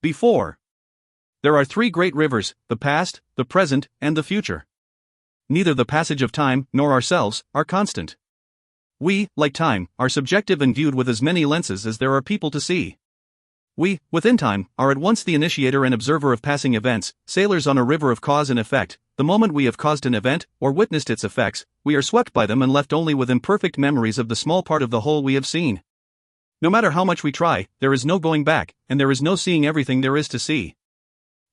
Before. There are three great rivers, the past, the present, and the future. Neither the passage of time, nor ourselves, are constant. We, like time, are subjective and viewed with as many lenses as there are people to see. We, within time, are at once the initiator and observer of passing events, sailors on a river of cause and effect. The moment we have caused an event, or witnessed its effects, we are swept by them and left only with imperfect memories of the small part of the whole we have seen. No matter how much we try, there is no going back, and there is no seeing everything there is to see.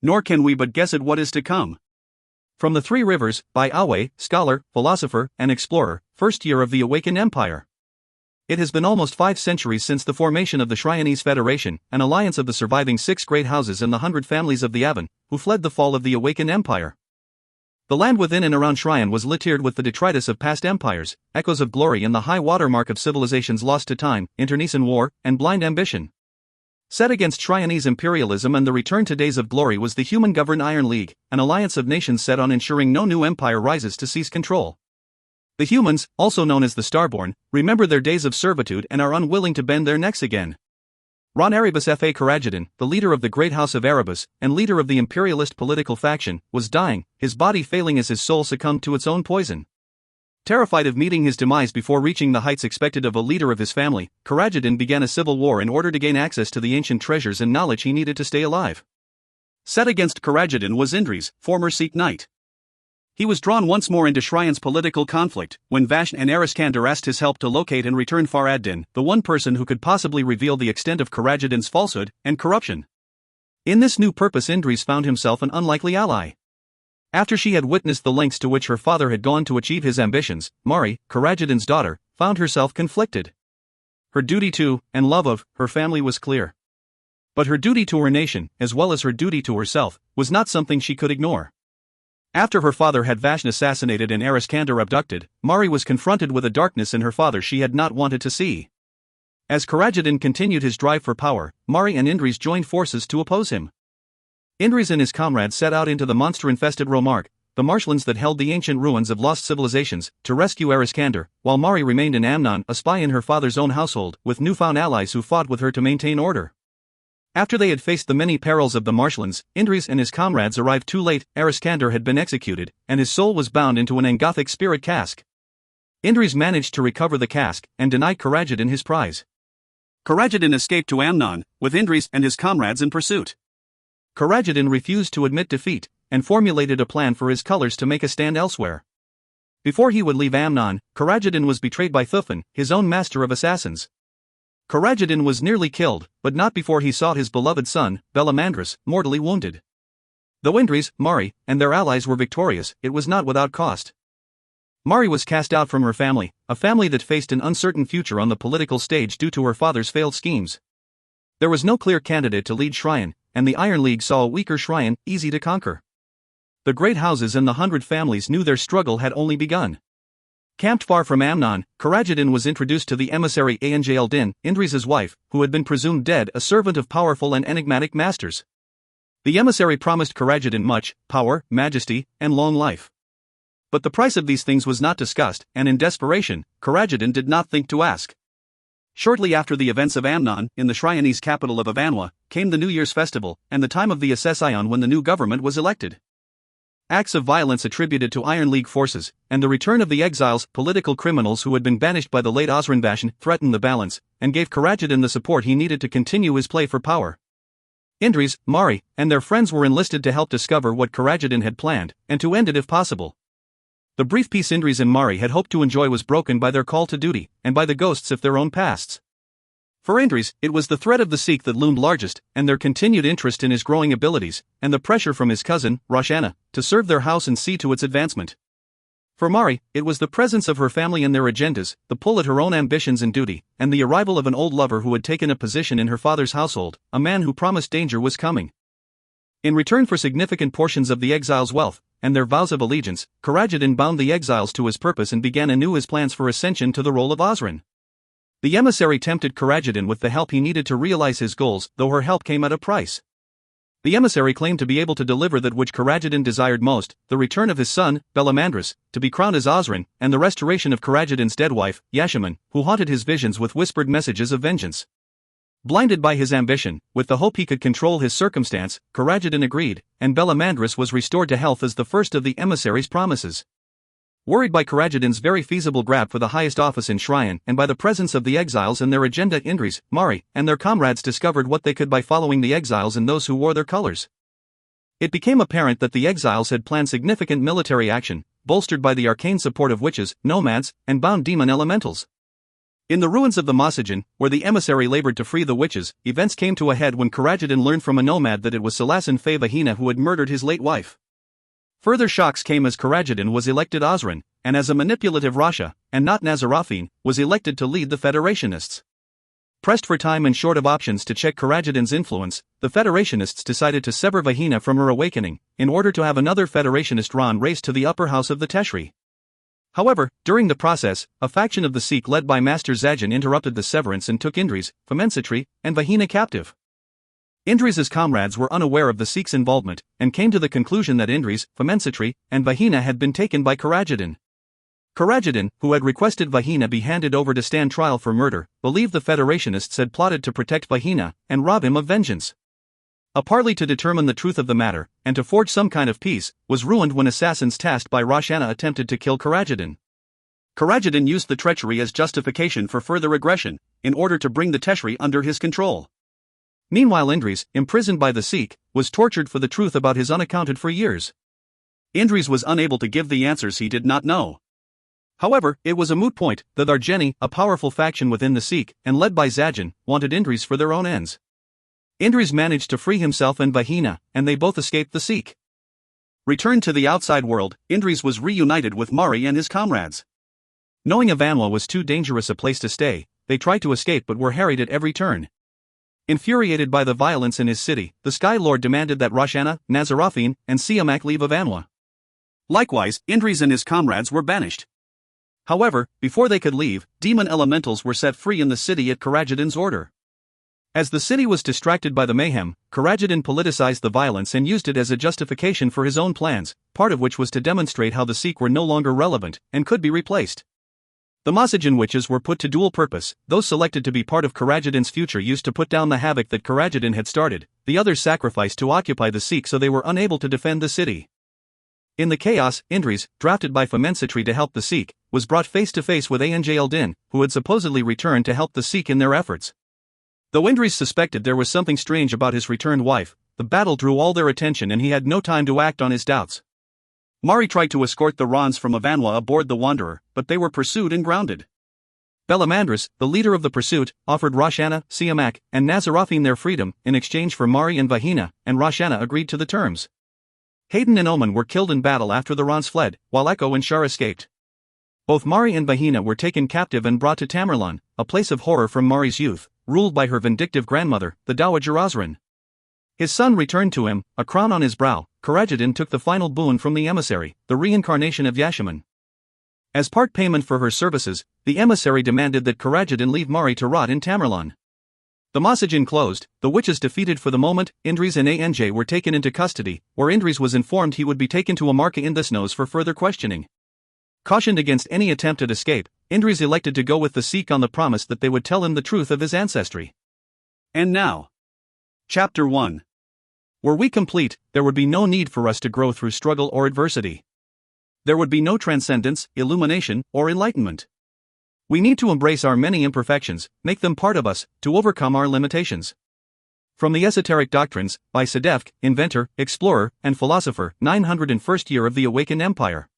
Nor can we but guess at what is to come. From the Three Rivers, by Awe, scholar, philosopher, and explorer, first year of the awakened empire. It has been almost 5 centuries since the formation of the Shryonese Federation, an alliance of the surviving 6 great houses and the 100 families of the Avon, who fled the fall of the awakened empire. The land within and around Shryon was littered with the detritus of past empires, echoes of glory and the high watermark of civilizations lost to time, internecine war, and blind ambition. Set against Shryonese imperialism and the return to days of glory was the human-governed Iron League, an alliance of nations set on ensuring no new empire rises to seize control. The humans, also known as the Starborn, remember their days of servitude and are unwilling to bend their necks again. Ron Erebus Fa Karajadan, the leader of the great house of Erebus, and leader of the imperialist political faction, was dying, his body failing as his soul succumbed to its own poison. Terrified of meeting his demise before reaching the heights expected of a leader of his family, Karajadan began a civil war in order to gain access to the ancient treasures and knowledge he needed to stay alive. Set against Karajadan was Indris, former Sikh knight. He was drawn once more into Shryon's political conflict, when Vashn and Ariskander asked his help to locate and return Far-ad-Din, the one person who could possibly reveal the extent of Karajadan's falsehood and corruption. In this new purpose Indris found himself an unlikely ally. After she had witnessed the lengths to which her father had gone to achieve his ambitions, Mari, Karajadan's daughter, found herself conflicted. Her duty to, and love of, her family was clear. But her duty to her nation, as well as her duty to herself, was not something she could ignore. After her father had Vashn assassinated and Ariskander abducted, Mari was confronted with a darkness in her father she had not wanted to see. As Karajadan continued his drive for power, Mari and Indris joined forces to oppose him. Indris and his comrades set out into the monster-infested Romark, the marshlands that held the ancient ruins of lost civilizations, to rescue Ariskander, while Mari remained in Amnon, a spy in her father's own household, with newfound allies who fought with her to maintain order. After they had faced the many perils of the marshlands, Indris and his comrades arrived too late. Ariskander had been executed, and his soul was bound into an Angothic spirit cask. Indris managed to recover the cask, and denied Karajadan his prize. Karajadan escaped to Amnon, with Indris and his comrades in pursuit. Karajadan refused to admit defeat, and formulated a plan for his colors to make a stand elsewhere. Before he would leave Amnon, Karajadan was betrayed by Thufan, his own master of assassins. Karajadan was nearly killed, but not before he saw his beloved son, Belamandris, mortally wounded. Though Indris, Mari, and their allies were victorious, it was not without cost. Mari was cast out from her family, a family that faced an uncertain future on the political stage due to her father's failed schemes. There was no clear candidate to lead Shryon, and the Iron League saw a weaker Shryon, easy to conquer. The great houses and the 100 families knew their struggle had only begun. Camped far from Amnon, Karajadan was introduced to the emissary Anjal-din, Indris's wife, who had been presumed dead, a servant of powerful and enigmatic masters. The emissary promised Karajadan much, power, majesty, and long life. But the price of these things was not discussed, and in desperation, Karajadan did not think to ask. Shortly after the events of Amnon, in the Shryonese capital of Avanwa, came the New Year's festival, and the time of the Assession when the new government was elected. Acts of violence attributed to Iron League forces, and the return of the exiles, political criminals who had been banished by the late Osran Vashn, threatened the balance, and gave Karajadan the support he needed to continue his play for power. Indris, Mari, and their friends were enlisted to help discover what Karajadan had planned, and to end it if possible. The brief peace Indris and Mari had hoped to enjoy was broken by their call to duty, and by the ghosts of their own pasts. For Indris, it was the threat of the Sikh that loomed largest, and their continued interest in his growing abilities, and the pressure from his cousin, Roshana, to serve their house and see to its advancement. For Mari, it was the presence of her family and their agendas, the pull at her own ambitions and duty, and the arrival of an old lover who had taken a position in her father's household, a man who promised danger was coming. In return for significant portions of the exiles' wealth, and their vows of allegiance, Karajadan bound the exiles to his purpose and began anew his plans for ascension to the role of Osran. The emissary tempted Karajadan with the help he needed to realize his goals, though her help came at a price. The emissary claimed to be able to deliver that which Karajadan desired most, the return of his son, Belamandris, to be crowned as Osran, and the restoration of Karajadan's dead wife, Yashaman, who haunted his visions with whispered messages of vengeance. Blinded by his ambition, with the hope he could control his circumstance, Karajdin agreed, and Belamandris was restored to health as the first of the emissary's promises. Worried by Karajdin's very feasible grab for the highest office in Shryan and by the presence of the exiles and their agenda, Indris, Mari, and their comrades discovered what they could by following the exiles and those who wore their colors. It became apparent that the exiles had planned significant military action, bolstered by the arcane support of witches, nomads, and bound demon elementals. In the ruins of the Masajan, where the emissary labored to free the witches, events came to a head when Karajdin learned from a nomad that it was Salasan Faye Vahina who had murdered his late wife. Further shocks came as Karajdin was elected Osran, and as a manipulative Rasha, and not Nazarafin, was elected to lead the Federationists. Pressed for time and short of options to check Karajdin's influence, the Federationists decided to sever Vahina from her awakening, in order to have another Federationist Ran raised to the upper house of the Teshri. However, during the process, a faction of the Sikh led by Master Zajan interrupted the severance and took Indris, Famensitri, and Vahina captive. Indris's comrades were unaware of the Sikhs' involvement, and came to the conclusion that Indris, Famensitri, and Vahina had been taken by Karajdin. Karajdin, who had requested Vahina be handed over to stand trial for murder, believed the Federationists had plotted to protect Vahina, and rob him of vengeance. A parley to determine the truth of the matter, and to forge some kind of peace, was ruined when assassins tasked by Roshana attempted to kill Karajdin. Karajdin used the treachery as justification for further aggression, in order to bring the Teshri under his control. Meanwhile Indris, imprisoned by the Sikh, was tortured for the truth about his unaccounted for years. Indris was unable to give the answers he did not know. However, it was a moot point. The Darjeni, a powerful faction within the Sikh, and led by Zajan, wanted Indris for their own ends. Indris managed to free himself and Vahina, and they both escaped the Sikh. Returned to the outside world, Indris was reunited with Mari and his comrades. Knowing Avanwa was too dangerous a place to stay, they tried to escape but were harried at every turn. Infuriated by the violence in his city, the Sky Lord demanded that Roshana, Nazarafin, and Siamak leave Avanwa. Likewise, Indris and his comrades were banished. However, before they could leave, demon elementals were set free in the city at Karajdin's order. As the city was distracted by the mayhem, Karajdin politicized the violence and used it as a justification for his own plans, part of which was to demonstrate how the Sikh were no longer relevant, and could be replaced. The Masajan witches were put to dual purpose. Those selected to be part of Karajdin's future used to put down the havoc that Karajdin had started, the others sacrificed to occupy the Sikh so they were unable to defend the city. In the chaos, Indris, drafted by Famensitri to help the Sikh, was brought face to face with Anj who had supposedly returned to help the Sikh in their efforts. Though Indris suspected there was something strange about his returned wife, the battle drew all their attention and he had no time to act on his doubts. Mari tried to escort the Rans from Avanwa aboard the Wanderer, but they were pursued and grounded. Belamandris, the leader of the pursuit, offered Roshana, Siamak, and Nazarafin their freedom in exchange for Mari and Vahina, and Roshana agreed to the terms. Hayden and Oman were killed in battle after the Rans fled, while Echo and Shar escaped. Both Mari and Vahina were taken captive and brought to Tamerlan, a place of horror from Mari's youth, ruled by her vindictive grandmother, the Dowager Osran. His son returned to him, a crown on his brow. Karajdin took the final boon from the emissary, the reincarnation of Yashaman. As part payment for her services, the emissary demanded that Karajdin leave Mari to rot in Tamerlan. The Masajan closed, the witches defeated for the moment, Indris and Anj were taken into custody, where Indris was informed he would be taken to Amarka Indusnos for further questioning. Cautioned against any attempt at escape, Indris elected to go with the Sikh on the promise that they would tell him the truth of his ancestry. And now, Chapter 1. Were we complete, there would be no need for us to grow through struggle or adversity. There would be no transcendence, illumination, or enlightenment. We need to embrace our many imperfections, make them part of us, to overcome our limitations. From the Esoteric Doctrines, by Sadefk, inventor, explorer, and philosopher, 901st year of the Awakened Empire.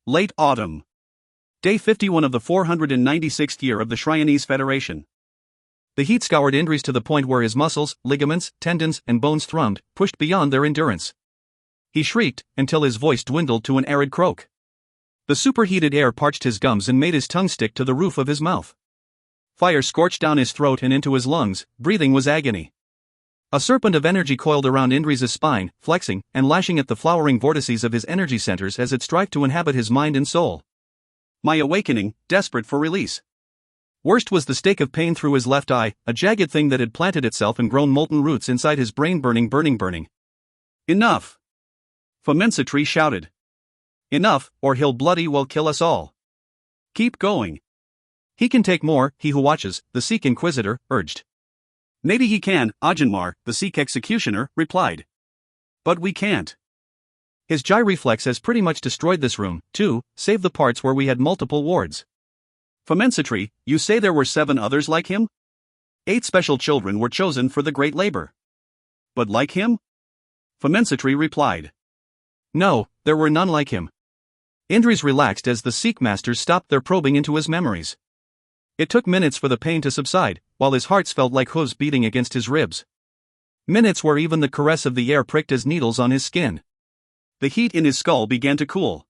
Late Autumn. Day 51 of the 496th year of the Shryonese Federation. The heat scoured Indris to the point where his muscles, ligaments, tendons, and bones thrummed, pushed beyond their endurance. He shrieked, until his voice dwindled to an arid croak. The superheated air parched his gums and made his tongue stick to the roof of his mouth. Fire scorched down his throat and into his lungs, breathing was agony. A serpent of energy coiled around Indris's spine, flexing, and lashing at the flowering vortices of his energy centers as it strived to inhabit his mind and soul. My awakening, desperate for release. Worst was the stake of pain through his left eye, a jagged thing that had planted itself and grown molten roots inside his brain, burning. Enough! Famensitri shouted. Enough, or he'll bloody well kill us all. Keep going. He can take more, he who watches, the Sikh Inquisitor, urged. Maybe he can, Audiobook, the Sikh executioner, replied. But we can't. His Jai reflex has pretty much destroyed this room, too, save the parts where we had multiple wards. Famensitri, you say there were 7 others like him? 8 special children were chosen for the great labor. But like him? Famensitri replied. No, there were none like him. Indris relaxed as the Sikh masters stopped their probing into his memories. It took minutes for the pain to subside, while his heart felt like hooves beating against his ribs. Minutes where even the caress of the air pricked as needles on his skin. The heat in his skull began to cool.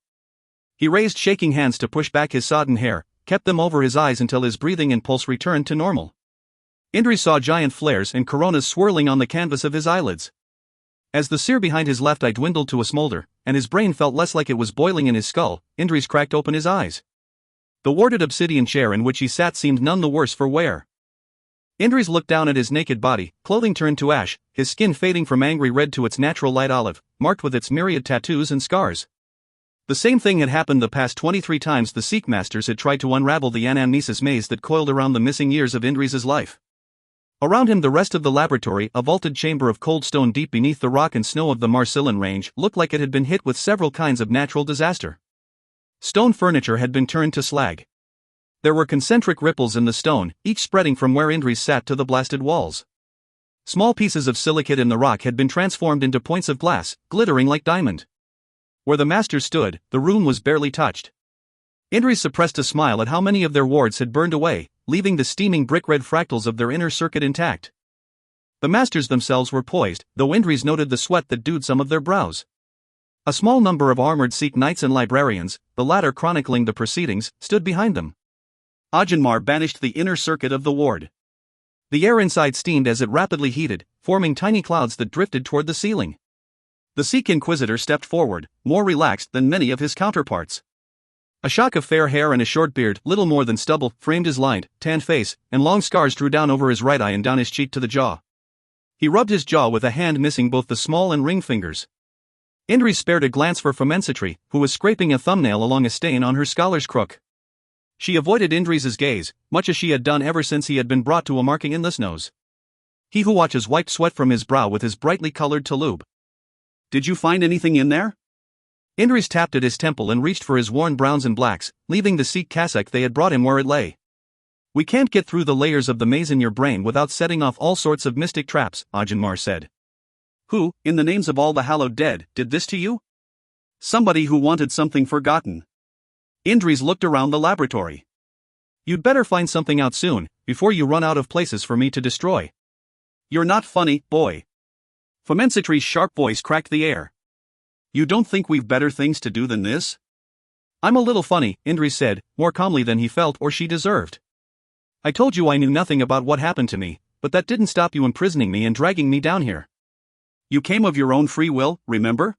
He raised shaking hands to push back his sodden hair, kept them over his eyes until his breathing and pulse returned to normal. Indris saw giant flares and coronas swirling on the canvas of his eyelids. As the sear behind his left eye dwindled to a smolder, and his brain felt less like it was boiling in his skull, Indris cracked open his eyes. The warded obsidian chair in which he sat seemed none the worse for wear. Indris looked down at his naked body, clothing turned to ash, his skin fading from angry red to its natural light olive, marked with its myriad tattoos and scars. The same thing had happened the past 23 times the Sikh masters had tried to unravel the anamnesis maze that coiled around the missing years of Indris's life. Around him the rest of the laboratory, a vaulted chamber of cold stone deep beneath the rock and snow of the Marsillan range, looked like it had been hit with several kinds of natural disaster. Stone furniture had been turned to slag. There were concentric ripples in the stone, each spreading from where Indris sat to the blasted walls. Small pieces of silicate in the rock had been transformed into points of glass, glittering like diamond. Where the masters stood, the room was barely touched. Indris suppressed a smile at how many of their wards had burned away, leaving the steaming brick-red fractals of their inner circuit intact. The masters themselves were poised, though Indris noted the sweat that dewed some of their brows. A small number of armored Sikh knights and librarians, the latter chronicling the proceedings, stood behind them. Audiobook banished the inner circuit of the ward. The air inside steamed as it rapidly heated, forming tiny clouds that drifted toward the ceiling. The Sikh inquisitor stepped forward, more relaxed than many of his counterparts. A shock of fair hair and a short beard, little more than stubble, framed his lined, tanned face, and long scars drew down over his right eye and down his cheek to the jaw. He rubbed his jaw with a hand missing both the small and ring fingers. Indris spared a glance for Famensitri, who was scraping a thumbnail along a stain on her scholar's crook. She avoided Indris's gaze, much as she had done ever since he had been brought to a marking in this nose. He who watches wiped sweat from his brow with his brightly colored talub. Did you find anything in there? Indris tapped at his temple and reached for his worn browns and blacks, leaving the Sikh cassock they had brought him where it lay. We can't get through the layers of the maze in your brain without setting off all sorts of mystic traps, Audiobook said. Who, in the names of all the hallowed dead, did this to you? Somebody who wanted something forgotten. Indris looked around the laboratory. You'd better find something out soon, before you run out of places for me to destroy. You're not funny, boy. Famensitri's sharp voice cracked the air. You don't think we've better things to do than this? I'm a little funny, Indris said, more calmly than he felt or she deserved. I told you I knew nothing about what happened to me, but that didn't stop you imprisoning me and dragging me down here. You came of your own free will, remember?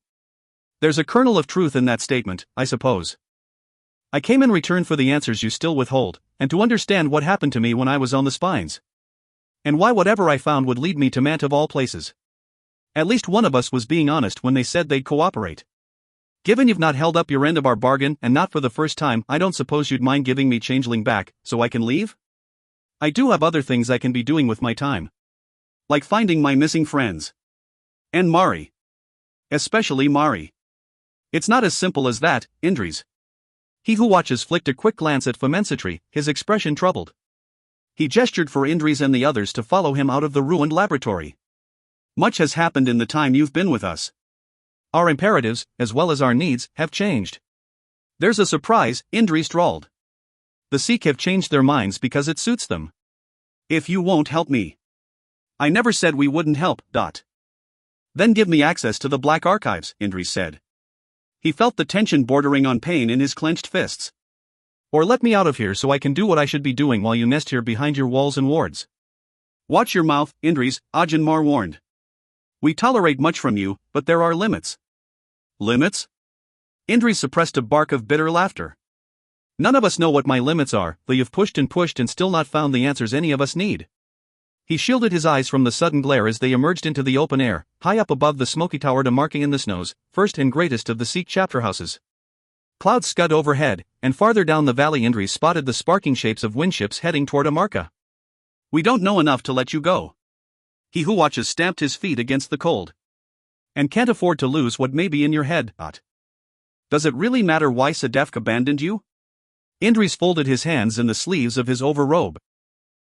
There's a kernel of truth in that statement, I suppose. I came in return for the answers you still withhold, and to understand what happened to me when I was on the spines. And why whatever I found would lead me to Mant of all places. At least one of us was being honest when they said they'd cooperate. Given you've not held up your end of our bargain and not for the first time, I don't suppose you'd mind giving me Changeling back, so I can leave? I do have other things I can be doing with my time. Like finding my missing friends. And Mari. Especially Mari. It's not as simple as that, Indris. He who watches flicked a quick glance at Famensitri, his expression troubled. He gestured for Indris and the others to follow him out of the ruined laboratory. Much has happened in the time you've been with us. Our imperatives, as well as our needs, have changed. There's a surprise, Indris drawled. The Sikh have changed their minds because it suits them. If you won't help me. I never said we wouldn't help, Then give me access to the Black Archives, Indris said. He felt the tension bordering on pain in his clenched fists. Or let me out of here so I can do what I should be doing while you nest here behind your walls and wards. Watch your mouth, Indris, Audiobook warned. We tolerate much from you, but there are limits. Limits? Indris suppressed a bark of bitter laughter. None of us know what my limits are, though you've pushed and still not found the answers any of us need. He shielded his eyes from the sudden glare as they emerged into the open air, high up above the smoky tower to marking in the snows, first and greatest of the Sikh chapter houses. Clouds scud overhead, and farther down the valley Indris spotted the sparking shapes of windships heading toward Amarka. We don't know enough to let you go. He who watches stamped his feet against the cold. And can't afford to lose what may be in your head. Does it really matter why Sedefk abandoned you? Indris folded his hands in the sleeves of his overrobe.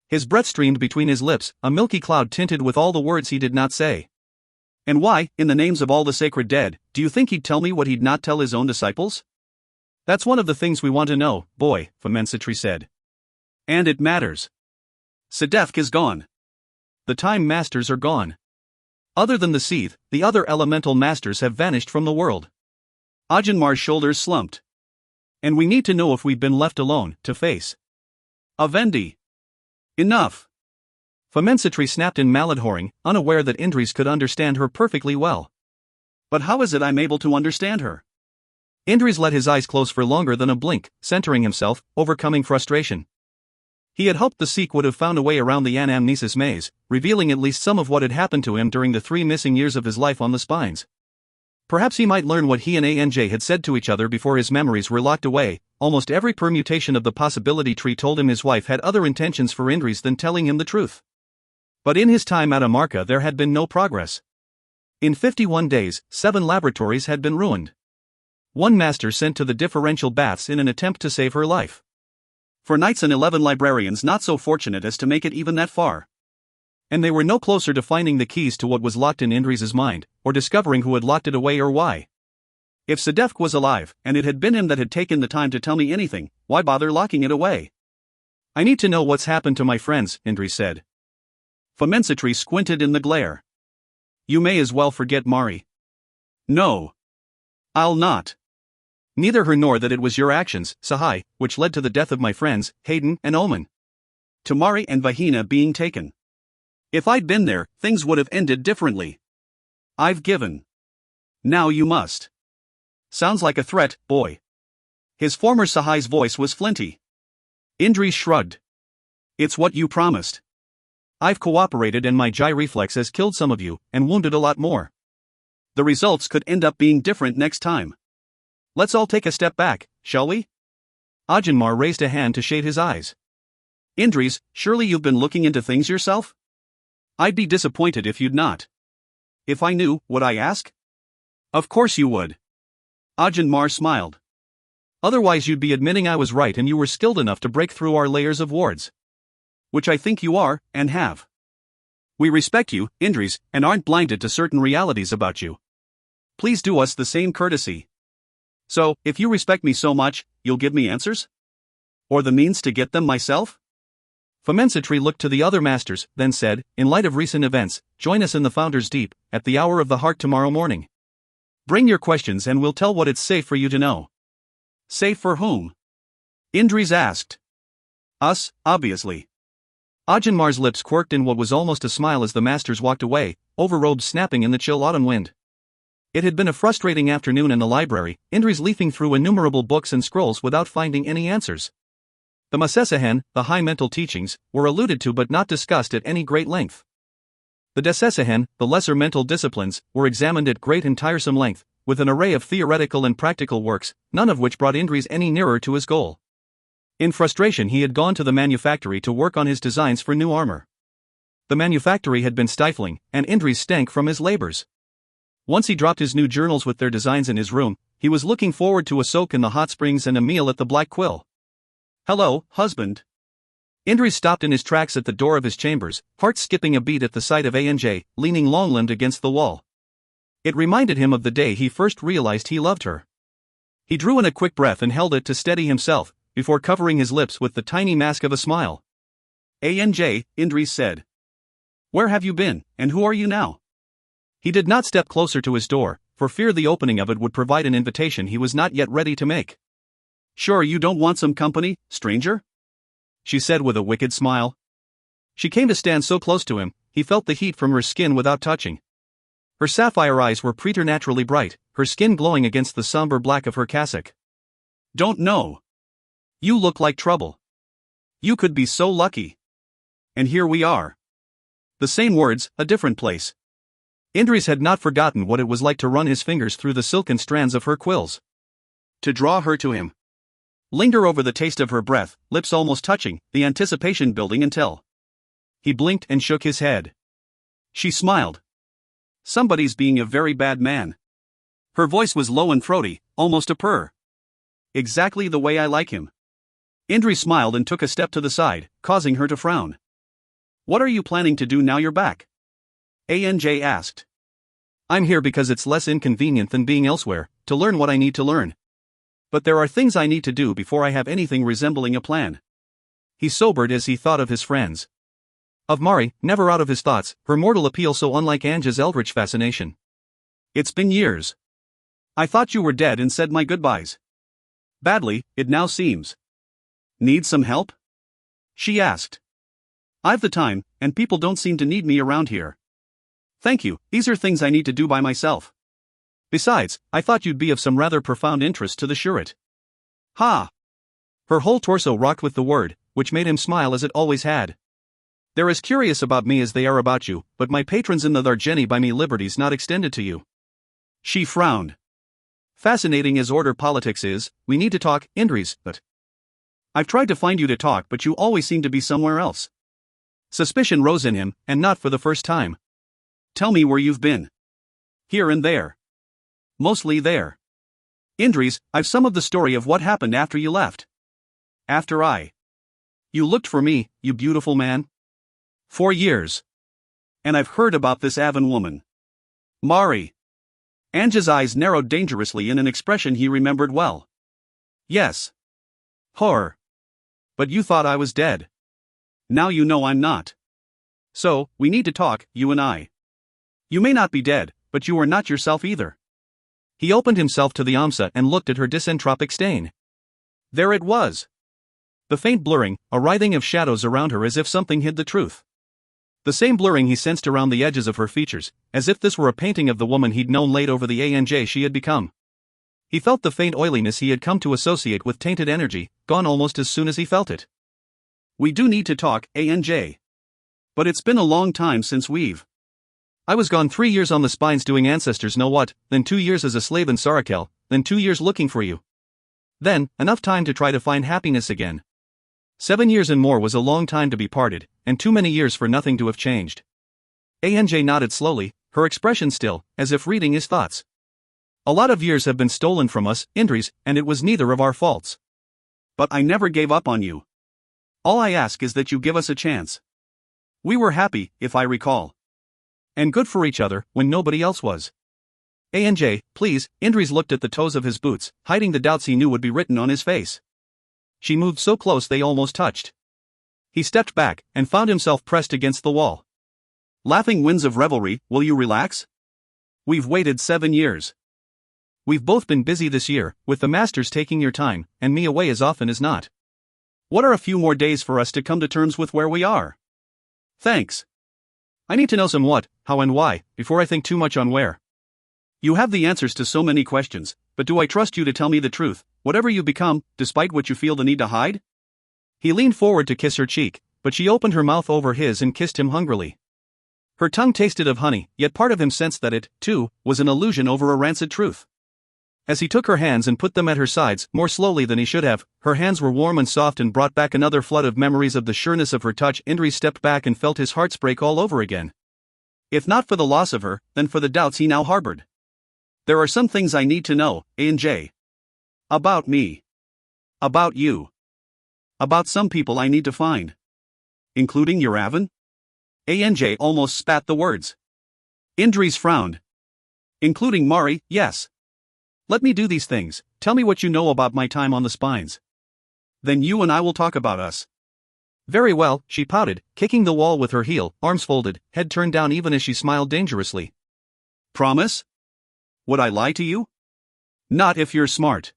His breath streamed between his lips, a milky cloud tinted with all the words he did not say. And why, in the names of all the sacred dead, do you think he'd tell me what he'd not tell his own disciples? That's one of the things we want to know, boy, Famensitri said. And it matters. Sedefk is gone. The Time Masters are gone. Other than the Seath, the other elemental masters have vanished from the world. Audiomar's shoulders slumped. And we need to know if we've been left alone to face Avendi. Enough. Famensitri snapped in Maladhoring, unaware that Indris could understand her perfectly well. But how is it I'm able to understand her? Indris let his eyes close for longer than a blink, centering himself, overcoming frustration. He had hoped the Sikh would have found a way around the anamnesis maze, revealing at least some of what had happened to him during the 3 missing years of his life on the spines. Perhaps he might learn what he and Anj had said to each other before his memories were locked away. Almost every permutation of the possibility tree told him his wife had other intentions for Indris than telling him the truth. But in his time at Amarka there had been no progress. In 51 days, 7 laboratories had been ruined. 1 master sent to the differential baths in an attempt to save her life. For knights and 11 librarians not so fortunate as to make it even that far. And they were no closer to finding the keys to what was locked in Indris's mind, or discovering who had locked it away or why. If Sedefk was alive, and it had been him that had taken the time to tell me anything, why bother locking it away? I need to know what's happened to my friends, Indris said. Famensitri squinted in the glare. You may as well forget Mari. No. I'll not. Neither her nor that it was your actions, Sahai, which led to the death of my friends, Hayden and Omen. To Mari and Vahina being taken. If I'd been there, things would have ended differently. I've given. Now you must. Sounds like a threat, boy. His former Sahai's voice was flinty. Indris shrugged. It's what you promised. I've cooperated and my Jai reflex has killed some of you, and wounded a lot more. The results could end up being different next time. Let's all take a step back, shall we? Audiomarr raised a hand to shade his eyes. Indris, surely you've been looking into things yourself? I'd be disappointed if you'd not. If I knew, would I ask? Of course you would. Audiomarr smiled. Otherwise you'd be admitting I was right and you were skilled enough to break through our layers of wards. Which I think you are, and have. We respect you, Indris, and aren't blinded to certain realities about you. Please do us the same courtesy. So, if you respect me so much, you'll give me answers? Or the means to get them myself? Famensitri looked to the other masters, then said, in light of recent events, join us in the Founder's Deep, at the hour of the heart tomorrow morning. Bring your questions and we'll tell what it's safe for you to know. Safe for whom? Indris asked. Us, obviously. Audiomar's lips quirked in what was almost a smile as the masters walked away, overrobes snapping in the chill autumn wind. It had been a frustrating afternoon in the library, Indris leafing through innumerable books and scrolls without finding any answers. The Masesehen, the high mental teachings, were alluded to but not discussed at any great length. The Desesehen, the lesser mental disciplines, were examined at great and tiresome length, with an array of theoretical and practical works, none of which brought Indris any nearer to his goal. In frustration he had gone to the manufactory to work on his designs for new armor. The manufactory had been stifling, and Indris stank from his labors. Once he dropped his new journals with their designs in his room, he was looking forward to a soak in the hot springs and a meal at the Black Quill. Hello, husband. Indris stopped in his tracks at the door of his chambers, heart skipping a beat at the sight of Anj, leaning long-limbed against the wall. It reminded him of the day he first realized he loved her. He drew in a quick breath and held it to steady himself, before covering his lips with the tiny mask of a smile. Anj, Indris said. Where have you been, and who are you now? He did not step closer to his door, for fear the opening of it would provide an invitation he was not yet ready to make. Sure you don't want some company, stranger? She said with a wicked smile. She came to stand so close to him, he felt the heat from her skin without touching. Her sapphire eyes were preternaturally bright, her skin glowing against the somber black of her cassock. Don't know. You look like trouble. You could be so lucky. And here we are. The same words, a different place. Indris had not forgotten what it was like to run his fingers through the silken strands of her quills. To draw her to him. Linger over the taste of her breath, lips almost touching, the anticipation building until. He blinked and shook his head. She smiled. Somebody's being a very bad man. Her voice was low and throaty, almost a purr. Exactly the way I like him. Indri smiled and took a step to the side, causing her to frown. What are you planning to do now you're back? ANJ asked. I'm here because it's less inconvenient than being elsewhere, to learn what I need to learn. But there are things I need to do before I have anything resembling a plan. He sobered as he thought of his friends. Of Mari, never out of his thoughts, her mortal appeal so unlike Anja's eldritch fascination. It's been years. I thought you were dead and said my goodbyes. Badly, it now seems. Need some help? She asked. I've the time, and people don't seem to need me around here. Thank you, these are things I need to do by myself. Besides, I thought you'd be of some rather profound interest to the Shurit. Ha! Her whole torso rocked with the word, which made him smile as it always had. They're as curious about me as they are about you, but my patrons in the Thargeni buy me liberties not extended to you. She frowned. Fascinating as order politics is, we need to talk, Indris, but I've tried to find you to talk but you always seem to be somewhere else. Suspicion rose in him, and not for the first time. Tell me where you've been. Here and there. Mostly there. Indris, I've some of the story of what happened after you left. After You looked for me, you beautiful man? 4 years. And I've heard about this Avon woman. Mari. Anja's eyes narrowed dangerously in an expression he remembered well. Yes. Horror. But you thought I was dead. Now you know I'm not. So, we need to talk, you and I. You may not be dead, but you are not yourself either. He opened himself to the Amsa and looked at her dysentropic stain. There it was. The faint blurring, a writhing of shadows around her as if something hid the truth. The same blurring he sensed around the edges of her features, as if this were a painting of the woman he'd known laid over the ANJ she had become. He felt the faint oiliness he had come to associate with tainted energy, gone almost as soon as he felt it. We do need to talk, ANJ. But it's been a long time since we've. I was gone 3 years on the spines doing ancestors know what, then 2 years as a slave in Sarakel, then 2 years looking for you. Then, enough time to try to find happiness again. 7 years and more was a long time to be parted, and too many years for nothing to have changed. ANJ nodded slowly, her expression still, as if reading his thoughts. A lot of years have been stolen from us, Indris, and it was neither of our faults. But I never gave up on you. All I ask is that you give us a chance. We were happy, if I recall. And good for each other, when nobody else was. ANJ, please, Indris looked at the toes of his boots, hiding the doubts he knew would be written on his face. She moved so close they almost touched. He stepped back, and found himself pressed against the wall. Laughing winds of revelry, will you relax? We've waited 7 years. We've both been busy this year, with the masters taking your time, and me away as often as not. What are a few more days for us to come to terms with where we are? Thanks. I need to know some what, how and why, before I think too much on where. You have the answers to so many questions, but do I trust you to tell me the truth, whatever you become, despite what you feel the need to hide? He leaned forward to kiss her cheek, but she opened her mouth over his and kissed him hungrily. Her tongue tasted of honey, yet part of him sensed that it, too, was an illusion over a rancid truth. As he took her hands and put them at her sides, more slowly than he should have, her hands were warm and soft and brought back another flood of memories of the sureness of her touch. Indri stepped back and felt his heart break all over again. If not for the loss of her, then for the doubts he now harbored. There are some things I need to know, ANJ. About me. About you. About some people I need to find. Including your Avon? ANJ almost spat the words. Indris frowned. Including Mari, yes. Let me do these things, tell me what you know about my time on the spines. Then you and I will talk about us. Very well, she pouted, kicking the wall with her heel, arms folded, head turned down even as she smiled dangerously. Promise? Would I lie to you? Not if you're smart.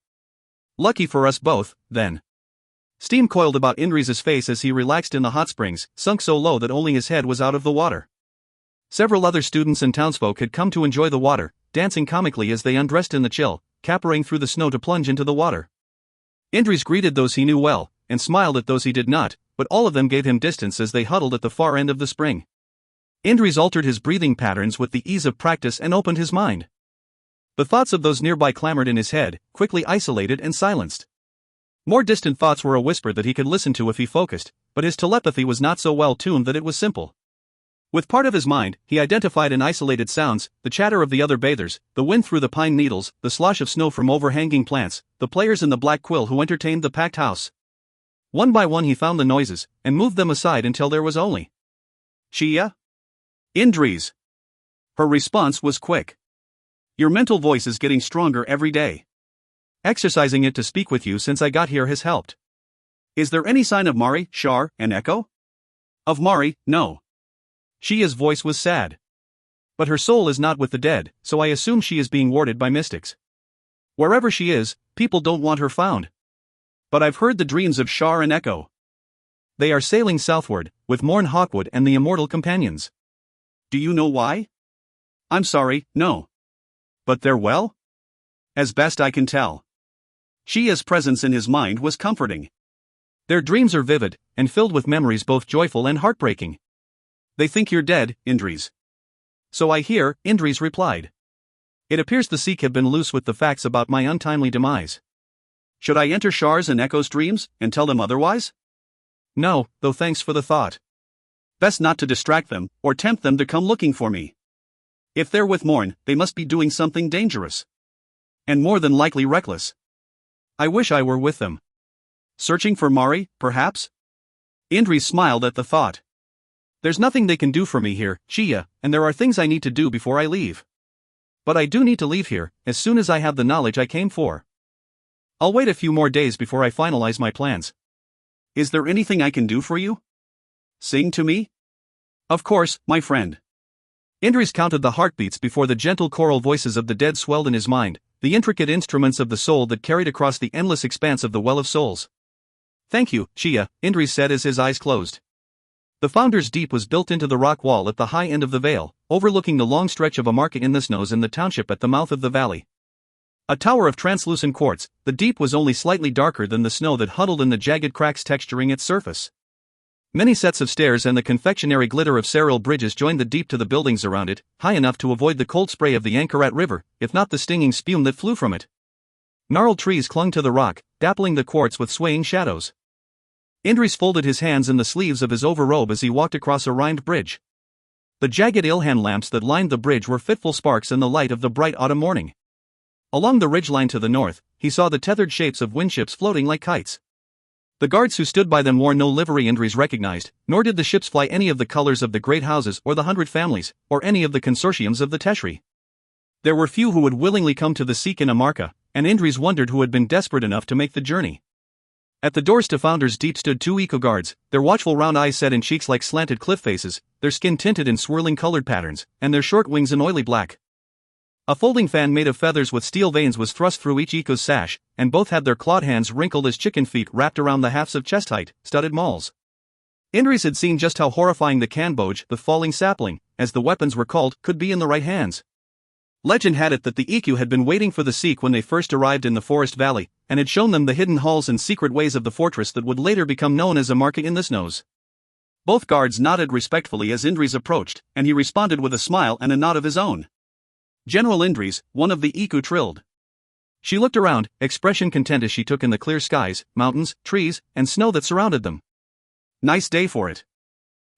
Lucky for us both, then. Steam coiled about Indris's face as he relaxed in the hot springs, sunk so low that only his head was out of the water. Several other students and townsfolk had come to enjoy the water, dancing comically as they undressed in the chill, capering through the snow to plunge into the water. Indris greeted those he knew well, and smiled at those he did not, but all of them gave him distance as they huddled at the far end of the spring. Indris altered his breathing patterns with the ease of practice and opened his mind. The thoughts of those nearby clamored in his head, quickly isolated and silenced. More distant thoughts were a whisper that he could listen to if he focused, but his telepathy was not so well tuned that it was simple. With part of his mind, he identified in isolated sounds, the chatter of the other bathers, the wind through the pine needles, the slosh of snow from overhanging plants, the players in the black quill who entertained the packed house. One by one he found the noises, and moved them aside until there was only Chia? Indris. Her response was quick. Your mental voice is getting stronger every day. Exercising it to speak with you since I got here has helped. Is there any sign of Mari, Shar, and Echo? Of Mari, no. Shia's voice was sad. But her soul is not with the dead, so I assume she is being warded by mystics. Wherever she is, people don't want her found. But I've heard the dreams of Shar and Echo. They are sailing southward, with Morn Hawkwood and the immortal companions. Do you know why? I'm sorry, no. But they're well? As best I can tell. Shia's presence in his mind was comforting. Their dreams are vivid, and filled with memories both joyful and heartbreaking. They think you're dead, Indris. So I hear, Indris replied. It appears the Sikh have been loose with the facts about my untimely demise. Should I enter Shar's and Echo's dreams, and tell them otherwise? No, though thanks for the thought. Best not to distract them, or tempt them to come looking for me. If they're with Morn, they must be doing something dangerous. And more than likely reckless. I wish I were with them. Searching for Mari, perhaps? Indris smiled at the thought. There's nothing they can do for me here, Chia, and there are things I need to do before I leave. But I do need to leave here, as soon as I have the knowledge I came for. I'll wait a few more days before I finalize my plans. Is there anything I can do for you? Sing to me? Of course, my friend. Indris counted the heartbeats before the gentle choral voices of the dead swelled in his mind, the intricate instruments of the soul that carried across the endless expanse of the Well of Souls. Thank you, Chia, Indris said as his eyes closed. The Founder's Deep was built into the rock wall at the high end of the vale, overlooking the long stretch of Amarka in the snows in the township at the mouth of the valley. A tower of translucent quartz, the deep was only slightly darker than the snow that huddled in the jagged cracks texturing its surface. Many sets of stairs and the confectionery glitter of Serral bridges joined the deep to the buildings around it, high enough to avoid the cold spray of the Ankarat River, if not the stinging spume that flew from it. Gnarled trees clung to the rock, dappling the quartz with swaying shadows. Indris folded his hands in the sleeves of his overrobe as he walked across a rimed bridge. The jagged Ilhan lamps that lined the bridge were fitful sparks in the light of the bright autumn morning. Along the ridgeline to the north, he saw the tethered shapes of windships floating like kites. The guards who stood by them wore no livery Indris recognized, nor did the ships fly any of the colors of the great houses or the 100 families, or any of the consortiums of the Teshri. There were few who would willingly come to the Sikh in Amarka, and Indris wondered who had been desperate enough to make the journey. At the doors to Founder's Deep stood 2 eco-guards, their watchful round eyes set in cheeks like slanted cliff faces, their skin tinted in swirling colored patterns, and their short wings an oily black. A folding fan made of feathers with steel veins was thrust through each eco's sash, and both had their clawed hands wrinkled as chicken feet wrapped around the halves of chest-height, studded mauls. Indris had seen just how horrifying the Kanboj, the falling sapling, as the weapons were called, could be in the right hands. Legend had it that the Iku had been waiting for the Sikh when they first arrived in the forest valley, and had shown them the hidden halls and secret ways of the fortress that would later become known as Amarka in the snows. Both guards nodded respectfully as Indris approached, and he responded with a smile and a nod of his own. General Indris, one of the Iku trilled. She looked around, expression content as she took in the clear skies, mountains, trees, and snow that surrounded them. Nice day for it.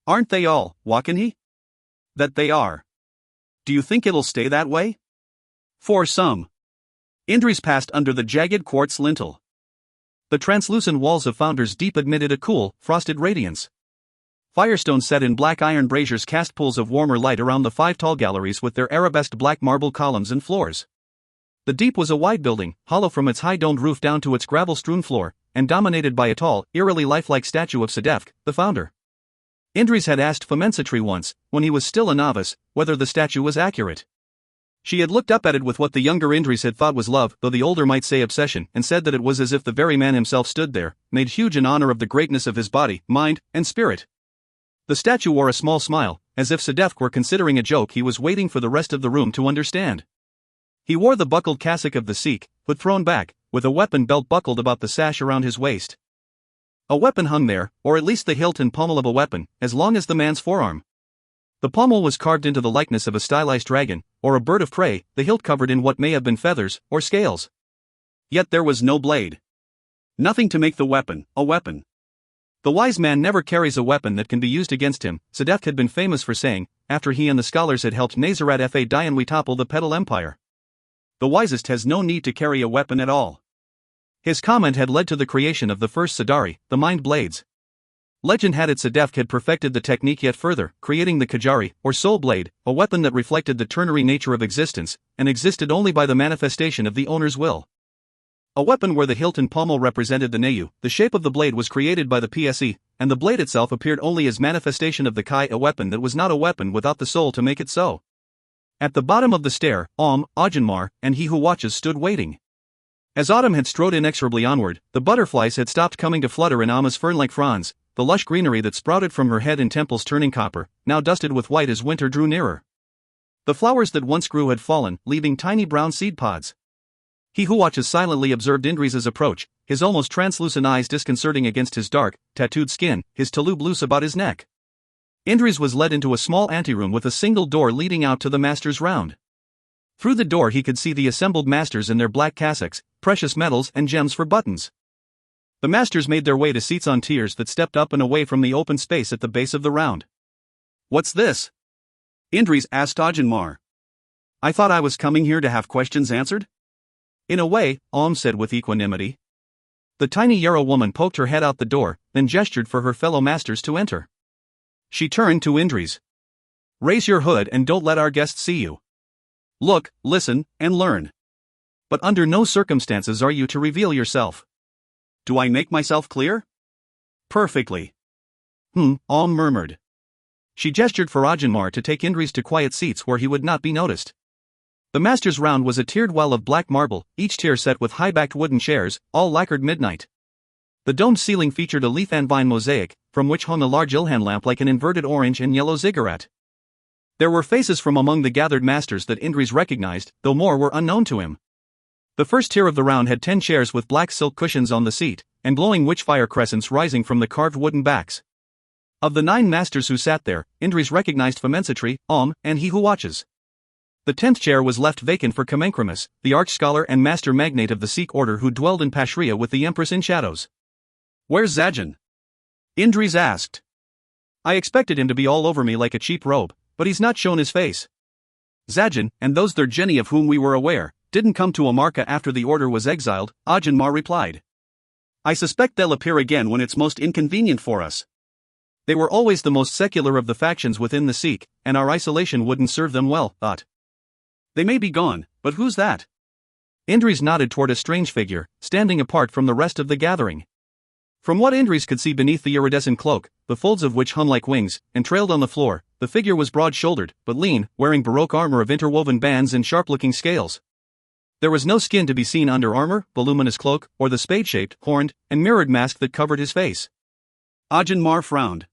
Aren't they all, Wakani? That they are. Do you think it'll stay that way? For some. Indris passed under the jagged quartz lintel. The translucent walls of Founder's Deep admitted a cool, frosted radiance. Firestones set in black iron braziers cast pools of warmer light around the 5 tall galleries with their arabesqued black marble columns and floors. The Deep was a wide building, hollow from its high-domed roof down to its gravel-strewn floor, and dominated by a tall, eerily lifelike statue of Sedefk, the founder. Indris had asked Famensatri once, when he was still a novice, whether the statue was accurate. She had looked up at it with what the younger Indris had thought was love, though the older might say obsession, and said that it was as if the very man himself stood there, made huge in honor of the greatness of his body, mind, and spirit. The statue wore a small smile, as if Sedefk were considering a joke he was waiting for the rest of the room to understand. He wore the buckled cassock of the Sikh, but thrown back, with a weapon belt buckled about the sash around his waist. A weapon hung there, or at least the hilt and pommel of a weapon, as long as the man's forearm. The pommel was carved into the likeness of a stylized dragon, or a bird of prey, the hilt covered in what may have been feathers, or scales. Yet there was no blade. Nothing to make the weapon, a weapon. The wise man never carries a weapon that can be used against him, Sadef had been famous for saying, after he and the scholars had helped Nazarat fa Dayan we topple the Pedal Empire. The wisest has no need to carry a weapon at all. His comment had led to the creation of the first Sadari, the Mind Blades. Legend had it Sadef had perfected the technique yet further, creating the Kajari, or Soul Blade, a weapon that reflected the ternary nature of existence, and existed only by the manifestation of the owner's will. A weapon where the hilt and pommel represented the Nayu, the shape of the blade was created by the PSE, and the blade itself appeared only as manifestation of the Kai, a weapon that was not a weapon without the soul to make it so. At the bottom of the stair, Audiobook, and he who watches stood waiting. As autumn had strode inexorably onward, the butterflies had stopped coming to flutter in Amma's fern-like fronds, the lush greenery that sprouted from her head and temples turning copper, now dusted with white as winter drew nearer. The flowers that once grew had fallen, leaving tiny brown seed pods. He who watches silently observed Indri's approach, his almost translucent eyes disconcerting against his dark, tattooed skin, his talub loose about his neck. Indri's was led into a small anteroom with a single door leading out to the master's round. Through the door he could see the assembled masters in their black cassocks, precious metals and gems for buttons. The masters made their way to seats on tiers that stepped up and away from the open space at the base of the round. "What's this?" Indri's asked Audiobook. "I thought I was coming here to have questions answered?" "In a way," said with equanimity. The tiny Yarrow woman poked her head out the door, then gestured for her fellow masters to enter. She turned to Indri's. "Raise your hood and don't let our guests see you. Look, listen, and learn. But under no circumstances are you to reveal yourself." "Do I make myself clear?" "Perfectly." Murmured. She gestured for Audiobook to take Indri's to quiet seats where he would not be noticed. The master's round was a tiered well of black marble, each tier set with high-backed wooden chairs, all lacquered midnight. The domed ceiling featured a leaf and vine mosaic, from which hung a large Ilhan lamp like an inverted orange and yellow ziggurat. There were faces from among the gathered masters that Indri's recognized, though more were unknown to him. The first tier of the round had 10 chairs with black silk cushions on the seat, and glowing witchfire crescents rising from the carved wooden backs. Of the 9 masters who sat there, Indri's recognized Famensatri, and he who watches. The 10th chair was left vacant for Kamenkramis, the arch-scholar and master magnate of the Sikh order who dwelled in Pashria with the Empress in shadows. "Where's Zajan?" Indri's asked. "I expected him to be all over me like a cheap robe, but he's not shown his face." "Zajan, and those their Jenny of whom we were aware, didn't come to Amarka after the order was exiled," Audiobook replied. "I suspect they'll appear again when it's most inconvenient for us. They were always the most secular of the factions within the Sikh, and our isolation wouldn't serve them well, thought. They may be gone, but who's that?" Indri's nodded toward a strange figure, standing apart from the rest of the gathering. From what Indri's could see beneath the iridescent cloak, the folds of which hung like wings, and trailed on the floor, the figure was broad-shouldered, but lean, wearing baroque armor of interwoven bands and sharp-looking scales. There was no skin to be seen under armor, voluminous cloak, or the spade-shaped, horned, and mirrored mask that covered his face. Audiobook frowned.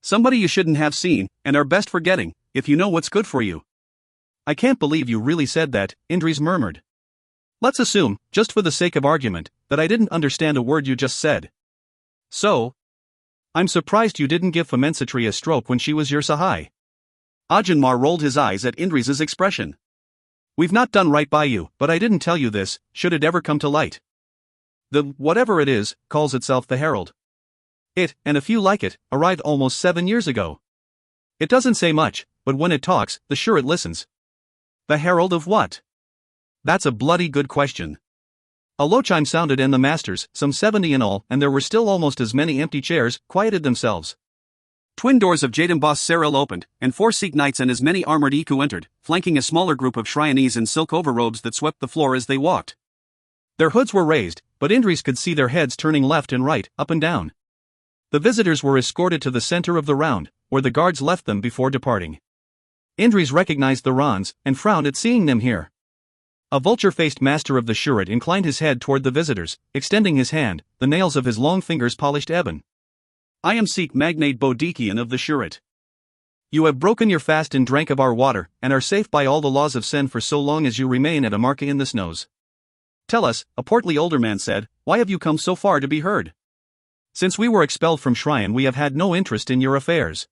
"Somebody you shouldn't have seen, and are best forgetting, if you know what's good for you." "I can't believe you really said that," Indri's murmured. "Let's assume, just for the sake of argument, that I didn't understand a word you just said. So? I'm surprised you didn't give Famensatri a stroke when she was your Sahai." Audiobook rolled his eyes at Indri's expression. "We've not done right by you, but I didn't tell you this, should it ever come to light. The, whatever it is, calls itself the Herald. It, and a few like it, arrived almost 7 years ago. It doesn't say much, but when it talks, the sure it listens." "The Herald of what?" "That's a bloody good question." A low chime sounded and the masters, some 70 in all, and there were still almost as many empty chairs, quieted themselves. Twin doors of Jadambas Seril opened, and 4 Sikh knights and as many armored Iku entered, flanking a smaller group of Shrianese in silk overrobes that swept the floor as they walked. Their hoods were raised, but Indri's could see their heads turning left and right, up and down. The visitors were escorted to the center of the round, where the guards left them before departing. Indri's recognized the Rans, and frowned at seeing them here. A vulture-faced master of the Shurit inclined his head toward the visitors, extending his hand, the nails of his long fingers polished ebon. "I am Sikh Magnate Bodikian of the Shurit. You have broken your fast and drank of our water, and are safe by all the laws of Sen for so long as you remain at Amarka in the snows. Tell us," a portly older man said, "why have you come so far to be heard? Since we were expelled from Shrine we have had no interest in your affairs."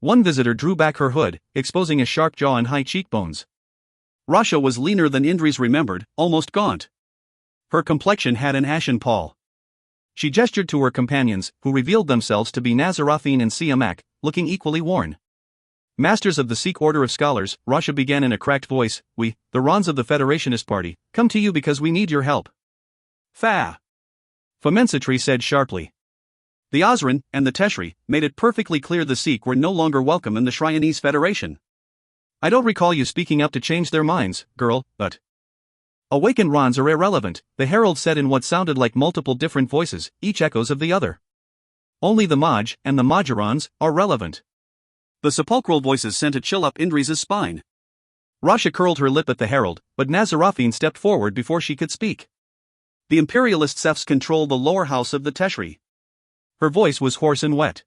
One visitor drew back her hood, exposing a sharp jaw and high cheekbones. Rasha was leaner than Indri's remembered, almost gaunt. Her complexion had an ashen pall. She gestured to her companions, who revealed themselves to be Nazarathine and Siamak, looking equally worn. Masters of the Sikh Order of Scholars, Rasha began in a cracked voice, we, the Rons of the Federationist Party, come to you because we need your help. Fa! Famensatri said sharply. The Osran, and the Teshri, made it perfectly clear the Sikh were no longer welcome in the Shrianese Federation. I don't recall you speaking up to change their minds, girl, but... Awakened Rons are irrelevant, the herald said in what sounded like multiple different voices, each echoes of the other. Only the Maj, and the Majarons, are relevant. The sepulchral voices sent a chill up Indri's spine. Rasha curled her lip at the herald, but Nazarathine stepped forward before she could speak. The imperialist Sefs control the lower house of the Teshri. Her voice was hoarse and wet.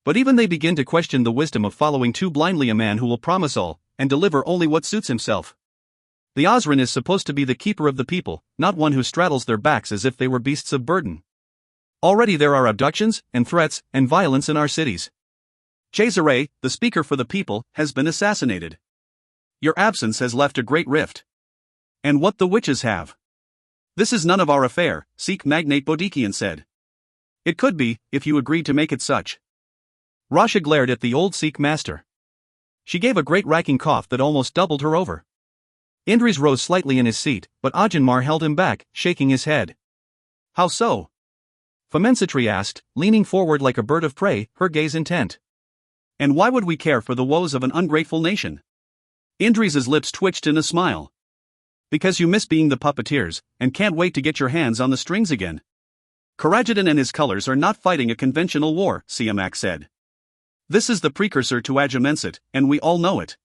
But even they begin to question the wisdom of following too blindly a man who will promise all, and deliver only what suits himself. The Osran is supposed to be the keeper of the people, not one who straddles their backs as if they were beasts of burden. Already there are abductions, and threats, and violence in our cities. Cesare, the speaker for the people, has been assassinated. Your absence has left a great rift. And what the witches have. This is none of our affair, Sikh magnate Bodikian said. It could be, if you agreed to make it such. Rasha glared at the old Sikh master. She gave a great racking cough that almost doubled her over. Indris rose slightly in his seat, but Ajanmar held him back, shaking his head. How so? Famensatri asked, leaning forward like a bird of prey, her gaze intent. And why would we care for the woes of an ungrateful nation? Indris's lips twitched in a smile. Because you miss being the puppeteers, and can't wait to get your hands on the strings again. Karajadan and his colors are not fighting a conventional war, Siamak said. This is the precursor to Ajamensit, and we all know it.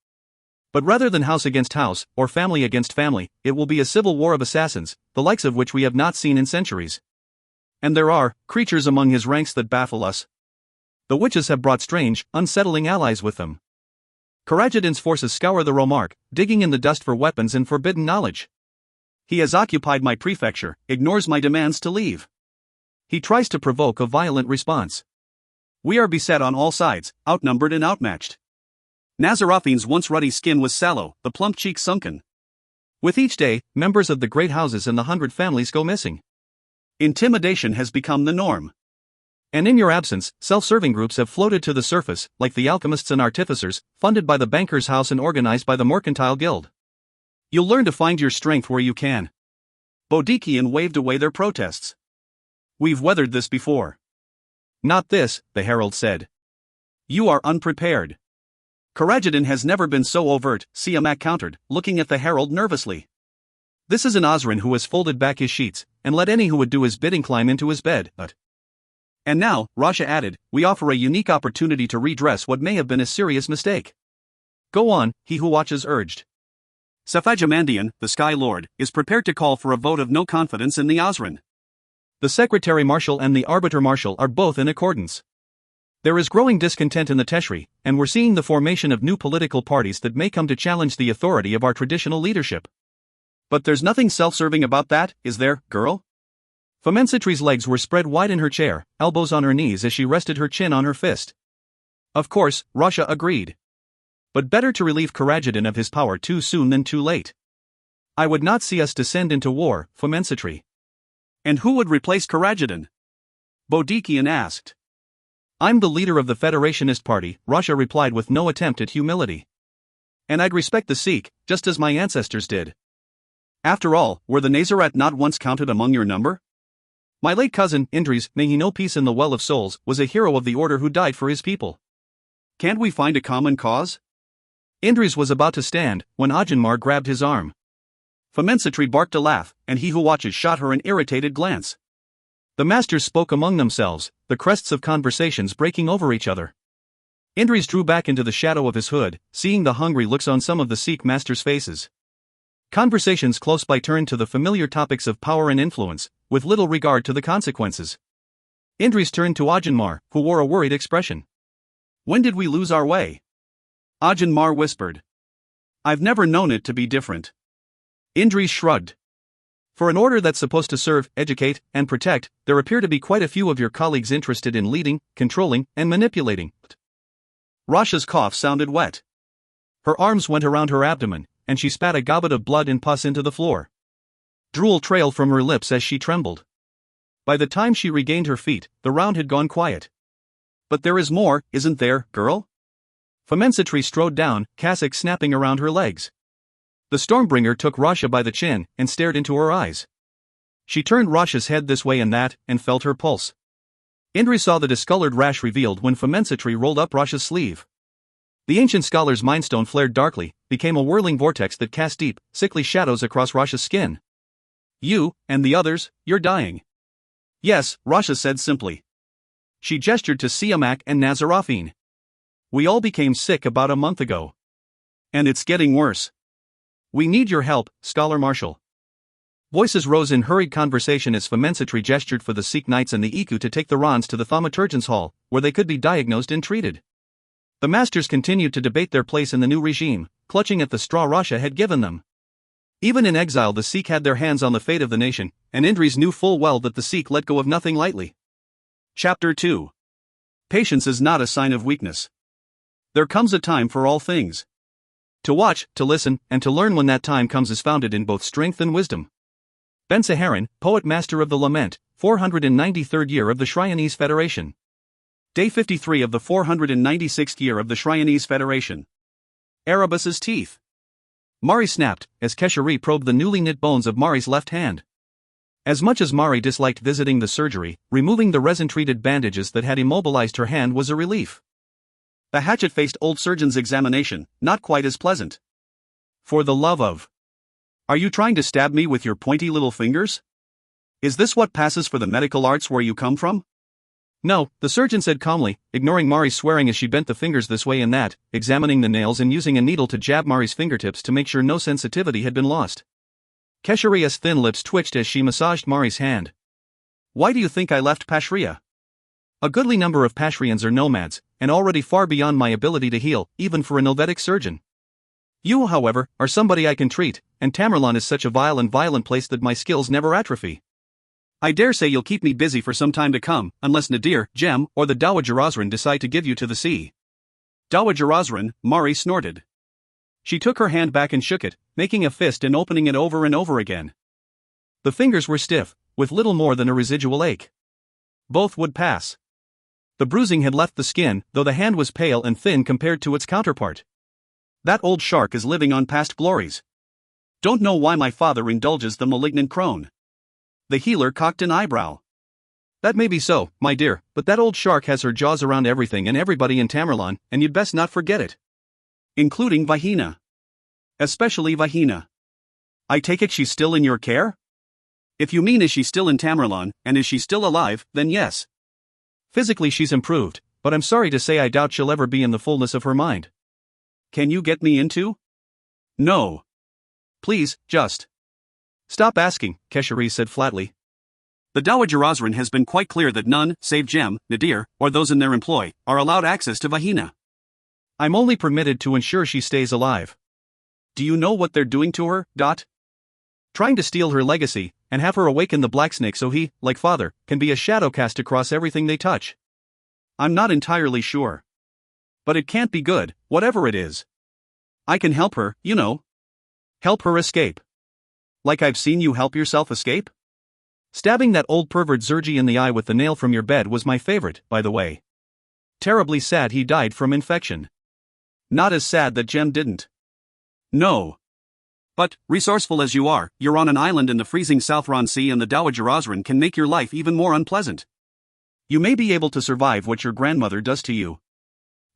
But rather than house against house, or family against family, it will be a civil war of assassins, the likes of which we have not seen in centuries. And there are creatures among his ranks that baffle us. The witches have brought strange, unsettling allies with them. Karajadan's forces scour the Romark, digging in the dust for weapons and forbidden knowledge. He has occupied my prefecture, ignores my demands to leave. He tries to provoke a violent response. We are beset on all sides, outnumbered and outmatched. Nazarathine's once ruddy skin was sallow, the plump cheeks sunken. With each day, members of the great houses and the 100 families go missing. Intimidation has become the norm. And in your absence, self-serving groups have floated to the surface, like the alchemists and artificers, funded by the banker's house and organized by the mercantile guild. You'll learn to find your strength where you can. Bodikian waved away their protests. We've weathered this before. Not this, the herald said. You are unprepared. Karajadan has never been so overt, Siamak countered, looking at the herald nervously. This is an Osran who has folded back his sheets, and let any who would do his bidding climb into his bed, but... And now, Rasha added, we offer a unique opportunity to redress what may have been a serious mistake. Go on, he who watches urged. Safajamandian, the Sky Lord, is prepared to call for a vote of no confidence in the Osran. The Secretary Marshal and the Arbiter Marshal are both in accordance. There is growing discontent in the Teshri, and we're seeing the formation of new political parties that may come to challenge the authority of our traditional leadership. But there's nothing self-serving about that, is there, girl? Famensatri's legs were spread wide in her chair, elbows on her knees as she rested her chin on her fist. Of course, Rasha agreed. But better to relieve Karajadan of his power too soon than too late. I would not see us descend into war, Famensatri. And who would replace Karajadan? Bodikian asked. I'm the leader of the Federationist Party, Rasha replied with no attempt at humility. And I'd respect the Sikh, just as my ancestors did. After all, were the Nazarat not once counted among your number? My late cousin, Indris, may he know peace in the well of souls, was a hero of the order who died for his people. Can't we find a common cause? Indris was about to stand, when Ajanmar grabbed his arm. Famensatri barked a laugh, and he who watches shot her an irritated glance. The masters spoke among themselves, the crests of conversations breaking over each other. Indris drew back into the shadow of his hood, seeing the hungry looks on some of the Sikh masters' faces. Conversations close by turned to the familiar topics of power and influence, with little regard to the consequences. Indris turned to Ajanmar, who wore a worried expression. When did we lose our way? Ajanmar whispered. I've never known it to be different. Indris shrugged. For an order that's supposed to serve, educate, and protect, there appear to be quite a few of your colleagues interested in leading, controlling, and manipulating. Rasha's cough sounded wet. Her arms went around her abdomen, and she spat a gobbet of blood and pus into the floor. Drool trailed from her lips as she trembled. By the time she regained her feet, the round had gone quiet. But there is more, isn't there, girl? Famensitri strode down, cassock snapping around her legs. The Stormbringer took Rasha by the chin and stared into her eyes. She turned Rasha's head this way and that, and felt her pulse. Indri saw the discolored rash revealed when Famensitri rolled up Rasha's sleeve. The ancient scholar's mindstone flared darkly, became a whirling vortex that cast deep, sickly shadows across Rasha's skin. You, and the others, you're dying. Yes, Rasha said simply. She gestured to Siamak and Nazarafine. We all became sick about a month ago. And it's getting worse. We need your help, Scholar Marshal. Voices rose in hurried conversation as Famensitri gestured for the Sikh knights and the Iku to take the Rans to the Thaumaturgeon's hall, where they could be diagnosed and treated. The masters continued to debate their place in the new regime, clutching at the straw Rasha had given them. Even in exile the Sikh had their hands on the fate of the nation, and Indris knew full well that the Sikh let go of nothing lightly. Chapter 2. Patience is not a sign of weakness. There comes a time for all things. To watch, to listen, and to learn when that time comes is founded in both strength and wisdom. Ben Saharan, Poet Master of the Lament, 493rd year of the Shryonese Federation. Day 53 of the 496th year of the Shryonese Federation. Erebus's teeth. Mari snapped, as Keshari probed the newly knit bones of Mari's left hand. As much as Mari disliked visiting the surgery, removing the resin-treated bandages that had immobilized her hand was a relief. The hatchet-faced old surgeon's examination, not quite as pleasant. For the love of... Are you trying to stab me with your pointy little fingers? Is this what passes for the medical arts where you come from? No, the surgeon said calmly, ignoring Mari's swearing as she bent the fingers this way and that, examining the nails and using a needle to jab Mari's fingertips to make sure no sensitivity had been lost. Kesharia's thin lips twitched as she massaged Mari's hand. Why do you think I left Pashria? A goodly number of Pashrians are nomads, and already far beyond my ability to heal, even for a Helvetic surgeon. You, however, are somebody I can treat, and Tamerlan is such a vile and violent place that my skills never atrophy. I dare say you'll keep me busy for some time to come, unless Nadir, Jem, or the Dowager Osran decide to give you to the sea. Dowager Osran, Mari snorted. She took her hand back and shook it, making a fist and opening it over and over again. The fingers were stiff, with little more than a residual ache. Both would pass. The bruising had left the skin, though the hand was pale and thin compared to its counterpart. That old shark is living on past glories. Don't know why my father indulges the malignant crone. The healer cocked an eyebrow. That may be so, my dear, but that old shark has her jaws around everything and everybody in Tamerlan, and you'd best not forget it. Including Vahina. Especially Vahina. I take it she's still in your care? If you mean is she still in Tamerlan, and is she still alive, then yes. Physically she's improved, but I'm sorry to say I doubt she'll ever be in the fullness of her mind. Can you get me into? No. Please, just. Stop asking, Keshari said flatly. The Dowager Osran has been quite clear that none, save Jem, Nadir, or those in their employ, are allowed access to Vahina. I'm only permitted to ensure she stays alive. Do you know what they're doing to her, Dot? Trying to steal her legacy, and have her awaken the Blacksnake so he, like father, can be a shadow cast across everything they touch. I'm not entirely sure. But it can't be good, whatever it is. I can help her, you know. Help her escape. Like I've seen you help yourself escape? Stabbing that old pervert Zergi in the eye with the nail from your bed was my favorite, by the way. Terribly sad he died from infection. Not as sad that Jem didn't. No. But, resourceful as you are, you're on an island in the freezing Southron Sea and the Dowager Osran can make your life even more unpleasant. You may be able to survive what your grandmother does to you.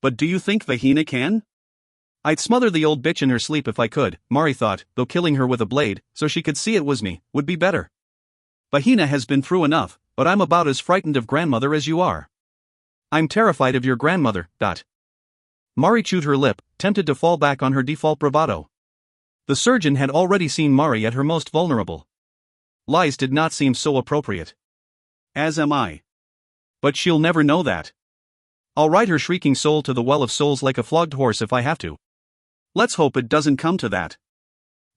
But do you think Vahina can? I'd smother the old bitch in her sleep if I could, Mari thought, though killing her with a blade, so she could see it was me, would be better. Vahina has been through enough, but I'm about as frightened of grandmother as you are. I'm terrified of your grandmother, Dot. Mari chewed her lip, tempted to fall back on her default bravado. The surgeon had already seen Mari at her most vulnerable. Lies did not seem so appropriate. As am I. But she'll never know that. I'll ride her shrieking soul to the well of souls like a flogged horse if I have to. Let's hope it doesn't come to that.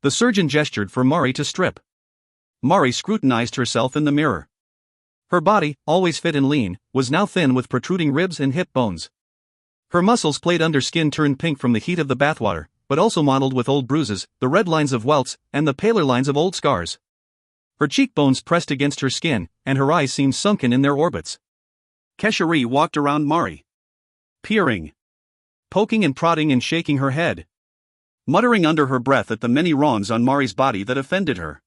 The surgeon gestured for Mari to strip. Mari scrutinized herself in the mirror. Her body, always fit and lean, was now thin with protruding ribs and hip bones. Her muscles played under skin turned pink from the heat of the bathwater, but also mottled with old bruises, the red lines of welts, and the paler lines of old scars. Her cheekbones pressed against her skin, and her eyes seemed sunken in their orbits. Keshari walked around Mari, peering, poking and prodding and shaking her head, muttering under her breath at the many wrongs on Mari's body that offended her.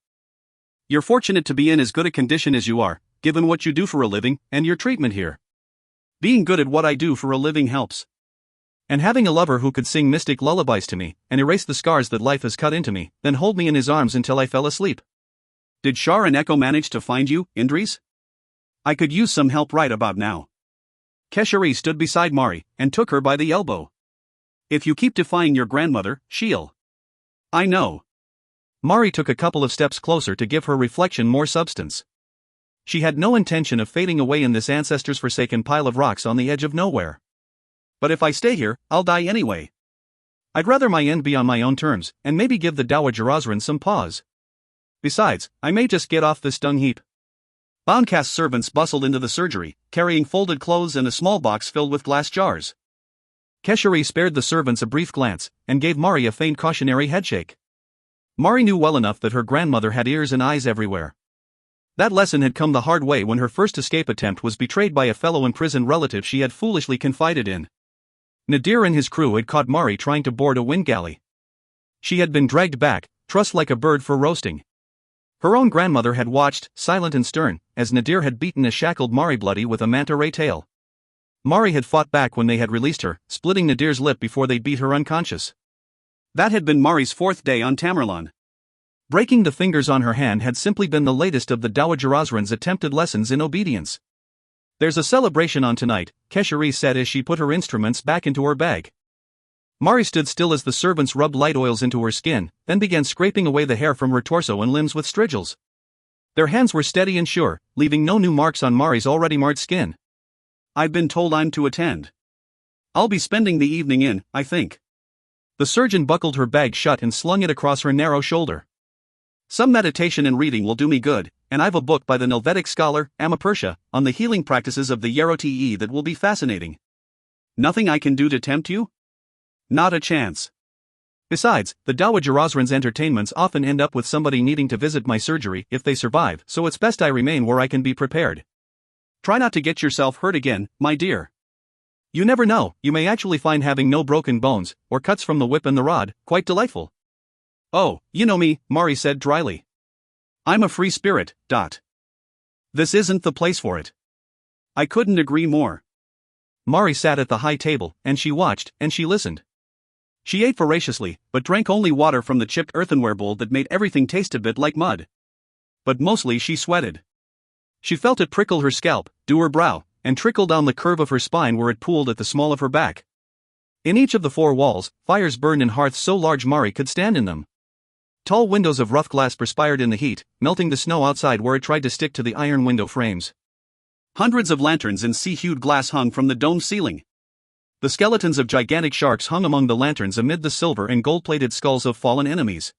"You're fortunate to be in as good a condition as you are, given what you do for a living, and your treatment here. Being good at what I do for a living helps. And having a lover who could sing mystic lullabies to me, and erase the scars that life has cut into me, then hold me in his arms until I fell asleep. Did Shar and Echo manage to find you, Indris? I could use some help right about now." Keshari stood beside Mari, and took her by the elbow. "If you keep defying your grandmother, she'll..." "I know." Mari took a couple of steps closer to give her reflection more substance. She had no intention of fading away in this ancestors' forsaken pile of rocks on the edge of nowhere. "But if I stay here, I'll die anyway. I'd rather my end be on my own terms, and maybe give the Dowager Osran some pause. Besides, I may just get off this dung heap." Boundcast servants bustled into the surgery, carrying folded clothes and a small box filled with glass jars. Keshari spared the servants a brief glance, and gave Mari a faint cautionary headshake. Mari knew well enough that her grandmother had ears and eyes everywhere. That lesson had come the hard way when her first escape attempt was betrayed by a fellow imprisoned relative she had foolishly confided in. Nadir and his crew had caught Mari trying to board a wind galley. She had been dragged back, trussed like a bird for roasting. Her own grandmother had watched, silent and stern, as Nadir had beaten a shackled Mari bloody with a manta ray tail. Mari had fought back when they had released her, splitting Nadir's lip before they beat her unconscious. That had been Mari's 4th day on Tamerlan. Breaking the fingers on her hand had simply been the latest of the Dowager Osran's attempted lessons in obedience. "There's a celebration on tonight," Keshari said as she put her instruments back into her bag. Mari stood still as the servants rubbed light oils into her skin, then began scraping away the hair from her torso and limbs with strigils. Their hands were steady and sure, leaving no new marks on Mari's already marred skin. "I've been told I'm to attend. I'll be spending the evening in, I think." The surgeon buckled her bag shut and slung it across her narrow shoulder. "Some meditation and reading will do me good, and I've a book by the Helvetic scholar, Amapersha, on the healing practices of the Yarot that will be fascinating. Nothing I can do to tempt you? Not a chance. Besides, the Dowager Osran's entertainments often end up with somebody needing to visit my surgery if they survive, so it's best I remain where I can be prepared. Try not to get yourself hurt again, my dear. You never know, you may actually find having no broken bones, or cuts from the whip and the rod, quite delightful." "Oh, you know me," Mari said dryly. "I'm a free spirit, Dot. This isn't the place for it." "I couldn't agree more." Mari sat at the high table, and she watched, and she listened. She ate voraciously, but drank only water from the chipped earthenware bowl that made everything taste a bit like mud. But mostly she sweated. She felt it prickle her scalp, dew her brow, and trickle down the curve of her spine where it pooled at the small of her back. In each of the 4 walls, fires burned in hearths so large Mari could stand in them. Tall windows of rough glass perspired in the heat, melting the snow outside where it tried to stick to the iron window frames. Hundreds of lanterns in sea-hued glass hung from the domed ceiling. The skeletons of gigantic sharks hung among the lanterns amid the silver and gold-plated skulls of fallen enemies.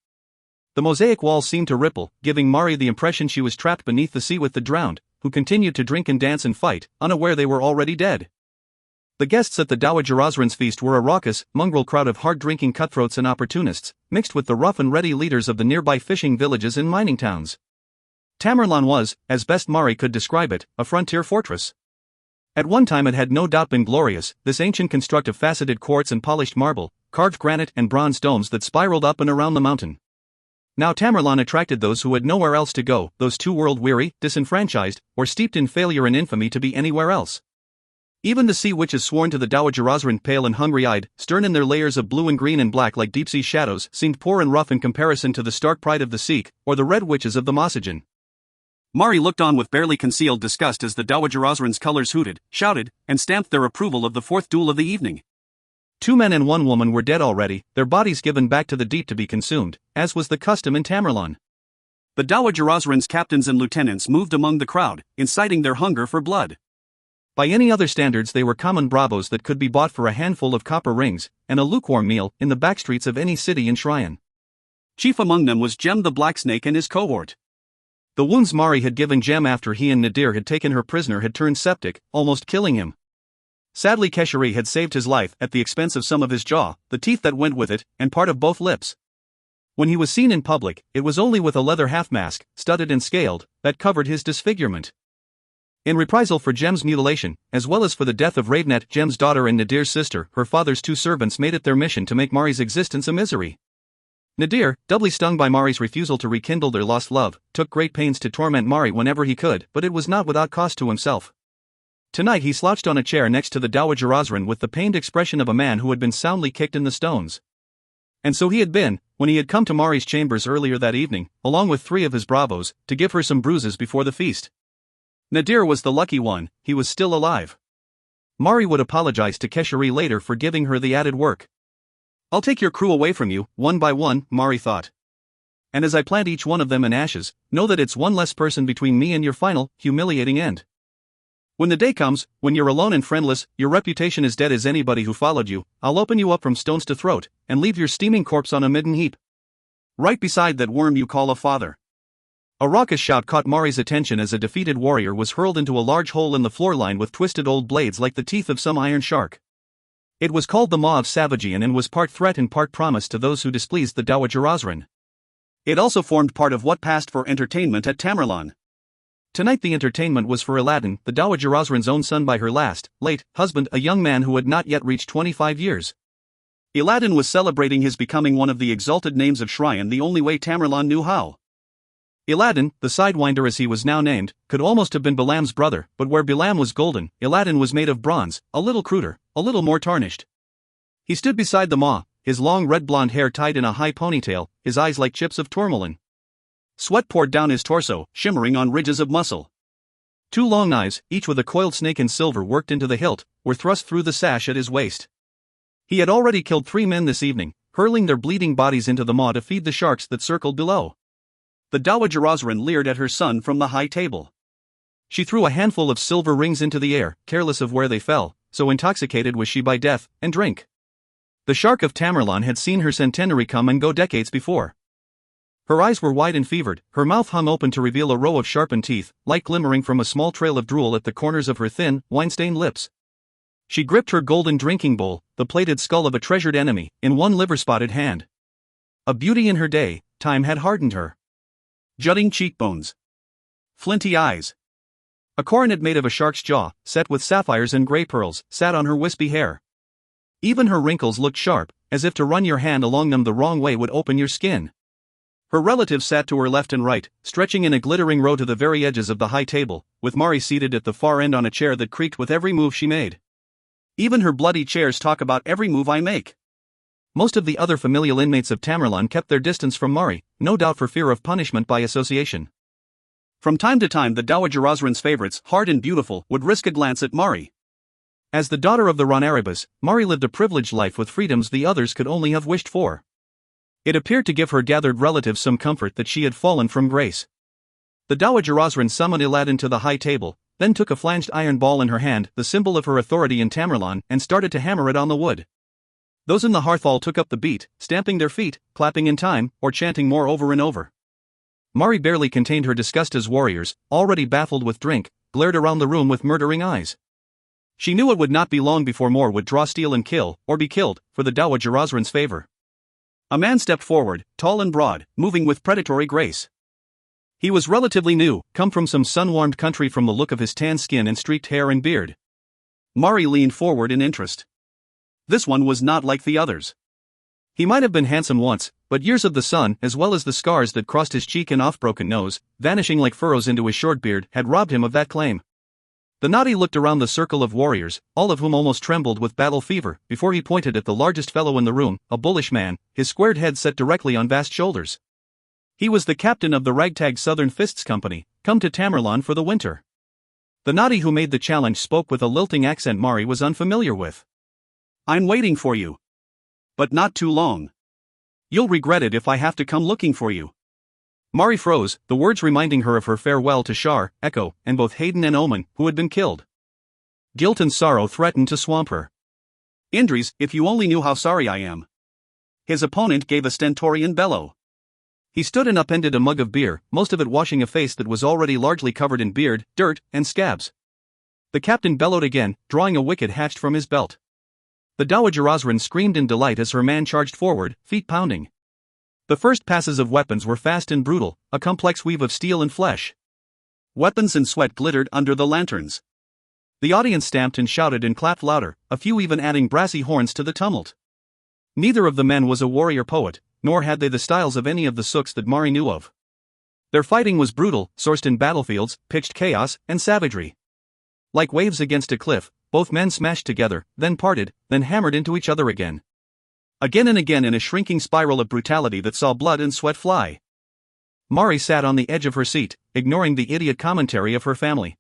The mosaic walls seemed to ripple, giving Mari the impression she was trapped beneath the sea with the drowned, who continued to drink and dance and fight, unaware they were already dead. The guests at the Dowager Osran's feast were a raucous, mongrel crowd of hard-drinking cutthroats and opportunists, mixed with the rough-and-ready leaders of the nearby fishing villages and mining towns. Tamerlan was, as best Mari could describe it, a frontier fortress. At one time it had no doubt been glorious, this ancient construct of faceted quartz and polished marble, carved granite and bronze domes that spiraled up and around the mountain. Now Tamerlan attracted those who had nowhere else to go, those too world-weary, disenfranchised, or steeped in failure and infamy to be anywhere else. Even the sea witches sworn to the Dowager Osran, pale and hungry-eyed, stern in their layers of blue and green and black like deep-sea shadows, seemed poor and rough in comparison to the stark pride of the Sikh, or the red witches of the Mosajan. Mari looked on with barely concealed disgust as the Dowager Osran's colors hooted, shouted, and stamped their approval of the 4th duel of the evening. 2 men and 1 woman were dead already, their bodies given back to the deep to be consumed, as was the custom in Tamerlan. The Dowager Osran's captains and lieutenants moved among the crowd, inciting their hunger for blood. By any other standards they were common bravos that could be bought for a handful of copper rings, and a lukewarm meal, in the backstreets of any city in Shryan. Chief among them was Jem the Blacksnake and his cohort. The wounds Mari had given Jem after he and Nadir had taken her prisoner had turned septic, almost killing him. Sadly Keshari had saved his life at the expense of some of his jaw, the teeth that went with it, and part of both lips. When he was seen in public, it was only with a leather half-mask, studded and scaled, that covered his disfigurement. In reprisal for Jem's mutilation, as well as for the death of Ravenet, Jem's daughter and Nadir's sister, her father's two servants made it their mission to make Mari's existence a misery. Nadir, doubly stung by Mari's refusal to rekindle their lost love, took great pains to torment Mari whenever he could, but it was not without cost to himself. Tonight he slouched on a chair next to the Dowager Osrin with the pained expression of a man who had been soundly kicked in the stones. And so he had been, when he had come to Mari's chambers earlier that evening, along with 3 of his bravos, to give her some bruises before the feast. Nadir was the lucky one, he was still alive. Mari would apologize to Keshari later for giving her the added work. I'll take your crew away from you, one by one, Mari thought. And as I plant each one of them in ashes, know that it's one less person between me and your final, humiliating end. When the day comes, when you're alone and friendless, your reputation is dead as anybody who followed you, I'll open you up from stones to throat, and leave your steaming corpse on a midden heap. Right beside that worm you call a father. A raucous shout caught Mari's attention as a defeated warrior was hurled into a large hole in the floor lined with twisted old blades like the teeth of some iron shark. It was called the Maw of Savagian and was part threat and part promise to those who displeased the Dowager Osrin. It also formed part of what passed for entertainment at Tamerlan. Tonight the entertainment was for Aladdin, the Dowager Osrin's own son by her late husband, a young man who had not yet reached 25 years. Aladdin was celebrating his becoming one of the exalted names of Shrine the only way Tamerlan knew how. Aladdin, the Sidewinder as he was now named, could almost have been Bilam's brother, but where Bilam was golden, Aladdin was made of bronze, a little cruder, a little more tarnished. He stood beside the Maw, his long red blonde hair tied in a high ponytail, his eyes like chips of tourmaline. Sweat poured down his torso, shimmering on ridges of muscle. 2 long knives, each with a coiled snake in silver worked into the hilt, were thrust through the sash at his waist. He had already killed 3 men this evening, hurling their bleeding bodies into the Maw to feed the sharks that circled below. The Dowager Osrin leered at her son from the high table. She threw a handful of silver rings into the air, careless of where they fell, so intoxicated was she by death and drink. The shark of Tamerlan had seen her centenary come and go decades before. Her eyes were wide and fevered, her mouth hung open to reveal a row of sharpened teeth, light glimmering from a small trail of drool at the corners of her thin, wine-stained lips. She gripped her golden drinking bowl, the plated skull of a treasured enemy, in one liver-spotted hand. A beauty in her day, time had hardened her. Jutting cheekbones. Flinty eyes. A coronet made of a shark's jaw, set with sapphires and grey pearls, sat on her wispy hair. Even her wrinkles looked sharp, as if to run your hand along them the wrong way would open your skin. Her relatives sat to her left and right, stretching in a glittering row to the very edges of the high table, with Mari seated at the far end on a chair that creaked with every move she made. Even her bloody chairs talk about every move I make. Most of the other familial inmates of Tamerlan kept their distance from Mari, no doubt for fear of punishment by association. From time to time the Dowager Osrin's favorites, hard and beautiful, would risk a glance at Mari. As the daughter of the Ronaribas, Mari lived a privileged life with freedoms the others could only have wished for. It appeared to give her gathered relatives some comfort that she had fallen from grace. The Dowager Osrin summoned Aladdin to the high table, then took a flanged iron ball in her hand, the symbol of her authority in Tamerlan, and started to hammer it on the wood. Those in the hearthhall took up the beat, stamping their feet, clapping in time, or chanting more over and over. Mari barely contained her disgust as warriors, already baffled with drink, glared around the room with murdering eyes. She knew it would not be long before more would draw steel and kill, or be killed, for the Dowager Osrin's favor. A man stepped forward, tall and broad, moving with predatory grace. He was relatively new, come from some sun-warmed country from the look of his tan skin and streaked hair and beard. Mari leaned forward in interest. This one was not like the others. He might have been handsome once, but years of the sun, as well as the scars that crossed his cheek and off-broken nose, vanishing like furrows into his short beard, had robbed him of that claim. The Nadi looked around the circle of warriors, all of whom almost trembled with battle fever, before he pointed at the largest fellow in the room, a bullish man, his squared head set directly on vast shoulders. He was the captain of the ragtag Southern Fists Company, come to Tamerlan for the winter. The Nadi who made the challenge spoke with a lilting accent Mari was unfamiliar with. I'm waiting for you. But not too long. You'll regret it if I have to come looking for you. Mari froze, the words reminding her of her farewell to Shar, Echo, and both Hayden and Omen, who had been killed. Guilt and sorrow threatened to swamp her. Indris, if you only knew how sorry I am. His opponent gave a stentorian bellow. He stood and upended a mug of beer, most of it washing a face that was already largely covered in beard, dirt, and scabs. The captain bellowed again, drawing a wicket hatched from his belt. The Dowager Osrin screamed in delight as her man charged forward, feet pounding. The first passes of weapons were fast and brutal, a complex weave of steel and flesh. Weapons and sweat glittered under the lanterns. The audience stamped and shouted and clapped louder, a few even adding brassy horns to the tumult. Neither of the men was a warrior poet, nor had they the styles of any of the sooks that Mari knew of. Their fighting was brutal, sourced in battlefields, pitched chaos, and savagery. Like waves against a cliff, both men smashed together, then parted, then hammered into each other again. Again and again in a shrinking spiral of brutality that saw blood and sweat fly. Mari sat on the edge of her seat, ignoring the idiot commentary of her family.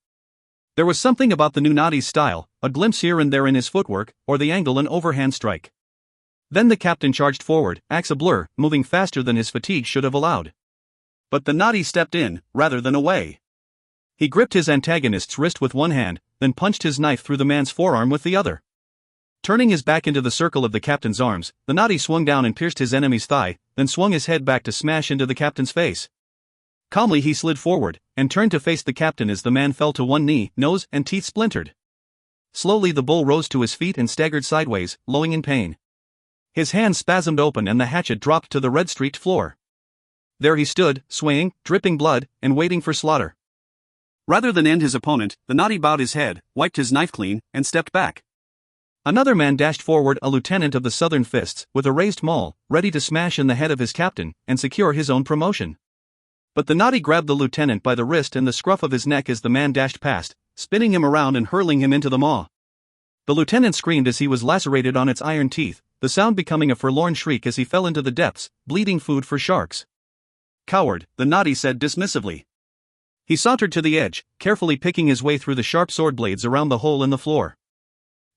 There was something about the new Nadi's style, a glimpse here and there in his footwork, or the angle an overhand strike. Then the captain charged forward, axe a-blur, moving faster than his fatigue should have allowed. But the Nadi stepped in, rather than away. He gripped his antagonist's wrist with one hand, then punched his knife through the man's forearm with the other. Turning his back into the circle of the captain's arms, the Nadi swung down and pierced his enemy's thigh, then swung his head back to smash into the captain's face. Calmly he slid forward, and turned to face the captain as the man fell to one knee, nose and teeth splintered. Slowly the bull rose to his feet and staggered sideways, lowing in pain. His hands spasmed open and the hatchet dropped to the red-streaked floor. There he stood, swaying, dripping blood, and waiting for slaughter. Rather than end his opponent, the Nadi bowed his head, wiped his knife clean, and stepped back. Another man dashed forward, a lieutenant of the Southern Fists, with a raised maul, ready to smash in the head of his captain, and secure his own promotion. But the Nadi grabbed the lieutenant by the wrist and the scruff of his neck as the man dashed past, spinning him around and hurling him into the maw. The lieutenant screamed as he was lacerated on its iron teeth, the sound becoming a forlorn shriek as he fell into the depths, bleeding food for sharks. "Coward," the Nadi said dismissively. He sauntered to the edge, carefully picking his way through the sharp sword blades around the hole in the floor.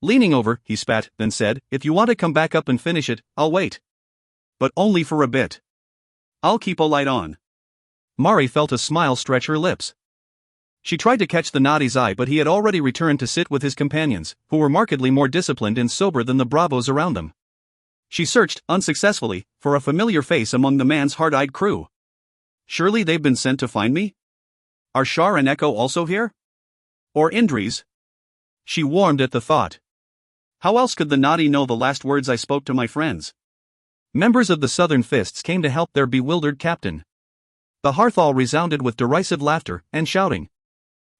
Leaning over, he spat, then said, "If you want to come back up and finish it, I'll wait. But only for a bit. I'll keep a light on." Mari felt a smile stretch her lips. She tried to catch the Nadi's eye, but he had already returned to sit with his companions, who were markedly more disciplined and sober than the bravos around them. She searched, unsuccessfully, for a familiar face among the man's hard-eyed crew. "Surely they've been sent to find me? Are Shar and Echo also here? Or Indris?" She warmed at the thought. How else could the Nadi know the last words I spoke to my friends? Members of the Southern Fists came to help their bewildered captain. The hearth hall resounded with derisive laughter and shouting.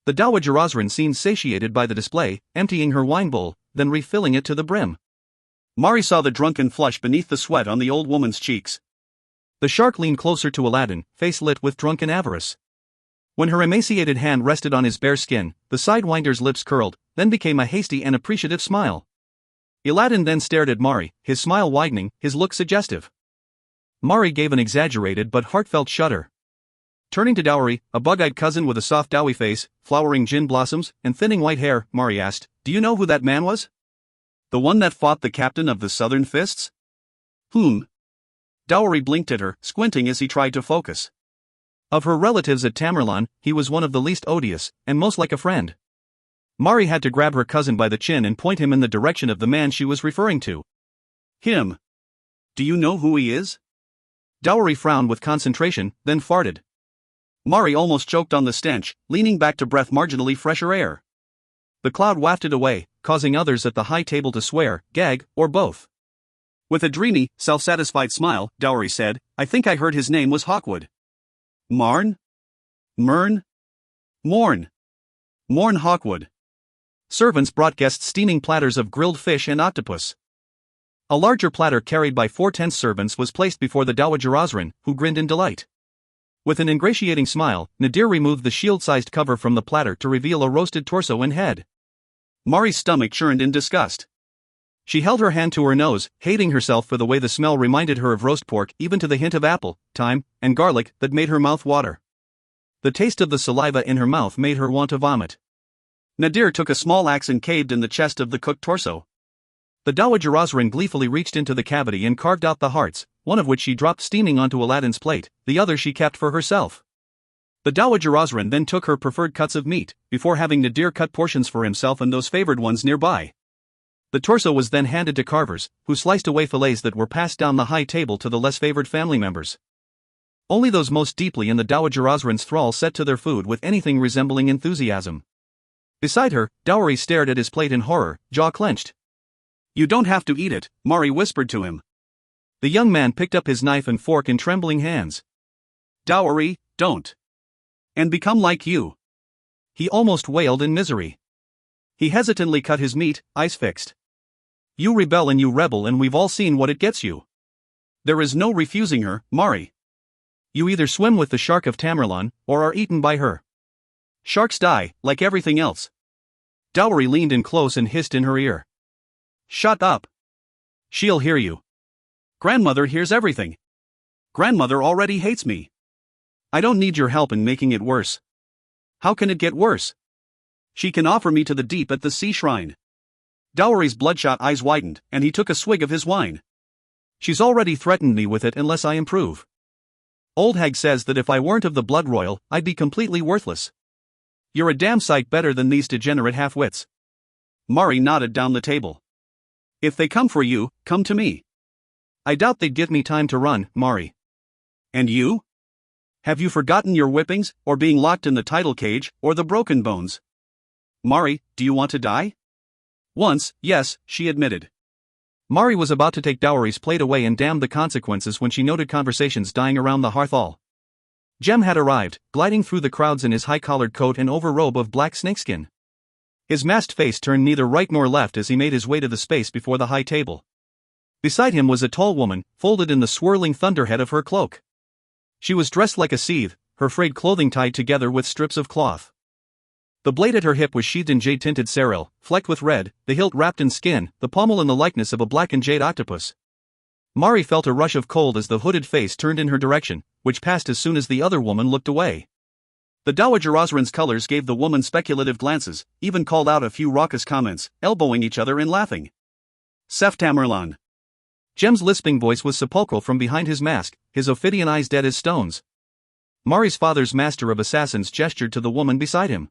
The Dowager Osrin seemed satiated by the display, emptying her wine bowl, then refilling it to the brim. Mari saw the drunken flush beneath the sweat on the old woman's cheeks. The shark leaned closer to Aladdin, face lit with drunken avarice. When her emaciated hand rested on his bare skin, the sidewinder's lips curled, then became a hasty and appreciative smile. Aladdin then stared at Mari, his smile widening, his look suggestive. Mari gave an exaggerated but heartfelt shudder. Turning to Dowry, a bug-eyed cousin with a soft doughy face, flowering gin blossoms, and thinning white hair, Mari asked, "Do you know who that man was? The one that fought the captain of the Southern Fists?" "Whom?" Dowry blinked at her, squinting as he tried to focus. Of her relatives at Tamerlan, he was one of the least odious, and most like a friend. Mari had to grab her cousin by the chin and point him in the direction of the man she was referring to. "Him. Do you know who he is?" Dowry frowned with concentration, then farted. Mari almost choked on the stench, leaning back to breath marginally fresher air. The cloud wafted away, causing others at the high table to swear, gag, or both. With a dreamy, self-satisfied smile, Dowry said, "I think I heard his name was Hawkwood." "Marn? Mern? Morn. Morn Hawkwood." Servants brought guests steaming platters of grilled fish and octopus. A larger platter carried by 4/10 servants was placed before the Dowager Osrin, who grinned in delight. With an ingratiating smile, Nadir removed the shield-sized cover from the platter to reveal a roasted torso and head. Mari's stomach churned in disgust. She held her hand to her nose, hating herself for the way the smell reminded her of roast pork, even to the hint of apple, thyme, and garlic that made her mouth water. The taste of the saliva in her mouth made her want to vomit. Nadir took a small axe and caved in the chest of the cooked torso. The Dowager Osrin gleefully reached into the cavity and carved out the hearts, one of which she dropped steaming onto Aladdin's plate, the other she kept for herself. The Dowager Osrin then took her preferred cuts of meat, before having Nadir cut portions for himself and those favored ones nearby. The torso was then handed to carvers, who sliced away fillets that were passed down the high table to the less favored family members. Only those most deeply in the Dowager Osrin's thrall set to their food with anything resembling enthusiasm. Beside her, Dowry stared at his plate in horror, jaw clenched. "You don't have to eat it," Mari whispered to him. The young man picked up his knife and fork in trembling hands. Dowry, don't. And become like you. He almost wailed in misery. He hesitantly cut his meat, eyes fixed. You rebel and you rebel, and we've all seen what it gets you. There is no refusing her, Mari. You either swim with the shark of Tamerlan, or are eaten by her. Sharks die, like everything else. Dowry leaned in close and hissed in her ear. Shut up. She'll hear you. Grandmother hears everything. Grandmother already hates me. I don't need your help in making it worse. How can it get worse? She can offer me to the deep at the sea shrine. Dowry's bloodshot eyes widened, and he took a swig of his wine. She's already threatened me with it unless I improve. Old hag says that if I weren't of the blood royal, I'd be completely worthless. You're a damn sight better than these degenerate half-wits. Mari nodded down the table. If they come for you, come to me. I doubt they'd give me time to run, Mari. And you? Have you forgotten your whippings, or being locked in the tidal cage, or the broken bones? Mari, do you want to die? Once, yes, she admitted. Mari was about to take Dowry's plate away and damn the consequences when she noted conversations dying around the hearth all. Jem had arrived, gliding through the crowds in his high-collared coat and overrobe of black snakeskin. His masked face turned neither right nor left as he made his way to the space before the high table. Beside him was a tall woman, folded in the swirling thunderhead of her cloak. She was dressed like a seeth, her frayed clothing tied together with strips of cloth. The blade at her hip was sheathed in jade-tinted ceril, flecked with red, the hilt wrapped in skin, the pommel in the likeness of a blackened jade octopus. Mari felt a rush of cold as the hooded face turned in her direction, which passed as soon as the other woman looked away. The Dowager Osrin's colors gave the woman speculative glances, even called out a few raucous comments, elbowing each other and laughing. Sef Tamerlan. Jem's lisping voice was sepulchral from behind his mask, his ophidian eyes dead as stones. Mari's father's master of assassins gestured to the woman beside him.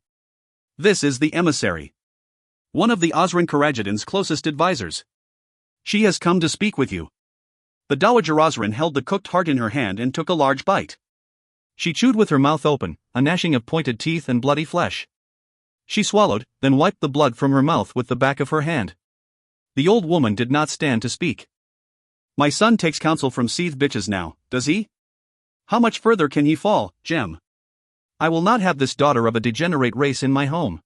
This is the emissary. One of the Osrin Karajadan's closest advisors. She has come to speak with you. The Dowager Osrin held the cooked heart in her hand and took a large bite. She chewed with her mouth open, a gnashing of pointed teeth and bloody flesh. She swallowed, then wiped the blood from her mouth with the back of her hand. The old woman did not stand to speak. My son takes counsel from seeth bitches now, does he? How much further can he fall, Jem? I will not have this daughter of a degenerate race in my home.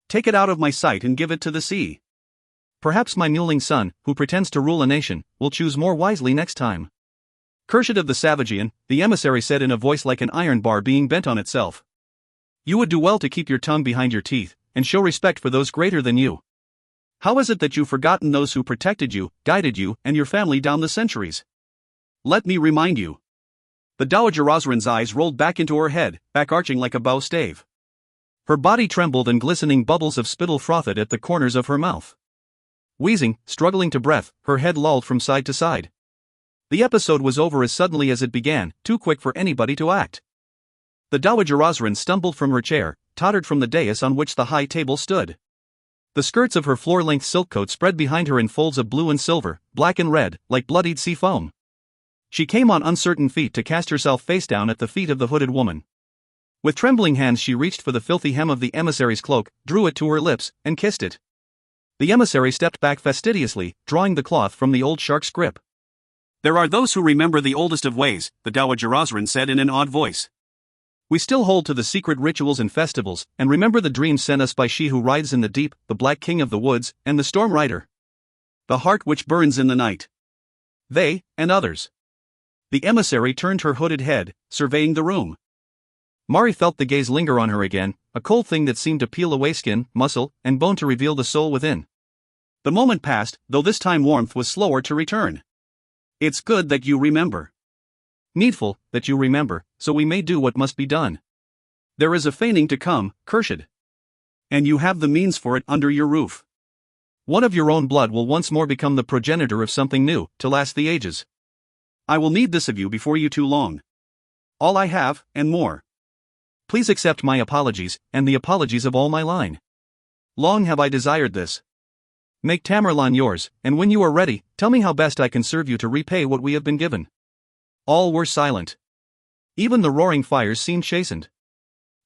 Take it out of my sight and give it to the sea. Perhaps my muling son, who pretends to rule a nation, will choose more wisely next time. Cursed of the Savagian, the emissary said in a voice like an iron bar being bent on itself. You would do well to keep your tongue behind your teeth, and show respect for those greater than you. How is it that you've forgotten those who protected you, guided you, and your family down the centuries? Let me remind you. The Dowager Osrin's eyes rolled back into her head, back arching like a bow stave. Her body trembled and glistening bubbles of spittle frothed at the corners of her mouth. Wheezing, struggling to breath, her head lolled from side to side. The episode was over as suddenly as it began, too quick for anybody to act. The Dowager Osrin stumbled from her chair, tottered from the dais on which the high table stood. The skirts of her floor-length silk coat spread behind her in folds of blue and silver, black and red, like bloodied sea foam. She came on uncertain feet to cast herself face down at the feet of the hooded woman. With trembling hands she reached for the filthy hem of the emissary's cloak, drew it to her lips, and kissed it. The emissary stepped back fastidiously, drawing the cloth from the old shark's grip. There are those who remember the oldest of ways, the Dowager Osrin said in an odd voice. We still hold to the secret rituals and festivals, and remember the dreams sent us by she who rides in the deep, the black king of the woods, and the storm rider. The heart which burns in the night. They, and others. The emissary turned her hooded head, surveying the room. Mari felt the gaze linger on her again, a cold thing that seemed to peel away skin, muscle, and bone to reveal the soul within. The moment passed, though this time warmth was slower to return. It's good that you remember. Needful, that you remember, so we may do what must be done. There is a feigning to come, cursed. And you have the means for it under your roof. One of your own blood will once more become the progenitor of something new, to last the ages. I will need this of you before you too long. All I have, and more. Please accept my apologies, and the apologies of all my line. Long have I desired this. Make Tamerlan yours, and when you are ready, tell me how best I can serve you to repay what we have been given. All were silent. Even the roaring fires seemed chastened.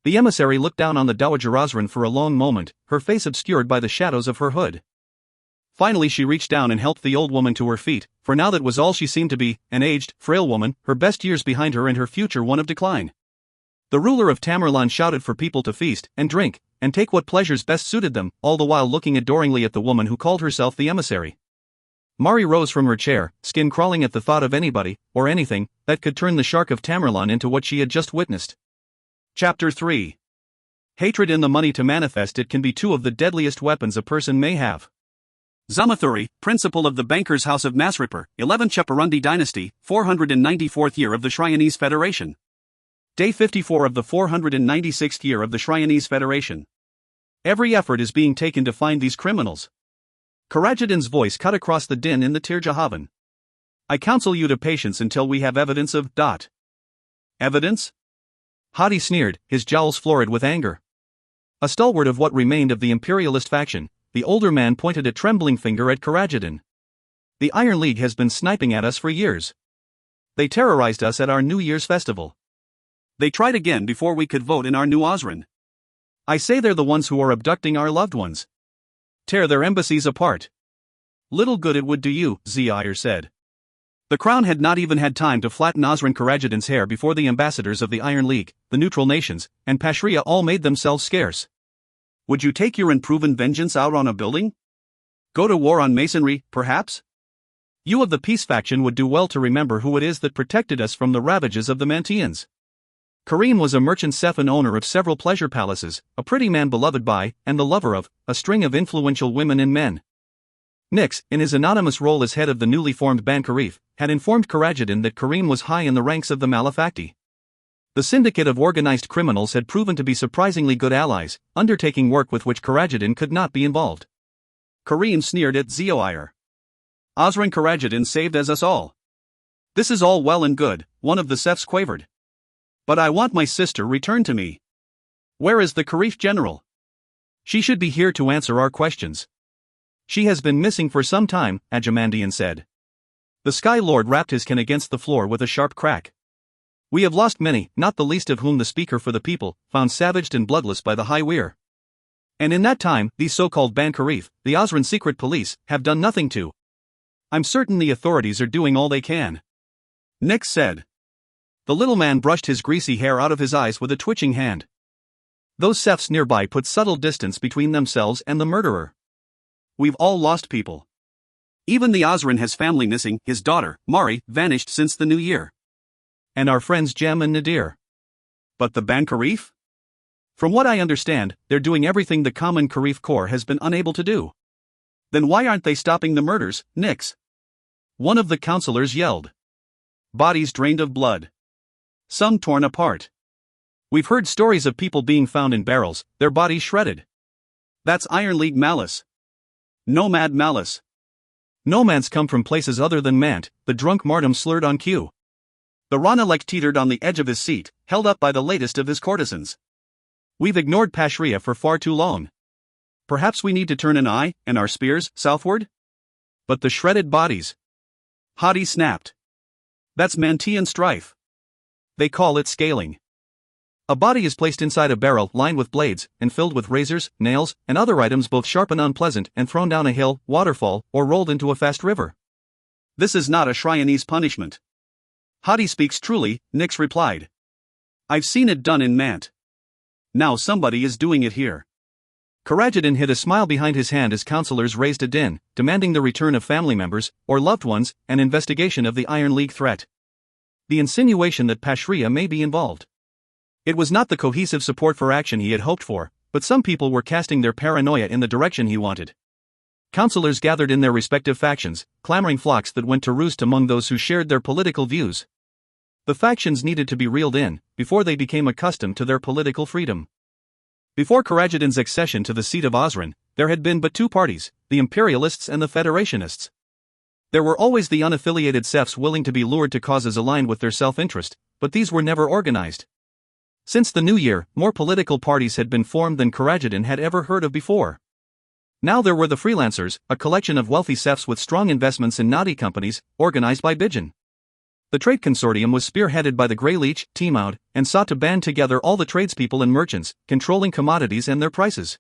The emissary looked down on the Dowager Osrin for a long moment, her face obscured by the shadows of her hood. Finally she reached down and helped the old woman to her feet, for now that was all she seemed to be, an aged, frail woman, her best years behind her and her future one of decline. The ruler of Tamerlane shouted for people to feast, and drink, and take what pleasures best suited them, all the while looking adoringly at the woman who called herself the emissary. Mari rose from her chair, skin crawling at the thought of anybody, or anything, that could turn the shark of Tamerlane into what she had just witnessed. Chapter 3. Hatred and the money to manifest it can be two of the deadliest weapons a person may have. Zamathuri, principal of the bankers' house of Masripur, 11th Chaparundi dynasty, 494th year of the Shryonese Federation. Day 54 of the 496th year of the Shryonese Federation. Every effort is being taken to find these criminals. Karajadan's voice cut across the din in the Tirjahavan. I counsel you to patience until we have evidence of ... Evidence? Hadi sneered, his jowls florid with anger. A stalwart of what remained of the imperialist faction, the older man pointed a trembling finger at Karajadan. The Iron League has been sniping at us for years. They terrorized us at our New Year's festival. They tried again before we could vote in our new Osran. I say they're the ones who are abducting our loved ones. Tear their embassies apart. Little good it would do you, Zaire said. The crown had not even had time to flatten Osran Karajadan's hair before the ambassadors of the Iron League, the neutral nations, and Pashria all made themselves scarce. Would you take your unproven vengeance out on a building? Go to war on masonry, perhaps? You of the peace faction would do well to remember who it is that protected us from the ravages of the Mantians. Karim was a merchant chef and owner of several pleasure palaces, a pretty man beloved by, and the lover of, a string of influential women and men. Nix, in his anonymous role as head of the newly formed Ban Karif, had informed Karajadan that Karim was high in the ranks of the Malefacti. The syndicate of organized criminals had proven to be surprisingly good allies, undertaking work with which Karajadan could not be involved. Karim sneered at Zaire. Osran Karajadan saved as us all. This is all well and good, one of the Sefs quavered. But I want my sister returned to me. Where is the Karif general? She should be here to answer our questions. She has been missing for some time, Ajamandian said. The Sky Lord rapped his cane against the floor with a sharp crack. We have lost many, not the least of whom the speaker for the people, found savaged and bloodless by the High Weir. And in that time, these so-called Ban Karif, the Osran secret police, have done nothing to. I'm certain the authorities are doing all they can. Nix said. The little man brushed his greasy hair out of his eyes with a twitching hand. Those Sefs nearby put subtle distance between themselves and the murderer. We've all lost people. Even the Osran has family missing, his daughter, Mari, vanished since the new year. And our friends Jem and Nadir. But the Ban Karif? From what I understand, they're doing everything the common Karif Corps has been unable to do. Then why aren't they stopping the murders, Nix? One of the councillors yelled. Bodies drained of blood. Some torn apart. We've heard stories of people being found in barrels, their bodies shredded. That's Iron League malice. Nomad malice. Nomads come from places other than Mant, the drunk Martum slurred on cue. The Rana-like teetered on the edge of his seat, held up by the latest of his courtesans. We've ignored Pashria for far too long. Perhaps we need to turn an eye, and our spears, southward? But the shredded bodies. Hadi snapped. That's Mantian strife. They call it scaling. A body is placed inside a barrel lined with blades, and filled with razors, nails, and other items both sharp and unpleasant, and thrown down a hill, waterfall, or rolled into a fast river. This is not a Shryonese punishment. Hadi speaks truly, Nix replied. I've seen it done in Mant. Now somebody is doing it here. Karajadan hid a smile behind his hand as councillors raised a din, demanding the return of family members, or loved ones, and investigation of the Iron League threat. The insinuation that Pashria may be involved. It was not the cohesive support for action he had hoped for, but some people were casting their paranoia in the direction he wanted. Councillors gathered in their respective factions, clamoring flocks that went to roost among those who shared their political views. The factions needed to be reeled in, before they became accustomed to their political freedom. Before Karajadan's accession to the seat of Osran, there had been but two parties, the Imperialists and the Federationists. There were always the unaffiliated Sefs willing to be lured to causes aligned with their self-interest, but these were never organized. Since the new year, more political parties had been formed than Karajadan had ever heard of before. Now there were the freelancers, a collection of wealthy Sefs with strong investments in naughty companies, organized by Bijan. The trade consortium was spearheaded by the Grey Leech, Timaud, and sought to band together all the tradespeople and merchants, controlling commodities and their prices.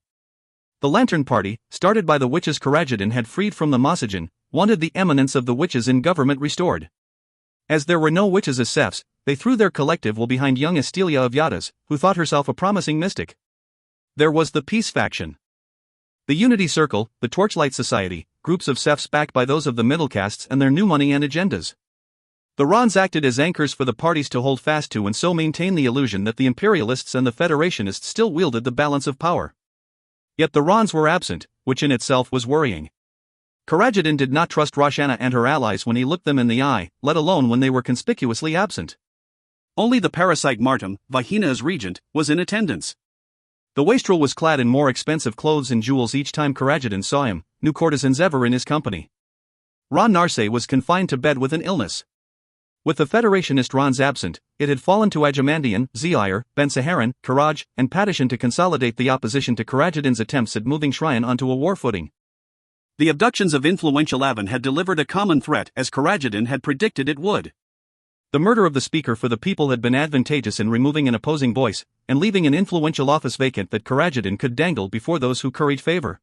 The Lantern Party, started by the witches Karajedin had freed from the Mosajan, wanted the eminence of the witches in government restored. As there were no witches as Sefs, they threw their collective will behind young Estelia of Yadas, who thought herself a promising mystic. There was the Peace faction. The Unity Circle, the Torchlight Society, groups of Sefs backed by those of the middle castes and their new money and agendas. The Rons acted as anchors for the parties to hold fast to and so maintain the illusion that the imperialists and the federationists still wielded the balance of power. Yet the Rons were absent, which in itself was worrying. Karajedin did not trust Roshana and her allies when he looked them in the eye, let alone when they were conspicuously absent. Only the parasite Martum, Vahina's regent, was in attendance. The wastrel was clad in more expensive clothes and jewels each time Karajedin saw him, new courtesans ever in his company. Ron Narse was confined to bed with an illness. With the Federationist Rons absent, it had fallen to Ajamandian, Zaire, Ben Saharan, Karaj, and Patishan to consolidate the opposition to Karajedin's attempts at moving Shryan onto a war footing. The abductions of influential Avan had delivered a common threat as Karajedin had predicted it would. The murder of the Speaker for the People had been advantageous in removing an opposing voice, and leaving an influential office vacant that Karajedin could dangle before those who curried favor.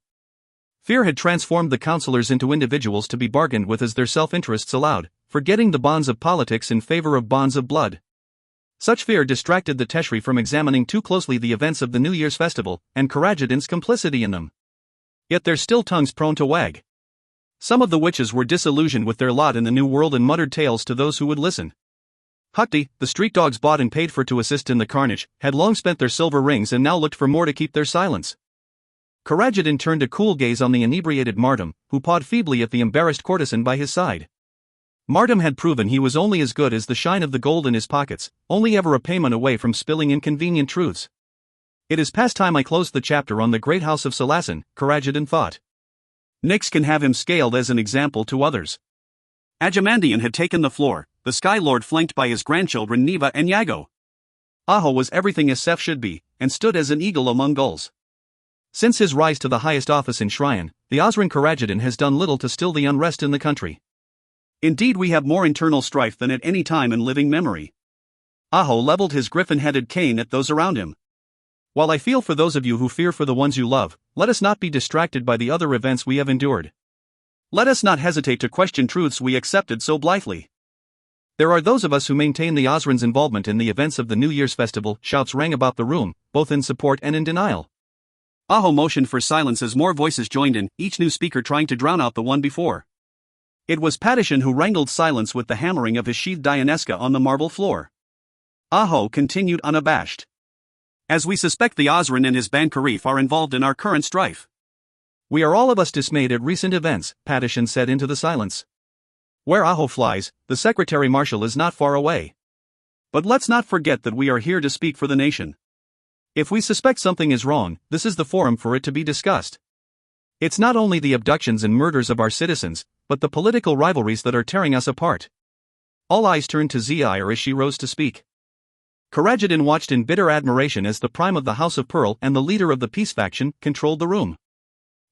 Fear had transformed the councillors into individuals to be bargained with as their self-interests allowed, forgetting the bonds of politics in favor of bonds of blood. Such fear distracted the Teshri from examining too closely the events of the New Year's festival, and Karajedin's complicity in them. Yet there's still tongues prone to wag. Some of the witches were disillusioned with their lot in the new world and muttered tales to those who would listen. Hukti, the street dogs bought and paid for to assist in the carnage, had long spent their silver rings and now looked for more to keep their silence. Karajedin turned a cool gaze on the inebriated Martum, who pawed feebly at the embarrassed courtesan by his side. Martum had proven he was only as good as the shine of the gold in his pockets, only ever a payment away from spilling inconvenient truths. It is past time I closed the chapter on the great house of Salasan, Karajedin thought. Nyx can have him scaled as an example to others. Ajamandian had taken the floor, the Sky Lord flanked by his grandchildren Neva and Yago. Aho was everything as Sef should be, and stood as an eagle among gulls. Since his rise to the highest office in Shryan, the Osran Karajedin has done little to still the unrest in the country. Indeed, we have more internal strife than at any time in living memory. Aho leveled his griffin-headed cane at those around him. While I feel for those of you who fear for the ones you love, let us not be distracted by the other events we have endured. Let us not hesitate to question truths we accepted so blithely. There are those of us who maintain the Osran's involvement in the events of the New Year's festival. Shouts rang about the room, both in support and in denial. Aho motioned for silence as more voices joined in, each new speaker trying to drown out the one before. It was Patishan who wrangled silence with the hammering of his sheathed Dianeska on the marble floor. Aho continued unabashed. As we suspect the Osran and his Ban Karif are involved in our current strife. We are all of us dismayed at recent events, Patishan said into the silence. Where Aho flies, the Secretary Marshal is not far away. But let's not forget that we are here to speak for the nation. If we suspect something is wrong, this is the forum for it to be discussed. It's not only the abductions and murders of our citizens, but the political rivalries that are tearing us apart. All eyes turned to Zaire as she rose to speak. Karajedin watched in bitter admiration as the prime of the House of Pearl and the leader of the Peace faction controlled the room.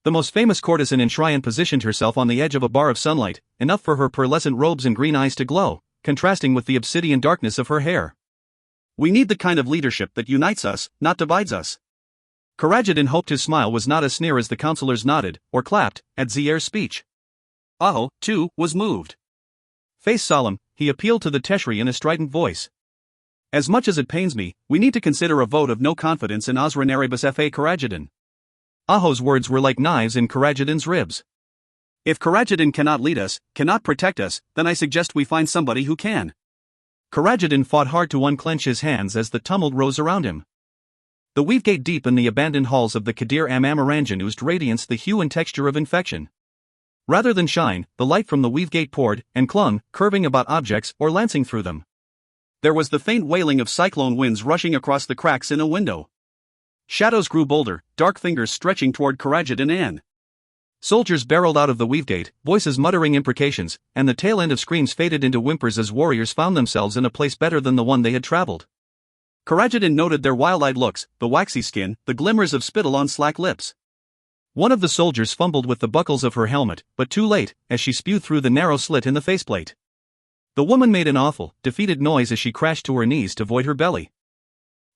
The most famous courtesan in Shryan positioned herself on the edge of a bar of sunlight, enough for her pearlescent robes and green eyes to glow, contrasting with the obsidian darkness of her hair. We need the kind of leadership that unites us, not divides us. Karajedin hoped his smile was not a sneer as the councillors nodded, or clapped, at Zaire's speech. Aho, too, was moved. Face solemn, he appealed to the Teshri in a strident voice. As much as it pains me, we need to consider a vote of no confidence in Osran Erebus Fa Karajedin. Aho's words were like knives in Karajedin's ribs. If Karajedin cannot lead us, cannot protect us, then I suggest we find somebody who can. Karajedin fought hard to unclench his hands as the tumult rose around him. The Weavegate deep in the abandoned halls of the Kadir Amaranjan oozed radiance, the hue and texture of infection. Rather than shine, the light from the Weavegate poured, and clung, curving about objects or lancing through them. There was the faint wailing of cyclone winds rushing across the cracks in a window. Shadows grew bolder, dark fingers stretching toward Karajedin and soldiers barreled out of the Weavegate, voices muttering imprecations, and the tail end of screams faded into whimpers as warriors found themselves in a place better than the one they had traveled. Karajedin noted their wild-eyed looks, the waxy skin, the glimmers of spittle on slack lips. One of the soldiers fumbled with the buckles of her helmet, but too late, as she spewed through the narrow slit in the faceplate. The woman made an awful, defeated noise as she crashed to her knees to void her belly.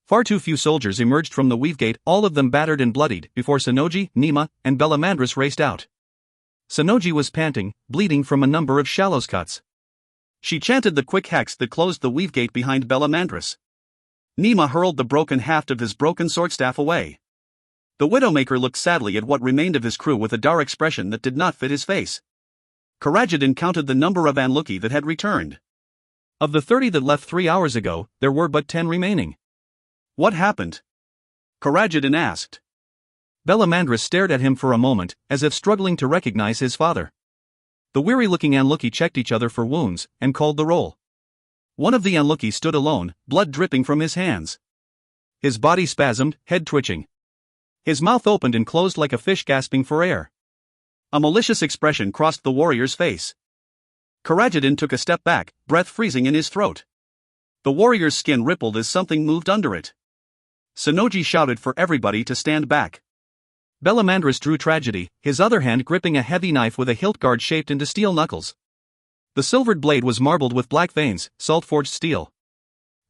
Far too few soldiers emerged from the weave gate, all of them battered and bloodied, before Sonoji, Nima, and Bellamandris raced out. Sonoji was panting, bleeding from a number of shallow cuts. She chanted the quick hex that closed the weave gate behind Bellamandris. Nima hurled the broken haft of his broken swordstaff away. The Widowmaker looked sadly at what remained of his crew with a dour expression that did not fit his face. Karajadin counted the number of Anluki that had returned. Of the 30 that left 3 hours ago, there were but 10 remaining. What happened? Karajadin asked. Bellamandris stared at him for a moment, as if struggling to recognize his father. The weary-looking Anluki checked each other for wounds, and called the roll. One of the Anluki stood alone, blood dripping from his hands. His body spasmed, head twitching. His mouth opened and closed like a fish gasping for air. A malicious expression crossed the warrior's face. Karajadin took a step back, breath freezing in his throat. The warrior's skin rippled as something moved under it. Sonoji shouted for everybody to stand back. Bellamandris drew tragedy, his other hand gripping a heavy knife with a hilt guard shaped into steel knuckles. The silvered blade was marbled with black veins, salt-forged steel.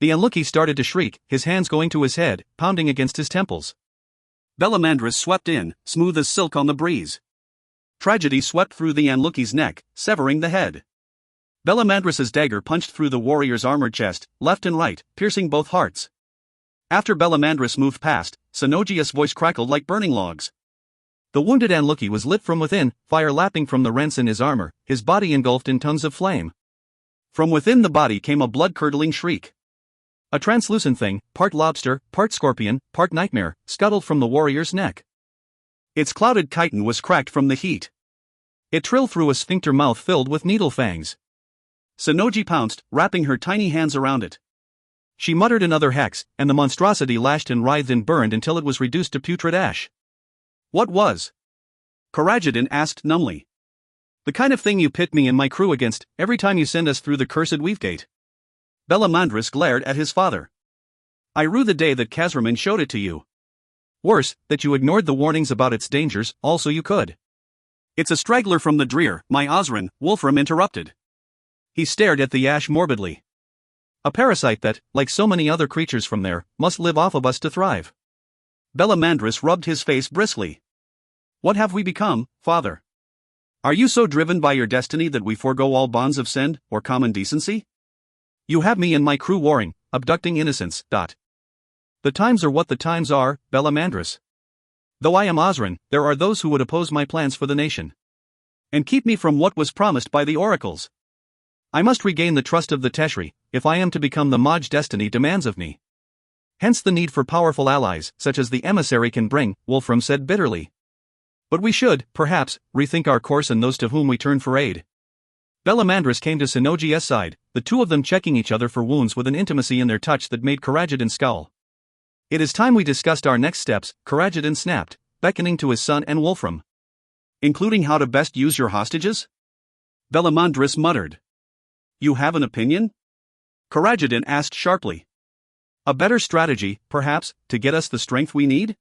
The Anluki started to shriek, his hands going to his head, pounding against his temples. Bellamandris swept in, smooth as silk on the breeze. Tragedy swept through the Anluki's neck, severing the head. Bellamandris's dagger punched through the warrior's armored chest, left and right, piercing both hearts. After Bellamandris moved past, Sonoji's voice crackled like burning logs. The wounded Anluki was lit from within, fire lapping from the rents in his armor, his body engulfed in tongues of flame. From within the body came a blood-curdling shriek. A translucent thing, part lobster, part scorpion, part nightmare, scuttled from the warrior's neck. Its clouded chitin was cracked from the heat. It trilled through a sphincter mouth filled with needle fangs. Sonoji pounced, wrapping her tiny hands around it. She muttered another hex, and the monstrosity lashed and writhed and burned until it was reduced to putrid ash. What was? Karajadin asked numbly. The kind of thing you pit me and my crew against, every time you send us through the cursed weave gate. Bellamandris glared at his father. I rue the day that Kazraman showed it to you. Worse, that you ignored the warnings about its dangers, also you could. It's a straggler from the Dreer, my Osran, Wolfram interrupted. He stared at the ash morbidly. A parasite that, like so many other creatures from there, must live off of us to thrive. Bellamandris rubbed his face briskly. What have we become, father? Are you so driven by your destiny that we forego all bonds of send, or common decency? You have me and my crew warring, abducting innocents. The times are what the times are, Bellamandris. Though I am Osran, there are those who would oppose my plans for the nation. And keep me from what was promised by the oracles. I must regain the trust of the Teshri, if I am to become the Maj destiny demands of me. Hence the need for powerful allies, such as the emissary can bring, Wolfram said bitterly. But we should, perhaps, rethink our course and those to whom we turn for aid. Bellamandris came to Sonoji's side, the two of them checking each other for wounds with an intimacy in their touch that made Karajadin scowl. It is time we discussed our next steps, Karajadin snapped, beckoning to his son and Wolfram. Including how to best use your hostages? Bellamandris muttered. You have an opinion? Karajadin asked sharply. A better strategy, perhaps, to get us the strength we need?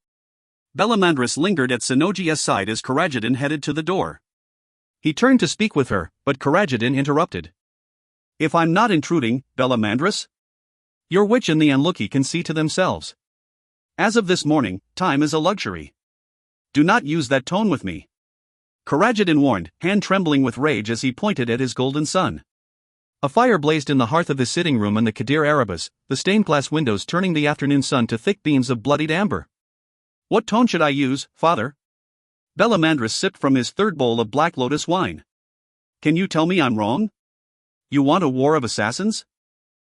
Bellamandris lingered at Sonoji's side as Karajadin headed to the door. He turned to speak with her, but Karajadin interrupted. If I'm not intruding, Bellamandris? Your witch and the Anluki can see to themselves. As of this morning, time is a luxury. Do not use that tone with me. Karajadin warned, hand trembling with rage as he pointed at his golden son. A fire blazed in the hearth of his sitting room and the Kadir Erebus, the stained glass windows turning the afternoon sun to thick beams of bloodied amber. What tone should I use, father? Bellamandris sipped from his third bowl of Black Lotus wine. Can you tell me I'm wrong? You want a war of assassins?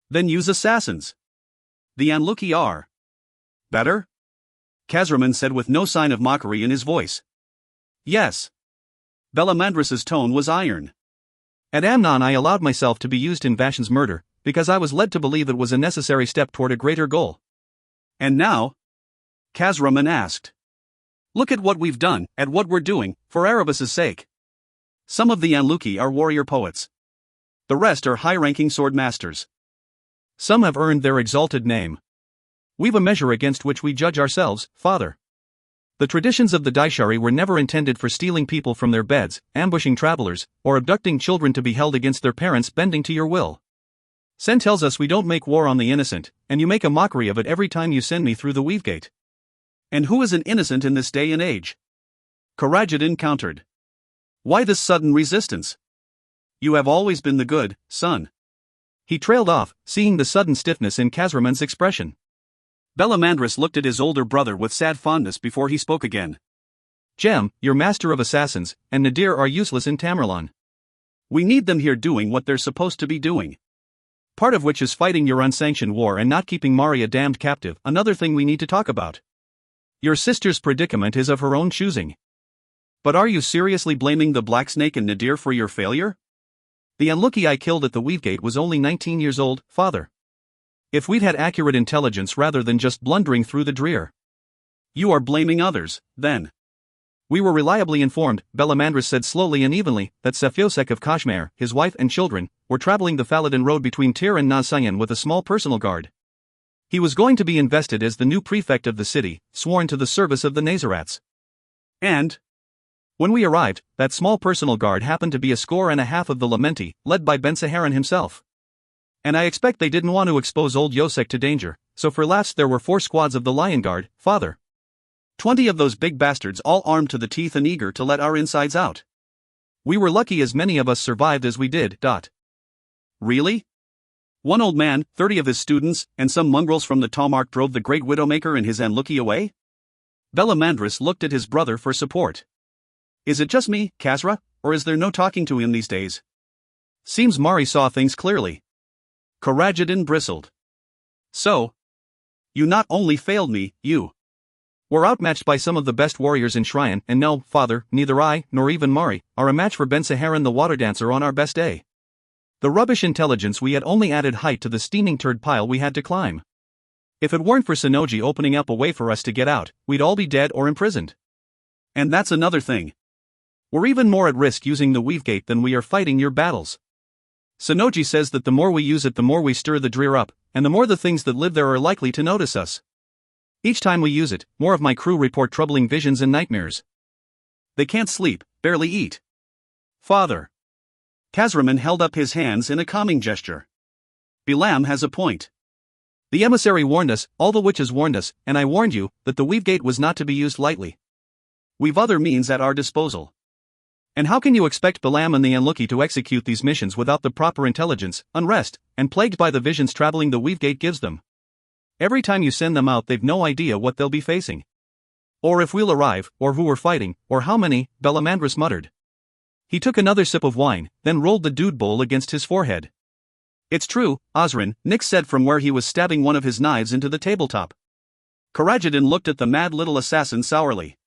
Then use assassins. The Anluki are. Better? Kazraman said with no sign of mockery in his voice. Yes. Bellamandris's tone was iron. At Amnon I allowed myself to be used in Vashan's murder, because I was led to believe it was a necessary step toward a greater goal. And now? Kazraman asked. Look at what we've done, at what we're doing, for Erebus's sake. Some of the Anluki are warrior poets. The rest are high-ranking sword masters. Some have earned their exalted name. We've a measure against which we judge ourselves, father. The traditions of the Daishari were never intended for stealing people from their beds, ambushing travelers, or abducting children to be held against their parents bending to your will. Sen tells us we don't make war on the innocent, and you make a mockery of it every time you send me through the weave gate. And who is an innocent in this day and age? Karajadin countered. Why this sudden resistance? You have always been the good, son. He trailed off, seeing the sudden stiffness in Kazraman's expression. Belamandris looked at his older brother with sad fondness before he spoke again. Jem, your master of assassins, and Nadir are useless in Tamerlan. We need them here doing what they're supposed to be doing. Part of which is fighting your unsanctioned war and not keeping Mari a damned captive, another thing we need to talk about. Your sister's predicament is of her own choosing. But are you seriously blaming the Black Snake and Nadir for your failure? The Unlucky I killed at the Weavegate was only 19 years old, father. If we'd had accurate intelligence rather than just blundering through the drear. You are blaming others, then. We were reliably informed, Belamandris said slowly and evenly, that Safiosek of Kashmir, his wife and children, were traveling the Faladin road between Tir and Nasayan with a small personal guard. He was going to be invested as the new prefect of the city, sworn to the service of the Nazarats. And when we arrived, that small personal guard happened to be 1.5 of the Lamenti, led by Ben Saharan himself. And I expect they didn't want to expose old Yosek to danger, so for laughs there were 4 squads of the Lion Guard, father. 20 of those big bastards all armed to the teeth and eager to let our insides out. We were lucky as many of us survived as we did. Really? One old man, 30 of his students, and some mongrels from the Talmark drove the great Widowmaker and his Anluki away? Belamandris looked at his brother for support. Is it just me, Kazra, or is there no talking to him these days? Seems Mari saw things clearly. Karajadin bristled. So? You not only failed me, you were outmatched by some of the best warriors in Shrine, and no, father, neither I, nor even Mari, are a match for Ben Saharan the water dancer on our best day. The rubbish intelligence we had only added height to the steaming turd pile we had to climb. If it weren't for Sonoji opening up a way for us to get out, we'd all be dead or imprisoned. And that's another thing. We're even more at risk using the Weavegate than we are fighting your battles. Sonoji says that the more we use it the more we stir the drear up, and the more the things that live there are likely to notice us. Each time we use it, more of my crew report troubling visions and nightmares. They can't sleep, barely eat. Father. Kazraman held up his hands in a calming gesture. Bilam has a point. The emissary warned us, all the witches warned us, and I warned you, that the Weavegate was not to be used lightly. We've other means at our disposal. And how can you expect Bilam and the Unlucky to execute these missions without the proper intelligence, unrest, and plagued by the visions traveling the Weavegate gives them? Every time you send them out they've no idea what they'll be facing. Or if we'll arrive, or who we're fighting, or how many, Belamandris muttered. He took another sip of wine, then rolled the dude bowl against his forehead. It's true, Osrin, Nix said from where he was stabbing one of his knives into the tabletop. Karajadin looked at the mad little assassin sourly.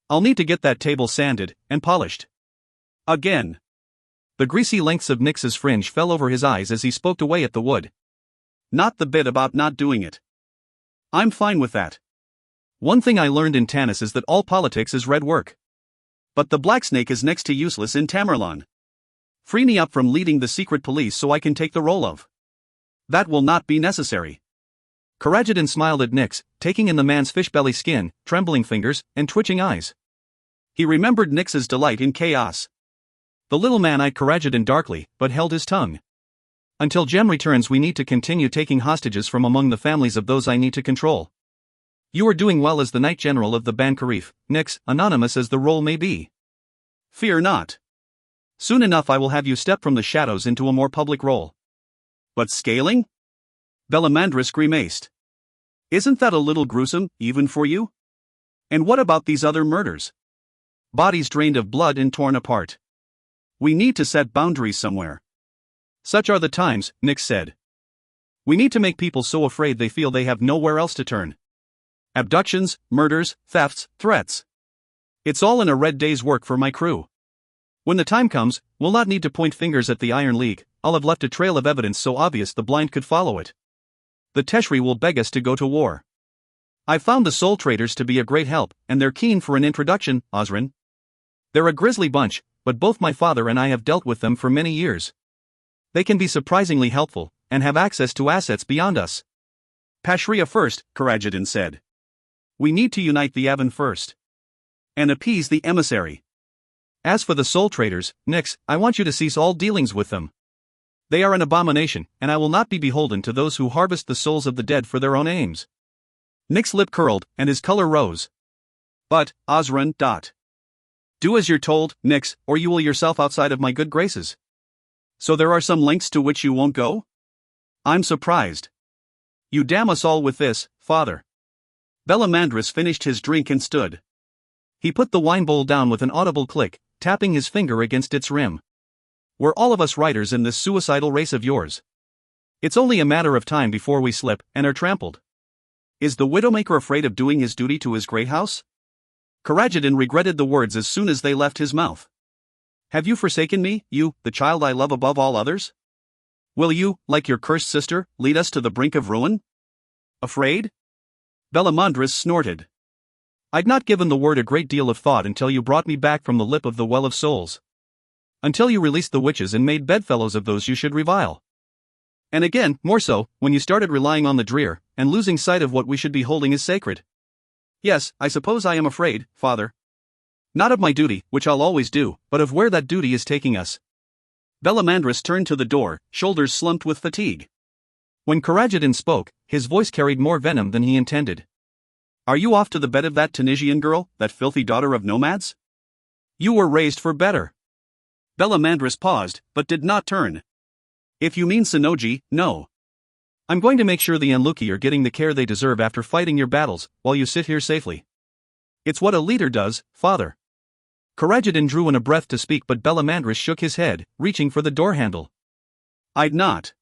I'll need to get that table sanded, and polished. Again. The greasy lengths of Nix's fringe fell over his eyes as he spoke away at the wood. Not the bit about not doing it. I'm fine with that. One thing I learned in Tanis is that all politics is red work. But the Black Snake is next to useless in Tamerlan. Free me up from leading the secret police so I can take the role of. That will not be necessary. Karajadin smiled at Nix, taking in the man's fish-belly skin, trembling fingers, and twitching eyes. He remembered Nix's delight in chaos. The little man eyed Karajadin darkly, but held his tongue. Until Jem returns we need to continue taking hostages from among the families of those I need to control. You are doing well as the Knight General of the Ban Karif, Nix, anonymous as the role may be. Fear not. Soon enough I will have you step from the shadows into a more public role. But scaling? Belamandris grimaced. Isn't that a little gruesome, even for you? And what about these other murders? Bodies drained of blood and torn apart. We need to set boundaries somewhere. Such are the times, Nix said. We need to make people so afraid they feel they have nowhere else to turn. Abductions, murders, thefts, threats. It's all in a red day's work for my crew. When the time comes, we'll not need to point fingers at the Iron League, I'll have left a trail of evidence so obvious the blind could follow it. The Teshri will beg us to go to war. I've found the soul traders to be a great help, and they're keen for an introduction, Osrin. They're a grisly bunch, but both my father and I have dealt with them for many years. They can be surprisingly helpful, and have access to assets beyond us. Pashria first, Karajadin said. We need to unite the Avan first. And appease the emissary. As for the soul traders, Nix, I want you to cease all dealings with them. They are an abomination, and I will not be beholden to those who harvest the souls of the dead for their own aims. Nick's lip curled, and his color rose. But, Osran. Do as you're told, Nix, or you will yourself outside of my good graces. So there are some lengths to which you won't go? I'm surprised. You damn us all with this, father. Bellamandris finished his drink and stood. He put the wine bowl down with an audible click, tapping his finger against its rim. We're all of us riders in this suicidal race of yours. It's only a matter of time before we slip and are trampled. Is the Widowmaker afraid of doing his duty to his great house? Karajadin regretted the words as soon as they left his mouth. Have you forsaken me, you, the child I love above all others? Will you, like your cursed sister, lead us to the brink of ruin? Afraid? Bellamandris snorted. I'd not given the word a great deal of thought until you brought me back from the lip of the Well of Souls. Until you released the witches and made bedfellows of those you should revile. And again, more so, when you started relying on the drear, and losing sight of what we should be holding as sacred. Yes, I suppose I am afraid, father. Not of my duty, which I'll always do, but of where that duty is taking us. Bellamandris turned to the door, shoulders slumped with fatigue. When Karajadin spoke, his voice carried more venom than he intended. Are you off to the bed of that Tunisian girl, that filthy daughter of nomads? You were raised for better. Bellamandris paused, but did not turn. If you mean Sonoji, no. I'm going to make sure the Anluki are getting the care they deserve after fighting your battles, while you sit here safely. It's what a leader does, father. Karajadin drew in a breath to speak, but Bellamandris shook his head, reaching for the door handle. I'd not.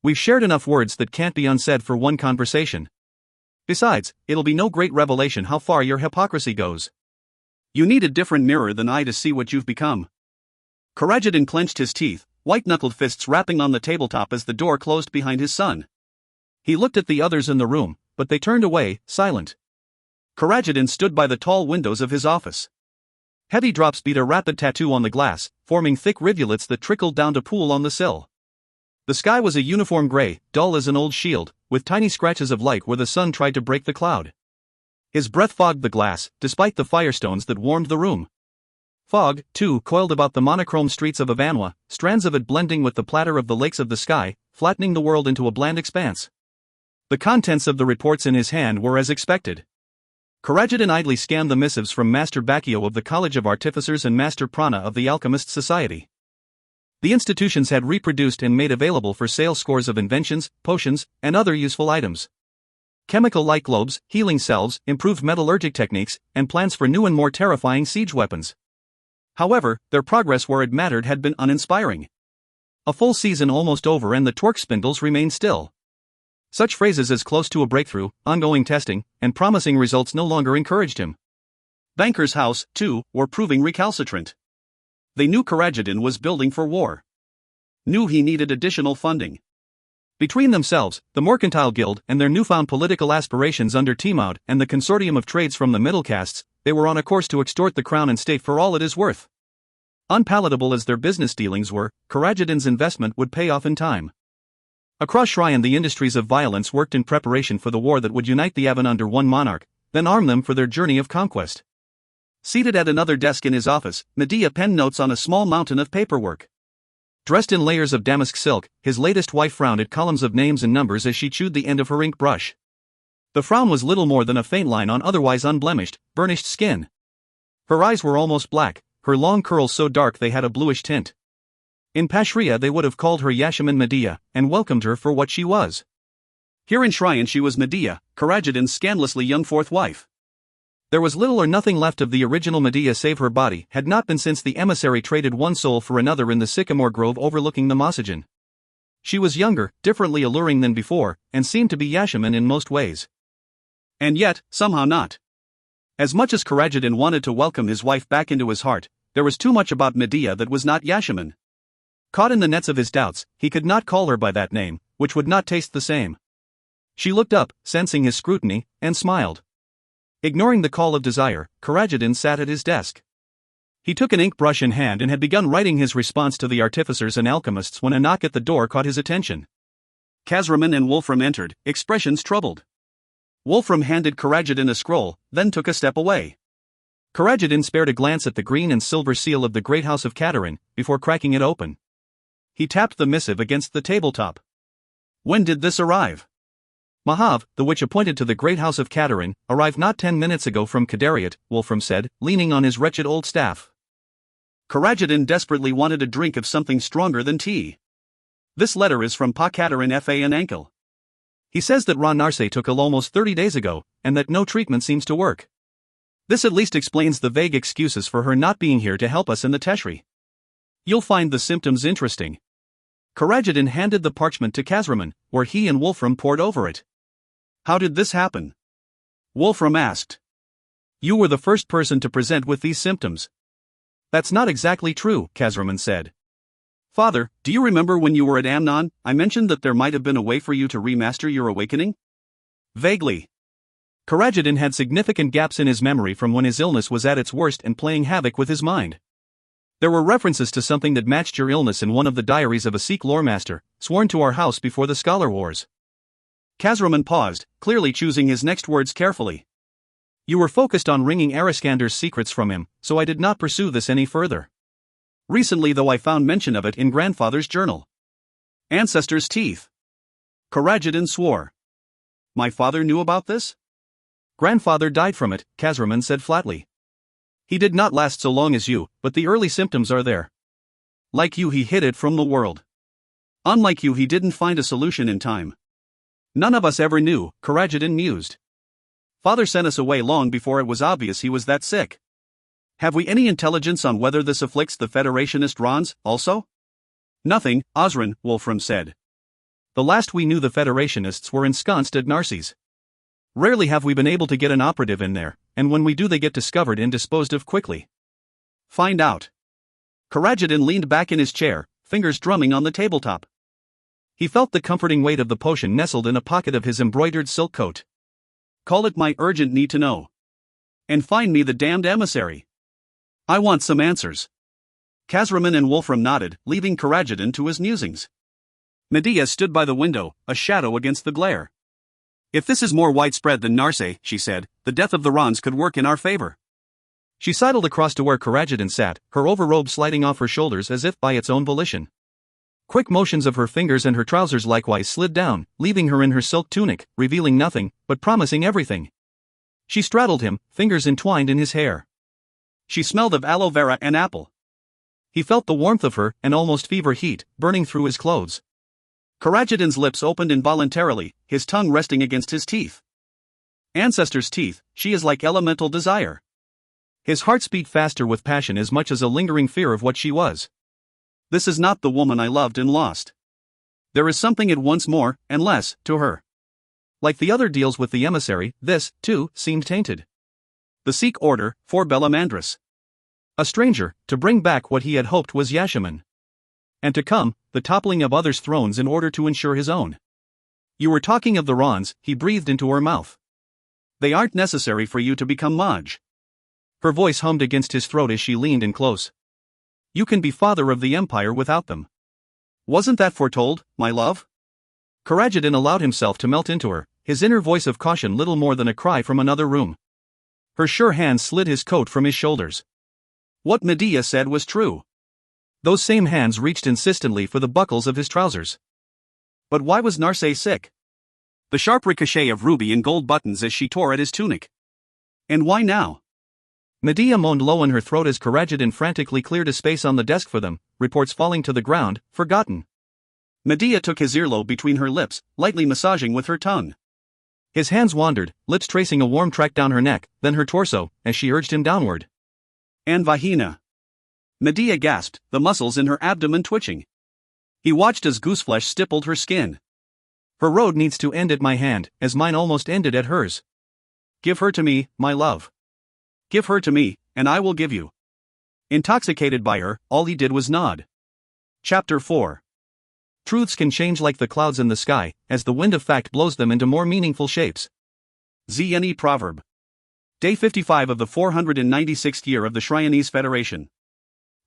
We've shared enough words that can't be unsaid for one conversation. Besides, it'll be no great revelation how far your hypocrisy goes. You need a different mirror than I to see what you've become. Karajadin clenched his teeth, white-knuckled fists rapping on the tabletop as the door closed behind his son. He looked at the others in the room, but they turned away, silent. Karajadin stood by the tall windows of his office. Heavy drops beat a rapid tattoo on the glass, forming thick rivulets that trickled down to pool on the sill. The sky was a uniform gray, dull as an old shield, with tiny scratches of light where the sun tried to break the cloud. His breath fogged the glass, despite the firestones that warmed the room. Fog, too, coiled about the monochrome streets of Avanwa, strands of it blending with the platter of the lakes of the sky, flattening the world into a bland expanse. The contents of the reports in his hand were as expected. Karajadin idly scanned the missives from Master Bacchio of the College of Artificers and Master Prana of the Alchemist Society. The institutions had reproduced and made available for sale scores of inventions, potions, and other useful items. Chemical light globes, healing salves, improved metallurgic techniques, and plans for new and more terrifying siege weapons. However, their progress where it mattered had been uninspiring. A full season almost over and the torque spindles remained still. Such phrases as close to a breakthrough, ongoing testing, and promising results no longer encouraged him. Banker's House, too, were proving recalcitrant. They knew Karajadin was building for war. Knew he needed additional funding. Between themselves, the Mercantile Guild and their newfound political aspirations under Timaud and the consortium of trades from the middle castes, they were on a course to extort the crown and state for all it is worth. Unpalatable as their business dealings were, Karajadin's investment would pay off in time. Across Shryan the industries of violence worked in preparation for the war that would unite the Avan under one monarch, then arm them for their journey of conquest. Seated at another desk in his office, Medea penned notes on a small mountain of paperwork. Dressed in layers of damask silk, his latest wife frowned at columns of names and numbers as she chewed the end of her ink brush. The frown was little more than a faint line on otherwise unblemished, burnished skin. Her eyes were almost black, her long curls so dark they had a bluish tint. In Pashria they would have called her Yashaman Medea, and welcomed her for what she was. Here in Shryan she was Medea, Karajadin's scandalously young fourth wife. There was little or nothing left of the original Medea save her body had not been since the emissary traded one soul for another in the sycamore grove overlooking the Mosagen. She was younger, differently alluring than before, and seemed to be Yashaman in most ways. And yet, somehow not. As much as Karajadin wanted to welcome his wife back into his heart, there was too much about Medea that was not Yashaman. Caught in the nets of his doubts, he could not call her by that name, which would not taste the same. She looked up, sensing his scrutiny, and smiled. Ignoring the call of desire, Karajadin sat at his desk. He took an ink brush in hand and had begun writing his response to the artificers and alchemists when a knock at the door caught his attention. Kazraman and Wolfram entered, expressions troubled. Wolfram handed Karajadin a scroll, then took a step away. Karajadin spared a glance at the green and silver seal of the great house of Katarin, before cracking it open. He tapped the missive against the tabletop. When did this arrive? Mahav, the witch appointed to the great house of Kadarin, arrived not 10 minutes ago from Kadariot, Wolfram said, leaning on his wretched old staff. Karajadin desperately wanted a drink of something stronger than tea. This letter is from Pa Kadarin Fa and Ankel. He says that Ra Narse took ill almost 30 days ago, and that no treatment seems to work. This at least explains the vague excuses for her not being here to help us in the Teshri. You'll find the symptoms interesting. Karajadin handed the parchment to Kazraman, where he and Wolfram pored over it. How did this happen? Wolfram asked. You were the first person to present with these symptoms. That's not exactly true, Kazraman said. Father, do you remember when you were at Amnon, I mentioned that there might have been a way for you to remaster your awakening? Vaguely. Karajadin had significant gaps in his memory from when his illness was at its worst and playing havoc with his mind. There were references to something that matched your illness in one of the diaries of a Sikh loremaster, sworn to our house before the Scholar Wars. Kazraman paused, clearly choosing his next words carefully. You were focused on wringing Ariskander's secrets from him, so I did not pursue this any further. Recently though I found mention of it in grandfather's journal. Ancestor's teeth. Karajadin swore. My father knew about this? Grandfather died from it, Kazraman said flatly. He did not last so long as you, but the early symptoms are there. Like you, he hid it from the world. Unlike you, he didn't find a solution in time. None of us ever knew, Karajadin mused. Father sent us away long before it was obvious he was that sick. Have we any intelligence on whether this afflicts the Federationist Rons, also? Nothing, Osran, Wolfram said. The last we knew the Federationists were ensconced at Narses. Rarely have we been able to get an operative in there, and when we do they get discovered and disposed of quickly. Find out. Karajadin leaned back in his chair, fingers drumming on the tabletop. He felt the comforting weight of the potion nestled in a pocket of his embroidered silk coat. Call it my urgent need to know. And find me the damned emissary. I want some answers. Kazraman and Wolfram nodded, leaving Karajadin to his musings. Medea stood by the window, a shadow against the glare. If this is more widespread than Narse, she said, the death of the Rons could work in our favor. She sidled across to where Karajadin sat, her overrobe sliding off her shoulders as if by its own volition. Quick motions of her fingers and her trousers likewise slid down, leaving her in her silk tunic, revealing nothing, but promising everything. She straddled him, fingers entwined in his hair. She smelled of aloe vera and apple. He felt the warmth of her, and almost fever heat, burning through his clothes. Karajadin's lips opened involuntarily, his tongue resting against his teeth. Ancestor's teeth, she is like elemental desire. His heart beat faster with passion as much as a lingering fear of what she was. This is not the woman I loved and lost. There is something at once more, and less, to her. Like the other deals with the emissary, this, too, seemed tainted. The Sikh order, for Belamandris. A stranger, to bring back what he had hoped was Yashaman. And to come, the toppling of others' thrones in order to ensure his own. You were talking of the Rons, he breathed into her mouth. They aren't necessary for you to become Maj. Her voice hummed against his throat as she leaned in close. You can be father of the empire without them. Wasn't that foretold, my love? Karajadin allowed himself to melt into her, his inner voice of caution little more than a cry from another room. Her sure hands slid his coat from his shoulders. What Medea said was true. Those same hands reached insistently for the buckles of his trousers. But why was Narse sick? The sharp ricochet of ruby and gold buttons as she tore at his tunic. And why now? Medea moaned low in her throat as Karajadin frantically cleared a space on the desk for them, reports falling to the ground, forgotten. Medea took his earlobe between her lips, lightly massaging with her tongue. His hands wandered, lips tracing a warm track down her neck, then her torso, as she urged him downward. And Vahina. Medea gasped, the muscles in her abdomen twitching. He watched as gooseflesh stippled her skin. Her road needs to end at my hand, as mine almost ended at hers. Give her to me, my love. Give her to me, and I will give you. Intoxicated by her, all he did was nod. Chapter 4. Truths can change like the clouds in the sky, as the wind of fact blows them into more meaningful shapes. ZNE Proverb. Day 55 of the 496th year of the Shryonese Federation.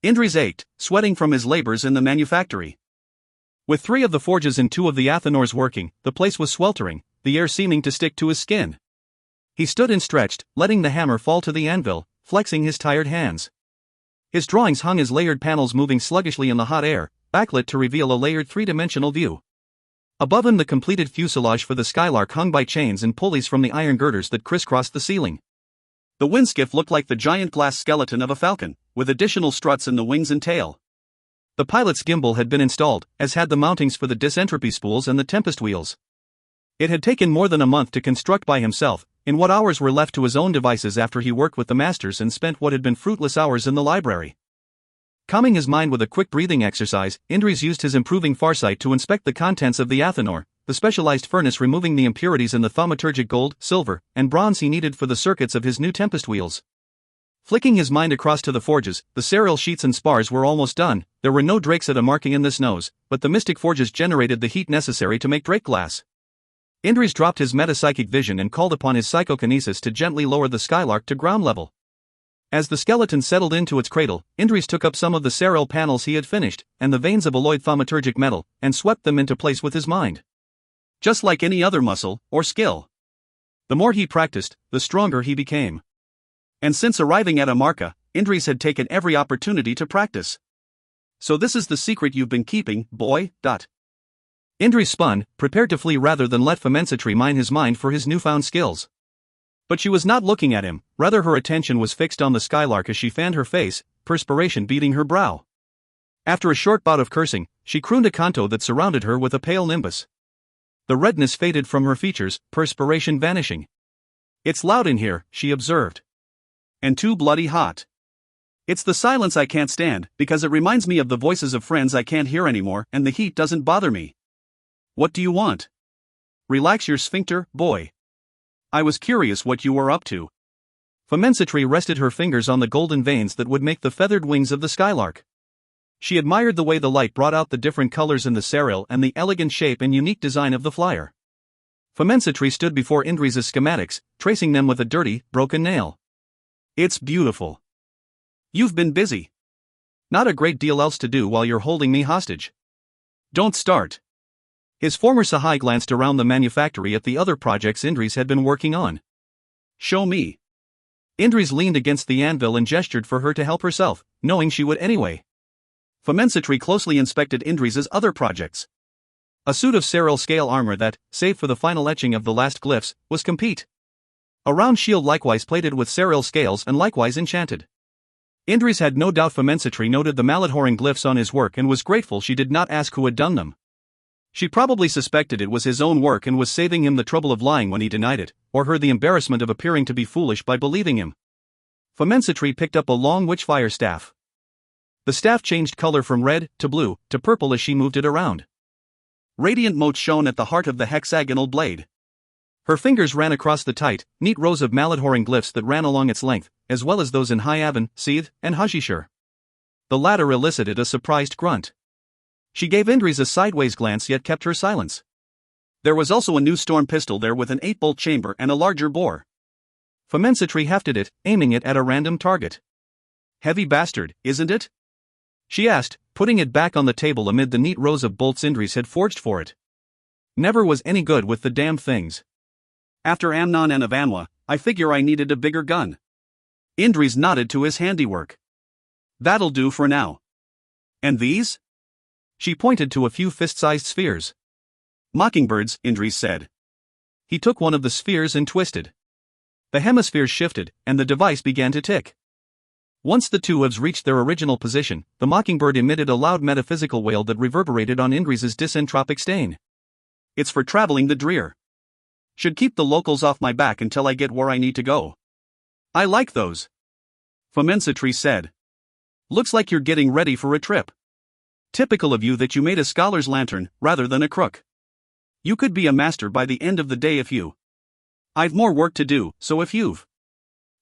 Indres ached, sweating from his labors in the manufactory. With 3 of the forges and 2 of the Athenors working, the place was sweltering, the air seeming to stick to his skin. He stood and stretched, letting the hammer fall to the anvil, flexing his tired hands. His drawings hung as layered panels moving sluggishly in the hot air, backlit to reveal a layered three-dimensional view. Above him, the completed fuselage for the Skylark hung by chains and pulleys from the iron girders that crisscrossed the ceiling. The windskiff looked like the giant glass skeleton of a falcon, with additional struts in the wings and tail. The pilot's gimbal had been installed, as had the mountings for the disentropy spools and the tempest wheels. It had taken more than a month to construct by himself, in what hours were left to his own devices after he worked with the masters and spent what had been fruitless hours in the library. Calming his mind with a quick breathing exercise, Indres used his improving farsight to inspect the contents of the Athanor, the specialized furnace removing the impurities in the thaumaturgic gold, silver, and bronze he needed for the circuits of his new tempest wheels. Flicking his mind across to the forges, the serial sheets and spars were almost done. There were no drakes at a marking in the snows, but the mystic forges generated the heat necessary to make drake glass. Indres dropped his metapsychic vision and called upon his psychokinesis to gently lower the Skylark to ground level. As the skeleton settled into its cradle, Indres took up some of the serial panels he had finished, and the veins of alloyed thaumaturgic metal, and swept them into place with his mind. Just like any other muscle, or skill. The more he practiced, the stronger he became. And since arriving at Amarka, Indres had taken every opportunity to practice. So this is the secret you've been keeping, boy. Indres spun, prepared to flee rather than let Famensitri mine his mind for his newfound skills. But she was not looking at him, rather her attention was fixed on the Skylark as she fanned her face, perspiration beading her brow. After a short bout of cursing, she crooned a canto that surrounded her with a pale nimbus. The redness faded from her features, perspiration vanishing. "It's loud in here," she observed. "And too bloody hot. It's the silence I can't stand, because it reminds me of the voices of friends I can't hear anymore, and the heat doesn't bother me. What do you want? Relax your sphincter, boy. I was curious what you were up to." Famensitri rested her fingers on the golden veins that would make the feathered wings of the Skylark. She admired the way the light brought out the different colors in the serial and the elegant shape and unique design of the flyer. Famensitri stood before Indres' schematics, tracing them with a dirty, broken nail. "It's beautiful. You've been busy. Not a great deal else to do while you're holding me hostage. Don't start." His former Sahai glanced around the manufactory at the other projects Indres had been working on. "Show me." Indres leaned against the anvil and gestured for her to help herself, knowing she would anyway. Famensitri closely inspected Indres' other projects. A suit of serial scale armor that, save for the final etching of the last glyphs, was complete. A round shield likewise plated with serial scales and likewise enchanted. Indres had no doubt Famensitri noted the Maladhoring glyphs on his work and was grateful she did not ask who had done them. She probably suspected it was his own work and was saving him the trouble of lying when he denied it, or her the embarrassment of appearing to be foolish by believing him. Famensitri picked up a long witchfire staff. The staff changed color from red, to blue, to purple as she moved it around. Radiant motes shone at the heart of the hexagonal blade. Her fingers ran across the tight, neat rows of Maladhoring glyphs that ran along its length, as well as those in Hyavan, Seath, and Hajishur. The latter elicited a surprised grunt. She gave Indres a sideways glance yet kept her silence. There was also a new storm pistol there with an 8-bolt chamber and a larger bore. Famensitri hefted it, aiming it at a random target. "Heavy bastard, isn't it?" she asked, putting it back on the table amid the neat rows of bolts Indres had forged for it. "Never was any good with the damned things. After Amnon and Avanwa, I figure I needed a bigger gun." Indres nodded to his handiwork. "That'll do for now. And these?" She pointed to a few fist-sized spheres. "Mockingbirds," Indres said. He took one of the spheres and twisted. The hemispheres shifted, and the device began to tick. Once the two halves reached their original position, the mockingbird emitted a loud metaphysical wail that reverberated on Indres' disentropic stain. "It's for traveling the drear. Should keep the locals off my back until I get where I need to go." "I like those," Famensitri said. "Looks like you're getting ready for a trip. Typical of you that you made a scholar's lantern, rather than a crook. You could be a master by the end of the day if you... I've more work to do, so if you've...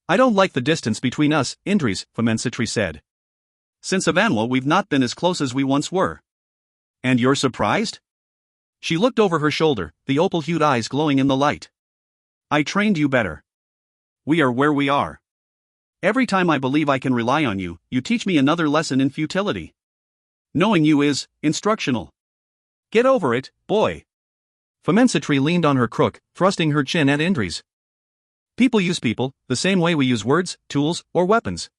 "I don't like the distance between us, Indres," Famensitri said. "Since Avanwa we've not been as close as we once were." "And you're surprised?" She looked over her shoulder, the opal-hued eyes glowing in the light. "I trained you better. We are where we are. Every time I believe I can rely on you, you teach me another lesson in futility. Knowing you is instructional. Get over it, boy." Famensitri leaned on her crook, thrusting her chin at Indres. "People use people, the same way we use words, tools, or weapons.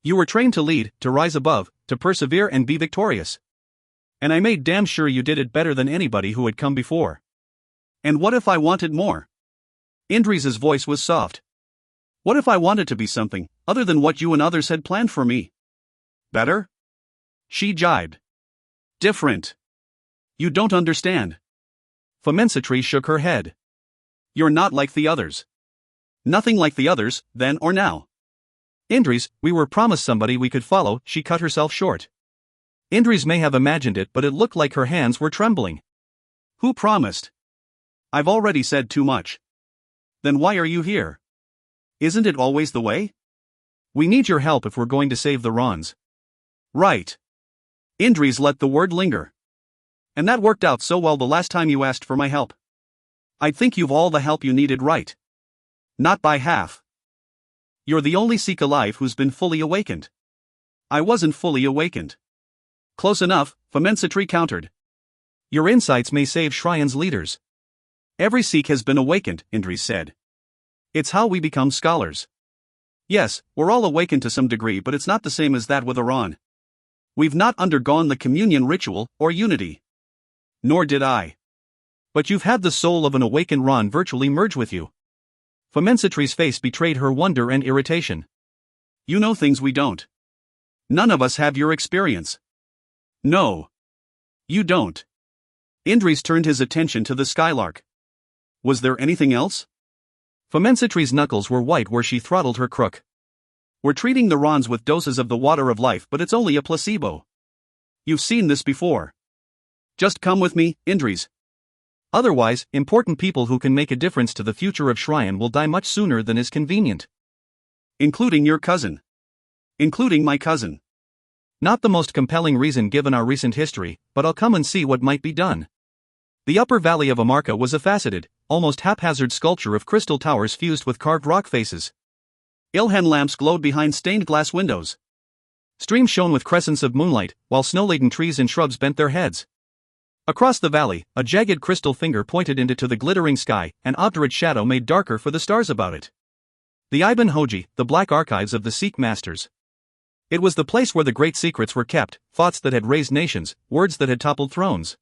You were trained to lead, to rise above, to persevere and be victorious. And I made damn sure you did it better than anybody who had come before. And what if I wanted more? Indri's voice was soft. What if I wanted to be something other than what you and others had planned for me? Better? She jibed. Different. You don't understand. Famensitri shook her head. You're not like the others. Nothing like the others, then or now. Indris, we were promised somebody we could follow, she cut herself short. Indris may have imagined it, but it looked like her hands were trembling. Who promised? I've already said too much. Then why are you here? Isn't it always the way? We need your help if we're going to save the Rons. Right. Indris let the word linger. And that worked out so well the last time you asked for my help. I think you've all the help you needed, right? Not by half. You're the only Sikh alive who's been fully awakened. I wasn't fully awakened. Close enough, Famensitri countered. Your insights may save Shrine's leaders. Every Sikh has been awakened, Indris said. It's how we become scholars. Yes, we're all awakened to some degree, but it's not the same as that with Iran. We've not undergone the communion ritual, or unity. Nor did I. But you've had the soul of an awakened Ron virtually merge with you. Famensitri's face betrayed her wonder and irritation. You know things we don't. None of us have your experience. No. You don't. Indris turned his attention to the skylark. Was there anything else? Famensitri's knuckles were white where she throttled her crook. We're treating the Rons with doses of the water of life, but it's only a placebo. You've seen this before. Just come with me, Indris. Otherwise, important people who can make a difference to the future of Shrine will die much sooner than is convenient. Including your cousin. Including my cousin. Not the most compelling reason given our recent history, but I'll come and see what might be done. The upper valley of Amarka was a faceted, almost haphazard sculpture of crystal towers fused with carved rock faces. Ilhan lamps glowed behind stained glass windows. Streams shone with crescents of moonlight, while snow-laden trees and shrubs bent their heads. Across the valley, a jagged crystal finger pointed into the glittering sky, an obdurate shadow made darker for the stars about it. The Ibn Hoji, the black archives of the Sikh masters. It was the place where the great secrets were kept, thoughts that had raised nations, words that had toppled thrones.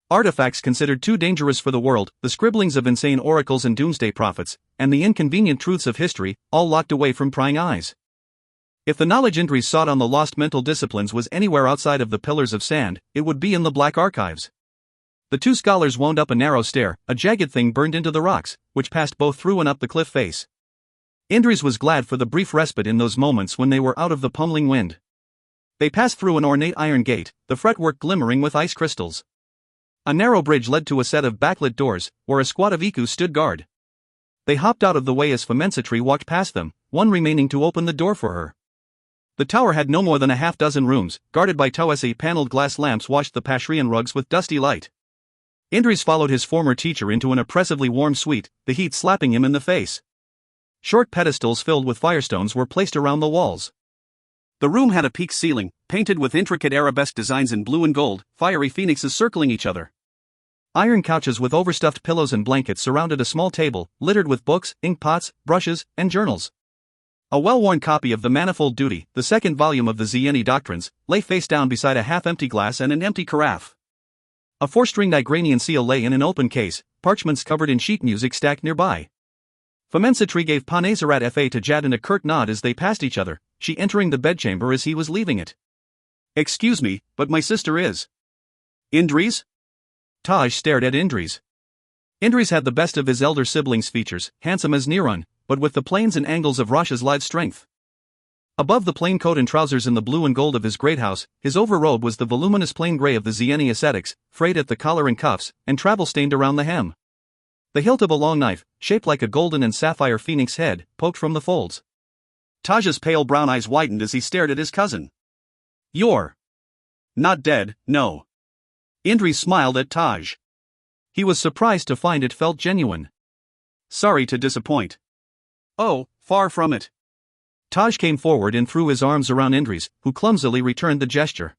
Artifacts considered too dangerous for the world, the scribblings of insane oracles and doomsday prophets, and the inconvenient truths of history, all locked away from prying eyes. If the knowledge Indris sought on the lost mental disciplines was anywhere outside of the pillars of sand, it would be in the black archives. The two scholars wound up a narrow stair, a jagged thing burned into the rocks, which passed both through and up the cliff face. Indris was glad for the brief respite in those moments when they were out of the pummeling wind. They passed through an ornate iron gate, the fretwork glimmering with ice crystals. A narrow bridge led to a set of backlit doors, where a squad of Ikus stood guard. They hopped out of the way as Famensitri walked past them, one remaining to open the door for her. The tower had no more than a half-dozen rooms, guarded by Toesi paneled glass lamps washed the Pashrian rugs with dusty light. Indris followed his former teacher into an oppressively warm suite, the heat slapping him in the face. Short pedestals filled with firestones were placed around the walls. The room had a peaked ceiling, painted with intricate arabesque designs in blue and gold, fiery phoenixes circling each other. Iron couches with overstuffed pillows and blankets surrounded a small table, littered with books, ink pots, brushes, and journals. A well-worn copy of the Manifold Duty, the second volume of the Zieni Doctrines, lay face down beside a half-empty glass and an empty carafe. A four-stringed Igranian seal lay in an open case, parchments covered in sheet music stacked nearby. Famensitri gave Panezerat Fa to Jadin a curt nod as they passed each other, she entering the bedchamber as he was leaving it. Excuse me, but my sister is. Indris? Taj stared at Indris. Indris had the best of his elder sibling's features, handsome as Nirun, but with the planes and angles of Rasha's lithe strength. Above the plain coat and trousers in the blue and gold of his great house, his overrobe was the voluminous plain gray of the Zieni ascetics, frayed at the collar and cuffs, and travel-stained around the hem. The hilt of a long knife, shaped like a golden and sapphire phoenix head, poked from the folds. Taj's pale brown eyes widened as he stared at his cousin. You're not dead, no. Indris smiled at Taj. He was surprised to find it felt genuine. Sorry to disappoint. Oh, far from it. Taj came forward and threw his arms around Indris, who clumsily returned the gesture.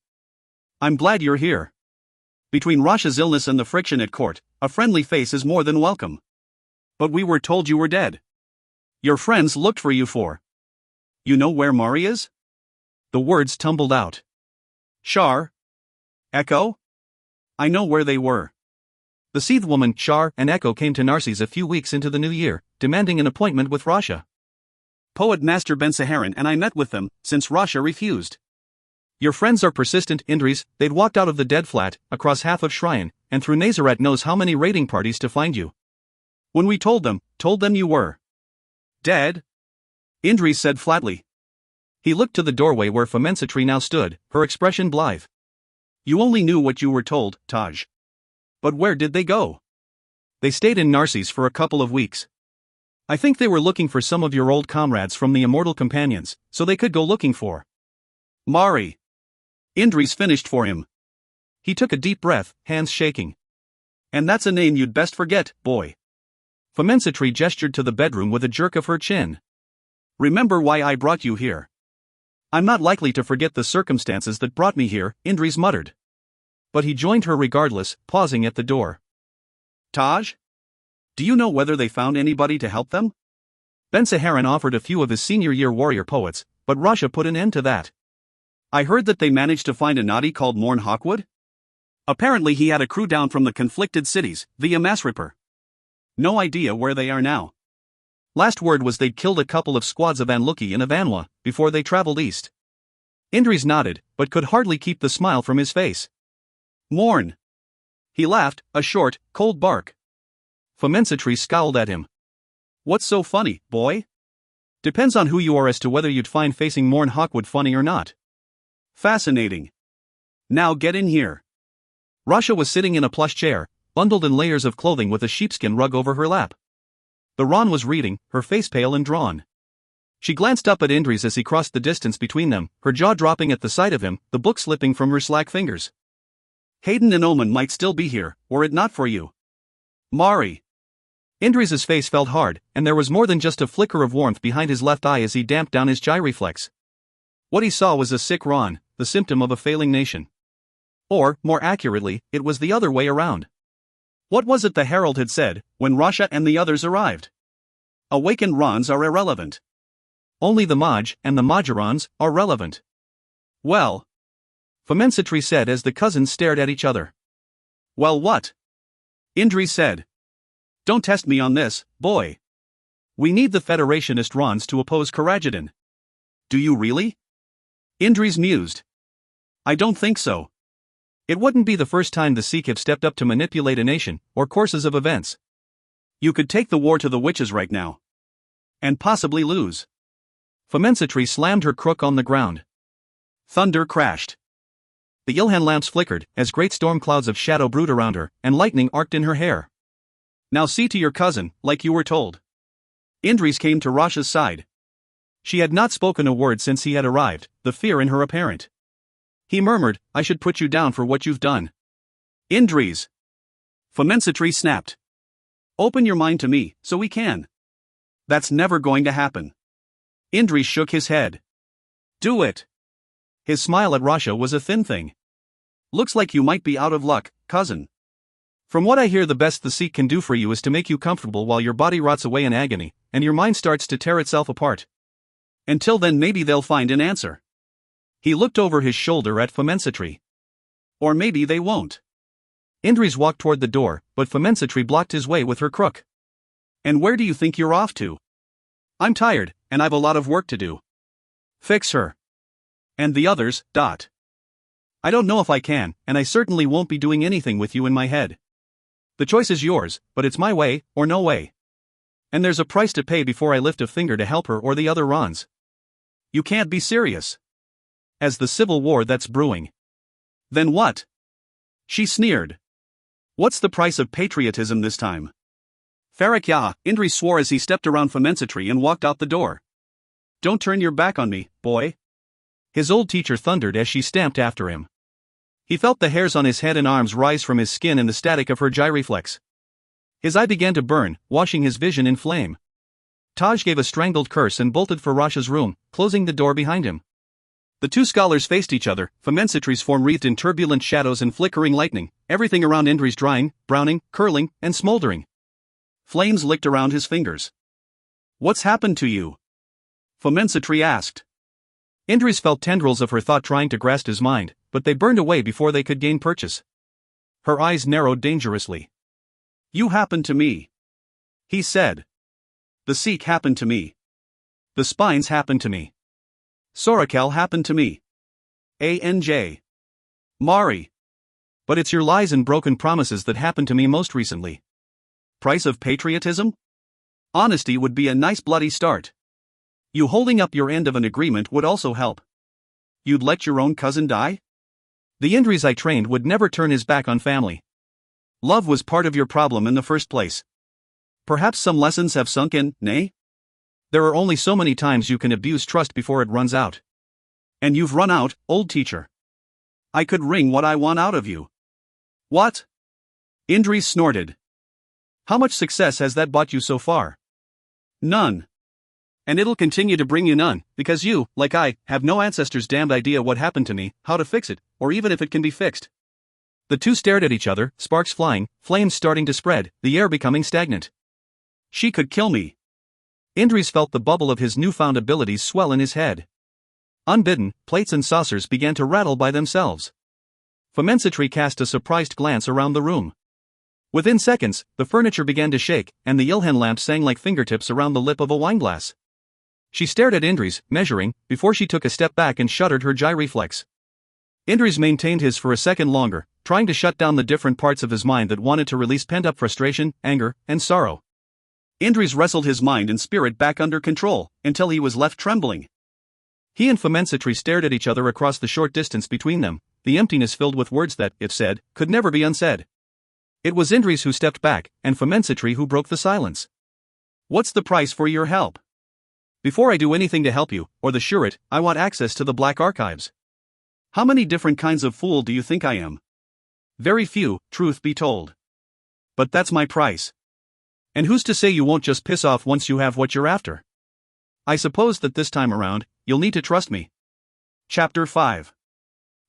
I'm glad you're here. Between Rasha's illness and the friction at court, a friendly face is more than welcome. But we were told you were dead. Your friends looked for you for. You know where Mari is? The words tumbled out. Shar? Echo? I know where they were. The seethed woman, Char, and Echo came to Narses a few weeks into the new year, demanding an appointment with Rasha. Poet Master Ben Saharan and I met with them, since Rasha refused. Your friends are persistent, Indris. They'd walked out of the dead flat, across half of Shrine, and through Nazaret knows how many raiding parties to find you. When we told them you were dead? Indris said flatly. He looked to the doorway where Famensitri now stood, her expression blithe. You only knew what you were told, Taj. But where did they go? They stayed in Narses for a couple of weeks. I think they were looking for some of your old comrades from the Immortal Companions, so they could go looking for Mari. Indris finished for him. He took a deep breath, hands shaking. And that's a name you'd best forget, boy. Famensitri gestured to the bedroom with a jerk of her chin. Remember why I brought you here. I'm not likely to forget the circumstances that brought me here, Indris muttered. But he joined her regardless, pausing at the door. Taj? Do you know whether they found anybody to help them? Ben Saharan offered a few of his senior-year warrior poets, but Rasha put an end to that. I heard that they managed to find a Nadi called Morn Hawkwood? Apparently he had a crew down from the conflicted cities, via Masripper. No idea where they are now. Last word was they'd killed a couple of squads of Anluki and Avanwa, before they traveled east. Indris nodded, but could hardly keep the smile from his face. Morn. He laughed, a short, cold bark. Famensitri scowled at him. What's so funny, boy? Depends on who you are as to whether you'd find facing Morn Hawkwood funny or not. Fascinating. Now get in here. Rasha was sitting in a plush chair, bundled in layers of clothing with a sheepskin rug over her lap. The Ron was reading, her face pale and drawn. She glanced up at Indris as he crossed the distance between them, her jaw dropping at the sight of him, the book slipping from her slack fingers. Hayden and Omen might still be here, were it not for you. Mari. Indris's face felt hard, and there was more than just a flicker of warmth behind his left eye as he damped down his gyreflex. What he saw was a sick Ron, the symptom of a failing nation. Or, more accurately, it was the other way around. What was it the Herald had said, when Rasha and the others arrived? Awakened Rons are irrelevant. Only the Maj and the Majarons are relevant. Well, Famensitri said as the cousins stared at each other. Well, what? Indris said. Don't test me on this, boy. We need the Federationist Rons to oppose Karajadan. Do you really? Indris mused. I don't think so. It wouldn't be the first time the Sikh have stepped up to manipulate a nation, or courses of events. You could take the war to the witches right now. And possibly lose. Famensitri slammed her crook on the ground. Thunder crashed. The Ilhan lamps flickered, as great storm clouds of shadow brewed around her, and lightning arced in her hair. Now see to your cousin, like you were told. Indris came to Rasha's side. She had not spoken a word since he had arrived, the fear in her apparent. He murmured, I should put you down for what you've done. Indris. Famensitri snapped. Open your mind to me, so we can. That's never going to happen. Indris shook his head. Do it. His smile at Rasha was a thin thing. Looks like you might be out of luck, cousin. From what I hear, the best the Sikh can do for you is to make you comfortable while your body rots away in agony, and your mind starts to tear itself apart. Until then, maybe they'll find an answer. He looked over his shoulder at Famensitri. Or maybe they won't. Indris walked toward the door, but Famensitri blocked his way with her crook. And where do you think you're off to? I'm tired, and I've a lot of work to do. Fix her. And the others, I don't know if I can, and I certainly won't be doing anything with you in my head. The choice is yours, but it's my way, or no way. And there's a price to pay before I lift a finger to help her or the other Rons. You can't be serious. As the civil war that's brewing. Then what? She sneered. What's the price of patriotism this time? Farak Yah, Indris swore as he stepped around Famensitri and walked out the door. Don't turn your back on me, boy. His old teacher thundered as she stamped after him. He felt the hairs on his head and arms rise from his skin in the static of her gyreflex. His eye began to burn, washing his vision in flame. Taj gave a strangled curse and bolted for Rasha's room, closing the door behind him. The two scholars faced each other, Famensitri's form wreathed in turbulent shadows and flickering lightning, everything around Indris drying, browning, curling, and smoldering. Flames licked around his fingers. What's happened to you? Famensitri asked. Indris felt tendrils of her thought trying to grasp his mind, but they burned away before they could gain purchase. Her eyes narrowed dangerously. You happened to me. He said. The Sikh happened to me. The spines happened to me. Sorakel happened to me. ANJ. Mari. But it's your lies and broken promises that happened to me most recently. Price of patriotism? Honesty would be a nice bloody start. You holding up your end of an agreement would also help. You'd let your own cousin die? The Indris I trained would never turn his back on family. Love was part of your problem in the first place. Perhaps some lessons have sunk in, nay? There are only so many times you can abuse trust before it runs out. And you've run out, old teacher. I could wring what I want out of you. What? Indris snorted. How much success has that bought you so far? None. And it'll continue to bring you none, because you, like I, have no ancestors' damned idea what happened to me, how to fix it, or even if it can be fixed. The two stared at each other, sparks flying, flames starting to spread, the air becoming stagnant. She could kill me. Indris felt the bubble of his newfound abilities swell in his head. Unbidden, plates and saucers began to rattle by themselves. Fomensitri cast a surprised glance around the room. Within seconds, the furniture began to shake, and the Ilhen lamp sang like fingertips around the lip of a wineglass. She stared at Indris, measuring, before she took a step back and shuddered her gyreflex. Indris maintained his for a second longer, trying to shut down the different parts of his mind that wanted to release pent-up frustration, anger, and sorrow. Indris wrestled his mind and spirit back under control, until he was left trembling. He and Fomensitri stared at each other across the short distance between them, the emptiness filled with words that, if said, could never be unsaid. It was Indris who stepped back, and Fomensitri who broke the silence. What's the price for your help? Before I do anything to help you, or the Shurit, I want access to the Black Archives. How many different kinds of fool do you think I am? Very few, truth be told. But that's my price. And who's to say you won't just piss off once you have what you're after? I suppose that this time around, you'll need to trust me. Chapter 5.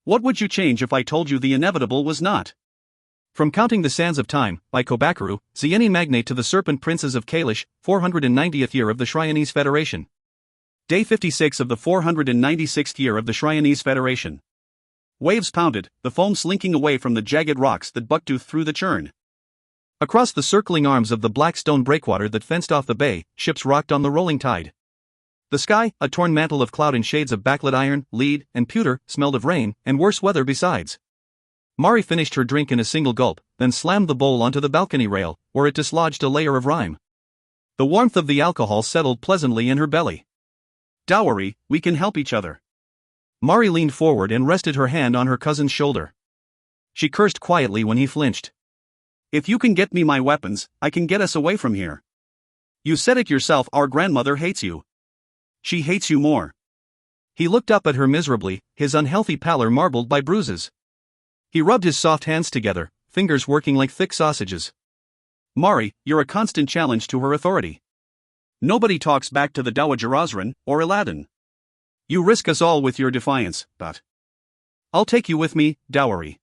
What would you change if I told you the inevitable was not? From Counting the Sands of Time, by Kobakaru, Zieni Magnate to the Serpent Princes of Kalish, 490th year of the Shryonese Federation. Day 56 of the 496th year of the Shryonese Federation. Waves pounded, the foam slinking away from the jagged rocks that bucktoothed through the churn. Across the circling arms of the black stone breakwater that fenced off the bay, ships rocked on the rolling tide. The sky, a torn mantle of cloud in shades of backlit iron, lead, and pewter, smelled of rain, and worse weather besides. Mari finished her drink in a single gulp, then slammed the bowl onto the balcony rail, where it dislodged a layer of rime. The warmth of the alcohol settled pleasantly in her belly. Dowry, we can help each other. Mari leaned forward and rested her hand on her cousin's shoulder. She cursed quietly when he flinched. If you can get me my weapons, I can get us away from here. You said it yourself, our grandmother hates you. She hates you more. He looked up at her miserably, his unhealthy pallor marbled by bruises. He rubbed his soft hands together, fingers working like thick sausages. Mari, you're a constant challenge to her authority. Nobody talks back to the Dowager Osran, or Aladdin. You risk us all with your defiance, but I'll take you with me, Dowry.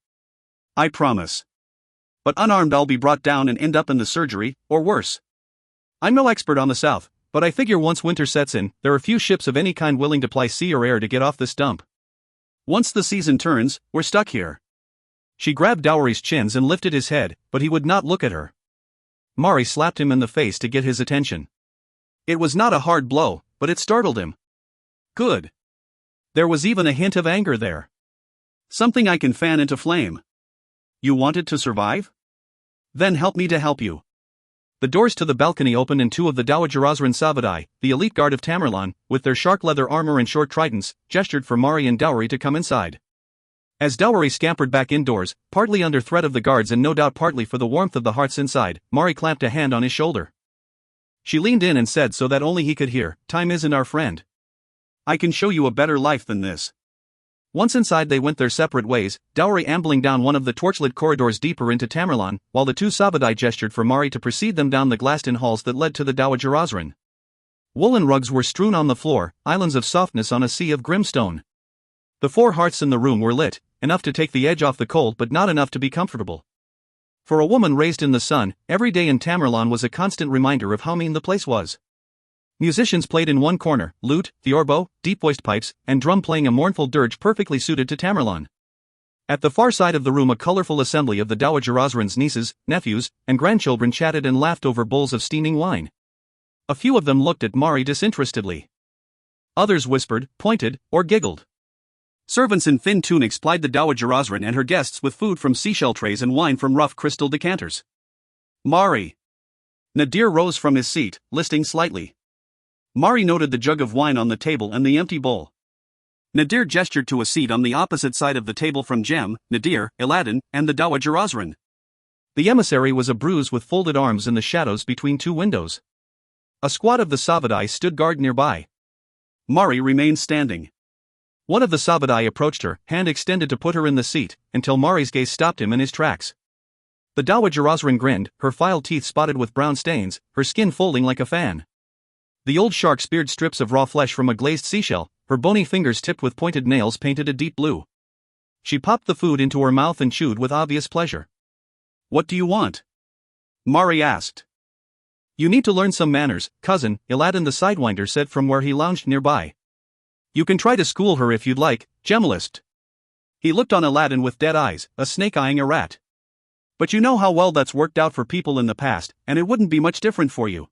I promise. But unarmed I'll be brought down and end up in the surgery, or worse. I'm no expert on the south, but I figure once winter sets in, there are few ships of any kind willing to ply sea or air to get off this dump. Once the season turns, we're stuck here. She grabbed Dowry's chins and lifted his head, but he would not look at her. Mari slapped him in the face to get his attention. It was not a hard blow, but it startled him. Good. There was even a hint of anger there. Something I can fan into flame. You wanted to survive? Then help me to help you. The doors to the balcony opened and two of the Dowager Osran Savadai, the elite guard of Tamerlan, with their shark leather armor and short tridents, gestured for Mari and Dowry to come inside. As Dowry scampered back indoors, partly under threat of the guards and no doubt partly for the warmth of the hearths inside, Mari clamped a hand on his shoulder. She leaned in and said so that only he could hear, "Time isn't our friend. I can show you a better life than this." Once inside they went their separate ways, Dowry ambling down one of the torchlit corridors deeper into Tamerlan, while the two Sabadai gestured for Mari to precede them down the glassed-in halls that led to the Dowager Osran. Woolen rugs were strewn on the floor, islands of softness on a sea of grim stone. The four hearths in the room were lit, enough to take the edge off the cold but not enough to be comfortable. For a woman raised in the sun, every day in Tamerlan was a constant reminder of how mean the place was. Musicians played in one corner, lute, theorbo, deep-voiced pipes, and drum playing a mournful dirge perfectly suited to Tamerlan. At the far side of the room, a colorful assembly of the Dowager Osrin's nieces, nephews, and grandchildren chatted and laughed over bowls of steaming wine. A few of them looked at Mari disinterestedly. Others whispered, pointed, or giggled. Servants in thin tunics plied the Dowager Osrin and her guests with food from seashell trays and wine from rough crystal decanters. Mari. Nadir rose from his seat, listing slightly. Mari noted the jug of wine on the table and the empty bowl. Nadir gestured to a seat on the opposite side of the table from Jem, Nadir, Aladdin, and the Dowager Osrin. The emissary was a bruise with folded arms in the shadows between two windows. A squad of the Sabadai stood guard nearby. Mari remained standing. One of the Sabadai approached her, hand extended to put her in the seat, until Mari's gaze stopped him in his tracks. The Dowager Osrin grinned, her filed teeth spotted with brown stains, her skin folding like a fan. The old shark speared strips of raw flesh from a glazed seashell, her bony fingers tipped with pointed nails painted a deep blue. She popped the food into her mouth and chewed with obvious pleasure. "What do you want?" Mari asked. "You need to learn some manners, cousin," Aladdin the Sidewinder said from where he lounged nearby. "You can try to school her if you'd like," Jem lisped. He looked on Aladdin with dead eyes, a snake eyeing a rat. "But you know how well that's worked out for people in the past, and it wouldn't be much different for you."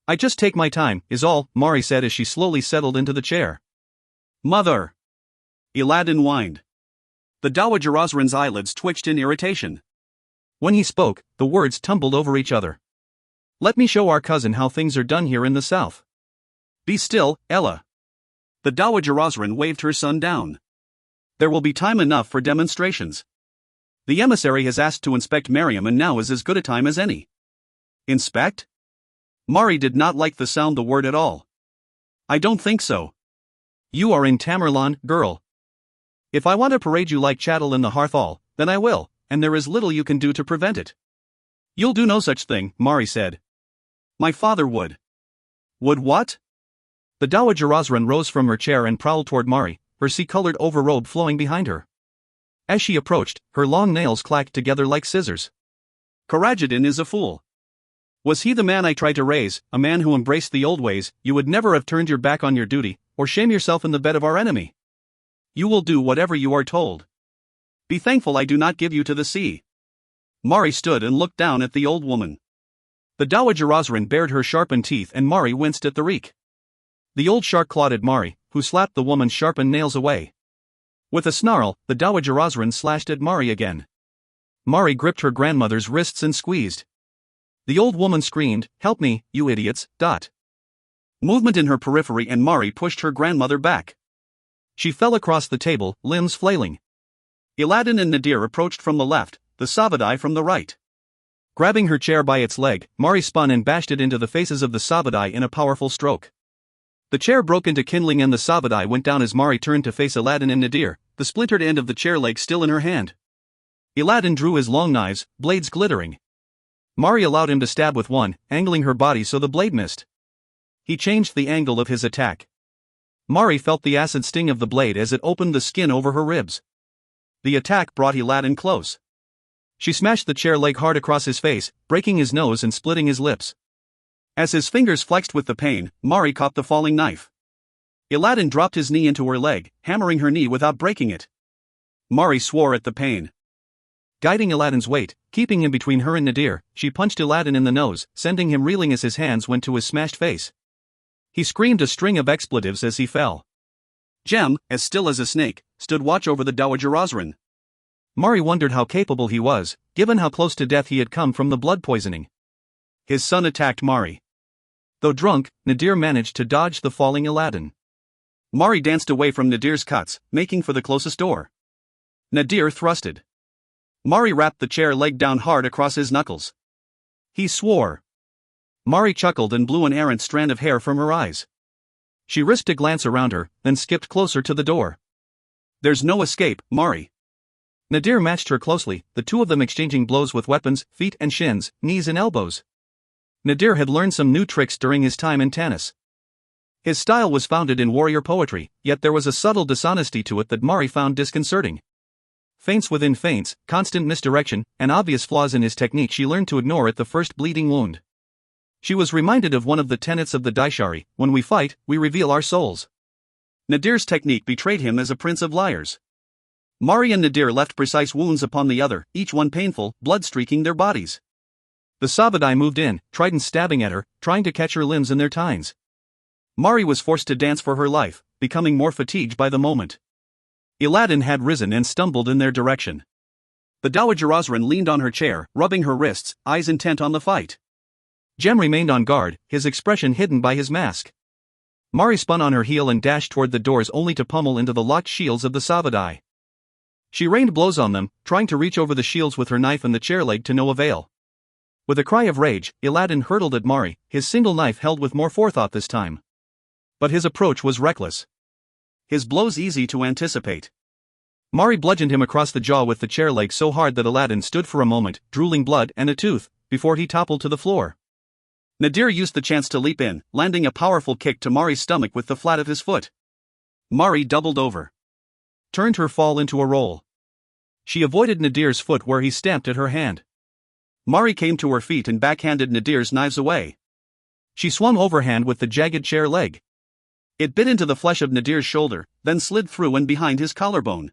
"I just take my time, is all," Mari said as she slowly settled into the chair. "Mother!" Aladdin whined. The Dowager Osrin's eyelids twitched in irritation. When he spoke, the words tumbled over each other. "Let me show our cousin how things are done here in the south." "Be still, Ella." The Dowager Osrin waved her son down. "There will be time enough for demonstrations. The emissary has asked to inspect Mariam, and now is as good a time as any." "Inspect?" Mari did not like the sound the word at all. "I don't think so. You are in Tamerlan, girl. If I want to parade you like chattel in the hearth hall, then I will, and there is little you can do to prevent it." "You'll do no such thing," Mari said. "My father would." "Would what?" The Dowager Osrin rose from her chair and prowled toward Mari, her sea-colored overrobe flowing behind her. As she approached, her long nails clacked together like scissors. "Karajaddin is a fool. Was he the man I tried to raise, a man who embraced the old ways, you would never have turned your back on your duty, or shame yourself in the bed of our enemy. You will do whatever you are told. Be thankful I do not give you to the sea." Mari stood and looked down at the old woman. The Dowager Osrin bared her sharpened teeth and Mari winced at the reek. The old shark clawed at Mari, who slapped the woman's sharpened nails away. With a snarl, the Dowager Osrin slashed at Mari again. Mari gripped her grandmother's wrists and squeezed. The old woman screamed, "Help me, you idiots!" Movement in her periphery and Mari pushed her grandmother back. She fell across the table, limbs flailing. Aladdin and Nadir approached from the left, the Sabadai from the right. Grabbing her chair by its leg, Mari spun and bashed it into the faces of the Sabadai in a powerful stroke. The chair broke into kindling and the Sabadai went down as Mari turned to face Aladdin and Nadir, the splintered end of the chair leg still in her hand. Aladdin drew his long knives, blades glittering. Mari allowed him to stab with one, angling her body so the blade missed. He changed the angle of his attack. Mari felt the acid sting of the blade as it opened the skin over her ribs. The attack brought Aladdin close. She smashed the chair leg hard across his face, breaking his nose and splitting his lips. As his fingers flexed with the pain, Mari caught the falling knife. Aladdin dropped his knee into her leg, hammering her knee without breaking it. Mari swore at the pain. Guiding Aladdin's weight, keeping him between her and Nadir, she punched Aladdin in the nose, sending him reeling as his hands went to his smashed face. He screamed a string of expletives as he fell. Jem, as still as a snake, stood watch over the Dowager Osrin. Mari wondered how capable he was, given how close to death he had come from the blood poisoning. His son attacked Mari. Though drunk, Nadir managed to dodge the falling Aladdin. Mari danced away from Nadir's cuts, making for the closest door. Nadir thrusted. Mari wrapped the chair leg down hard across his knuckles. He swore. Mari chuckled and blew an errant strand of hair from her eyes. She risked a glance around her, then skipped closer to the door. "There's no escape, Mari." Nadir matched her closely, the two of them exchanging blows with weapons, feet and shins, knees and elbows. Nadir had learned some new tricks during his time in Tanis. His style was founded in warrior poetry, yet there was a subtle dishonesty to it that Mari found disconcerting. Feints within feints, constant misdirection, and obvious flaws in his technique she learned to ignore at the first bleeding wound. She was reminded of one of the tenets of the Daishari: when we fight, we reveal our souls. Nadir's technique betrayed him as a prince of liars. Mari and Nadir left precise wounds upon the other, each one painful, blood streaking their bodies. The Sabadai moved in, tridents stabbing at her, trying to catch her limbs in their tines. Mari was forced to dance for her life, becoming more fatigued by the moment. Aladdin had risen and stumbled in their direction. The Dowager Osran leaned on her chair, rubbing her wrists, eyes intent on the fight. Jem remained on guard, his expression hidden by his mask. Mari spun on her heel and dashed toward the doors only to pummel into the locked shields of the Sabadai. She rained blows on them, trying to reach over the shields with her knife and the chair leg to no avail. With a cry of rage, Aladdin hurtled at Mari, his single knife held with more forethought this time. But his approach was reckless. His blows easy to anticipate. Mari bludgeoned him across the jaw with the chair leg so hard that Aladdin stood for a moment, drooling blood and a tooth, before he toppled to the floor. Nadir used the chance to leap in, landing a powerful kick to Mari's stomach with the flat of his foot. Mari doubled over. Turned her fall into a roll. She avoided Nadir's foot where he stamped at her hand. Mari came to her feet and backhanded Nadir's knives away. She swung overhand with the jagged chair leg. It bit into the flesh of Nadir's shoulder, then slid through and behind his collarbone.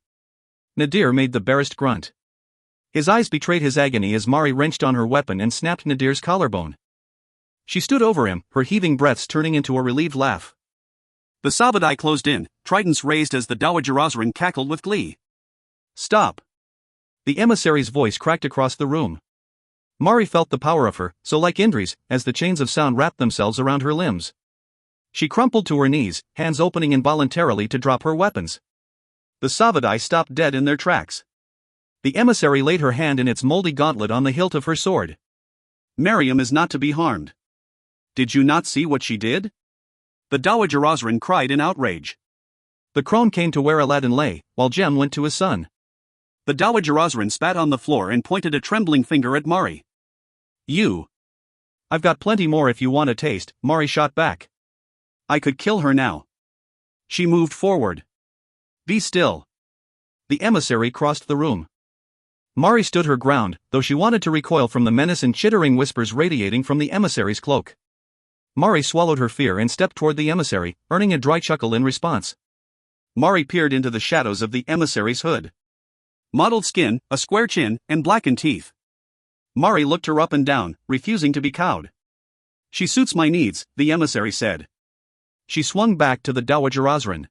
Nadir made the barest grunt. His eyes betrayed his agony as Mari wrenched on her weapon and snapped Nadir's collarbone. She stood over him, her heaving breaths turning into a relieved laugh. The Sabadai closed in, tridents raised as the Dowager Osran cackled with glee. "Stop!" The emissary's voice cracked across the room. Mari felt the power of her, so like Indri's, as the chains of sound wrapped themselves around her limbs. She crumpled to her knees, hands opening involuntarily to drop her weapons. The Sabadai stopped dead in their tracks. The emissary laid her hand in its moldy gauntlet on the hilt of her sword. "Mariam is not to be harmed. Did you not see what she did?" The Dowager Osran cried in outrage. The crone came to where Aladdin lay, while Jem went to his son. The Dowager Osran spat on the floor and pointed a trembling finger at Mari. "You." "I've got plenty more if you want a taste," Mari shot back. "I could kill her now." She moved forward. "Be still." The emissary crossed the room. Mari stood her ground, though she wanted to recoil from the menace and chittering whispers radiating from the emissary's cloak. Mari swallowed her fear and stepped toward the emissary, earning a dry chuckle in response. Mari peered into the shadows of the emissary's hood. Mottled skin, a square chin, and blackened teeth. Mari looked her up and down, refusing to be cowed. "She suits my needs," the emissary said. She swung back to the Dowager Osran.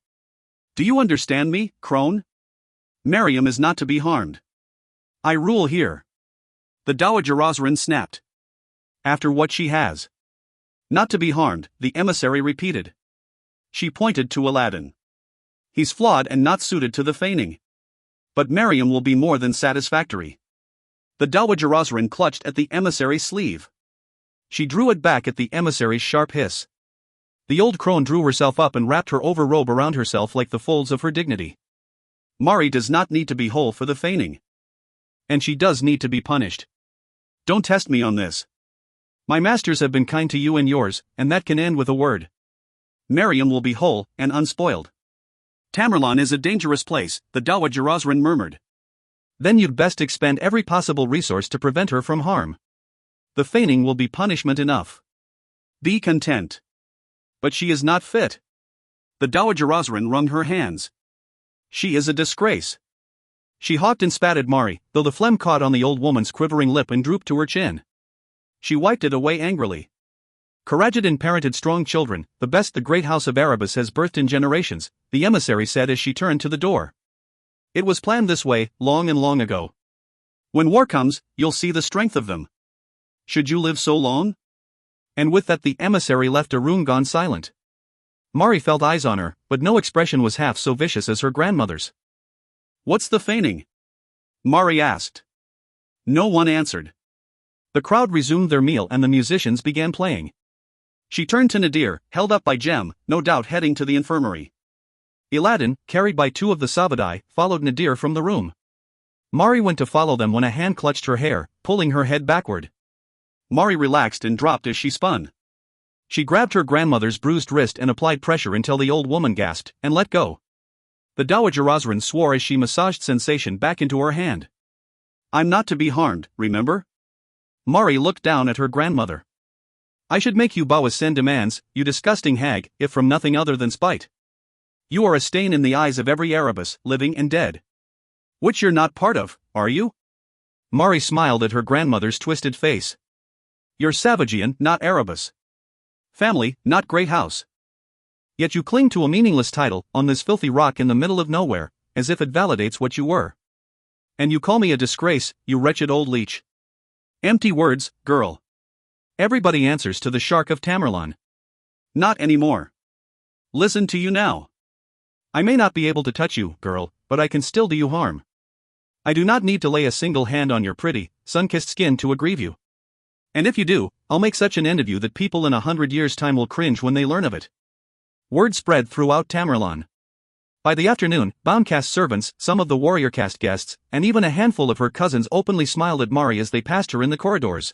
"Do you understand me, crone? Mariam is not to be harmed. I rule here." The Dowager Osran snapped. "After what she has." "Not to be harmed," the emissary repeated. She pointed to Aladdin. "He's flawed and not suited to the feigning. But Mariam will be more than satisfactory." The Dowager Osran clutched at the emissary's sleeve. She drew it back at the emissary's sharp hiss. The old crone drew herself up and wrapped her over-robe around herself like the folds of her dignity. "Mari does not need to be whole for the feigning. And she does need to be punished. Don't test me on this. My masters have been kind to you and yours, and that can end with a word. Mariam will be whole and unspoiled." "Tamerlan is a dangerous place," the Dowager Osran murmured. "Then you'd best expend every possible resource to prevent her from harm. The feigning will be punishment enough. Be content." "But she is not fit." The Dowager Osran wrung her hands. "She is a disgrace." She hawked and spat at Mari, though the phlegm caught on the old woman's quivering lip and drooped to her chin. She wiped it away angrily. "Kharajidin parented strong children, the best the great house of Erebus has birthed in generations," the emissary said as she turned to the door. "It was planned this way, long and long ago. When war comes, you'll see the strength of them. Should you live so long?" And with that the emissary left a room gone silent. Mari felt eyes on her, but no expression was half so vicious as her grandmother's. "What's the feigning?" Mari asked. No one answered. The crowd resumed their meal and the musicians began playing. She turned to Nadir, held up by Jem, no doubt heading to the infirmary. Aladdin, carried by two of the Sabadai, followed Nadir from the room. Mari went to follow them when a hand clutched her hair, pulling her head backward. Mari relaxed and dropped as she spun. She grabbed her grandmother's bruised wrist and applied pressure until the old woman gasped, and let go. The Dowager Osran swore as she massaged sensation back into her hand. "I'm not to be harmed, remember?" Mari looked down at her grandmother. "I should make you bow as Sen demands, you disgusting hag, if from nothing other than spite. You are a stain in the eyes of every Erebus, living and dead. Which you're not part of, are you? Mari smiled at her grandmother's twisted face. You're Savagian, not Erebus. Family, not great house. Yet you cling to a meaningless title on this filthy rock in the middle of nowhere, as if it validates what you were. And you call me a disgrace, you wretched old leech. Empty words, girl. Everybody answers to the shark of Tamerlane. Not anymore. Listen to you now. I may not be able to touch you, girl, but I can still do you harm. I do not need to lay a single hand on your pretty, sun-kissed skin to aggrieve you. And if you do, I'll make such an end of you that people in 100 years' time will cringe when they learn of it. Word spread throughout Tamerlane. By the afternoon, bound caste servants, some of the warrior caste guests, and even a handful of her cousins openly smiled at Mari as they passed her in the corridors.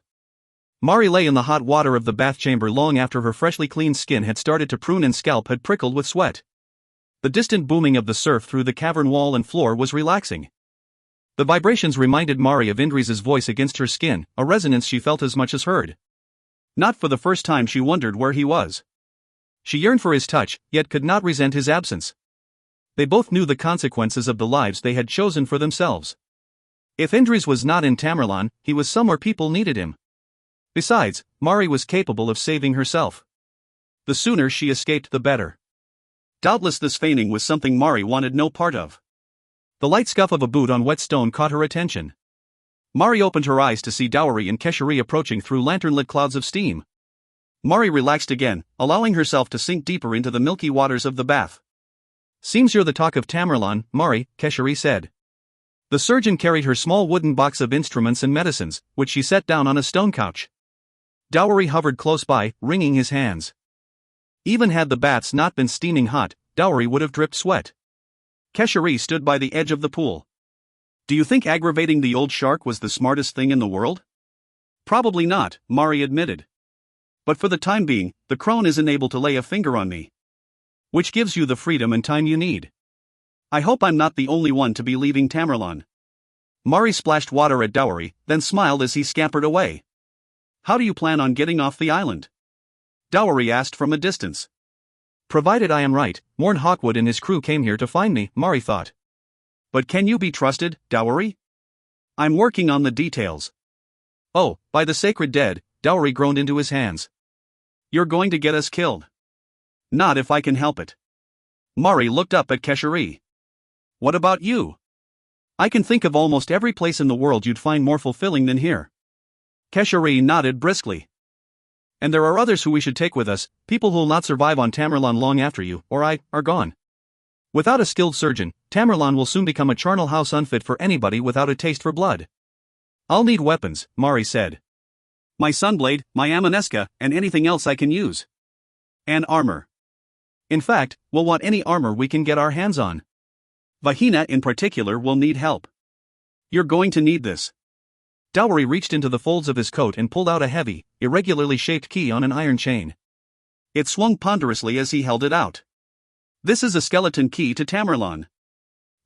Mari lay in the hot water of the bath chamber long after her freshly cleaned skin had started to prune and scalp had prickled with sweat. The distant booming of the surf through the cavern wall and floor was relaxing. The vibrations reminded Mari of Indri's voice against her skin, a resonance she felt as much as heard. Not for the first time she wondered where he was. She yearned for his touch, yet could not resent his absence. They both knew the consequences of the lives they had chosen for themselves. If Indris was not in Tamerlane, he was somewhere people needed him. Besides, Mari was capable of saving herself. The sooner she escaped the better. Doubtless this feigning was something Mari wanted no part of. The light scuff of a boot on wet stone caught her attention. Mari opened her eyes to see Dowry and Keshari approaching through lantern-lit clouds of steam. Mari relaxed again, allowing herself to sink deeper into the milky waters of the bath. Seems you're the talk of Tamerlane, Mari, Keshari said. The surgeon carried her small wooden box of instruments and medicines, which she set down on a stone couch. Dowry hovered close by, wringing his hands. Even had the baths not been steaming hot, Dowry would have dripped sweat. Keshari stood by the edge of the pool. Do you think aggravating the old shark was the smartest thing in the world? Probably not, Mari admitted. But for the time being, the crone isn't able to lay a finger on me. Which gives you the freedom and time you need. I hope I'm not the only one to be leaving Tamerlane. Mari splashed water at Dowry, then smiled as he scampered away. How do you plan on getting off the island? Dowry asked from a distance. Provided I am right, Morn Hawkwood and his crew came here to find me, Mari thought. But can you be trusted, Dowry? I'm working on the details. Oh, by the sacred dead, Dowry groaned into his hands. You're going to get us killed. Not if I can help it. Mari looked up at Keshari. What about you? I can think of almost every place in the world you'd find more fulfilling than here. Keshari nodded briskly. And there are others who we should take with us, people who'll not survive on Tamerlane long after you, or I, are gone. Without a skilled surgeon, Tamerlane will soon become a charnel house unfit for anybody without a taste for blood. I'll need weapons, Mari said. My sunblade, my Amaneska, and anything else I can use. And armor. In fact, we'll want any armor we can get our hands on. Vahina in particular will need help. You're going to need this. Dowry reached into the folds of his coat and pulled out a heavy, irregularly shaped key on an iron chain. It swung ponderously as he held it out. This is a skeleton key to Tamerlane.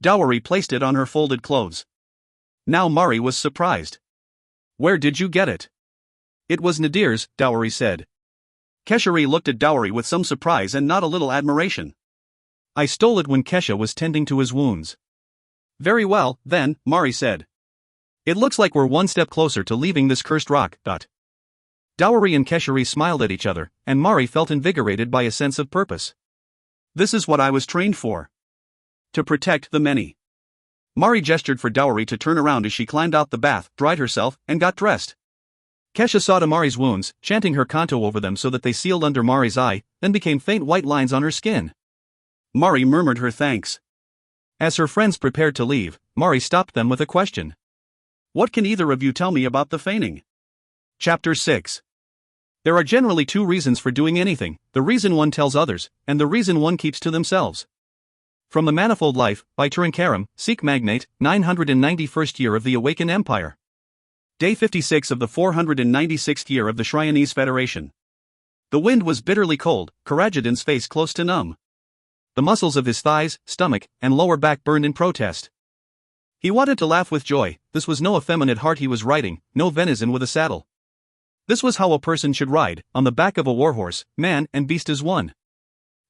Dowry placed it on her folded clothes. Now Mari was surprised. Where did you get it? It was Nadir's, Dowry said. Keshari looked at Dowry with some surprise and not a little admiration. I stole it when Kesha was tending to his wounds. Very well, then, Mari said. It looks like we're one step closer to leaving this cursed rock. Dowry and Keshari smiled at each other, and Mari felt invigorated by a sense of purpose. This is what I was trained for. To protect the many. Mari gestured for Dowry to turn around as she climbed out the bath, dried herself, and got dressed. Kesha saw to Mari's wounds, chanting her canto over them so that they sealed under Mari's eye, then became faint white lines on her skin. Mari murmured her thanks. As her friends prepared to leave, Mari stopped them with a question. What can either of you tell me about the feigning? Chapter 6. There are generally two reasons for doing anything, the reason one tells others, and the reason one keeps to themselves. From The Manifold Life, by Turin Karam, Sikh magnate, 991st year of the Awakened Empire. Day 56 of the 496th year of the Shryonese Federation. The wind was bitterly cold, Karajadan's face close to numb. The muscles of his thighs, stomach, and lower back burned in protest. He wanted to laugh with joy. This was no effeminate heart he was riding, no venison with a saddle. This was how a person should ride, on the back of a warhorse, man and beast as one.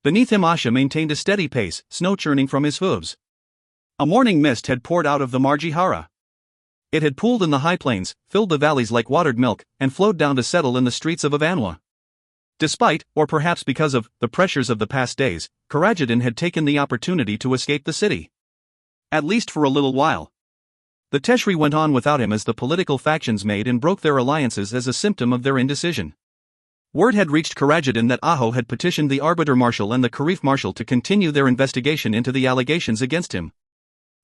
Beneath him Asha maintained a steady pace, snow churning from his hooves. A morning mist had poured out of the Margihara. It had pooled in the high plains, filled the valleys like watered milk, and flowed down to settle in the streets of Avanwa. Despite, or perhaps because of, the pressures of the past days, Karajdin had taken the opportunity to escape the city. At least for a little while. The Teshri went on without him as the political factions made and broke their alliances as a symptom of their indecision. Word had reached Karajdin that Aho had petitioned the Arbiter Marshal and the Kharif Marshal to continue their investigation into the allegations against him.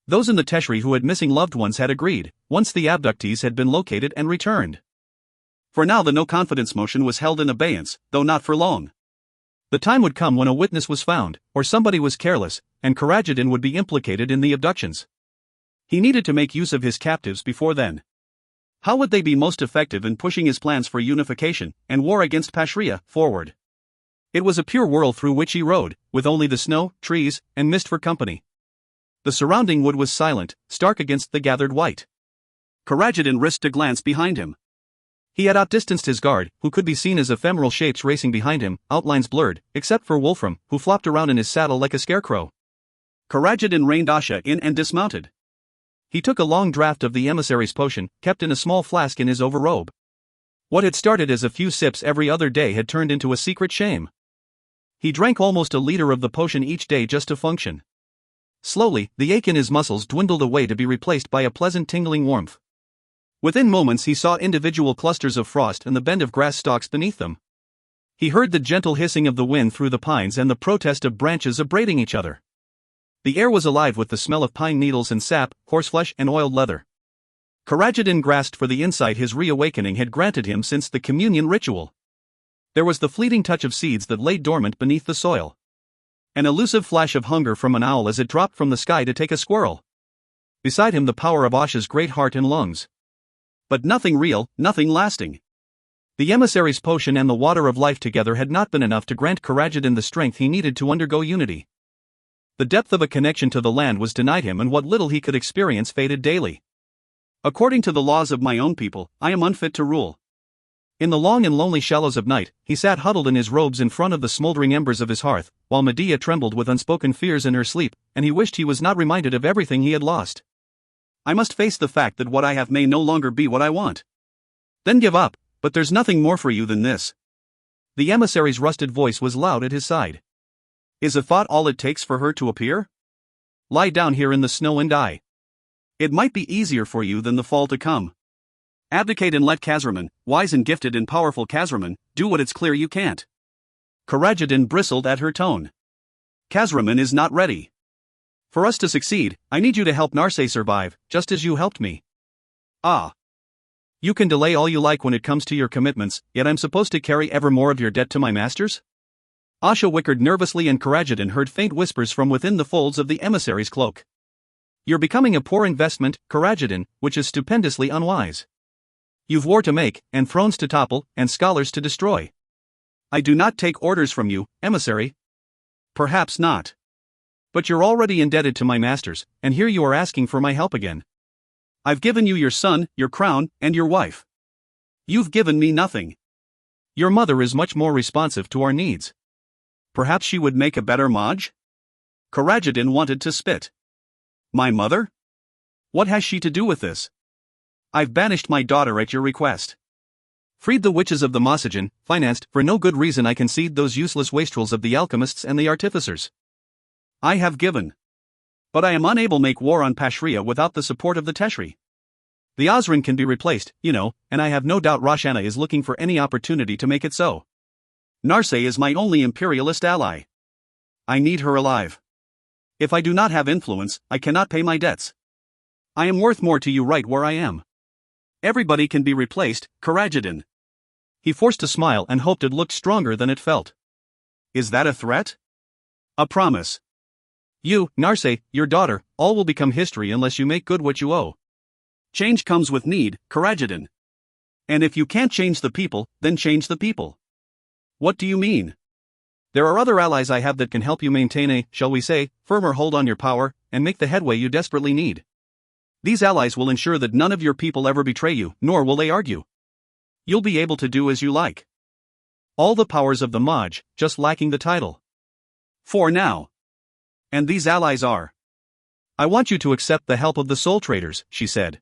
Those in the Teshri who had missing loved ones had agreed, once the abductees had been located and returned. For now the no-confidence motion was held in abeyance, though not for long. The time would come when a witness was found, or somebody was careless, and Karajdin would be implicated in the abductions. He needed to make use of his captives before then. How would they be most effective in pushing his plans for unification and war against Pashria forward? It was a pure world through which he rode, with only the snow, trees, and mist for company. The surrounding wood was silent, stark against the gathered white. Karajdin risked a glance behind him. He had outdistanced his guard, who could be seen as ephemeral shapes racing behind him, outlines blurred, except for Wolfram, who flopped around in his saddle like a scarecrow. Karajdin reined Asha in and dismounted. He took a long draught of the emissary's potion, kept in a small flask in his overrobe. What had started as a few sips every other day had turned into a secret shame. He drank almost a liter of the potion each day just to function. Slowly, the ache in his muscles dwindled away to be replaced by a pleasant tingling warmth. Within moments he saw individual clusters of frost and the bend of grass stalks beneath them. He heard the gentle hissing of the wind through the pines and the protest of branches abrading each other. The air was alive with the smell of pine needles and sap, horseflesh and oiled leather. Karajdin grasped for the insight his reawakening had granted him since the communion ritual. There was the fleeting touch of seeds that lay dormant beneath the soil. An elusive flash of hunger from an owl as it dropped from the sky to take a squirrel. Beside him the power of Asha's great heart and lungs. But nothing real, nothing lasting. The emissary's potion and the water of life together had not been enough to grant Karajdin the strength he needed to undergo unity. The depth of a connection to the land was denied him, and what little he could experience faded daily. According to the laws of my own people, I am unfit to rule. In the long and lonely shallows of night, he sat huddled in his robes in front of the smoldering embers of his hearth, while Medea trembled with unspoken fears in her sleep, and he wished he was not reminded of everything he had lost. I must face the fact that what I have may no longer be what I want. Then give up, but there's nothing more for you than this. The emissary's rusted voice was loud at his side. Is a thought all it takes for her to appear? Lie down here in the snow and die. It might be easier for you than the fall to come. Abdicate and let Kazraman, wise and gifted and powerful Kazraman, do what it's clear you can't. Karajdin bristled at her tone. Kazraman is not ready. For us to succeed, I need you to help Narse survive, just as you helped me. Ah. You can delay all you like when it comes to your commitments, yet I'm supposed to carry ever more of your debt to my masters? Asha wickered nervously, and Karajdin heard faint whispers from within the folds of the emissary's cloak. You're becoming a poor investment, Karajdin, which is stupendously unwise. You've war to make, and thrones to topple, and scholars to destroy. I do not take orders from you, emissary. Perhaps not. But you're already indebted to my masters, and here you are asking for my help again. I've given you your son, your crown, and your wife. You've given me nothing. Your mother is much more responsive to our needs. Perhaps she would make a better Maj? Karajdin wanted to spit. My mother? What has she to do with this? I've banished my daughter at your request. Freed the witches of the Mosagen, financed, for no good reason I concede those useless wastrels of the alchemists and the artificers. I have given. But I am unable to make war on Pashria without the support of the Teshri. The Osran can be replaced, you know, and I have no doubt Roshana is looking for any opportunity to make it so. Narse is my only imperialist ally. I need her alive. If I do not have influence, I cannot pay my debts. I am worth more to you right where I am. Everybody can be replaced, Karajdin. He forced a smile and hoped it looked stronger than it felt. Is that a threat? A promise. You, Narse, your daughter, all will become history unless you make good what you owe. Change comes with need, Karajdin. And if you can't change the people, then change the people. What do you mean? There are other allies I have that can help you maintain a, shall we say, firmer hold on your power, and make the headway you desperately need. These allies will ensure that none of your people ever betray you, nor will they argue. You'll be able to do as you like. All the powers of the Maj, just lacking the title. For now. And these allies are I want you to accept the help of the soul traders, she said.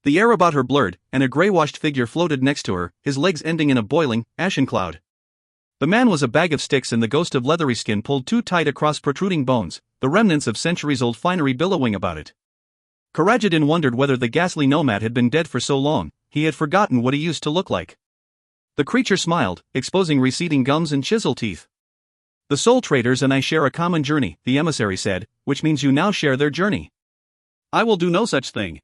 The air about her blurred, and a grey-washed figure floated next to her, his legs ending in a boiling, ashen cloud. The man was a bag of sticks and the ghost of leathery skin pulled too tight across protruding bones, the remnants of centuries-old finery billowing about it. Karajadin wondered whether the ghastly nomad had been dead for so long, he had forgotten what he used to look like. The creature smiled, exposing receding gums and chisel teeth. The soul traders and I share a common journey, the emissary said, which means you now share their journey. I will do no such thing.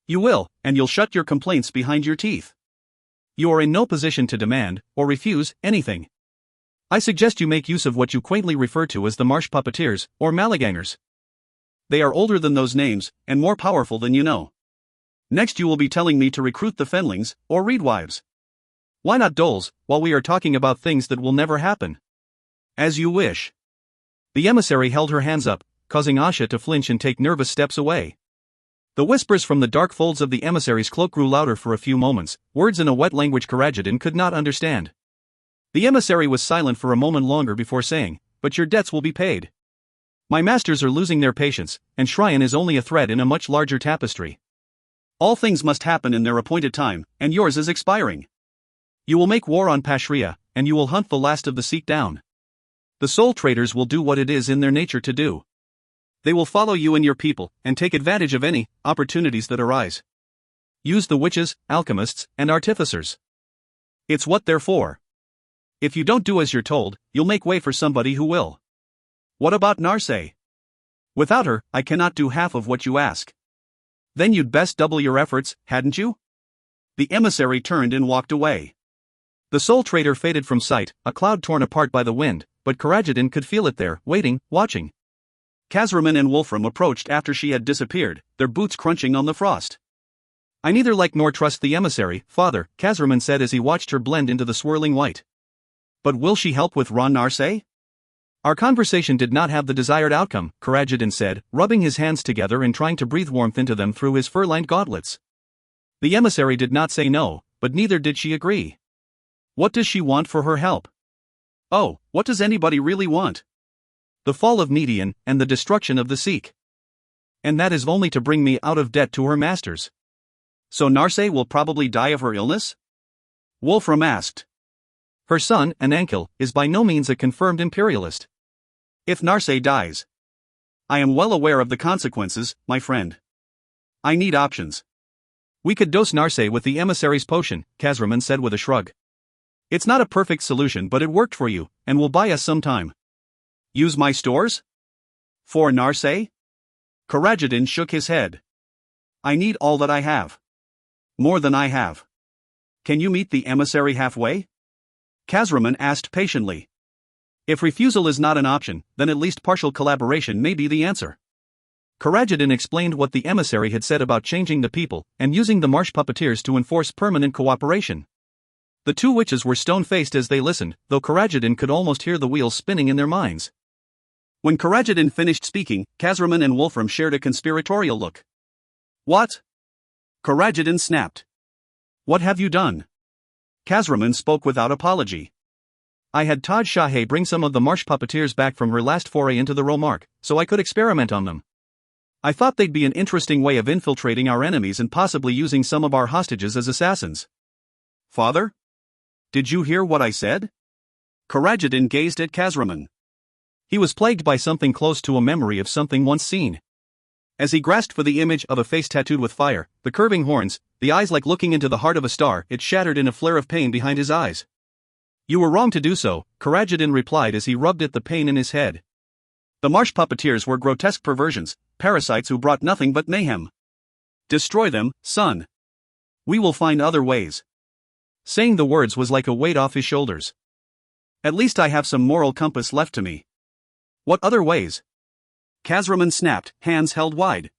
You will, and you'll shut your complaints behind your teeth. You are in no position to demand, or refuse, anything. I suggest you make use of what you quaintly refer to as the marsh puppeteers, or malagangers. They are older than those names, and more powerful than you know. Next you will be telling me to recruit the fenlings, or reedwives. Why not doles, while we are talking about things that will never happen? As you wish. The emissary held her hands up, causing Asha to flinch and take nervous steps away. The whispers from the dark folds of the emissary's cloak grew louder for a few moments, words in a wet language Karajadin could not understand. The emissary was silent for a moment longer before saying, "But your debts will be paid. My masters are losing their patience, and Shryan is only a thread in a much larger tapestry. All things must happen in their appointed time, and yours is expiring. You will make war on Pashria, and you will hunt the last of the Sikh down. The soul traders will do what it is in their nature to do. They will follow you and your people, and take advantage of any opportunities that arise. Use the witches, alchemists, and artificers. It's what they're for. If you don't do as you're told, you'll make way for somebody who will. What about Narse? Without her, I cannot do half of what you ask. Then you'd best double your efforts, hadn't you?" The emissary turned and walked away. The soul trader faded from sight, a cloud torn apart by the wind, but Karajadin could feel it there, waiting, watching. Kazraman and Wolfram approached after she had disappeared, their boots crunching on the frost. "I neither like nor trust the emissary, father," Kazraman said as he watched her blend into the swirling white. "But will she help with Ron Narse?" "Our conversation did not have the desired outcome," Karajadin said, rubbing his hands together and trying to breathe warmth into them through his fur-lined gauntlets. The emissary did not say no, but neither did she agree. What does she want for her help? Oh, what does anybody really want? The fall of Median, and the destruction of the Sikh. And that is only to bring me out of debt to her masters. So Narse will probably die of her illness? Wolfram asked. Her son, Anankil, is by no means a confirmed imperialist. If Narse dies, I am well aware of the consequences, my friend. I need options. We could dose Narse with the emissary's potion, Kazraman said with a shrug. It's not a perfect solution, but it worked for you, and will buy us some time. Use my stores? For Narse? Karajadin shook his head. I need all that I have. More than I have. Can you meet the emissary halfway? Kazraman asked patiently. If refusal is not an option, then at least partial collaboration may be the answer. Karajadin explained what the emissary had said about changing the people, and using the marsh puppeteers to enforce permanent cooperation. The two witches were stone-faced as they listened, though Karajadin could almost hear the wheels spinning in their minds. When Karajadin finished speaking, Kazraman and Wolfram shared a conspiratorial look. What? Karajadin snapped. What have you done? Kazraman spoke without apology. I had Taj Shahe bring some of the marsh puppeteers back from her last foray into the Romark, so I could experiment on them. I thought they'd be an interesting way of infiltrating our enemies and possibly using some of our hostages as assassins. Father? Did you hear what I said? Karajadin gazed at Kazraman. He was plagued by something close to a memory of something once seen. As he grasped for the image of a face tattooed with fire, the curving horns, the eyes like looking into the heart of a star, it shattered in a flare of pain behind his eyes. You were wrong to do so, Karajadin replied as he rubbed at the pain in his head. The marsh puppeteers were grotesque perversions, parasites who brought nothing but mayhem. Destroy them, son. We will find other ways. Saying the words was like a weight off his shoulders. At least I have some moral compass left to me. What other ways? Kazraman snapped, hands held wide.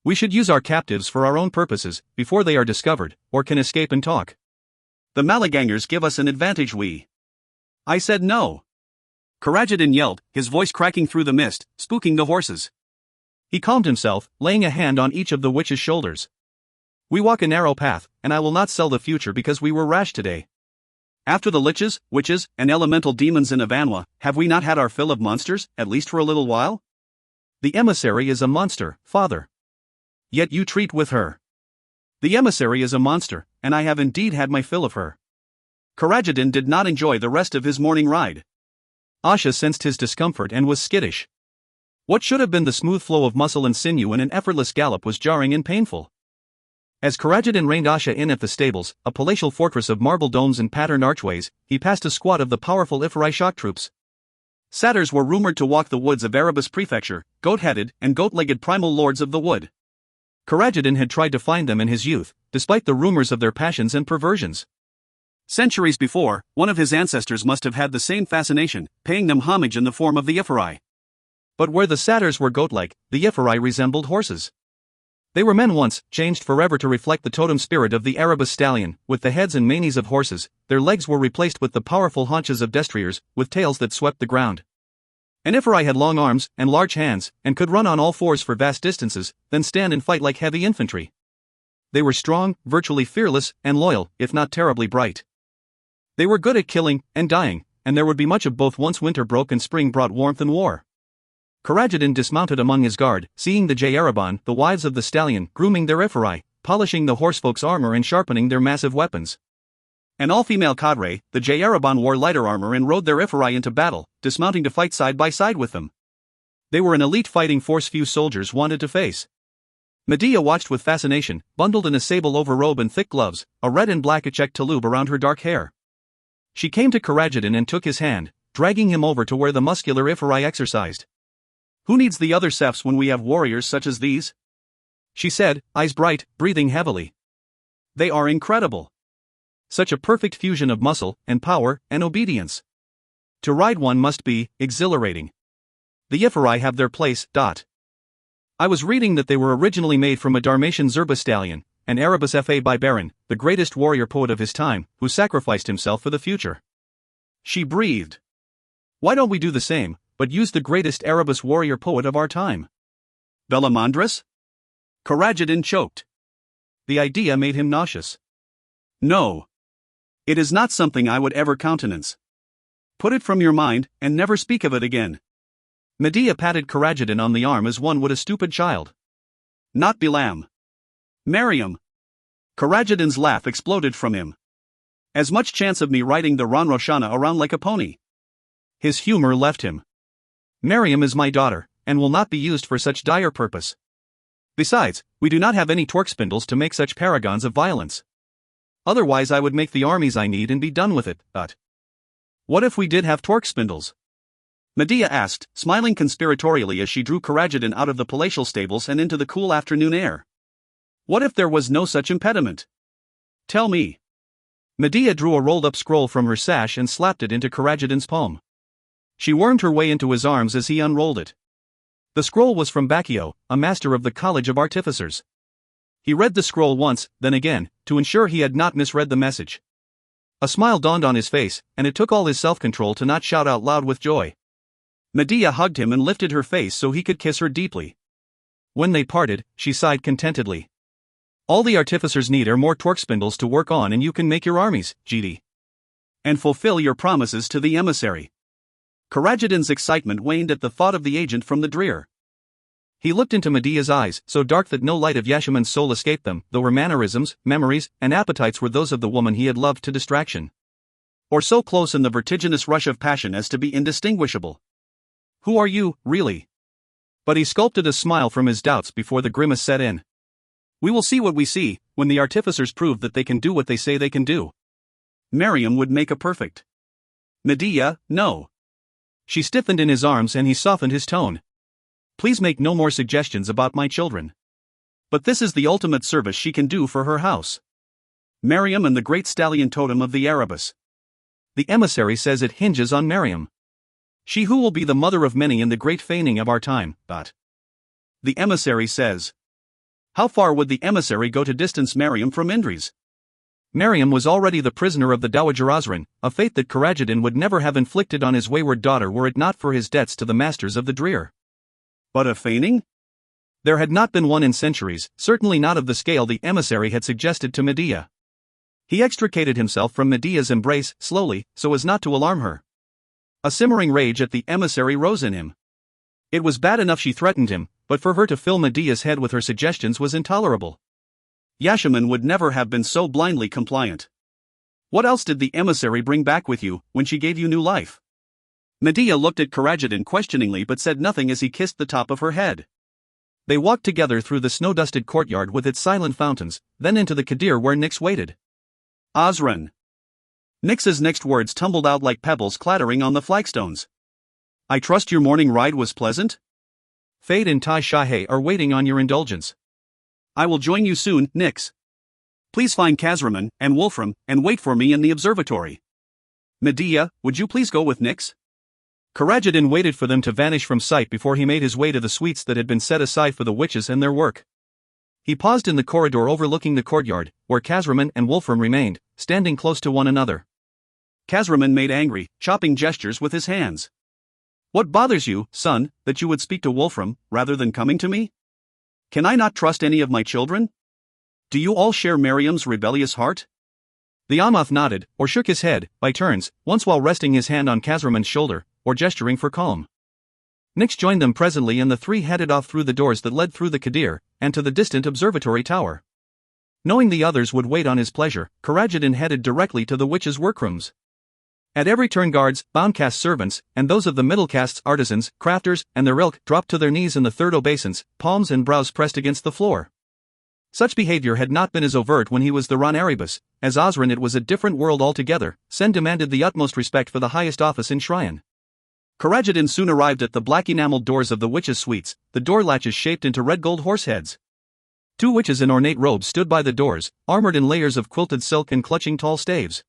We should use our captives for our own purposes, before they are discovered, or can escape and talk. The Malagangers give us an advantage. I said no. Karajadin yelled, his voice cracking through the mist, spooking the horses. He calmed himself, laying a hand on each of the witches' shoulders. We walk a narrow path, and I will not sell the future because we were rash today. After the liches, witches, and elemental demons in Avanwa, have we not had our fill of monsters, at least for a little while? The emissary is a monster, father. Yet you treat with her. The emissary is a monster, and I have indeed had my fill of her. Karajadin did not enjoy the rest of his morning ride. Asha sensed his discomfort and was skittish. What should have been the smooth flow of muscle and sinew in an effortless gallop was jarring and painful. As Karajadin reined Asha in at the stables, a palatial fortress of marble domes and patterned archways, he passed a squad of the powerful Ifrai shock troops. Satyrs were rumored to walk the woods of Erebus Prefecture, goat-headed and goat-legged primal lords of the wood. Karajadin had tried to find them in his youth, despite the rumors of their passions and perversions. Centuries before, one of his ancestors must have had the same fascination, paying them homage in the form of the Ifrai. But where the satyrs were goat-like, the Ifrai resembled horses. They were men once, changed forever to reflect the totem spirit of the Erebus stallion, with the heads and manes of horses. Their legs were replaced with the powerful haunches of destriers, with tails that swept the ground. An Ifrai had long arms and large hands, and could run on all fours for vast distances, then stand and fight like heavy infantry. They were strong, virtually fearless, and loyal, if not terribly bright. They were good at killing and dying, and there would be much of both once winter broke and spring brought warmth and war. Karajadin dismounted among his guard, seeing the Jayaraban, the wives of the stallion, grooming their Ifrai, polishing the horsefolk's armor and sharpening their massive weapons. An all-female cadre, the Jayaraban wore lighter armor and rode their Ifrai into battle, dismounting to fight side by side with them. They were an elite fighting force few soldiers wanted to face. Medea watched with fascination, bundled in a sable overrobe and thick gloves, a red and black check talube around her dark hair. She came to Karajadin and took his hand, dragging him over to where the muscular Ifrai exercised. "Who needs the other Cephs when we have warriors such as these?" she said, eyes bright, breathing heavily. "They are incredible. Such a perfect fusion of muscle, and power, and obedience. To ride one must be exhilarating. The Ifrai have their place. I was reading that they were originally made from a Dalmatian Zerba stallion, an Erebus Fa by Baron, the greatest warrior poet of his time, who sacrificed himself for the future." She breathed. "Why don't we do the same, but use the greatest Erebus warrior poet of our time? Bellamandris?" Karajadin choked. The idea made him nauseous. "No. It is not something I would ever countenance. Put it from your mind, and never speak of it again." Medea patted Karajadin on the arm as one would a stupid child. "Not Bilam. Mariam." Karajadin's laugh exploded from him. "As much chance of me riding the Ran Roshana around like a pony." His humor left him. "Mariam is my daughter, and will not be used for such dire purpose. Besides, we do not have any torque spindles to make such paragons of violence. Otherwise I would make the armies I need and be done with it. But what if we did have torque spindles?" Medea asked, smiling conspiratorially as she drew Karajadin out of the palatial stables and into the cool afternoon air. "What if there was no such impediment? Tell me." Medea drew a rolled-up scroll from her sash and slapped it into Karajadin's palm. She wormed her way into his arms as he unrolled it. The scroll was from Bacchio, a master of the College of Artificers. He read the scroll once, then again, to ensure he had not misread the message. A smile dawned on his face, and it took all his self-control to not shout out loud with joy. Medea hugged him and lifted her face so he could kiss her deeply. When they parted, she sighed contentedly. "All the artificers need are more torque spindles to work on, and you can make your armies, GD. And fulfill your promises to the emissary." Karajadin's excitement waned at the thought of the agent from the Dreer. He looked into Medea's eyes, so dark that no light of Yashaman's soul escaped them, though her mannerisms, memories, and appetites were those of the woman he had loved to distraction. Or so close in the vertiginous rush of passion as to be indistinguishable. "Who are you, really?" But he sculpted a smile from his doubts before the grimace set in. "We will see what we see, when the artificers prove that they can do what they say they can do. Mariam would make a perfect." "Medea, no." She stiffened in his arms and he softened his tone. "Please make no more suggestions about my children. But this is the ultimate service she can do for her house. Mariam and the great stallion totem of the Erebus. The emissary says it hinges on Mariam. She who will be the mother of many in the great feigning of our time, but the emissary says. How far would the emissary go to distance Mariam from Indres? Mariam was already the prisoner of the Dowager Osran, a fate that Karajadin would never have inflicted on his wayward daughter were it not for his debts to the masters of the Dreer. But a feigning? There had not been one in centuries, certainly not of the scale the emissary had suggested to Medea. He extricated himself from Medea's embrace, slowly, so as not to alarm her. A simmering rage at the emissary rose in him. It was bad enough she threatened him, but for her to fill Medea's head with her suggestions was intolerable. Yashaman would never have been so blindly compliant. What else did the emissary bring back with you, when she gave you new life? Medea looked at Karajedin questioningly but said nothing as he kissed the top of her head. They walked together through the snow-dusted courtyard with its silent fountains, then into the Kadir where Nyx waited. Osran. Nyx's next words tumbled out like pebbles clattering on the flagstones. I trust your morning ride was pleasant? Fade and Tai Shahe are waiting on your indulgence. I will join you soon, Nyx. Please find Kazraman and Wolfram and wait for me in the observatory. Medea, would you please go with Nyx? Karajedin waited for them to vanish from sight before he made his way to the suites that had been set aside for the witches and their work. He paused in the corridor overlooking the courtyard, where Kazraman and Wolfram remained, standing close to one another. Kazraman made angry, chopping gestures with his hands. What bothers you, son, that you would speak to Wolfram, rather than coming to me? Can I not trust any of my children? Do you all share Miriam's rebellious heart? The Amath nodded, or shook his head, by turns, once while resting his hand on Kazraman's shoulder, or gesturing for calm. Nyx joined them presently and the three headed off through the doors that led through the Kadir, and to the distant observatory tower. Knowing the others would wait on his pleasure, Karajedin headed directly to the witches' workrooms. At every turn guards, bound caste servants, and those of the middle castes artisans, crafters, and their ilk dropped to their knees in the third obeisance, palms and brows pressed against the floor. Such behavior had not been as overt when he was the Ran Erebus. As Osran it was a different world altogether. Sen demanded the utmost respect for the highest office in Shrine. Karajedin soon arrived at the black enameled doors of the witches' suites, the door latches shaped into red gold horse heads. Two witches in ornate robes stood by the doors, armored in layers of quilted silk and clutching tall staves.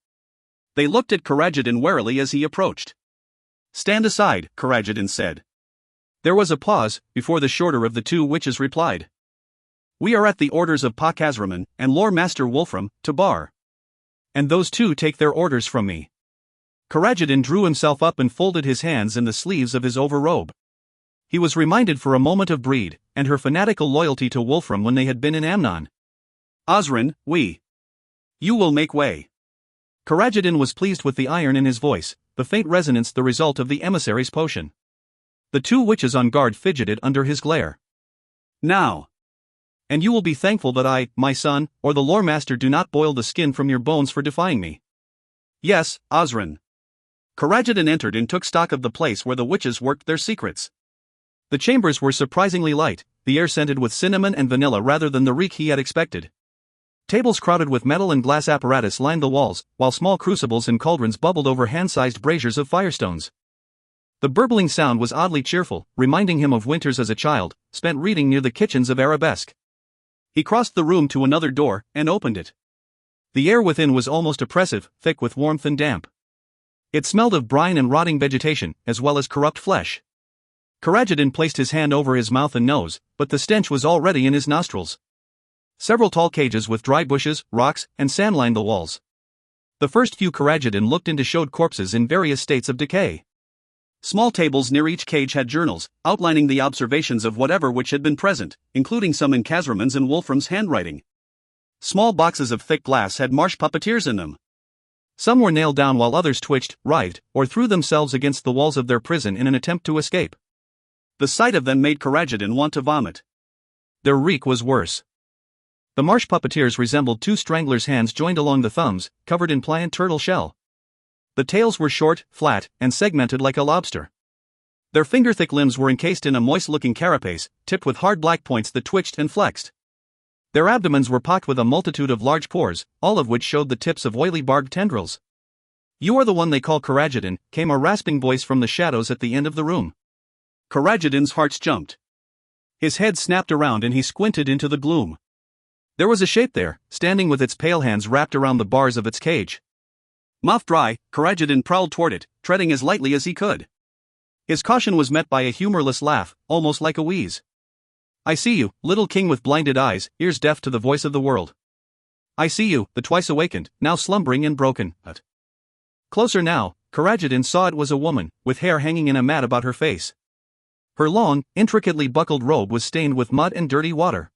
They looked at Karajedin warily as he approached. Stand aside, Karajedin said. There was a pause, before the shorter of the two witches replied. We are at the orders of Pa Kazraman and Lore Master Wolfram, to bar. And those two take their orders from me. Karajedin drew himself up and folded his hands in the sleeves of his overrobe. He was reminded for a moment of Breed, and her fanatical loyalty to Wolfram when they had been in Amnon. Osran, you will make way. Karajedin was pleased with the iron in his voice, the faint resonance the result of the emissary's potion. The two witches on guard fidgeted under his glare. Now. And you will be thankful that I, my son, or the Lore Master do not boil the skin from your bones for defying me. Yes, Osran. Karajedin entered and took stock of the place where the witches worked their secrets. The chambers were surprisingly light, the air scented with cinnamon and vanilla rather than the reek he had expected. Tables crowded with metal and glass apparatus lined the walls, while small crucibles and cauldrons bubbled over hand-sized braziers of firestones. The burbling sound was oddly cheerful, reminding him of winters as a child, spent reading near the kitchens of Arabesque. He crossed the room to another door, and opened it. The air within was almost oppressive, thick with warmth and damp. It smelled of brine and rotting vegetation, as well as corrupt flesh. Karajedin placed his hand over his mouth and nose, but the stench was already in his nostrils. Several tall cages with dry bushes, rocks, and sand lined the walls. The first few Karajedin looked into showed corpses in various states of decay. Small tables near each cage had journals, outlining the observations of whatever which had been present, including some in Kazraman's and Wolfram's handwriting. Small boxes of thick glass had marsh puppeteers in them. Some were nailed down while others twitched, writhed, or threw themselves against the walls of their prison in an attempt to escape. The sight of them made Karajedin want to vomit. Their reek was worse. The marsh puppeteers resembled two stranglers' hands joined along the thumbs, covered in pliant turtle shell. The tails were short, flat, and segmented like a lobster. Their finger-thick limbs were encased in a moist-looking carapace, tipped with hard black points that twitched and flexed. Their abdomens were pocked with a multitude of large pores, all of which showed the tips of oily barbed tendrils. You are the one they call Karajedin, came a rasping voice from the shadows at the end of the room. Karajedin's hearts jumped. His head snapped around and he squinted into the gloom. There was a shape there, standing with its pale hands wrapped around the bars of its cage. Mouth dry, Karajedin prowled toward it, treading as lightly as he could. His caution was met by a humorless laugh, almost like a wheeze. I see you, little king with blinded eyes, ears deaf to the voice of the world. I see you, the twice awakened, now slumbering and broken. Closer now, Karajedin saw it was a woman, with hair hanging in a mat about her face. Her long, intricately buckled robe was stained with mud and dirty water.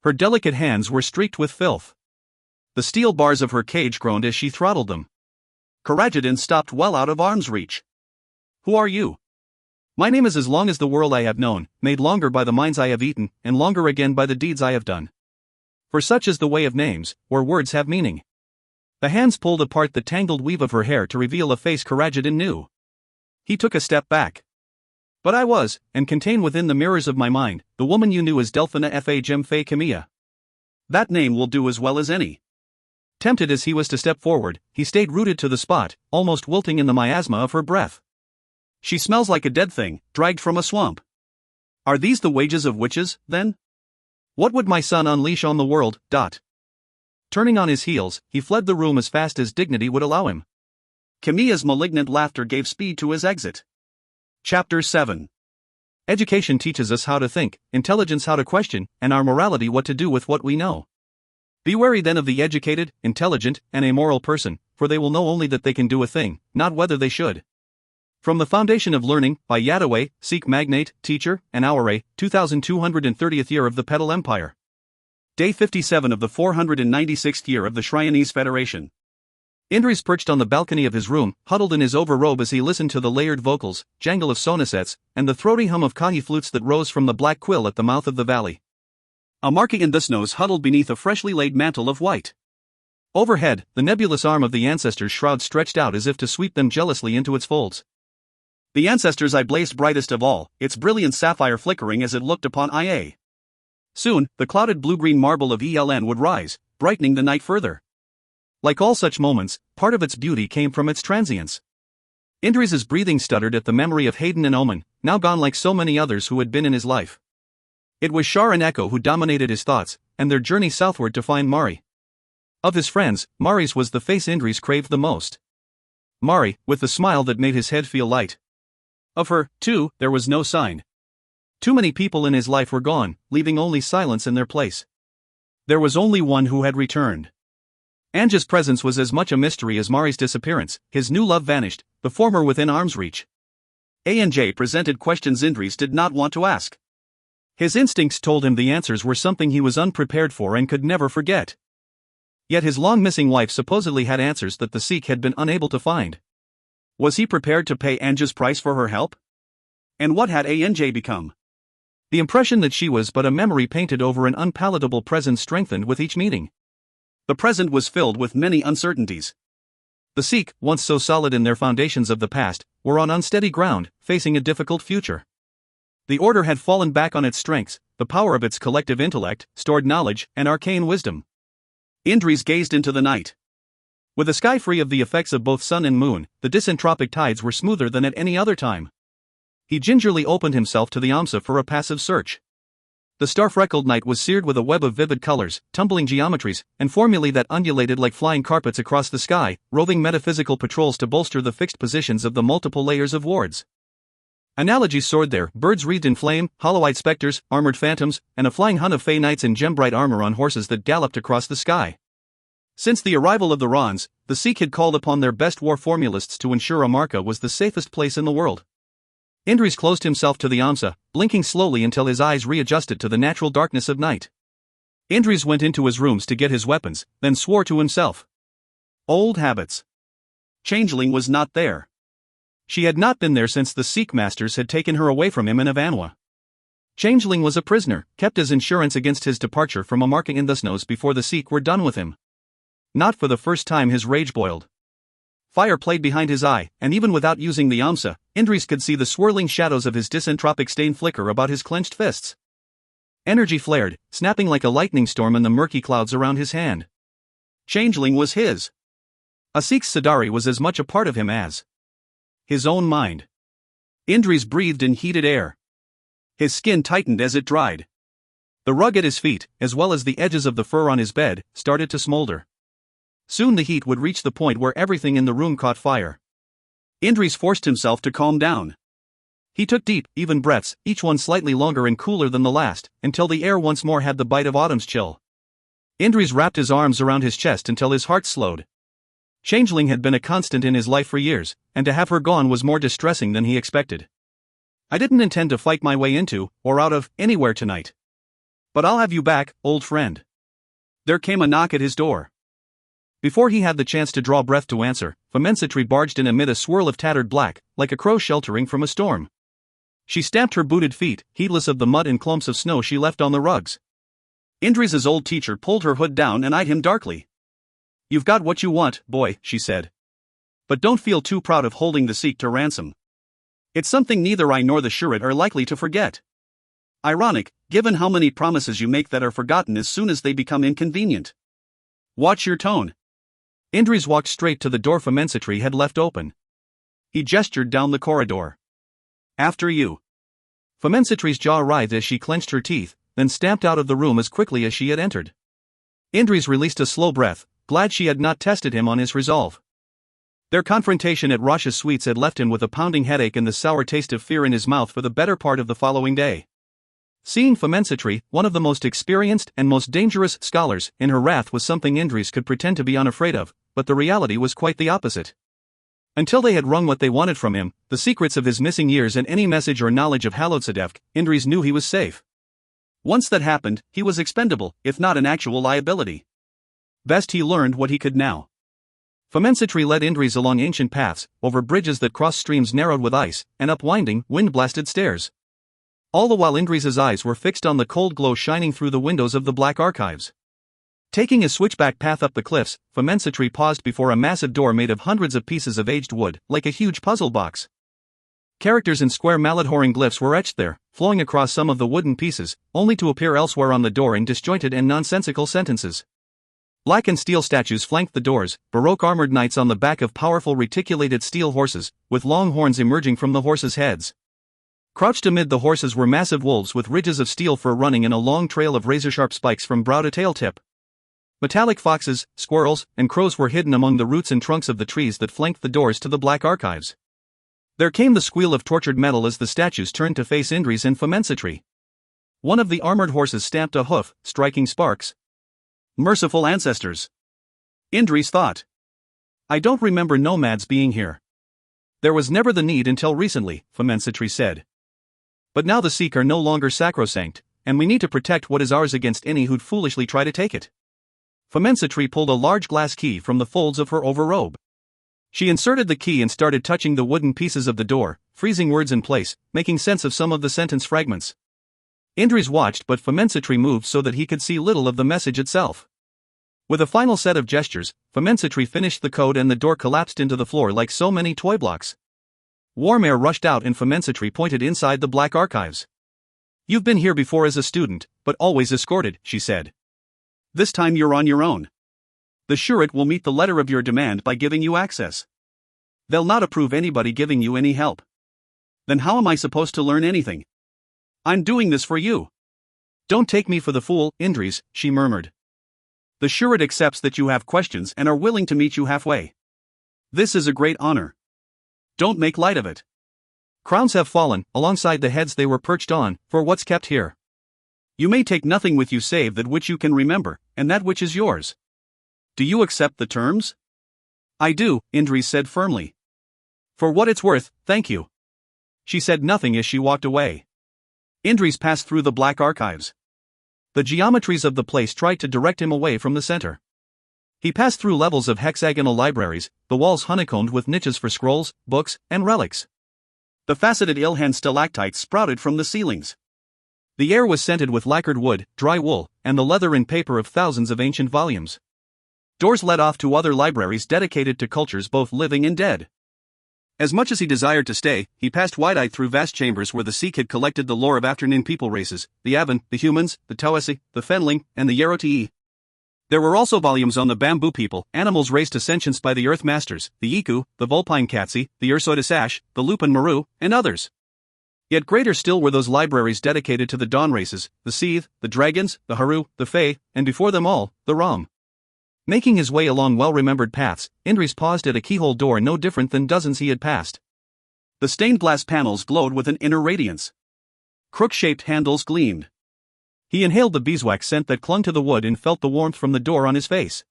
Her delicate hands were streaked with filth. The steel bars of her cage groaned as she throttled them. Karajedin stopped well out of arm's reach. Who are you? My name is as long as the world I have known, made longer by the minds I have eaten, and longer again by the deeds I have done. For such is the way of names, where words have meaning. The hands pulled apart the tangled weave of her hair to reveal a face Corragidin knew. He took a step back. But I was, and contained within the mirrors of my mind, the woman you knew as Delphina Fa Gem Fe Camilla. That name will do as well as any. Tempted as he was to step forward, he stayed rooted to the spot, almost wilting in the miasma of her breath. She smells like a dead thing, dragged from a swamp. Are these the wages of witches, then? What would my son unleash on the world? Turning on his heels, he fled the room as fast as dignity would allow him. Camilla's malignant laughter gave speed to his exit. Chapter 7. Education teaches us how to think, intelligence how to question, and our morality what to do with what we know. Be wary then of the educated, intelligent, and amoral person, for they will know only that they can do a thing, not whether they should. From the Foundation of Learning, by Yadaway, Sikh magnate, teacher, and Awaray, 2230th year of the Petal Empire. Day 57 of the 496th year of the Shryonese Federation. Indris perched on the balcony of his room, huddled in his overrobe as he listened to the layered vocals, jangle of sonisets, and the throaty hum of kahi flutes that rose from the black quill at the mouth of the valley. A marquis in the snows huddled beneath a freshly laid mantle of white. Overhead, the nebulous arm of the ancestors' shroud stretched out as if to sweep them jealously into its folds. The ancestors' eye blazed brightest of all, its brilliant sapphire flickering as it looked upon Ia. Soon, the clouded blue-green marble of Eln would rise, brightening the night further. Like all such moments, part of its beauty came from its transience. Indris's breathing stuttered at the memory of Hayden and Omen, now gone like so many others who had been in his life. It was Shar and Echo who dominated his thoughts, and their journey southward to find Mari. Of his friends, Mari's was the face Indris craved the most. Mari, with the smile that made his head feel light. Of her, too, there was no sign. Too many people in his life were gone, leaving only silence in their place. There was only one who had returned. Anja's presence was as much a mystery as Mari's disappearance. His new love vanished, the former within arm's reach. Anj presented questions Indris did not want to ask. His instincts told him the answers were something he was unprepared for and could never forget. Yet his long-missing wife supposedly had answers that the Sikh had been unable to find. Was he prepared to pay Anja's price for her help? And what had Anj become? The impression that she was but a memory painted over an unpalatable present strengthened with each meeting. The present was filled with many uncertainties. The Sikh, once so solid in their foundations of the past, were on unsteady ground, facing a difficult future. The order had fallen back on its strengths, the power of its collective intellect, stored knowledge, and arcane wisdom. Indris gazed into the night. With a sky free of the effects of both sun and moon, the disentropic tides were smoother than at any other time. He gingerly opened himself to the Amsa for a passive search. The star-freckled night was seared with a web of vivid colors, tumbling geometries, and formulae that undulated like flying carpets across the sky, roving metaphysical patrols to bolster the fixed positions of the multiple layers of wards. Analogies soared there, birds wreathed in flame, hollow-eyed specters, armored phantoms, and a flying hunt of fey knights in gem-bright armor on horses that galloped across the sky. Since the arrival of the Rans, the Sikh had called upon their best war formulists to ensure Amarka was the safest place in the world. Indris closed himself to the Amsa, blinking slowly until his eyes readjusted to the natural darkness of night. Indris went into his rooms to get his weapons, then swore to himself. Old habits. Changeling was not there. She had not been there since the Sikh masters had taken her away from him in Avanwa. Changeling was a prisoner, kept as insurance against his departure from Amarka in the snows before the Sikh were done with him. Not for the first time his rage boiled. Fire played behind his eye, and even without using the Amsa, Indris could see the swirling shadows of his disentropic stain flicker about his clenched fists. Energy flared, snapping like a lightning storm in the murky clouds around his hand. Changeling was his. A Sikh's Sadari was as much a part of him as his own mind. Indris breathed in heated air. His skin tightened as it dried. The rug at his feet, as well as the edges of the fur on his bed, started to smolder. Soon the heat would reach the point where everything in the room caught fire. Indris forced himself to calm down. He took deep, even breaths, each one slightly longer and cooler than the last, until the air once more had the bite of autumn's chill. Indris wrapped his arms around his chest until his heart slowed. Changeling had been a constant in his life for years, and to have her gone was more distressing than he expected. I didn't intend to fight my way into, or out of, anywhere tonight. But I'll have you back, old friend. There came a knock at his door. Before he had the chance to draw breath to answer, Famensitri barged in amid a swirl of tattered black, like a crow sheltering from a storm. She stamped her booted feet, heedless of the mud and clumps of snow she left on the rugs. Indri's old teacher pulled her hood down and eyed him darkly. "You've got what you want, boy," she said. "But don't feel too proud of holding the Sikh to ransom. It's something neither I nor the Shurit are likely to forget. Ironic, given how many promises you make that are forgotten as soon as they become inconvenient. Watch your tone." Indris walked straight to the door Famensitri had left open. He gestured down the corridor. "After you." Famensitri's jaw writhed as she clenched her teeth, then stamped out of the room as quickly as she had entered. Indris released a slow breath, glad she had not tested him on his resolve. Their confrontation at Rasha's Sweets had left him with a pounding headache and the sour taste of fear in his mouth for the better part of the following day. Seeing Famensitri, one of the most experienced and most dangerous scholars, in her wrath was something Indris could pretend to be unafraid of, but the reality was quite the opposite. Until they had wrung what they wanted from him, the secrets of his missing years and any message or knowledge of hallowed Sadevk, Indris knew he was safe. Once that happened, he was expendable, if not an actual liability. Best he learned what he could now. Famensitri led Indris along ancient paths, over bridges that crossed streams narrowed with ice, and up winding, wind-blasted stairs. All the while Indris's eyes were fixed on the cold glow shining through the windows of the black archives. Taking a switchback path up the cliffs, Famensitri paused before a massive door made of hundreds of pieces of aged wood, like a huge puzzle box. Characters in square mallet-whoring glyphs were etched there, flowing across some of the wooden pieces, only to appear elsewhere on the door in disjointed and nonsensical sentences. Black and steel statues flanked the doors, Baroque armored knights on the back of powerful reticulated steel horses, with long horns emerging from the horses' heads. Crouched amid the horses were massive wolves with ridges of steel fur running in a long trail of razor-sharp spikes from brow to tail tip. Metallic foxes, squirrels, and crows were hidden among the roots and trunks of the trees that flanked the doors to the black archives. There came the squeal of tortured metal as the statues turned to face Indris and Famensitri. One of the armored horses stamped a hoof, striking sparks. Merciful ancestors! Indris thought. I don't remember nomads being here. There was never the need until recently, Famensitri said. But now the Sikh are no longer sacrosanct, and we need to protect what is ours against any who'd foolishly try to take it. Famensitri pulled a large glass key from the folds of her overrobe. She inserted the key and started touching the wooden pieces of the door, freezing words in place, making sense of some of the sentence fragments. Indris watched, but Famensitri moved so that he could see little of the message itself. With a final set of gestures, Famensitri finished the code and the door collapsed into the floor like so many toy blocks. Warm air rushed out and Famensitri pointed inside the black archives. You've been here before as a student, but always escorted, she said. This time you're on your own. The Shurit will meet the letter of your demand by giving you access. They'll not approve anybody giving you any help. Then how am I supposed to learn anything? I'm doing this for you. Don't take me for the fool, Indris, she murmured. The Shurit accepts that you have questions and are willing to meet you halfway. This is a great honor. Don't make light of it. Crowns have fallen, alongside the heads they were perched on, for what's kept here. You may take nothing with you save that which you can remember, and that which is yours. Do you accept the terms? I do, Indris said firmly. For what it's worth, thank you. She said nothing as she walked away. Indris passed through the black archives. The geometries of the place tried to direct him away from the center. He passed through levels of hexagonal libraries, the walls honeycombed with niches for scrolls, books, and relics. The faceted Ilhan stalactites sprouted from the ceilings. The air was scented with lacquered wood, dry wool, and the leather and paper of thousands of ancient volumes. Doors led off to other libraries dedicated to cultures both living and dead. As much as he desired to stay, he passed wide-eyed through vast chambers where the Sikh had collected the lore of afternoon people races, the Avan, the humans, the Tawasi, the Fenling, and the Yarotii. There were also volumes on the bamboo people, animals raised to sentience by the Earth Masters, the Iku, the Vulpine Katsi, the Ursodasash, the Lupin Maru, and others. Yet greater still were those libraries dedicated to the Dawn races, the Seeth, the Dragons, the Haru, the Fae, and before them all, the Ram. Making his way along well-remembered paths, Indris paused at a keyhole door no different than dozens he had passed. The stained glass panels glowed with an inner radiance. Crook-shaped handles gleamed. He inhaled the beeswax scent that clung to the wood and felt the warmth from the door on his face.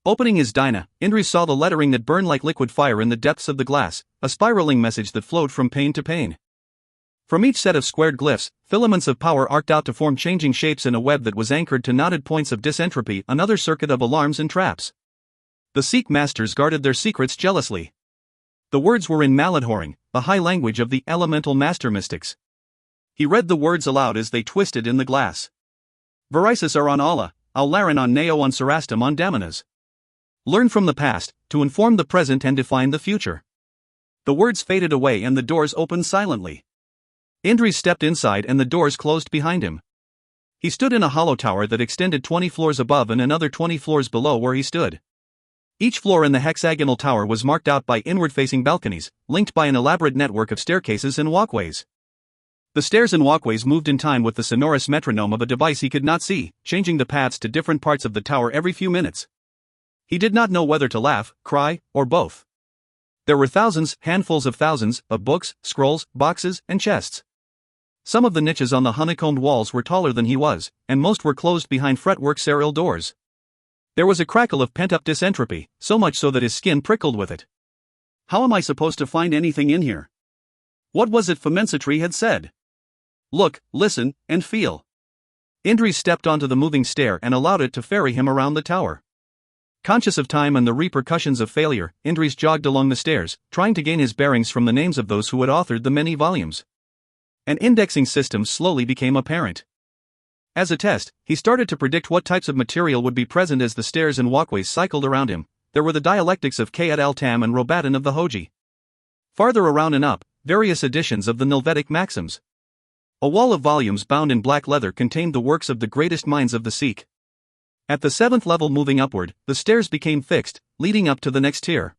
Opening his Dinah, Indris saw the lettering that burned like liquid fire in the depths of the glass, a spiraling message that flowed from pane to pane. From each set of squared glyphs, filaments of power arced out to form changing shapes in a web that was anchored to knotted points of disentropy, another circuit of alarms and traps. The Sikh masters guarded their secrets jealously. The words were in mallet-whoring, the high language of the elemental master mystics. He read the words aloud as they twisted in the glass. Verisis are on Allah, Al-Laran on Neo on Sarastum on Damanas. Learn from the past, to inform the present and define the future. The words faded away and the doors opened silently. Indris stepped inside and the doors closed behind him. He stood in a hollow tower that extended 20 floors above and another 20 floors below where he stood. Each floor in the hexagonal tower was marked out by inward-facing balconies, linked by an elaborate network of staircases and walkways. The stairs and walkways moved in time with the sonorous metronome of a device he could not see, changing the paths to different parts of the tower every few minutes. He did not know whether to laugh, cry, or both. There were thousands, handfuls of thousands, of books, scrolls, boxes, and chests. Some of the niches on the honeycombed walls were taller than he was, and most were closed behind fretwork serial doors. There was a crackle of pent-up disentropy, so much so that his skin prickled with it. How am I supposed to find anything in here? What was it Femensitri had said? Look, listen, and feel. Indris stepped onto the moving stair and allowed it to ferry him around the tower. Conscious of time and the repercussions of failure, Indris jogged along the stairs, trying to gain his bearings from the names of those who had authored the many volumes. An indexing system slowly became apparent. As a test, he started to predict what types of material would be present as the stairs and walkways cycled around him. There were the dialectics of Kayat al-Tam and Robadan of the Hoji. Farther around and up, various editions of the Nilvetic maxims. A wall of volumes bound in black leather contained the works of the greatest minds of the Sikh. At the 7th level moving upward, the stairs became fixed, leading up to the next tier.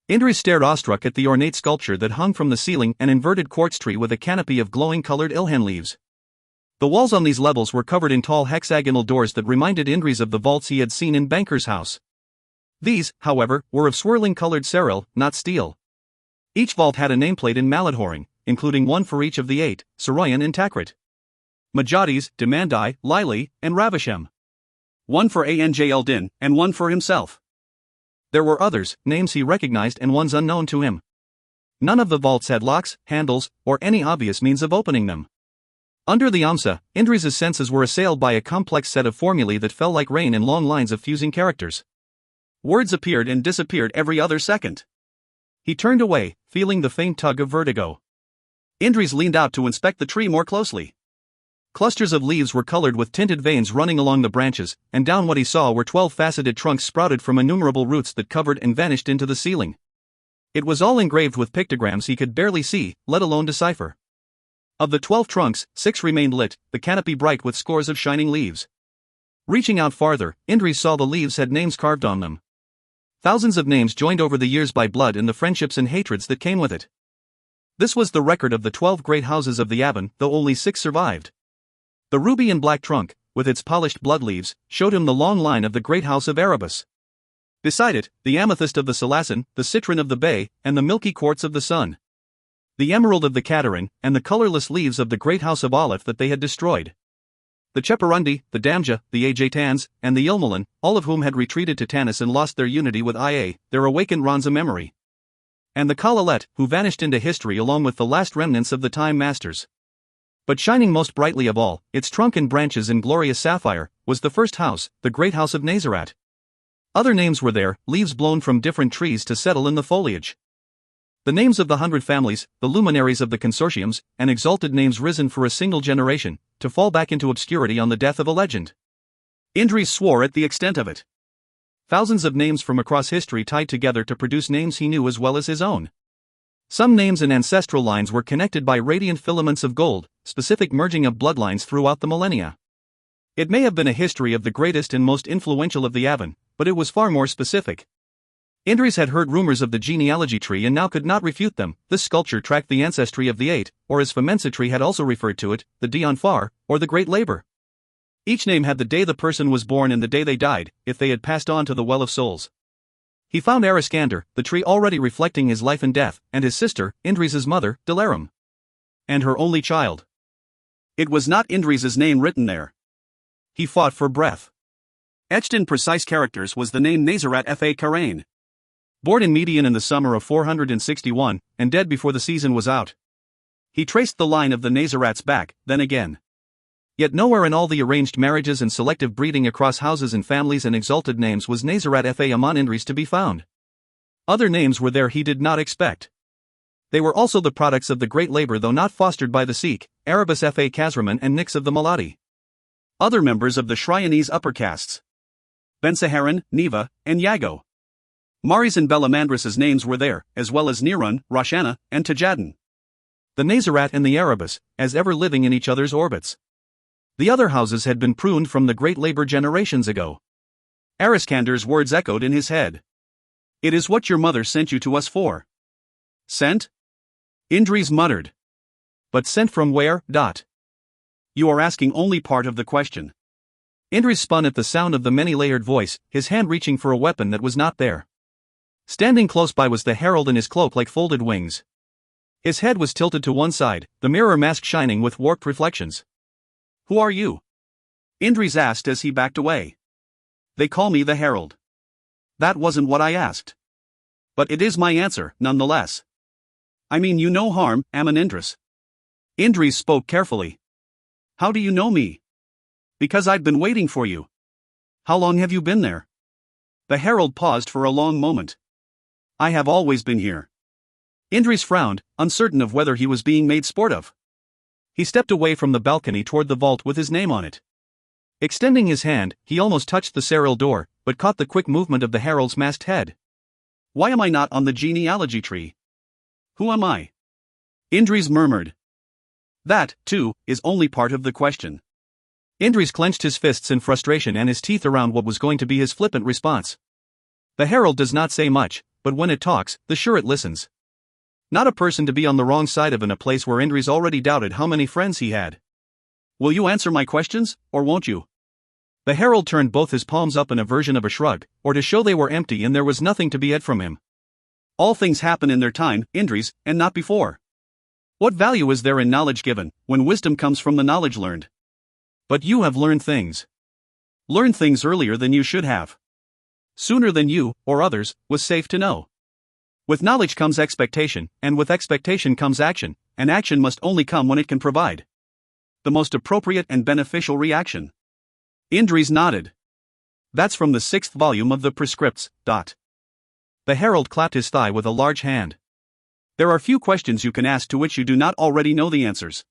Indris stared awestruck at the ornate sculpture that hung from the ceiling, an inverted quartz tree with a canopy of glowing colored ilhan leaves. The walls on these levels were covered in tall hexagonal doors that reminded Indris of the vaults he had seen in Banker's house. These, however, were of swirling colored ceril, not steel. Each vault had a nameplate in Maladhoring, including one for each of the 8, Saroyan and Takrit, Majadis, Demandai, Lili, and Ravisham. One for Anj el-Din, and one for himself. There were others, names he recognized and ones unknown to him. None of the vaults had locks, handles, or any obvious means of opening them. Under the Amsa, Indris's senses were assailed by a complex set of formulae that fell like rain in long lines of fusing characters. Words appeared and disappeared every other second. He turned away, feeling the faint tug of vertigo. Indris leaned out to inspect the tree more closely. Clusters of leaves were colored with tinted veins running along the branches, and down what he saw were 12 faceted trunks sprouted from innumerable roots that covered and vanished into the ceiling. It was all engraved with pictograms he could barely see, let alone decipher. Of the 12 trunks, 6 remained lit, the canopy bright with scores of shining leaves. Reaching out farther, Indris saw the leaves had names carved on them. Thousands of names joined over the years by blood and the friendships and hatreds that came with it. This was the record of the 12 great houses of the Avon, though only 6 survived. The ruby and black trunk, with its polished blood leaves, showed him the long line of the great house of Erebus. Beside it, the amethyst of the Salasan, the citron of the Bay, and the milky quartz of the Sun. The emerald of the Katarin, and the colorless leaves of the great house of Aleph that they had destroyed. The Cheparundi, the Damja, the Ajatans, and the Ilmolan, all of whom had retreated to Tanis and lost their unity with Ia, their awakened Ranza memory. And the Kalalet, who vanished into history along with the last remnants of the Time Masters. But shining most brightly of all, its trunk and branches in glorious sapphire, was the first house, the great house of Nazarat. Other names were there, leaves blown from different trees to settle in the foliage. The names of the 100 families, the luminaries of the consortiums, and exalted names risen for a single generation, to fall back into obscurity on the death of a legend. Indris swore at the extent of it. Thousands of names from across history tied together to produce names he knew as well as his own. Some names and ancestral lines were connected by radiant filaments of gold, specific merging of bloodlines throughout the millennia. It may have been a history of the greatest and most influential of the Avon, but it was far more specific. Indris had heard rumors of the genealogy tree and now could not refute them. This sculpture tracked the ancestry of the 8, or as Femensitri had also referred to it, the Dionfar, or the Great Labor. Each name had the day the person was born and the day they died, if they had passed on to the Well of Souls. He found Ariskander, the tree already reflecting his life and death, and his sister, Indris's mother, Dilaram. And her only child. It was not Indris's name written there. He fought for breath. Etched in precise characters was the name Nazarat Fa Karain. Born in Median in the summer of 461, and dead before the season was out. He traced the line of the Nazarats back, then again. Yet nowhere in all the arranged marriages and selective breeding across houses and families and exalted names was Nazarat Fa Amon Indris to be found. Other names were there he did not expect. They were also the products of the great labor though not fostered by the Sikh, Arabus fa Kazraman and Nix of the Maladi. Other members of the Shriyanese upper castes. Bensaharan, Neva, and Yago. Maris and Belamandris's names were there, as well as Nirun, Roshana, and Tajaddin. The Nazarat and the Arabus, as ever living in each other's orbits. The other houses had been pruned from the great labor generations ago. Ariskander's words echoed in his head. It is what your mother sent you to us for. Sent? Indres muttered. But sent from where? You are asking only part of the question. Indres spun at the sound of the many-layered voice, his hand reaching for a weapon that was not there. Standing close by was the herald in his cloak like folded wings. His head was tilted to one side, the mirror mask shining with warped reflections. Who are you? Indres asked as he backed away. They call me the herald. That wasn't what I asked. But it is my answer, nonetheless. I mean you no harm, Ammon Indres. Indres spoke carefully. How do you know me? Because I've been waiting for you. How long have you been there? The herald paused for a long moment. I have always been here. Indres frowned, uncertain of whether he was being made sport of. He stepped away from the balcony toward the vault with his name on it. Extending his hand, he almost touched the serral door, but caught the quick movement of the herald's masked head. Why am I not on the genealogy tree? Who am I? Indres murmured. That, too, is only part of the question. Indres clenched his fists in frustration and his teeth around what was going to be his flippant response. The herald does not say much, but when it talks, the sure it listens. Not a person to be on the wrong side of in a place where Indres already doubted how many friends he had. Will you answer my questions, or won't you? The herald turned both his palms up in a version of a shrug, or to show they were empty and there was nothing to be had from him. All things happen in their time, Indres, and not before. What value is there in knowledge given, when wisdom comes from the knowledge learned? But you have learned things. Learned things earlier than you should have. Sooner than you, or others, was safe to know. With knowledge comes expectation, and with expectation comes action, and action must only come when it can provide the most appropriate and beneficial reaction. Indres nodded. That's from the 6th volume of the Prescripts. The herald clapped his thigh with a large hand. There are few questions you can ask to which you do not already know the answers.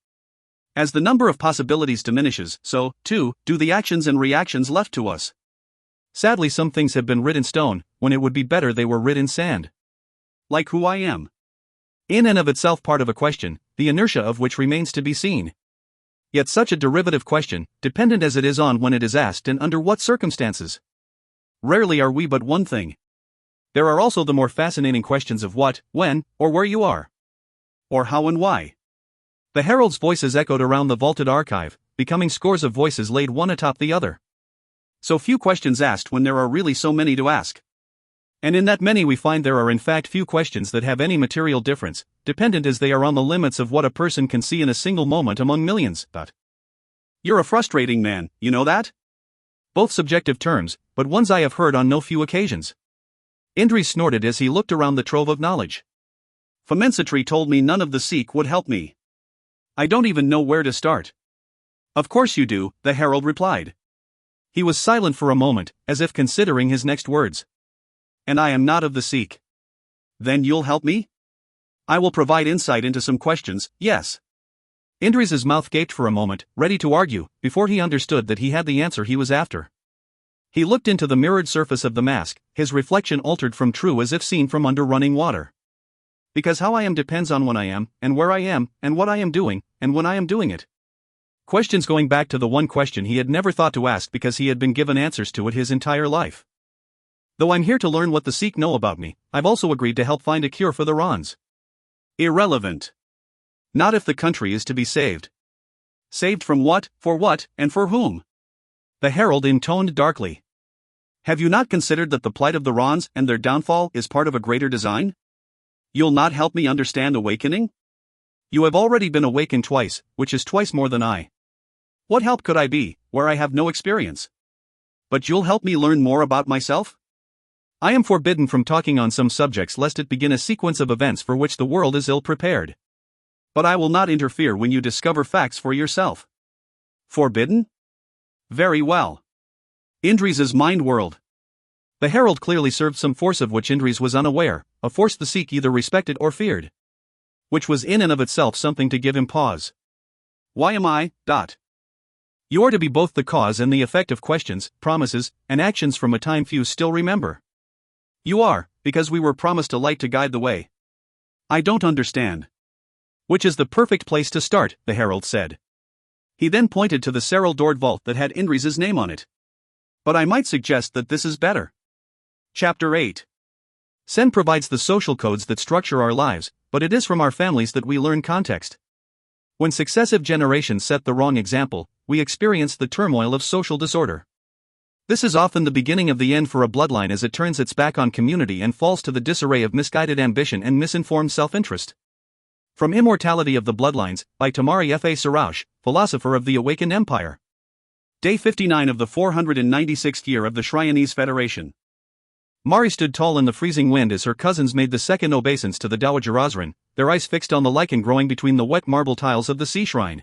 As the number of possibilities diminishes, so, too, do the actions and reactions left to us. Sadly, some things have been writ in stone, when it would be better they were writ in sand. Like who I am. In and of itself part of a question, the inertia of which remains to be seen. Yet such a derivative question, dependent as it is on when it is asked and under what circumstances. Rarely are we but one thing. There are also the more fascinating questions of what, when, or where you are. Or how and why. The herald's voices echoed around the vaulted archive, becoming scores of voices laid one atop the other. So few questions asked when there are really so many to ask. And in that many we find there are in fact few questions that have any material difference, dependent as they are on the limits of what a person can see in a single moment among millions. You're a frustrating man, you know that? Both subjective terms, but ones I have heard on no few occasions. Indres snorted as he looked around the trove of knowledge. Famensatri told me none of the Sikh would help me. I don't even know where to start. Of course you do, the herald replied. He was silent for a moment, as if considering his next words. And I am not of the Sikh. Then you'll help me? I will provide insight into some questions, yes. Indres's mouth gaped for a moment, ready to argue, before he understood that he had the answer he was after. He looked into the mirrored surface of the mask, his reflection altered from true as if seen from under running water. Because how I am depends on when I am, and where I am, and what I am doing, and when I am doing it. Questions going back to the one question he had never thought to ask because he had been given answers to it his entire life. Though I'm here to learn what the Sikh know about me, I've also agreed to help find a cure for the Rans. Irrelevant. Not if the country is to be saved. Saved from what, and for whom? The herald intoned darkly. Have you not considered that the plight of the Rans and their downfall is part of a greater design? You'll not help me understand awakening? You have already been awakened twice, which is twice more than I. What help could I be, where I have no experience? But you'll help me learn more about myself? I am forbidden from talking on some subjects lest it begin a sequence of events for which the world is ill prepared. But I will not interfere when you discover facts for yourself. Forbidden? Very well. Indres's mind whirled. The herald clearly served some force of which Indres was unaware, a force the Sikh either respected or feared. which was in and of itself something to give him pause. Why am I? You are to be both the cause and the effect of questions, promises, and actions from a time few still remember. You are, because we were promised a light to guide the way. I don't understand. Which is the perfect place to start, the herald said. He then pointed to the serral-doored vault that had Indri's name on it. But I might suggest that this is better. Chapter 8. Sen provides the social codes that structure our lives, but it is from our families that we learn context. When successive generations set the wrong example, we experience the turmoil of social disorder. This is often the beginning of the end for a bloodline as it turns its back on community and falls to the disarray of misguided ambition and misinformed self-interest. From Immortality of the Bloodlines, by Tamari F. A. Saraush, philosopher of the Awakened Empire. Day 59 of the 496th year of the Shryonese Federation. Mari stood tall in the freezing wind as her cousins made the second obeisance to the Dowager Osrin, their eyes fixed on the lichen growing between the wet marble tiles of the sea shrine.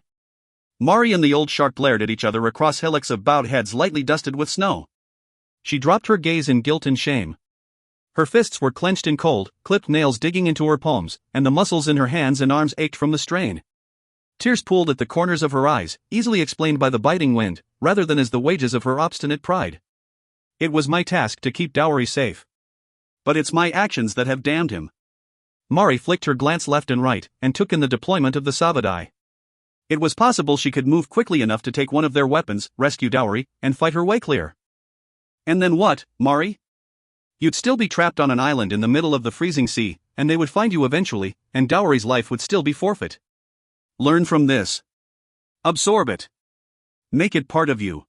Mari and the old shark glared at each other across hillocks of bowed heads lightly dusted with snow. She dropped her gaze in guilt and shame. Her fists were clenched in cold, clipped nails digging into her palms, and the muscles in her hands and arms ached from the strain. Tears pooled at the corners of her eyes, easily explained by the biting wind, rather than as the wages of her obstinate pride. It was my task to keep Dowry safe. But it's my actions that have damned him. Mari flicked her glance left and right, and took in the deployment of the Savadai. It was possible she could move quickly enough to take one of their weapons, rescue Dowry, and fight her way clear. And then what, Mari? You'd still be trapped on an island in the middle of the freezing sea, and they would find you eventually, and Dowry's life would still be forfeit. Learn from this. Absorb it. Make it part of you.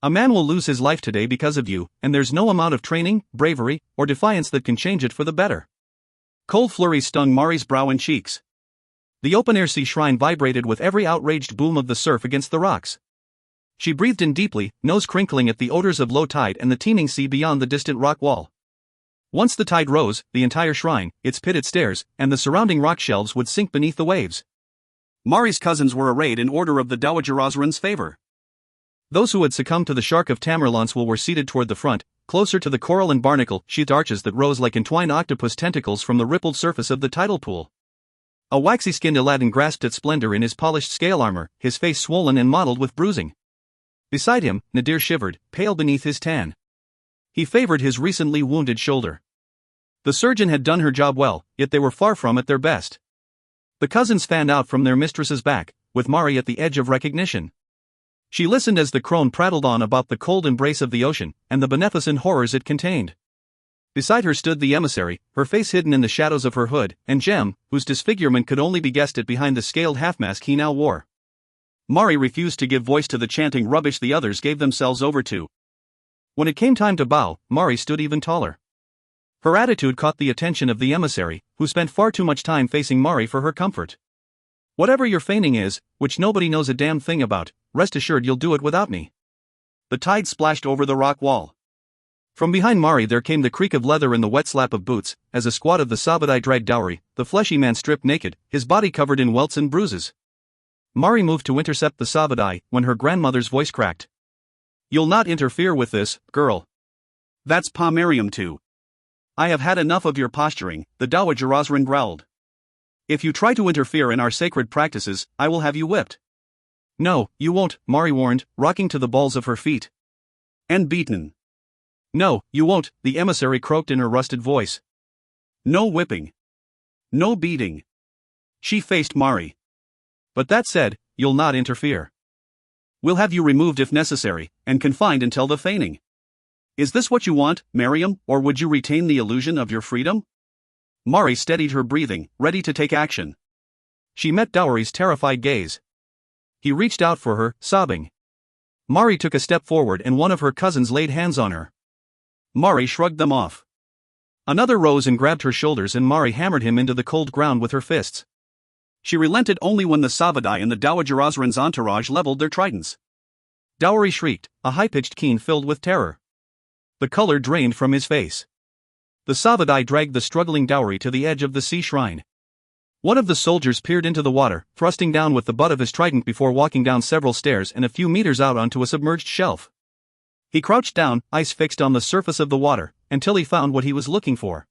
A man will lose his life today because of you, and there's no amount of training, bravery, or defiance that can change it for the better. Cold flurries stung Mari's brow and cheeks. The open-air sea shrine vibrated with every outraged boom of the surf against the rocks. She breathed in deeply, nose crinkling at the odors of low tide and the teeming sea beyond the distant rock wall. Once the tide rose, the entire shrine, its pitted stairs, and the surrounding rock shelves would sink beneath the waves. Mari's cousins were arrayed in order of the Dowager Osrin's favor. Those who had succumbed to the Shark of Tamerlansville were seated toward the front, closer to the coral and barnacle-sheathed arches that rose like entwined octopus tentacles from the rippled surface of the tidal pool. A waxy-skinned Aladdin grasped its splendor in his polished scale armor, his face swollen and mottled with bruising. Beside him, Nadir shivered, pale beneath his tan. He favored his recently wounded shoulder. The surgeon had done her job well, yet they were far from at their best. The cousins fanned out from their mistress's back, with Mari at the edge of recognition. She listened as the crone prattled on about the cold embrace of the ocean, and the beneficent horrors it contained. Beside her stood the emissary, her face hidden in the shadows of her hood, and Jem, whose disfigurement could only be guessed at behind the scaled half-mask he now wore. Mari refused to give voice to the chanting rubbish the others gave themselves over to. When it came time to bow, Mari stood even taller. Her attitude caught the attention of the emissary, who spent far too much time facing Mari for her comfort. Whatever your feigning is, which nobody knows a damn thing about, rest assured you'll do it without me. The tide splashed over the rock wall. From behind Mari there came the creak of leather and the wet slap of boots, as a squad of the Savadai dragged Dowry, the fleshy man stripped naked, his body covered in welts and bruises. Mari moved to intercept the Savadai, when her grandmother's voice cracked. You'll not interfere with this, girl. That's Pa Miriam too. I have had enough of your posturing, the Dowager Osrin growled. If you try to interfere in our sacred practices, I will have you whipped. No, you won't, Mari warned, rocking to the balls of her feet. And beaten. No, you won't, the emissary croaked in her rusted voice. No whipping. No beating. She faced Mari. But that said, you'll not interfere. We'll have you removed if necessary, and confined until the feigning. Is this what you want, Miriam, or would you retain the illusion of your freedom? Mari steadied her breathing, ready to take action. She met Dowry's terrified gaze. He reached out for her, sobbing. Mari took a step forward and one of her cousins laid hands on her. Mari shrugged them off. Another rose and grabbed her shoulders and Mari hammered him into the cold ground with her fists. She relented only when the Savadai and the Dowager Osrin's entourage leveled their tridents. Dowry shrieked, a high-pitched keen filled with terror. The color drained from his face. The Savadai dragged the struggling Dowry to the edge of the sea shrine. One of the soldiers peered into the water, thrusting down with the butt of his trident before walking down several stairs and a few meters out onto a submerged shelf. He crouched down, eyes fixed on the surface of the water, until he found what he was looking for.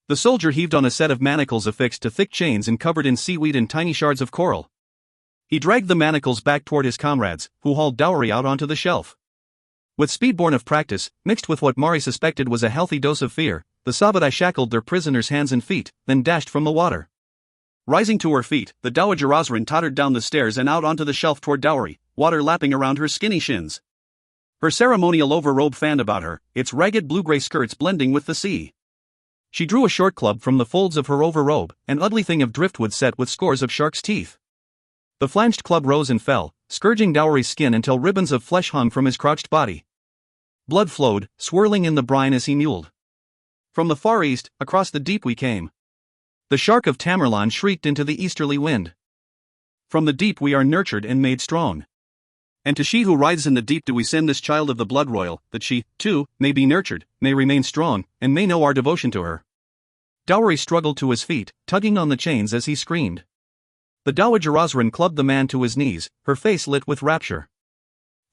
The soldier heaved on a set of manacles affixed to thick chains and covered in seaweed and tiny shards of coral. He dragged the manacles back toward his comrades, who hauled Dowry out onto the shelf. With speed born of practice, mixed with what Mari suspected was a healthy dose of fear, the Sabadai shackled their prisoners' hands and feet, then dashed from the water. Rising to her feet, the Dowager Osrin tottered down the stairs and out onto the shelf toward Dowry, water lapping around her skinny shins. Her ceremonial overrobe fanned about her, its ragged blue-gray skirts blending with the sea. She drew a short club from the folds of her overrobe, an ugly thing of driftwood set with scores of shark's teeth. The flanged club rose and fell, scourging Dowry's skin until ribbons of flesh hung from his crouched body. Blood flowed, swirling in the brine as he mewled. From the far east, across the deep we came. The shark of Tamerlan shrieked into the easterly wind. From the deep we are nurtured and made strong. And to she who rides in the deep do we send this child of the blood royal, that she, too, may be nurtured, may remain strong, and may know our devotion to her. Dowry struggled to his feet, tugging on the chains as he screamed. The Dowager Osrin clubbed the man to his knees, her face lit with rapture.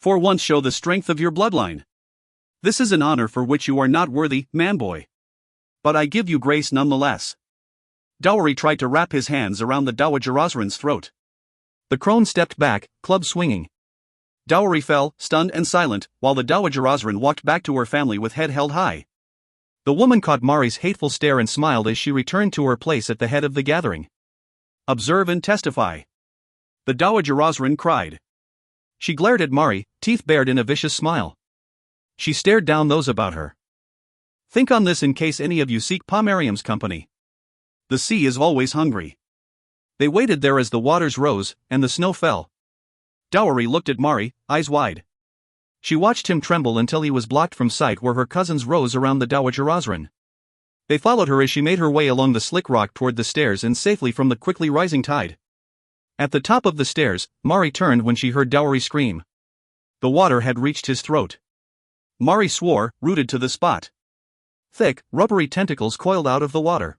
For once show the strength of your bloodline. This is an honor for which you are not worthy, man-boy. But I give you grace nonetheless. Dowry tried to wrap his hands around the Dowager Osrin's throat. The crone stepped back, club swinging. Dowry fell, stunned and silent, while the Dowager Osrin walked back to her family with head held high. The woman caught Mari's hateful stare and smiled as she returned to her place at the head of the gathering. Observe and testify. The Dowager Osrin cried. She glared at Mari, teeth bared in a vicious smile. She stared down those about her. Think on this in case any of you seek Pomerium's company. The sea is always hungry. They waited there as the waters rose, and the snow fell. Dowry looked at Mari, eyes wide. She watched him tremble until he was blocked from sight where her cousins rose around the Dowager Osrin. They followed her as she made her way along the slick rock toward the stairs and safely from the quickly rising tide. At the top of the stairs, Mari turned when she heard Dowry scream. The water had reached his throat. Mari swore, rooted to the spot. Thick, rubbery tentacles coiled out of the water.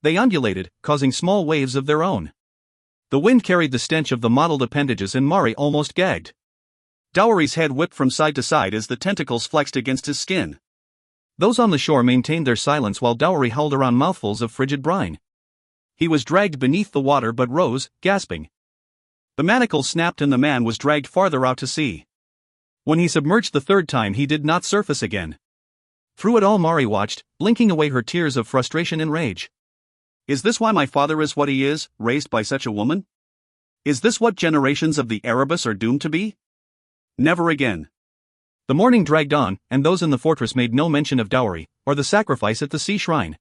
They undulated, causing small waves of their own. The wind carried the stench of the mottled appendages and Mari almost gagged. Dowry's head whipped from side to side as the tentacles flexed against his skin. Those on the shore maintained their silence while Dowry howled around mouthfuls of frigid brine. He was dragged beneath the water but rose, gasping. The manacles snapped and the man was dragged farther out to sea. When he submerged the third time he did not surface again. Through it all Mari watched, blinking away her tears of frustration and rage. Is this why my father is what he is, raised by such a woman? Is this what generations of the Erebus are doomed to be? Never again. The morning dragged on, and those in the fortress made no mention of Dowry, or the sacrifice at the sea shrine.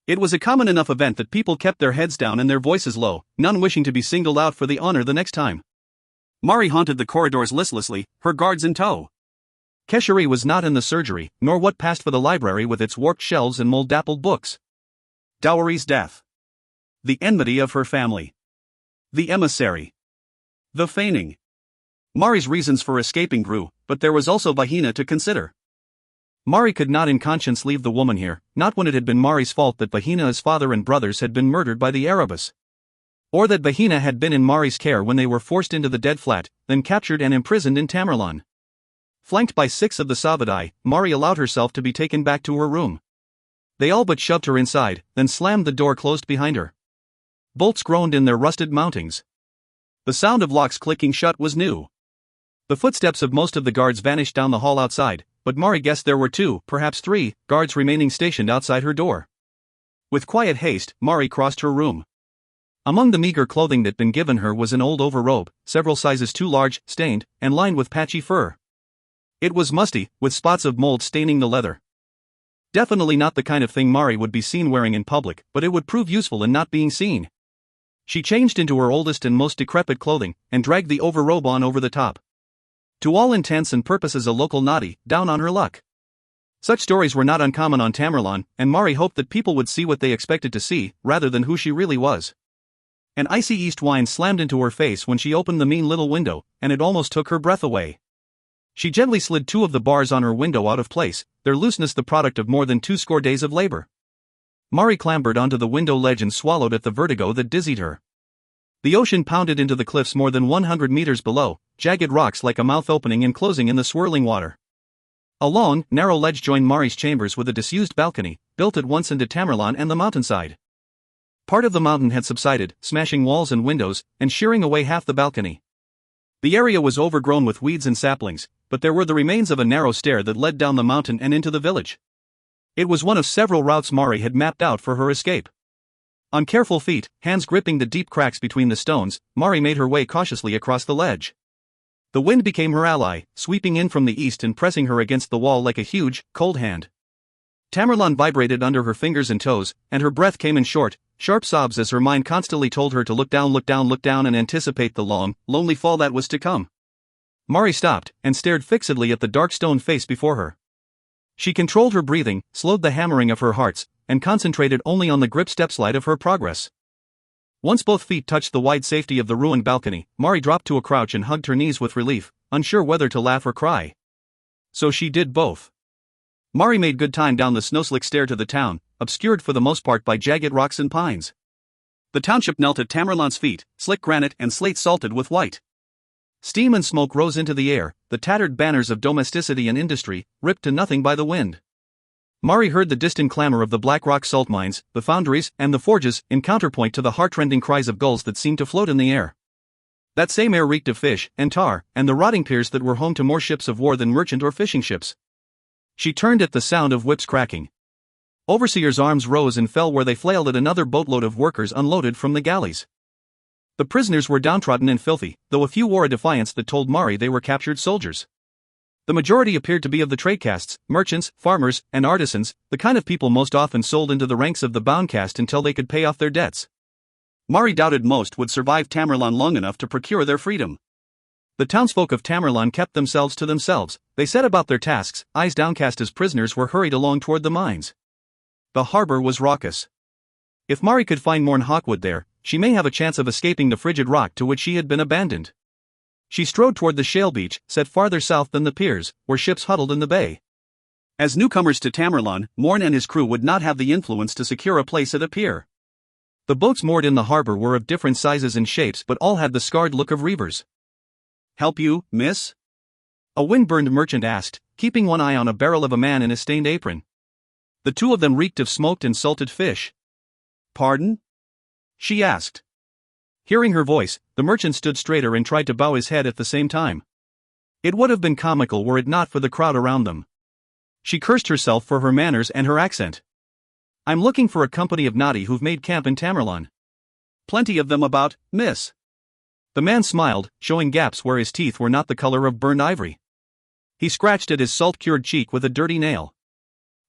It was a common enough event that people kept their heads down and their voices low, none wishing to be singled out for the honor the next time. Mari haunted the corridors listlessly, her guards in tow. Keshari was not in the surgery, nor what passed for the library with its warped shelves and mold-dappled books. Dowry's death. The enmity of her family. The emissary. The feigning. Mari's reasons for escaping grew, but there was also Vahina to consider. Mari could not in conscience leave the woman here, not when it had been Mari's fault that Vahina's father and brothers had been murdered by the Erebus. Or that Vahina had been in Mari's care when they were forced into the dead flat, then captured and imprisoned in Tamerlan. Flanked by 6 of the Sabadai, Mari allowed herself to be taken back to her room. They all but shoved her inside, then slammed the door closed behind her. Bolts groaned in their rusted mountings. The sound of locks clicking shut was new. The footsteps of most of the guards vanished down the hall outside, but Mari guessed there were 2, perhaps 3, guards remaining stationed outside her door. With quiet haste, Mari crossed her room. Among the meager clothing that'd been given her was an old overrobe, several sizes too large, stained, and lined with patchy fur. It was musty, with spots of mold staining the leather. Definitely not the kind of thing Mari would be seen wearing in public, but it would prove useful in not being seen. She changed into her oldest and most decrepit clothing, and dragged the overrobe on over the top. To all intents and purposes a local naughty, down on her luck. Such stories were not uncommon on Tamerlan, and Mari hoped that people would see what they expected to see, rather than who she really was. An icy east wind slammed into her face when she opened the mean little window, and it almost took her breath away. She gently slid 2 of the bars on her window out of place, their looseness the product of more than 20 days of labor. Mari clambered onto the window ledge and swallowed at the vertigo that dizzied her. The ocean pounded into the cliffs more than 100 meters below, jagged rocks like a mouth opening and closing in the swirling water. A long, narrow ledge joined Mari's chambers with a disused balcony, built at once into Tamerlan and the mountainside. Part of the mountain had subsided, smashing walls and windows, and shearing away half the balcony. The area was overgrown with weeds and saplings, but there were the remains of a narrow stair that led down the mountain and into the village. It was one of several routes Mari had mapped out for her escape. On careful feet, hands gripping the deep cracks between the stones, Mari made her way cautiously across the ledge. The wind became her ally, sweeping in from the east and pressing her against the wall like a huge, cold hand. Tamerlan vibrated under her fingers and toes, and her breath came in short, sharp sobs as her mind constantly told her to look down and anticipate the long, lonely fall that was to come. Mari stopped, and stared fixedly at the dark stone face before her. She controlled her breathing, slowed the hammering of her hearts, and concentrated only on the grip stepslide of her progress. Once both feet touched the wide safety of the ruined balcony, Mari dropped to a crouch and hugged her knees with relief, unsure whether to laugh or cry. So she did both. Mari made good time down the snowslick stair to the town, obscured for the most part by jagged rocks and pines. The township knelt at Tamerlan's feet, slick granite and slate salted with white. Steam and smoke rose into the air, the tattered banners of domesticity and industry, ripped to nothing by the wind. Mari heard the distant clamor of the black rock salt mines, the foundries, and the forges, in counterpoint to the heart-rending cries of gulls that seemed to float in the air. That same air reeked of fish, and tar, and the rotting piers that were home to more ships of war than merchant or fishing ships. She turned at the sound of whips cracking. Overseers' arms rose and fell where they flailed at another boatload of workers unloaded from the galleys. The prisoners were downtrodden and filthy, though a few wore a defiance that told Mari they were captured soldiers. The majority appeared to be of the trade castes, merchants, farmers, and artisans, the kind of people most often sold into the ranks of the bound caste until they could pay off their debts. Mari doubted most would survive Tamerlan long enough to procure their freedom. The townsfolk of Tamerlan kept themselves to themselves. They set about their tasks, eyes downcast as prisoners were hurried along toward the mines. The harbor was raucous. If Mari could find Morn Hawkwood there, she may have a chance of escaping the frigid rock to which she had been abandoned. She strode toward the shale beach, set farther south than the piers, where ships huddled in the bay. As newcomers to Tamerlan, Morn and his crew would not have the influence to secure a place at a pier. The boats moored in the harbor were of different sizes and shapes, but all had the scarred look of reavers. "Help you, miss?" a wind-burned merchant asked, keeping one eye on a barrel of a man in a stained apron. The two of them reeked of smoked and salted fish. "Pardon?" she asked. Hearing her voice, the merchant stood straighter and tried to bow his head at the same time. It would have been comical were it not for the crowd around them. She cursed herself for her manners and her accent. "I'm looking for a company of naughty who've made camp in Tamerlan." "Plenty of them about, miss." The man smiled, showing gaps where his teeth were not the color of burned ivory. He scratched at his salt-cured cheek with a dirty nail.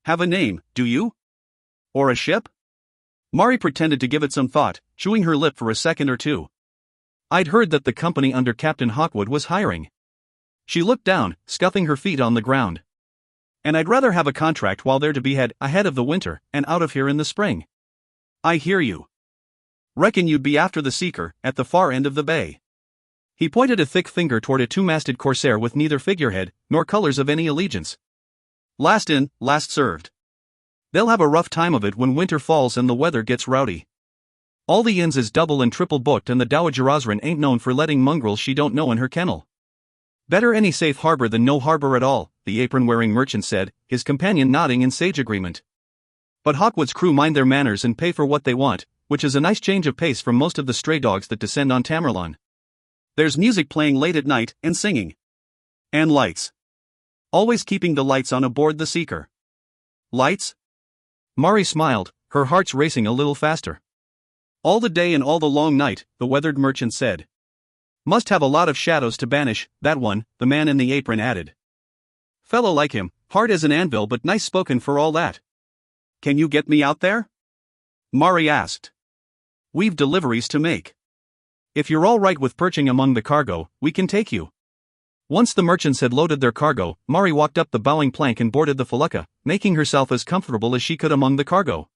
"Have a name, do you? Or a ship?" Mari pretended to give it some thought, chewing her lip for a second or two. "I'd heard that the company under Captain Hawkwood was hiring." She looked down, scuffing her feet on the ground. "And I'd rather have a contract while they're to be had ahead of the winter, and out of here in the spring." "I hear you. Reckon you'd be after the Seeker, at the far end of the bay." He pointed a thick finger toward a two-masted corsair with neither figurehead, nor colors of any allegiance. "Last in, last served. They'll have a rough time of it when winter falls and the weather gets rowdy. All the inns is double and triple booked, and the Dowager Osrin ain't known for letting mongrels she don't know in her kennel. Better any safe harbor than no harbor at all," the apron-wearing merchant said, his companion nodding in sage agreement. "But Hawkwood's crew mind their manners and pay for what they want, which is a nice change of pace from most of the stray dogs that descend on Tamerlan. There's music playing late at night, and singing. And lights. Always keeping the lights on aboard the Seeker." "Lights?" Mari smiled, her hearts racing a little faster. "All the day and all the long night," the weathered merchant said. "Must have a lot of shadows to banish, that one," the man in the apron added. "Fellow like him, hard as an anvil but nice spoken for all that." "Can you get me out there?" Mari asked. "We've deliveries to make. If you're all right with perching among the cargo, we can take you." Once the merchants had loaded their cargo, Mari walked up the bowing plank and boarded the felucca, making herself as comfortable as she could among the cargo.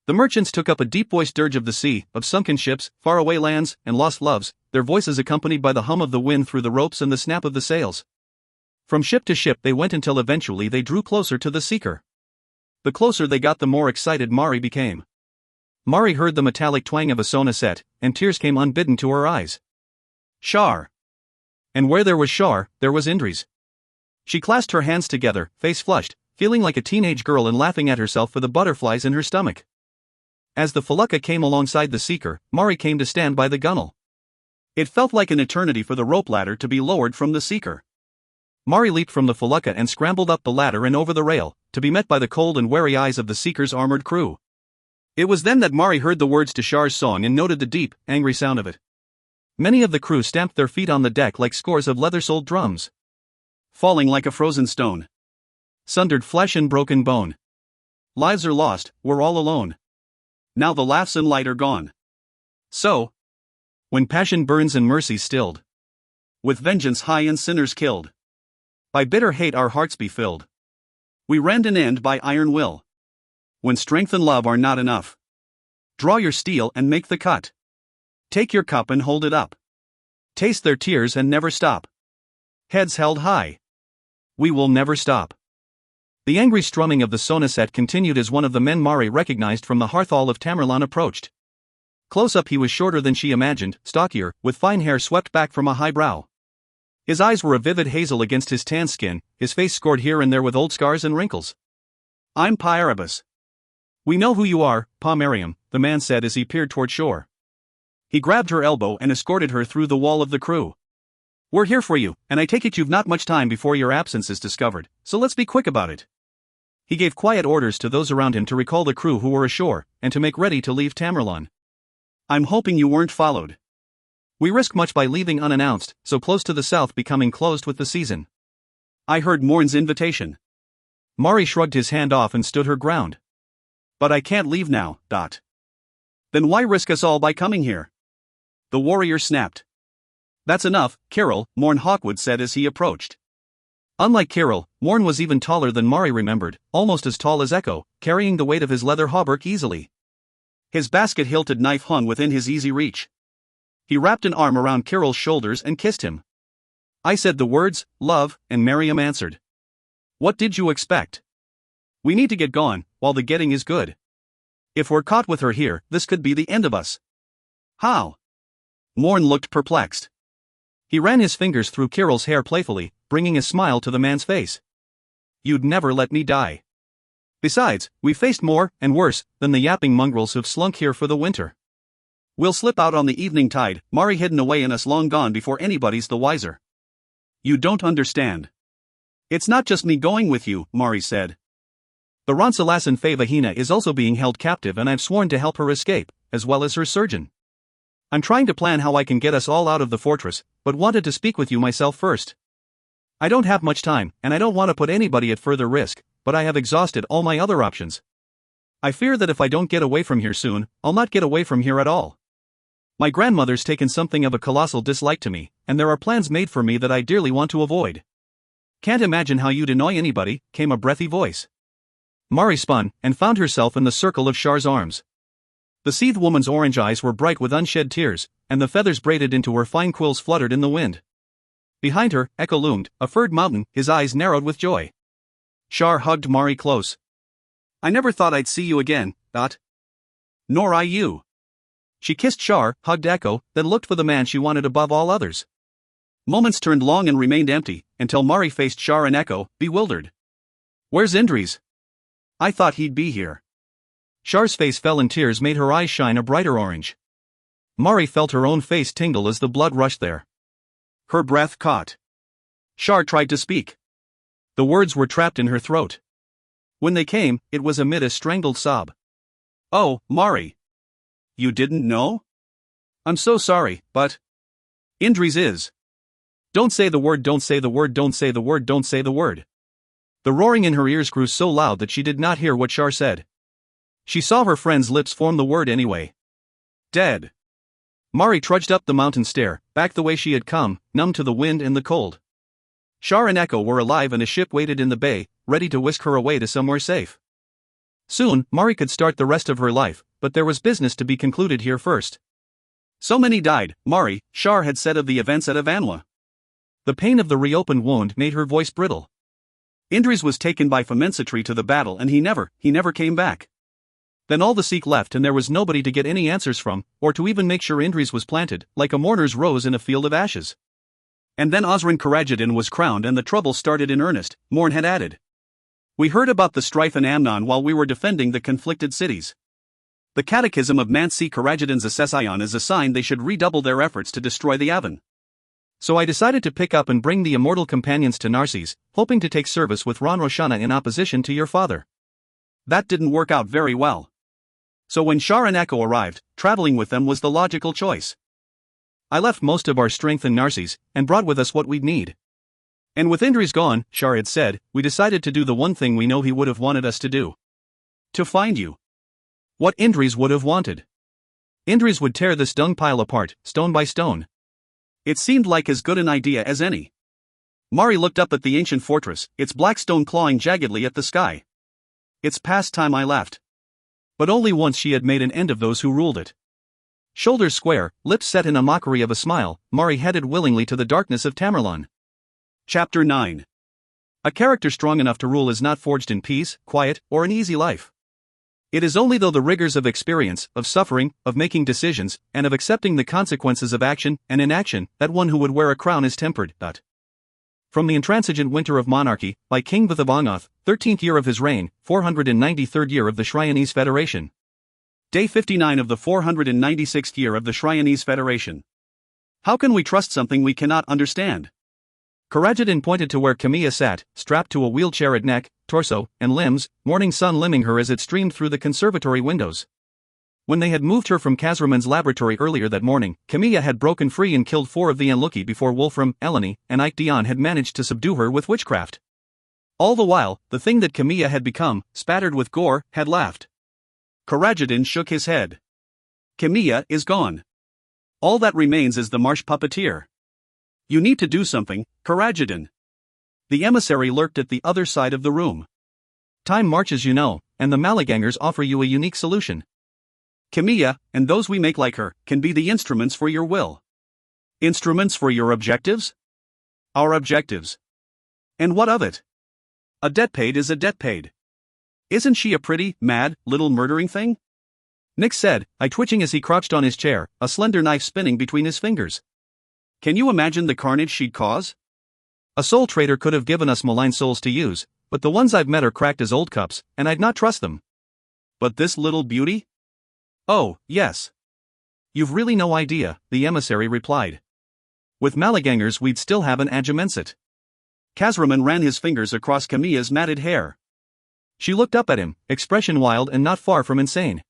The merchants took up a deep-voiced dirge of the sea, of sunken ships, faraway lands, and lost loves, their voices accompanied by the hum of the wind through the ropes and the snap of the sails. From ship to ship they went until eventually they drew closer to the Seeker. The closer they got, the more excited Mari became. Mari heard the metallic twang of a sonaset, and tears came unbidden to her eyes. Shar. And where there was Shar, there was Indres. She clasped her hands together, face flushed, feeling like a teenage girl and laughing at herself for the butterflies in her stomach. As the felucca came alongside the seeker, Mari came to stand by the gunwale. It felt like an eternity for the rope ladder to be lowered from the seeker. Mari leaped from the felucca and scrambled up the ladder and over the rail, to be met by the cold and wary eyes of the seeker's armored crew. It was then that Mari heard the words to Char's song and noted the deep, angry sound of it. Many of the crew stamped their feet on the deck like scores of leather-soled drums. Falling like a frozen stone. Sundered flesh and broken bone. Lives are lost, we're all alone. Now the laughs and light are gone. So, when passion burns and mercy stilled, with vengeance high and sinners killed, by bitter hate our hearts be filled, we rend an end by iron will. When strength and love are not enough, draw your steel and make the cut. Take your cup and hold it up. Taste their tears and never stop. Heads held high. We will never stop. The angry strumming of the sonaset continued as one of the men Mari recognized from the Hearthall of Tamerlan approached. Close up he was shorter than she imagined, stockier, with fine hair swept back from a high brow. His eyes were a vivid hazel against his tan skin, his face scored here and there with old scars and wrinkles. I'm Pa Erebus. We know who you are, Pa Miriam, the man said as he peered toward shore. He grabbed her elbow and escorted her through the wall of the crew. We're here for you, and I take it you've not much time before your absence is discovered, so let's be quick about it. He gave quiet orders to those around him to recall the crew who were ashore, and to make ready to leave Tamerlan. I'm hoping you weren't followed. We risk much by leaving unannounced, so close to the south becoming closed with the season. I heard Morn's invitation. Mari shrugged his hand off and stood her ground. But I can't leave now, Dot. Then why risk us all by coming here? The warrior snapped. That's enough, Kirill, Morn Hawkwood said as he approached. Unlike Kirill, Morn was even taller than Mari remembered, almost as tall as Echo, carrying the weight of his leather hauberk easily. His basket-hilted knife hung within his easy reach. He wrapped an arm around Kirill's shoulders and kissed him. I said the words, love, and Miriam answered. What did you expect? We need to get gone, while the getting is good. If we're caught with her here, this could be the end of us. How? Morn looked perplexed. He ran his fingers through Kirill's hair playfully, bringing a smile to the man's face. You'd never let me die. Besides, we've faced more, and worse, than the yapping mongrels who've slunk here for the winter. We'll slip out on the evening tide, Mari hidden away and us long gone before anybody's the wiser. You don't understand. It's not just me going with you, Mari said. The Ronsalassan Favahina is also being held captive and I've sworn to help her escape, as well as her surgeon. I'm trying to plan how I can get us all out of the fortress, but wanted to speak with you myself first. I don't have much time, and I don't want to put anybody at further risk, but I have exhausted all my other options. I fear that if I don't get away from here soon, I'll not get away from here at all. My grandmother's taken something of a colossal dislike to me, and there are plans made for me that I dearly want to avoid. Can't imagine how you'd annoy anybody, came a breathy voice. Mari spun, and found herself in the circle of Char's arms. The seethed woman's orange eyes were bright with unshed tears, and the feathers braided into her fine quills fluttered in the wind. Behind her, Echo loomed, a furred mountain, his eyes narrowed with joy. Char hugged Mari close. I never thought I'd see you again, Dot. Nor I you. She kissed Char, hugged Echo, then looked for the man she wanted above all others. Moments turned long and remained empty, until Mari faced Char and Echo, bewildered. Where's Indres? I thought he'd be here. Char's face fell and tears made her eyes shine a brighter orange. Mari felt her own face tingle as the blood rushed there. Her breath caught. Char tried to speak. The words were trapped in her throat. When they came, it was amid a strangled sob. Oh, Mari. You didn't know? I'm so sorry, but... Indres is. Don't say the word, don't say the word, don't say the word, don't say the word. The roaring in her ears grew so loud that she did not hear what Char said. She saw her friend's lips form the word anyway. Dead. Mari trudged up the mountain stair, back the way she had come, numb to the wind and the cold. Char and Echo were alive and a ship waited in the bay, ready to whisk her away to somewhere safe. Soon, Mari could start the rest of her life, but there was business to be concluded here first. So many died, Mari, Char had said of the events at Avanwa. The pain of the reopened wound made her voice brittle. Indres was taken by Famensitri to the battle and he never came back. Then all the Sikh left and there was nobody to get any answers from, or to even make sure Indres was planted, like a mourner's rose in a field of ashes. And then Osrin Karajdin was crowned and the trouble started in earnest, Morn had added. We heard about the strife in Amnon while we were defending the conflicted cities. The Catechism of Mansi Karajadin's Assession is a sign they should redouble their efforts to destroy the Avon. So I decided to pick up and bring the immortal companions to Narses, hoping to take service with Ron Roshana in opposition to your father. That didn't work out very well. So when Shar and Echo arrived, traveling with them was the logical choice. I left most of our strength in Narses, and brought with us what we'd need. And with Indris gone, Shar had said, we decided to do the one thing we know he would have wanted us to do. To find you. What Indris would have wanted. Indris would tear this dung pile apart, stone by stone. It seemed like as good an idea as any. Mari looked up at the ancient fortress, its black stone clawing jaggedly at the sky. It's past time I left. But only once she had made an end of those who ruled it. Shoulders square, lips set in a mockery of a smile, Mari headed willingly to the darkness of Tamerlane. Chapter 9. A character strong enough to rule is not forged in peace, quiet, or an easy life. It is only through the rigors of experience, of suffering, of making decisions, and of accepting the consequences of action and inaction that one who would wear a crown is tempered. From the intransigent winter of monarchy, by King Vithavangoth, 13th year of his reign, 493rd year of the Shryonese Federation. Day 59 of the 496th year of the Shryonese Federation. How can we trust something we cannot understand? Karajadin pointed to where Camilla sat, strapped to a wheelchair at neck, torso, and limbs, morning sun limning her as it streamed through the conservatory windows. When they had moved her from Kazraman's laboratory earlier that morning, Camilla had broken free and killed 4 of the Anluki before Wolfram, Eleni, and Ike Dion had managed to subdue her with witchcraft. All the while, the thing that Camilla had become, spattered with gore, had laughed. Karajadin shook his head. Camilla is gone. All that remains is the marsh puppeteer. You need to do something, Karajadin. The emissary lurked at the other side of the room. Time marches, you know, and the Malagangers offer you a unique solution. Camilla, and those we make like her, can be the instruments for your will. Instruments for your objectives? Our objectives. And what of it? A debt paid is a debt paid. Isn't she a pretty, mad, little murdering thing? Nick said, twitching as he crouched on his chair, a slender knife spinning between his fingers. Can you imagine the carnage she'd cause? A soul trader could have given us malign souls to use, but the ones I've met are cracked as old cups, and I'd not trust them. But this little beauty? Oh, yes. You've really no idea, the emissary replied. With Malagangers we'd still have an Agimensit. Kazraman ran his fingers across Camilla's matted hair. She looked up at him, expression wild and not far from insane.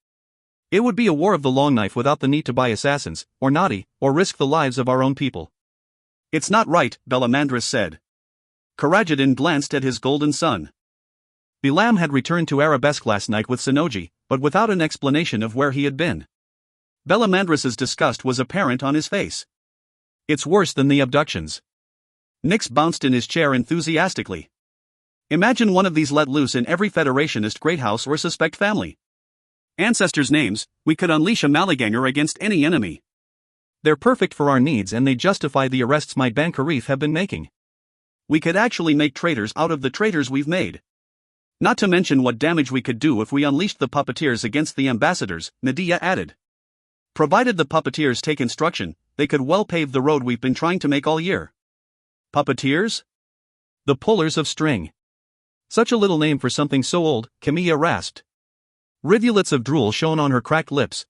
It would be a war of the long knife without the need to buy assassins, or naughty, or risk the lives of our own people. It's not right, Belamandris said. Karajadin glanced at his golden son. Bilam had returned to Arabesque last night with Sonoji, but without an explanation of where he had been. Belamandris's disgust was apparent on his face. It's worse than the abductions. Nix bounced in his chair enthusiastically. Imagine one of these let loose in every Federationist great house or suspect family. Ancestors' names, we could unleash a Malaganger against any enemy. They're perfect for our needs and they justify the arrests my Ban Karif have been making. We could actually make traitors out of the traitors we've made. Not to mention what damage we could do if we unleashed the puppeteers against the ambassadors, Nadia added. Provided the puppeteers take instruction, they could well pave the road we've been trying to make all year. Puppeteers? The pullers of string. Such a little name for something so old, Camilla rasped. Rivulets of drool shone on her cracked lips.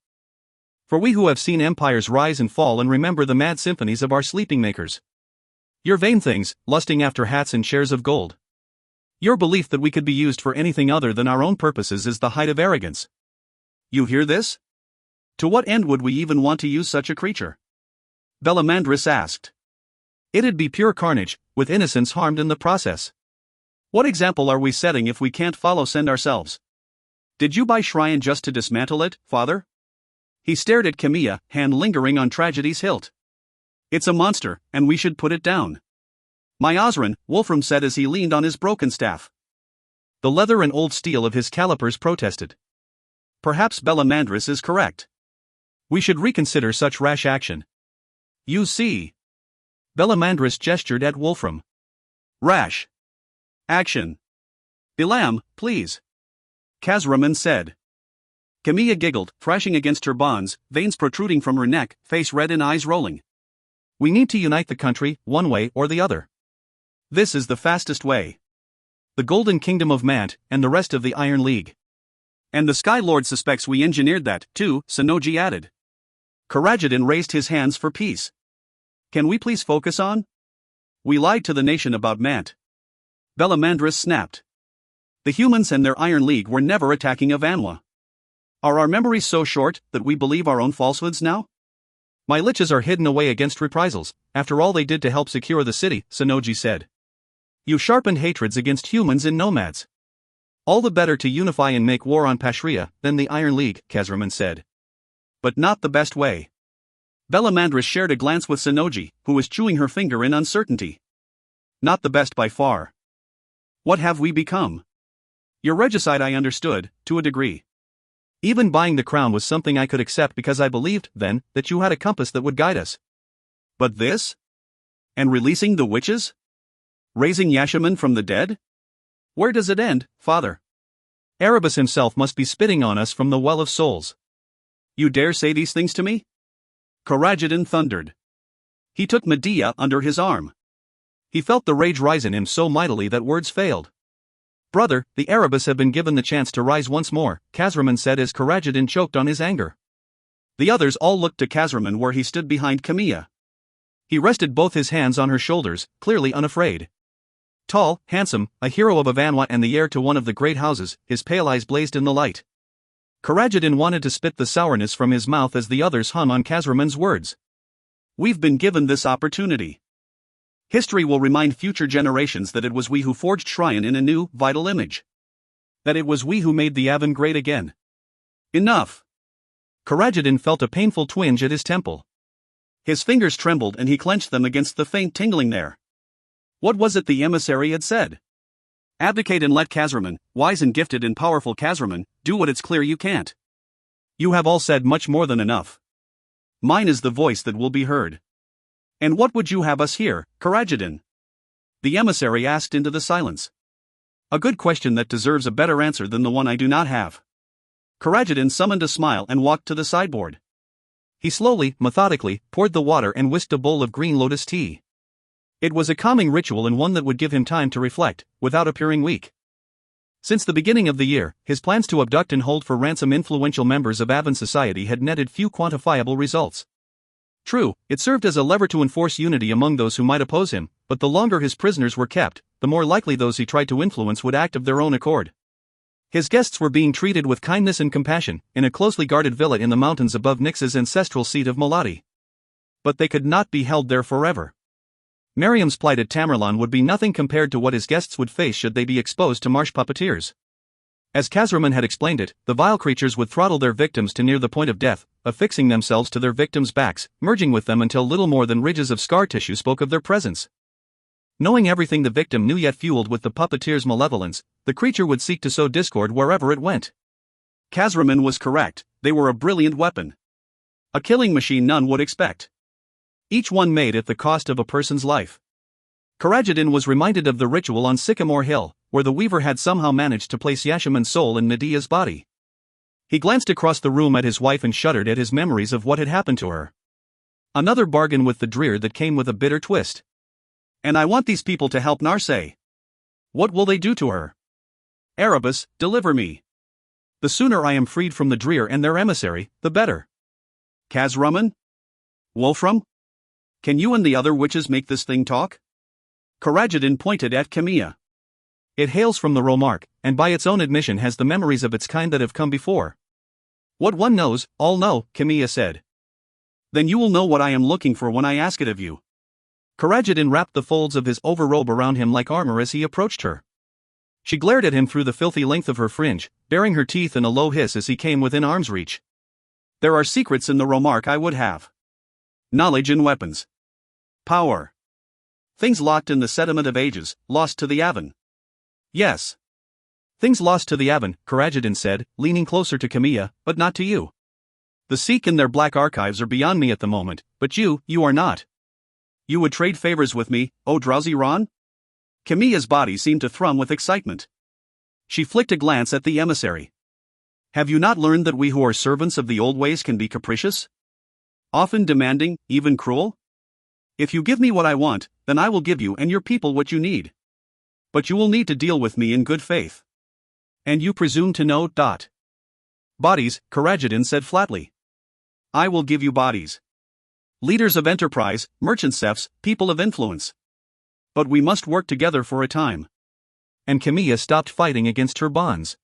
For we who have seen empires rise and fall and remember the mad symphonies of our sleeping makers. Your vain things, lusting after hats and shares of gold. Your belief that we could be used for anything other than our own purposes is the height of arrogance. You hear this? To what end would we even want to use such a creature? Belamandris asked. It'd be pure carnage, with innocents harmed in the process. What example are we setting if we can't follow Send ourselves? Did you buy Shrine just to dismantle it, father? He stared at Camilla, hand lingering on tragedy's hilt. It's a monster, and we should put it down. My Osran, Wolfram said as he leaned on his broken staff. The leather and old steel of his calipers protested. Perhaps Belamandris is correct. We should reconsider such rash action. You see. Belamandris gestured at Wolfram. Rash. Action. Bilam, please. Kazraman said. Camilla giggled, thrashing against her bonds, veins protruding from her neck, face red and eyes rolling. We need to unite the country, one way or the other. This is the fastest way. the Golden Kingdom of Mant, and the rest of the Iron League. And the Sky Lord suspects we engineered that, too, Sonoji added. Karajidin raised his hands for peace. Can we please focus on? We lied to the nation about Mant. Belamandris snapped. The humans and their Iron League were never attacking Avanwa. Are our memories so short that we believe our own falsehoods now? My liches are hidden away against reprisals, after all they did to help secure the city, Sonoji said. You sharpened hatreds against humans and nomads. All the better to unify and make war on Pashria than the Iron League, Kazraman said. But not the best way. Belamandris shared a glance with Sonoji, who was chewing her finger in uncertainty. Not the best by far. What have we become? Your regicide I understood, to a degree. Even buying the crown was something I could accept because I believed, then, that you had a compass that would guide us. But this? And releasing the witches? Raising Yashaman from the dead? Where does it end, father? Erebus himself must be spitting on us from the well of souls. You dare say these things to me? Karajidin thundered. He took Medea under his arm. He felt the rage rise in him so mightily that words failed. Brother, the Erebus have been given the chance to rise once more, Kazraman said as Karajidin choked on his anger. The others all looked to Kazraman where he stood behind Camilla. He rested both his hands on her shoulders, clearly unafraid. Tall, handsome, a hero of Avanwa and the heir to one of the great houses, his pale eyes blazed in the light. Karajidin wanted to spit the sourness from his mouth as the others hung on Kazraman's words. We've been given this opportunity. History will remind future generations that it was we who forged Shrine in a new, vital image. That it was we who made the Avan great again. Enough! Karajidin felt a painful twinge at his temple. His fingers trembled and he clenched them against the faint tingling there. What was it the emissary had said? Abdicate and let Kazraman, wise and gifted and powerful Kazraman, do what it's clear you can't. You have all said much more than enough. Mine is the voice that will be heard. And what would you have us hear, Karajidin? The emissary asked into the silence. A good question that deserves a better answer than the one I do not have. Karajidin summoned a smile and walked to the sideboard. He slowly, methodically, poured the water and whisked a bowl of green lotus tea. It was a calming ritual and one that would give him time to reflect, without appearing weak. Since the beginning of the year, his plans to abduct and hold for ransom influential members of Avan society had netted few quantifiable results. True, it served as a lever to enforce unity among those who might oppose him, but the longer his prisoners were kept, the more likely those he tried to influence would act of their own accord. His guests were being treated with kindness and compassion, in a closely guarded villa in the mountains above Nyx's ancestral seat of Maladi. But they could not be held there forever. Miriam's plight at Tamerlan would be nothing compared to what his guests would face should they be exposed to marsh puppeteers. As Kazraman had explained it, the vile creatures would throttle their victims to near the point of death, affixing themselves to their victims' backs, merging with them until little more than ridges of scar tissue spoke of their presence. Knowing everything the victim knew yet fueled with the puppeteer's malevolence, the creature would seek to sow discord wherever it went. Kazraman was correct, they were a brilliant weapon. A killing machine none would expect. Each one made at the cost of a person's life. Karajidin was reminded of the ritual on Sycamore Hill, where the weaver had somehow managed to place Yashaman's soul in Medea's body. He glanced across the room at his wife and shuddered at his memories of what had happened to her. Another bargain with the drear that came with a bitter twist. And I want these people to help Narse. What will they do to her? Erebus, deliver me. The sooner I am freed from the drear and their emissary, the better. Kazraman? Wolfram? Can you and the other witches make this thing talk? Karajidin pointed at Camilla. It hails from the Romark, and by its own admission has the memories of its kind that have come before. What one knows, all know, Camilla said. Then you will know what I am looking for when I ask it of you. Karajidin wrapped the folds of his overrobe around him like armor as he approached her. She glared at him through the filthy length of her fringe, baring her teeth in a low hiss as he came within arm's reach. There are secrets in the Romark I would have. Knowledge and weapons. Power. Things locked in the sediment of ages, lost to the Avan. Yes. Things lost to the Avan, Karajidin said, leaning closer to Camilla, but not to you. The Sikh and their black archives are beyond me at the moment, but you are not. You would trade favors with me, oh drowsy Ron? Camilla's body seemed to thrum with excitement. She flicked a glance at the emissary. Have you not learned that we who are servants of the old ways can be capricious? Often demanding, even cruel? If you give me what I want, then I will give you and your people what you need. But you will need to deal with me in good faith. And you presume to know. Bodies, Karajidin said flatly. I will give you bodies. Leaders of enterprise, merchant chefs, people of influence. But we must work together for a time. And Camilla stopped fighting against her bonds.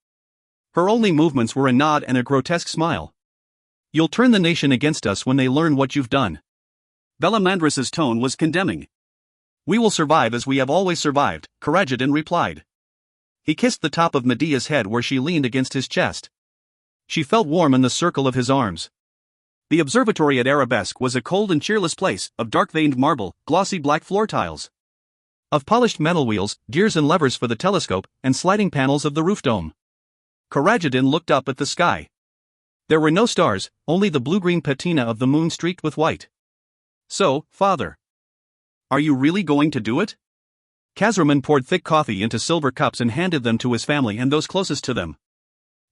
Her only movements were a nod and a grotesque smile. You'll turn the nation against us when they learn what you've done. Bellamandris's tone was condemning. We will survive as we have always survived, Karajidin replied. He kissed the top of Medea's head where she leaned against his chest. She felt warm in the circle of his arms. The observatory at Arabesque was a cold and cheerless place, of dark-veined marble, glossy black floor tiles. Of polished metal wheels, gears and levers for the telescope, and sliding panels of the roof dome. Karajidin looked up at the sky. There were no stars, only the blue-green patina of the moon streaked with white. So, father. Are you really going to do it? Kazraman poured thick coffee into silver cups and handed them to his family and those closest to them.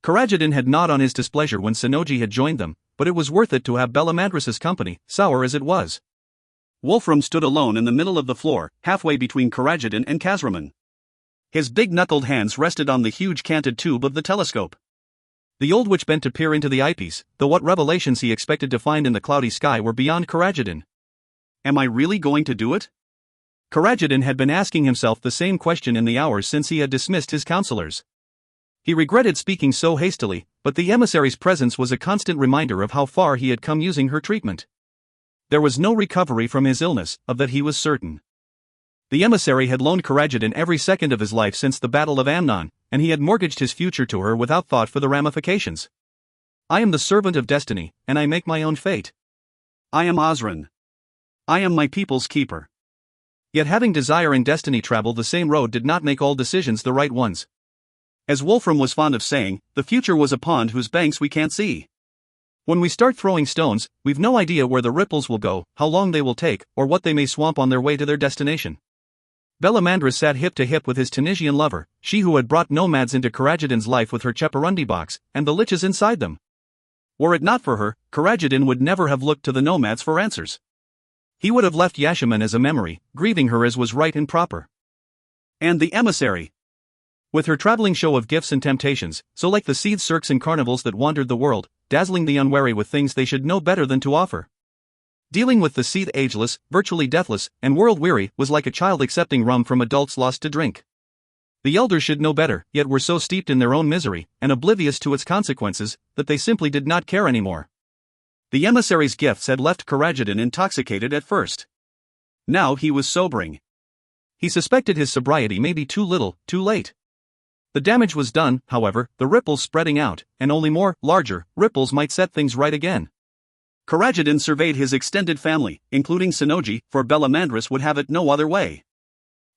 Karajidin had gnawed on his displeasure when Sonoji had joined them, but it was worth it to have Bellamandris's company, sour as it was. Wolfram stood alone in the middle of the floor, halfway between Karajidin and Kazraman. His big knuckled hands rested on the huge canted tube of the telescope. The old witch bent to peer into the eyepiece, though what revelations he expected to find in the cloudy sky were beyond Karajidin. Am I really going to do it? Karajidin had been asking himself the same question in the hours since he had dismissed his counselors. He regretted speaking so hastily, but the emissary's presence was a constant reminder of how far he had come using her treatment. There was no recovery from his illness, of that he was certain. The emissary had loaned Karajidin every second of his life since the Battle of Amnon, and he had mortgaged his future to her without thought for the ramifications. I am the servant of destiny, and I make my own fate. I am Osran. I am my people's keeper. Yet having desire and destiny travel the same road did not make all decisions the right ones. As Wolfram was fond of saying, the future was a pond whose banks we can't see. When we start throwing stones, we've no idea where the ripples will go, how long they will take, or what they may swamp on their way to their destination. Bellamandris sat hip to hip with his Tunisian lover, she who had brought nomads into Karajidin's life with her Cheperundi box, and the liches inside them. Were it not for her, Karajidin would never have looked to the nomads for answers. He would have left Yashaman as a memory, grieving her as was right and proper. And the emissary. With her traveling show of gifts and temptations, so like the seed cirques and carnivals that wandered the world, dazzling the unwary with things they should know better than to offer. Dealing with the seed ageless, virtually deathless, and world-weary was like a child accepting rum from adults lost to drink. The elders should know better, yet were so steeped in their own misery, and oblivious to its consequences, that they simply did not care anymore. The emissary's gifts had left Karajidin intoxicated at first. Now he was sobering. He suspected his sobriety may be too little, too late. The damage was done, however, the ripples spreading out, and only more, larger, ripples might set things right again. Karajidin surveyed his extended family, including Sonoji, for Bellamandris would have it no other way.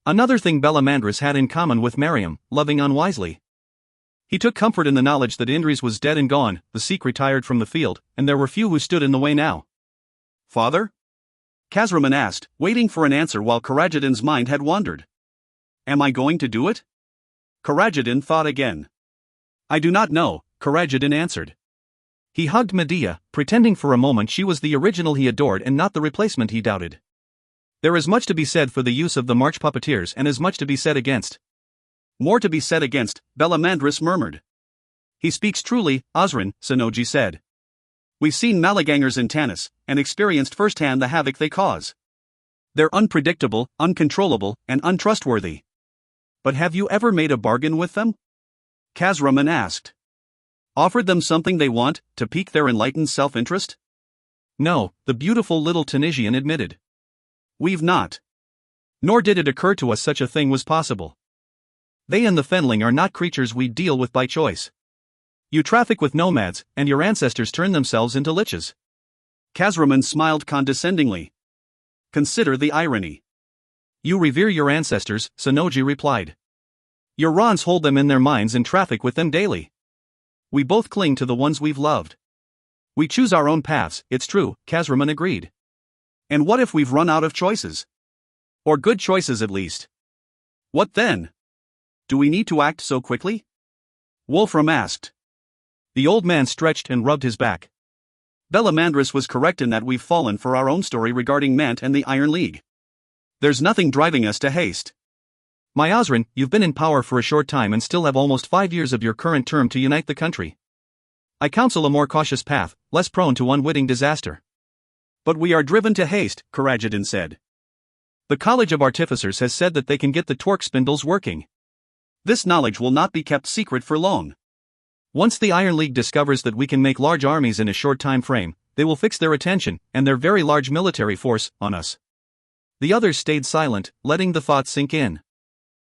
Another thing Bellamandris had in common with Mariam, loving unwisely. He took comfort in the knowledge that Indris was dead and gone, the Sikh retired from the field, and there were few who stood in the way now. Father? Kazraman asked, waiting for an answer while Karajidin's mind had wandered. Am I going to do it? Karajidin thought again. I do not know, Karajidin answered. He hugged Medea, pretending for a moment she was the original he adored and not the replacement he doubted. There is much to be said for the use of the March puppeteers and as much to be said against. More to be said against, Bellamandris murmured. He speaks truly, Osran, Sonoji said. We've seen Malagangers in Tanis, and experienced firsthand the havoc they cause. They're unpredictable, uncontrollable, and untrustworthy. But have you ever made a bargain with them? Kazraman asked. Offered them something they want, to pique their enlightened self-interest? No, the beautiful little Tunisian admitted. We've not. Nor did it occur to us such a thing was possible. They and the Fenling are not creatures we deal with by choice. You traffic with nomads, and your ancestors turn themselves into liches. Kazraman smiled condescendingly. Consider the irony. You revere your ancestors, Sonoji replied. Your Rons hold them in their minds and traffic with them daily. We both cling to the ones we've loved. We choose our own paths, it's true, Kazraman agreed. And what if we've run out of choices? Or good choices at least. What then? Do we need to act so quickly? Wolfram asked. The old man stretched and rubbed his back. Bellamandris was correct in that we've fallen for our own story regarding Mant and the Iron League. There's nothing driving us to haste. My Osrin, you've been in power for a short time and still have almost 5 years of your current term to unite the country. I counsel a more cautious path, less prone to unwitting disaster. But we are driven to haste, Karajadin said. The College of Artificers has said that they can get the torque spindles working. This knowledge will not be kept secret for long. Once the Iron League discovers that we can make large armies in a short time frame, they will fix their attention, and their very large military force, on us. The others stayed silent, letting the thought sink in.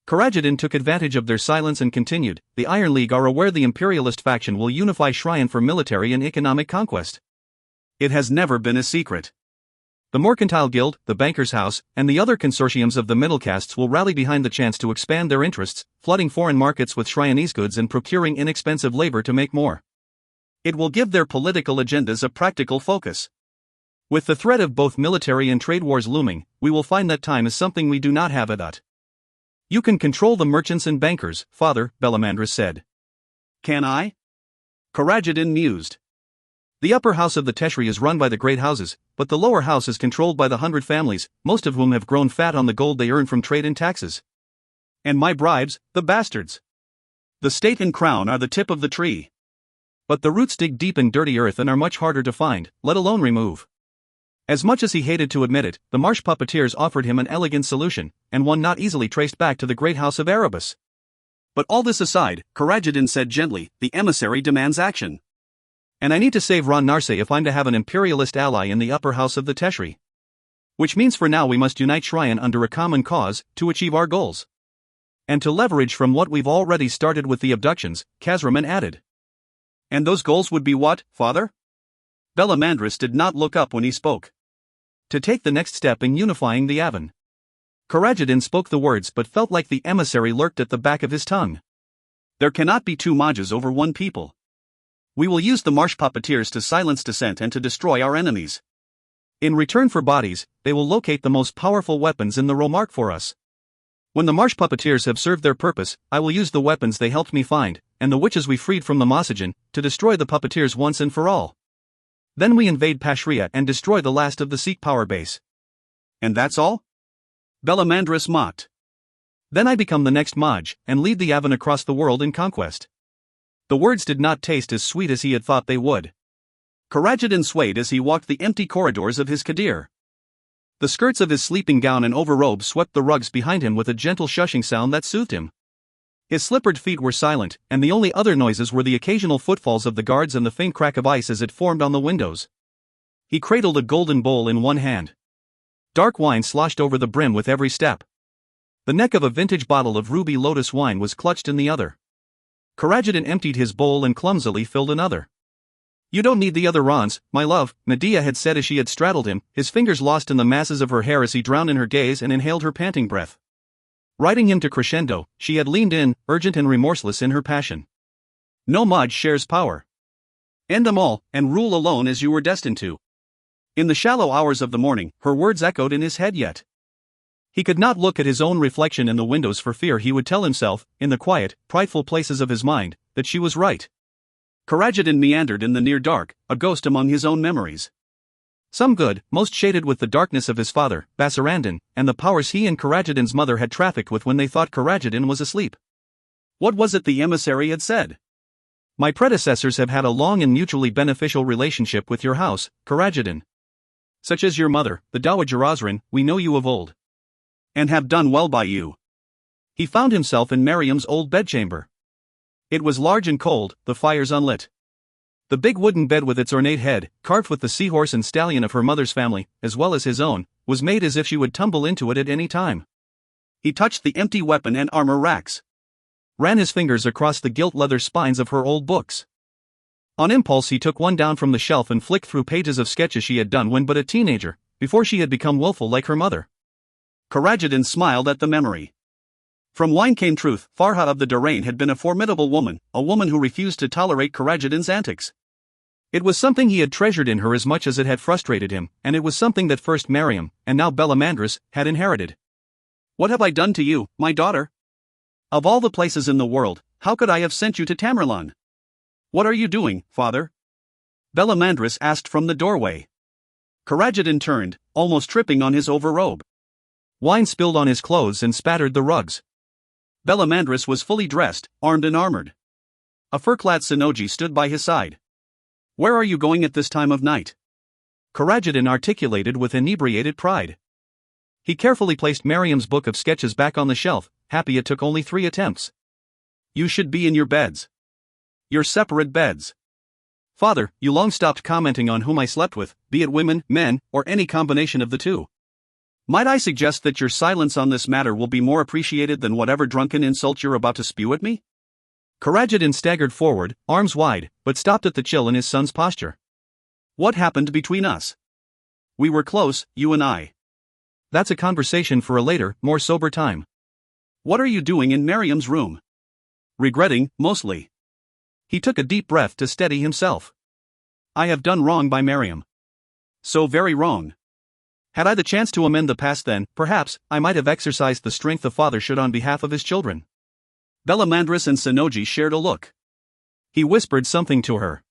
Karajadin took advantage of their silence and continued, the Iron League are aware the imperialist faction will unify Shrine for military and economic conquest. It has never been a secret. The Mercantile Guild, the Banker's House, and the other consortiums of the middle castes will rally behind the chance to expand their interests, flooding foreign markets with Shrianese goods and procuring inexpensive labor to make more. It will give their political agendas a practical focus. With the threat of both military and trade wars looming, we will find that time is something we do not have at Ut. You can control the merchants and bankers, Father, Bellamandris said. Can I? Karajadin mused. The upper house of the Teshri is run by the great houses, but the lower house is controlled by the 100 families, most of whom have grown fat on the gold they earn from trade and taxes. And my bribes, the bastards. The state and crown are the tip of the tree. But the roots dig deep in dirty earth and are much harder to find, let alone remove. As much as he hated to admit it, the marsh puppeteers offered him an elegant solution, and one not easily traced back to the great house of Erebus. But all this aside, Karajadin said gently, the emissary demands action. And I need to save Ron Narse if I'm to have an imperialist ally in the upper house of the Teshri. Which means for now we must unite Shryan under a common cause, to achieve our goals. And to leverage from what we've already started with the abductions, Kazraman added. And those goals would be what, Father? Bellamandris did not look up when he spoke. To take the next step in unifying the Avon. Karajadin spoke the words but felt like the emissary lurked at the back of his tongue. There cannot be two Majas over one people. We will use the marsh puppeteers to silence dissent and to destroy our enemies. In return for bodies, they will locate the most powerful weapons in the Romark for us. When the marsh puppeteers have served their purpose, I will use the weapons they helped me find, and the witches we freed from the Mosagen, to destroy the puppeteers once and for all. Then we invade Pashria and destroy the last of the Sikh power base. And that's all? Bellamandris mocked. Then I become the next Maj, and lead the Avon across the world in conquest. The words did not taste as sweet as he had thought they would. Karajadin swayed as he walked the empty corridors of his Kadir. The skirts of his sleeping gown and overrobe swept the rugs behind him with a gentle shushing sound that soothed him. His slippered feet were silent, and the only other noises were the occasional footfalls of the guards and the faint crack of ice as it formed on the windows. He cradled a golden bowl in one hand. Dark wine sloshed over the brim with every step. The neck of a vintage bottle of ruby lotus wine was clutched in the other. Karajadin emptied his bowl and clumsily filled another. You don't need the other Rons, my love, Nadia had said as she had straddled him, his fingers lost in the masses of her hair as he drowned in her gaze and inhaled her panting breath. Riding him to crescendo, she had leaned in, urgent and remorseless in her passion. No Maj shares power. End them all, and rule alone as you were destined to. In the shallow hours of the morning, her words echoed in his head yet. He could not look at his own reflection in the windows for fear he would tell himself, in the quiet, prideful places of his mind, that she was right. Karajadin meandered in the near dark, a ghost among his own memories. Some good, most shaded with the darkness of his father, Basarandin, and the powers he and Karajadin's mother had trafficked with when they thought Karajadin was asleep. What was it the emissary had said? My predecessors have had a long and mutually beneficial relationship with your house, Karajadin. Such as your mother, the Dowager Osrin, we know you of old. And have done well by you. He found himself in Miriam's old bedchamber. It was large and cold, the fires unlit. The big wooden bed with its ornate head, carved with the seahorse and stallion of her mother's family, as well as his own, was made as if she would tumble into it at any time. He touched the empty weapon and armor racks. Ran his fingers across the gilt leather spines of her old books. On impulse he took one down from the shelf and flicked through pages of sketches she had done when but a teenager, before she had become willful like her mother. Karajadin smiled at the memory. From wine came truth. Farha of the Durain had been a formidable woman, a woman who refused to tolerate Karajadin's antics. It was something he had treasured in her as much as it had frustrated him, and it was something that first Miriam, and now Bellamandris, had inherited. What have I done to you, my daughter? Of all the places in the world, how could I have sent you to Tamerlan? What are you doing, father? Bellamandris asked from the doorway. Karajadin turned, almost tripping on his overrobe. Wine spilled on his clothes and spattered the rugs. Bellamandris was fully dressed, armed and armored. A fur-clad Sonoji stood by his side. "Where are you going at this time of night?" Karajadin articulated with inebriated pride. He carefully placed Miriam's book of sketches back on the shelf, happy it took only 3 attempts. "You should be in your beds. Your separate beds." "Father, you long stopped commenting on whom I slept with, be it women, men, or any combination of the two. Might I suggest that your silence on this matter will be more appreciated than whatever drunken insult you're about to spew at me?" Karajadin staggered forward, arms wide, but stopped at the chill in his son's posture. "What happened between us? We were close, you and I." "That's a conversation for a later, more sober time." "What are you doing in Miriam's room?" "Regretting, mostly." He took a deep breath to steady himself. "I have done wrong by Miriam. So very wrong. Had I the chance to amend the past then, perhaps, I might have exercised the strength a father should on behalf of his children." Bellamandris and Sonoji shared a look. He whispered something to her.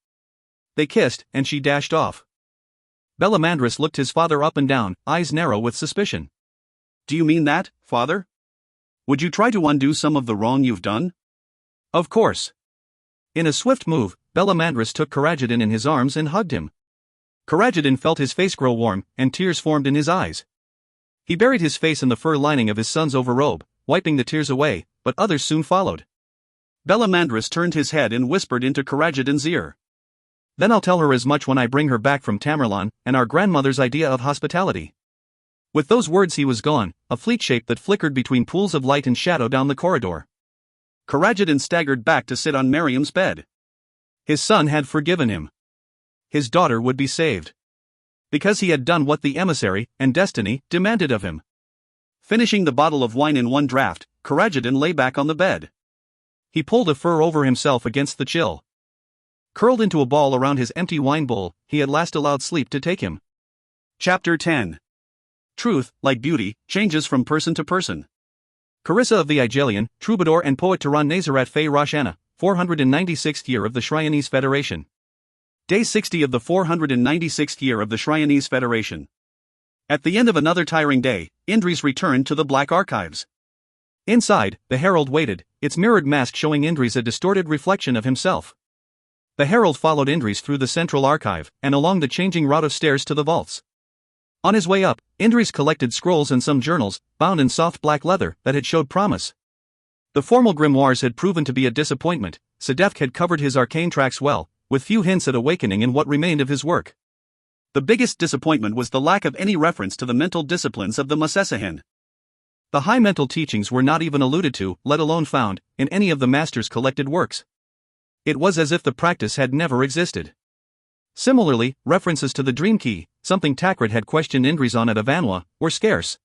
They kissed, and she dashed off. Bellamandris looked his father up and down, eyes narrow with suspicion. "Do you mean that, father? Would you try to undo some of the wrong you've done?" "Of course." In a swift move, Bellamandris took Karajadin in his arms and hugged him. Karajadin felt his face grow warm, and tears formed in his eyes. He buried his face in the fur lining of his son's overrobe, wiping the tears away, but others soon followed. Bellamandris turned his head and whispered into Karajadin's ear. "Then I'll tell her as much when I bring her back from Tamerlan, and our grandmother's idea of hospitality." With those words he was gone, a fleet shape that flickered between pools of light and shadow down the corridor. Karajadin staggered back to sit on Miriam's bed. His son had forgiven him. His daughter would be saved. Because he had done what the emissary, and destiny, demanded of him. Finishing the bottle of wine in one draught, Karajadin lay back on the bed. He pulled a fur over himself against the chill. Curled into a ball around his empty wine bowl, he at last allowed sleep to take him. Chapter 10. Truth, like beauty, changes from person to person. Carissa of the Igelian, troubadour and poet Taran Nazarat Fei Roshana, 496th year of the Shryonese Federation. Day 60 of the 496th year of the Shryonese Federation. At the end of another tiring day, Indris returned to the Black Archives. Inside, the herald waited, its mirrored mask showing Indris a distorted reflection of himself. The herald followed Indris through the central archive, and along the changing route of stairs to the vaults. On his way up, Indris collected scrolls and some journals, bound in soft black leather, that had showed promise. The formal grimoires had proven to be a disappointment. Sedefk had covered his arcane tracks well, with few hints at awakening in what remained of his work. The biggest disappointment was the lack of any reference to the mental disciplines of the Masessahin. The high mental teachings were not even alluded to, let alone found, in any of the master's collected works. It was as if the practice had never existed. Similarly, references to the Dream Key, something Takrit had questioned Indris on at Avanwa, were scarce.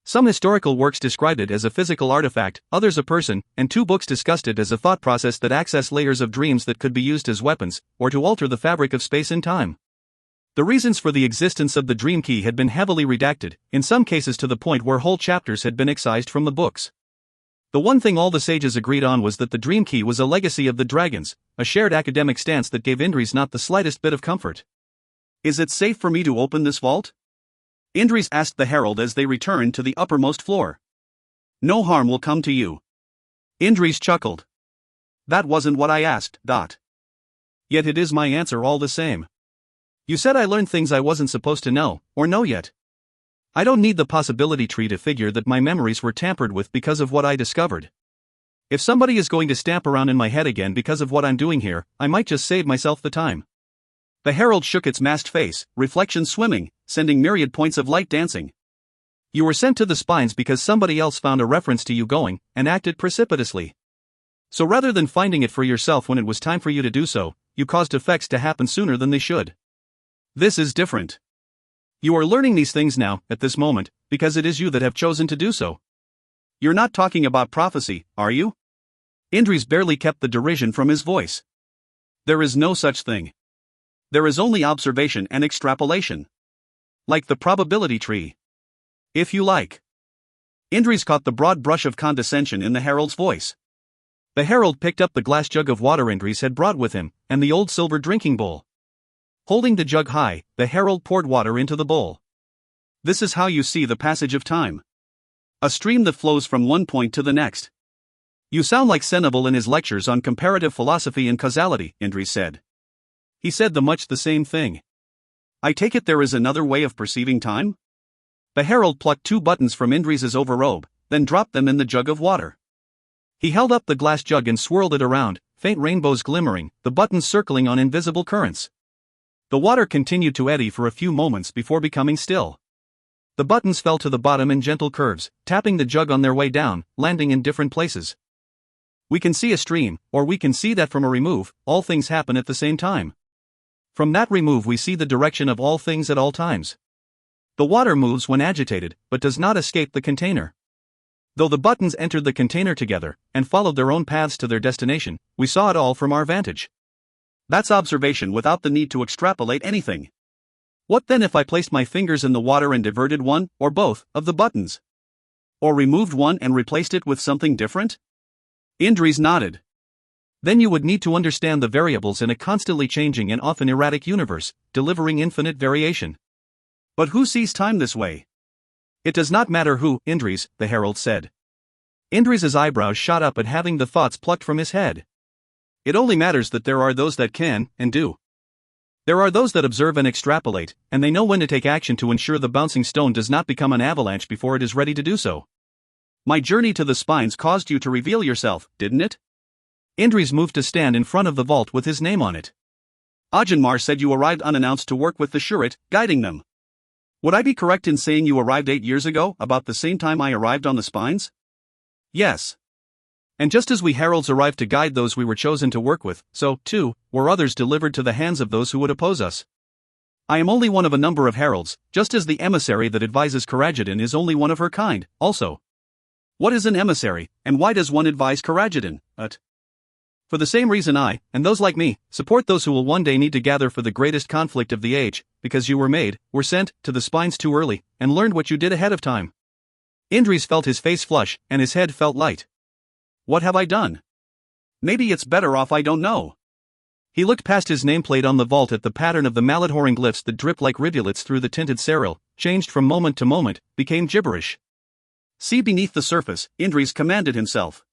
Some historical works described it as a physical artifact, others a person, and 2 books discussed it as a thought process that accessed layers of dreams that could be used as weapons, or to alter the fabric of space and time. The reasons for the existence of the Dream Key had been heavily redacted, in some cases to the point where whole chapters had been excised from the books. The one thing all the sages agreed on was that the Dream Key was a legacy of the dragons, a shared academic stance that gave Indris not the slightest bit of comfort. "Is it safe for me to open this vault?" Indris asked the herald as they returned to the uppermost floor. "No harm will come to you." Indris chuckled. "That wasn't what I asked, Dot." "Yet it is my answer all the same. You said I learned things I wasn't supposed to know, or know yet. I don't need the possibility tree to figure that my memories were tampered with because of what I discovered. If somebody is going to stamp around in my head again because of what I'm doing here, I might just save myself the time." The herald shook its masked face, reflection swimming, sending myriad points of light dancing. "You were sent to the spines because somebody else found a reference to you going, and acted precipitously. So rather than finding it for yourself when it was time for you to do so, you caused effects to happen sooner than they should. This is different. You are learning these things now, at this moment, because it is you that have chosen to do so." "You're not talking about prophecy, are you?" Indris barely kept the derision from his voice. "There is no such thing. There is only observation and extrapolation. Like the probability tree. If you like." Indris caught the broad brush of condescension in the herald's voice. The herald picked up the glass jug of water Indris had brought with him, and the old silver drinking bowl. Holding the jug high, the herald poured water into the bowl. "This is how you see the passage of time. A stream that flows from one point to the next. You sound like Senable in his lectures on comparative philosophy and causality, Indres said. He said much the same thing. I take it there is another way of perceiving time? The herald plucked 2 buttons from Indres's overrobe, then dropped them in the jug of water. He held up the glass jug and swirled it around, faint rainbows glimmering, the buttons circling on invisible currents. The water continued to eddy for a few moments before becoming still. The buttons fell to the bottom in gentle curves, tapping the jug on their way down, landing in different places. We can see a stream, or we can see that from a remove, all things happen at the same time. From that remove we see the direction of all things at all times. The water moves when agitated, but does not escape the container. Though the buttons entered the container together, and followed their own paths to their destination, we saw it all from our vantage. That's observation without the need to extrapolate anything. What then if I placed my fingers in the water and diverted one, or both, of the buttons? Or removed one and replaced it with something different? Indres nodded. Then you would need to understand the variables in a constantly changing and often erratic universe, delivering infinite variation. But who sees time this way? It does not matter who, Indres, the herald said. Indres's eyebrows shot up at having the thoughts plucked from his head. It only matters that there are those that can, and do. There are those that observe and extrapolate, and they know when to take action to ensure the bouncing stone does not become an avalanche before it is ready to do so. My journey to the spines caused you to reveal yourself, didn't it? Indres moved to stand in front of the vault with his name on it. Ajanmar said you arrived unannounced to work with the Shurit, guiding them. Would I be correct in saying you arrived 8 years ago, about the same time I arrived on the spines? Yes. And just as we heralds arrived to guide those we were chosen to work with, so, too, were others delivered to the hands of those who would oppose us. I am only one of a number of heralds, just as the emissary that advises Karajedin is only one of her kind, also. What is an emissary, and why does one advise Karajedin? For the same reason I, and those like me, support those who will one day need to gather for the greatest conflict of the age, because you were sent, to the spines too early, and learned what you did ahead of time. Indres felt his face flush, and his head felt light. What have I done? Maybe it's better off I don't know. He looked past his nameplate on the vault at the pattern of the Maladhoring glyphs that dripped like rivulets through the tinted ceril, changed from moment to moment, became gibberish. See beneath the surface, Indres commanded himself.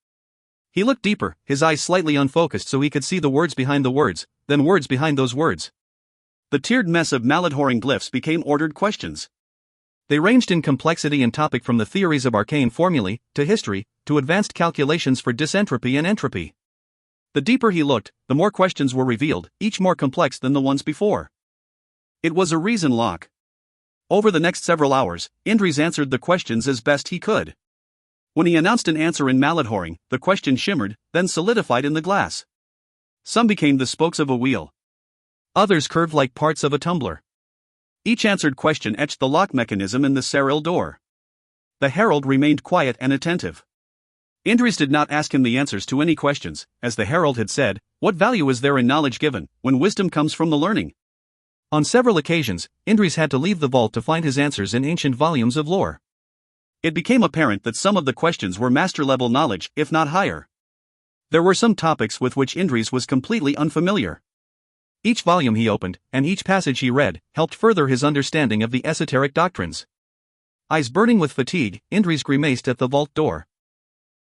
He looked deeper, his eyes slightly unfocused so he could see the words behind the words, then words behind those words. The tiered mess of Maladhoring glyphs became ordered questions. They ranged in complexity and topic from the theories of arcane formulae, to history, to advanced calculations for disentropy and entropy. The deeper he looked, the more questions were revealed, each more complex than the ones before. It was a reason lock. Over the next several hours, Indres answered the questions as best he could. When he announced an answer in Maladhoring, the question shimmered, then solidified in the glass. Some became the spokes of a wheel. Others curved like parts of a tumbler. Each answered question etched the lock mechanism in the ceril door. The herald remained quiet and attentive. Indres did not ask him the answers to any questions, as the herald had said, what value is there in knowledge given, when wisdom comes from the learning? On several occasions, Indres had to leave the vault to find his answers in ancient volumes of lore. It became apparent that some of the questions were master-level knowledge, if not higher. There were some topics with which Indres was completely unfamiliar. Each volume he opened, and each passage he read, helped further his understanding of the esoteric doctrines. Eyes burning with fatigue, Indres grimaced at the vault door.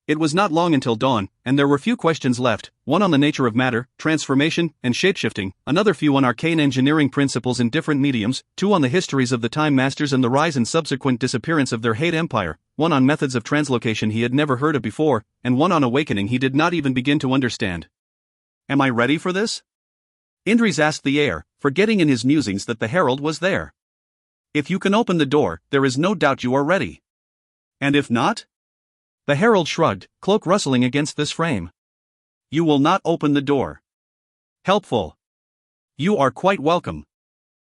It was not long until dawn, and there were few questions left, one on the nature of matter, transformation, and shapeshifting, another few on arcane engineering principles in different mediums, 2 on the histories of the Time Masters and the rise and subsequent disappearance of their Hate Empire, 1 on methods of translocation he had never heard of before, and 1 on awakening he did not even begin to understand. Am I ready for this? Indres asked the air, forgetting in his musings that the herald was there. If you can open the door, there is no doubt you are ready. And if not? The herald shrugged, cloak rustling against this frame. You will not open the door. Helpful. You are quite welcome.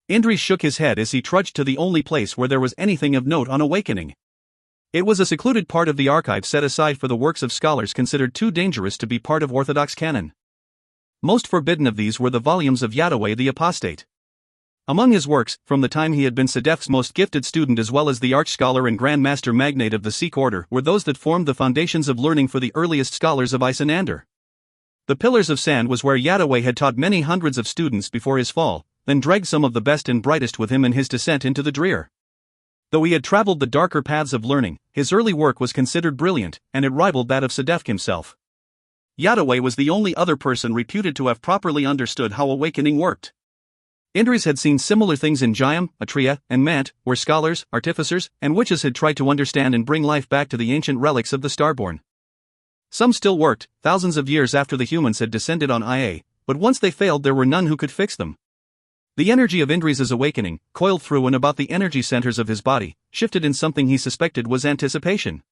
Indres shook his head as he trudged to the only place where there was anything of note on awakening. It was a secluded part of the archive set aside for the works of scholars considered too dangerous to be part of orthodox canon. Most forbidden of these were the volumes of Yadaway the Apostate. Among his works, from the time he had been Sedef's most gifted student as well as the arch-scholar and Grand Master Magnate of the Sikh order, were those that formed the foundations of learning for the earliest scholars of Isanander. The Pillars of Sand was where Yadaway had taught many hundreds of students before his fall, then dragged some of the best and brightest with him in his descent into the drear. Though he had traveled the darker paths of learning, his early work was considered brilliant, and it rivaled that of Sedef himself. Yadaway was the only other person reputed to have properly understood how awakening worked. Indres had seen similar things in Giam, Atria, and Mant, where scholars, artificers, and witches had tried to understand and bring life back to the ancient relics of the Starborn. Some still worked, thousands of years after the humans had descended on Ia, but once they failed there were none who could fix them. The energy of Indres' awakening, coiled through and about the energy centers of his body, shifted in something he suspected was anticipation.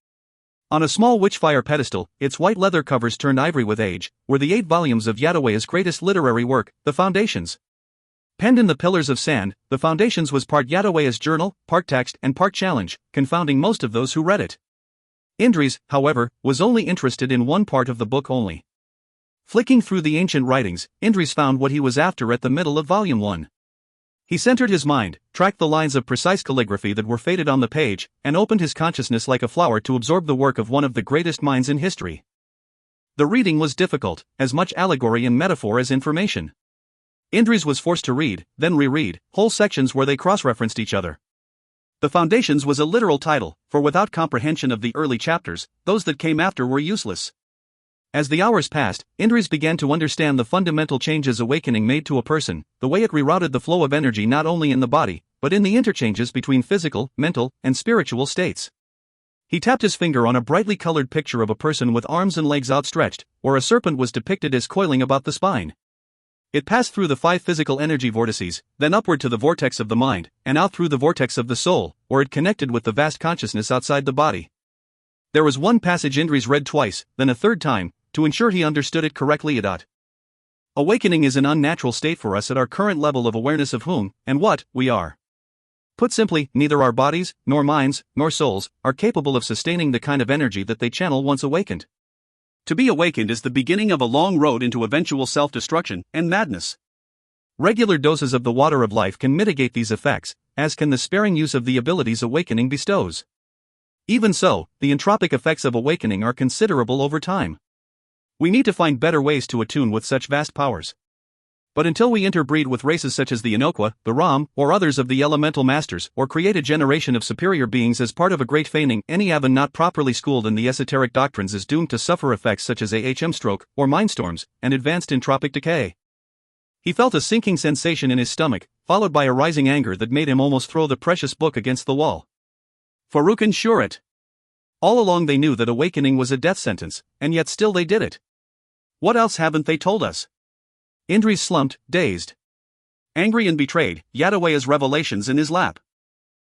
On a small witchfire pedestal, its white leather covers turned ivory with age, were the 8 volumes of Yadaway's greatest literary work, The Foundations. Penned in the pillars of sand, The Foundations was part Yadaway's journal, part text and part challenge, confounding most of those who read it. Indres, however, was only interested in one part of the book only. Flicking through the ancient writings, Indres found what he was after at the middle of volume 1. He centered his mind, tracked the lines of precise calligraphy that were faded on the page, and opened his consciousness like a flower to absorb the work of one of the greatest minds in history. The reading was difficult, as much allegory and metaphor as information. Indres was forced to read, then reread, whole sections where they cross-referenced each other. The Foundations was a literal title, for without comprehension of the early chapters, those that came after were useless. As the hours passed, Indres began to understand the fundamental changes awakening made to a person, the way it rerouted the flow of energy not only in the body, but in the interchanges between physical, mental, and spiritual states. He tapped his finger on a brightly colored picture of a person with arms and legs outstretched, where a serpent was depicted as coiling about the spine. It passed through the 5 physical energy vortices, then upward to the vortex of the mind, and out through the vortex of the soul, where it connected with the vast consciousness outside the body. There was one passage Indres read twice, then a third time, to ensure he understood it correctly. Awakening is an unnatural state for us at our current level of awareness of whom, and what, we are. Put simply, neither our bodies, nor minds, nor souls, are capable of sustaining the kind of energy that they channel once awakened. To be awakened is the beginning of a long road into eventual self-destruction and madness. Regular doses of the water of life can mitigate these effects, as can the sparing use of the abilities awakening bestows. Even so, the entropic effects of awakening are considerable over time. We need to find better ways to attune with such vast powers. But until we interbreed with races such as the Inoqua, the Ram, or others of the elemental masters, or create a generation of superior beings as part of a great feigning, any Avan not properly schooled in the esoteric doctrines is doomed to suffer effects such as AHM stroke, or mindstorms, and advanced entropic decay. He felt a sinking sensation in his stomach, followed by a rising anger that made him almost throw the precious book against the wall. Faruqan Shurat. All along they knew that awakening was a death sentence, and yet still they did it. What else haven't they told us? Indres slumped, dazed. Angry and betrayed, Yadaway's revelations in his lap.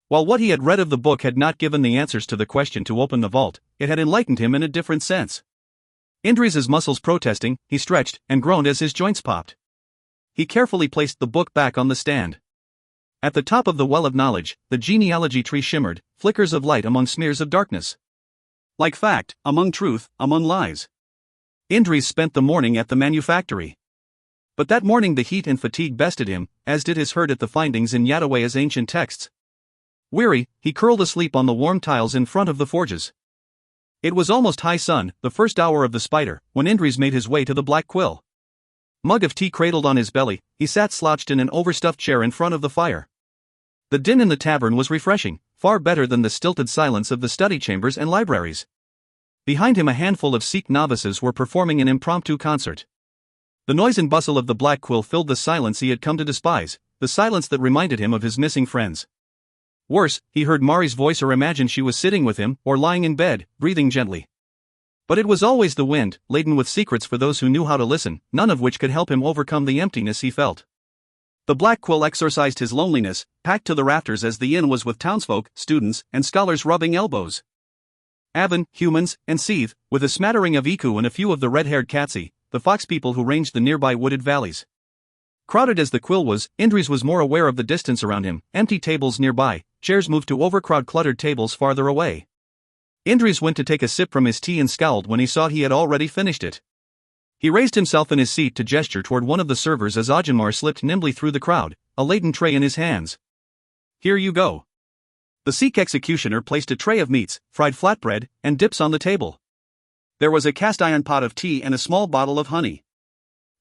While what he had read of the book had not given the answers to the question to open the vault, it had enlightened him in a different sense. Indres' muscles protesting, he stretched, and groaned as his joints popped. He carefully placed the book back on the stand. At the top of the well of knowledge, the genealogy tree shimmered, flickers of light among smears of darkness. Like fact, among truth, among lies. Indres spent the morning at the manufactory. But that morning the heat and fatigue bested him, as did his hurt at the findings in Yadaway's ancient texts. Weary, he curled asleep on the warm tiles in front of the forges. It was almost high sun, the first hour of the spider, when Indres made his way to the black quill. Mug of tea cradled on his belly, he sat slouched in an overstuffed chair in front of the fire. The din in the tavern was refreshing, far better than the stilted silence of the study chambers and libraries. Behind him a handful of Sikh novices were performing an impromptu concert. The noise and bustle of the black quill filled the silence he had come to despise, the silence that reminded him of his missing friends. Worse, he heard Mari's voice or imagined she was sitting with him, or lying in bed, breathing gently. But it was always the wind, laden with secrets for those who knew how to listen, none of which could help him overcome the emptiness he felt. The black quill exorcised his loneliness, packed to the rafters as the inn was with townsfolk, students, and scholars rubbing elbows. Avan, humans, and Seeth, with a smattering of Iku and a few of the red-haired Katsi, the fox people who ranged the nearby wooded valleys. Crowded as the quill was, Indres was more aware of the distance around him, empty tables nearby, chairs moved to overcrowd cluttered tables farther away. Indres went to take a sip from his tea and scowled when he saw he had already finished it. He raised himself in his seat to gesture toward one of the servers as Audiobook slipped nimbly through the crowd, a laden tray in his hands. "Here you go." The Sikh executioner placed a tray of meats, fried flatbread, and dips on the table. There was a cast-iron pot of tea and a small bottle of honey.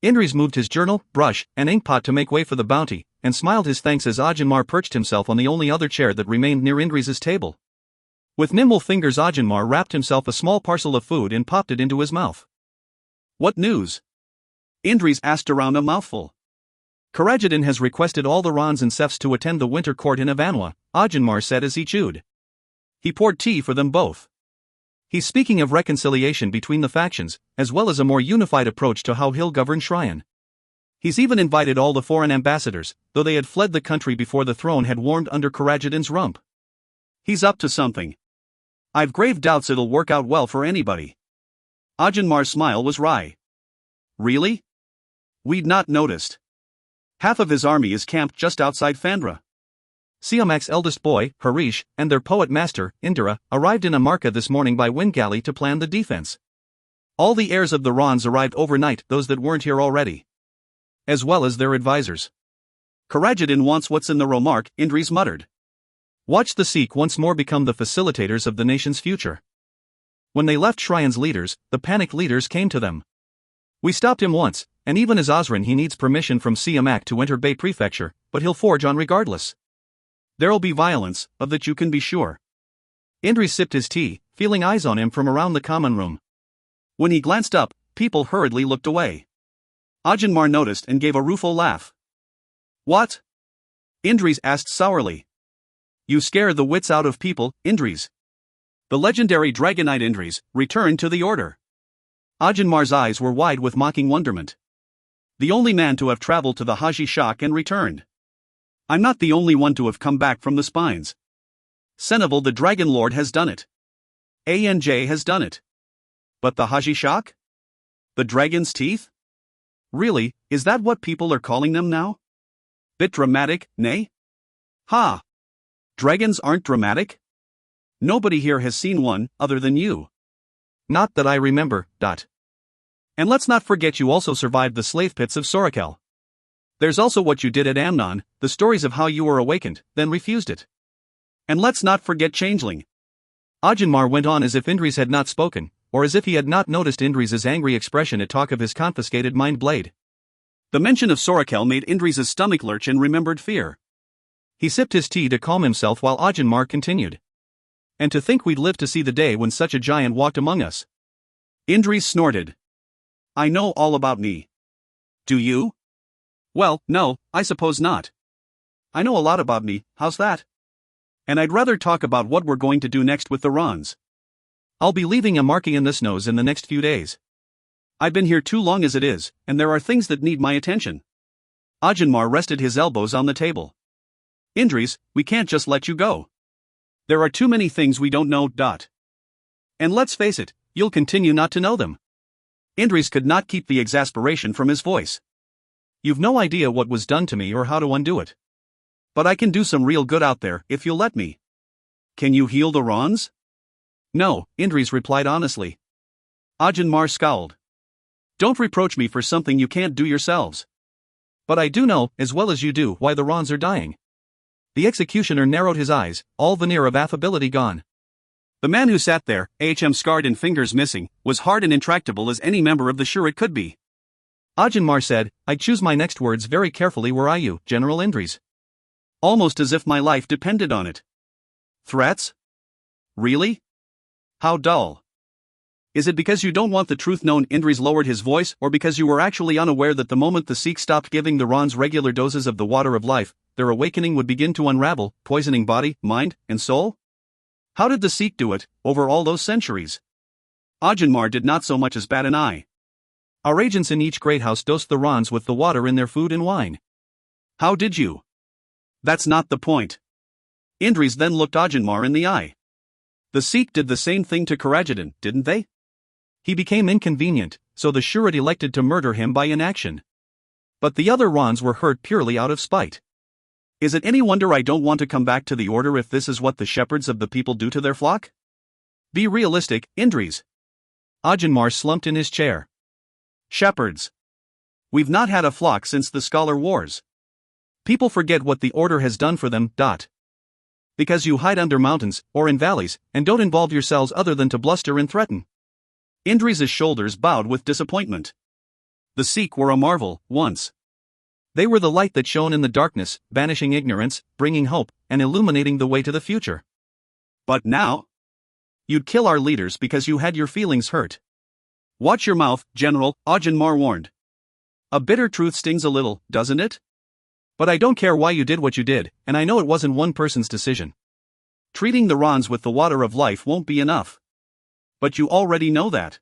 Indres moved his journal, brush, and inkpot to make way for the bounty, and smiled his thanks as Audiobook perched himself on the only other chair that remained near Indres' table. With nimble fingers Audiobook wrapped himself a small parcel of food and popped it into his mouth. What news? Indris asked around a mouthful. Karajadin has requested all the Rons and Sefs to attend the winter court in Avanwa, Ajanmar said as he chewed. He poured tea for them both. He's speaking of reconciliation between the factions, as well as a more unified approach to how he'll govern Shryan. He's even invited all the foreign ambassadors, though they had fled the country before the throne had warmed under Karajadin's rump. He's up to something. I've grave doubts it'll work out well for anybody. Ajanmar's smile was wry. Really? We'd not noticed. Half of his army is camped just outside Fandra. Siamak's eldest boy, Harish, and their poet master, Indira, arrived in Amarka this morning by wind galley to plan the defense. All the heirs of the Rons arrived overnight, those that weren't here already. As well as their advisors. Karajadin wants what's in the Romark, Indris muttered. Watch the Sikh once more become the facilitators of the nation's future. When they left Shryan's leaders, the panicked leaders came to them. We stopped him once, and even as Osran he needs permission from Siamak to enter Bay Prefecture, but he'll forge on regardless. There'll be violence, of that you can be sure. Indris sipped his tea, feeling eyes on him from around the common room. When he glanced up, people hurriedly looked away. Ajanmar noticed and gave a rueful laugh. What? Indris asked sourly. You scare the wits out of people, Indris. The legendary Dragonite Indris returned to the order. Ajanmar's eyes were wide with mocking wonderment. The only man to have traveled to the Haji Shak and returned. I'm not the only one to have come back from the spines. Seneval the Dragon Lord has done it. Anj has done it. But the Haji Shak? The dragon's teeth? Really, is that what people are calling them now? Bit dramatic, nay? Ha! Dragons aren't dramatic? Nobody here has seen one, other than you. Not that I remember, And let's not forget you also survived the slave pits of Sorakel. There's also what you did at Amnon, the stories of how you were awakened, then refused it. And let's not forget Changeling. Ajanmar went on as if Indris had not spoken, or as if he had not noticed Indris's angry expression at talk of his confiscated mind blade. The mention of Sorakel made Indris's stomach lurch in remembered fear. He sipped his tea to calm himself while Ajanmar continued. And to think we'd live to see the day when such a giant walked among us. Indris snorted. I know all about me. Do you? Well, no, I suppose not. I know a lot about me, how's that? And I'd rather talk about what we're going to do next with the Rons. I'll be leaving Amarka in the snows in the next few days. I've been here too long as it is, and there are things that need my attention. Ajanmar rested his elbows on the table. Indris, we can't just let you go. There are too many things we don't know. And let's face it, you'll continue not to know them. Indris could not keep the exasperation from his voice. You've no idea what was done to me or how to undo it. But I can do some real good out there, if you'll let me. Can you heal the Rons? No, Indris replied honestly. Ajanmar scowled. Don't reproach me for something you can't do yourselves. But I do know, as well as you do, why the Rons are dying. The executioner narrowed his eyes, all veneer of affability gone. The man who sat there, scarred and fingers missing, was hard and intractable as any member of the Shurit could be. Ajanmar said, I'd choose my next words very carefully were I you, General Indris. Almost as if my life depended on it. Threats? Really? How dull. Is it because you don't want the truth known? Indris lowered his voice, or because you were actually unaware that the moment the Sikhs stopped giving the Rons regular doses of the water of life, their awakening would begin to unravel, poisoning body, mind, and soul? How did the Sikh do it, over all those centuries? Ajanmar did not so much as bat an eye. Our agents in each great house dosed the Rons with the water in their food and wine. How did you? That's not the point. Indris then looked Ajanmar in the eye. The Sikh did the same thing to Karajadin, didn't they? He became inconvenient, so the Shurit elected to murder him by inaction. But the other Rons were hurt purely out of spite. Is it any wonder I don't want to come back to the order if this is what the shepherds of the people do to their flock? Be realistic, Indris. Ajanmar slumped in his chair. Shepherds. We've not had a flock since the Scholar Wars. People forget what the order has done for them. Because you hide under mountains, or in valleys, and don't involve yourselves other than to bluster and threaten. Indris's shoulders bowed with disappointment. The Sikh were a marvel, once. They were the light that shone in the darkness, banishing ignorance, bringing hope, and illuminating the way to the future. But now? You'd kill our leaders because you had your feelings hurt. Watch your mouth, General, Audiobooks warned. A bitter truth stings a little, doesn't it? But I don't care why you did what you did, and I know it wasn't one person's decision. Treating the Rons with the water of life won't be enough. But you already know that.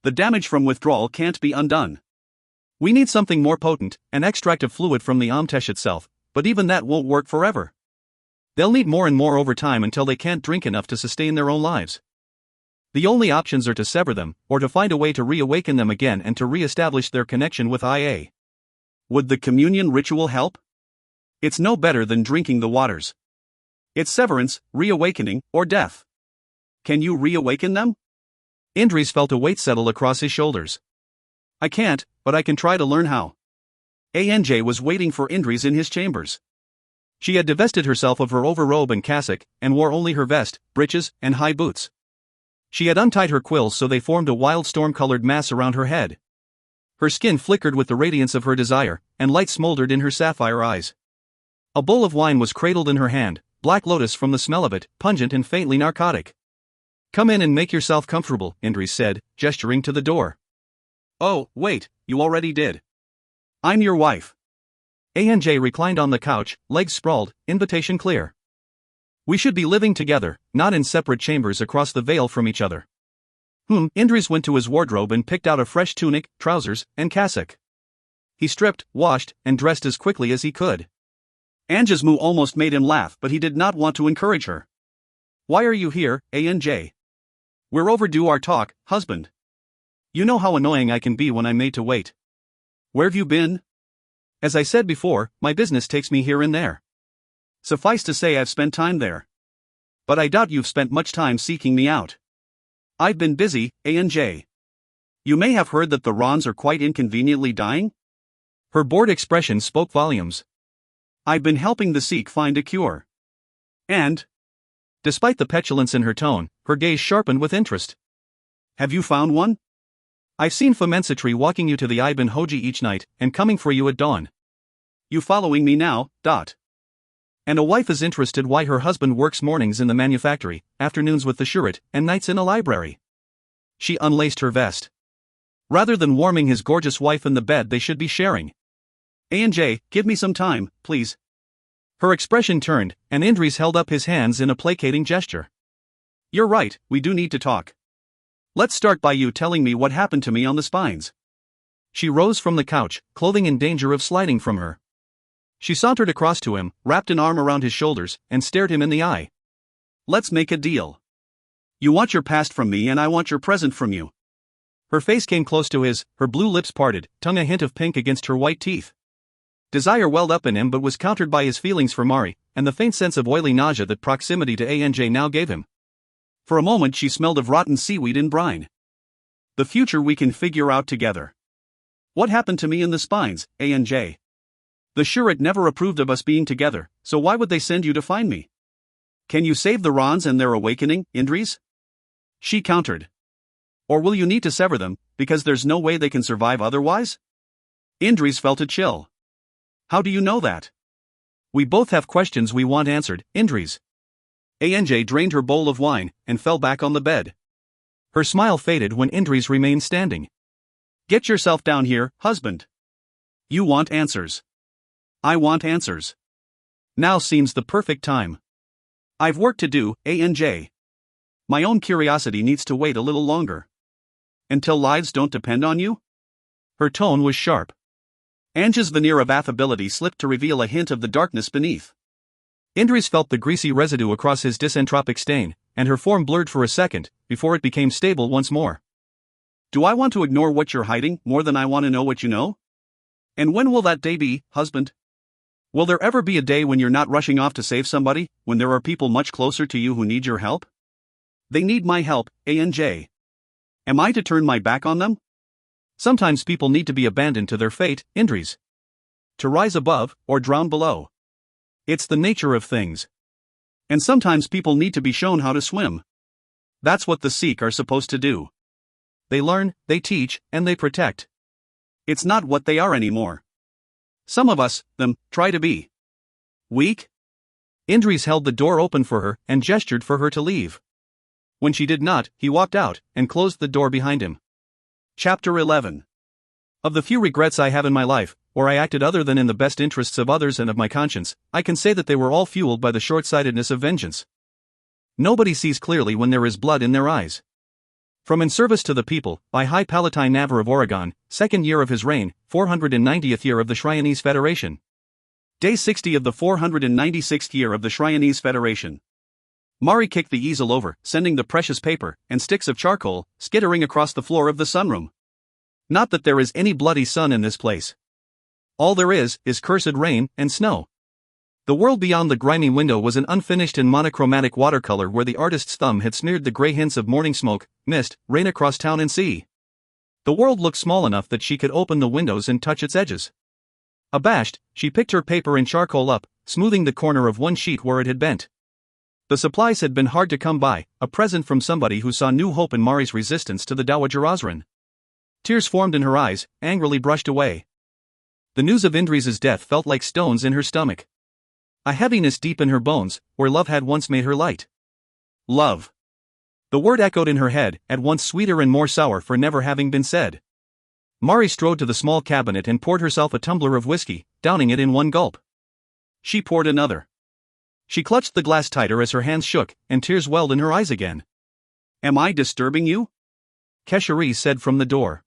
The damage from withdrawal can't be undone. We need something more potent, an extract of fluid from the Amtesh itself, but even that won't work forever. They'll need more and more over time until they can't drink enough to sustain their own lives. The only options are to sever them, or to find a way to reawaken them again and to re-establish their connection with IA. Would the communion ritual help? It's no better than drinking the waters. It's severance, reawakening, or death. Can you reawaken them? Indris felt a weight settle across his shoulders. I can't, but I can try to learn how. Anj was waiting for Indris in his chambers. She had divested herself of her overrobe and cassock, and wore only her vest, breeches, and high boots. She had untied her quills so they formed a wild storm-colored mass around her head. Her skin flickered with the radiance of her desire, and light smoldered in her sapphire eyes. A bowl of wine was cradled in her hand, black lotus from the smell of it, pungent and faintly narcotic. "Come in and make yourself comfortable," Indris said, gesturing to the door. "Oh, wait, you already did. I'm your wife." Anj reclined on the couch, legs sprawled, invitation clear. "We should be living together, not in separate chambers across the veil from each other." Indris went to his wardrobe and picked out a fresh tunic, trousers, and cassock. He stripped, washed, and dressed as quickly as he could. Anj's move almost made him laugh, but he did not want to encourage her. "Why are you here, Anj? We're overdue our talk, husband. You know how annoying I can be when I'm made to wait. Where've you been?" "As I said before, my business takes me here and there. Suffice to say I've spent time there. But I doubt you've spent much time seeking me out." "I've been busy, Anj. You may have heard that the Rons are quite inconveniently dying?" Her bored expression spoke volumes. "I've been helping the Sikh find a cure. And..." Despite the petulance in her tone, her gaze sharpened with interest. "Have you found one?" "I've seen Famensitri walking you to the Ibn Hoji each night, and coming for you at dawn." "You following me now, dot. And a wife is interested why her husband works mornings in the manufactory, afternoons with the Shurit, and nights in a library." She unlaced her vest. "Rather than warming his gorgeous wife in the bed they should be sharing." "Anj, give me some time, please." Her expression turned, and Indris held up his hands in a placating gesture. "You're right, we do need to talk. Let's start by you telling me what happened to me on the spines." She rose from the couch, clothing in danger of sliding from her. She sauntered across to him, wrapped an arm around his shoulders, and stared him in the eye. "Let's make a deal. You want your past from me and I want your present from you." Her face came close to his, her blue lips parted, tongue a hint of pink against her white teeth. Desire welled up in him but was countered by his feelings for Mari, and the faint sense of oily nausea that proximity to Anj now gave him. For a moment she smelled of rotten seaweed and brine. "The future we can figure out together. What happened to me in the spines, Anj? The Shurit never approved of us being together, so why would they send you to find me? Can you save the Rons and their awakening, Indris?" She countered. "Or will you need to sever them, because there's no way they can survive otherwise?" Indris felt a chill. "How do you know that?" "We both have questions we want answered, Indris." Anj drained her bowl of wine, and fell back on the bed. Her smile faded when Indris remained standing. "Get yourself down here, husband. You want answers. I want answers. Now seems the perfect time. I've work to do, Anj. My own curiosity needs to wait a little longer. Until lives don't depend on you?" Her tone was sharp. Anj's veneer of affability slipped to reveal a hint of the darkness beneath. Indris felt the greasy residue across his disentropic stain, and her form blurred for a second, before it became stable once more. "Do I want to ignore what you're hiding more than I want to know what you know? And when will that day be, husband? Will there ever be a day when you're not rushing off to save somebody, when there are people much closer to you who need your help? They need my help, Anj. Am I to turn my back on them?" "Sometimes people need to be abandoned to their fate, Indris. To rise above, or drown below. It's the nature of things. And sometimes people need to be shown how to swim. That's what the Sikh are supposed to do. They learn, they teach, and they protect. It's not what they are anymore. Some of us, them, try to be weak." Indris held the door open for her, and gestured for her to leave. When she did not, he walked out, and closed the door behind him. Chapter 11. Of the few regrets I have in my life, or I acted other than in the best interests of others and of my conscience, I can say that they were all fueled by the short-sightedness of vengeance. Nobody sees clearly when there is blood in their eyes. From In Service to the People, by High Palatine Navarre of Oregon, 2nd year of his reign, 490th year of the Shryonese Federation. Day 60 of the 496th year of the Shryonese Federation. Mari kicked the easel over, sending the precious paper and sticks of charcoal skittering across the floor of the sunroom. Not that there is any bloody sun in this place. All there is cursed rain and snow. The world beyond the grimy window was an unfinished and monochromatic watercolor where the artist's thumb had smeared the gray hints of morning smoke, mist, rain across town and sea. The world looked small enough that she could open the windows and touch its edges. Abashed, she picked her paper and charcoal up, smoothing the corner of one sheet where it had bent. The supplies had been hard to come by, a present from somebody who saw new hope in Mari's resistance to the Dowager Osran. Tears formed in her eyes, angrily brushed away. The news of Indri's death felt like stones in her stomach. A heaviness deep in her bones, where love had once made her light. Love. The word echoed in her head, at once sweeter and more sour for never having been said. Mari strode to the small cabinet and poured herself a tumbler of whiskey, downing it in one gulp. She poured another. She clutched the glass tighter as her hands shook, and tears welled in her eyes again. "Am I disturbing you?" Keshari said from the door.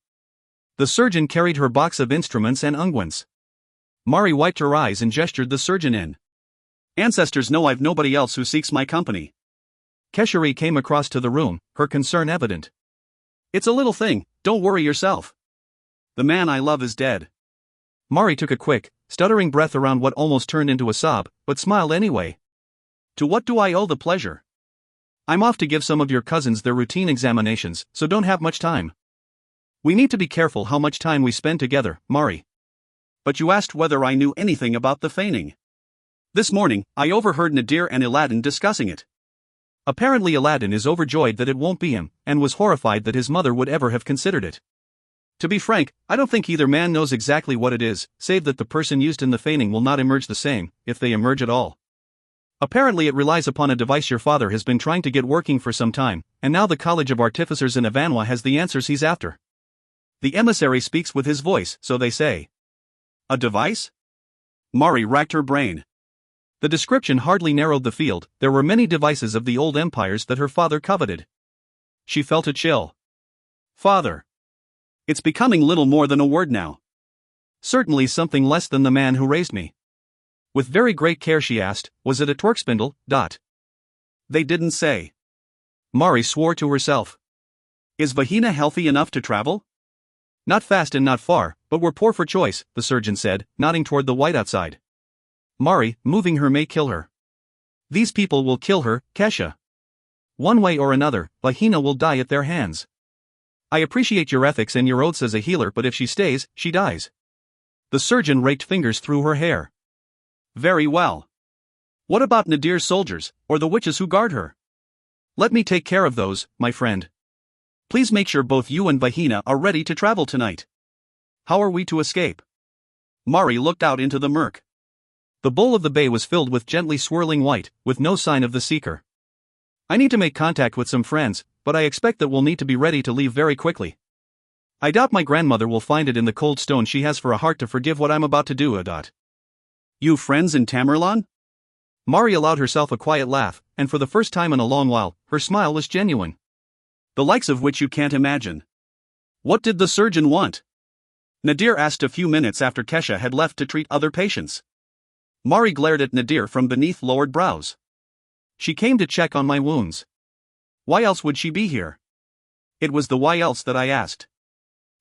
The surgeon carried her box of instruments and unguents. Mari wiped her eyes and gestured the surgeon in. "Ancestors know I've nobody else who seeks my company." Keshari came across to the room, her concern evident. "It's a little thing, don't worry yourself. The man I love is dead." Mari took a quick, stuttering breath around what almost turned into a sob, but smiled anyway. "To what do I owe the pleasure? I'm off to give some of your cousins their routine examinations, so don't have much time. We need to be careful how much time we spend together, Mari. But you asked whether I knew anything about the feigning. This morning, I overheard Nadir and Aladdin discussing it. Apparently Aladdin is overjoyed that it won't be him, and was horrified that his mother would ever have considered it. To be frank, I don't think either man knows exactly what it is, save that the person used in the feigning will not emerge the same, if they emerge at all. Apparently it relies upon a device your father has been trying to get working for some time, and now the College of Artificers in Avanwa has the answers he's after. The emissary speaks with his voice, so they say." "A device?" Mari racked her brain. The description hardly narrowed the field, there were many devices of the old empires that her father coveted. She felt a chill. "Father. It's becoming little more than a word now." "Certainly something less than the man who raised me." With very great care she asked, "Was it a torque spindle?" "They didn't say." Mari swore to herself. "Is Vahina healthy enough to travel?" "Not fast and not far, but we're poor for choice," the surgeon said, nodding toward the white outside. "Mari, moving her may kill her. These people will kill her, Kesha. One way or another, Vahina will die at their hands. I appreciate your ethics and your oaths as a healer, but if she stays, she dies." The surgeon raked fingers through her hair. "Very well. What about Nadir's soldiers, or the witches who guard her?" "Let me take care of those, my friend. Please make sure both you and Vahina are ready to travel tonight." "How are we to escape?" Mari looked out into the murk. The bowl of the bay was filled with gently swirling white, with no sign of the seeker. "I need to make contact with some friends, but I expect that we'll need to be ready to leave very quickly. I doubt my grandmother will find it in the cold stone she has for a heart to forgive what I'm about to do. "You friends in Tamerlan?" Mari allowed herself a quiet laugh, and for the first time in a long while, her smile was genuine. "The likes of which you can't imagine." "What did the surgeon want?" Nadir asked a few minutes after Kesha had left to treat other patients. Mari glared at Nadir from beneath lowered brows. "She came to check on my wounds. Why else would she be here?" "It was the why else that I asked."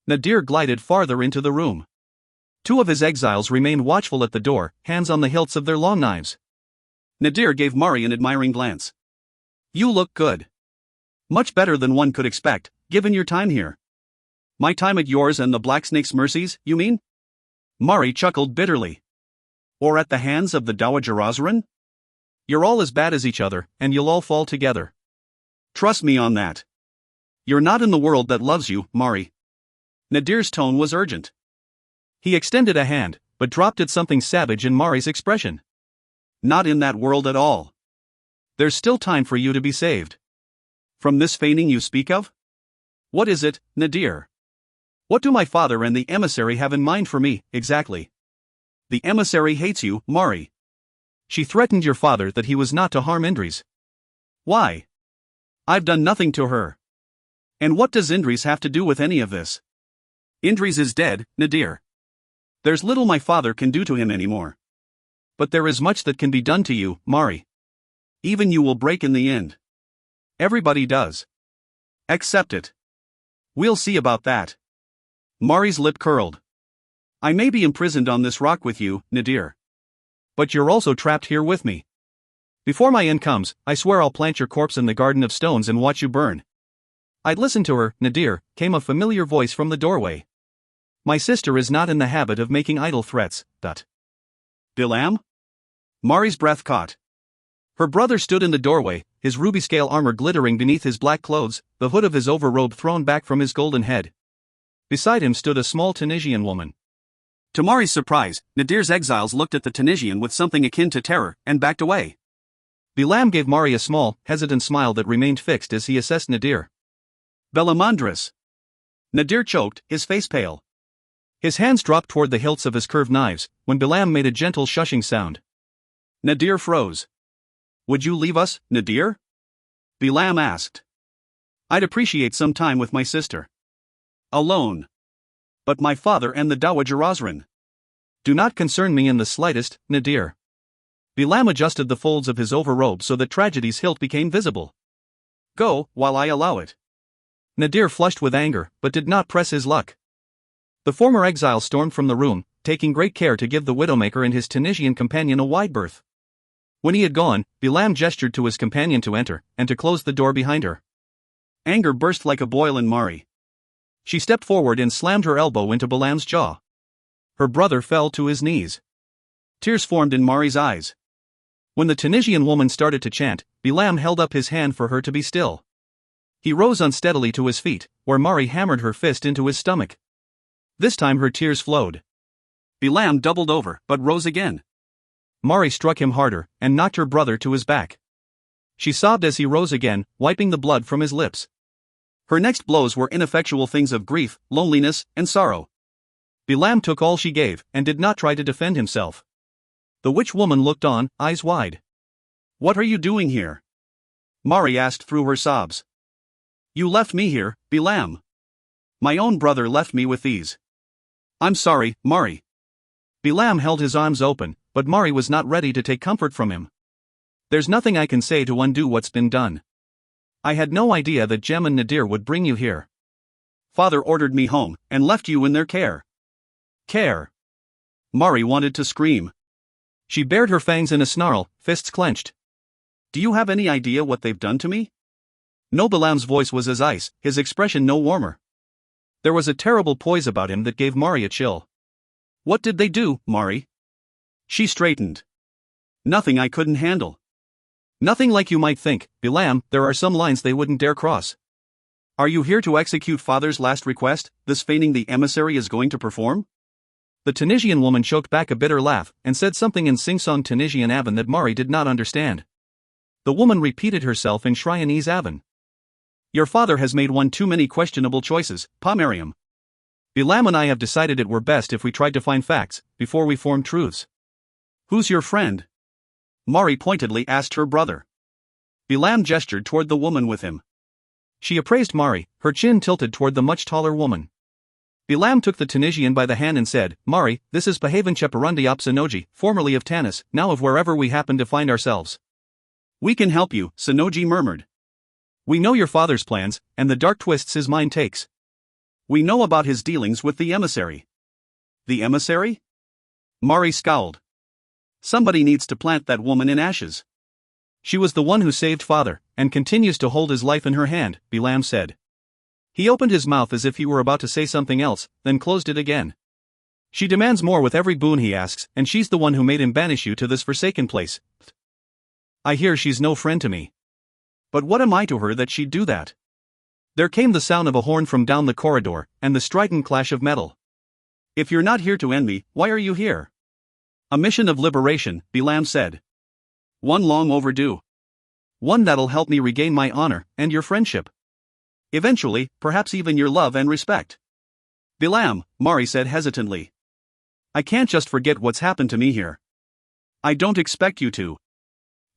Nadir glided farther into the room. Two of his exiles remained watchful at the door, hands on the hilts of their long knives. Nadir gave Mari an admiring glance. "You look good. Much better than one could expect, given your time here." "My time at yours and the Blacksnake's mercies, you mean?" Mari chuckled bitterly. "Or at the hands of the Dowager Osran? You're all as bad as each other, and you'll all fall together. Trust me on that. You're not in the world that loves you, Mari." Nadir's tone was urgent. He extended a hand, but dropped at something savage in Mari's expression. "Not in that world at all. There's still time for you to be saved." "From this feigning you speak of?" "What is it, Nadir?" What do my father and the emissary have in mind for me, exactly? The emissary hates you, Mari. She threatened your father that he was not to harm Indris. Why? I've done nothing to her. And what does Indris have to do with any of this? Indris is dead, Nadir. There's little my father can do to him anymore. But there is much that can be done to you, Mari. Even you will break in the end. Everybody does. Accept it. We'll see about that. Mari's lip curled. I may be imprisoned on this rock with you, Nadir. But you're also trapped here with me. Before my end comes, I swear I'll plant your corpse in the garden of stones and watch you burn. I'd listen to her, Nadir, came a familiar voice from the doorway. My sister is not in the habit of making idle threats, Bilam? Mari's breath caught. Her brother stood in the doorway, his ruby scale armor glittering beneath his black clothes, the hood of his overrobe thrown back from his golden head. Beside him stood a small Tunisian woman. To Mari's surprise, Nadir's exiles looked at the Tunisian with something akin to terror, and backed away. Bilam gave Mari a small, hesitant smile that remained fixed as he assessed Nadir. Belamandris. Nadir choked, his face pale. His hands dropped toward the hilts of his curved knives, when Bilam made a gentle shushing sound. Nadir froze. Would you leave us, Nadir? Bilam asked. I'd appreciate some time with my sister. Alone. But my father and the Dowager Osran do not concern me in the slightest, Nadir. Bilam adjusted the folds of his overrobe so that tragedy's hilt became visible. Go, while I allow it. Nadir flushed with anger, but did not press his luck. The former exile stormed from the room, taking great care to give the Widowmaker and his Tunisian companion a wide berth. When he had gone, Bilam gestured to his companion to enter, and to close the door behind her. Anger burst like a boil in Mari. She stepped forward and slammed her elbow into Bilam's jaw. Her brother fell to his knees. Tears formed in Mari's eyes. When the Tunisian woman started to chant, Bilam held up his hand for her to be still. He rose unsteadily to his feet, where Mari hammered her fist into his stomach. This time her tears flowed. Bilam doubled over, but rose again. Mari struck him harder, and knocked her brother to his back. She sobbed as he rose again, wiping the blood from his lips. Her next blows were ineffectual things of grief, loneliness, and sorrow. Bilam took all she gave, and did not try to defend himself. The witch woman looked on, eyes wide. What are you doing here? Mari asked through her sobs. You left me here, Bilam. My own brother left me with these. I'm sorry, Mari. Bilam held his arms open, but Mari was not ready to take comfort from him. There's nothing I can say to undo what's been done. I had no idea that Jem and Nadir would bring you here. Father ordered me home, and left you in their care. Care. Mari wanted to scream. She bared her fangs in a snarl, fists clenched. Do you have any idea what they've done to me? No. Bilam's voice was as ice, his expression no warmer. There was a terrible poise about him that gave Mari a chill. What did they do, Mari? She straightened. Nothing I couldn't handle. Nothing like you might think, Bilam. There are some lines they wouldn't dare cross. Are you here to execute father's last request, this feigning the emissary is going to perform? The Tunisian woman choked back a bitter laugh, and said something in sing-song Tunisian Avan that Mari did not understand. The woman repeated herself in Shrianese Avan. Your father has made one too many questionable choices, Pa Mariam. Bilam and I have decided it were best if we tried to find facts, before we formed truths. Who's your friend? Mari pointedly asked her brother. Bilam gestured toward the woman with him. She appraised Mari, her chin tilted toward the much taller woman. Bilam took the Tunisian by the hand and said, Mari, this is Pahavan Cheparundi op Sonoji, formerly of Tanis, now of wherever we happen to find ourselves. We can help you, Sonoji murmured. We know your father's plans, and the dark twists his mind takes. We know about his dealings with the emissary. The emissary? Mari scowled. Somebody needs to plant that woman in ashes. She was the one who saved father, and continues to hold his life in her hand, Bilam said. He opened his mouth as if he were about to say something else, then closed it again. She demands more with every boon he asks, and she's the one who made him banish you to this forsaken place. I hear she's no friend to me. But what am I to her that she'd do that? There came the sound of a horn from down the corridor, and the strident clash of metal. If you're not here to end me, why are you here? A mission of liberation, Bilam said. One long overdue. One that'll help me regain my honor, and your friendship. Eventually, perhaps even your love and respect. Bilam, Mari said hesitantly. I can't just forget what's happened to me here. I don't expect you to.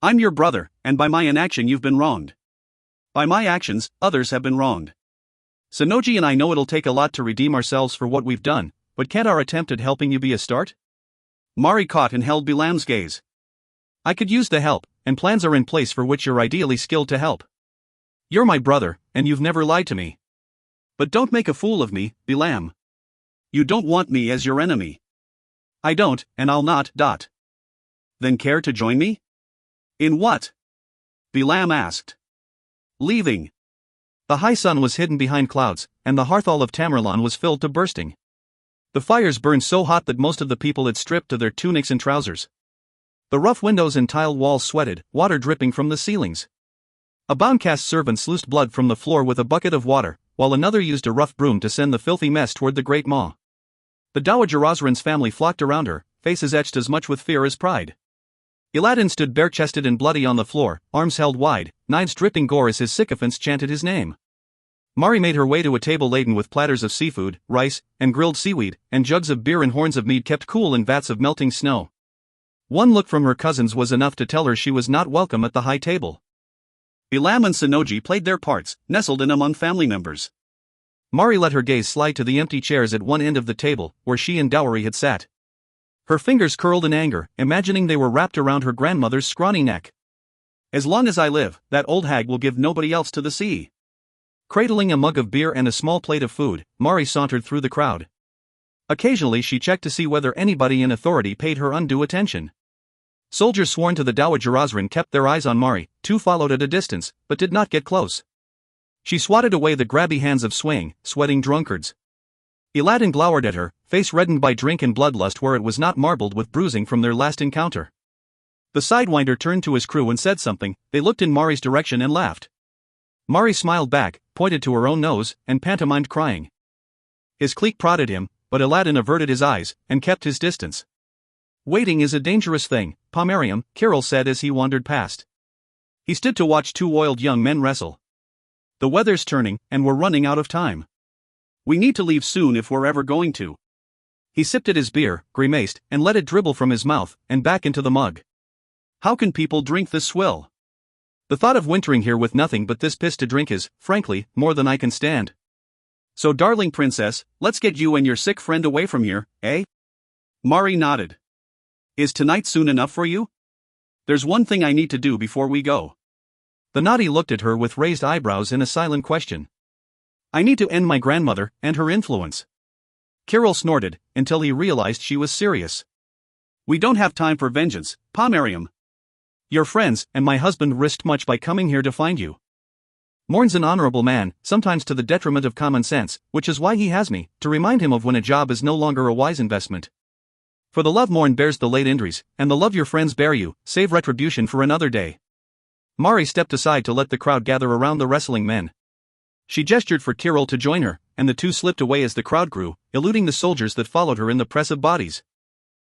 I'm your brother, and by my inaction you've been wronged. By my actions, others have been wronged. Sonoji and I know it'll take a lot to redeem ourselves for what we've done, but can't our attempt at helping you be a start? Mari caught and held Bilam's gaze. I could use the help, and plans are in place for which you're ideally skilled to help. You're my brother, and you've never lied to me. But don't make a fool of me, Bilam. You don't want me as your enemy. I don't, and I'll not. Then care to join me? In what? Bilam asked. Leaving. The high sun was hidden behind clouds, and the hearthall of Tamerlan was filled to bursting. The fires burned so hot that most of the people had stripped to their tunics and trousers. The rough windows and tiled walls sweated, water dripping from the ceilings. A bound-caste servant sluiced blood from the floor with a bucket of water, while another used a rough broom to send the filthy mess toward the great maw. The Dowager Osran's family flocked around her, faces etched as much with fear as pride. Iladin stood bare-chested and bloody on the floor, arms held wide, knives dripping gore as his sycophants chanted his name. Mari made her way to a table laden with platters of seafood, rice, and grilled seaweed, and jugs of beer and horns of mead kept cool in vats of melting snow. One look from her cousins was enough to tell her she was not welcome at the high table. Bilam and Sonoji played their parts, nestled in among family members. Mari let her gaze slide to the empty chairs at one end of the table, where she and Dowry had sat. Her fingers curled in anger, imagining they were wrapped around her grandmother's scrawny neck. As long as I live, that old hag will give nobody else to the sea. Cradling a mug of beer and a small plate of food, Mari sauntered through the crowd. Occasionally she checked to see whether anybody in authority paid her undue attention. Soldiers sworn to the Dowager Osran kept their eyes on Mari, two followed at a distance, but did not get close. She swatted away the grabby hands of swaying, sweating drunkards. Iladin glowered at her, face reddened by drink and bloodlust where it was not marbled with bruising from their last encounter. The Sidewinder turned to his crew and said something. They looked in Mari's direction and laughed. Mari smiled back, pointed to her own nose, and pantomimed crying. His clique prodded him, but Iladin averted his eyes, and kept his distance. Waiting is a dangerous thing, Pomerium, Kirill said as he wandered past. He stood to watch two oiled young men wrestle. The weather's turning, and we're running out of time. We need to leave soon if we're ever going to. He sipped at his beer, grimaced, and let it dribble from his mouth, and back into the mug. How can people drink this swill? The thought of wintering here with nothing but this piss to drink is, frankly, more than I can stand. So darling princess, let's get you and your sick friend away from here, eh? Mari nodded. Is tonight soon enough for you? There's one thing I need to do before we go. The naughty looked at her with raised eyebrows in a silent question. I need to end my grandmother, and her influence. Kirill snorted, until he realized she was serious. We don't have time for vengeance, Pomerium. Your friends and my husband risked much by coming here to find you. Morn's an honorable man, sometimes to the detriment of common sense, which is why he has me, to remind him of when a job is no longer a wise investment. For the love Morn bears the late Indres, and the love your friends bear you, save retribution for another day. Mari stepped aside to let the crowd gather around the wrestling men. She gestured for Kirill to join her, and the two slipped away as the crowd grew, eluding the soldiers that followed her in the press of bodies.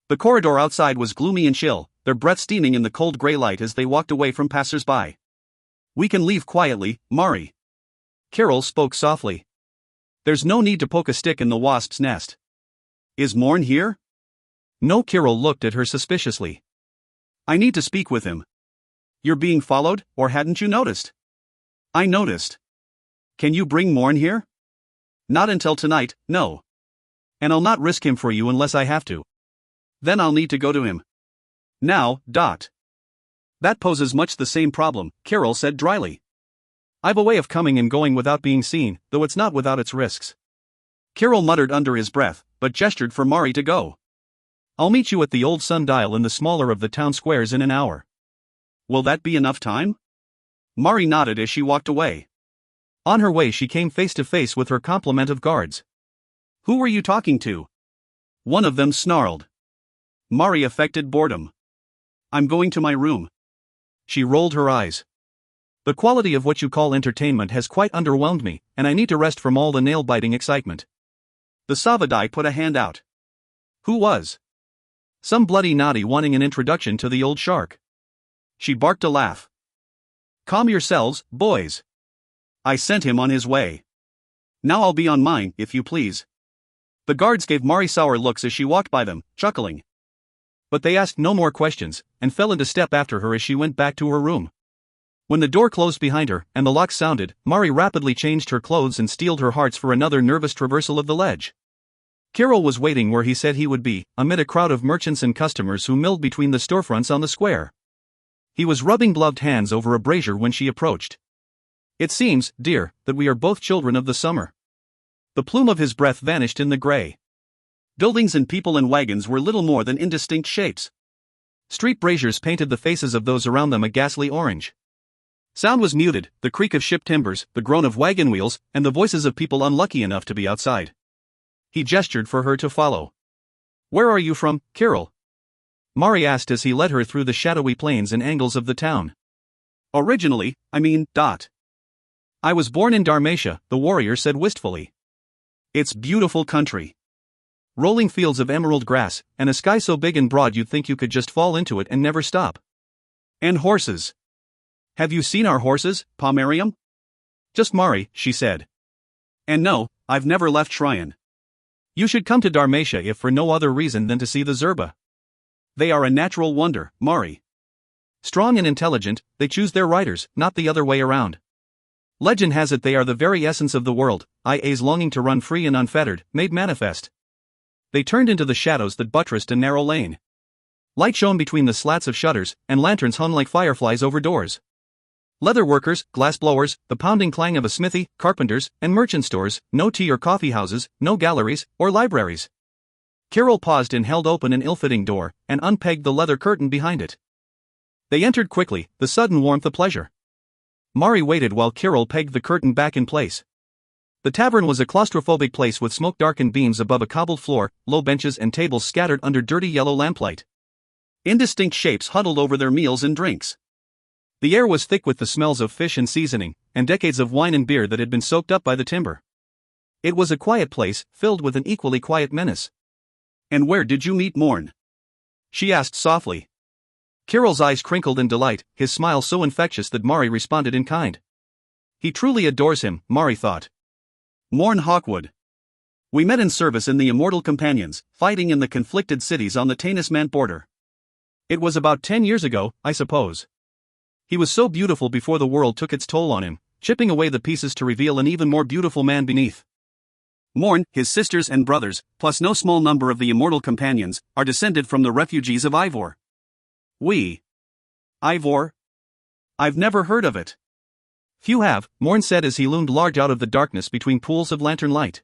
The corridor outside was gloomy and chill, their breath steaming in the cold gray light as they walked away from passers-by. We can leave quietly, Mari. Kirill spoke softly. There's no need to poke a stick in the wasp's nest. Is Morn here? No. Kirill looked at her suspiciously. I need to speak with him. You're being followed, or hadn't you noticed? I noticed. Can you bring Morn here? Not until tonight, no. And I'll not risk him for you unless I have to. Then I'll need to go to him. Now. That poses much the same problem, Kirill said dryly. I've a way of coming and going without being seen, though it's not without its risks. Kirill muttered under his breath, but gestured for Mari to go. I'll meet you at the old sundial in the smaller of the town squares in an hour. Will that be enough time? Mari nodded as she walked away. On her way she came face to face with her complement of guards. Who were you talking to? One of them snarled. Mari affected boredom. I'm going to my room. She rolled her eyes. The quality of what you call entertainment has quite underwhelmed me, and I need to rest from all the nail-biting excitement. The Savadai put a hand out. Who was? Some bloody naughty wanting an introduction to the old shark. She barked a laugh. Calm yourselves, boys. I sent him on his way. Now I'll be on mine, if you please. The guards gave Mari sour looks as she walked by them, chuckling. But they asked no more questions, and fell into step after her as she went back to her room. When the door closed behind her, and the lock sounded, Mari rapidly changed her clothes and steeled her hearts for another nervous traversal of the ledge. Kirill was waiting where he said he would be, amid a crowd of merchants and customers who milled between the storefronts on the square. He was rubbing gloved hands over a brazier when she approached. "It seems, dear, that we are both children of the summer." The plume of his breath vanished in the gray. Buildings and people and wagons were little more than indistinct shapes. Street braziers painted the faces of those around them a ghastly orange. Sound was muted, the creak of ship timbers, the groan of wagon wheels, and the voices of people unlucky enough to be outside. He gestured for her to follow. "Where are you from, Kirill?" Mari asked as he led her through the shadowy plains and angles of the town. "Originally, I was born in Dalmatia," the warrior said wistfully. "It's beautiful country. Rolling fields of emerald grass, and a sky so big and broad you'd think you could just fall into it and never stop. And horses. Have you seen our horses, Pa Miriam?" "Just Mari," she said. "And no, I've never left Shrine. You should come to Dalmatia if for no other reason than to see the Zerba. They are a natural wonder, Mari. Strong and intelligent, they choose their riders, not the other way around. Legend has it they are the very essence of the world, IA's longing to run free and unfettered, made manifest." They turned into the shadows that buttressed a narrow lane. Light shone between the slats of shutters, and lanterns hung like fireflies over doors. Leather workers, glass blowers, the pounding clang of a smithy, carpenters, and merchant stores, no tea or coffee houses, no galleries, or libraries. Kirill paused and held open an ill-fitting door, and unpegged the leather curtain behind it. They entered quickly, the sudden warmth a pleasure. Mari waited while Kirill pegged the curtain back in place. The tavern was a claustrophobic place with smoke-darkened beams above a cobbled floor, low benches and tables scattered under dirty yellow lamplight. Indistinct shapes huddled over their meals and drinks. The air was thick with the smells of fish and seasoning, and decades of wine and beer that had been soaked up by the timber. It was a quiet place, filled with an equally quiet menace. "And where did you meet Morn?" she asked softly. Kirill's eyes crinkled in delight, his smile so infectious that Mari responded in kind. He truly adores him, Mari thought. "Morn Hawkwood. We met in service in the Immortal Companions, fighting in the conflicted cities on the Tanismant border. It was about 10 years ago, I suppose. He was so beautiful before the world took its toll on him, chipping away the pieces to reveal an even more beautiful man beneath. Morn, his sisters and brothers, plus no small number of the Immortal Companions, are descended from the refugees of Ivor." Ivor? I've never heard of it." "Few have," Morn said as he loomed large out of the darkness between pools of lantern light.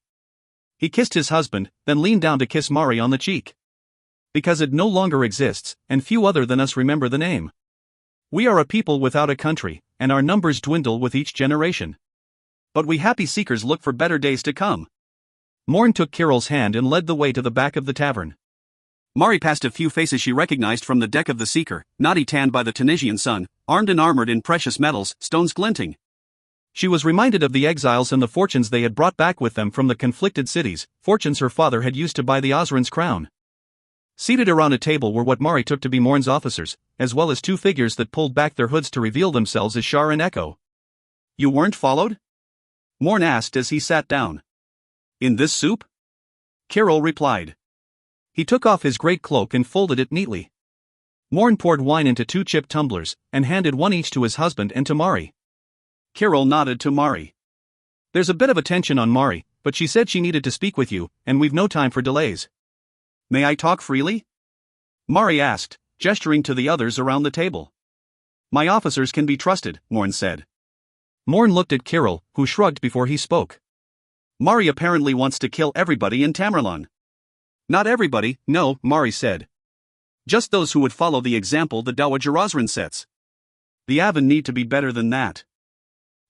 He kissed his husband, then leaned down to kiss Mari on the cheek. "Because it no longer exists, and few other than us remember the name. We are a people without a country, and our numbers dwindle with each generation. But we happy seekers look for better days to come." Morn took Kirill's hand and led the way to the back of the tavern. Mari passed a few faces she recognized from the deck of the Seeker, naughty tanned by the Tunisian sun, armed and armored in precious metals, stones glinting. She was reminded of the exiles and the fortunes they had brought back with them from the conflicted cities, fortunes her father had used to buy the Osran's crown. Seated around a table were what Mari took to be Morn's officers, as well as two figures that pulled back their hoods to reveal themselves as Shar and Echo. "You weren't followed?" Morn asked as he sat down. "In this soup?" Kirill replied. He took off his great cloak and folded it neatly. Morn poured wine into 2 chipped tumblers, and handed one each to his husband and to Mari. Kirill nodded to Mari. "There's a bit of a tension on Mari, but she said she needed to speak with you, and we've no time for delays." "May I talk freely?" Mari asked, gesturing to the others around the table. "My officers can be trusted," Morn said. Morn looked at Kirill, who shrugged before he spoke. "Mari apparently wants to kill everybody in Tamerlan." "Not everybody, no," Mari said. "Just those who would follow the example the Dowager Osran sets. The Avon need to be better than that.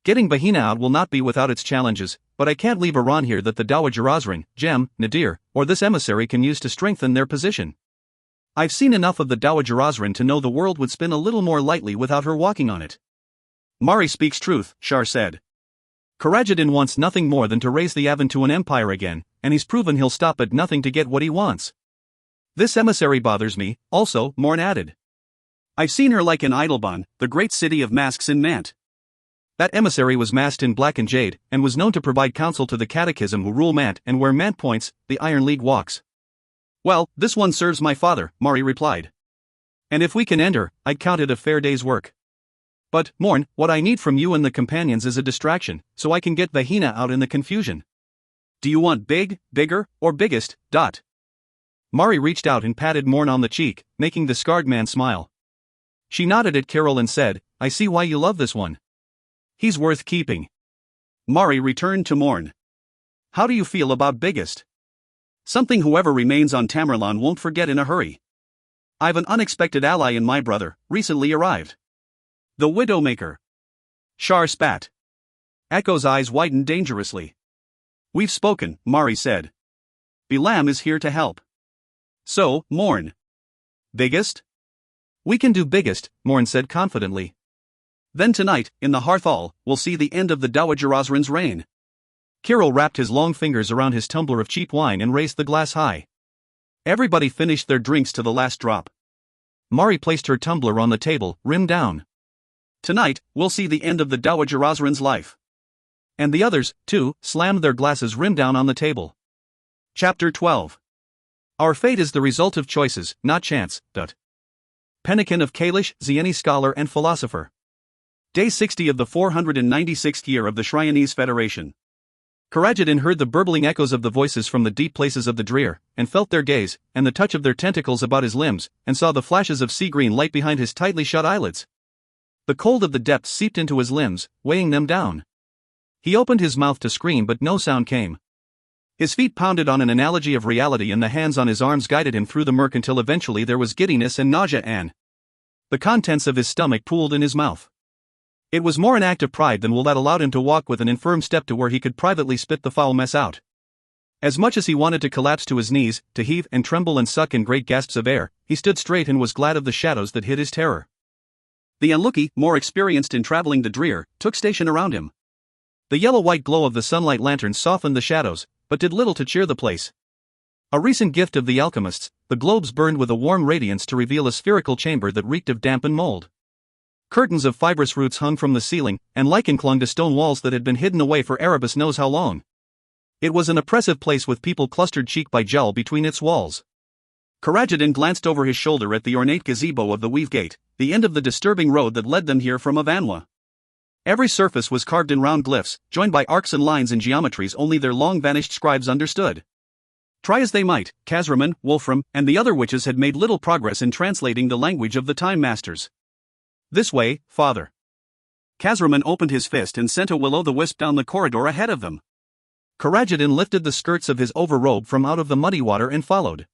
Getting Bahina out will not be without its challenges, but I can't leave Iran here that the Dowager Osran, Jem, Nadir, or this emissary can use to strengthen their position. I've seen enough of the Dowager Osran to know the world would spin a little more lightly without her walking on it." "Mari speaks truth," Shar said. "Karajadin wants nothing more than to raise the Avon to an empire again, and he's proven he'll stop at nothing to get what he wants. This emissary bothers me, also," Morn added. "I've seen her like in Idleban, the great city of masks in Mant. That emissary was masked in black and jade, and was known to provide counsel to the catechism who rule Mant and where Mant points, the Iron League walks. Well, this one serves my father, Mari replied. And if we can enter, I'd count it a fair day's work. But, Morn, what I need from you and the companions is a distraction, so I can get Vahina out in the confusion. Do you want big, bigger, or biggest, dot? Mari reached out and patted Morn on the cheek, making the scarred man smile. She nodded at Carol and said, I see why you love this one. He's worth keeping. Mari returned to Morn. How do you feel about biggest? Something whoever remains on Tamerlan won't forget in a hurry. I've an unexpected ally in my brother, recently arrived. The Widowmaker. Shar spat. Echo's eyes widened dangerously. We've spoken, Mari said. Bilam is here to help. So, Morn. Biggest? We can do biggest, Morn said confidently. Then tonight, in the Hearth Hall, we'll see the end of the Dowager Osrin's reign. Kirill wrapped his long fingers around his tumbler of cheap wine and raised the glass high. Everybody finished their drinks to the last drop. Mari placed her tumbler on the table, rim down. Tonight, we'll see the end of the Dowager Osrin's life. And the others, too, slammed their glasses rim down on the table. Chapter 12. Our fate is the result of choices, not chance. Pennikin of Kalish, Zieni scholar and philosopher. Day 60 of the 496th year of the Shryonese Federation. Karajadin heard the burbling echoes of the voices from the deep places of the Dreer, and felt their gaze, and the touch of their tentacles about his limbs, and saw the flashes of sea-green light behind his tightly shut eyelids. The cold of the depths seeped into his limbs, weighing them down. He opened his mouth to scream but no sound came. His feet pounded on an analogy of reality and the hands on his arms guided him through the murk until eventually there was giddiness and nausea and the contents of his stomach pooled in his mouth. It was more an act of pride than will that allowed him to walk with an infirm step to where he could privately spit the foul mess out. As much as he wanted to collapse to his knees, to heave and tremble and suck in great gasps of air, he stood straight and was glad of the shadows that hid his terror. The Unlucky, more experienced in traveling the Dreer, took station around him. The yellow-white glow of the sunlight lanterns softened the shadows, but did little to cheer the place. A recent gift of the alchemists, the globes burned with a warm radiance to reveal a spherical chamber that reeked of damp and mold. Curtains of fibrous roots hung from the ceiling, and lichen clung to stone walls that had been hidden away for Erebus knows how long. It was an oppressive place with people clustered cheek by jowl between its walls. Karajadin glanced over his shoulder at the ornate gazebo of the Weave Gate, the end of the disturbing road that led them here from Avanwa. Every surface was carved in round glyphs, joined by arcs and lines and geometries only their long-vanished scribes understood. Try as they might, Kazraman, Wolfram, and the other witches had made little progress in translating the language of the Time Masters. This way, father. Kazraman opened his fist and sent a will-o'-the-wisp down the corridor ahead of them. Karajadin lifted the skirts of his overrobe from out of the muddy water and followed.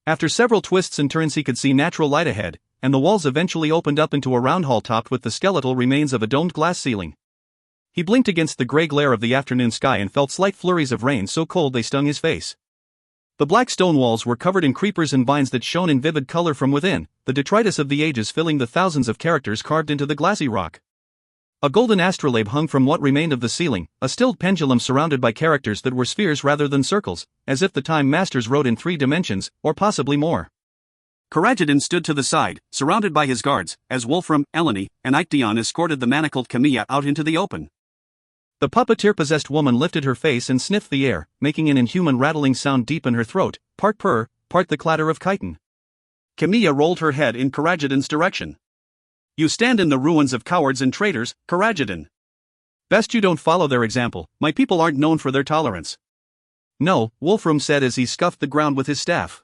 After several twists and turns he could see natural light ahead, and the walls eventually opened up into a round hall topped with the skeletal remains of a domed glass ceiling. He blinked against the gray glare of the afternoon sky and felt slight flurries of rain so cold they stung his face. The black stone walls were covered in creepers and vines that shone in vivid color from within, the detritus of the ages filling the thousands of characters carved into the glassy rock. A golden astrolabe hung from what remained of the ceiling, a stilled pendulum surrounded by characters that were spheres rather than circles, as if the Time Masters wrote in 3 dimensions, or possibly more. Karajadin stood to the side, surrounded by his guards, as Wolfram, Eleni, and Ikdion escorted the manacled Camilla out into the open. The puppeteer-possessed woman lifted her face and sniffed the air, making an inhuman rattling sound deep in her throat, part purr, part the clatter of chitin. Camilla rolled her head in Karajadin's direction. You stand in the ruins of cowards and traitors, Karajadin. Best you don't follow their example, my people aren't known for their tolerance. No, Wolfram said as he scuffed the ground with his staff.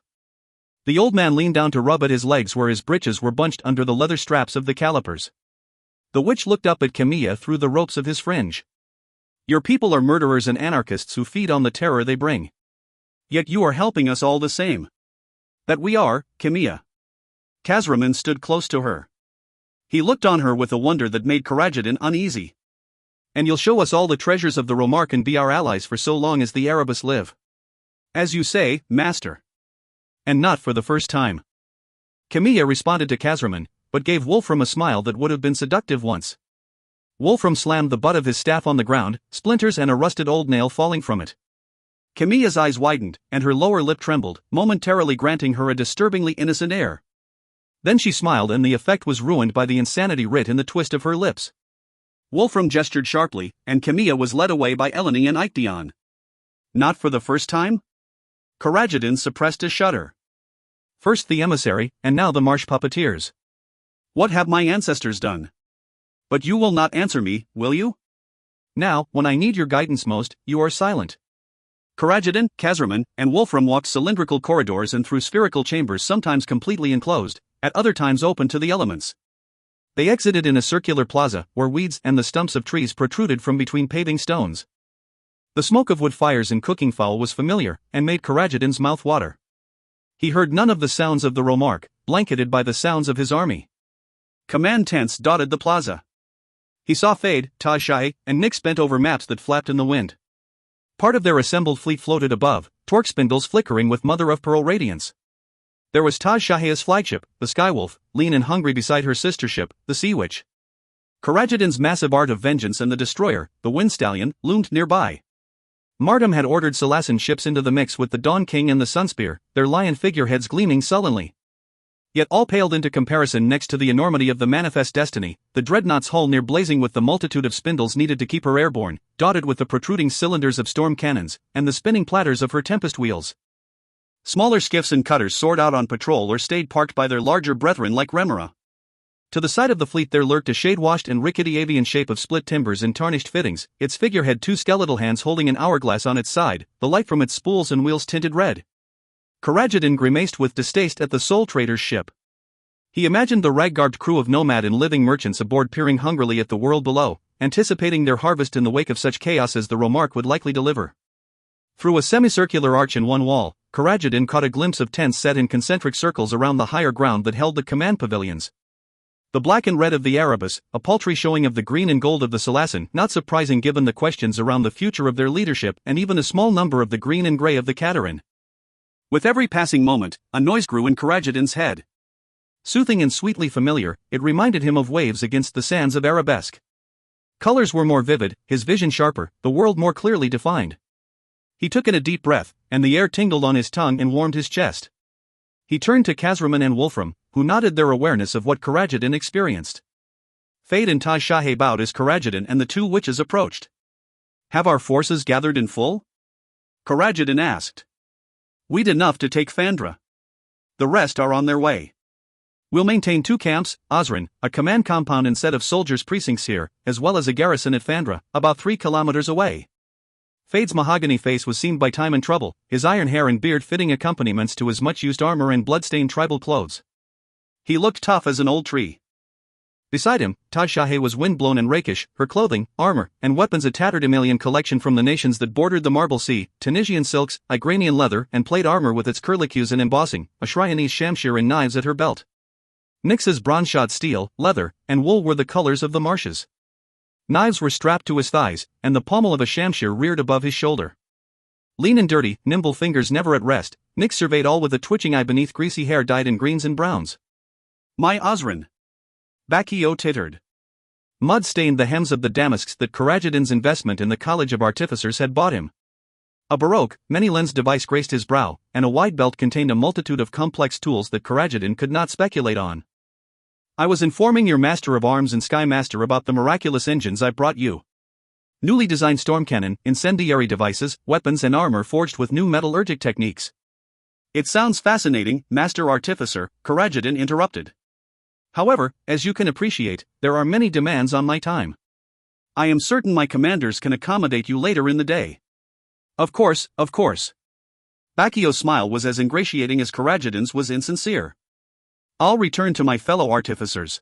The old man leaned down to rub at his legs where his breeches were bunched under the leather straps of the calipers. The witch looked up at Camilla through the ropes of his fringe. Your people are murderers and anarchists who feed on the terror they bring. Yet you are helping us all the same. That we are, Camilla. Kazraman stood close to her. He looked on her with a wonder that made Karajadin uneasy. And you'll show us all the treasures of the Romark and be our allies for so long as the Erebus live. As you say, master. And not for the first time. Camilla responded to Kazraman, but gave Wolfram a smile that would have been seductive once. Wolfram slammed the butt of his staff on the ground, splinters and a rusted old nail falling from it. Camilla's eyes widened, and her lower lip trembled, momentarily granting her a disturbingly innocent air. Then she smiled and the effect was ruined by the insanity writ in the twist of her lips. Wolfram gestured sharply, and Camilla was led away by Eleni and Ichthyon. Not for the first time? Coragidin suppressed a shudder. First the emissary, and now the marsh puppeteers. What have my ancestors done? But you will not answer me, will you? Now, when I need your guidance most, you are silent. Coragidin, Kazraman, and Wolfram walked cylindrical corridors and through spherical chambers sometimes completely enclosed, at other times open to the elements. They exited in a circular plaza, where weeds and the stumps of trees protruded from between paving stones. The smoke of wood fires and cooking fowl was familiar, and made Coragidin's mouth water. He heard none of the sounds of the Romark, blanketed by the sounds of his army. Command tents dotted the plaza. He saw Fade, Taj Shai, and Nyx bent over maps that flapped in the wind. Part of their assembled fleet floated above, torque spindles flickering with mother-of-pearl radiance. There was Taj Shahia's flagship, the Skywolf, lean and hungry beside her sister ship, the Sea Witch. Coragidin's massive art of vengeance and the destroyer, the Wind Stallion, loomed nearby. Mardam had ordered Salasan ships into the mix with the Dawn King and the Sunspear, their lion figureheads gleaming sullenly. Yet all paled into comparison next to the enormity of the Manifest Destiny, the dreadnought's hull near blazing with the multitude of spindles needed to keep her airborne, dotted with the protruding cylinders of storm cannons, and the spinning platters of her tempest wheels. Smaller skiffs and cutters soared out on patrol or stayed parked by their larger brethren like Remora. To the side of the fleet there lurked a shade-washed and rickety avian shape of split timbers and tarnished fittings, its figurehead two skeletal hands holding an hourglass on its side, the light from its spools and wheels tinted red. Coragidin grimaced with distaste at the soul trader's ship. He imagined the rag-garbed crew of nomad and living merchants aboard peering hungrily at the world below, anticipating their harvest in the wake of such chaos as the Romark would likely deliver. Through a semicircular arch in one wall, Coragidin caught a glimpse of tents set in concentric circles around the higher ground that held the command pavilions. The black and red of the Erebus, a paltry showing of the green and gold of the Salasan, not surprising given the questions around the future of their leadership, and even a small number of the green and grey of the Caterin. With every passing moment, a noise grew in Coragidin's head. Soothing and sweetly familiar, it reminded him of waves against the sands of Arabesque. Colors were more vivid, his vision sharper, the world more clearly defined. He took in a deep breath, and the air tingled on his tongue and warmed his chest. He turned to Kazraman and Wolfram, who nodded their awareness of what Coragidin experienced. Fade and Taj Shahe bowed as Coragidin and the two witches approached. "Have our forces gathered in full?" Coragidin asked. "We'd enough to take Fandra. The rest are on their way. We'll maintain 2 camps, Osran, a command compound and set of soldiers' precincts here, as well as a garrison at Fandra, about 3 kilometers away." Fade's mahogany face was seamed by time and trouble, his iron hair and beard fitting accompaniments to his much-used armor and blood-stained tribal clothes. He looked tough as an old tree. Beside him, Taj Shahe was wind-blown and rakish, her clothing, armor, and weapons a tattered Emilian collection from the nations that bordered the Marble Sea, Tunisian silks, Igranian leather and plate armor with its curlicues and embossing, a Shrianese shamshir and knives at her belt. Nyx's bronze-shod steel, leather, and wool were the colors of the marshes. Knives were strapped to his thighs, and the pommel of a shamshir reared above his shoulder. Lean and dirty, nimble fingers never at rest, Nyx surveyed all with a twitching eye beneath greasy hair dyed in greens and browns. "My Osran." Bakio tittered. Mud stained the hems of the damasks that Coragidin's investment in the College of Artificers had bought him. A baroque, many-lensed device graced his brow, and a wide belt contained a multitude of complex tools that Coragidin could not speculate on. "I was informing your Master of Arms and Sky Master about the miraculous engines I brought you. Newly designed storm cannon, incendiary devices, weapons and armor forged with new metallurgic techniques." "It sounds fascinating, Master Artificer," Coragidin interrupted. "However, as you can appreciate, there are many demands on my time. I am certain my commanders can accommodate you later in the day." Of course, of course." Bakio's smile was as ingratiating as Coragidin's was insincere. "I'll return to my fellow artificers.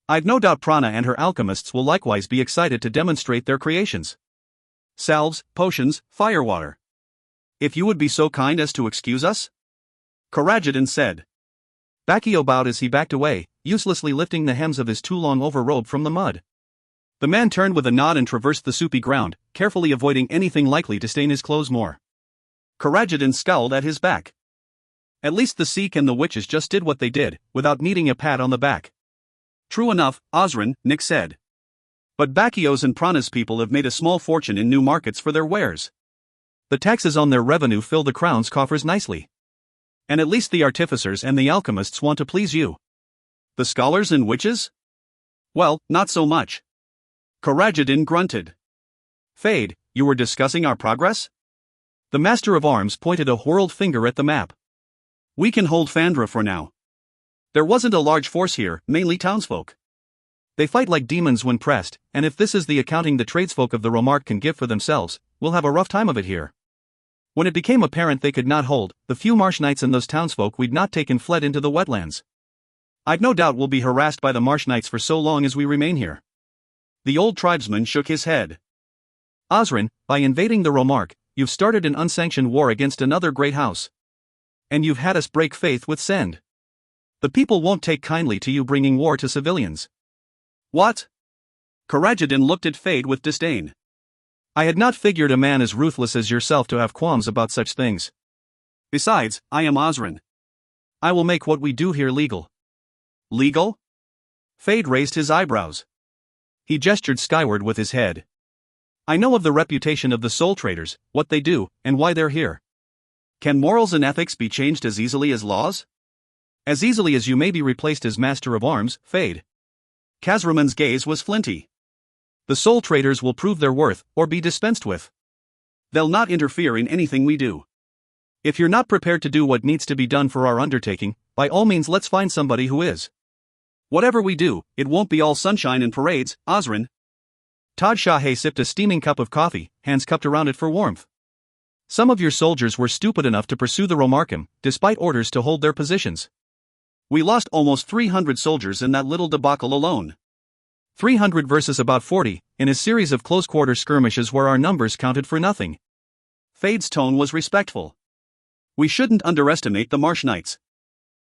I've no doubt Prana and her alchemists will likewise be excited to demonstrate their creations. Salves, potions, firewater. If you would be so kind as to excuse us?" Coragidin said. Bakio bowed as he backed away, uselessly lifting the hems of his too-long overrobe from the mud. The man turned with a nod and traversed the soupy ground, carefully avoiding anything likely to stain his clothes more. Coragidin scowled at his back. At least the Seek and the witches just did what they did, without needing a pat on the back. "True enough, Osran," Nyx said. "But Bakio's and Prana's people have made a small fortune in new markets for their wares. The taxes on their revenue fill the crown's coffers nicely. And at least the artificers and the alchemists want to please you. The scholars and witches? Well, not so much. Karajadin grunted. Fade, you were discussing our progress? The Master of Arms pointed a whirled finger at the map. We can hold Fandra for now. There wasn't a large force here, mainly townsfolk. They fight like demons when pressed, and if this is the accounting the tradesfolk of the Romark can give for themselves, we'll have a rough time of it here. When it became apparent they could not hold, the few marsh knights and those townsfolk we'd not taken fled into the wetlands. I've no doubt we'll be harassed by the marsh knights for so long as we remain here. The old tribesman shook his head. Osrin, by invading the Romark, you've started an unsanctioned war against another great house. And you've had us break faith with Send. The people won't take kindly to you bringing war to civilians. What? Karajadin looked at Fade with disdain. I had not figured a man as ruthless as yourself to have qualms about such things. Besides, I am Osrin. I will make what we do here legal. Legal? Fade raised his eyebrows. He gestured skyward with his head. I know of the reputation of the soul traders, what they do, and why they're here. Can morals and ethics be changed as easily as laws? As easily as you may be replaced as Master of Arms, Fade. Kazraman's gaze was flinty. The soul traders will prove their worth, or be dispensed with. They'll not interfere in anything we do. If you're not prepared to do what needs to be done for our undertaking, by all means let's find somebody who is. Whatever we do, it won't be all sunshine and parades, Osrin. Taj Shahe sipped a steaming cup of coffee, hands cupped around it for warmth. Some of your soldiers were stupid enough to pursue the Romarkim, despite orders to hold their positions. We lost almost 300 soldiers in that little debacle alone. 300 versus about 40, in a series of close-quarter skirmishes where our numbers counted for nothing. Fade's tone was respectful. We shouldn't underestimate the Marsh Knights.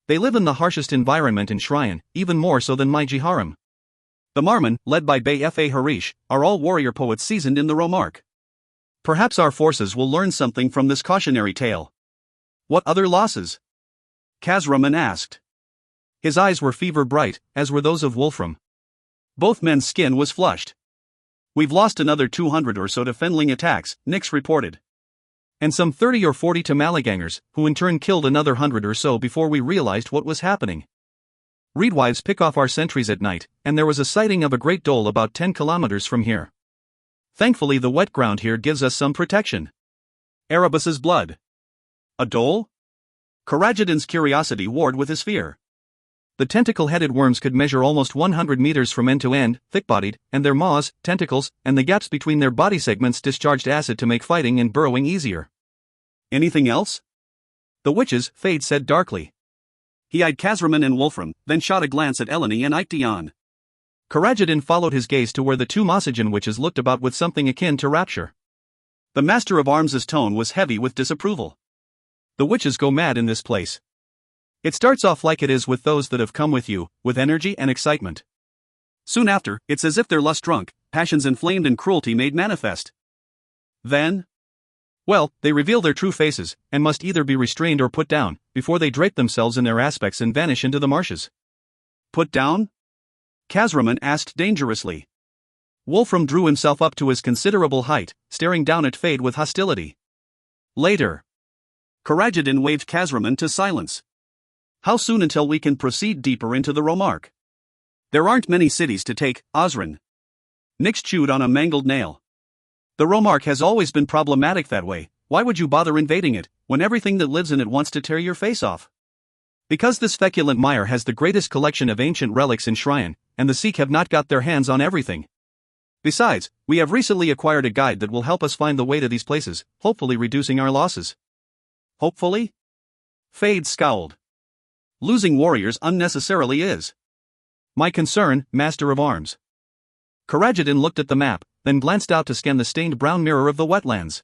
They live in the harshest environment in Shrine, even more so than my Jiharam. The Marman, led by Bey Fa Harish, are all warrior poets seasoned in the Romark. Perhaps our forces will learn something from this cautionary tale. What other losses? Kazraman asked. His eyes were fever bright, as were those of Wolfram. Both men's skin was flushed. We've lost another 200 or so to Fenling attacks, Nix reported. And some 30 or 40 to Malagangers, who in turn killed another 100 or so before we realized what was happening. Reedwives pick off our sentries at night, and there was a sighting of a great dhole about 10 kilometers from here. Thankfully the wet ground here gives us some protection. Erebus's blood. A dhole? Karajadin's curiosity warred with his fear. The tentacle-headed worms could measure almost 100 meters from end to end, thick-bodied, and their maws, tentacles, and the gaps between their body segments discharged acid to make fighting and burrowing easier. Anything else? The witches, Fade said darkly. He eyed Kazraman and Wolfram, then shot a glance at Eleni and Iktian. Karajadin followed his gaze to where the two Mosajan witches looked about with something akin to rapture. The Master of Arms' tone was heavy with disapproval. The witches go mad in this place. It starts off like it is with those that have come with you, with energy and excitement. Soon after, it's as if they're lust-drunk, passions inflamed and cruelty made manifest. Then? Well, they reveal their true faces, and must either be restrained or put down, before they drape themselves in their aspects and vanish into the marshes. Put down? Kazraman asked dangerously. Wolfram drew himself up to his considerable height, staring down at Fade with hostility. Later. Karajadin waved Kazraman to silence. How soon until we can proceed deeper into the Romark? There aren't many cities to take, Osrin. Nix chewed on a mangled nail. The Romark has always been problematic that way. Why would you bother invading it, when everything that lives in it wants to tear your face off? Because this feculent mire has the greatest collection of ancient relics in Shrine, and the Sikh have not got their hands on everything. Besides, we have recently acquired a guide that will help us find the way to these places, hopefully reducing our losses. Hopefully? Fade scowled. Losing warriors unnecessarily is my concern, Master of Arms. Karajadin looked at the map, then glanced out to scan the stained brown mirror of the wetlands.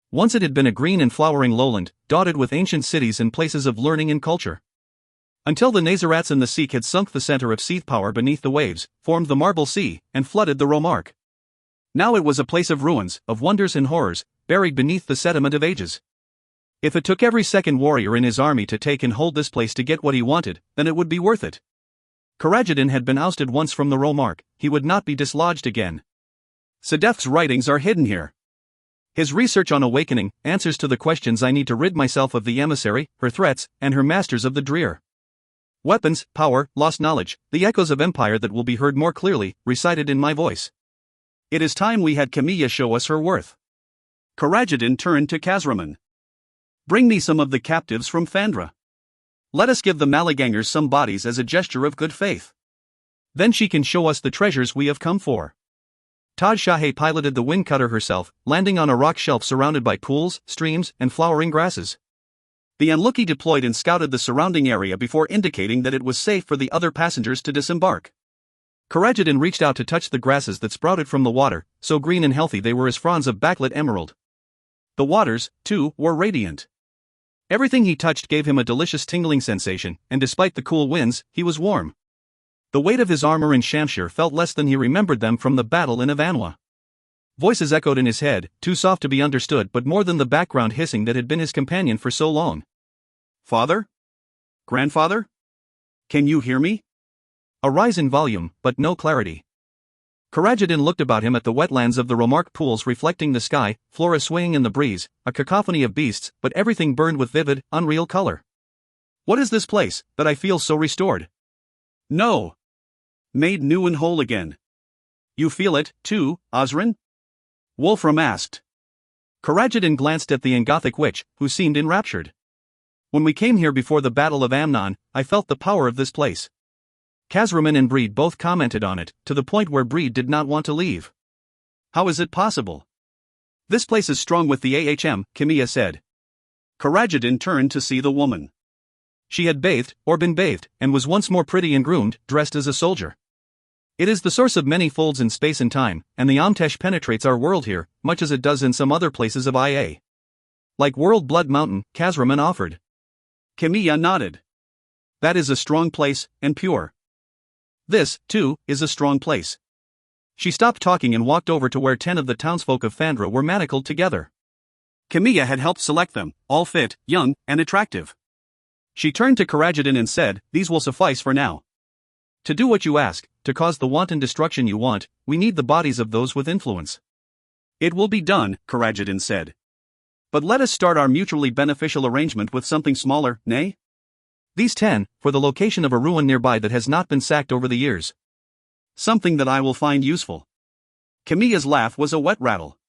Once it had been a green and flowering lowland, dotted with ancient cities and places of learning and culture. Until the Nazarats and the Sikh had sunk the center of seath power beneath the waves, formed the Marble Sea, and flooded the Romark. Now it was a place of ruins, of wonders and horrors, buried beneath the sediment of ages. If it took every second warrior in his army to take and hold this place to get what he wanted, then it would be worth it. Karajadin had been ousted once from the Romark, he would not be dislodged again. Sedef's writings are hidden here. His research on awakening answers to the questions I need to rid myself of the emissary, her threats, and her masters of the drear. Weapons, power, lost knowledge, the echoes of empire that will be heard more clearly, recited in my voice. It is time we had Camilla show us her worth. Karajadin turned to Kazraman. Bring me some of the captives from Fandra. Let us give the Malagangers some bodies as a gesture of good faith. Then she can show us the treasures we have come for. Taj Shahe piloted the wind cutter herself, landing on a rock shelf surrounded by pools, streams, and flowering grasses. The Anluki deployed and scouted the surrounding area before indicating that it was safe for the other passengers to disembark. Karajadin reached out to touch the grasses that sprouted from the water, so green and healthy they were as fronds of backlit emerald. The waters, too, were radiant. Everything he touched gave him a delicious tingling sensation, and despite the cool winds, he was warm. The weight of his armor and Shamshir felt less than he remembered them from the battle in Avanwa. Voices echoed in his head, too soft to be understood but more than the background hissing that had been his companion for so long. Father? Grandfather? Can you hear me? A rise in volume, but no clarity. Karajadin looked about him at the wetlands of the Romark pools reflecting the sky, flora swaying in the breeze, a cacophony of beasts, but everything burned with vivid, unreal color. What is this place, that I feel so restored? No. Made new and whole again. You feel it, too, Osrin? Wolfram asked. Karajadin glanced at the Angothic witch, who seemed enraptured. When we came here before the Battle of Amnon, I felt the power of this place. Kazraman and Breed both commented on it, to the point where Breed did not want to leave. How is it possible? This place is strong with the AHM, Camilla said. Karajadin turned to see the woman. She had bathed, or been bathed, and was once more pretty and groomed, dressed as a soldier. It is the source of many folds in space and time, and the Amtesh penetrates our world here, much as it does in some other places of IA. Like World Blood Mountain, Kazraman offered. Camilla nodded. That is a strong place, and pure. This, too, is a strong place. She stopped talking and walked over to where 10 of the townsfolk of Fandra were manacled together. Camilla had helped select them, all fit, young, and attractive. She turned to Karajadin and said, "These will suffice for now. To do what you ask, to cause the wanton destruction you want, we need the bodies of those with influence." It will be done, Karajadin said. But let us start our mutually beneficial arrangement with something smaller, nay? These 10, for the location of a ruin nearby that has not been sacked over the years. Something that I will find useful. Camilla's laugh was a wet rattle.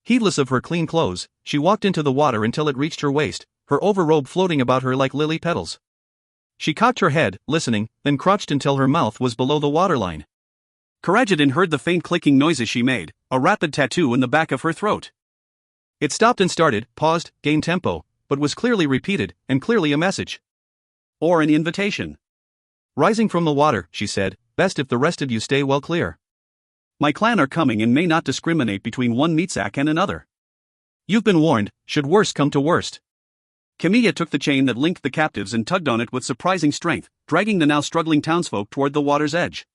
Heedless of her clean clothes, she walked into the water until it reached her waist, her overrobe floating about her like lily petals. She cocked her head, listening, then crouched until her mouth was below the waterline. Karajadin heard the faint clicking noises she made, a rapid tattoo in the back of her throat. It stopped and started, paused, gained tempo, but was clearly repeated, and clearly a message. Or an invitation. Rising from the water, she said, "Best if the rest of you stay well clear. My clan are coming and may not discriminate between one meatsack and another. You've been warned, should worst come to worst." Camilla took the chain that linked the captives and tugged on it with surprising strength, dragging the now struggling townsfolk toward the water's edge.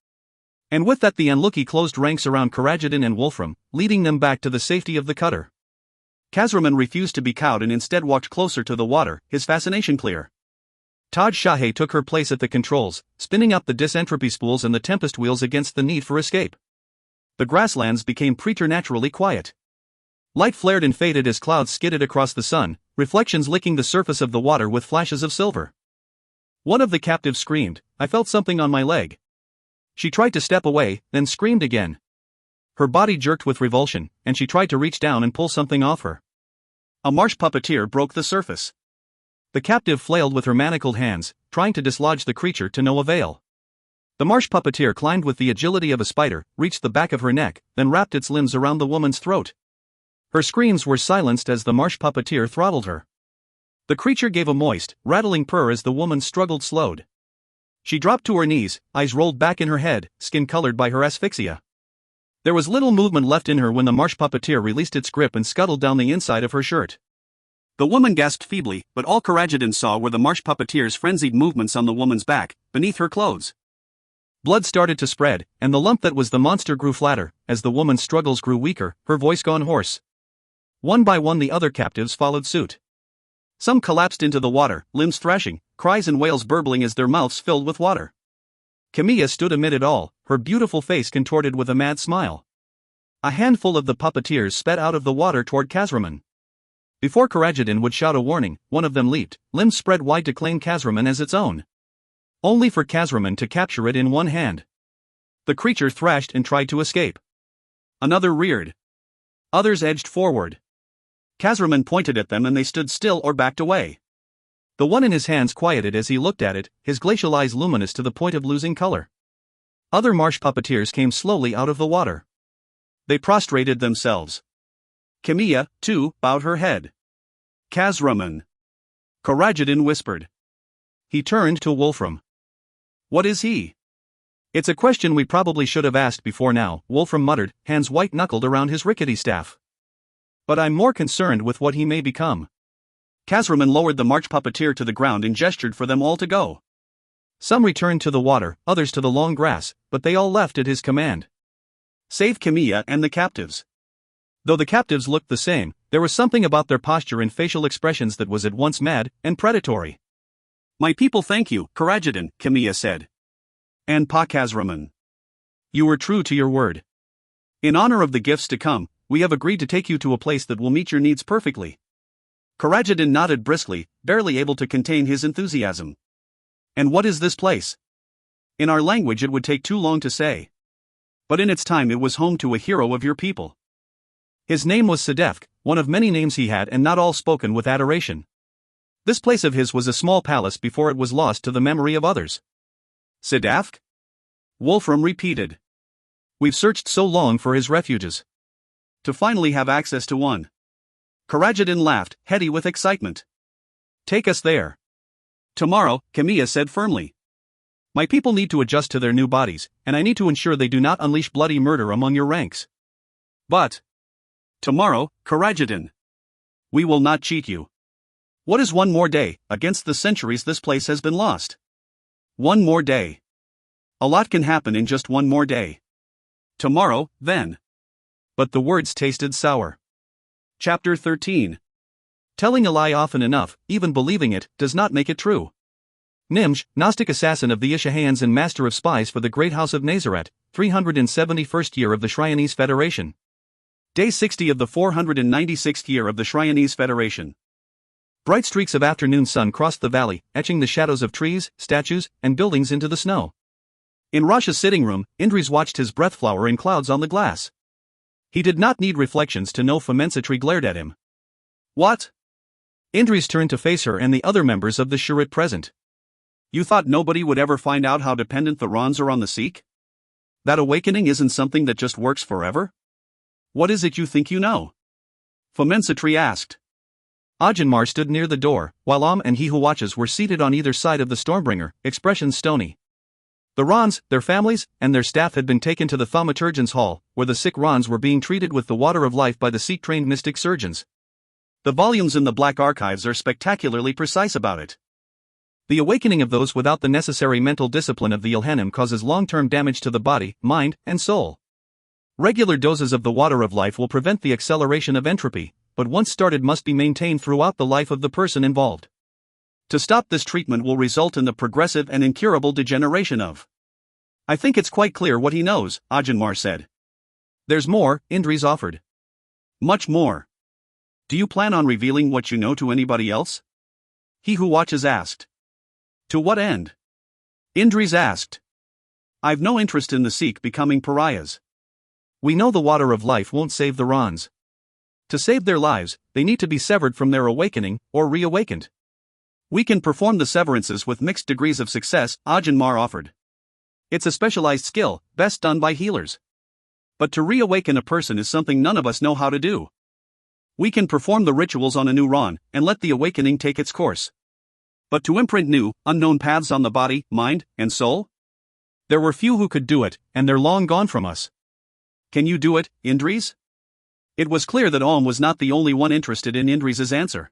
And with that the Anluki closed ranks around Karajadin and Wolfram, leading them back to the safety of the cutter. Kazraman refused to be cowed and instead walked closer to the water, his fascination clear. Taj Shahe took her place at the controls, spinning up the disentropy spools and the tempest wheels against the need for escape. The grasslands became preternaturally quiet. Light flared and faded as clouds skidded across the sun, reflections licking the surface of the water with flashes of silver. One of the captives screamed, "I felt something on my leg." She tried to step away, then screamed again. Her body jerked with revulsion, and she tried to reach down and pull something off her. A marsh puppeteer broke the surface. The captive flailed with her manacled hands, trying to dislodge the creature to no avail. The marsh puppeteer climbed with the agility of a spider, reached the back of her neck, then wrapped its limbs around the woman's throat. Her screams were silenced as the marsh puppeteer throttled her. The creature gave a moist, rattling purr as the woman struggled slowed. She dropped to her knees, eyes rolled back in her head, skin colored by her asphyxia. There was little movement left in her when the marsh puppeteer released its grip and scuttled down the inside of her shirt. The woman gasped feebly, but all Karajadin saw were the marsh puppeteer's frenzied movements on the woman's back, beneath her clothes. Blood started to spread, and the lump that was the monster grew flatter, as the woman's struggles grew weaker, her voice gone hoarse. One by one the other captives followed suit. Some collapsed into the water, limbs thrashing, cries and wails burbling as their mouths filled with water. Camilla stood amid it all, her beautiful face contorted with a mad smile. A handful of the puppeteers sped out of the water toward Kazraman. Before Karajadin would shout a warning, one of them leaped, limbs spread wide to claim Kazraman as its own. Only for Kazraman to capture it in one hand. The creature thrashed and tried to escape. Another reared. Others edged forward. Kazraman pointed at them and they stood still or backed away. The one in his hands quieted as he looked at it, his glacial eyes luminous to the point of losing color. Other marsh puppeteers came slowly out of the water. They prostrated themselves. Camilla, too, bowed her head. Kazraman. Karajadin whispered. He turned to Wolfram. What is he? It's a question we probably should have asked before now, Wolfram muttered, hands white-knuckled around his rickety staff. But I'm more concerned with what he may become. Kazraman lowered the march puppeteer to the ground and gestured for them all to go. Some returned to the water, others to the long grass, but they all left at his command. Save Camilla and the captives. Though the captives looked the same, there was something about their posture and facial expressions that was at once mad and predatory. My people thank you, Karajadin, Camilla said. And Pa Kazraman. You were true to your word. In honor of the gifts to come, we have agreed to take you to a place that will meet your needs perfectly. Karajadin nodded briskly, barely able to contain his enthusiasm. And what is this place? In our language it would take too long to say. But in its time it was home to a hero of your people. His name was Sedefk, one of many names he had and not all spoken with adoration. This place of his was a small palace before it was lost to the memory of others. Sedefk? Wolfram repeated. We've searched so long for his refuges. To finally have access to one. Karajadin laughed, heady with excitement. Take us there. Tomorrow, Camilla said firmly. My people need to adjust to their new bodies, and I need to ensure they do not unleash bloody murder among your ranks. But tomorrow, Karajadin. We will not cheat you. What is one more day, against the centuries this place has been lost? One more day. A lot can happen in just one more day. Tomorrow, then. But the words tasted sour. Chapter 13. Telling a lie often enough, even believing it, does not make it true. Nimj, Gnostic assassin of the Ishahans and master of spies for the great house of Nazareth, 371st year of the Shryonese Federation. Day 60 of the 496th year of the Shryonese Federation. Bright streaks of afternoon sun crossed the valley, etching the shadows of trees, statues, and buildings into the snow. In Rasha's sitting room, Indres watched his breath flower in clouds on the glass. He did not need reflections to know Famensatri glared at him. What? Indres turned to face her and the other members of the Shurit present. You thought nobody would ever find out how dependent the Rons are on the Sikh? That awakening isn't something that just works forever? What is it you think you know? Famensatri asked. Ajanmar stood near the door, while and he who watches were seated on either side of the Stormbringer, expressions stony. The Rons, their families, and their staff had been taken to the Thaumaturgeon's hall, where the sick Rons were being treated with the water of life by the Sikh-trained mystic surgeons. The volumes in the Black Archives are spectacularly precise about it. The awakening of those without the necessary mental discipline of the Ilhanim causes long-term damage to the body, mind, and soul. Regular doses of the water of life will prevent the acceleration of entropy, but once started must be maintained throughout the life of the person involved. To stop this treatment will result in the progressive and incurable degeneration of. I think it's quite clear what he knows, Ajanmar said. There's more, Indres offered. Much more. Do you plan on revealing what you know to anybody else? He who watches asked. To what end? Indres asked. I've no interest in the Sikh becoming pariahs. We know the water of life won't save the Rons. To save their lives, they need to be severed from their awakening, or reawakened. We can perform the severances with mixed degrees of success, Ajanmar offered. It's a specialized skill, best done by healers. But to reawaken a person is something none of us know how to do. We can perform the rituals on a new Ron, and let the awakening take its course. But to imprint new, unknown paths on the body, mind, and soul? There were few who could do it, and they're long gone from us. Can you do it, Indres? It was clear that Om was not the only one interested in Indres' answer.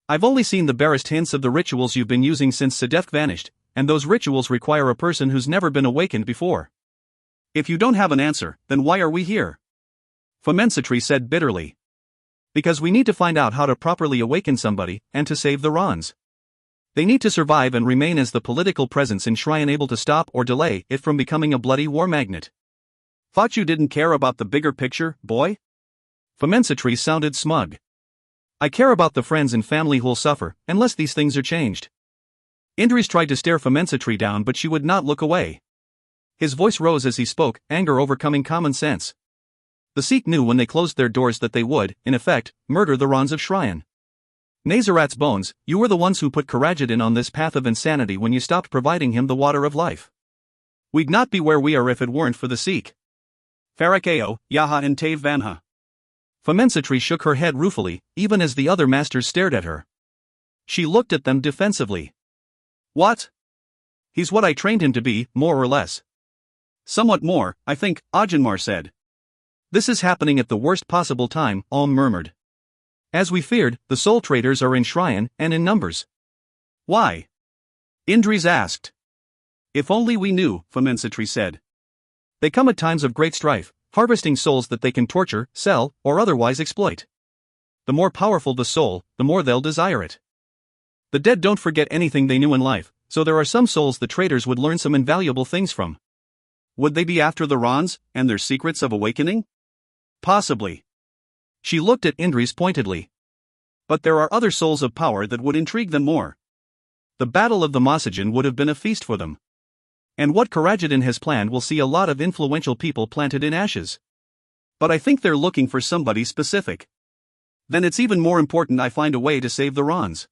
I've only seen the barest hints of the rituals you've been using since Sedefk vanished, and those rituals require a person who's never been awakened before. If you don't have an answer, then why are we here? Famensatri said bitterly. Because we need to find out how to properly awaken somebody, and to save the Rons. They need to survive and remain as the political presence in Shrine able to stop or delay it from becoming a bloody war magnet. Thought you didn't care about the bigger picture, boy? Famensatri sounded smug. I care about the friends and family who'll suffer, unless these things are changed. Indres tried to stare Famensatri down but she would not look away. His voice rose as he spoke, anger overcoming common sense. The Sikh knew when they closed their doors that they would, in effect, murder the Rans of Shryan. Nazarat's bones, you were the ones who put Karajadan on this path of insanity when you stopped providing him the water of life. We'd not be where we are if it weren't for the Sikh. Farakeo, Yaha and Tave Vanha. Famensatri shook her head ruefully, even as the other masters stared at her. She looked at them defensively. What? He's what I trained him to be, more or less. Somewhat more, I think, Ajanmar said. This is happening at the worst possible time, Aum murmured. As we feared, the soul traders are in Shryan, and in numbers. Why? Indris asked. If only we knew, Famensatri said. They come at times of great strife, harvesting souls that they can torture, sell, or otherwise exploit. The more powerful the soul, the more they'll desire it. The dead don't forget anything they knew in life, so there are some souls the traders would learn some invaluable things from. Would they be after the Rans, and their secrets of awakening? Possibly. She looked at Indris pointedly. But there are other souls of power that would intrigue them more. The Battle of the Mosajan would have been a feast for them. And what Karajadan has planned will see a lot of influential people planted in ashes. But I think they're looking for somebody specific. Then it's even more important I find a way to save the Rans.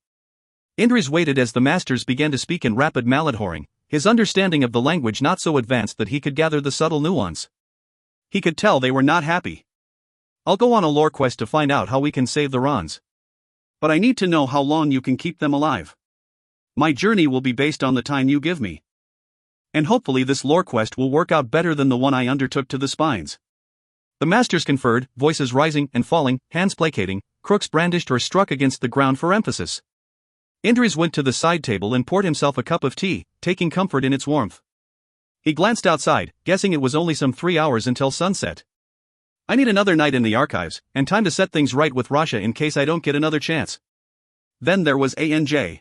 Indris waited as the masters began to speak in rapid Maladhoring, his understanding of the language not so advanced that he could gather the subtle nuance. He could tell they were not happy. I'll go on a lore quest to find out how we can save the Rans. But I need to know how long you can keep them alive. My journey will be based on the time you give me. And hopefully this lore quest will work out better than the one I undertook to the Spines. The masters conferred, voices rising and falling, hands placating, crooks brandished or struck against the ground for emphasis. Indris went to the side table and poured himself a cup of tea, taking comfort in its warmth. He glanced outside, guessing it was only some 3 hours until sunset. I need another night in the archives, and time to set things right with Rasha in case I don't get another chance. Then there was ANJ.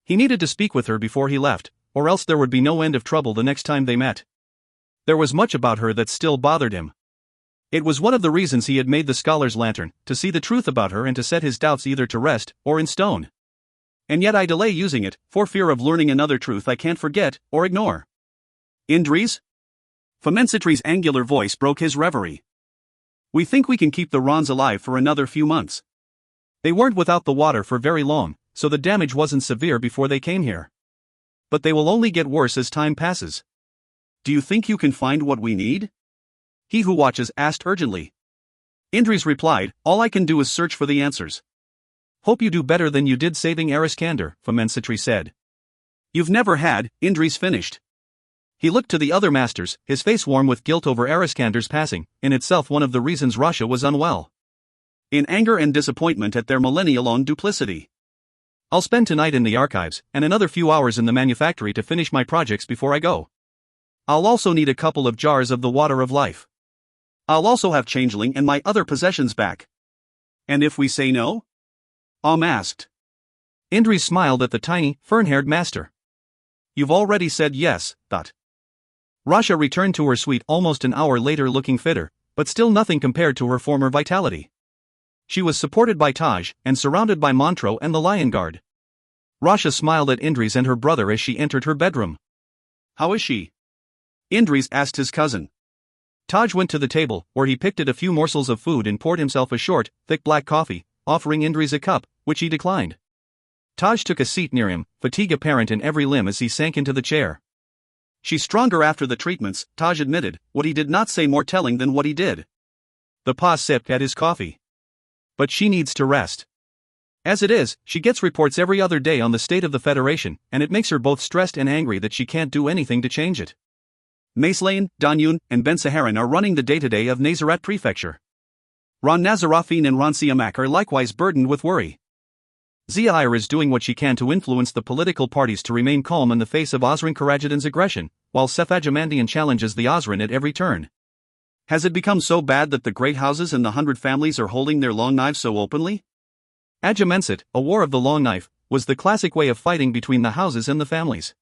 He needed to speak with her before he left, or else there would be no end of trouble the next time they met. There was much about her that still bothered him. It was one of the reasons he had made the scholar's lantern, to see the truth about her and to set his doubts either to rest, or in stone. And yet I delay using it, for fear of learning another truth I can't forget, or ignore. Indris? Famensatri's angular voice broke his reverie. We think we can keep the Rans alive for another few months. They weren't without the water for very long, so the damage wasn't severe before they came here. But they will only get worse as time passes. Do you think you can find what we need? He who watches asked urgently. Indris replied, all I can do is search for the answers. Hope you do better than you did saving Ariskander, Famensatri said. You've never had, Indris finished. He looked to the other masters, his face warm with guilt over Ariskander's passing, in itself one of the reasons Rasha was unwell. In anger and disappointment at their millennia-long duplicity. I'll spend tonight in the archives, and another few hours in the manufactory to finish my projects before I go. I'll also need a couple of jars of the water of life. I'll also have Changeling and my other possessions back. And if we say no? Asked. Indris smiled at the tiny, fern-haired master. You've already said yes, thought. Rasha returned to her suite almost an hour later looking fitter, but still nothing compared to her former vitality. She was supported by Taj, and surrounded by Montreux and the Lion Guard. Rasha smiled at Indris and her brother as she entered her bedroom. How is she? Indris asked his cousin. Taj went to the table, where he picked at a few morsels of food and poured himself a short, thick black coffee, offering Indris a cup, which he declined. Taj took a seat near him, fatigue apparent in every limb as he sank into the chair. She's stronger after the treatments, Taj admitted, what he did not say more telling than what he did. The Pa sipped at his coffee. But she needs to rest. As it is, she gets reports every other day on the state of the Federation, and it makes her both stressed and angry that she can't do anything to change it. Macelane, Danyun, and Ben Saharan are running the day-to-day of Nazarat Prefecture. Ran Nazarafin and Ran Siamak are likewise burdened with worry. Ziair is doing what she can to influence the political parties to remain calm in the face of Osran Karajadan's aggression, while Sephajamandian challenges the Osran at every turn. Has it become so bad that the great houses and the 100 families are holding their long knives so openly? Ajamensit, a war of the long knife, was the classic way of fighting between the houses and the families.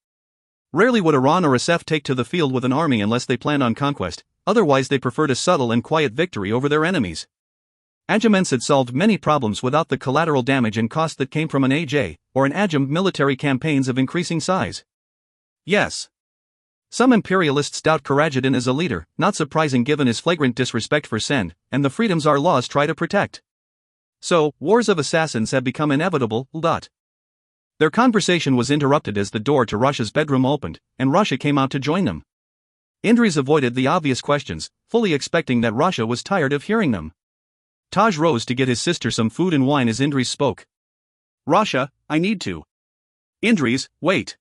Rarely would Iran or Asef take to the field with an army unless they planned on conquest, otherwise they preferred a subtle and quiet victory over their enemies. Ajamensit solved many problems without the collateral damage and cost that came from an AJ, or an Ajam military campaigns of increasing size. Yes. Some imperialists doubt Karajdin as a leader, not surprising given his flagrant disrespect for Send, and the freedoms our laws try to protect. So, wars of assassins have become inevitable. Their conversation was interrupted as the door to Rasha's bedroom opened, and Rasha came out to join them. Indris avoided the obvious questions, fully expecting that Rasha was tired of hearing them. Taj rose to get his sister some food and wine as Indris spoke. Rasha, I need to. Indris, wait.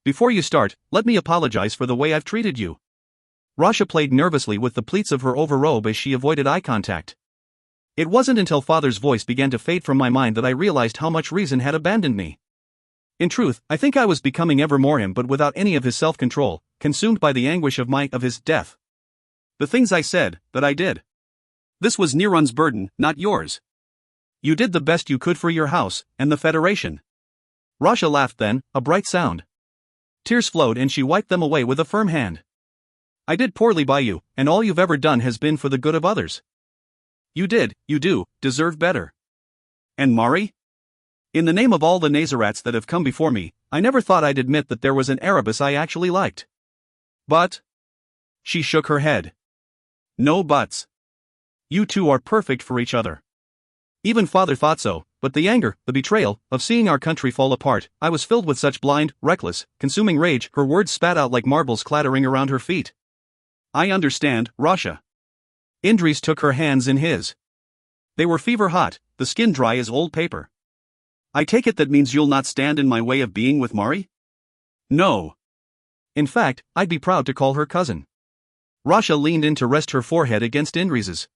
Before you start, let me apologize for the way I've treated you. Rasha played nervously with the pleats of her overrobe as she avoided eye contact. It wasn't until father's voice began to fade from my mind that I realized how much reason had abandoned me. In truth, I think I was becoming ever more him, but without any of his self-control, consumed by the anguish of his death. The things I said, that I did. This was Nirun's burden, not yours. You did the best you could for your house, and the Federation. Rasha laughed then, a bright sound. Tears flowed and she wiped them away with a firm hand. I did poorly by you, and all you've ever done has been for the good of others. You do, deserve better. And Mari? In the name of all the Nazarats that have come before me, I never thought I'd admit that there was an Erebus I actually liked. But... She shook her head. No buts. You two are perfect for each other. Even father thought so, but the anger, the betrayal, of seeing our country fall apart, I was filled with such blind, reckless, consuming rage, her words spat out like marbles clattering around her feet. I understand, Rasha. Indris took her hands in his. They were fever hot, the skin dry as old paper. I take it that means you'll not stand in my way of being with Mari? No. In fact, I'd be proud to call her cousin. Rasha leaned in to rest her forehead against Indris's.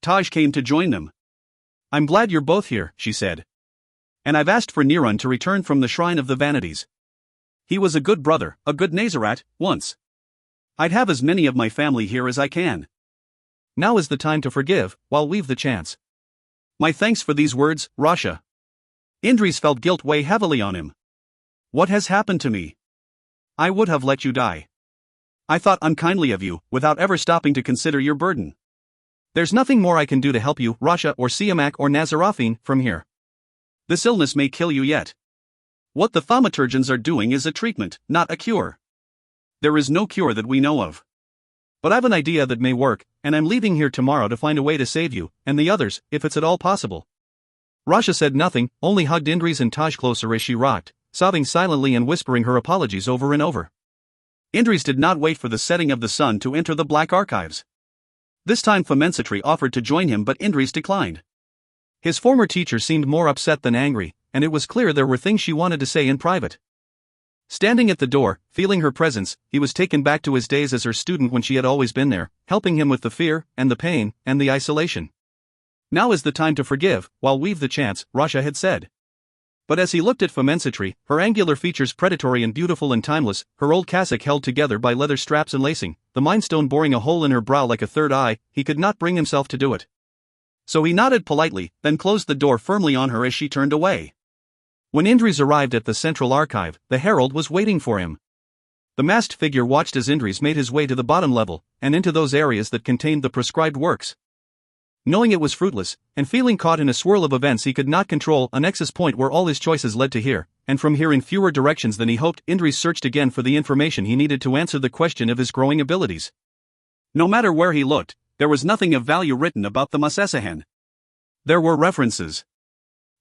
Taj came to join them. I'm glad you're both here, she said. And I've asked for Nirun to return from the Shrine of the Vanities. He was a good brother, a good Nazarat, once. I'd have as many of my family here as I can. Now is the time to forgive, while we've the chance. My thanks for these words, Rasha. Indris felt guilt weigh heavily on him. What has happened to me? I would have let you die. I thought unkindly of you, without ever stopping to consider your burden. There's nothing more I can do to help you, Rasha or Siamak or Nazarafin, from here. This illness may kill you yet. What the thaumaturgians are doing is a treatment, not a cure. There is no cure that we know of. But I've an idea that may work, and I'm leaving here tomorrow to find a way to save you, and the others, if it's at all possible. Rasha said nothing, only hugged Indris and Taj closer as she rocked, sobbing silently and whispering her apologies over and over. Indris did not wait for the setting of the sun to enter the black archives. This time Famensitri offered to join him, but Indris declined. His former teacher seemed more upset than angry, and it was clear there were things she wanted to say in private. Standing at the door, feeling her presence, he was taken back to his days as her student when she had always been there, helping him with the fear, and the pain, and the isolation. Now is the time to forgive, while we've the chance, Rasha had said. But as he looked at Famensitri, her angular features predatory and beautiful and timeless, her old cassock held together by leather straps and lacing, the Mind Stone boring a hole in her brow like a third eye, he could not bring himself to do it. So he nodded politely, then closed the door firmly on her as she turned away. When Indris arrived at the central archive, the herald was waiting for him. The masked figure watched as Indris made his way to the bottom level, and into those areas that contained the prescribed works. Knowing it was fruitless, and feeling caught in a swirl of events he could not control, a nexus point where all his choices led to here, and from here in fewer directions than he hoped, Indris searched again for the information he needed to answer the question of his growing abilities. No matter where he looked, there was nothing of value written about the Masessahen. There were references.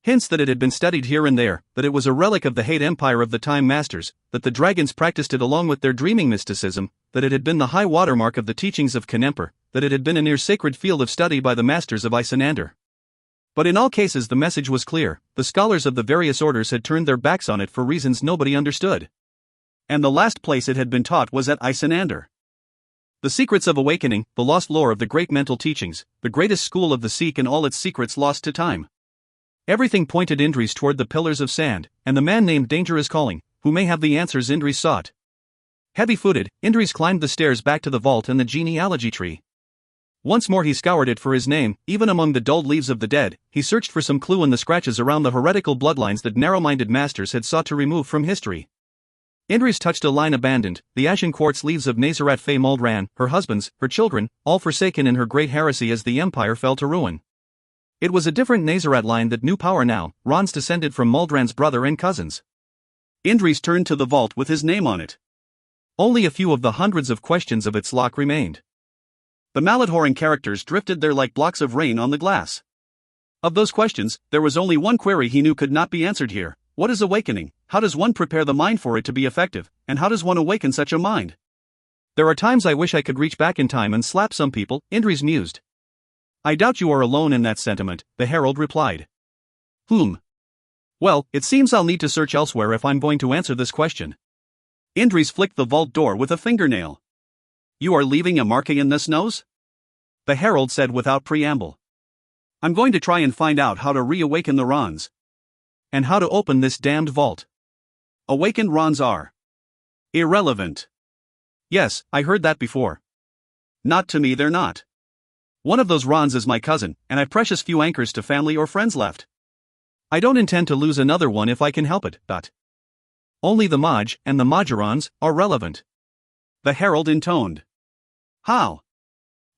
Hints that it had been studied here and there, that it was a relic of the Hate Empire of the Time Masters, that the dragons practiced it along with their dreaming mysticism, that it had been the high watermark of the teachings of Khenemper, that it had been a near-sacred field of study by the masters of Icenander. But in all cases the message was clear, the scholars of the various orders had turned their backs on it for reasons nobody understood. And the last place it had been taught was at Icenander. The secrets of awakening, the lost lore of the great mental teachings, the greatest school of the Sikh and all its secrets lost to time. Everything pointed Indris toward the pillars of sand, and the man named Danger is calling, who may have the answers Indris sought. Heavy-footed, Indris climbed the stairs back to the vault and the genealogy tree. Once more he scoured it for his name, even among the dulled leaves of the dead, he searched for some clue in the scratches around the heretical bloodlines that narrow-minded masters had sought to remove from history. Indris touched a line abandoned, the ashen quartz leaves of Nazarat Faye Muldran, her husbands, her children, all forsaken in her great heresy as the empire fell to ruin. It was a different Nazarat line that knew power now, Ron's descended from Muldran's brother and cousins. Indris turned to the vault with his name on it. Only a few of the hundreds of questions of its lock remained. The mallet-whoring characters drifted there like blocks of rain on the glass. Of those questions, there was only one query he knew could not be answered here. What is awakening? How does one prepare the mind for it to be effective? And how does one awaken such a mind? There are times I wish I could reach back in time and slap some people, Indres mused. I doubt you are alone in that sentiment, the herald replied. Well, it seems I'll need to search elsewhere if I'm going to answer this question. Indres flicked the vault door with a fingernail. You are leaving a marking in this nose? The herald said without preamble. I'm going to try and find out how to reawaken the Rons. And how to open this damned vault. Awakened Rons are irrelevant. Yes, I heard that before. Not to me, they're not. One of those Rons is my cousin, and I've precious few anchors to family or friends left. I don't intend to lose another one if I can help it, but only the Maj and the Majarons are relevant. The herald intoned. How?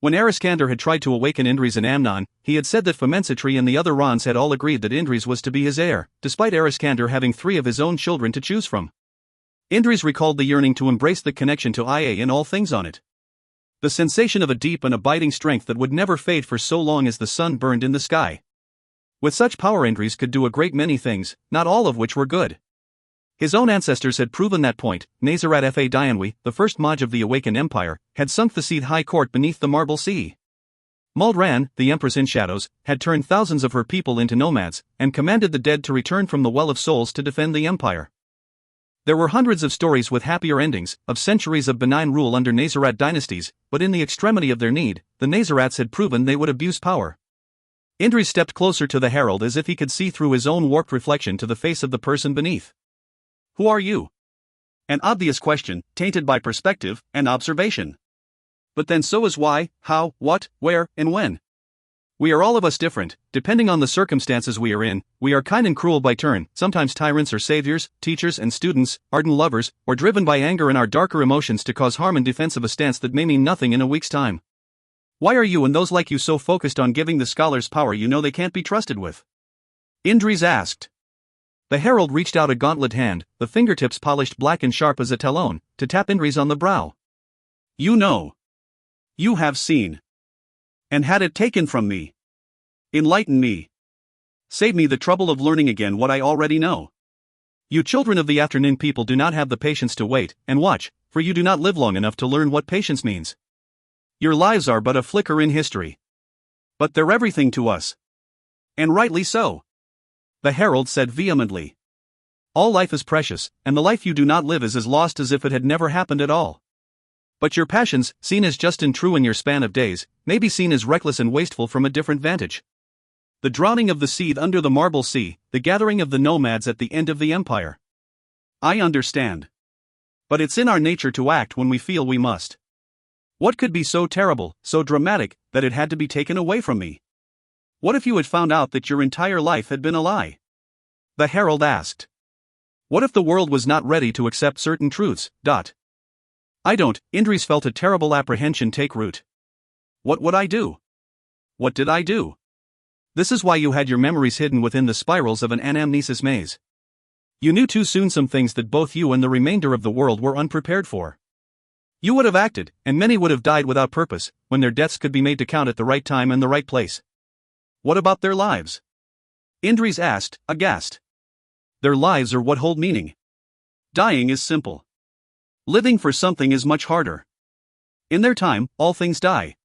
When Ariskander had tried to awaken Indres and Amnon, he had said that Famensitri and the other Rons had all agreed that Indres was to be his heir, despite Ariskander having 3 of his own children to choose from. Indres recalled the yearning to embrace the connection to Ia and all things on it. The sensation of a deep and abiding strength that would never fade for so long as the sun burned in the sky. With such power, Indres could do a great many things, not all of which were good. His own ancestors had proven that point. Nazarat Fa Dianwi, the first Maj of the awakened empire, had sunk the Seed High Court beneath the Marble Sea. Muldran, the Empress in Shadows, had turned thousands of her people into nomads, and commanded the dead to return from the Well of Souls to defend the empire. There were hundreds of stories with happier endings, of centuries of benign rule under Nazarat dynasties, but in the extremity of their need, the Nazarats had proven they would abuse power. Indres stepped closer to the herald as if he could see through his own warped reflection to the face of the person beneath. Who are you? An obvious question, tainted by perspective and observation. But then so is why, how, what, where, and when. We are all of us different, depending on the circumstances we are in. We are kind and cruel by turn, sometimes tyrants or saviors, teachers and students, ardent lovers, or driven by anger and our darker emotions to cause harm in defense of a stance that may mean nothing in a week's time. Why are you and those like you so focused on giving the scholars power you know they can't be trusted with? Indres asked. The herald reached out a gauntlet hand, the fingertips polished black and sharp as a talon, to tap Indres on the brow. You know. You have seen. And had it taken from me. Enlighten me. Save me the trouble of learning again what I already know. You children of the afternoon people do not have the patience to wait and watch, for you do not live long enough to learn what patience means. Your lives are but a flicker in history. But they're everything to us. And rightly so. The herald said vehemently. All life is precious, and the life you do not live is as lost as if it had never happened at all. But your passions, seen as just and true in your span of days, may be seen as reckless and wasteful from a different vantage. The drowning of the seed under the Marble Sea, the gathering of the nomads at the end of the empire. I understand. But it's in our nature to act when we feel we must. What could be so terrible, so dramatic, that it had to be taken away from me? What if you had found out that your entire life had been a lie? The herald asked. What if the world was not ready to accept certain truths? Indres felt a terrible apprehension take root. What would I do? What did I do? This is why you had your memories hidden within the spirals of an anamnesis maze. You knew too soon some things that both you and the remainder of the world were unprepared for. You would have acted, and many would have died without purpose, when their deaths could be made to count at the right time and the right place. What about their lives? Indres asked, aghast. Their lives are what hold meaning. Dying is simple. Living for something is much harder. In their time, all things die.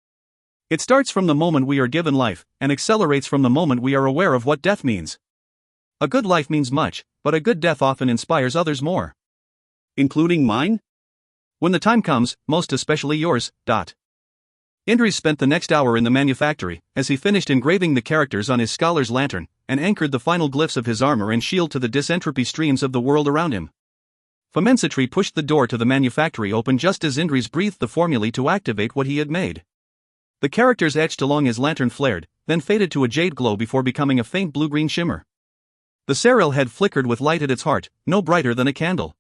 It starts from the moment we are given life, and accelerates from the moment we are aware of what death means. A good life means much, but a good death often inspires others more. Including mine? When the time comes, most especially yours. Indres spent the next hour in the manufactory, as he finished engraving the characters on his scholar's lantern, and anchored the final glyphs of his armor and shield to the disentropy streams of the world around him. Famensitri pushed the door to the manufactory open just as Indres breathed the formulae to activate what he had made. The characters etched along his lantern flared, then faded to a jade glow before becoming a faint blue-green shimmer. The ceril had flickered with light at its heart, no brighter than a candle.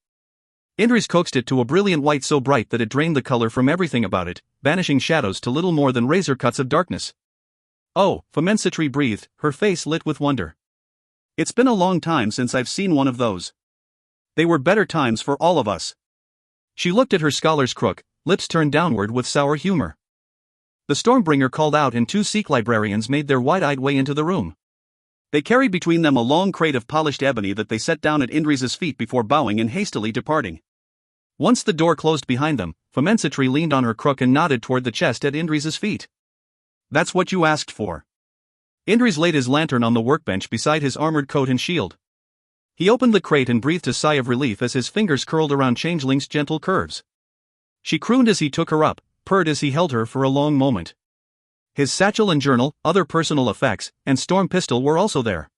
Indres coaxed it to a brilliant white so bright that it drained the color from everything about it, banishing shadows to little more than razor cuts of darkness. Oh, Famensitri breathed, her face lit with wonder. It's been a long time since I've seen one of those. They were better times for all of us. She looked at her scholar's crook, lips turned downward with sour humor. The Stormbringer called out and two Sikh librarians made their wide-eyed way into the room. They carried between them a long crate of polished ebony that they set down at Indri's feet before bowing and hastily departing. Once the door closed behind them, Famensitri leaned on her crook and nodded toward the chest at Indri's feet. "That's what you asked for." Indris laid his lantern on the workbench beside his armored coat and shield. He opened the crate and breathed a sigh of relief as his fingers curled around Changeling's gentle curves. She crooned as he took her up, purred as he held her for a long moment. His satchel and journal, other personal effects, and storm pistol were also there.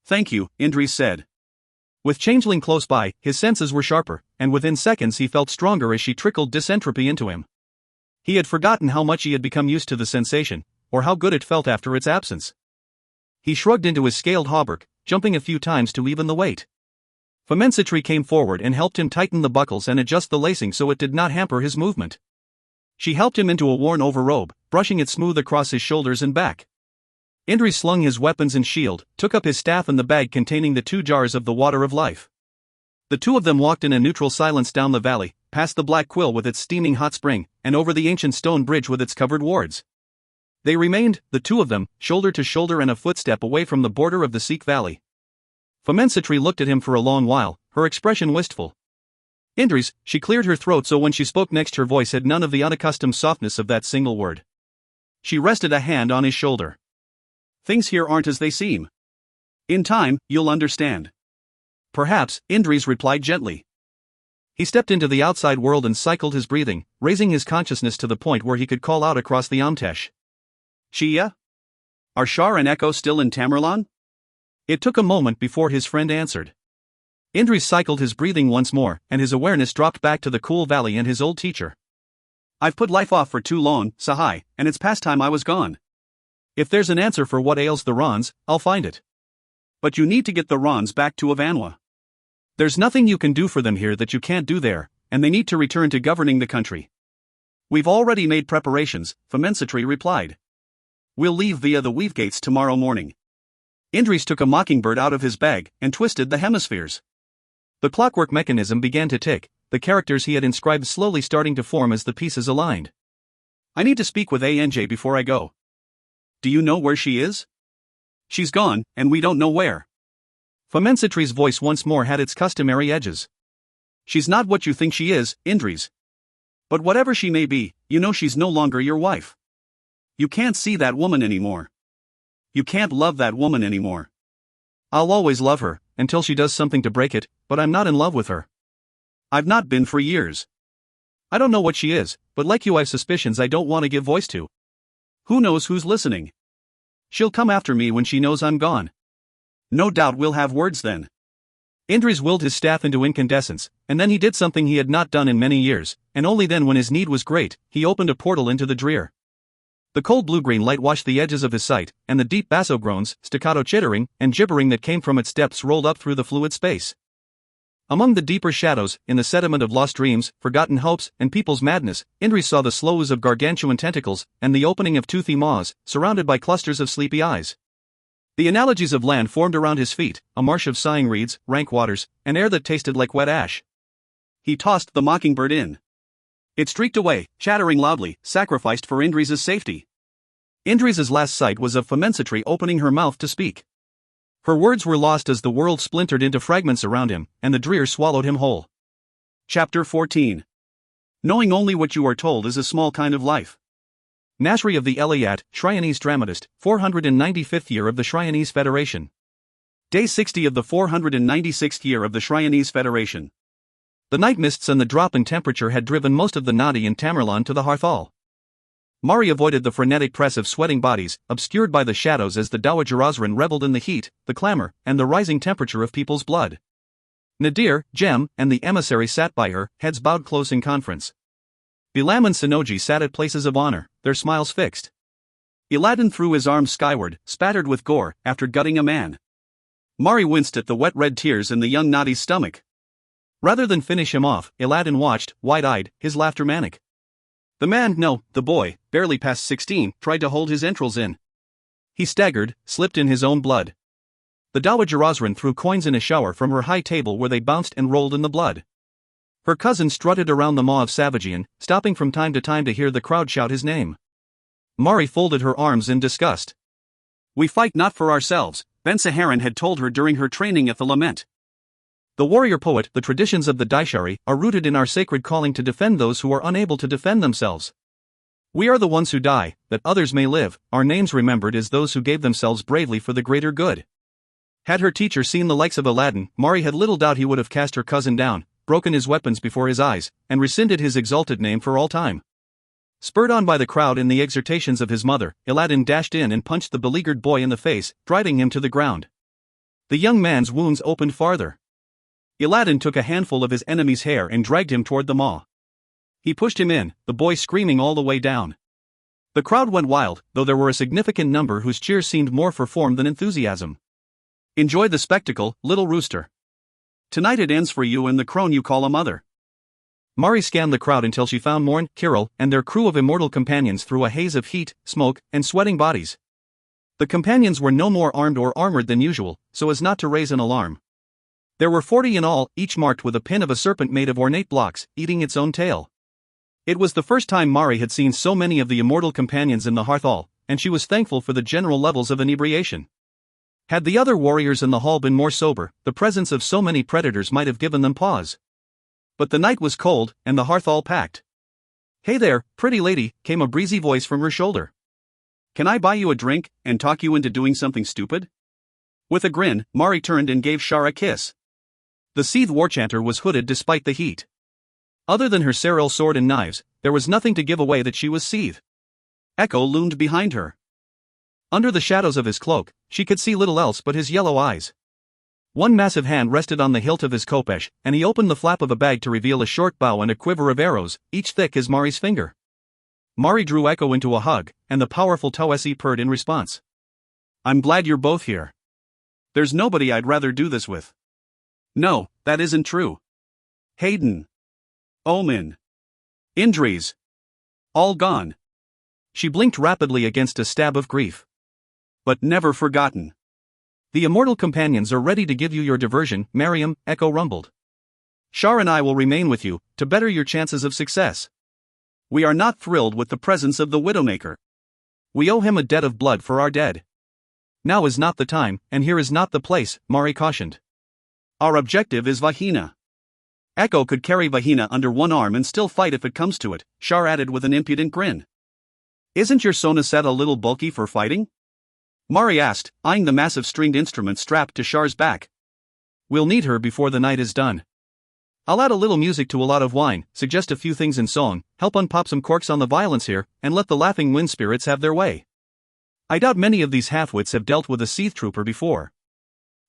"Thank you," Indris said. With Changeling close by, his senses were sharper, and within seconds he felt stronger as she trickled dysentropy into him. He had forgotten how much he had become used to the sensation, or how good it felt after its absence. He shrugged into his scaled hauberk, jumping a few times to even the weight. Famensitri came forward and helped him tighten the buckles and adjust the lacing so it did not hamper his movement. She helped him into a worn overrobe, brushing it smooth across his shoulders and back. Indris slung his weapons and shield, took up his staff and the bag containing the 2 jars of the water of life. The two of them walked in a neutral silence down the valley, past the Black Quill with its steaming hot spring, and over the ancient stone bridge with its covered wards. They remained, the two of them, shoulder to shoulder and a footstep away from the border of the Sikh valley. Famensitri looked at him for a long while, her expression wistful. Indris, she cleared her throat so when she spoke next her voice had none of the unaccustomed softness of that single word. She rested a hand on his shoulder. "Things here aren't as they seem. In time, you'll understand." "Perhaps," Indris replied gently. He stepped into the outside world and cycled his breathing, raising his consciousness to the point where he could call out across the Amtesh. "Shia? Are Shar and Echo still in Tamerlan?" It took a moment before his friend answered. Indris cycled his breathing once more, and his awareness dropped back to the cool valley and his old teacher. "I've put life off for too long, Sahai, and it's past time I was gone. If there's an answer for what ails the Rons, I'll find it. But you need to get the Rons back to Avanwa. There's nothing you can do for them here that you can't do there, and they need to return to governing the country." "We've already made preparations," Famensitri replied. "We'll leave via the Weave Gates tomorrow morning." Indris took a mockingbird out of his bag and twisted the hemispheres. The clockwork mechanism began to tick, the characters he had inscribed slowly starting to form as the pieces aligned. "I need to speak with ANJ before I go." "Do you know where she is?" "She's gone, and we don't know where." Famensitri's voice once more had its customary edges. "She's not what you think she is, Indris. But whatever she may be, you know she's no longer your wife. You can't see that woman anymore. You can't love that woman anymore." "I'll always love her, until she does something to break it, but I'm not in love with her." "I've not been for years. I don't know what she is, but like you I've suspicions I don't want to give voice to. Who knows who's listening? She'll come after me when she knows I'm gone. No doubt we'll have words then." Indris willed his staff into incandescence, and then he did something he had not done in many years, and only then when his need was great, he opened a portal into the drear. The cold blue-green light washed the edges of his sight, and the deep basso groans, staccato chittering, and gibbering that came from its depths rolled up through the fluid space. Among the deeper shadows, in the sediment of lost dreams, forgotten hopes, and people's madness, Indris saw the slow ooze of gargantuan tentacles, and the opening of toothy maws, surrounded by clusters of sleepy eyes. The analogies of land formed around his feet, a marsh of sighing reeds, rank waters, and air that tasted like wet ash. He tossed the mockingbird in. It streaked away, chattering loudly, sacrificed for Indris's safety. Indris's last sight was of Famensitri opening her mouth to speak. Her words were lost as the world splintered into fragments around him, and the drear swallowed him whole. Chapter 14. Knowing only what you are told is a small kind of life. Nasri of the Eliat, Shryonese dramatist, 495th year of the Shryonese Federation. Day 60 of the 496th year of the Shryonese Federation. The night mists and the drop in temperature had driven most of the Nadi and Tamerlan to the Hearthal. Mari avoided the frenetic press of sweating bodies, obscured by the shadows as the Dowager Osran reveled in the heat, the clamor, and the rising temperature of people's blood. Nadir, Jem, and the emissary sat by her, heads bowed close in conference. Bilam and Sinoji sat at places of honor, their smiles fixed. Eladin threw his arms skyward, spattered with gore, after gutting a man. Mari winced at the wet red tears in the young Nadi's stomach. Rather than finish him off, Eladin watched, wide-eyed, his laughter manic. The man, no, the boy, barely past 16, tried to hold his entrails in. He staggered, slipped in his own blood. The Dowager Osran threw coins in a shower from her high table where they bounced and rolled in the blood. Her cousin strutted around the maw of Savagian, stopping from time to time to hear the crowd shout his name. Mari folded her arms in disgust. We fight not for ourselves, Ben Saharan had told her during her training at the Lament. The warrior poet, the traditions of the Daishari, are rooted in our sacred calling to defend those who are unable to defend themselves. We are the ones who die, that others may live, our names remembered as those who gave themselves bravely for the greater good. Had her teacher seen the likes of Aladdin, Mari had little doubt he would have cast her cousin down, broken his weapons before his eyes, and rescinded his exalted name for all time. Spurred on by the crowd and the exhortations of his mother, Aladdin dashed in and punched the beleaguered boy in the face, driving him to the ground. The young man's wounds opened farther. Aladdin took a handful of his enemy's hair and dragged him toward the maw. He pushed him in, the boy screaming all the way down. The crowd went wild, though there were a significant number whose cheers seemed more for form than enthusiasm. Enjoy the spectacle, little rooster. Tonight it ends for you and the crone you call a mother. Mari scanned the crowd until she found Morn, Kirill, and their crew of immortal companions through a haze of heat, smoke, and sweating bodies. The companions were no more armed or armored than usual, so as not to raise an alarm. There were 40 in all, each marked with a pin of a serpent made of ornate blocks, eating its own tail. It was the first time Mari had seen so many of the immortal companions in the hearth hall, and she was thankful for the general levels of inebriation. Had the other warriors in the hall been more sober, the presence of so many predators might have given them pause. But the night was cold, and the hearth all packed. "Hey there, pretty lady," came a breezy voice from her shoulder. "Can I buy you a drink, and talk you into doing something stupid?" With a grin, Mari turned and gave Shar a kiss. The Seath warchanter was hooded despite the heat. Other than her Serral sword and knives, there was nothing to give away that she was Seath. Echo loomed behind her. Under the shadows of his cloak, she could see little else but his yellow eyes. One massive hand rested on the hilt of his khopesh, and he opened the flap of a bag to reveal a short bow and a quiver of arrows, each thick as Mari's finger. Mari drew Echo into a hug, and the powerful Toesi purred in response. "I'm glad you're both here. There's nobody I'd rather do this with." "No, that isn't true. Hayden. Omin. Indries. All gone." She blinked rapidly against a stab of grief. "But never forgotten." "The immortal companions are ready to give you your diversion, Mariam," Echo rumbled. "Shar and I will remain with you, to better your chances of success. We are not thrilled with the presence of the Widowmaker. We owe him a debt of blood for our dead. Now is not the time, and here is not the place," Mari cautioned. "Our objective is Vahina." Echo could carry Vahina under one arm and still fight if it comes to it, Shar added with an impudent grin. "Isn't your Sonaset a little bulky for fighting?" Mari asked, eyeing the massive stringed instrument strapped to Shar's back. "We'll need her before the night is done. I'll add a little music to a lot of wine, suggest a few things in song, help unpop some corks on the violence here, and let the laughing wind spirits have their way. I doubt many of these halfwits have dealt with a Seath trooper before.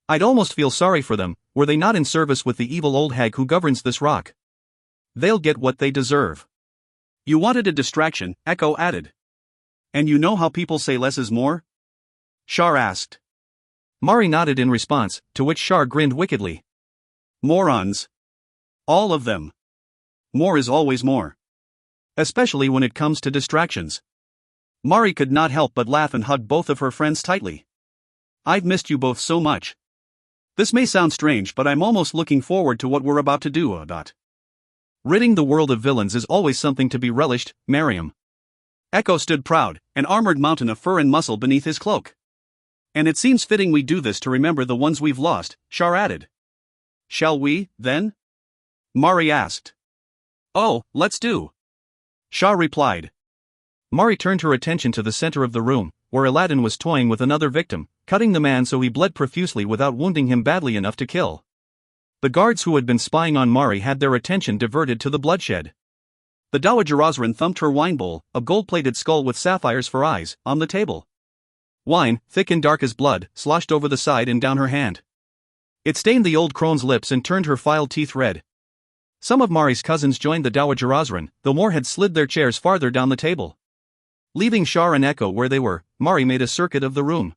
I'd almost feel sorry for them, were they not in service with the evil old hag who governs this rock. They'll get what they deserve." "You wanted a distraction," Echo added. "And you know how people say less is more?" Shar asked. Mari nodded in response, to which Shar grinned wickedly. "Morons. All of them. More is always more. Especially when it comes to distractions." Mari could not help but laugh and hug both of her friends tightly. "I've missed you both so much. This may sound strange, but I'm almost looking forward to what we're about to do, Adot." "Ridding the world of villains is always something to be relished, Mariam." Echo stood proud, an armored mountain of fur and muscle beneath his cloak. "And it seems fitting we do this to remember the ones we've lost," Shar added. "Shall we, then?" Mari asked. "Oh, let's do." Shar replied. Mari turned her attention to the center of the room, where Aladdin was toying with another victim, cutting the man so he bled profusely without wounding him badly enough to kill. The guards who had been spying on Mari had their attention diverted to the bloodshed. The Dowager Osran thumped her wine bowl, a gold-plated skull with sapphires for eyes, on the table. Wine, thick and dark as blood, sloshed over the side and down her hand. It stained the old crone's lips and turned her filed teeth red. Some of Mari's cousins joined the Dowager Osran, though more had slid their chairs farther down the table. Leaving Shar and Echo where they were, Mari made a circuit of the room.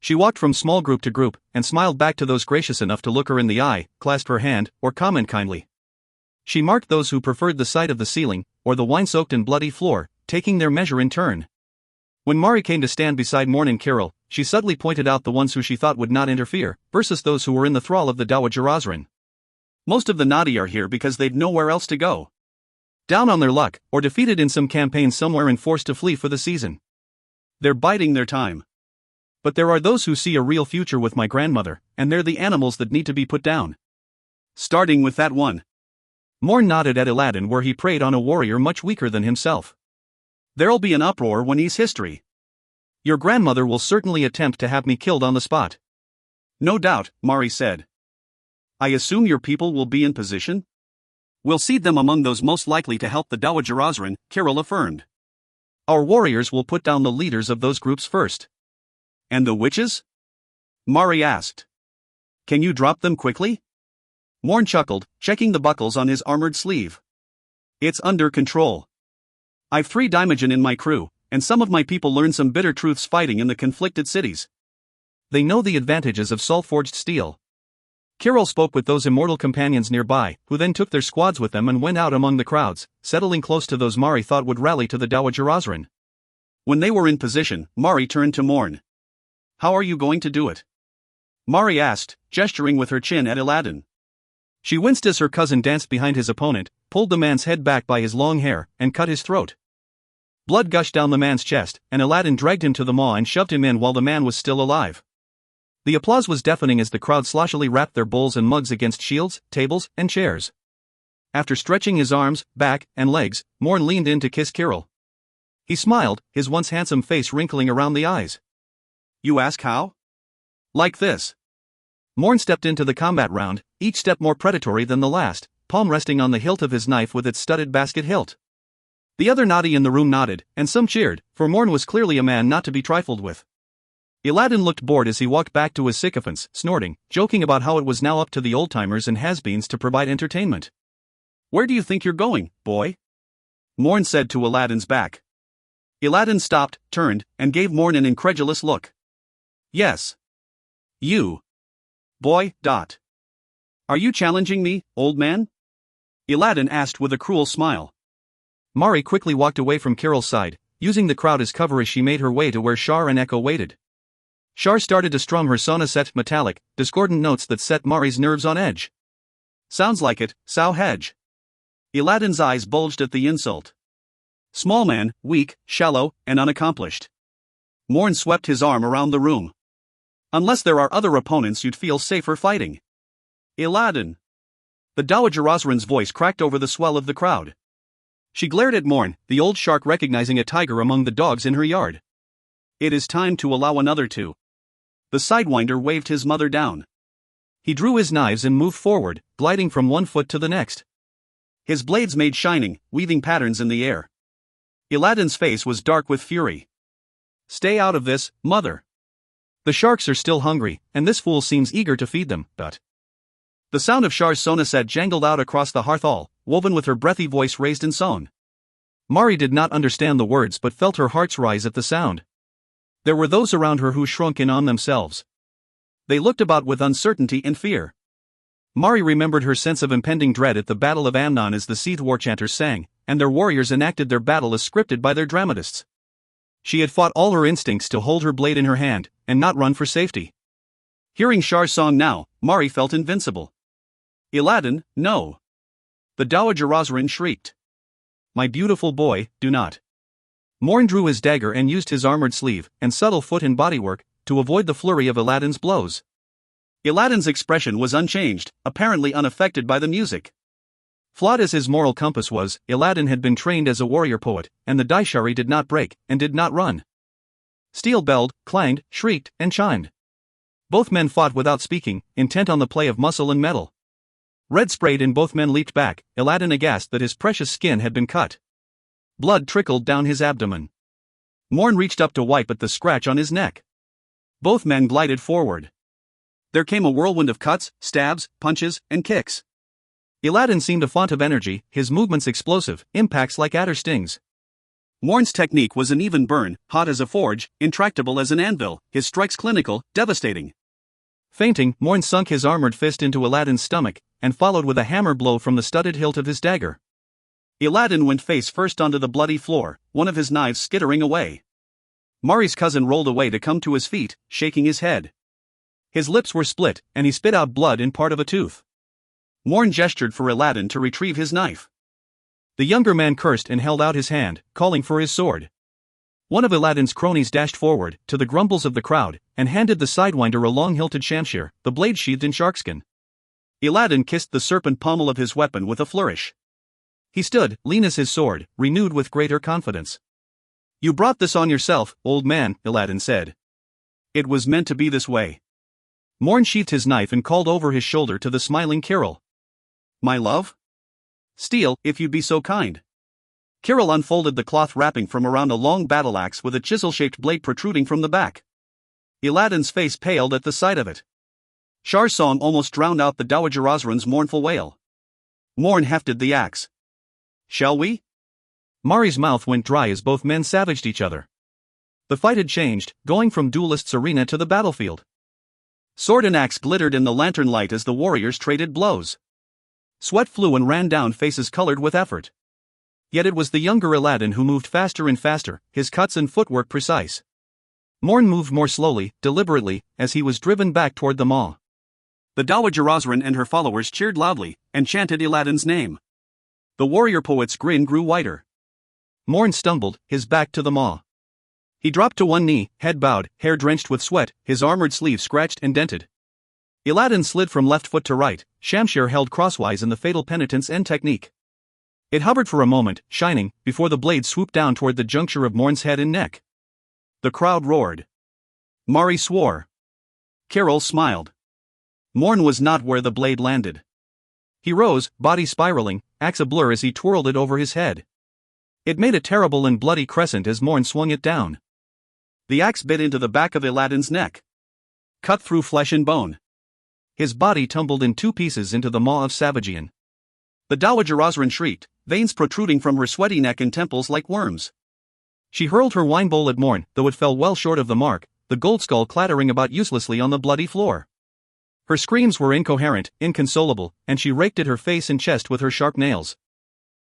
She walked from small group to group, and smiled back to those gracious enough to look her in the eye, clasp her hand, or comment kindly. She marked those who preferred the sight of the ceiling, or the wine-soaked and bloody floor, taking their measure in turn. When Mari came to stand beside Morn and Kirill, she subtly pointed out the ones who she thought would not interfere, versus those who were in the thrall of the Dowager Osran. Most of the naughty are here because they've nowhere else to go. Down on their luck, or defeated in some campaign somewhere and forced to flee for the season. They're biding their time. But there are those who see a real future with my grandmother, and they're the animals that need to be put down. Starting with that one. Morn nodded at Aladdin where he preyed on a warrior much weaker than himself. There'll be an uproar when he's history. Your grandmother will certainly attempt to have me killed on the spot. No doubt, Mari said. I assume your people will be in position? We'll seed them among those most likely to help the Dowager Osran, Kirill affirmed. Our warriors will put down the leaders of those groups first. And the witches? Mari asked. Can you drop them quickly? Morn chuckled, checking the buckles on his armored sleeve. It's under control. I've 3 Daimogen in my crew, and some of my people learned some bitter truths fighting in the conflicted cities. They know the advantages of soul-forged steel. Kirill spoke with those immortal companions nearby, who then took their squads with them and went out among the crowds, settling close to those Mari thought would rally to the Dowager Osran. When they were in position, Mari turned to Morn. How are you going to do it? Mari asked, gesturing with her chin at Aladdin. She winced as her cousin danced behind his opponent, pulled the man's head back by his long hair, and cut his throat. Blood gushed down the man's chest, and Aladdin dragged him to the maw and shoved him in while the man was still alive. The applause was deafening as the crowd sloshily wrapped their bowls and mugs against shields, tables, and chairs. After stretching his arms, back, and legs, Morn leaned in to kiss Kirill. He smiled, his once handsome face wrinkling around the eyes. You ask how? Like this. Morn stepped into the combat round, each step more predatory than the last, palm resting on the hilt of his knife with its studded basket hilt. The other naughty in the room nodded, and some cheered, for Morn was clearly a man not to be trifled with. Aladdin looked bored as he walked back to his sycophants, snorting, joking about how it was now up to the old-timers and has-beens to provide entertainment. Where do you think you're going, boy? Morn said to Aladdin's back. Aladdin stopped, turned, and gave Morn an incredulous look. Yes. You. Boy. Are you challenging me, old man? Aladdin asked with a cruel smile. Mari quickly walked away from Kirill's side, using the crowd as cover as she made her way to where Shar and Echo waited. Shar started to strum her sonaset metallic, discordant notes that set Mari's nerves on edge. Sounds like it, Sao Hedge. Aladdin's eyes bulged at the insult. Small man, weak, shallow, and unaccomplished. Morn swept his arm around the room. Unless there are other opponents you'd feel safer fighting. Aladdin. The Dowager Osran's voice cracked over the swell of the crowd. She glared at Morn, the old shark recognizing a tiger among the dogs in her yard. It is time to allow another to. The sidewinder waved his mother down. He drew his knives and moved forward, gliding from one foot to the next. His blades made shining, weaving patterns in the air. Aladdin's face was dark with fury. Stay out of this, mother. The sharks are still hungry, and this fool seems eager to feed them, but... The sound of Shar's sonaset jangled out across the hearth all, woven with her breathy voice raised in song. Mari did not understand the words but felt her hearts rise at the sound. There were those around her who shrunk in on themselves. They looked about with uncertainty and fear. Mari remembered her sense of impending dread at the Battle of Amnon as the Seath war chanters sang, and their warriors enacted their battle as scripted by their dramatists. She had fought all her instincts to hold her blade in her hand, and not run for safety. Hearing Shar's song now, Mari felt invincible. Aladdin, no. The Dowager Osran shrieked. My beautiful boy, do not. Morn drew his dagger and used his armored sleeve, and subtle foot and bodywork, to avoid the flurry of Aladdin's blows. Aladdin's expression was unchanged, apparently unaffected by the music. Flawed as his moral compass was, Aladdin had been trained as a warrior poet, and the daishari did not break, and did not run. Steel belled, clanged, shrieked, and chimed. Both men fought without speaking, intent on the play of muscle and metal. Red sprayed and both men leaped back, Aladdin aghast that his precious skin had been cut. Blood trickled down his abdomen. Morn reached up to wipe at the scratch on his neck. Both men glided forward. There came a whirlwind of cuts, stabs, punches, and kicks. Aladdin seemed a font of energy, his movements explosive, impacts like adder stings. Morn's technique was an even burn, hot as a forge, intractable as an anvil, his strikes clinical, devastating. Fainting, Morn sunk his armored fist into Aladdin's stomach, and followed with a hammer blow from the studded hilt of his dagger. Aladdin went face first onto the bloody floor, one of his knives skittering away. Mari's cousin rolled away to come to his feet, shaking his head. His lips were split, and he spit out blood in part of a tooth. Morn gestured for Aladdin to retrieve his knife. The younger man cursed and held out his hand, calling for his sword. One of Aladdin's cronies dashed forward, to the grumbles of the crowd, and handed the sidewinder a long-hilted shamshir, the blade sheathed in sharkskin. Aladdin kissed the serpent pommel of his weapon with a flourish. He stood, lean as his sword, renewed with greater confidence. "You brought this on yourself, old man," Aladdin said. "It was meant to be this way." Morn sheathed his knife and called over his shoulder to the smiling Kiril. "My love? Steal, if you'd be so kind." Kiril unfolded the cloth wrapping from around a long battle axe with a chisel-shaped blade protruding from the back. Aladdin's face paled at the sight of it. Shar's song almost drowned out the Dowager Osran's mournful wail. Morn hefted the axe. "Shall we?" Mari's mouth went dry as both men savaged each other. The fight had changed, going from duelist's arena to the battlefield. Sword and axe glittered in the lantern light as the warriors traded blows. Sweat flew and ran down faces colored with effort. Yet it was the younger Aladdin who moved faster and faster, his cuts and footwork precise. Morn moved more slowly, deliberately, as he was driven back toward the maw. The Dowager Osran and her followers cheered loudly, and chanted Aladdin's name. The warrior poet's grin grew wider. Morn stumbled, his back to the maw. He dropped to one knee, head bowed, hair drenched with sweat, his armored sleeve scratched and dented. Aladdin slid from left foot to right, shamshir held crosswise in the fatal penitence end technique. It hovered for a moment, shining, before the blade swooped down toward the juncture of Morn's head and neck. The crowd roared. Mari swore. Kiril smiled. Morn was not where the blade landed. He rose, body spiraling, axe a blur as he twirled it over his head. It made a terrible and bloody crescent as Morn swung it down. The axe bit into the back of Aladdin's neck. Cut through flesh and bone. His body tumbled in two pieces into the maw of Savagian. The Dowager Osran shrieked, veins protruding from her sweaty neck and temples like worms. She hurled her wine bowl at Morn, though it fell well short of the mark, the gold skull clattering about uselessly on the bloody floor. Her screams were incoherent, inconsolable, and she raked at her face and chest with her sharp nails.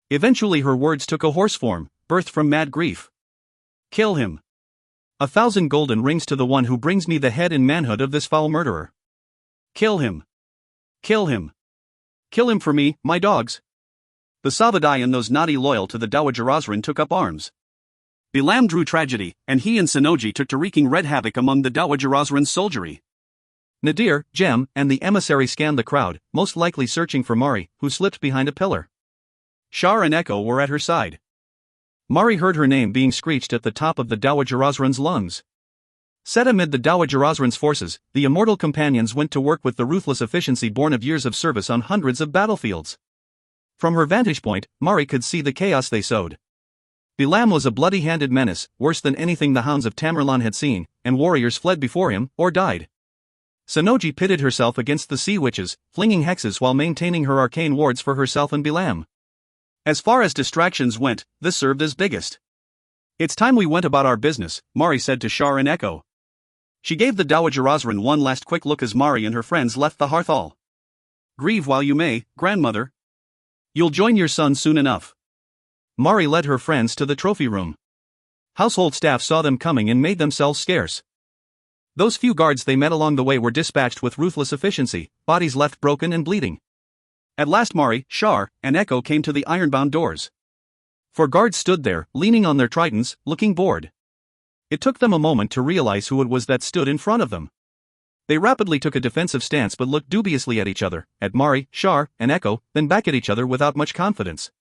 Eventually her words took a hoarse form, birthed from mad grief. "Kill him. 1,000 golden rings to the one who brings me the head and manhood of this foul murderer. Kill him. Kill him. Kill him for me, my dogs." The Savadai and those naughty loyal to the Dowager Osran took up arms. Bilam drew tragedy, and he and Sinoji took to wreaking red havoc among the Dowager Osran's soldiery. Nadir, Jem, and the emissary scanned the crowd, most likely searching for Mari, who slipped behind a pillar. Shar and Echo were at her side. Mari heard her name being screeched at the top of the Dowager Osran's lungs. Set amid the Dowager Osran's forces, the immortal companions went to work with the ruthless efficiency born of years of service on hundreds of battlefields. From her vantage point, Mari could see the chaos they sowed. Bilam was a bloody-handed menace, worse than anything the hounds of Tamerlan had seen, and warriors fled before him, or died. Sinoji pitted herself against the sea witches, flinging hexes while maintaining her arcane wards for herself and Bilam. As far as distractions went, this served as biggest. "It's time we went about our business," Mari said to Shar and Echo. She gave the Dowager Osran one last quick look as Mari and her friends left the hearth hall. "Grieve while you may, grandmother. You'll join your son soon enough." Mari led her friends to the trophy room. Household staff saw them coming and made themselves scarce. Those few guards they met along the way were dispatched with ruthless efficiency, bodies left broken and bleeding. At last Mari, Shar, and Echo came to the iron-bound doors. Four guards stood there, leaning on their tridents, looking bored. It took them a moment to realize who it was that stood in front of them. They rapidly took a defensive stance but looked dubiously at each other, at Mari, Shar, and Echo, then back at each other without much confidence.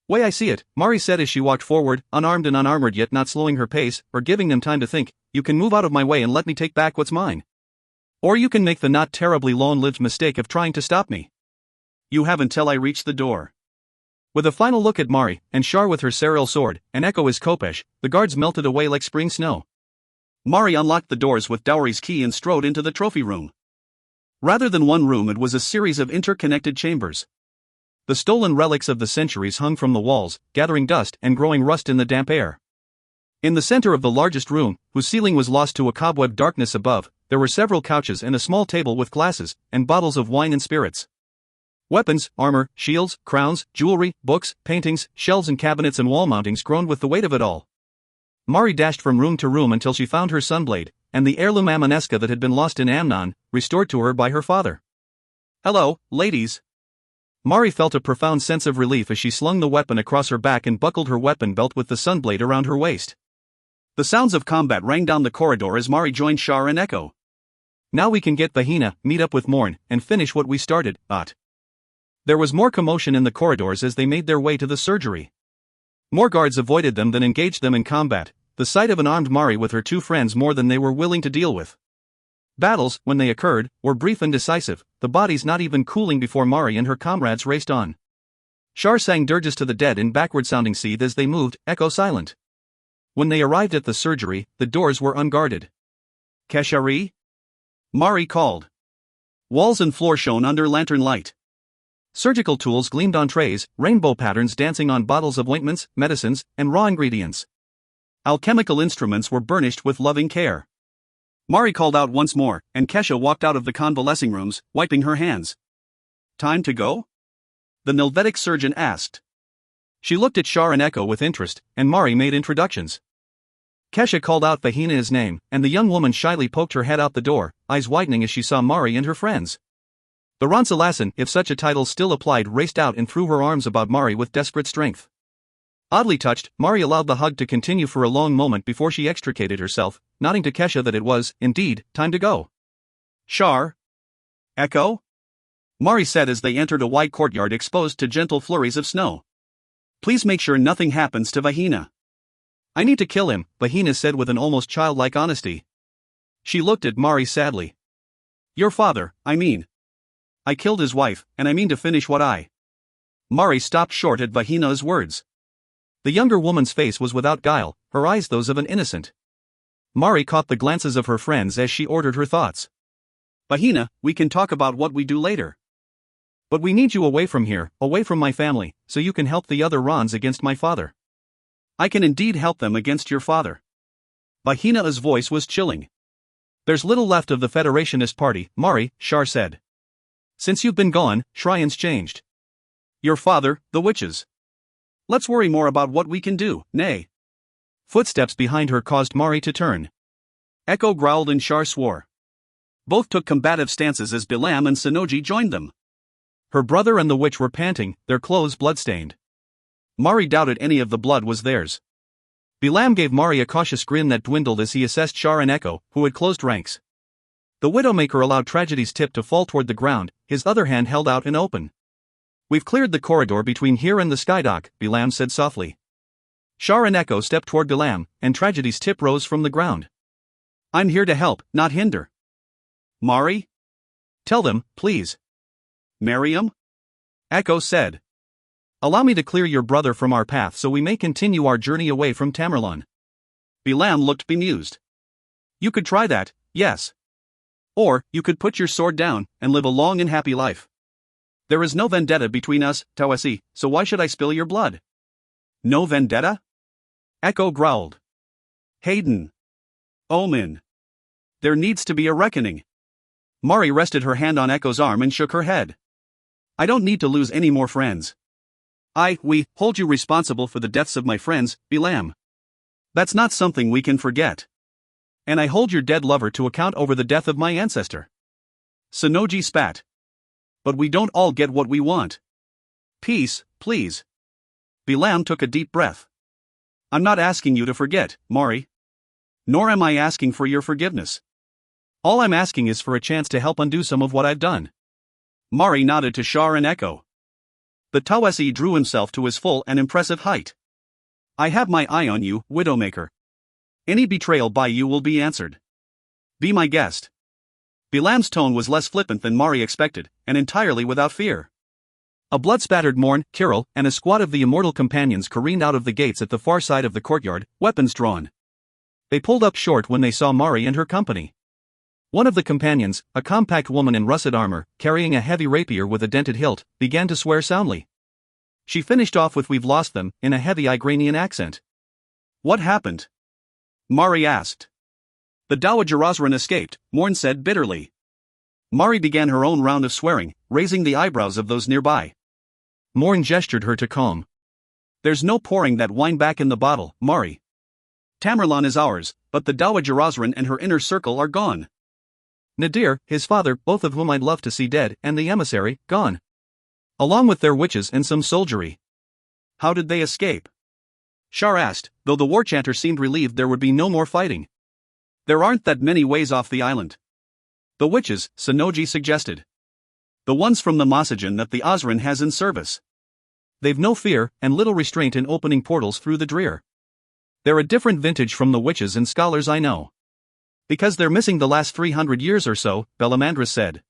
"Way I see it," Mari said as she walked forward, unarmed and unarmored yet not slowing her pace, or giving them time to think, "You can move out of my way and let me take back what's mine. Or you can make the not terribly long-lived mistake of trying to stop me. You have until I reach the door." With a final look at Mari, and Shar with her Seril sword, and Echo his Kopesh, the guards melted away like spring snow. Mari unlocked the doors with Dowry's key and strode into the trophy room. Rather than one room, it was a series of interconnected chambers. The stolen relics of the centuries hung from the walls, gathering dust and growing rust in the damp air. In the center of the largest room, whose ceiling was lost to a cobweb darkness above, there were several couches and a small table with glasses, and bottles of wine and spirits. Weapons, armor, shields, crowns, jewelry, books, paintings, shelves and cabinets and wall mountings groaned with the weight of it all. Mari dashed from room to room until she found her sunblade, and the heirloom Amaneska that had been lost in Amnon, restored to her by her father. "Hello, ladies. Mari felt a profound sense of relief as she slung the weapon across her back and buckled her weapon belt with the sunblade around her waist. The sounds of combat rang down the corridor as Mari joined Shar and Echo. Now we can get Vahina, meet up with Morn, and finish what we started, thought. There was more commotion in the corridors as they made their way to the surgery. More guards avoided them than engaged them in combat, the sight of an armed Mari with her two friends more than they were willing to deal with. Battles, when they occurred, were brief and decisive, the bodies not even cooling before Mari and her comrades raced on. Shar sang dirges to the dead in backward-sounding seethe as they moved, Echo silent. When they arrived at the surgery, the doors were unguarded. Keshari? Mari called. Walls and floor shone under lantern light. Surgical tools gleamed on trays, rainbow patterns dancing on bottles of ointments, medicines, and raw ingredients. Alchemical instruments were burnished with loving care. Mari called out once more, and Kesha walked out of the convalescing rooms, wiping her hands. Time to go? The Nilvetic surgeon asked. She looked at Shar and Echo with interest, and Mari made introductions. Kesha called out Vahina's name, and the young woman shyly poked her head out the door, eyes widening as she saw Mari and her friends. The Ronsalassan, if such a title still applied, raced out and threw her arms about Mari with desperate strength. Oddly touched, Mari allowed the hug to continue for a long moment before she extricated herself, nodding to Kesha that it was, indeed, time to go. Shar? Echo? Mari said as they entered a wide courtyard exposed to gentle flurries of snow. Please make sure nothing happens to Vahina. I need to kill him, Vahina said with an almost childlike honesty. She looked at Mari sadly. Your father, I mean. I killed his wife, and I mean to finish what I. Mari stopped short at Vahina's words. The younger woman's face was without guile, her eyes those of an innocent. Mari caught the glances of her friends as she ordered her thoughts. Vahina, we can talk about what we do later. But we need you away from here, away from my family, so you can help the other Rons against my father. I can indeed help them against your father. Vahina's voice was chilling. There's little left of the Federationist Party, Mari, Shar said. Since you've been gone, Shryan's changed. Your father, the witches. Let's worry more about what we can do, nay. Footsteps behind her caused Mari to turn. Echo growled and Shar swore. Both took combative stances as Bilam and Sonoji joined them. Her brother and the witch were panting, their clothes blood-stained. Mari doubted any of the blood was theirs. Bilam gave Mari a cautious grin that dwindled as he assessed Shar and Echo, who had closed ranks. The Widowmaker allowed Tragedy's tip to fall toward the ground, his other hand held out and open. We've cleared the corridor between here and the skydock, Bilam said softly. Shar and Echo stepped toward Bilam, and Tragedy's tip rose from the ground. I'm here to help, not hinder. Mari? Tell them, please. Miriam? Echo said. Allow me to clear your brother from our path so we may continue our journey away from Tamerlane. Bilam looked bemused. You could try that, yes. Or, you could put your sword down, and live a long and happy life. There is no vendetta between us, Tawasi, so why should I spill your blood? No vendetta? Echo growled. Hayden. Omin. There needs to be a reckoning. Mari rested her hand on Echo's arm and shook her head. I don't need to lose any more friends. We hold you responsible for the deaths of my friends, Bilam. That's not something we can forget. And I hold your dead lover to account over the death of my ancestor. Sonoji spat. But we don't all get what we want. Peace, please. Bilam took a deep breath. I'm not asking you to forget, Mari. Nor am I asking for your forgiveness. All I'm asking is for a chance to help undo some of what I've done. Mari nodded to Shar and Echo. The Tawasi drew himself to his full and impressive height. I have my eye on you, Widowmaker. Any betrayal by you will be answered. Be my guest. Bilam's tone was less flippant than Mari expected, and entirely without fear. A blood-spattered Morn, Kirill, and a squad of the immortal companions careened out of the gates at the far side of the courtyard, weapons drawn. They pulled up short when they saw Mari and her company. One of the companions, a compact woman in russet armor, carrying a heavy rapier with a dented hilt, began to swear soundly. She finished off with "We've lost them," in a heavy Igranian accent. What happened? Mari asked. The Dowager Osran escaped, Morn said bitterly. Mari began her own round of swearing, raising the eyebrows of those nearby. Morn gestured her to calm. There's no pouring that wine back in the bottle, Mari. Tamerlane is ours, but the Dowager Osran and her inner circle are gone. Nadir, his father, both of whom I'd love to see dead, and the emissary, gone. along with their witches and some soldiery. How did they escape? Shar asked, though the war chanter seemed relieved there would be no more fighting. There aren't that many ways off the island. The witches, Sonoji suggested. The ones from the Masajan that the Ozran has in service. They've no fear and little restraint in opening portals through the Dreer. They're a different vintage from the witches and scholars I know. Because they're missing the last 300 years or so, Bellamandra said.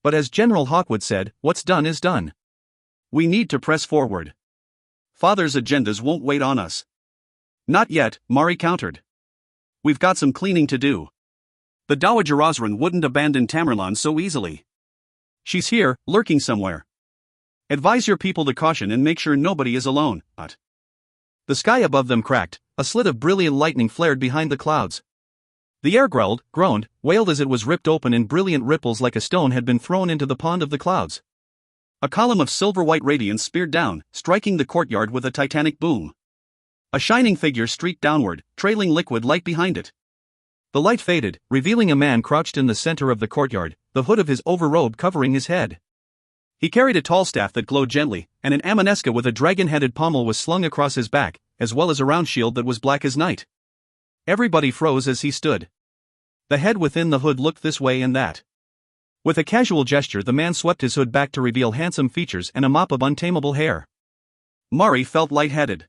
But as General Hawkwood said, what's done is done. We need to press forward. Father's agendas won't wait on us. Not yet, Mari countered. We've got some cleaning to do. The Dowager Ozran wouldn't abandon Tamerlan so easily. She's here, lurking somewhere. Advise your people to caution and make sure nobody is alone. The sky above them cracked, a slit of brilliant lightning flared behind the clouds. The air growled, groaned, wailed as it was ripped open in brilliant ripples like a stone had been thrown into the pond of the clouds. A column of silver-white radiance speared down, striking the courtyard with a titanic boom. A shining figure streaked downward, trailing liquid light behind it. The light faded, revealing a man crouched in the center of the courtyard, the hood of his overrobe covering his head. He carried a tall staff that glowed gently, and an amanesca with a dragon-headed pommel was slung across his back, as well as a round shield that was black as night. Everybody froze as he stood. The head within the hood looked this way and that. With a casual gesture the man swept his hood back to reveal handsome features and a mop of untamable hair. Mari felt lightheaded.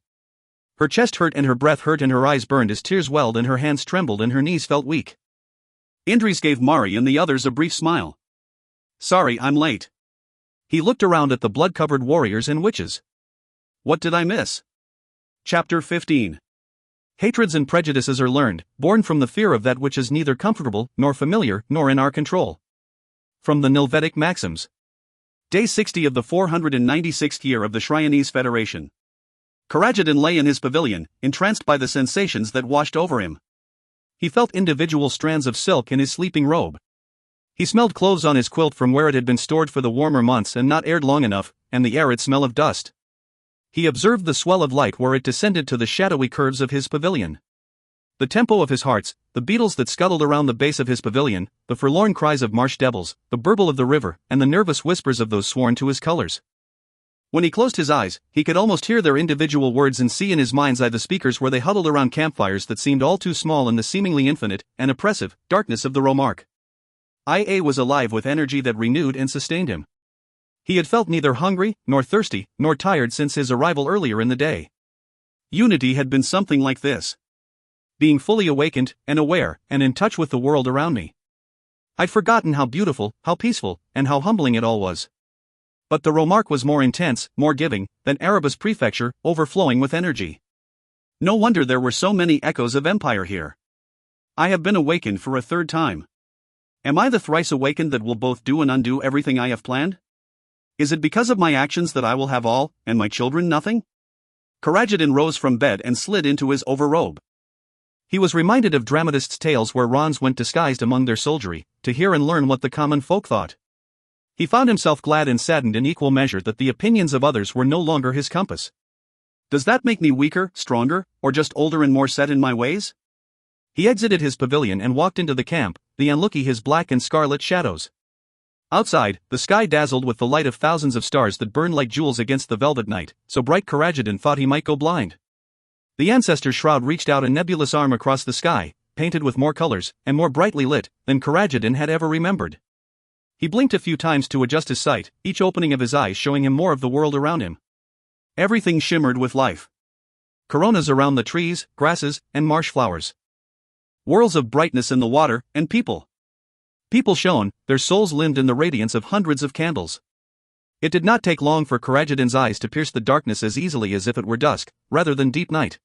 Her chest hurt and her breath hurt and her eyes burned as tears welled and her hands trembled and her knees felt weak. Indris gave Mari and the others a brief smile. Sorry I'm late. He looked around at the blood-covered warriors and witches. What did I miss? Chapter 15. Hatreds and prejudices are learned, born from the fear of that which is neither comfortable, nor familiar, nor in our control. From the Nilvetic Maxims. Day 60 of the 496th year of the Shryonese Federation. Karajadan lay in his pavilion, entranced by the sensations that washed over him. He felt individual strands of silk in his sleeping robe. He smelled clothes on his quilt from where it had been stored for the warmer months and not aired long enough, and the arid smell of dust. He observed the swell of light where it descended to the shadowy curves of his pavilion. The tempo of his hearts, the beetles that scuttled around the base of his pavilion, the forlorn cries of marsh devils, the burble of the river, and the nervous whispers of those sworn to his colors. When he closed his eyes, he could almost hear their individual words and see in his mind's eye the speakers where they huddled around campfires that seemed all too small in the seemingly infinite and oppressive darkness of the Romark. IA was alive with energy that renewed and sustained him. He had felt neither hungry, nor thirsty, nor tired since his arrival earlier in the day. Unity had been something like this. Being fully awakened, and aware, and in touch with the world around me. I'd forgotten how beautiful, how peaceful, and how humbling it all was. But the Romark was more intense, more giving, than Erebus Prefecture, overflowing with energy. No wonder there were so many echoes of empire here. I have been awakened for a third time. Am I the thrice awakened that will both do and undo everything I have planned? Is it because of my actions that I will have all, and my children nothing? Karajadan rose from bed and slid into his overrobe. He was reminded of dramatists' tales where Rons went disguised among their soldiery, to hear and learn what the common folk thought. He found himself glad and saddened in equal measure that the opinions of others were no longer his compass. Does that make me weaker, stronger, or just older and more set in my ways? He exited his pavilion and walked into the camp, the Anluki his black and scarlet shadows. Outside, the sky dazzled with the light of thousands of stars that burned like jewels against the velvet night, so bright Karajadan thought he might go blind. The ancestor's shroud reached out a nebulous arm across the sky, painted with more colors, and more brightly lit, than Karajadan had ever remembered. He blinked a few times to adjust his sight, each opening of his eyes showing him more of the world around him. Everything shimmered with life. Coronas around the trees, grasses, and marsh flowers. Whirls of brightness in the water, and people. People shone, their souls limned in the radiance of hundreds of candles. It did not take long for Karajadan's eyes to pierce the darkness as easily as if it were dusk, rather than deep night.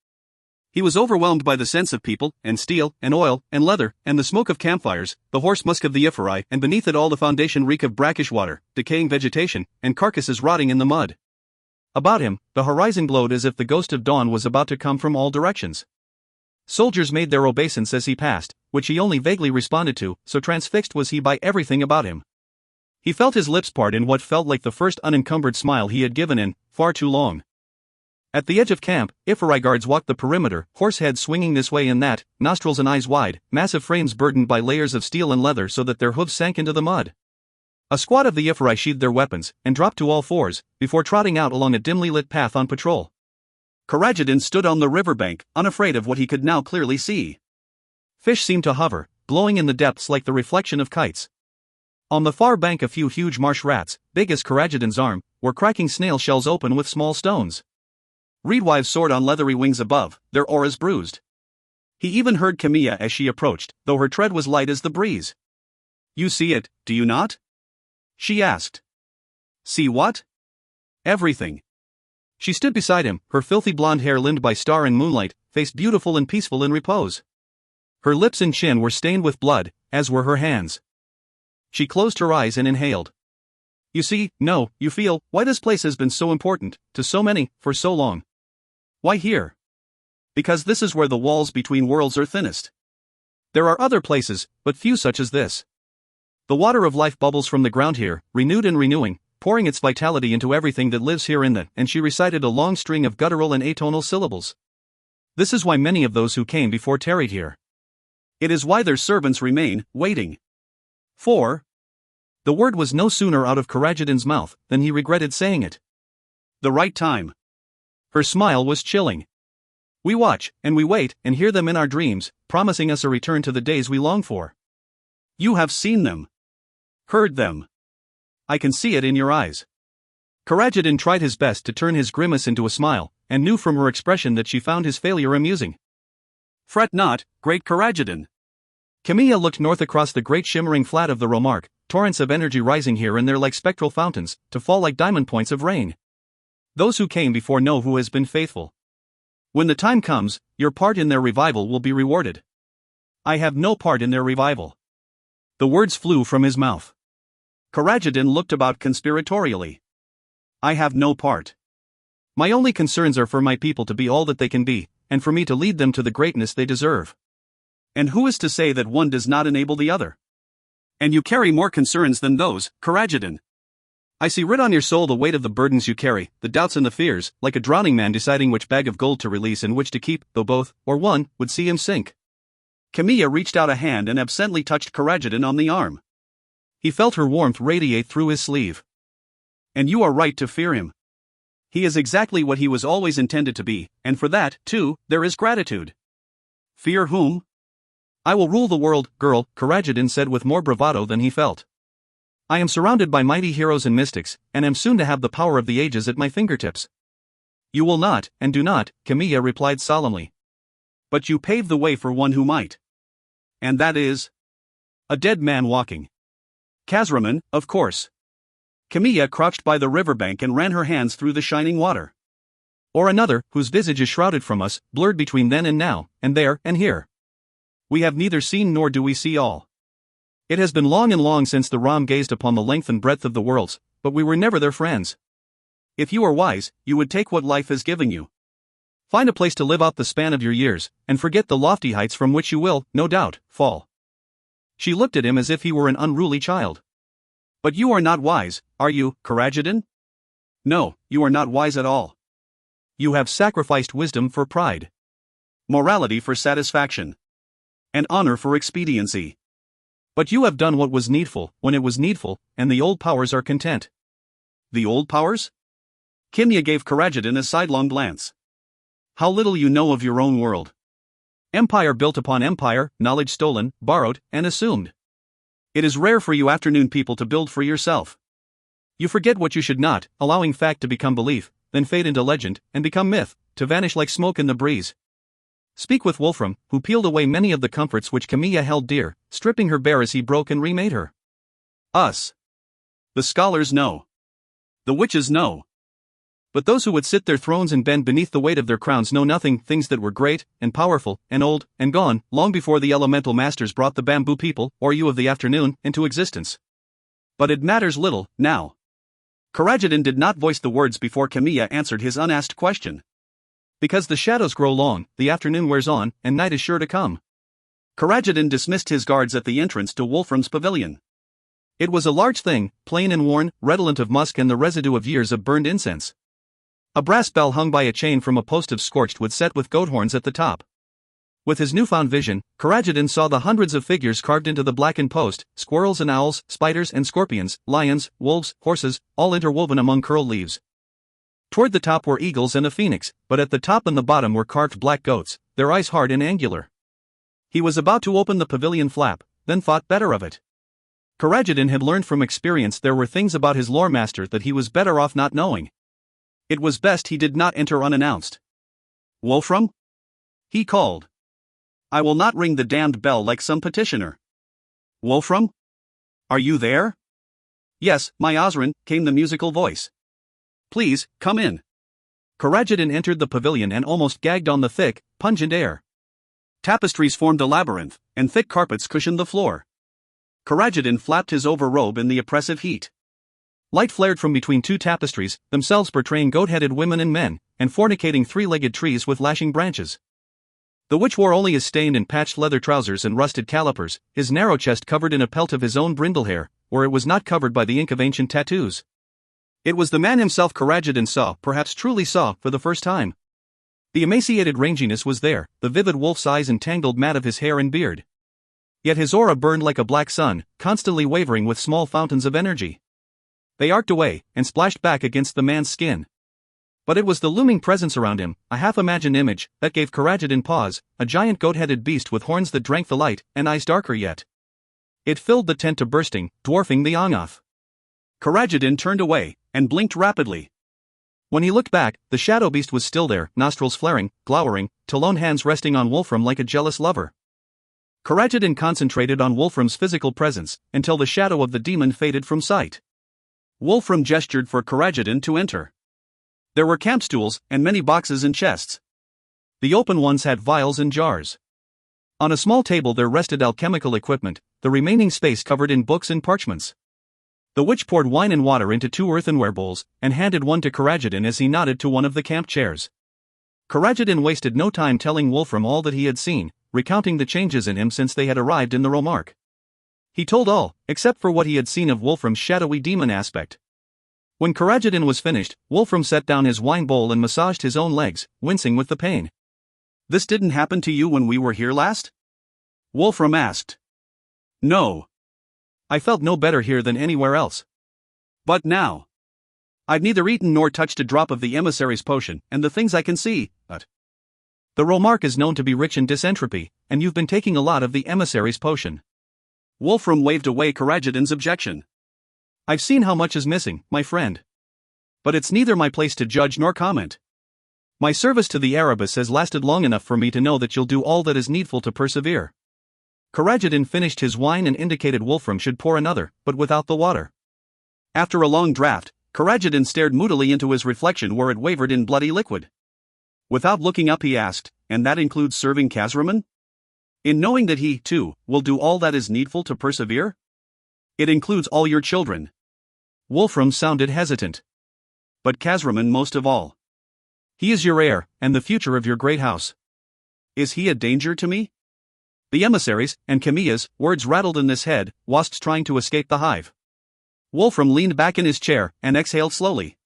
He was overwhelmed by the sense of people, and steel, and oil, and leather, and the smoke of campfires, the hoarse musk of the Ifari, and beneath it all the foundation reek of brackish water, decaying vegetation, and carcasses rotting in the mud. About him, the horizon glowed as if the ghost of dawn was about to come from all directions. Soldiers made their obeisance as he passed, which he only vaguely responded to, so transfixed was he by everything about him. He felt his lips part in what felt like the first unencumbered smile he had given in far too long. At the edge of camp, Ifari guards walked the perimeter, horse heads swinging this way and that, nostrils and eyes wide, massive frames burdened by layers of steel and leather so that their hooves sank into the mud. A squad of the Ifri sheathed their weapons and dropped to all fours before trotting out along a dimly lit path on patrol. Karajadin stood on the riverbank, unafraid of what he could now clearly see. Fish seemed to hover, blowing in the depths like the reflection of kites. On the far bank a few huge marsh rats, big as Karajadin's arm, were cracking snail shells open with small stones. Reedwives soared on leathery wings above, their auras bruised. He even heard Camilla as she approached, though her tread was light as the breeze. "You see it, do you not?" she asked. "See what?" "Everything." She stood beside him, her filthy blonde hair limned by star and moonlight, face beautiful and peaceful in repose. Her lips and chin were stained with blood, as were her hands. She closed her eyes and inhaled. "You see, no, you feel, why this place has been so important, to so many, for so long. Why here? Because this is where the walls between worlds are thinnest. There are other places, but few such as this. The water of life bubbles from the ground here, renewed and renewing, pouring its vitality into everything that lives here in the," and she recited a long string of guttural and atonal syllables. "This is why many of those who came before tarried here. It is why their servants remain, waiting. For..." The word was no sooner out of Karajadin's mouth than he regretted saying it. "The right time." Her smile was chilling. "We watch, and we wait, and hear them in our dreams, promising us a return to the days we long for." "You have seen them. Heard them. I can see it in your eyes." Karajadin tried his best to turn his grimace into a smile, and knew from her expression that she found his failure amusing. "Fret not, great Karajadin." Camilla looked north across the great shimmering flat of the Romark, torrents of energy rising here and there like spectral fountains, to fall like diamond points of rain. "Those who came before know who has been faithful. When the time comes, your part in their revival will be rewarded." "I have no part in their revival." The words flew from his mouth. Karajadin looked about conspiratorially. "I have no part. My only concerns are for my people to be all that they can be, and for me to lead them to the greatness they deserve." "And who is to say that one does not enable the other? And you carry more concerns than those, Karajadin. I see writ on your soul the weight of the burdens you carry, the doubts and the fears, like a drowning man deciding which bag of gold to release and which to keep, though both, or one, would see him sink." Camilla reached out a hand and absently touched Karajadin on the arm. He felt her warmth radiate through his sleeve. "And you are right to fear him. He is exactly what he was always intended to be, and for that, too, there is gratitude." "Fear whom?" "I will rule the world, girl," Karajadin said with more bravado than he felt. "I am surrounded by mighty heroes and mystics, and am soon to have the power of the ages at my fingertips." "You will not, and do not," Camilla replied solemnly. "But you pave the way for one who might. And that is?" "A dead man walking." "Kazraman, of course." Camilla crouched by the riverbank and ran her hands through the shining water. "Or another, whose visage is shrouded from us, blurred between then and now, and there and here. We have neither seen nor do we see all. It has been long and long since the Ram gazed upon the length and breadth of the worlds, but we were never their friends. If you are wise, you would take what life has given you. Find a place to live out the span of your years, and forget the lofty heights from which you will, no doubt, fall." She looked at him as if he were an unruly child. "But you are not wise, are you, Karajadin? No, you are not wise at all. You have sacrificed wisdom for pride, morality for satisfaction, and honor for expediency. But you have done what was needful, when it was needful, and the old powers are content." "The old powers?" Camilla gave Karajadin a sidelong glance. "How little you know of your own world. Empire built upon empire, knowledge stolen, borrowed, and assumed. It is rare for you afternoon people to build for yourself. You forget what you should not, allowing fact to become belief, then fade into legend, and become myth, to vanish like smoke in the breeze. Speak with Wolfram, who peeled away many of the comforts which Camilla held dear, stripping her bare as he broke and remade her." "Us. The scholars know. The witches know. But those who would sit their thrones and bend beneath the weight of their crowns know nothing, things that were great, and powerful, and old, and gone, long before the elemental masters brought the bamboo people, or you of the afternoon, into existence. But it matters little, now." Karajadin did not voice the words before Camilla answered his unasked question. "Because the shadows grow long, the afternoon wears on, and night is sure to come." Karajadin dismissed his guards at the entrance to Wolfram's pavilion. It was a large thing, plain and worn, redolent of musk and the residue of years of burned incense. A brass bell hung by a chain from a post of scorched wood set with goat horns at the top. With his newfound vision, Karajadin saw the hundreds of figures carved into the blackened post: squirrels and owls, spiders and scorpions, lions, wolves, horses, all interwoven among curled leaves. Toward the top were eagles and a phoenix, but at the top and the bottom were carved black goats, their eyes hard and angular. He was about to open the pavilion flap, then thought better of it. Karajadin had learned from experience there were things about his lore master that he was better off not knowing. It was best he did not enter unannounced. "Wolfram?" he called. "I will not ring the damned bell like some petitioner." "Wolfram? Are you there?" "Yes, my Osrin," came the musical voice. "Please, come in." Karajadin entered the pavilion and almost gagged on the thick, pungent air. Tapestries formed a labyrinth, and thick carpets cushioned the floor. Karajadin flapped his overrobe in the oppressive heat. Light flared from between two tapestries, themselves portraying goat-headed women and men, and fornicating three-legged trees with lashing branches. The witch wore only his stained and patched leather trousers and rusted calipers, his narrow chest covered in a pelt of his own brindle hair, where it was not covered by the ink of ancient tattoos. It was the man himself Karajadin saw, perhaps truly saw, for the first time. The emaciated ranginess was there, the vivid wolf's eyes and tangled mat of his hair and beard. Yet his aura burned like a black sun, constantly wavering with small fountains of energy. They arced away, and splashed back against the man's skin. But it was the looming presence around him, a half-imagined image, that gave Karajadin pause, a giant goat-headed beast with horns that drank the light, and eyes darker yet. It filled the tent to bursting, dwarfing the Angoth. Karajadin turned away, and blinked rapidly. When he looked back, the shadow beast was still there, nostrils flaring, glowering, taloned hands resting on Wolfram like a jealous lover. Karajadin concentrated on Wolfram's physical presence, until the shadow of the demon faded from sight. Wolfram gestured for Karajadin to enter. There were camp stools, and many boxes and chests. The open ones had vials and jars. On a small table there rested alchemical equipment, the remaining space covered in books and parchments. The witch poured wine and water into two earthenware bowls, and handed one to Karajadin as he nodded to one of the camp chairs. Karajadin wasted no time telling Wolfram all that he had seen, recounting the changes in him since they had arrived in the Romark. He told all, except for what he had seen of Wolfram's shadowy demon aspect. When Karajadin was finished, Wolfram set down his wine bowl and massaged his own legs, wincing with the pain. "This didn't happen to you when we were here last?" Wolfram asked. "No. I felt no better here than anywhere else. But now. I've neither eaten nor touched a drop of the emissary's potion, and the things I can see, but the Romark is known to be rich in dysentropy, and you've been taking a lot of the emissary's potion." Wolfram waved away Karajadin's objection. "I've seen how much is missing, my friend. But it's neither my place to judge nor comment. My service to the Erebus has lasted long enough for me to know that you'll do all that is needful to persevere." Karajadin finished his wine and indicated Wolfram should pour another, but without the water. After a long draught, Karajadin stared moodily into his reflection where it wavered in bloody liquid. Without looking up he asked, "And that includes serving Kazraman? In knowing that he, too, will do all that is needful to persevere?" "It includes all your children." Wolfram sounded hesitant. "But Kazraman most of all. He is your heir, and the future of your great house." "Is he a danger to me?" The emissaries, and Camilla's, words rattled in his head, wasps trying to escape the hive. Wolfram leaned back in his chair, and exhaled slowly.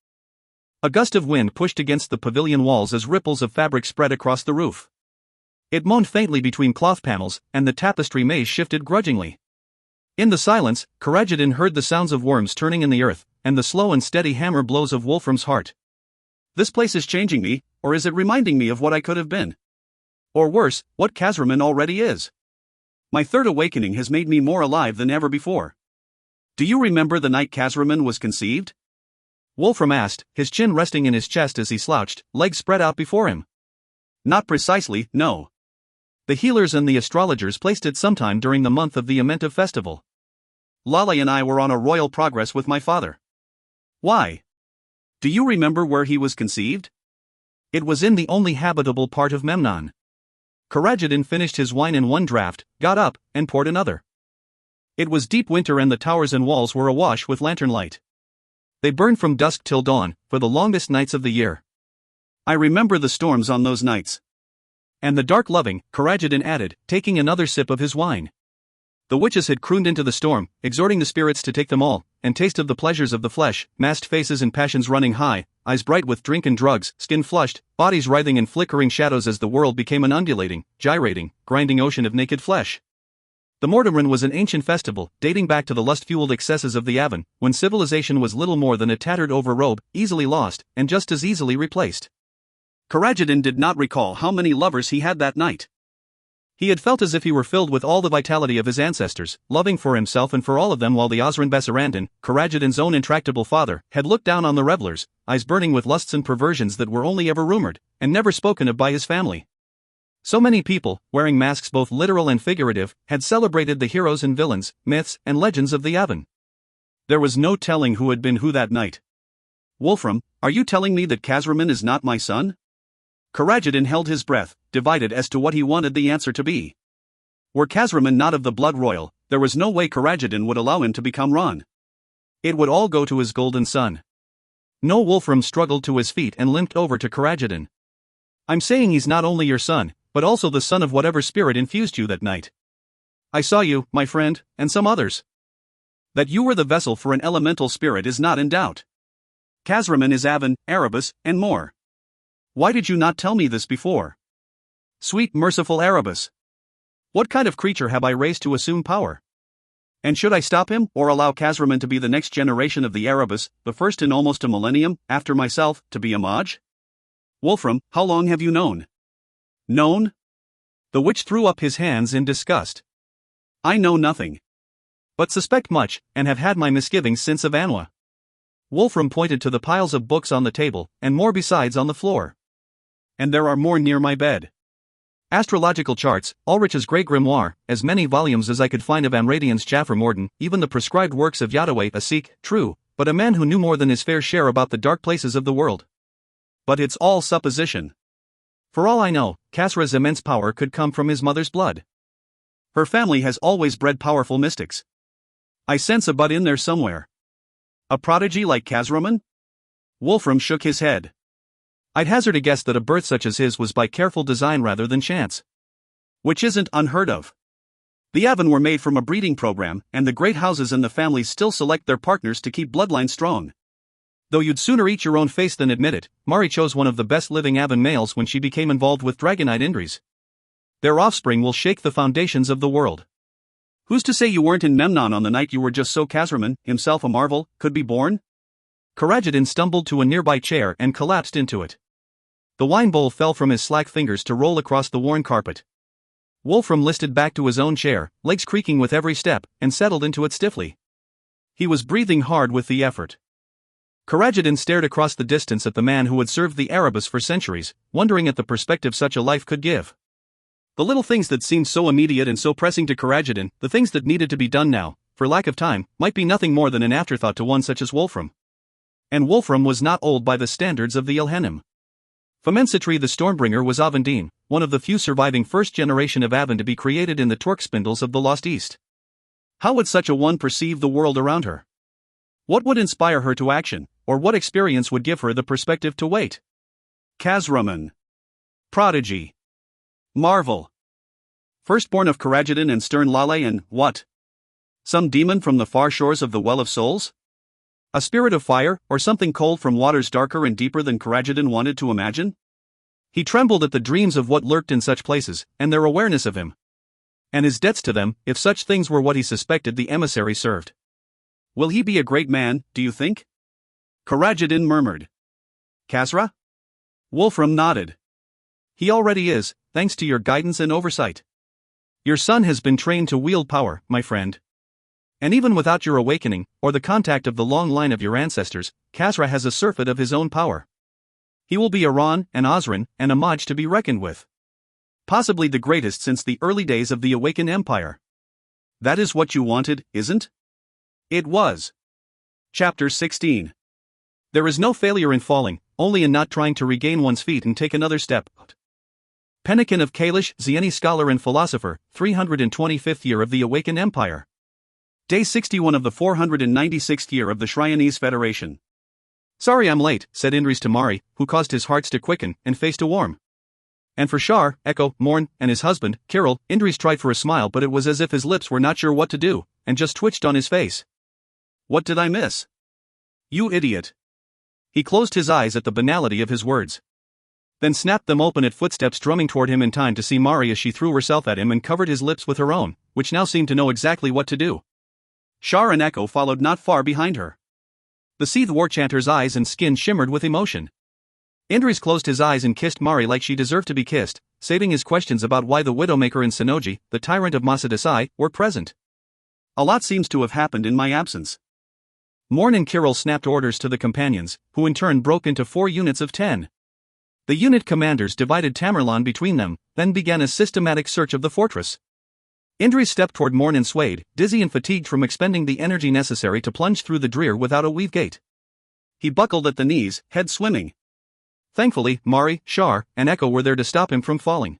A gust of wind pushed against the pavilion walls as ripples of fabric spread across the roof. It moaned faintly between cloth panels, and the tapestry maze shifted grudgingly. In the silence, Karajadin heard the sounds of worms turning in the earth, and the slow and steady hammer blows of Wolfram's heart. "This place is changing me, or is it reminding me of what I could have been? Or worse, what Kazraman already is? My third awakening has made me more alive than ever before. Do you remember the night Kazraman was conceived?" Wolfram asked, his chin resting in his chest as he slouched, legs spread out before him. "Not precisely, no. The healers and the astrologers placed it sometime during the month of the Amentive festival. Lale and I were on a royal progress with my father." "Why? Do you remember where he was conceived?" "It was in the only habitable part of Memnon." Karajadin finished his wine in one draught, got up, and poured another. It was deep winter and the towers and walls were awash with lantern light. They burned from dusk till dawn, for the longest nights of the year. "I remember the storms on those nights." "And the dark loving," Karajadin added, taking another sip of his wine. The witches had crooned into the storm, exhorting the spirits to take them all, and taste of the pleasures of the flesh, masked faces and passions running high, eyes bright with drink and drugs, skin flushed, bodies writhing in flickering shadows as the world became an undulating, gyrating, grinding ocean of naked flesh. The Morteran was an ancient festival, dating back to the lust-fueled excesses of the Avon, when civilization was little more than a tattered over-robe, easily lost, and just as easily replaced. Coragidin did not recall how many lovers he had that night. He had felt as if he were filled with all the vitality of his ancestors, loving for himself and for all of them, while the Osran Besarandin, Coragidin's own intractable father, had looked down on the revelers, eyes burning with lusts and perversions that were only ever rumored, and never spoken of by his family. So many people, wearing masks both literal and figurative, had celebrated the heroes and villains, myths and legends of the Avon. There was no telling who had been who that night. Wolfram, are you telling me that Casraman is not my son? Coragidin held his breath, divided as to what he wanted the answer to be. Were Casraman not of the blood royal, there was no way Coragidin would allow him to become Ron. It would all go to his golden son. No, Wolfram struggled to his feet and limped over to Coragidin. I'm saying he's not only your son, but also the son of whatever spirit infused you that night. I saw you, my friend, and some others. That you were the vessel for an elemental spirit is not in doubt. Casraman is Avon, Erebus, and more. Why did you not tell me this before? Sweet merciful Erebus! What kind of creature have I raised to assume power? And should I stop him, or allow Casraman to be the next generation of the Erebus, the first in almost a millennium, after myself, to be a Maj? Wolfram, how long have you known? Known? The witch threw up his hands in disgust. I know nothing. But suspect much, and have had my misgivings since Avanwa. Wolfram pointed to the piles of books on the table, and more besides on the floor. And there are more near my bed. Astrological charts, Ulrich's Grey Grimoire, as many volumes as I could find of Amradian's Jaffer Morden, even the prescribed works of Yadaway, a Sikh, true, but a man who knew more than his fair share about the dark places of the world. But it's all supposition. For all I know, Kasra's immense power could come from his mother's blood. Her family has always bred powerful mystics. I sense a bud in there somewhere. A prodigy like Casraman? Wolfram shook his head. I'd hazard a guess that a birth such as his was by careful design rather than chance. Which isn't unheard of. The Avon were made from a breeding program, and the great houses and the families still select their partners to keep bloodlines strong. Though you'd sooner eat your own face than admit it, Mari chose one of the best living Avon males when she became involved with Dragonite Indris. Their offspring will shake the foundations of the world. Who's to say you weren't in Memnon on the night you were just so Casraman, himself a marvel, could be born? Coragidin stumbled to a nearby chair and collapsed into it. The wine bowl fell from his slack fingers to roll across the worn carpet. Wolfram listed back to his own chair, legs creaking with every step, and settled into it stiffly. He was breathing hard with the effort. Coragidin stared across the distance at the man who had served the Erebus for centuries, wondering at the perspective such a life could give. The little things that seemed so immediate and so pressing to Coragidin, the things that needed to be done now, for lack of time, might be nothing more than an afterthought to one such as Wolfram. And Wolfram was not old by the standards of the Ilhenim. Famensitri the Stormbringer was Avondine, one of the few surviving first generation of Avon to be created in the torque spindles of the Lost East. How would such a one perceive the world around her? What would inspire her to action, or what experience would give her the perspective to wait? Casraman. Prodigy. Marvel. Firstborn of Coragidin and stern Lale and, what? Some demon from the far shores of the Well of Souls? A spirit of fire, or something cold from waters darker and deeper than Coragidin wanted to imagine? He trembled at the dreams of what lurked in such places, and their awareness of him. And his debts to them, if such things were what he suspected the emissary served. Will he be a great man, do you think? Coragidin murmured. Kasra? Wolfram nodded. He already is, thanks to your guidance and oversight. Your son has been trained to wield power, my friend. And even without your awakening, or the contact of the long line of your ancestors, Kasra has a surfeit of his own power. He will be a Ron, an Osran, and a Maj to be reckoned with. Possibly the greatest since the early days of the Awakened Empire. That is what you wanted, isn't? It was. Chapter 16. There is no failure in falling, only in not trying to regain one's feet and take another step. Pennikin of Kalish, Zieni scholar and philosopher, 325th year of the Awakened Empire. Day 61 of the 496th year of the Shryonese Federation. Sorry I'm late, said Indris to Mari, who caused his hearts to quicken and face to warm. And for Shar, Echo, Morn, and his husband, Kirill, Indris tried for a smile, but it was as if his lips were not sure what to do, and just twitched on his face. What did I miss? You idiot. He closed his eyes at the banality of his words. Then snapped them open at footsteps drumming toward him in time to see Mari as she threw herself at him and covered his lips with her own, which now seemed to know exactly what to do. Shar and Echo followed not far behind her. The Seethe Warchanter's eyes and skin shimmered with emotion. Indris closed his eyes and kissed Mari like she deserved to be kissed, saving his questions about why the Widowmaker and Sonoji, the tyrant of Masadasai, were present. A lot seems to have happened in my absence. Morn and Kirill snapped orders to the companions, who in turn broke into 4 units of 10. The unit commanders divided Tamerlan between them, then began a systematic search of the fortress. Indris stepped toward Morn and swayed, dizzy and fatigued from expending the energy necessary to plunge through the drear without a weave gate. He buckled at the knees, head swimming. Thankfully, Mari, Shar, and Echo were there to stop him from falling.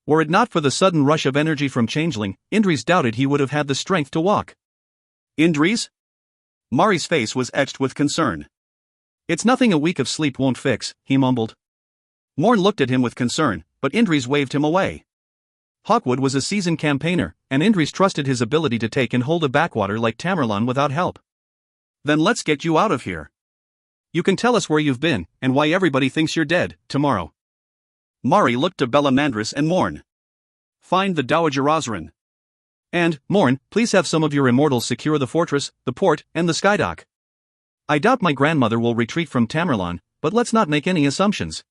Were it not for the sudden rush of energy from Changeling, Indris doubted he would have had the strength to walk. Indris? Mari's face was etched with concern. It's nothing a week of sleep won't fix, he mumbled. Morn looked at him with concern, but Indris waved him away. Hawkwood was a seasoned campaigner, and Indris trusted his ability to take and hold a backwater like Tamerlan without help. Then let's get you out of here. You can tell us where you've been, and why everybody thinks you're dead, tomorrow. Mari looked to Bellamandris and Morn. Find the Dowager Osrin. And, Morn, please have some of your immortals secure the fortress, the port, and the skydock. I doubt my grandmother will retreat from Tamerlan, but let's not make any assumptions.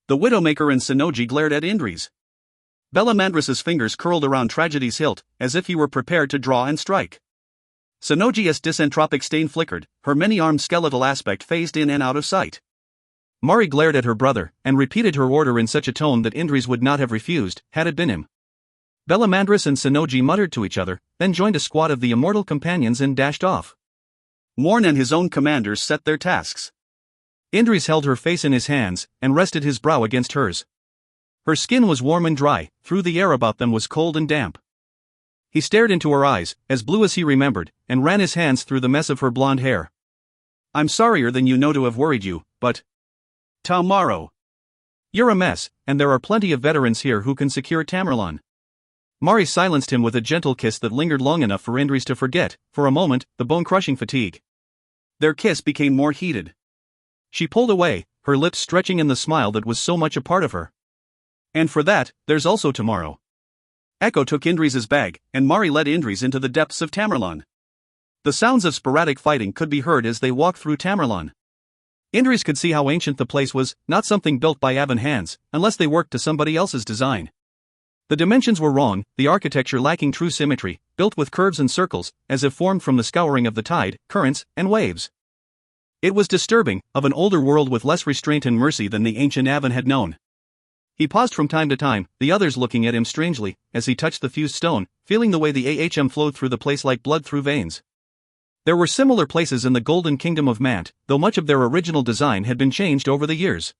The Widowmaker and Sonoji glared at Indris. Bellamandris's fingers curled around Tragedy's hilt, as if he were prepared to draw and strike. Sonoji's disentropic stain flickered, her many-armed skeletal aspect phased in and out of sight. Mari glared at her brother, and repeated her order in such a tone that Indris would not have refused, had it been him. Bellamandris and Sonoji muttered to each other, then joined a squad of the immortal companions and dashed off. Morn and his own commanders set their tasks. Indris held her face in his hands, and rested his brow against hers. Her skin was warm and dry, through the air about them was cold and damp. He stared into her eyes, as blue as he remembered, and ran his hands through the mess of her blonde hair. I'm sorrier than you know to have worried you, but... Tomorrow. You're a mess, and there are plenty of veterans here who can secure Tamerlan. Mari silenced him with a gentle kiss that lingered long enough for Indris to forget, for a moment, the bone-crushing fatigue. Their kiss became more heated. She pulled away, her lips stretching in the smile that was so much a part of her. And for that, there's also tomorrow. Echo took Indris's bag, and Mari led Indris into the depths of Tamerlan. The sounds of sporadic fighting could be heard as they walked through Tamerlan. Indris could see how ancient the place was, not something built by Avan hands, unless they worked to somebody else's design. The dimensions were wrong, the architecture lacking true symmetry, built with curves and circles, as if formed from the scouring of the tide, currents, and waves. It was disturbing, of an older world with less restraint and mercy than the ancient Avan had known. He paused from time to time, the others looking at him strangely, as he touched the fused stone, feeling the way the AHM flowed through the place like blood through veins. There were similar places in the Golden Kingdom of Mant, though much of their original design had been changed over the years.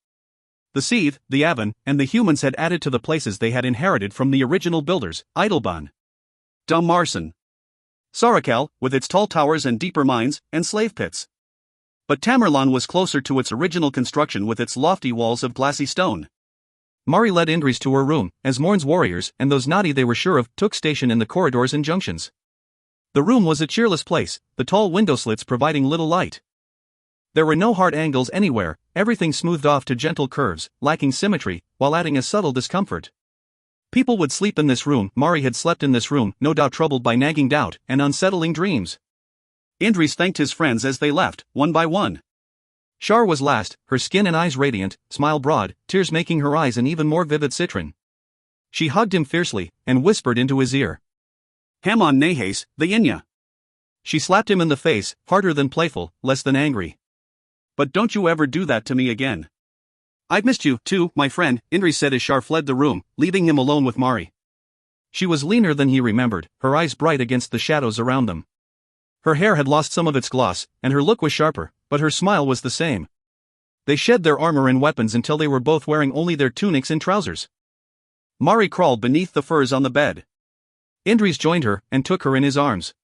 The Seethe, the Avan, and the humans had added to the places they had inherited from the original builders, Eidolban, Dummarsen, Sarakal, with its tall towers and deeper mines, and slave pits. But Tamerlan was closer to its original construction with its lofty walls of glassy stone. Mari led Indris to her room, as Morn's warriors, and those naughty they were sure of, took station in the corridors and junctions. The room was a cheerless place, the tall window slits providing little light. There were no hard angles anywhere, everything smoothed off to gentle curves, lacking symmetry, while adding a subtle discomfort. People would sleep in this room. Mari had slept in this room, no doubt troubled by nagging doubt and unsettling dreams. Indris thanked his friends as they left, one by one. Shar was last, her skin and eyes radiant, smile broad, tears making her eyes an even more vivid citron. She hugged him fiercely, and whispered into his ear. Hamon Nehes, the Inya. She slapped him in the face, harder than playful, less than angry. But don't you ever do that to me again. I've missed you, too, my friend, Indris said as Shar fled the room, leaving him alone with Mari. She was leaner than he remembered, her eyes bright against the shadows around them. Her hair had lost some of its gloss, and her look was sharper, but her smile was the same. They shed their armor and weapons until they were both wearing only their tunics and trousers. Mari crawled beneath the furs on the bed. Indris joined her, and took her in his arms.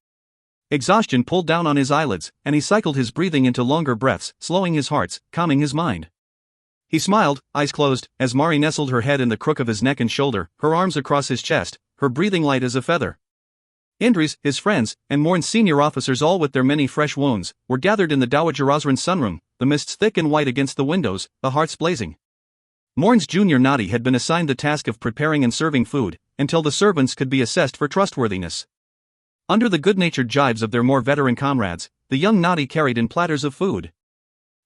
Exhaustion pulled down on his eyelids, and he cycled his breathing into longer breaths, slowing his hearts, calming his mind. He smiled, eyes closed, as Mari nestled her head in the crook of his neck and shoulder, her arms across his chest, her breathing light as a feather. Indris, his friends, and Morn's senior officers, all with their many fresh wounds, were gathered in the Dowager Osrin's sunroom, the mists thick and white against the windows, the hearts blazing. Morn's junior Nadi had been assigned the task of preparing and serving food, until the servants could be assessed for trustworthiness. Under the good-natured jibes of their more veteran comrades, the young Nadi carried in platters of food.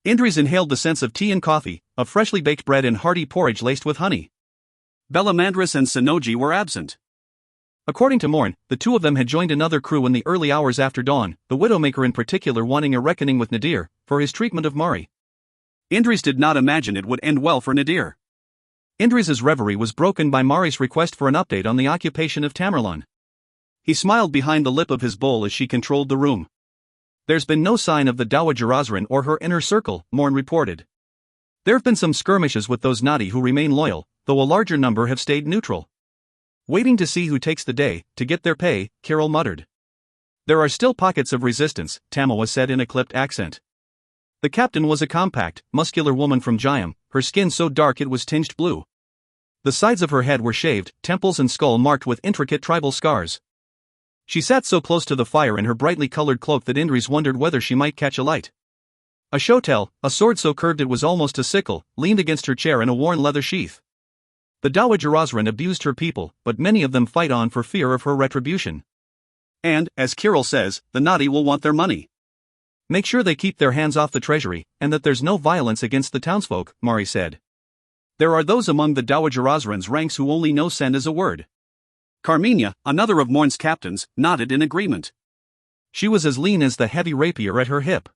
Indris inhaled the scents of tea and coffee, of freshly baked bread and hearty porridge laced with honey. Belamandris and Sonoji were absent. According to Morn, the two of them had joined another crew in the early hours after dawn, the Widowmaker in particular wanting a reckoning with Nadir for his treatment of Mari. Indris did not imagine it would end well for Nadir. Indris's reverie was broken by Mari's request for an update on the occupation of Tamerlan. He smiled behind the lip of his bowl as she controlled the room. There's been no sign of the Dowager Osrin or her inner circle, Morn reported. There have been some skirmishes with those Nadi who remain loyal, though a larger number have stayed neutral. Waiting to see who takes the day, to get their pay, Kirill muttered. There are still pockets of resistance, Tamawa said in a clipped accent. The captain was a compact, muscular woman from Jayam, her skin so dark it was tinged blue. The sides of her head were shaved, temples and skull marked with intricate tribal scars. She sat so close to the fire in her brightly colored cloak that Indris wondered whether she might catch a light. A shotel, a sword so curved it was almost a sickle, leaned against her chair in a worn leather sheath. The Dowager Osrin abused her people, but many of them fight on for fear of her retribution. And, as Kirill says, the Nadi will want their money. Make sure they keep their hands off the treasury, and that there's no violence against the townsfolk, Mari said. There are those among the Dowager Osrin's ranks who only know send as a word. Carmenia, another of Morn's captains, nodded in agreement. She was as lean as the heavy rapier at her hip.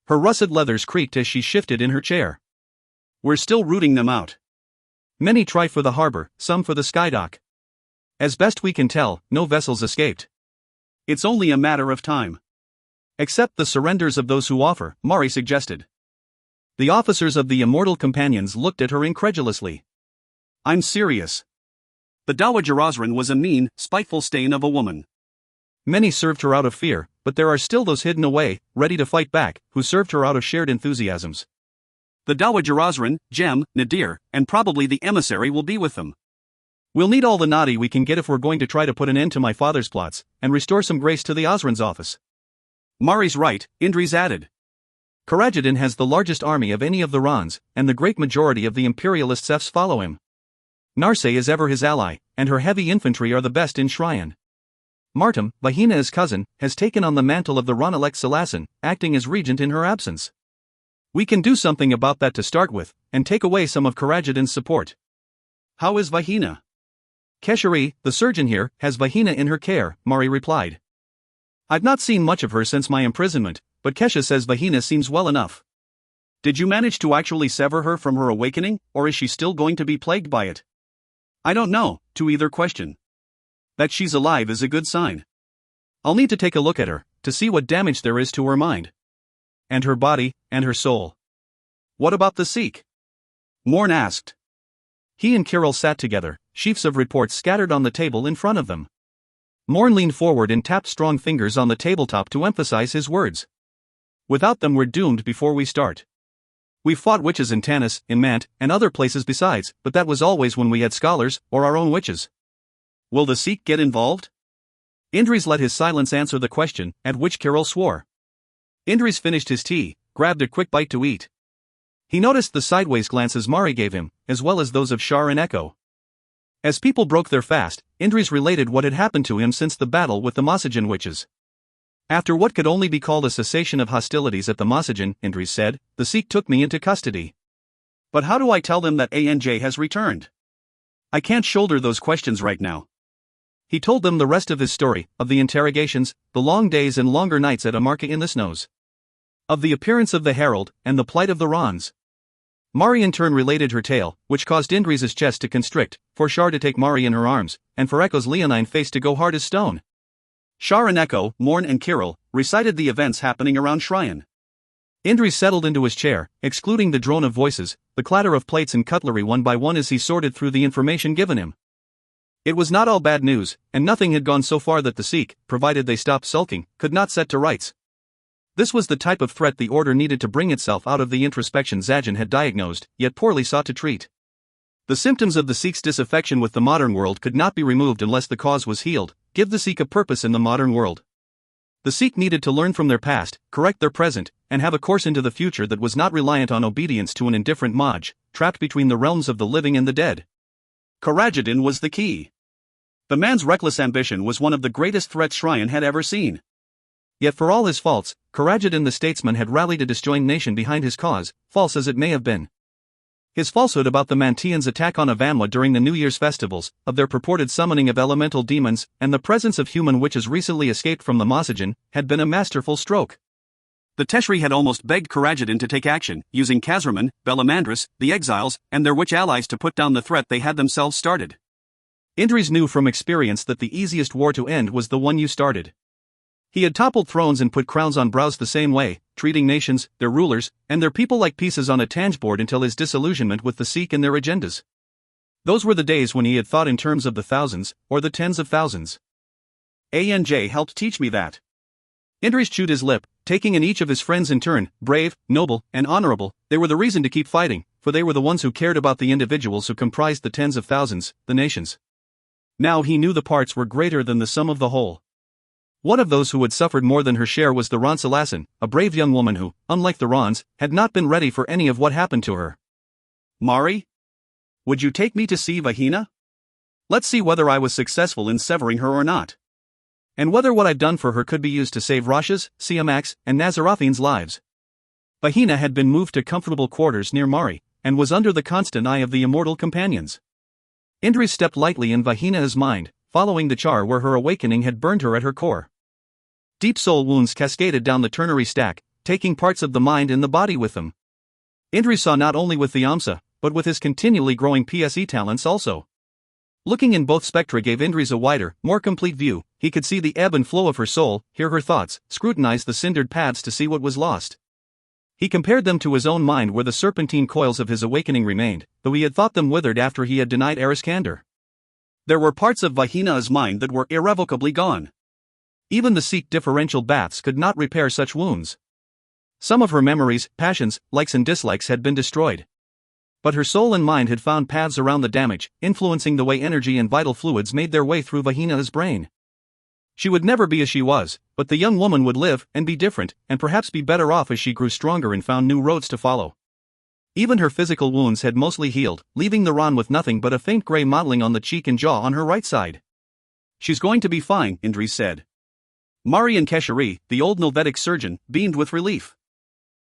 Her russet leathers creaked as she shifted in her chair. We're still rooting them out. Many try for the harbor, some for the skydock. As best we can tell, no vessels escaped. It's only a matter of time. Except the surrenders of those who offer, Mari suggested. The officers of the Immortal Companions looked at her incredulously. I'm serious. The Dowager Osrin was a mean, spiteful stain of a woman. Many served her out of fear, but there are still those hidden away, ready to fight back, who served her out of shared enthusiasms. The Dowager Osrin, Jem, Nadir, and probably the emissary will be with them. We'll need all the Nadi we can get if we're going to try to put an end to my father's plots, and restore some grace to the Osrin's office. Mari's right, Indris added. Karajadin has the largest army of any of the Rans, and the great majority of the imperialist Sefs follow him. Narse is ever his ally, and her heavy infantry are the best in Shryan. Martam, Vahina's cousin, has taken on the mantle of the Ron-elect Salasan, acting as regent in her absence. We can do something about that to start with, and take away some of Karajadin's support. How is Vahina? Keshari, the surgeon here, has Vahina in her care, Mari replied. I've not seen much of her since my imprisonment, but Kesha says Vahina seems well enough. Did you manage to actually sever her from her awakening, or is she still going to be plagued by it? I don't know, to either question. That she's alive is a good sign. I'll need to take a look at her, to see what damage there is to her mind. And her body, and her soul. What about the Sikh? Morn asked. He and Kirill sat together, sheafs of reports scattered on the table in front of them. Morn leaned forward and tapped strong fingers on the tabletop to emphasize his words. Without them we're doomed before we start. We've fought witches in Tanis, in Mant, and other places besides, but that was always when we had scholars, or our own witches. Will the Sikh get involved? Indris let his silence answer the question, at which Kirill swore. Indris finished his tea, grabbed a quick bite to eat. He noticed the sideways glances Mari gave him, as well as those of Shar and Echo. As people broke their fast, Indris related what had happened to him since the battle with the Mosajan witches. After what could only be called a cessation of hostilities at the Mosajan, Indris said, the Sikh took me into custody. But how do I tell them that ANJ has returned? I can't shoulder those questions right now. He told them the rest of his story, of the interrogations, the long days and longer nights at Amarka in the snows. Of the appearance of the herald, and the plight of the Rans. Mari in turn related her tale, which caused Indris's chest to constrict, for Shar to take Mari in her arms, and for Echo's leonine face to go hard as stone. Shar and Echo, Morn and Kirill, recited the events happening around Shryan. Indris settled into his chair, excluding the drone of voices, the clatter of plates and cutlery one by one as he sorted through the information given him. It was not all bad news, and nothing had gone so far that the Sikh, provided they stopped sulking, could not set to rights. This was the type of threat the Order needed to bring itself out of the introspection Zajan had diagnosed, yet poorly sought to treat. The symptoms of the Sikh's disaffection with the modern world could not be removed unless the cause was healed. Give the Sikh a purpose in the modern world. The Sikh needed to learn from their past, correct their present, and have a course into the future that was not reliant on obedience to an indifferent Maj, trapped between the realms of the living and the dead. Karajadan was the key. The man's reckless ambition was one of the greatest threats Shryan had ever seen. Yet for all his faults, Karajadan the statesman had rallied a disjoined nation behind his cause, false as it may have been. His falsehood about the Mantians' attack on Avanwa during the New Year's festivals, of their purported summoning of elemental demons, and the presence of human witches recently escaped from the Masajan, had been a masterful stroke. The Teshri had almost begged Karajadan to take action, using Kazraman, Belamandris, the exiles, and their witch allies to put down the threat they had themselves started. Indris knew from experience that the easiest war to end was the one you started. He had toppled thrones and put crowns on brows the same way, treating nations, their rulers, and their people like pieces on a tangeboard until his disillusionment with the Sikh and their agendas. Those were the days when he had thought in terms of the thousands, or the tens of thousands. Anj helped teach me that. Indris chewed his lip, taking in each of his friends in turn, brave, noble, and honorable. They were the reason to keep fighting, for they were the ones who cared about the individuals who comprised the tens of thousands, the nations. Now he knew the parts were greater than the sum of the whole. One of those who had suffered more than her share was the Ransalassan, a brave young woman who, unlike the Rans, had not been ready for any of what happened to her. Mari? Would you take me to see Vahina? Let's see whether I was successful in severing her or not. And whether what I'd done for her could be used to save Rasha's, Siamak's, and Nazarathine's lives. Vahina had been moved to comfortable quarters near Mari, and was under the constant eye of the immortal companions. Indris stepped lightly in Vahina's mind, following the char where her awakening had burned her at her core. Deep soul wounds cascaded down the ternary stack, taking parts of the mind and the body with them. Indris saw not only with the Amsa, but with his continually growing PSE talents also. Looking in both spectra gave Indris a wider, more complete view. He could see the ebb and flow of her soul, hear her thoughts, scrutinize the cindered paths to see what was lost. He compared them to his own mind where the serpentine coils of his awakening remained, though he had thought them withered after he had denied Eris candor. There were parts of Vahina's mind that were irrevocably gone. Even the Sikh differential baths could not repair such wounds. Some of her memories, passions, likes and dislikes had been destroyed. But her soul and mind had found paths around the damage, influencing the way energy and vital fluids made their way through Vahina's brain. She would never be as she was, but the young woman would live and be different, and perhaps be better off as she grew stronger and found new roads to follow. Even her physical wounds had mostly healed, leaving the Ran with nothing but a faint grey mottling on the cheek and jaw on her right side. She's going to be fine, Indris said. Mari and Keshari, the old Nilvetic surgeon, beamed with relief.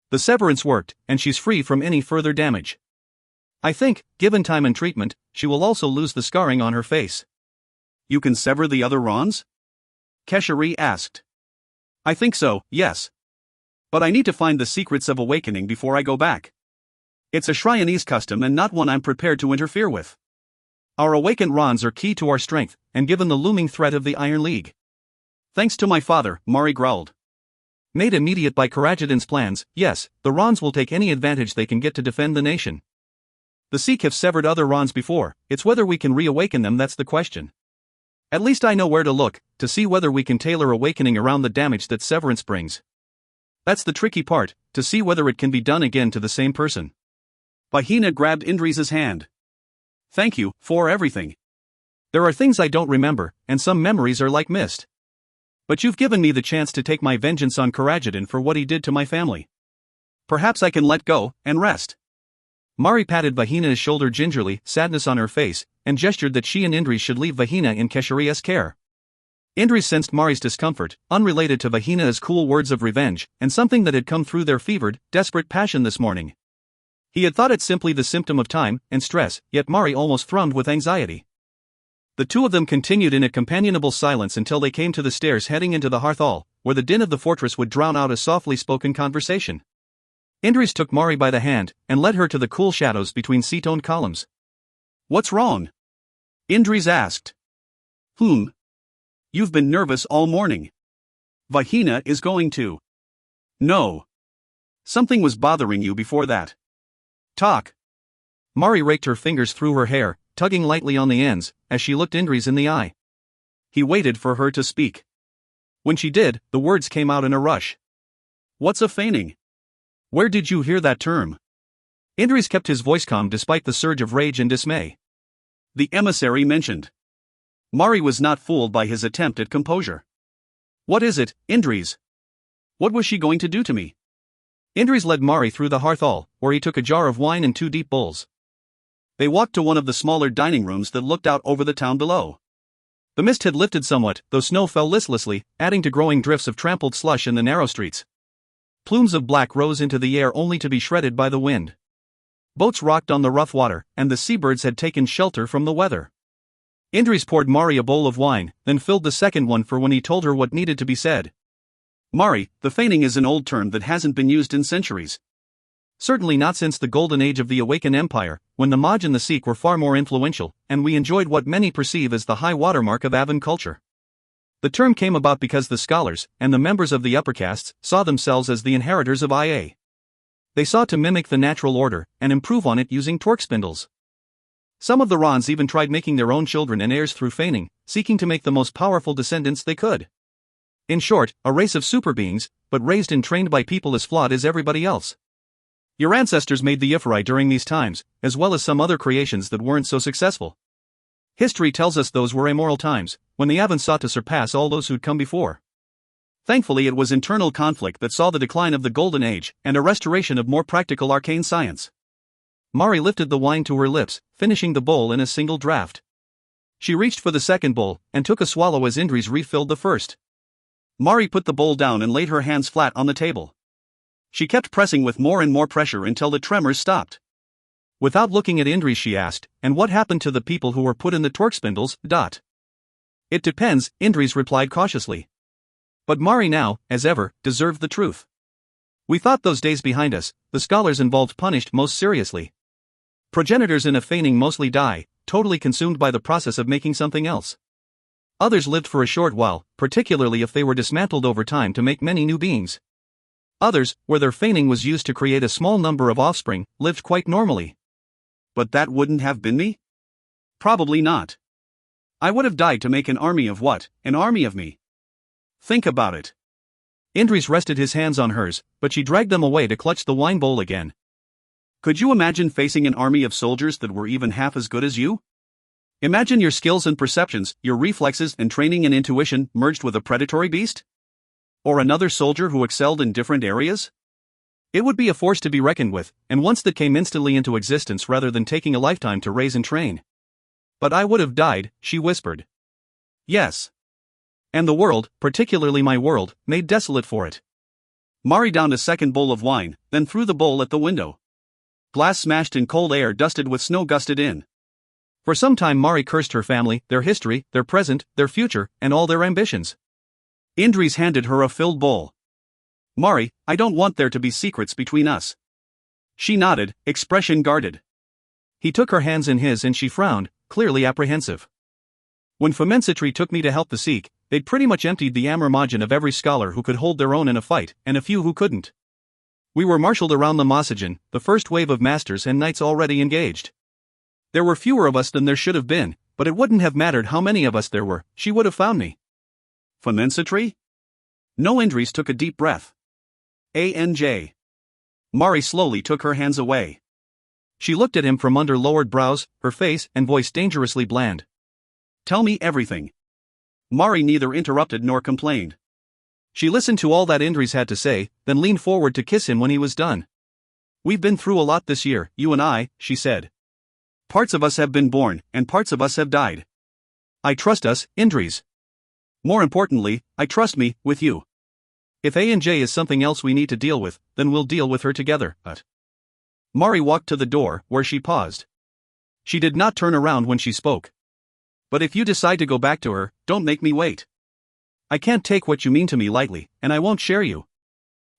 The severance worked, and she's free from any further damage. I think, given time and treatment, she will also lose the scarring on her face. You can sever the other Rans? Keshari asked. I think so, yes. But I need to find the secrets of awakening before I go back. It's a Shryyanese custom and not one I'm prepared to interfere with. Our awakened Rans are key to our strength, and given the looming threat of the Iron League. Thanks to my father, Mari growled. Made immediate by Karajadan's plans, yes, the Rans will take any advantage they can get to defend the nation. The Sikh have severed other Rans before, it's whether we can reawaken them that's the question. At least I know where to look, to see whether we can tailor awakening around the damage that severance brings. That's the tricky part, to see whether it can be done again to the same person. Vahina grabbed Indris's hand. Thank you, for everything. There are things I don't remember, and some memories are like mist. But you've given me the chance to take my vengeance on Karajadan for what he did to my family. Perhaps I can let go, and rest. Mari patted Vahina's shoulder gingerly, sadness on her face, and gestured that she and Indris should leave Vahina in Keshari's care. Indris sensed Mari's discomfort, unrelated to Vahina's cool words of revenge, and something that had come through their fevered, desperate passion this morning. He had thought it simply the symptom of time and stress, yet Mari almost thrummed with anxiety. The two of them continued in a companionable silence until they came to the stairs heading into the hearth hall, where the din of the fortress would drown out a softly spoken conversation. Indris took Mari by the hand, and led her to the cool shadows between sea-toned columns. What's wrong? Indris asked. You've been nervous all morning. Vahina is going to. No. Something was bothering you before that. Talk. Mari raked her fingers through her hair, tugging lightly on the ends, as she looked Indris in the eye. He waited for her to speak. When she did, the words came out in a rush. What's a feigning? Where did you hear that term? Indres kept his voice calm despite the surge of rage and dismay. The emissary mentioned. Mari was not fooled by his attempt at composure. What is it, Indres? What was she going to do to me? Indres led Mari through the hearth hall, where he took a jar of wine and 2 deep bowls. They walked to one of the smaller dining rooms that looked out over the town below. The mist had lifted somewhat, though snow fell listlessly, adding to growing drifts of trampled slush in the narrow streets. Plumes of black rose into the air only to be shredded by the wind. Boats rocked on the rough water, and the seabirds had taken shelter from the weather. Indres poured Mari a bowl of wine, then filled the second one for when he told her what needed to be said. Mari, the feigning is an old term that hasn't been used in centuries. Certainly not since the golden age of the Awakened Empire, when the Maj and the Sikh were far more influential, and we enjoyed what many perceive as the high watermark of Avan culture. The term came about because the scholars, and the members of the upper castes, saw themselves as the inheritors of IA. They sought to mimic the natural order, and improve on it using torque spindles. Some of the Rans even tried making their own children and heirs through feigning, seeking to make the most powerful descendants they could. In short, a race of super beings, but raised and trained by people as flawed as everybody else. Your ancestors made the Ifrit during these times, as well as some other creations that weren't so successful. History tells us those were immoral times, when the Avan sought to surpass all those who'd come before. Thankfully it was internal conflict that saw the decline of the Golden Age, and a restoration of more practical arcane science. Mari lifted the wine to her lips, finishing the bowl in a single draught. She reached for the second bowl, and took a swallow as Indres refilled the first. Mari put the bowl down and laid her hands flat on the table. She kept pressing with more and more pressure until the tremors stopped. Without looking at Indres she asked, and what happened to the people who were put in the torque spindles? It depends, Indres replied cautiously. But Mari now, as ever, deserved the truth. We thought those days behind us, the scholars involved punished most seriously. Progenitors in a feigning mostly die, totally consumed by the process of making something else. Others lived for a short while, particularly if they were dismantled over time to make many new beings. Others, where their feigning was used to create a small number of offspring, lived quite normally. But that wouldn't have been me? Probably not. I would have died to make an army of what? An army of me. Think about it. Indres rested his hands on hers, but she dragged them away to clutch the wine bowl again. Could you imagine facing an army of soldiers that were even half as good as you? Imagine your skills and perceptions, your reflexes and training and intuition merged with a predatory beast? Or another soldier who excelled in different areas? It would be a force to be reckoned with, and once that came instantly into existence rather than taking a lifetime to raise and train. But I would have died, she whispered. Yes. And the world, particularly my world, made desolate for it. Mari downed a second bowl of wine, then threw the bowl at the window. Glass smashed and cold air dusted with snow gusted in. For some time Mari cursed her family, their history, their present, their future, and all their ambitions. Indres handed her a filled bowl. Mari, I don't want there to be secrets between us. She nodded, expression guarded. He took her hands in his and she frowned, clearly apprehensive. When Famensitri took me to help the Sikh, they'd pretty much emptied the Amur Majin of every scholar who could hold their own in a fight, and a few who couldn't. We were marshaled around the Masajin, the first wave of masters and knights already engaged. There were fewer of us than there should have been, but it wouldn't have mattered how many of us there were, she would have found me. Famensitri? No. Indres took a deep breath. ANJ. Mari slowly took her hands away. She looked at him from under lowered brows, her face and voice dangerously bland. Tell me everything. Mari neither interrupted nor complained. She listened to all that Indres had to say, then leaned forward to kiss him when he was done. We've been through a lot this year, you and I, she said. Parts of us have been born, and parts of us have died. I trust us, Indres. More importantly, I trust me, with you. If A&J is something else we need to deal with, then we'll deal with her together, Mari walked to the door, where she paused. She did not turn around when she spoke. But if you decide to go back to her, don't make me wait. I can't take what you mean to me lightly, and I won't share you.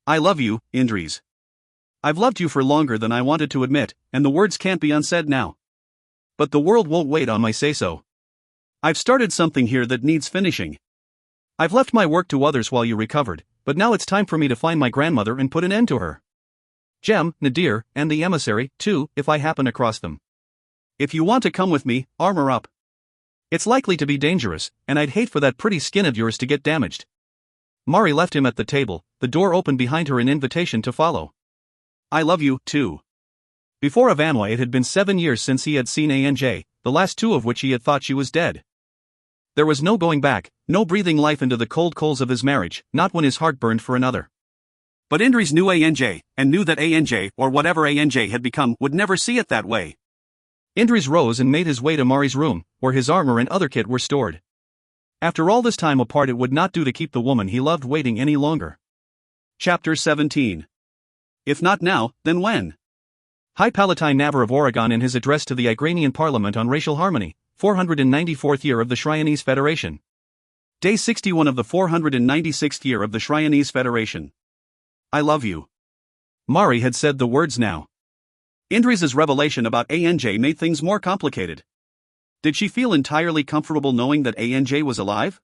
I love you, Indres. I've loved you for longer than I wanted to admit, and the words can't be unsaid now. But the world won't wait on my say-so. I've started something here that needs finishing. I've left my work to others while you recovered, but now it's time for me to find my grandmother and put an end to her. Jem, Nadir, and the emissary, too, if I happen across them. If you want to come with me, armor up. It's likely to be dangerous, and I'd hate for that pretty skin of yours to get damaged. Mari left him at the table, the door opened behind her in invitation to follow. I love you, too. Before Ivanwa it had been 7 years since he had seen Anj, the last 2 of which he had thought she was dead. There was no going back, no breathing life into the cold coals of his marriage, not when his heart burned for another. But Indris knew Anj, and knew that Anj, or whatever Anj had become, would never see it that way. Indris rose and made his way to Mari's room, where his armor and other kit were stored. After all this time apart it would not do to keep the woman he loved waiting any longer. Chapter 17. If not now, then when? High Palatine Navar of Oregon in his address to the Agranian Parliament on Racial Harmony, 494th year of the Shryonese Federation. Day 61 of the 496th year of the Shryonese Federation. I love you. Mari had said the words now. Indris's revelation about Anj made things more complicated. Did she feel entirely comfortable knowing that Anj was alive?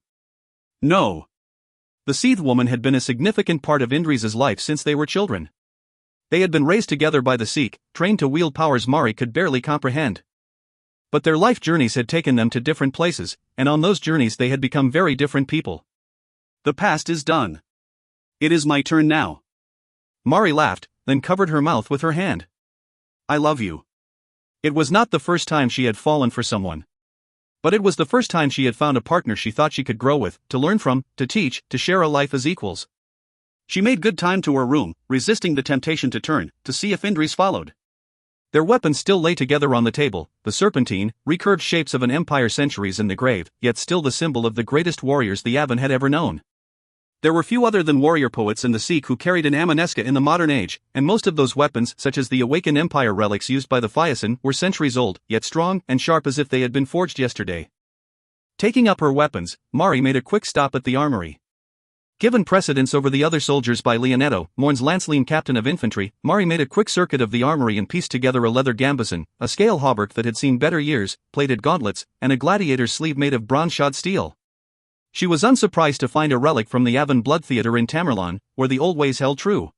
No. The Seethe woman had been a significant part of Indris's life since they were children. They had been raised together by the Sikh, trained to wield powers Mari could barely comprehend. But their life journeys had taken them to different places, and on those journeys they had become very different people. The past is done. It is my turn now. Mari laughed, then covered her mouth with her hand. I love you. It was not the first time she had fallen for someone. But it was the first time she had found a partner she thought she could grow with, to learn from, to teach, to share a life as equals. She made good time to her room, resisting the temptation to turn, to see if Indris followed. Their weapons still lay together on the table, the serpentine, recurved shapes of an empire centuries in the grave, yet still the symbol of the greatest warriors the Avon had ever known. There were few other than warrior poets in the Sikh who carried an Amaneska in the modern age, and most of those weapons, such as the Awakened Empire relics used by the Phaiasan, were centuries old, yet strong and sharp as if they had been forged yesterday. Taking up her weapons, Mari made a quick stop at the armory. Given precedence over the other soldiers by Leonetto, Morn's Lanceline captain of infantry, Mari made a quick circuit of the armory and pieced together a leather gambeson, a scale hauberk that had seen better years, plated gauntlets, and a gladiator's sleeve made of bronze-shod steel. She was unsurprised to find a relic from the Avon Blood Theatre in Tamerlan, where the old ways held true.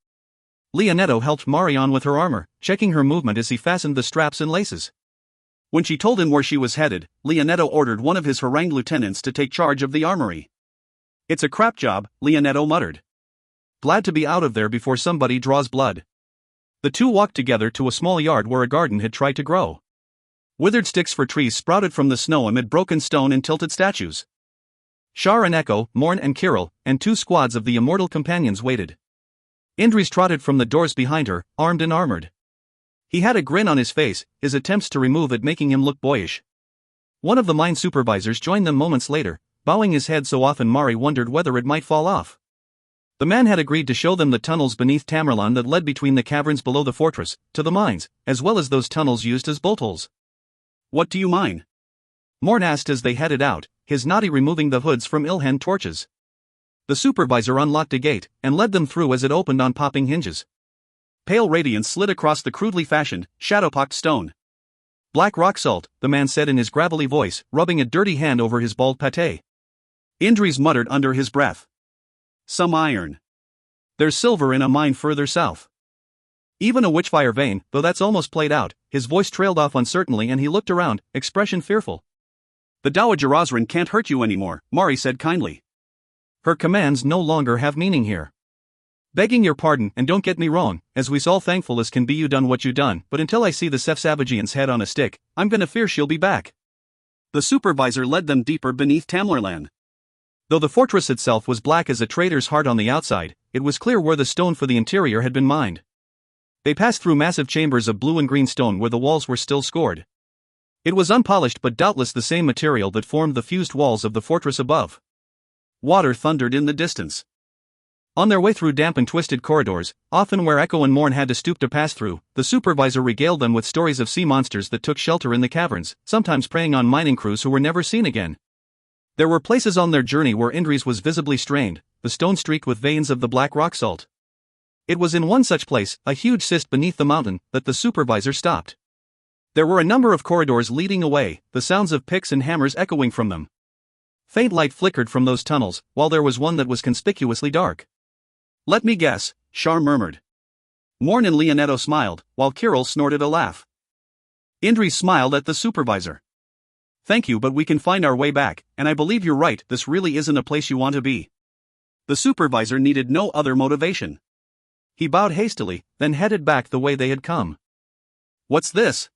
Leonetto helped Mari on with her armor, checking her movement as he fastened the straps and laces. When she told him where she was headed, Leonetto ordered one of his harangue lieutenants to take charge of the armory. It's a crap job, Leonetto muttered. Glad to be out of there before somebody draws blood. The two walked together to a small yard where a garden had tried to grow. Withered sticks for trees sprouted from the snow amid broken stone and tilted statues. Shar and Echo, Morn and Kirill, and 2 squads of the immortal companions waited. Indris trotted from the doors behind her, armed and armored. He had a grin on his face, his attempts to remove it making him look boyish. One of the mine supervisors joined them moments later, bowing his head so often Mari wondered whether it might fall off. The man had agreed to show them the tunnels beneath Tamerlan that led between the caverns below the fortress, to the mines, as well as those tunnels used as bolt holes. What do you mine? Morn asked as they headed out, his Nadi removing the hoods from Ilhen torches. The supervisor unlocked a gate, and led them through as it opened on popping hinges. Pale radiance slid across the crudely fashioned, shadow-pocked stone. Black rock salt, the man said in his gravelly voice, rubbing a dirty hand over his bald pate. Indris muttered under his breath. Some iron. There's silver in a mine further south. Even a witchfire vein, though that's almost played out. His voice trailed off uncertainly and he looked around, expression fearful. The Dowager Osran can't hurt you anymore, Mari said kindly. Her commands no longer have meaning here. Begging your pardon, and don't get me wrong, as we's all thankful as can be you done what you done, but until I see the Sefsavagian's head on a stick, I'm gonna fear she'll be back. The supervisor led them deeper beneath Tamerlan. Though the fortress itself was black as a trader's heart on the outside, it was clear where the stone for the interior had been mined. They passed through massive chambers of blue and green stone where the walls were still scored. It was unpolished but doubtless the same material that formed the fused walls of the fortress above. Water thundered in the distance. On their way through damp and twisted corridors, often where Echo and Morn had to stoop to pass through, the supervisor regaled them with stories of sea monsters that took shelter in the caverns, sometimes preying on mining crews who were never seen again. There were places on their journey where Indris was visibly strained, the stone streaked with veins of the black rock salt. It was in one such place, a huge cyst beneath the mountain, that the supervisor stopped. There were a number of corridors leading away, the sounds of picks and hammers echoing from them. Faint light flickered from those tunnels, while there was one that was conspicuously dark. Let me guess, Shar murmured. Morn and Leonetto smiled, while Kirill snorted a laugh. Indris smiled at the supervisor. Thank you, but we can find our way back, and I believe you're right, this really isn't a place you want to be. The supervisor needed no other motivation. He bowed hastily, then headed back the way they had come. What's this?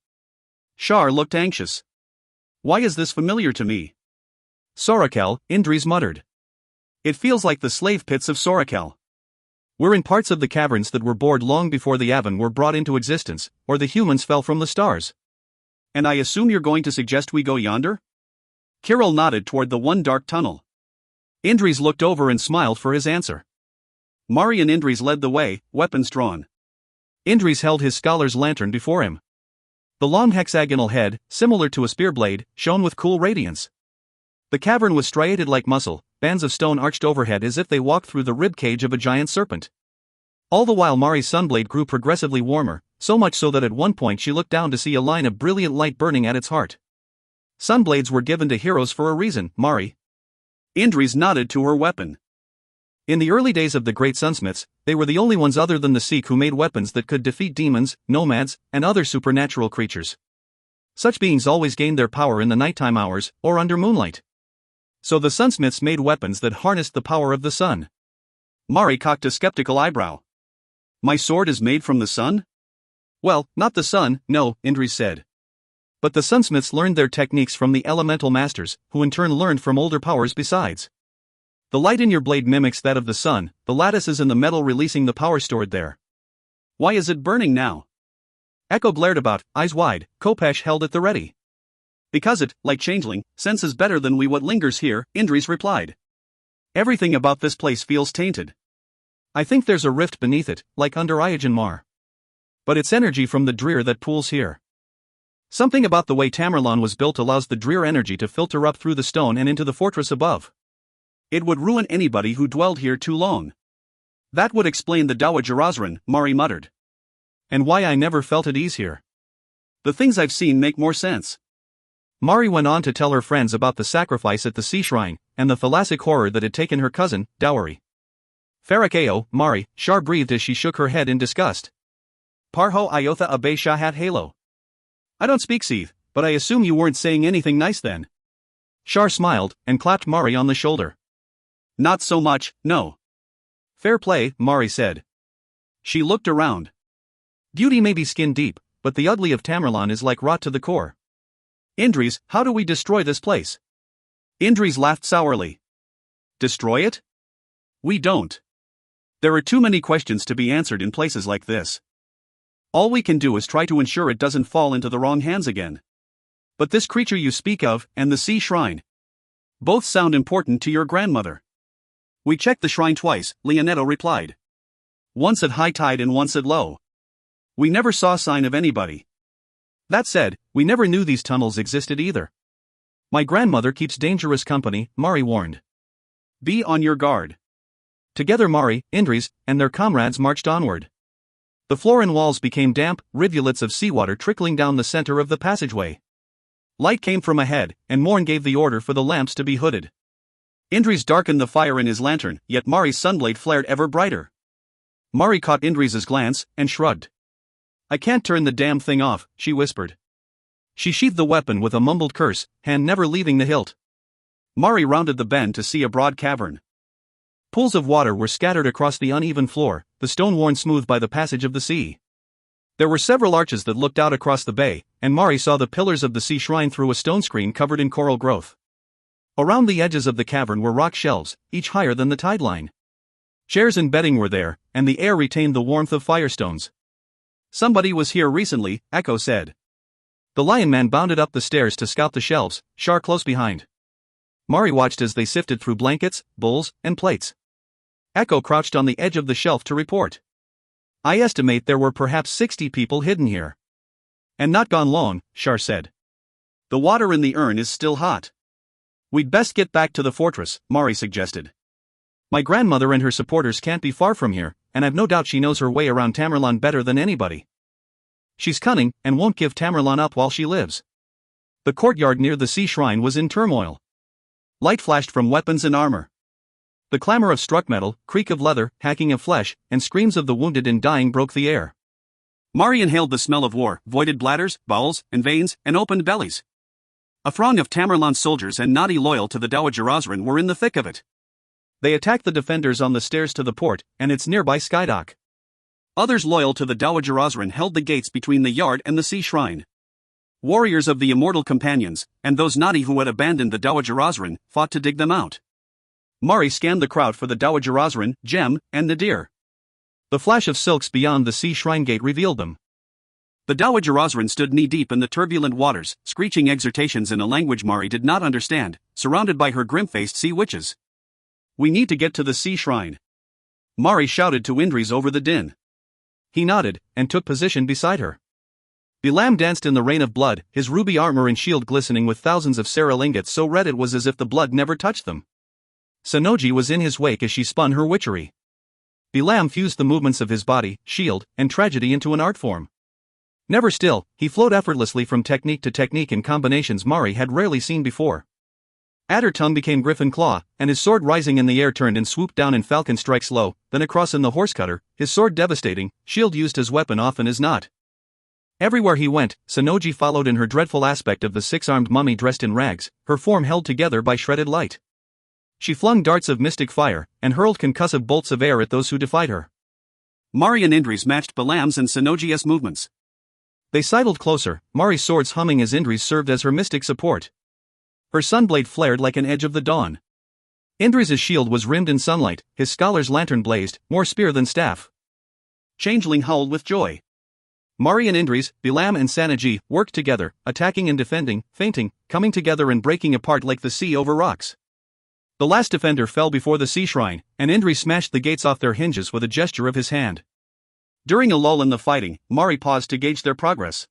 Shar looked anxious. Why is this familiar to me? Sorakel, Indris muttered. It feels like the slave pits of Sorakel. We're in parts of the caverns that were bored long before the Avon were brought into existence, or the humans fell from the stars. And I assume you're going to suggest we go yonder? Kirill nodded toward the one dark tunnel. Indris looked over and smiled for his answer. Mari and Indris led the way, weapons drawn. Indris held his scholar's lantern before him. The long hexagonal head, similar to a spear blade, shone with cool radiance. The cavern was striated like muscle, bands of stone arched overhead as if they walked through the rib cage of a giant serpent. All the while Mari's sunblade grew progressively warmer, so much so that at one point she looked down to see a line of brilliant light burning at its heart. Sunblades were given to heroes for a reason, Mari. Indris nodded to her weapon. In the early days of the great sunsmiths, they were the only ones other than the Sikh who made weapons that could defeat demons, nomads, and other supernatural creatures. Such beings always gained their power in the nighttime hours, or under moonlight. So the sunsmiths made weapons that harnessed the power of the sun. Mari cocked a skeptical eyebrow. My sword is made from the sun? Well, not the sun, no, Indris said. But the sunsmiths learned their techniques from the elemental masters, who in turn learned from older powers besides. The light in your blade mimics that of the sun, the lattices in the metal releasing the power stored there. Why is it burning now? Echo glared about, eyes wide. Kopesh held at the ready. Because it, like changeling, senses better than we what lingers here, Indris replied. Everything about this place feels tainted. I think there's a rift beneath it, like under Ayajanmar. But it's energy from the Dreer that pools here. Something about the way Tamerlan was built allows the Dreer energy to filter up through the stone and into the fortress above. It would ruin anybody who dwelled here too long. That would explain the Dowager Osran, Mari muttered. And why I never felt at ease here. The things I've seen make more sense. Mari went on to tell her friends about the sacrifice at the sea shrine, and the thalassic horror that had taken her cousin, Dowry. Farakeo, Mari, Shar breathed as she shook her head in disgust. Parho Iotha Abe Shahat Halo. I don't speak Seeth, but I assume you weren't saying anything nice then. Shar smiled, and clapped Mari on the shoulder. Not so much, no. Fair play, Mari said. She looked around. Beauty may be skin deep, but the ugly of Tamerlan is like rot to the core. Indris, how do we destroy this place? Indris laughed sourly. Destroy it? We don't. There are too many questions to be answered in places like this. All we can do is try to ensure it doesn't fall into the wrong hands again. But this creature you speak of, and the sea shrine. Both sound important to your grandmother. We checked the shrine twice, Leonetto replied. Once at high tide and once at low. We never saw sign of anybody. That said, we never knew these tunnels existed either. My grandmother keeps dangerous company, Mari warned. Be on your guard. Together Mari, Indris, and their comrades marched onward. The floor and walls became damp, rivulets of seawater trickling down the center of the passageway. Light came from ahead, and Morn gave the order for the lamps to be hooded. Indris darkened the fire in his lantern, yet Mari's sunblade flared ever brighter. Mari caught Indris's glance, and shrugged. I can't turn the damn thing off, she whispered. She sheathed the weapon with a mumbled curse, hand never leaving the hilt. Mari rounded the bend to see a broad cavern. Pools of water were scattered across the uneven floor, the stone worn smooth by the passage of the sea. There were several arches that looked out across the bay, and Mari saw the pillars of the sea shrine through a stone screen covered in coral growth. Around the edges of the cavern were rock shelves, each higher than the tide line. Chairs and bedding were there, and the air retained the warmth of firestones. Somebody was here recently, Echo said. The lion man bounded up the stairs to scout the shelves, Shar close behind. Mari watched as they sifted through blankets, bowls, and plates. Echo crouched on the edge of the shelf to report. I estimate there were perhaps 60 people hidden here. And not gone long, Shar said. The water in the urn is still hot. We'd best get back to the fortress, Mari suggested. My grandmother and her supporters can't be far from here, and I've no doubt she knows her way around Tamerlan better than anybody. She's cunning, and won't give Tamerlan up while she lives. The courtyard near the sea shrine was in turmoil. Light flashed from weapons and armor. The clamor of struck metal, creak of leather, hacking of flesh, and screams of the wounded and dying broke the air. Mari inhaled the smell of war, voided bladders, bowels, and veins, and opened bellies. A throng of Tamerlan's soldiers and naughty loyal to the Dowager Osran were in the thick of it. They attacked the defenders on the stairs to the port and its nearby skydock. Others loyal to the Dowager Osrin held the gates between the yard and the sea shrine. Warriors of the immortal companions, and those naughty who had abandoned the Dowager Osrin, fought to dig them out. Mari scanned the crowd for the Dowager Osrin, Jem, and Nadir. The flash of silks beyond the sea shrine gate revealed them. The Dowager Osrin stood knee-deep in the turbulent waters, screeching exhortations in a language Mari did not understand, surrounded by her grim-faced sea witches. "We need to get to the sea shrine," Mari shouted to Indris over the din. He nodded, and took position beside her. Bilam danced in the rain of blood, his ruby armor and shield glistening with thousands of Serral ingots so red it was as if the blood never touched them. Sonoji was in his wake as she spun her witchery. Bilam fused the movements of his body, shield, and tragedy into an art form. Never still, he flowed effortlessly from technique to technique in combinations Mari had rarely seen before. Adder tongue became griffin claw, and his sword rising in the air turned and swooped down in falcon strike slow, then across in the horse cutter, his sword devastating, shield used as weapon often as not. Everywhere he went, Sonoji followed in her dreadful aspect of the six-armed mummy dressed in rags, her form held together by shredded light. She flung darts of mystic fire, and hurled concussive bolts of air at those who defied her. Mari and Indris matched Bilam's and Sonoji's movements. They sidled closer, Mari's swords humming as Indris served as her mystic support. Her sunblade flared like an edge of the dawn. Indris' shield was rimmed in sunlight, his scholar's lantern blazed, more spear than staff. Changeling howled with joy. Mari and Indris, Bilam and Sonoji, worked together, attacking and defending, feinting, coming together and breaking apart like the sea over rocks. The last defender fell before the sea shrine, and Indris smashed the gates off their hinges with a gesture of his hand. During a lull in the fighting, Mari paused to gauge their progress.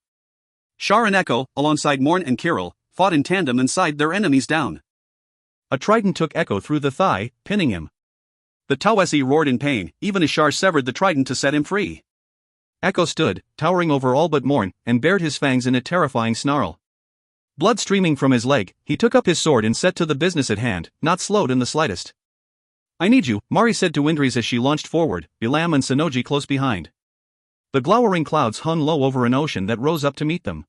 Shar and Echo, alongside Morn and Kirill, fought in tandem and sighed their enemies down. A trident took Echo through the thigh, pinning him. The Tawesi roared in pain, even as Shar severed the trident to set him free. Echo stood, towering over all but Morn, and bared his fangs in a terrifying snarl. Blood streaming from his leg, he took up his sword and set to the business at hand, not slowed in the slightest. "I need you," Mari said to Indris as she launched forward, Bilam and Sonoji close behind. The glowering clouds hung low over an ocean that rose up to meet them.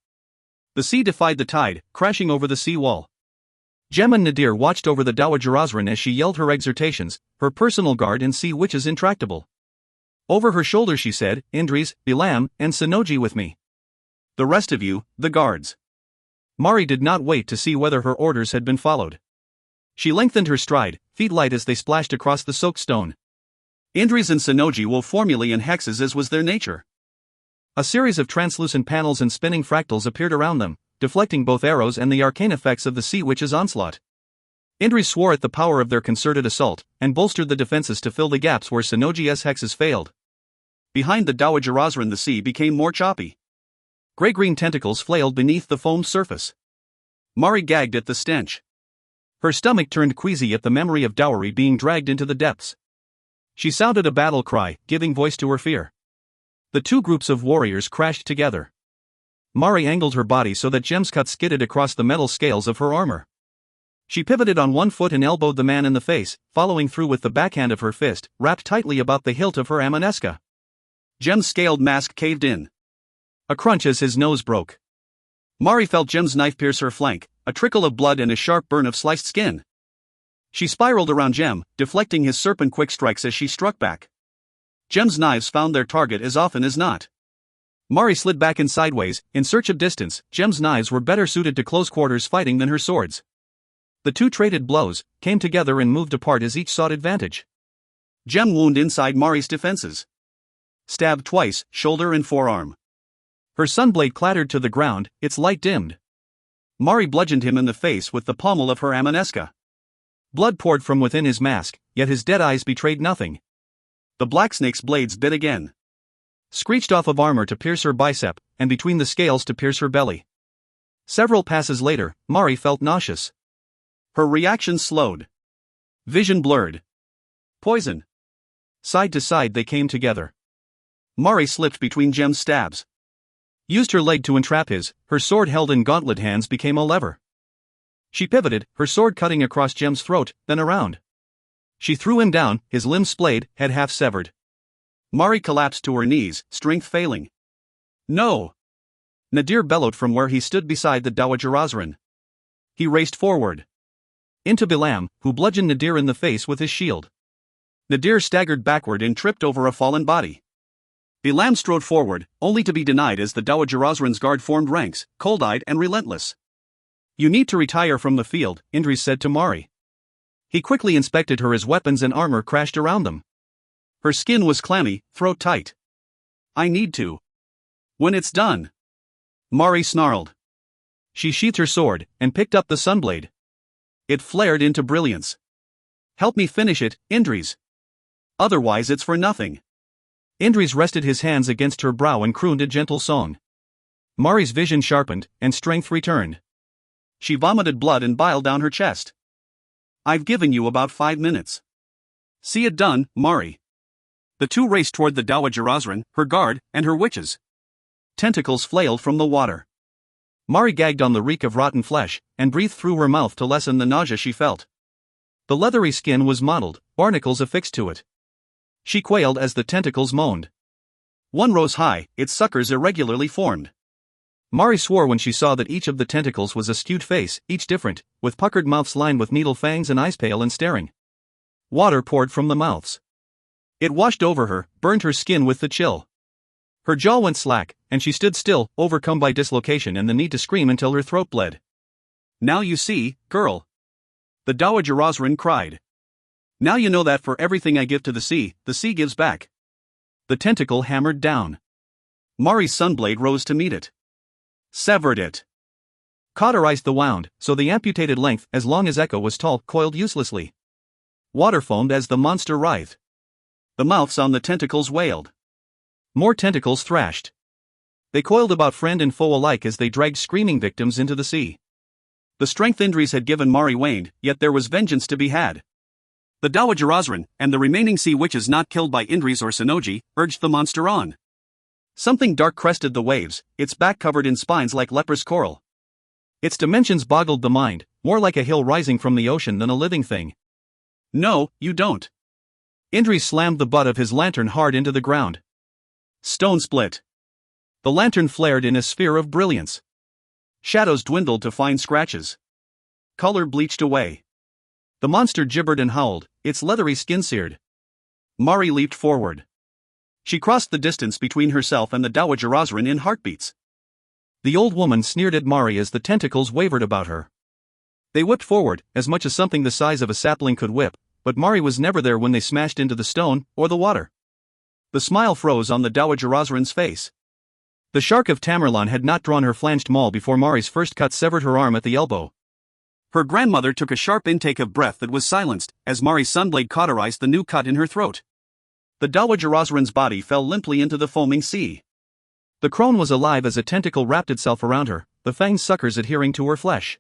The sea defied the tide, crashing over the sea wall. Jem and Nadir watched over the Dowager Osrin as she yelled her exhortations, her personal guard and sea witches intractable. Over her shoulder she said, "Indris, Bilam, and Sonoji with me. The rest of you, the guards." Mari did not wait to see whether her orders had been followed. She lengthened her stride, feet light as they splashed across the soaked stone. Indris and Sonoji wove formulae and hexes as was their nature. A series of translucent panels and spinning fractals appeared around them, deflecting both arrows and the arcane effects of the sea witch's onslaught. Indris swore at the power of their concerted assault, and bolstered the defenses to fill the gaps where Sonoji's hexes failed. Behind the Dowager Osrin the sea became more choppy. Gray-green tentacles flailed beneath the foamed surface. Mari gagged at the stench. Her stomach turned queasy at the memory of dowry being dragged into the depths. She sounded a battle cry, giving voice to her fear. The two groups of warriors crashed together. Mari angled her body so that Jem's cut skidded across the metal scales of her armor. She pivoted on one foot and elbowed the man in the face, following through with the backhand of her fist, wrapped tightly about the hilt of her amanesca. Jem's scaled mask caved in. A crunch as his nose broke. Mari felt Jem's knife pierce her flank, a trickle of blood and a sharp burn of sliced skin. She spiraled around Jem, deflecting his serpent quick strikes as she struck back. Jem's knives found their target as often as not. Mari slid back and sideways, in search of distance. Jem's knives were better suited to close quarters fighting than her swords. The two traded blows, came together and moved apart as each sought advantage. Jem wound inside Mari's defenses. Stabbed twice, shoulder and forearm. Her sunblade clattered to the ground, its light dimmed. Mari bludgeoned him in the face with the pommel of her amanesca. Blood poured from within his mask, yet his dead eyes betrayed nothing. The blacksnake's blades bit again. Screeched off of armor to pierce her bicep, and between the scales to pierce her belly. Several passes later, Mari felt nauseous. Her reaction slowed. Vision blurred. Poison. Side to side they came together. Mari slipped between Jem's stabs. Used her leg to entrap his, her sword held in gauntlet hands became a lever. She pivoted, her sword cutting across Jem's throat, then around. She threw him down, his limbs splayed, head half severed. Mari collapsed to her knees, strength failing. "No!" Nadir bellowed from where he stood beside the Dowager Osrin. He raced forward. Into Bilam, who bludgeoned Nadir in the face with his shield. Nadir staggered backward and tripped over a fallen body. Elam strode forward, only to be denied as the Dowager Osran's guard formed ranks, cold-eyed and relentless. You need to retire from the field, Indris said to Mari. He quickly inspected her as weapons and armor crashed around them. Her skin was clammy, throat tight. I need to. When it's done. Mari snarled. She sheathed her sword and picked up the sunblade. It flared into brilliance. Help me finish it, Indris. Otherwise it's for nothing. Indris rested his hands against her brow and crooned a gentle song. Mari's vision sharpened, and strength returned. She vomited blood and bile down her chest. I've given you about 5 minutes. See it done, Mari. The two raced toward the Dowager Osran, her guard, and her witches. Tentacles flailed from the water. Mari gagged on the reek of rotten flesh, and breathed through her mouth to lessen the nausea she felt. The leathery skin was mottled, barnacles affixed to it. She quailed as the tentacles moaned. One rose high, its suckers irregularly formed. Mari swore when she saw that each of the tentacles was a skewed face, each different, with puckered mouths lined with needle fangs and eyes pale and staring. Water poured from the mouths. It washed over her, burned her skin with the chill. Her jaw went slack, and she stood still, overcome by dislocation and the need to scream until her throat bled. Now you see, girl. The Dowager Osran cried. Now you know that for everything I give to the sea gives back. The tentacle hammered down. Mari's sunblade rose to meet it. Severed it. Cauterized the wound, so the amputated length, as long as Echo was tall, coiled uselessly. Water foamed as the monster writhed. The mouths on the tentacles wailed. More tentacles thrashed. They coiled about friend and foe alike as they dragged screaming victims into the sea. The strength Indris had given Mari waned, yet there was vengeance to be had. The Dowager Osran, and the remaining sea witches not killed by Indris or Sonoji, urged the monster on. Something dark crested the waves, its back covered in spines like leprous coral. Its dimensions boggled the mind, more like a hill rising from the ocean than a living thing. No, you don't. Indris slammed the butt of his lantern hard into the ground. Stone split. The lantern flared in a sphere of brilliance. Shadows dwindled to fine scratches. Color bleached away. The monster gibbered and howled, its leathery skin seared. Mari leaped forward. She crossed the distance between herself and the Dowager Osran in heartbeats. The old woman sneered at Mari as the tentacles wavered about her. They whipped forward, as much as something the size of a sapling could whip, but Mari was never there when they smashed into the stone, or the water. The smile froze on the Dowager Osran's face. The shark of Tamerlan had not drawn her flanged maul before Mari's first cut severed her arm at the elbow. Her grandmother took a sharp intake of breath that was silenced, as Mari's sunblade cauterized the new cut in her throat. The Dowager Osran's body fell limply into the foaming sea. The crone was alive as a tentacle wrapped itself around her, the fanged suckers adhering to her flesh.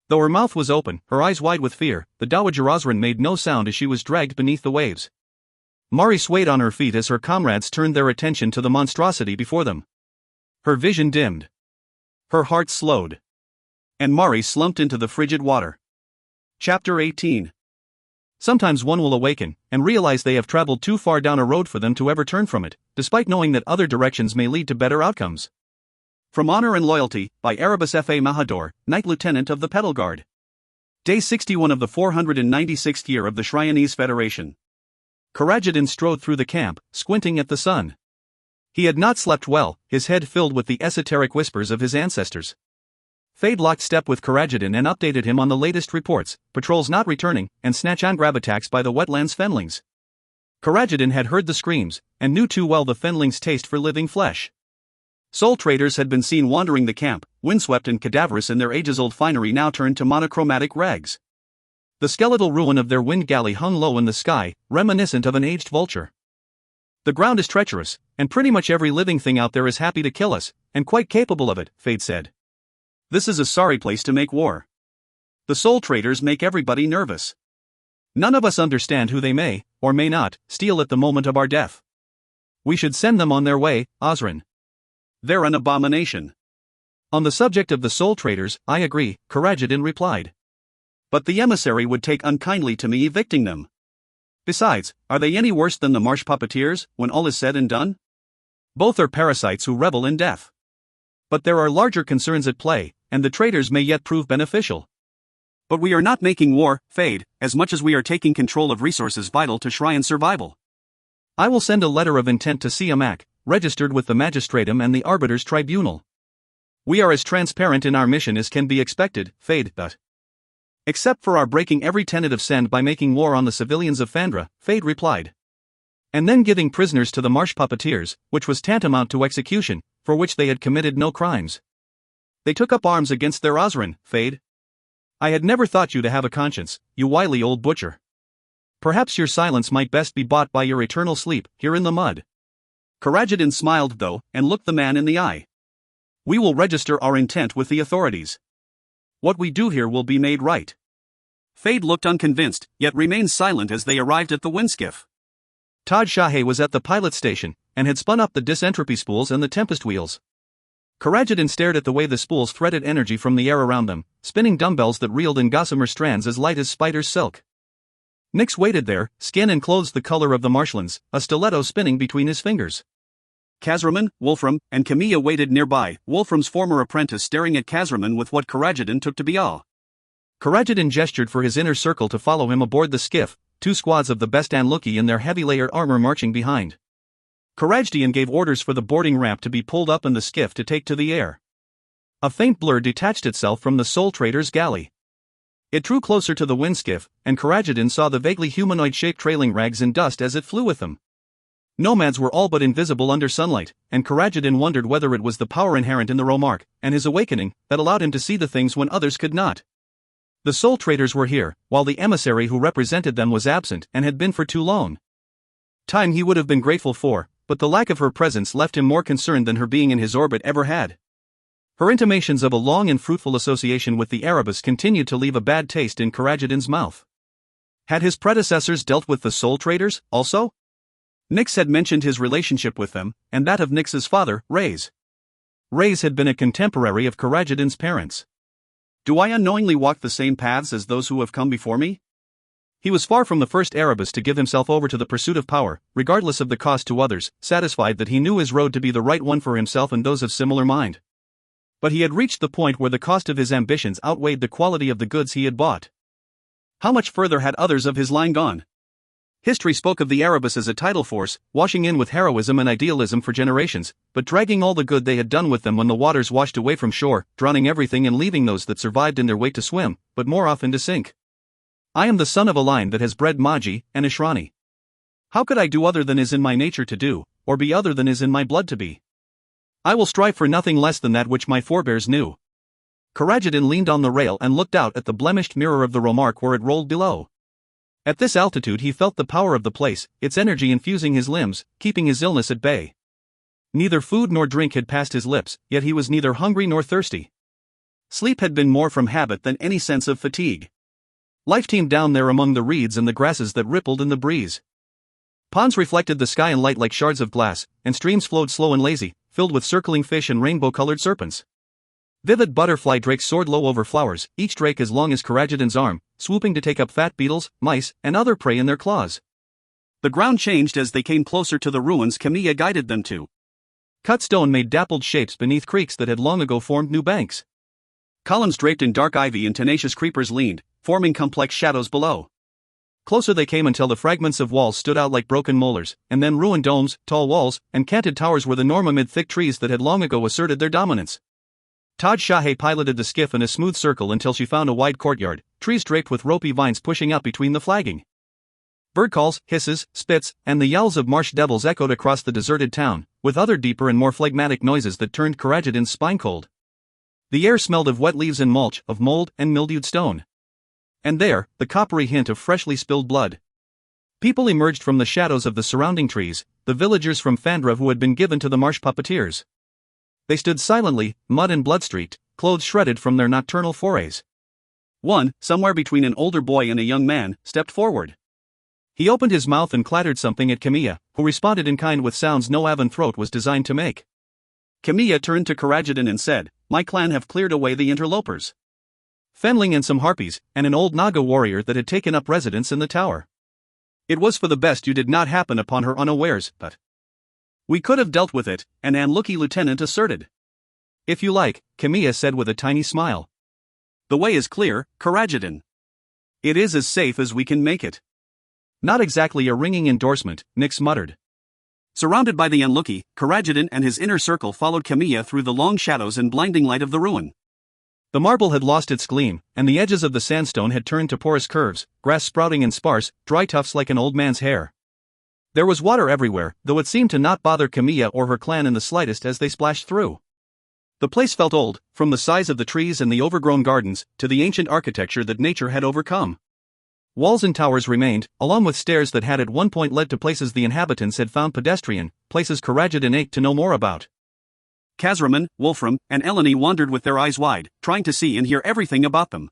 Though her mouth was open, her eyes wide with fear, the Dowager Osran made no sound as she was dragged beneath the waves. Mari swayed on her feet as her comrades turned their attention to the monstrosity before them. Her vision dimmed. Her heart slowed. And Mari slumped into the frigid water. Chapter 18. Sometimes one will awaken and realize they have traveled too far down a road for them to ever turn from it, despite knowing that other directions may lead to better outcomes. From Honor and Loyalty, by Erebus F.A. Mahador, Knight Lieutenant of the Petal Guard. Day 61 of the 496th year of the Shryonese Federation. Karajadin strode through the camp, squinting at the sun. He had not slept well, his head filled with the esoteric whispers of his ancestors. Fade locked step with Karajadin and updated him on the latest reports, patrols not returning, and snatch-and-grab attacks by the wetlands fenlings. Karajadin had heard the screams, and knew too well the fenlings' taste for living flesh. Soul traders had been seen wandering the camp, windswept and cadaverous in their ages-old finery now turned to monochromatic rags. The skeletal ruin of their wind galley hung low in the sky, reminiscent of an aged vulture. The ground is treacherous, and pretty much every living thing out there is happy to kill us, and quite capable of it, Fade said. This is a sorry place to make war. The soul traders make everybody nervous. None of us understand who they may, or may not, steal at the moment of our death. We should send them on their way, Osran. They're an abomination. On the subject of the soul traders, I agree, Karajadin replied. But the emissary would take unkindly to me evicting them. Besides, are they any worse than the marsh puppeteers, when all is said and done? Both are parasites who revel in death. But there are larger concerns at play, and the traders may yet prove beneficial. But we are not making war, Fade, as much as we are taking control of resources vital to Shrine's survival. I will send a letter of intent to Siamak, registered with the Magistratum and the Arbiter's Tribunal. We are as transparent in our mission as can be expected, Fade, but except for our breaking every tenet of Send by making war on the civilians of Fandra, Fade replied. And then giving prisoners to the marsh puppeteers, which was tantamount to execution, for which they had committed no crimes. They took up arms against their Osran, Fade. I had never thought you to have a conscience, you wily old butcher. Perhaps your silence might best be bought by your eternal sleep, here in the mud. Karajadin smiled though, and looked the man in the eye. We will register our intent with the authorities. What we do here will be made right. Fade looked unconvinced, yet remained silent as they arrived at the windskiff. Taj Shahe was at the pilot station, and had spun up the disentropy spools and the tempest wheels. Karajadin stared at the way the spools threaded energy from the air around them, spinning dumbbells that reeled in gossamer strands as light as spider's silk. Nyx waited there, skin and clothes the color of the marshlands, a stiletto spinning between his fingers. Kazraman, Wolfram, and Camilla waited nearby, Wolfram's former apprentice staring at Kazraman with what Karajadin took to be awe. Karajadin gestured for his inner circle to follow him aboard the skiff, 2 squads of the best Anluki in their heavy layer armor marching behind. Karajdian gave orders for the boarding ramp to be pulled up and the skiff to take to the air. A faint blur detached itself from the Soul Trader's galley. It drew closer to the windskiff, and Karajadin saw the vaguely humanoid-shaped trailing rags in dust as it flew with them. Nomads were all but invisible under sunlight, and Karajadin wondered whether it was the power inherent in the Romark, and his awakening, that allowed him to see the things when others could not. The Soul Traders were here, while the emissary who represented them was absent and had been for too long. Time he would have been grateful for, but the lack of her presence left him more concerned than her being in his orbit ever had. Her intimations of a long and fruitful association with the Erebus continued to leave a bad taste in Karajadin's mouth. Had his predecessors dealt with the Soul Traders, also? Nyx had mentioned his relationship with them, and that of Nyx's father, Reyes. Reyes had been a contemporary of Karajadin's parents. Do I unknowingly walk the same paths as those who have come before me? He was far from the first Erebus to give himself over to the pursuit of power, regardless of the cost to others, satisfied that he knew his road to be the right one for himself and those of similar mind. But he had reached the point where the cost of his ambitions outweighed the quality of the goods he had bought. How much further had others of his line gone? History spoke of the Erebus as a tidal force, washing in with heroism and idealism for generations, but dragging all the good they had done with them when the waters washed away from shore, drowning everything and leaving those that survived in their wake to swim, but more often to sink. I am the son of a line that has bred Magi and Ishrani. How could I do other than is in my nature to do, or be other than is in my blood to be? I will strive for nothing less than that which my forebears knew. Karajadin leaned on the rail and looked out at the blemished mirror of the Romark where it rolled below. At this altitude he felt the power of the place, its energy infusing his limbs, keeping his illness at bay. Neither food nor drink had passed his lips, yet he was neither hungry nor thirsty. Sleep had been more from habit than any sense of fatigue. Life teemed down there among the reeds and the grasses that rippled in the breeze. Ponds reflected the sky in light like shards of glass, and streams flowed slow and lazy, filled with circling fish and rainbow-colored serpents. Vivid butterfly drakes soared low over flowers, each drake as long as Karajadin's arm, swooping to take up fat beetles, mice, and other prey in their claws. The ground changed as they came closer to the ruins Camilla guided them to. Cut stone made dappled shapes beneath creeks that had long ago formed new banks. Columns draped in dark ivy and tenacious creepers leaned, forming complex shadows below. Closer they came until the fragments of walls stood out like broken molars, and then ruined domes, tall walls, and canted towers were the norm amid thick trees that had long ago asserted their dominance. Taj Shahe piloted the skiff in a smooth circle until she found a wide courtyard, trees draped with ropey vines pushing up between the flagging. Bird calls, hisses, spits, and the yells of marsh devils echoed across the deserted town, with other deeper and more phlegmatic noises that turned Karajadin's spine cold. The air smelled of wet leaves and mulch, of mold and mildewed stone. And there, the coppery hint of freshly spilled blood. People emerged from the shadows of the surrounding trees, the villagers from Fandra who had been given to the marsh puppeteers. They stood silently, mud and blood-streaked, clothes shredded from their nocturnal forays. One, somewhere between an older boy and a young man, stepped forward. He opened his mouth and clattered something at Camilla, who responded in kind with sounds no Avan throat was designed to make. Camilla turned to Karajadin and said, "My clan have cleared away the interlopers. Fenling and some harpies, and an old Naga warrior that had taken up residence in the tower. It was for the best you did not happen upon her unawares, but we could have dealt with it," an Anluki lieutenant asserted. "If you like," Camilla said with a tiny smile. The way is clear, Karajadan. It is as safe as we can make it. Not exactly a ringing endorsement, Nix muttered. Surrounded by the unlucky, Karajadan and his inner circle followed Camilla through the long shadows and blinding light of the ruin. The marble had lost its gleam, and the edges of the sandstone had turned to porous curves, grass sprouting in sparse, dry tufts like an old man's hair. There was water everywhere, though it seemed to not bother Camilla or her clan in the slightest as they splashed through. The place felt old, from the size of the trees and the overgrown gardens, to the ancient architecture that nature had overcome. Walls and towers remained, along with stairs that had at one point led to places the inhabitants had found pedestrian, places Karajadan ached to know more about. Kazraman, Wolfram, and Eleni wandered with their eyes wide, trying to see and hear everything about them.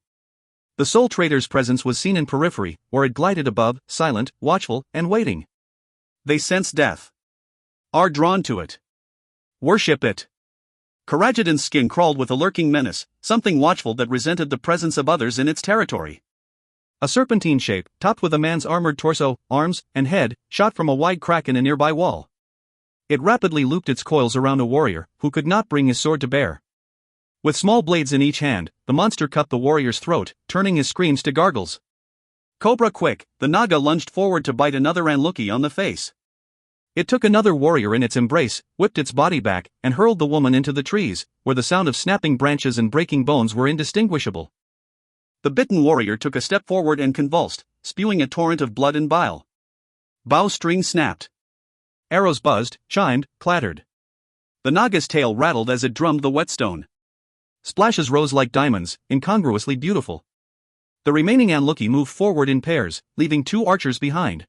The sole trader's presence was seen in periphery, or it glided above, silent, watchful, and waiting. They sense death. Are drawn to it. Worship it. Karajadan's skin crawled with a lurking menace, something watchful that resented the presence of others in its territory. A serpentine shape, topped with a man's armored torso, arms, and head, shot from a wide crack in a nearby wall. It rapidly looped its coils around a warrior, who could not bring his sword to bear. With small blades in each hand, the monster cut the warrior's throat, turning his screams to gargles. Cobra quick, the Naga lunged forward to bite another Anluki on the face. It took another warrior in its embrace, whipped its body back, and hurled the woman into the trees, where the sound of snapping branches and breaking bones were indistinguishable. The bitten warrior took a step forward and convulsed, spewing a torrent of blood and bile. Bowstring snapped. Arrows buzzed, chimed, clattered. The Naga's tail rattled as it drummed the whetstone. Splashes rose like diamonds, incongruously beautiful. The remaining Anluki moved forward in pairs, leaving two archers behind.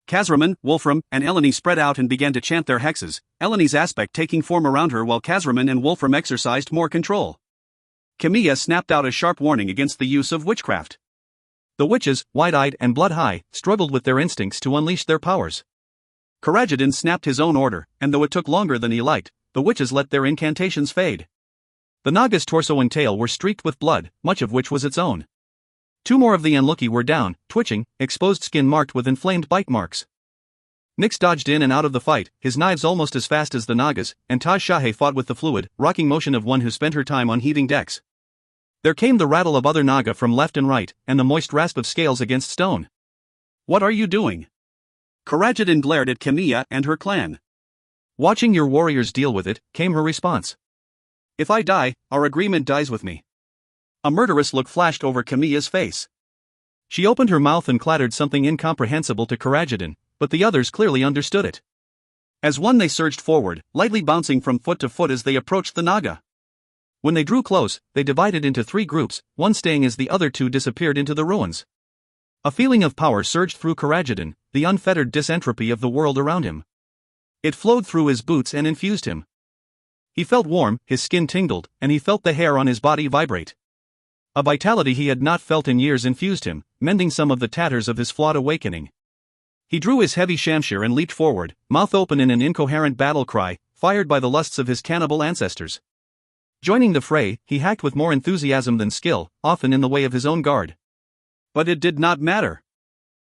Kazraman, Wolfram, and Eleni spread out and began to chant their hexes, Eleni's aspect taking form around her while Kazraman and Wolfram exercised more control. Camilla snapped out a sharp warning against the use of witchcraft. The witches, wide-eyed and blood-high, struggled with their instincts to unleash their powers. Karajadan snapped his own order, and though it took longer than he liked, the witches let their incantations fade. The Naga's torso and tail were streaked with blood, much of which was its own. Two more of the Anluki were down, twitching, exposed skin marked with inflamed bite marks. Nix dodged in and out of the fight, his knives almost as fast as the Naga's, and Taj Shahe fought with the fluid, rocking motion of one who spent her time on heaving decks. There came the rattle of other Naga from left and right, and the moist rasp of scales against stone. What are you doing? Karajadan glared at Camilla and her clan. Watching your warriors deal with it, came her response. If I die, our agreement dies with me. A murderous look flashed over Camilla's face. She opened her mouth and clattered something incomprehensible to Karajadan, but the others clearly understood it. As one they surged forward, lightly bouncing from foot to foot as they approached the Naga. When they drew close, they divided into three groups, one staying as the other two disappeared into the ruins. A feeling of power surged through Karajadan, the unfettered disentropy of the world around him. It flowed through his boots and infused him. He felt warm, his skin tingled, and he felt the hair on his body vibrate. A vitality he had not felt in years infused him, mending some of the tatters of his flawed awakening. He drew his heavy shamshir and leaped forward, mouth open in an incoherent battle cry, fired by the lusts of his cannibal ancestors. Joining the fray, he hacked with more enthusiasm than skill, often in the way of his own guard. But it did not matter.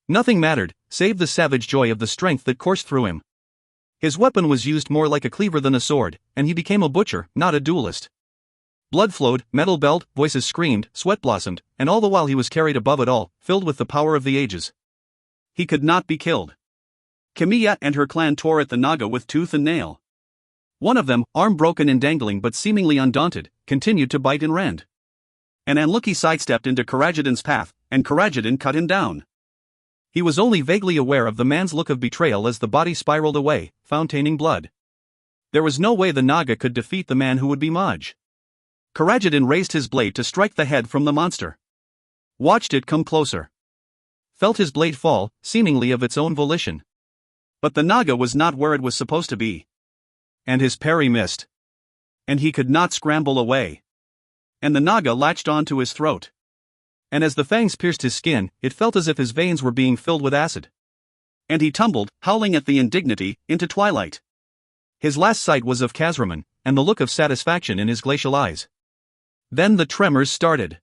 Nothing mattered, save the savage joy of the strength that coursed through him. His weapon was used more like a cleaver than a sword, and he became a butcher, not a duelist. Blood flowed, metal belled, voices screamed, sweat blossomed, and all the while he was carried above it all, filled with the power of the ages. He could not be killed. Camilla and her clan tore at the Naga with tooth and nail. One of them, arm broken and dangling but seemingly undaunted, continued to bite and rend. An Anluki sidestepped into Karajadan's path, and Karajadan cut him down. He was only vaguely aware of the man's look of betrayal as the body spiraled away, fontaining blood. There was no way the Naga could defeat the man who would be Maj. Karajadan raised his blade to strike the head from the monster. Watched it come closer. Felt his blade fall, seemingly of its own volition. But the Naga was not where it was supposed to be. And his parry missed. And he could not scramble away. And the Naga latched onto his throat. And as the fangs pierced his skin, it felt as if his veins were being filled with acid. And he tumbled, howling at the indignity, into twilight. His last sight was of Kazraman, and the look of satisfaction in his glacial eyes. Then the tremors started.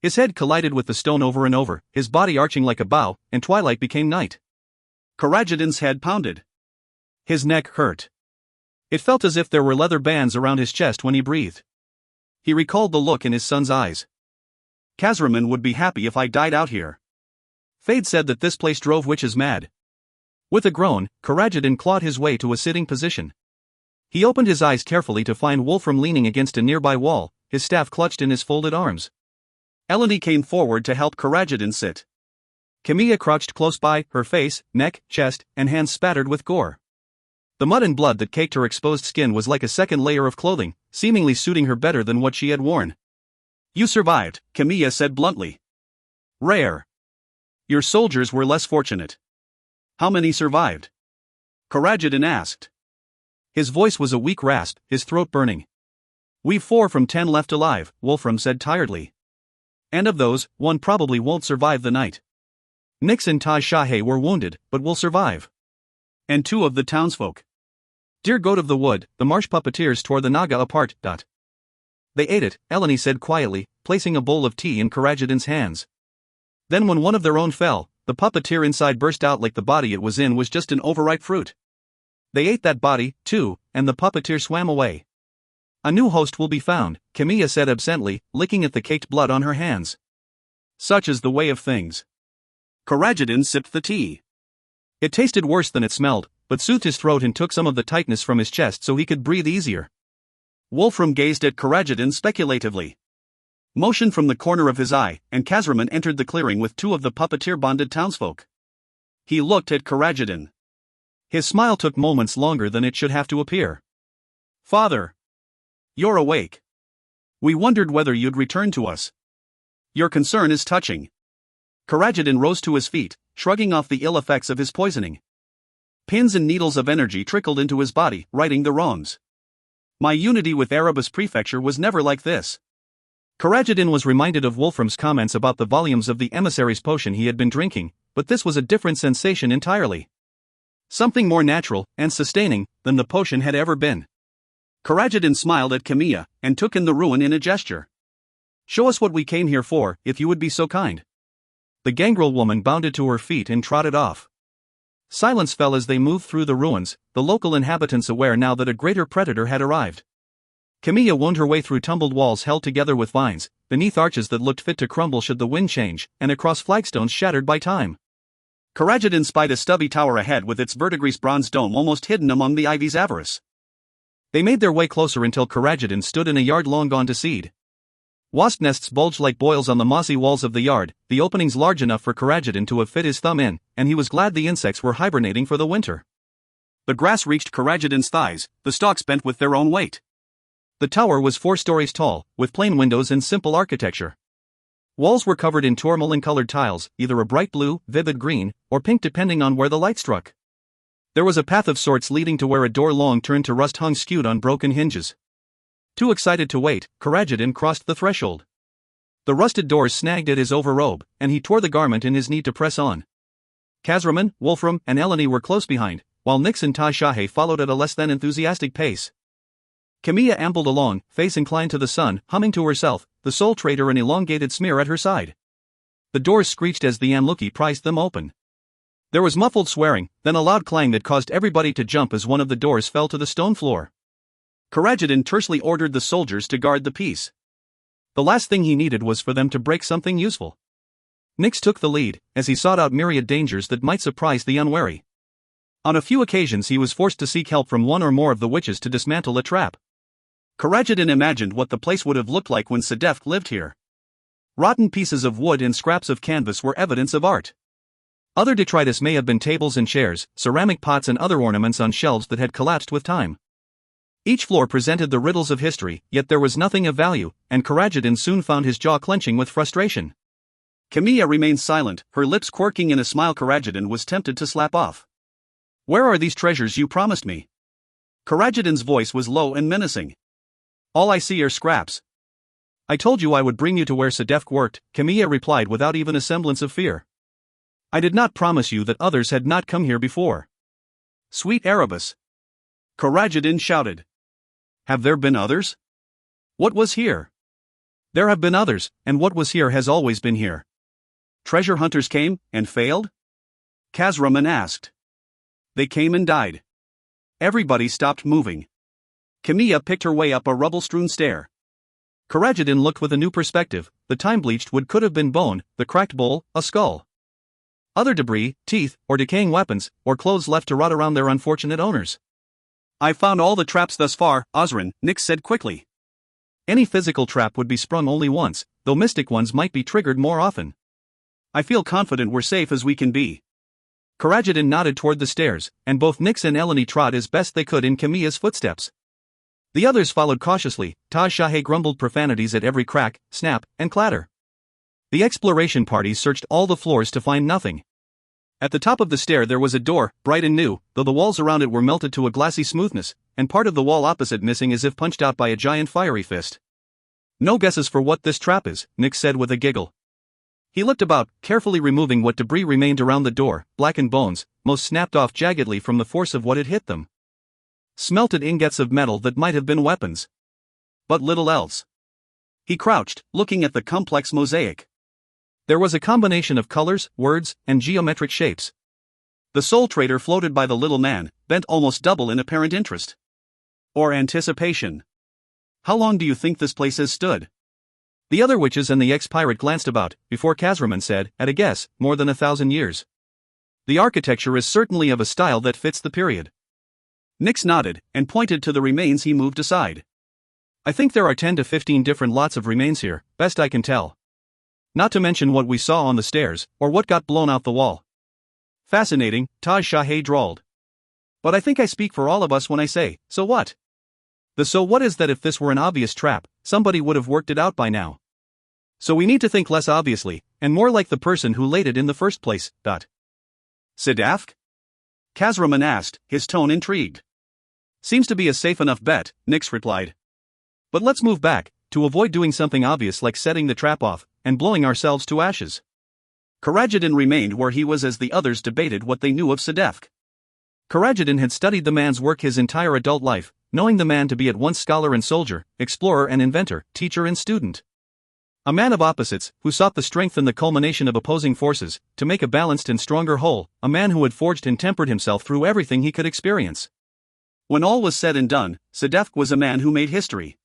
His head collided with the stone over and over, his body arching like a bow, and twilight became night. Karajadan's head pounded. His neck hurt. It felt as if there were leather bands around his chest when he breathed. He recalled the look in his son's eyes. Kazraman would be happy if I died out here. Fade said that this place drove witches mad. With a groan, Karajadin clawed his way to a sitting position. He opened his eyes carefully to find Wolfram leaning against a nearby wall, his staff clutched in his folded arms. Eleni came forward to help Karajadin sit. Camilla crouched close by, her face, neck, chest, and hands spattered with gore. The mud and blood that caked her exposed skin was like a second layer of clothing, seemingly suiting her better than what she had worn. You survived, Camilla said bluntly. Rare. Your soldiers were less fortunate. How many survived? Karajadin asked. His voice was a weak rasp, his throat burning. We've 4 from 10 left alive, Wolfram said tiredly. And of those, 1 probably won't survive the night. Nix and Taj Shahe were wounded, but will survive. And 2 of the townsfolk. Dear goat of the wood, the marsh puppeteers tore the Naga apart. They ate it, Eleni said quietly, placing a bowl of tea in Karajadin's hands. Then when one of their own fell, the puppeteer inside burst out like the body it was in was just an overripe fruit. They ate that body, too, and the puppeteer swam away. A new host will be found, Camilla said absently, licking at the caked blood on her hands. Such is the way of things. Karajadin sipped the tea. It tasted worse than it smelled, but soothed his throat and took some of the tightness from his chest so he could breathe easier. Wolfram gazed at Karajadin speculatively. Motion from the corner of his eye, and Kazraman entered the clearing with 2 of the puppeteer-bonded townsfolk. He looked at Karajadin. His smile took moments longer than it should have to appear. Father! You're awake. We wondered whether you'd return to us. Your concern is touching. Karajadin rose to his feet, shrugging off the ill effects of his poisoning. Pins and needles of energy trickled into his body, righting the wrongs. My unity with Erebus Prefecture was never like this. Karajadin was reminded of Wolfram's comments about the volumes of the emissary's potion he had been drinking, but this was a different sensation entirely. Something more natural and sustaining than the potion had ever been. Karajadin smiled at Camilla, and took in the ruin in a gesture. Show us what we came here for, if you would be so kind. The gangrel woman bounded to her feet and trotted off. Silence fell as they moved through the ruins, the local inhabitants aware now that a greater predator had arrived. Camilla wound her way through tumbled walls held together with vines, beneath arches that looked fit to crumble should the wind change, and across flagstones shattered by time. Karajadin spied a stubby tower ahead with its verdigris bronze dome almost hidden among the ivy's avarice. They made their way closer until Karajadin stood in a yard long gone to seed. Wasp nests bulged like boils on the mossy walls of the yard, the openings large enough for Karajadin to have fit his thumb in, and he was glad the insects were hibernating for the winter. The grass reached Karajadin's thighs, the stalks bent with their own weight. The tower was 4 stories tall, with plain windows and simple architecture. Walls were covered in tourmaline-colored tiles, either a bright blue, vivid green, or pink depending on where the light struck. There was a path of sorts leading to where a door long turned to rust hung skewed on broken hinges. Too excited to wait, Karajadin crossed the threshold. The rusted doors snagged at his overrobe, and he tore the garment in his need to press on. Kazraman, Wolfram, and Eleni were close behind, while Nix and Taj Shahe followed at a less than enthusiastic pace. Camilla ambled along, face inclined to the sun, humming to herself, the soul trader an elongated smear at her side. The doors screeched as the Amluki prized them open. There was muffled swearing, then a loud clang that caused everybody to jump as one of the doors fell to the stone floor. Karajadin tersely ordered the soldiers to guard the peace. The last thing he needed was for them to break something useful. Nix took the lead, as he sought out myriad dangers that might surprise the unwary. On a few occasions he was forced to seek help from one or more of the witches to dismantle a trap. Karajadin imagined what the place would have looked like when Sedef lived here. Rotten pieces of wood and scraps of canvas were evidence of art. Other detritus may have been tables and chairs, ceramic pots and other ornaments on shelves that had collapsed with time. Each floor presented the riddles of history, yet there was nothing of value, and Karajadin soon found his jaw clenching with frustration. Camilla remained silent, her lips quirking in a smile Karajadin was tempted to slap off. Where are these treasures you promised me? Karajadin's voice was low and menacing. All I see are scraps. I told you I would bring you to where Sedef worked, Camilla replied without even a semblance of fear. I did not promise you that others had not come here before. Sweet Erebus! Karajadin shouted. Have there been others? What was here? There have been others, and what was here has always been here. Treasure hunters came, and failed? Kazraman asked. They came and died. Everybody stopped moving. Camilla picked her way up a rubble-strewn stair. Karajadin looked with a new perspective, the time-bleached wood could have been bone, the cracked bowl, a skull. Other debris, teeth, or decaying weapons, or clothes left to rot around their unfortunate owners. "I've found all the traps thus far, Osrin," Nix said quickly. Any physical trap would be sprung only once, though mystic ones might be triggered more often. "I feel confident we're safe as we can be." Karajadin nodded toward the stairs, and both Nix and Eleni trod as best they could in Camilla's footsteps. The others followed cautiously. Taj Shahé grumbled profanities at every crack, snap, and clatter. The exploration parties searched all the floors to find nothing. At the top of the stair there was a door, bright and new, though the walls around it were melted to a glassy smoothness, and part of the wall opposite missing as if punched out by a giant fiery fist. "No guesses for what this trap is," Nix said with a giggle. He looked about, carefully removing what debris remained around the door, blackened bones, most snapped off jaggedly from the force of what had hit them. Smelted ingots of metal that might have been weapons. But little else. He crouched, looking at the complex mosaic. There was a combination of colors, words, and geometric shapes. The soul trader floated by the little man, bent almost double in apparent interest. Or anticipation. "How long do you think this place has stood?" The other witches and the ex-pirate glanced about, before Kazraman said, "At a guess, more than 1,000 years. The architecture is certainly of a style that fits the period." Nix nodded, and pointed to the remains. He moved aside. "I think there are 10 to 15 different lots of remains here, best I can tell. Not to mention what we saw on the stairs, or what got blown out the wall." "Fascinating," Taj Shahé drawled. "But I think I speak for all of us when I say, so what? The so what is that if this were an obvious trap, somebody would have worked it out by now. So we need to think less obviously, and more like the person who laid it in the first place. Sedafk?" Kazraman asked, his tone intrigued. "Seems to be a safe enough bet," Nix replied. "But let's move back, to avoid doing something obvious like setting the trap off, and blowing ourselves to ashes." Karajadin remained where he was as the others debated what they knew of Sedefk. Karajadin had studied the man's work his entire adult life, knowing the man to be at once scholar and soldier, explorer and inventor, teacher and student. A man of opposites, who sought the strength and the culmination of opposing forces, to make a balanced and stronger whole, a man who had forged and tempered himself through everything he could experience. When all was said and done, Sedefk was a man who made history.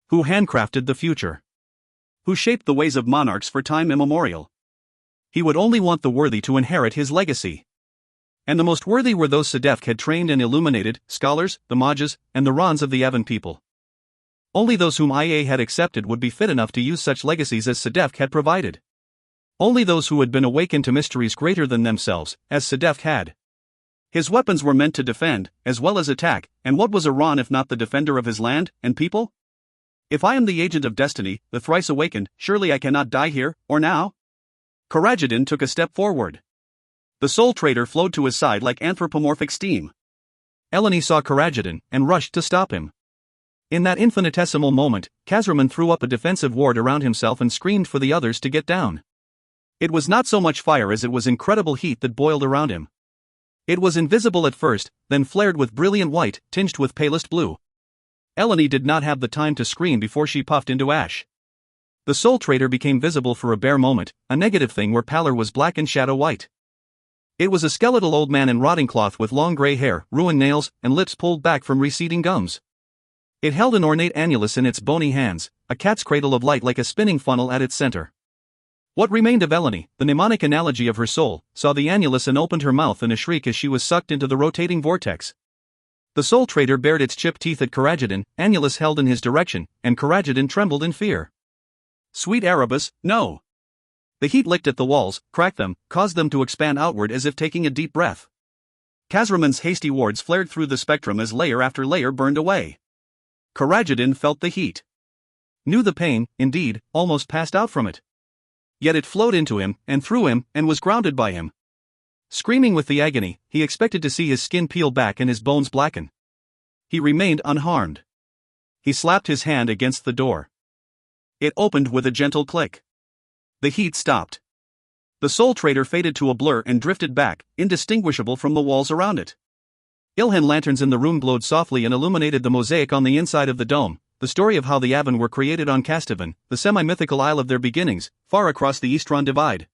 Who handcrafted the future. Who shaped the ways of monarchs for time immemorial. He would only want the worthy to inherit his legacy. And the most worthy were those Sedefk had trained and illuminated, scholars, the Majas, and the Rans of the Avon people. Only those whom IA had accepted would be fit enough to use such legacies as Sedefk had provided. Only those who had been awakened to mysteries greater than themselves, as Sedefk had. His weapons were meant to defend, as well as attack, and what was a Ran if not the defender of his land and people? "If I am the agent of destiny, the thrice awakened, surely I cannot die here, or now?" Karajadin took a step forward. The soul trader flowed to his side like anthropomorphic steam. Eleni saw Karajadin, and rushed to stop him. In that infinitesimal moment, Kazraman threw up a defensive ward around himself and screamed for the others to get down. It was not so much fire as it was incredible heat that boiled around him. It was invisible at first, then flared with brilliant white, tinged with palest blue. Eleni did not have the time to scream before she puffed into ash. The soul trader became visible for a bare moment, a negative thing where pallor was black and shadow white. It was a skeletal old man in rotting cloth with long gray hair, ruined nails, and lips pulled back from receding gums. It held an ornate annulus in its bony hands, a cat's cradle of light like a spinning funnel at its center. What remained of Eleni, the mnemonic analogy of her soul, saw the annulus and opened her mouth in a shriek as she was sucked into the rotating vortex. The soul trader bared its chipped teeth at Karajadin, annulus held in his direction, and Karajadin trembled in fear. "Sweet Erebus, no!" The heat licked at the walls, cracked them, caused them to expand outward as if taking a deep breath. Kazraman's hasty wards flared through the spectrum as layer after layer burned away. Karajadin felt the heat. Knew the pain, indeed, almost passed out from it. Yet it flowed into him, and through him, and was grounded by him. Screaming with the agony, he expected to see his skin peel back and his bones blacken. He remained unharmed. He slapped his hand against the door. It opened with a gentle click. The heat stopped. The soul trader faded to a blur and drifted back, indistinguishable from the walls around it. Ilhan lanterns in the room glowed softly and illuminated the mosaic on the inside of the dome, the story of how the Avon were created on Castivan, the semi-mythical isle of their beginnings, far across the Eastron Divide.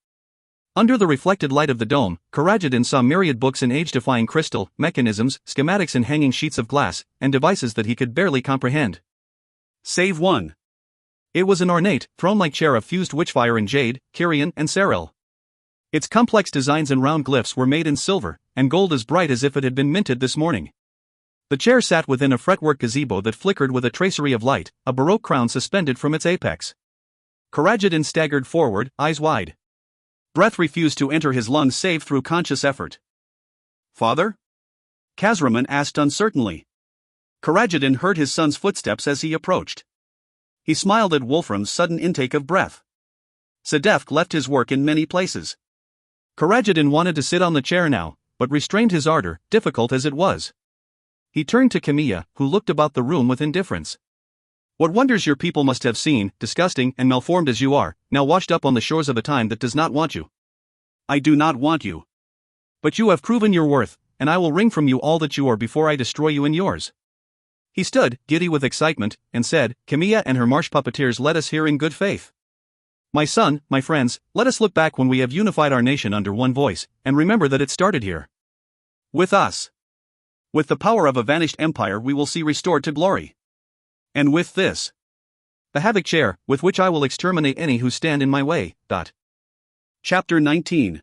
Under the reflected light of the dome, Karajadin saw myriad books in age-defying crystal, mechanisms, schematics in hanging sheets of glass, and devices that he could barely comprehend. Save one. It was an ornate, throne-like chair of fused witchfire in jade, Kyrian, and Seril. Its complex designs and round glyphs were made in silver, and gold as bright as if it had been minted this morning. The chair sat within a fretwork gazebo that flickered with a tracery of light, a baroque crown suspended from its apex. Karajadin staggered forward, eyes wide. Breath refused to enter his lungs save through conscious effort. "Father?" Kazraman asked uncertainly. Karajadin heard his son's footsteps as he approached. He smiled at Wolfram's sudden intake of breath. Sedefk left his work in many places. Karajadin wanted to sit on the chair now, but restrained his ardor, difficult as it was. He turned to Camilla, who looked about the room with indifference. "What wonders your people must have seen, disgusting and malformed as you are, now washed up on the shores of a time that does not want you." "I do not want you. But you have proven your worth, and I will wring from you all that you are before I destroy you and yours." He stood, giddy with excitement, and said, "Camilla and her marsh puppeteers let us here in good faith. My son, my friends, let us look back when we have unified our nation under one voice, and remember that it started here. With us. With the power of a vanished empire we will see restored to glory. And with this. The havoc chair, with which I will exterminate any who stand in my way." Chapter 19.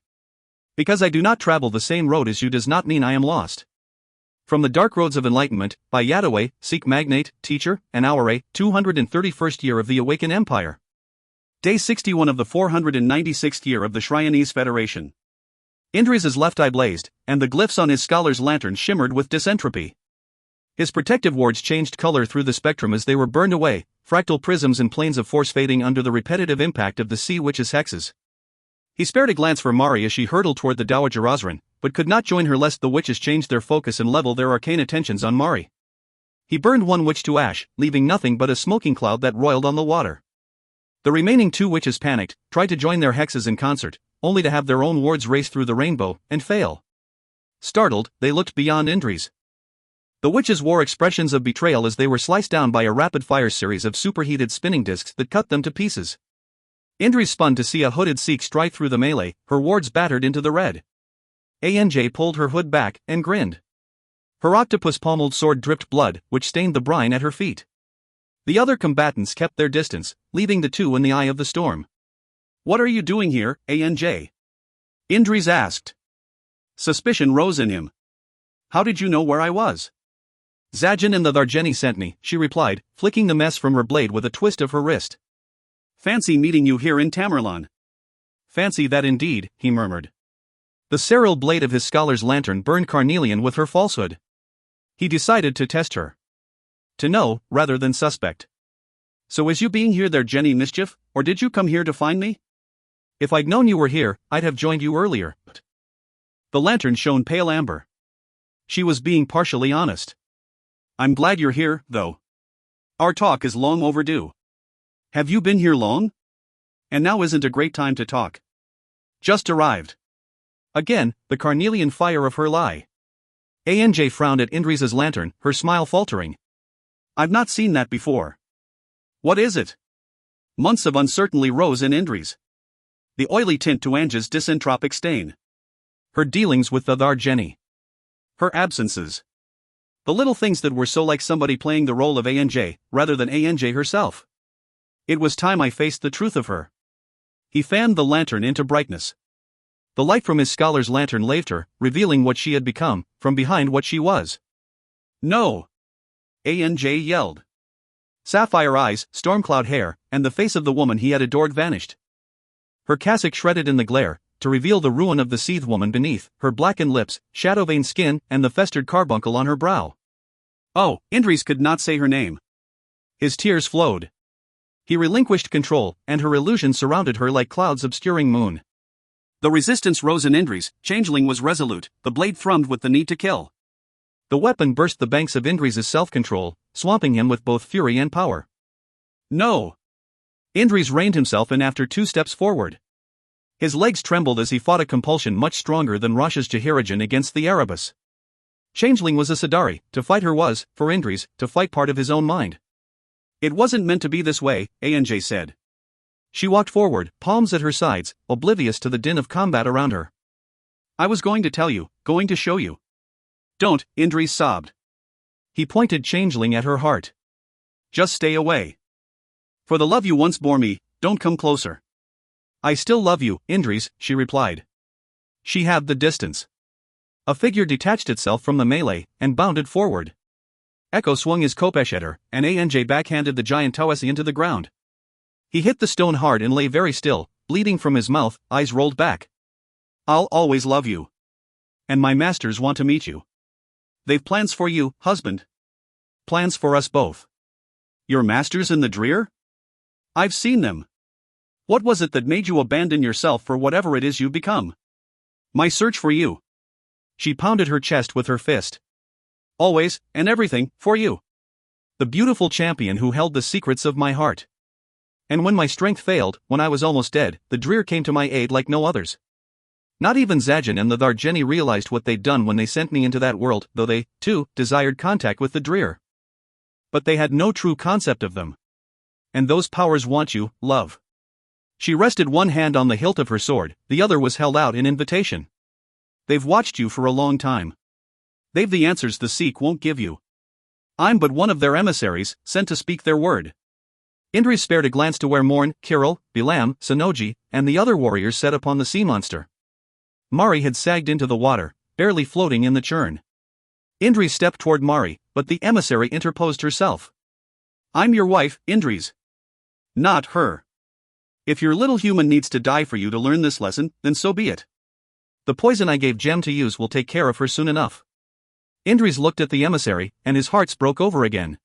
Because I do not travel the same road as you does not mean I am lost. From the Dark Roads of Enlightenment, by Yadaway, Sikh magnate, teacher, and Awaray, 231st year of the Awakened Empire. Day 61 of the 496th year of the Shryonese Federation. Indris's left eye blazed, and the glyphs on his scholar's lantern shimmered with disentropy. His protective wards changed color through the spectrum as they were burned away, fractal prisms and planes of force fading under the repetitive impact of the sea witch's hexes. He spared a glance for Mari as she hurtled toward the Dowager Osran, but could not join her lest the witches change their focus and level their arcane attentions on Mari. He burned one witch to ash, leaving nothing but a smoking cloud that roiled on the water. The remaining two witches panicked, tried to join their hexes in concert, only to have their own wards race through the rainbow, and fail. Startled, they looked beyond Indris. The witches wore expressions of betrayal as they were sliced down by a rapid-fire series of superheated spinning discs that cut them to pieces. Indris spun to see a hooded Sikh strike through the melee, her wards battered into the red. Anj pulled her hood back, and grinned. Her octopus-pommeled sword dripped blood, which stained the brine at her feet. The other combatants kept their distance, leaving the two in the eye of the storm. "What are you doing here, Anj?" Indris asked. Suspicion rose in him. "How did you know where I was?" "Zajan and the Tharjeni sent me," she replied, flicking the mess from her blade with a twist of her wrist. "Fancy meeting you here in Tamerlan." "Fancy that indeed," he murmured. The serral blade of his scholar's lantern burned carnelian with her falsehood. He decided to test her. To know, rather than suspect. "So is you being here there Jenny mischief, or did you come here to find me?" "If I'd known you were here, I'd have joined you earlier." The lantern shone pale amber. She was being partially honest. "I'm glad you're here, though. Our talk is long overdue." "Have you been here long?" "And now isn't a great time to talk." "Just arrived." Again, the carnelian fire of her lie. Anj frowned at Indris's lantern, her smile faltering. "I've not seen that before." "What is it?" Months of uncertainty rose in Indris. The oily tint to Anj's disentropic stain. Her dealings with the Tharjeni. Her absences. The little things that were so like somebody playing the role of Anj, rather than Anj herself. It was time I faced the truth of her. He fanned the lantern into brightness. The light from his scholar's lantern laved her, revealing what she had become, from behind what she was. "No!" Anj yelled. Sapphire eyes, storm-cloud hair, and the face of the woman he had adored vanished. Her cassock shredded in the glare, to reveal the ruin of the seethe woman beneath, her blackened lips, shadow-veined skin, and the festered carbuncle on her brow. Oh, Indris could not say her name. His tears flowed. He relinquished control, and her illusion surrounded her like clouds obscuring moon. The resistance rose in Indris, Changeling was resolute, the blade thrummed with the need to kill. The weapon burst the banks of Indris's self-control, swamping him with both fury and power. "No!" Indris reined himself in after 2 steps forward. His legs trembled as he fought a compulsion much stronger than Rasha's Jahirajan against the Erebus. Changeling was a Sidari, to fight her was, for Indris, to fight part of his own mind. "It wasn't meant to be this way," Anj said. She walked forward, palms at her sides, oblivious to the din of combat around her. "I was going to tell you, going to show you." "Don't," Indris sobbed. He pointed Changeling at her heart. "Just stay away." For the love you once bore me, don't come closer. I still love you, Indris, she replied. She halved the distance. A figure detached itself from the melee and bounded forward. Echo swung his kopesh at her, and Anj backhanded the giant Tawesi into the ground. He hit the stone hard and lay very still, bleeding from his mouth, eyes rolled back. I'll always love you. And my masters want to meet you. They've plans for you, husband. Plans for us both. Your masters in the Dreer? I've seen them. What was it that made you abandon yourself for whatever it is you've become? My search for you. She pounded her chest with her fist. Always, and everything, for you. The beautiful champion who held the secrets of my heart. And when my strength failed, when I was almost dead, the Dreer came to my aid like no others. Not even Zajan and the Tharjeni realized what they'd done when they sent me into that world, though they, too, desired contact with the Dreer. But they had no true concept of them. And those powers want you, love. She rested one hand on the hilt of her sword, the other was held out in invitation. They've watched you for a long time. They've the answers the Seek won't give you. I'm but one of their emissaries, sent to speak their word. Indris spared a glance to where Morn, Kirill, Bilam, Sonoji, and the other warriors sat upon the sea monster. Mari had sagged into the water, barely floating in the churn. Indris stepped toward Mari, but the emissary interposed herself. I'm your wife, Indris. Not her. If your little human needs to die for you to learn this lesson, then so be it. The poison I gave Jem to use will take care of her soon enough. Indris looked at the emissary, and his hearts broke over again.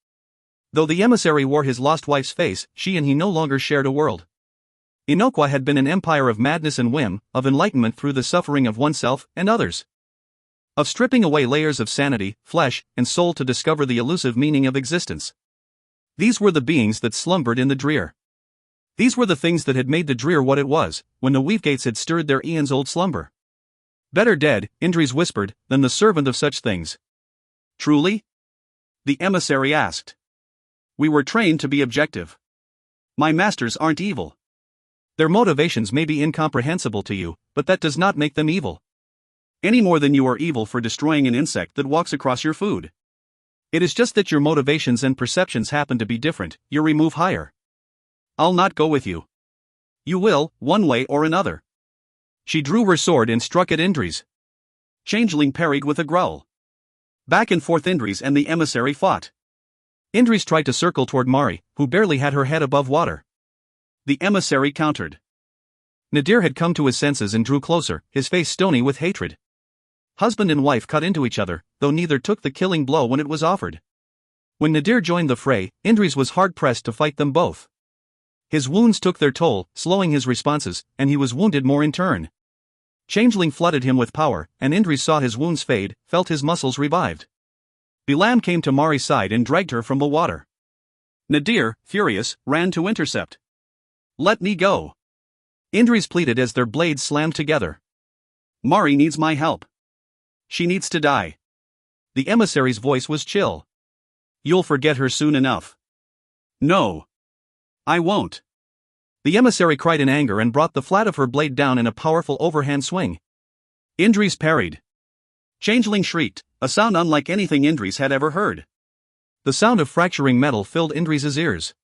Though the emissary wore his lost wife's face, she and he no longer shared a world. Inokwa had been an empire of madness and whim, of enlightenment through the suffering of oneself and others. Of stripping away layers of sanity, flesh, and soul to discover the elusive meaning of existence. These were the beings that slumbered in the Dreer. These were the things that had made the Dreer what it was, when the Weavegates had stirred their eons-old slumber. Better dead, Indris whispered, than the servant of such things. Truly? The emissary asked. We were trained to be objective. My masters aren't evil. Their motivations may be incomprehensible to you, but that does not make them evil. Any more than you are evil for destroying an insect that walks across your food. It is just that your motivations and perceptions happen to be different, you remove higher. I'll not go with you. You will, one way or another. She drew her sword and struck at Indris. Changeling parried with a growl. Back and forth Indris and the emissary fought. Indris tried to circle toward Mari, who barely had her head above water. The emissary countered. Nadir had come to his senses and drew closer, his face stony with hatred. Husband and wife cut into each other, though neither took the killing blow when it was offered. When Nadir joined the fray, Indris was hard-pressed to fight them both. His wounds took their toll, slowing his responses, and he was wounded more in turn. Changeling flooded him with power, and Indris saw his wounds fade, felt his muscles revived. Bilam came to Mari's side and dragged her from the water. Nadir, furious, ran to intercept. Let me go. Indris pleaded as their blades slammed together. Mari needs my help. She needs to die. The emissary's voice was chill. You'll forget her soon enough. No. I won't. The emissary cried in anger and brought the flat of her blade down in a powerful overhand swing. Indris parried. Changeling shrieked, a sound unlike anything Indris had ever heard. The sound of fracturing metal filled Indris' ears.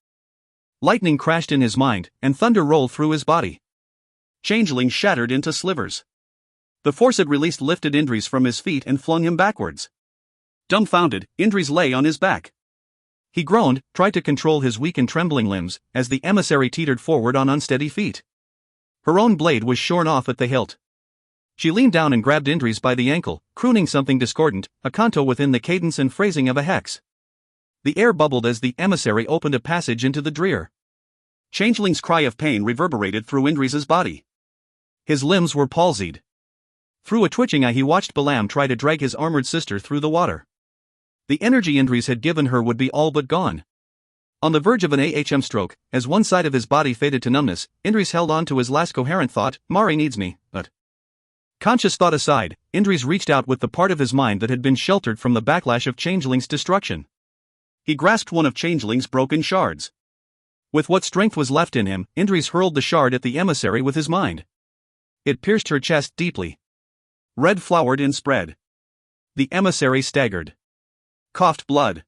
Lightning crashed in his mind, and thunder rolled through his body. Changeling shattered into slivers. The force it released lifted Indris from his feet and flung him backwards. Dumbfounded, Indris lay on his back. He groaned, tried to control his weak and trembling limbs, as the emissary teetered forward on unsteady feet. Her own blade was shorn off at the hilt. She leaned down and grabbed Indris by the ankle, crooning something discordant, a canto within the cadence and phrasing of a hex. The air bubbled as the emissary opened a passage into the Dreer. Changeling's cry of pain reverberated through Indris' body. His limbs were palsied. Through a twitching eye he watched Bilam try to drag his armored sister through the water. The energy Indris had given her would be all but gone. On the verge of an AHM stroke, as one side of his body faded to numbness, Indris held on to his last coherent thought, Mari needs me, but... Conscious thought aside, Indris reached out with the part of his mind that had been sheltered from the backlash of Changeling's destruction. He grasped one of Changeling's broken shards. With what strength was left in him, Indris hurled the shard at the emissary with his mind. It pierced her chest deeply. Red flowered and spread. The emissary staggered. Coughed blood.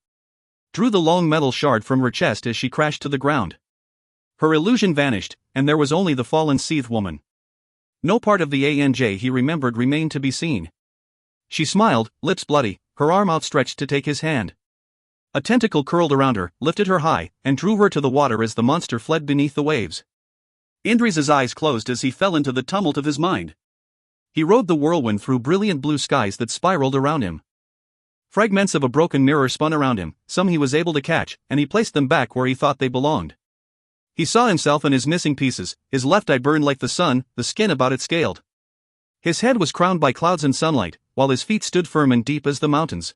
Drew the long metal shard from her chest as she crashed to the ground. Her illusion vanished, and there was only the fallen Seath woman. No part of the ANJ he remembered remained to be seen. She smiled, lips bloody, her arm outstretched to take his hand. A tentacle curled around her, lifted her high, and drew her to the water as the monster fled beneath the waves. Indri's eyes closed as he fell into the tumult of his mind. He rode the whirlwind through brilliant blue skies that spiraled around him. Fragments of a broken mirror spun around him, some he was able to catch, and he placed them back where he thought they belonged. He saw himself and his missing pieces, his left eye burned like the sun, the skin about it scaled. His head was crowned by clouds and sunlight, while his feet stood firm and deep as the mountains.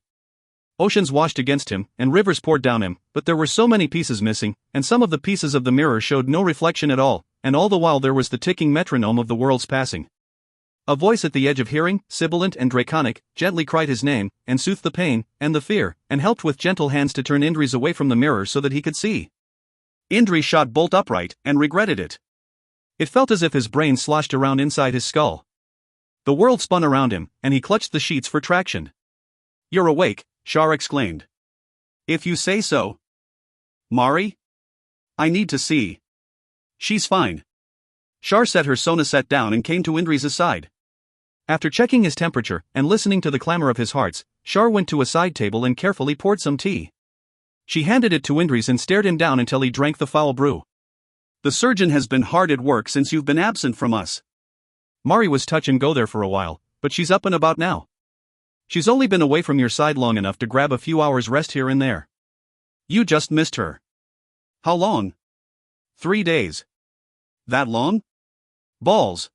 Oceans washed against him, and rivers poured down him, but there were so many pieces missing, and some of the pieces of the mirror showed no reflection at all, and all the while there was the ticking metronome of the world's passing. A voice at the edge of hearing, sibilant and draconic, gently cried his name, and soothed the pain, and the fear, and helped with gentle hands to turn Indri's away from the mirror so that he could see. Indri shot bolt upright, and regretted it. It felt as if his brain sloshed around inside his skull. The world spun around him, and he clutched the sheets for traction. "You're awake," Shar exclaimed. "If you say so." "Mari? I need to see." "She's fine." Shar set her Sona set down and came to Indri's side. After checking his temperature and listening to the clamor of his hearts, Shar went to a side table and carefully poured some tea. She handed it to Indri's and stared him down until he drank the foul brew. "The surgeon has been hard at work since you've been absent from us." Mari was touch and go there for a while, but she's up and about now. She's only been away from your side long enough to grab a few hours rest here and there. You just missed her. How long? 3 days. That long? Balls.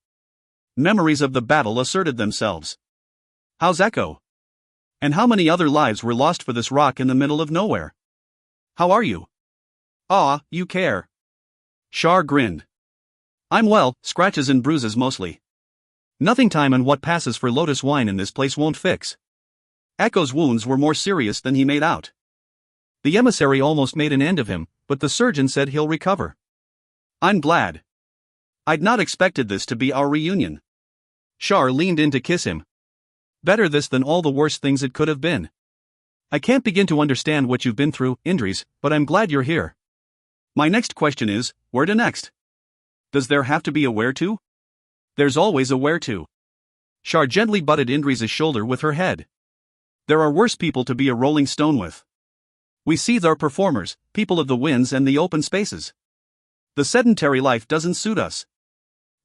Memories of the battle asserted themselves. How's Echo? And how many other lives were lost for this rock in the middle of nowhere? How are you? Ah, you care. Shar grinned. I'm well, scratches and bruises mostly. Nothing time and what passes for lotus wine in this place won't fix. Echo's wounds were more serious than he made out. The emissary almost made an end of him, but the surgeon said he'll recover. I'm glad. I'd not expected this to be our reunion. Shar leaned in to kiss him. Better this than all the worst things it could have been. I can't begin to understand what you've been through, Indris, but I'm glad you're here. My next question is, where to next? Does there have to be a where to? There's always a where to. Shar gently butted Indri's shoulder with her head. There are worse people to be a rolling stone with. We seethe are performers, people of the winds and the open spaces. The sedentary life doesn't suit us.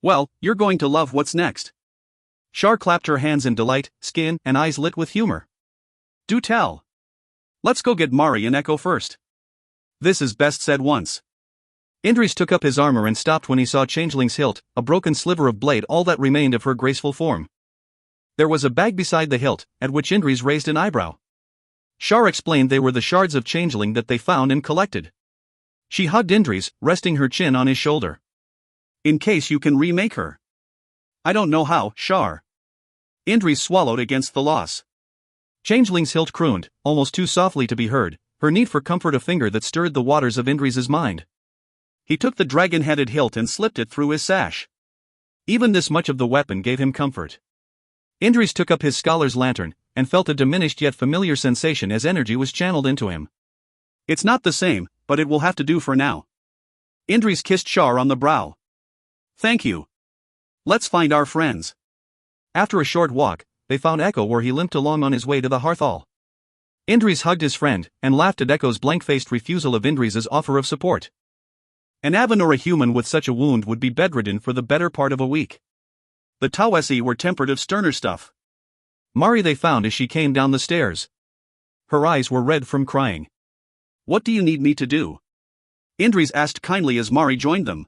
Well, you're going to love what's next. Shar clapped her hands in delight, skin and eyes lit with humor. Do tell. Let's go get Mari and Echo first. This is best said once. Indris took up his armor and stopped when he saw Changeling's hilt, a broken sliver of blade, all that remained of her graceful form. There was a bag beside the hilt, at which Indris raised an eyebrow. Shar explained they were the shards of Changeling that they found and collected. She hugged Indris, resting her chin on his shoulder. In case you can remake her. I don't know how, Shar. Indris swallowed against the loss. Changeling's hilt crooned, almost too softly to be heard, her need for comfort a finger that stirred the waters of Indris's mind. He took the dragon-headed hilt and slipped it through his sash. Even this much of the weapon gave him comfort. Indris took up his scholar's lantern, and felt a diminished yet familiar sensation as energy was channeled into him. It's not the same, but it will have to do for now. Indris kissed Shar on the brow. Thank you. Let's find our friends. After a short walk, they found Echo where he limped along on his way to the hearthall. Indris hugged his friend, and laughed at Echo's blank-faced refusal of Indris's offer of support. An Avan or a human with such a wound would be bedridden for the better part of a week. The Tawesi were tempered of sterner stuff. Mari they found as she came down the stairs. Her eyes were red from crying. What do you need me to do? Indris asked kindly as Mari joined them.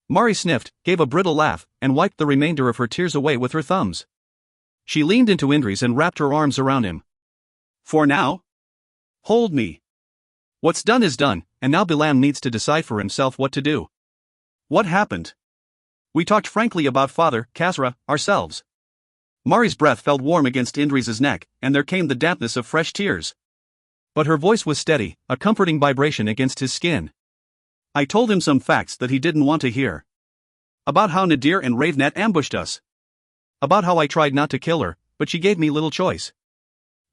Mari sniffed, gave a brittle laugh, and wiped the remainder of her tears away with her thumbs. She leaned into Indris and wrapped her arms around him. For now? Hold me. What's done is done, and now Bilam needs to decide for himself what to do. What happened? We talked frankly about Father, Kasra, ourselves. Mari's breath felt warm against Indris's neck, and there came the dampness of fresh tears. But her voice was steady, a comforting vibration against his skin. I told him some facts that he didn't want to hear. About how Nadir and Ravenet ambushed us. About how I tried not to kill her, but she gave me little choice.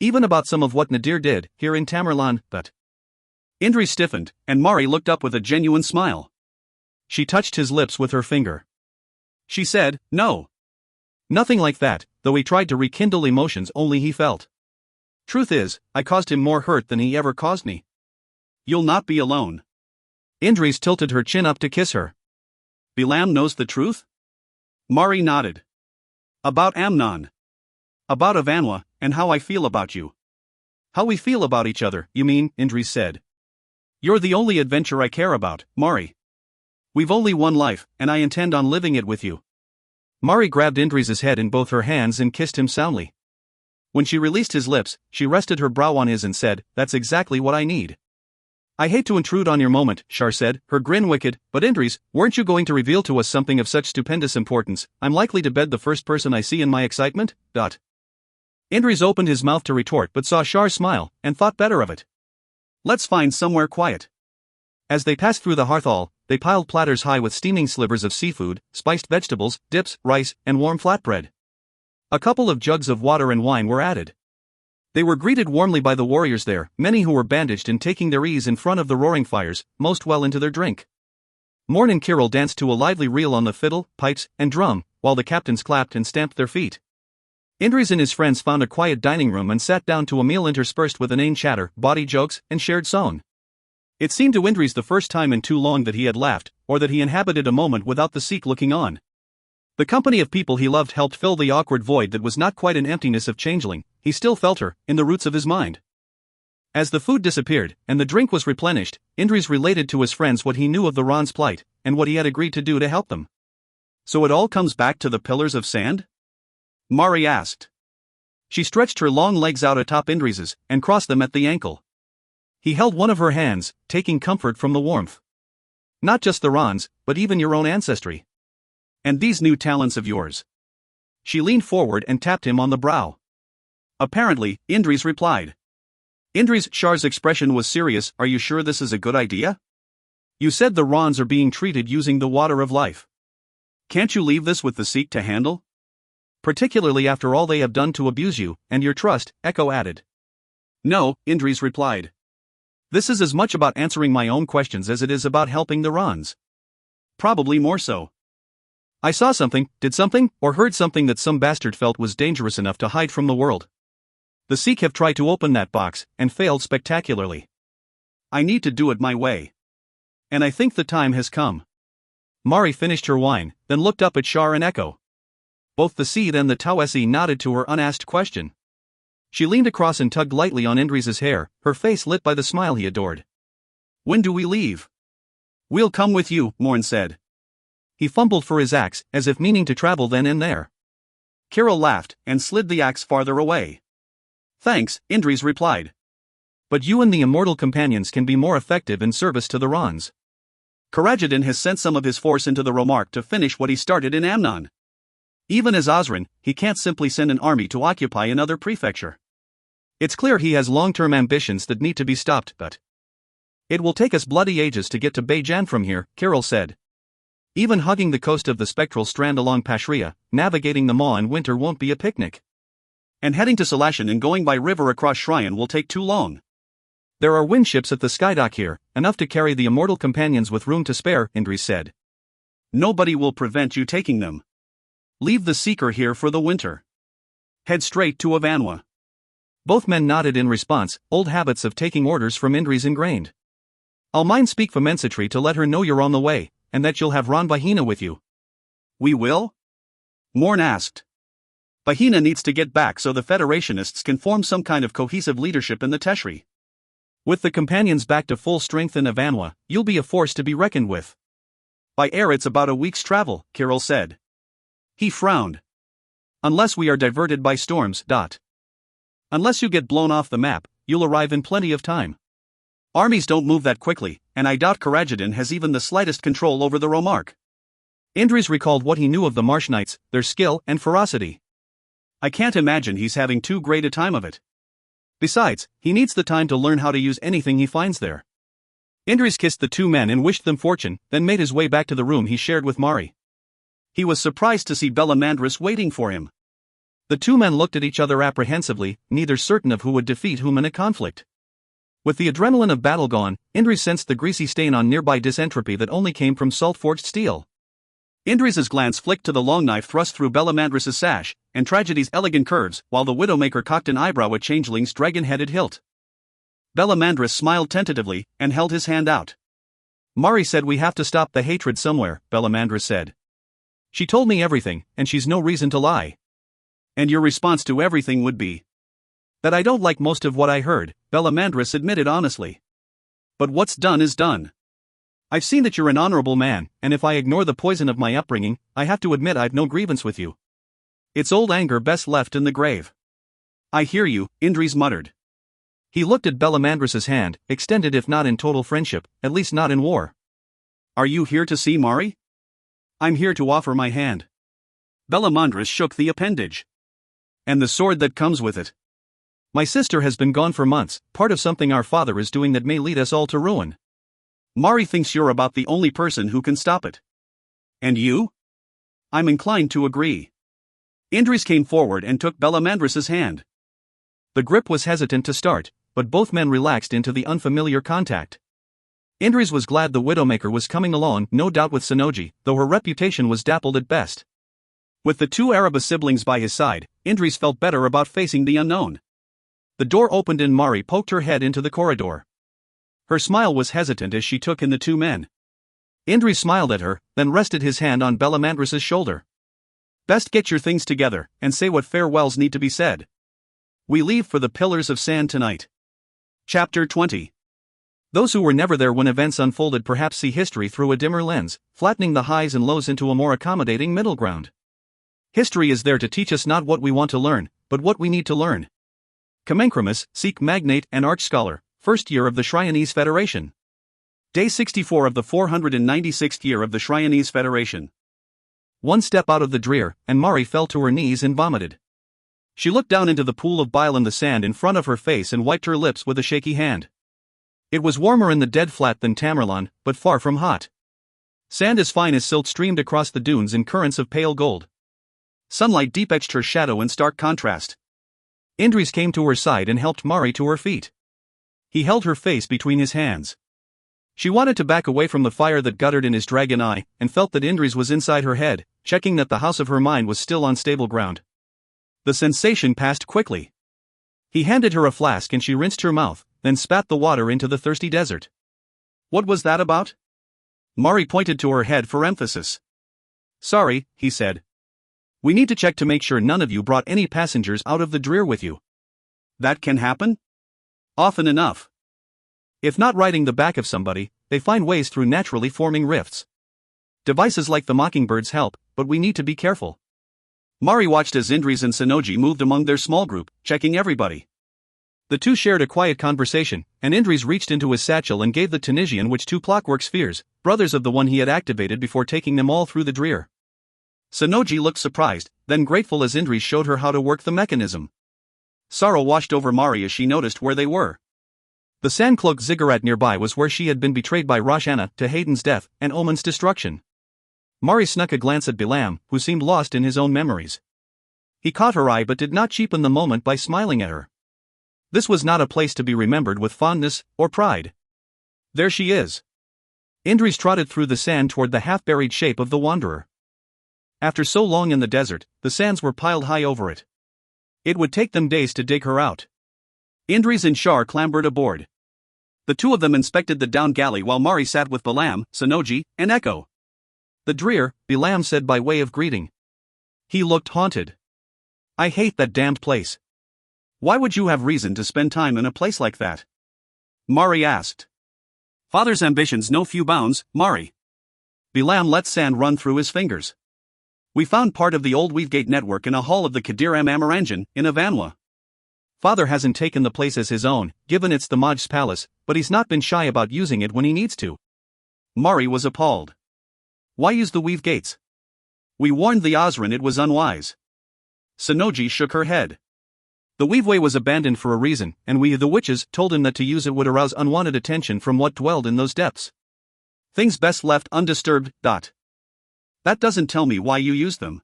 Even about some of what Nadir did, here in Tamerlan, but... Indris stiffened, and Mari looked up with a genuine smile. She touched his lips with her finger. She said, "No. Nothing like that," though he tried to rekindle emotions only he felt. "Truth is, I caused him more hurt than he ever caused me." "You'll not be alone." Indris tilted her chin up to kiss her. "Bilam knows the truth?" Mari nodded. "About Amnon. About Avanwa, and how I feel about you." "How we feel about each other, you mean," Indris said. "You're the only adventure I care about, Mari. We've only one life, and I intend on living it with you." Mari grabbed Indris's head in both her hands and kissed him soundly. When she released his lips, she rested her brow on his and said, "That's exactly what I need." "I hate to intrude on your moment," Shar said, her grin wicked, "but Indris, weren't you going to reveal to us something of such stupendous importance? I'm likely to bed the first person I see in my excitement?" Indris opened his mouth to retort but saw Shar smile, and thought better of it. "Let's find somewhere quiet." As they passed through the hearth hall, they piled platters high with steaming slivers of seafood, spiced vegetables, dips, rice, and warm flatbread. A couple of jugs of water and wine were added. They were greeted warmly by the warriors there, many who were bandaged and taking their ease in front of the roaring fires, most well into their drink. Morn and Kirill danced to a lively reel on the fiddle, pipes, and drum, while the captains clapped and stamped their feet. Indris and his friends found a quiet dining room and sat down to a meal interspersed with inane chatter, bawdy jokes, and shared song. It seemed to Indris the first time in too long that he had laughed, or that he inhabited a moment without the Sikh looking on. The company of people he loved helped fill the awkward void that was not quite an emptiness of changeling, he still felt her, in the roots of his mind. As the food disappeared, and the drink was replenished, Indris related to his friends what he knew of the Ran's plight, and what he had agreed to do to help them. "So it all comes back to the pillars of sand?" Mari asked. She stretched her long legs out atop Indris's, and crossed them at the ankle. He held one of her hands, taking comfort from the warmth. "Not just the Ran's, but even your own ancestry. And these new talents of yours." She leaned forward and tapped him on the brow. "Apparently," Indris replied. Indris Shar's expression was serious. "Are you sure this is a good idea? You said the Ran's are being treated using the water of life. Can't you leave this with the Sikh to handle? Particularly after all they have done to abuse you, and your trust," Echo added. "No," Indris replied. "This is as much about answering my own questions as it is about helping the Ran's. Probably more so. I saw something, did something, or heard something that some bastard felt was dangerous enough to hide from the world. The Sikh have tried to open that box, and failed spectacularly. I need to do it my way. And I think the time has come." Mari finished her wine, then looked up at Shar and Echo. Both the Seed and the Tawesi nodded to her unasked question. She leaned across and tugged lightly on Indris's hair, her face lit by the smile he adored. "When do we leave?" "We'll come with you," Morn said. He fumbled for his axe, as if meaning to travel then and there. Kirill laughed, and slid the axe farther away. "Thanks," Indris replied. "But you and the immortal companions can be more effective in service to the Ran's. Karajaddin has sent some of his force into the Romark to finish what he started in Amnon. Even as Osran, he can't simply send an army to occupy another prefecture. It's clear he has long-term ambitions that need to be stopped, but it will take us bloody ages to get to Beijan from here," Kirill said. "Even hugging the coast of the spectral strand along Pashria, navigating the Maw in winter won't be a picnic. And heading to Salashan and going by river across Shryan will take too long. There are wind ships at the skydock here, enough to carry the immortal companions with room to spare," Indris said. "Nobody will prevent you taking them. Leave the Seeker here for the winter. Head straight to Avanwa." Both men nodded in response, old habits of taking orders from Indris ingrained. "I'll mind speak Famensitri to let her know you're on the way, and that you'll have Ran Bahina with you." "We will?" Morn asked. "Bahina needs to get back so the Federationists can form some kind of cohesive leadership in the Teshri. With the companions back to full strength in Avanwa, you'll be a force to be reckoned with." "By air it's about a week's travel," Kirill said. He frowned. "Unless we are diverted by storms. Unless you get blown off the map, you'll arrive in plenty of time. Armies don't move that quickly, and I doubt Karajaddin has even the slightest control over the Romark." Indris recalled what he knew of the Marsh Knights, their skill and ferocity. "I can't imagine he's having too great a time of it. Besides, he needs the time to learn how to use anything he finds there." Indris kissed the two men and wished them fortune, then made his way back to the room he shared with Mari. He was surprised to see Bellamandris waiting for him. The two men looked at each other apprehensively, neither certain of who would defeat whom in a conflict. With the adrenaline of battle gone, Indri sensed the greasy stain on nearby disentropy that only came from salt-forged steel. Indri's glance flicked to the long knife thrust through Bellamandris's sash, and Tragedy's elegant curves, while the Widowmaker cocked an eyebrow at Changeling's dragon-headed hilt. Bellamandris smiled tentatively, and held his hand out. Mari said we have to stop the hatred somewhere, Bellamandris said. She told me everything, and she's no reason to lie. And your response to everything would be? That I don't like most of what I heard, Bellamandris admitted honestly. But what's done is done. I've seen that you're an honorable man, and if I ignore the poison of my upbringing, I have to admit I've no grievance with you. It's old anger best left in the grave. I hear you, Indris muttered. He looked at Bellamandris's hand, extended if not in total friendship, at least not in war. Are you here to see Mari? I'm here to offer my hand. Bellamandris shook the appendage. And the sword that comes with it. My sister has been gone for months, part of something our father is doing that may lead us all to ruin. Mari thinks you're about the only person who can stop it. And you? I'm inclined to agree. Indris came forward and took Bellamandris's hand. The grip was hesitant to start, but both men relaxed into the unfamiliar contact. Indris was glad the Widowmaker was coming along, no doubt with Sonoji, though her reputation was dappled at best. With the two Araba siblings by his side, Indris felt better about facing the unknown. The door opened and Mari poked her head into the corridor. Her smile was hesitant as she took in the two men. Indris smiled at her, then rested his hand on Bellamandris's shoulder. Best get your things together, and say what farewells need to be said. We leave for the Pillars of Sand tonight. Chapter 20. Those who were never there when events unfolded perhaps see history through a dimmer lens, flattening the highs and lows into a more accommodating middle ground. History is there to teach us not what we want to learn, but what we need to learn. Commencramus, Sikh magnate and arch-scholar, first year of the Shryonese Federation. Day 64 of the 496th year of the Shryonese Federation. One step out of the drear, and Mari fell to her knees and vomited. She looked down into the pool of bile in the sand in front of her face and wiped her lips with a shaky hand. It was warmer in the dead flat than Tamerlan, but far from hot. Sand as fine as silt streamed across the dunes in currents of pale gold. Sunlight deep-etched her shadow in stark contrast. Indris came to her side and helped Mari to her feet. He held her face between his hands. She wanted to back away from the fire that guttered in his dragon eye, and felt that Indris was inside her head, checking that the house of her mind was still on stable ground. The sensation passed quickly. He handed her a flask and she rinsed her mouth, then spat the water into the thirsty desert. What was that about? Mari pointed to her head for emphasis. Sorry, he said. We need to check to make sure none of you brought any passengers out of the drear with you. That can happen? Often enough. If not riding the back of somebody, they find ways through naturally forming rifts. Devices like the Mockingbirds help, but we need to be careful. Mari watched as Indris and Sonoji moved among their small group, checking everybody. The two shared a quiet conversation, and Indris reached into his satchel and gave the Tunisian which two clockwork spheres, brothers of the one he had activated before taking them all through the drear. Sonoji looked surprised, then grateful as Indris showed her how to work the mechanism. Sorrow washed over Mari as she noticed where they were. The sand-cloaked ziggurat nearby was where she had been betrayed by Roshana to Hayden's death and Omen's destruction. Mari snuck a glance at Bilam, who seemed lost in his own memories. He caught her eye but did not cheapen the moment by smiling at her. This was not a place to be remembered with fondness or pride. There she is. Indris trotted through the sand toward the half-buried shape of the wanderer. After so long in the desert, the sands were piled high over it. It would take them days to dig her out. Indris and Shar clambered aboard. The two of them inspected the down galley while Mari sat with Bilam, Sonoji, and Echo. The drear, Bilam said by way of greeting. He looked haunted. I hate that damned place. Why would you have reason to spend time in a place like that? Mari asked. Father's ambitions know few bounds, Mari. Bilam let sand run through his fingers. We found part of the old Weavegate network in a hall of the Kadir Amaranjan, in Avanwa. Father hasn't taken the place as his own, given it's the Maj's palace, but he's not been shy about using it when he needs to. Mari was appalled. Why use the Weavegates? We warned the Osran it was unwise. Sonoji shook her head. The Weaveway was abandoned for a reason, and we, the witches, told him that to use it would arouse unwanted attention from what dwelled in those depths. Things best left undisturbed. That doesn't tell me why you used them.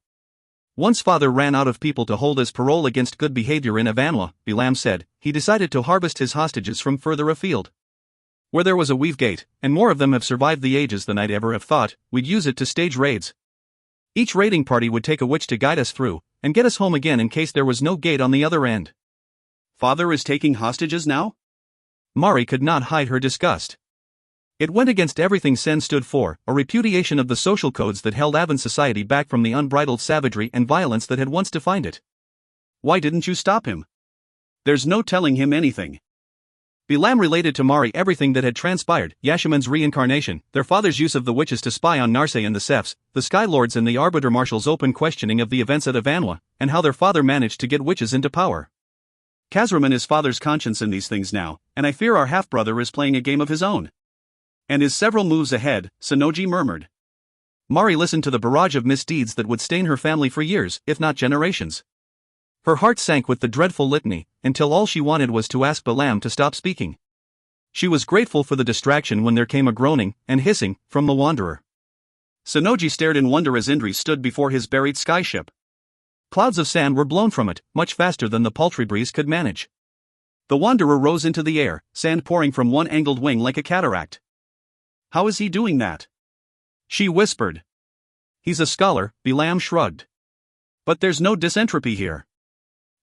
Once father ran out of people to hold as parole against good behavior in Avanwa, Bilam said, he decided to harvest his hostages from further afield. Where there was a weave gate, and more of them have survived the ages than I'd ever have thought, we'd use it to stage raids. Each raiding party would take a witch to guide us through, and get us home again in case there was no gate on the other end. Father is taking hostages now? Mari could not hide her disgust. It went against everything Sen stood for, a repudiation of the social codes that held Avan society back from the unbridled savagery and violence that had once defined it. Why didn't you stop him? There's no telling him anything. Bilam related to Mari everything that had transpired, Yashaman's reincarnation, their father's use of the witches to spy on Narse and the Sefs, the Sky Lords and the Arbiter Marshal's open questioning of the events at Avanwa, and how their father managed to get witches into power. Kazraman is father's conscience in these things now, and I fear our half-brother is playing a game of his own. And is several moves ahead, Sonoji murmured. Mari listened to the barrage of misdeeds that would stain her family for years, if not generations. Her heart sank with the dreadful litany, until all she wanted was to ask Bilam to stop speaking. She was grateful for the distraction when there came a groaning and hissing from the Wanderer. Sonoji stared in wonder as Indri stood before his buried skyship. Clouds of sand were blown from it, much faster than the paltry breeze could manage. The Wanderer rose into the air, sand pouring from one angled wing like a cataract. How is he doing that? She whispered. He's a scholar, Bilam shrugged. But there's no disentropy here.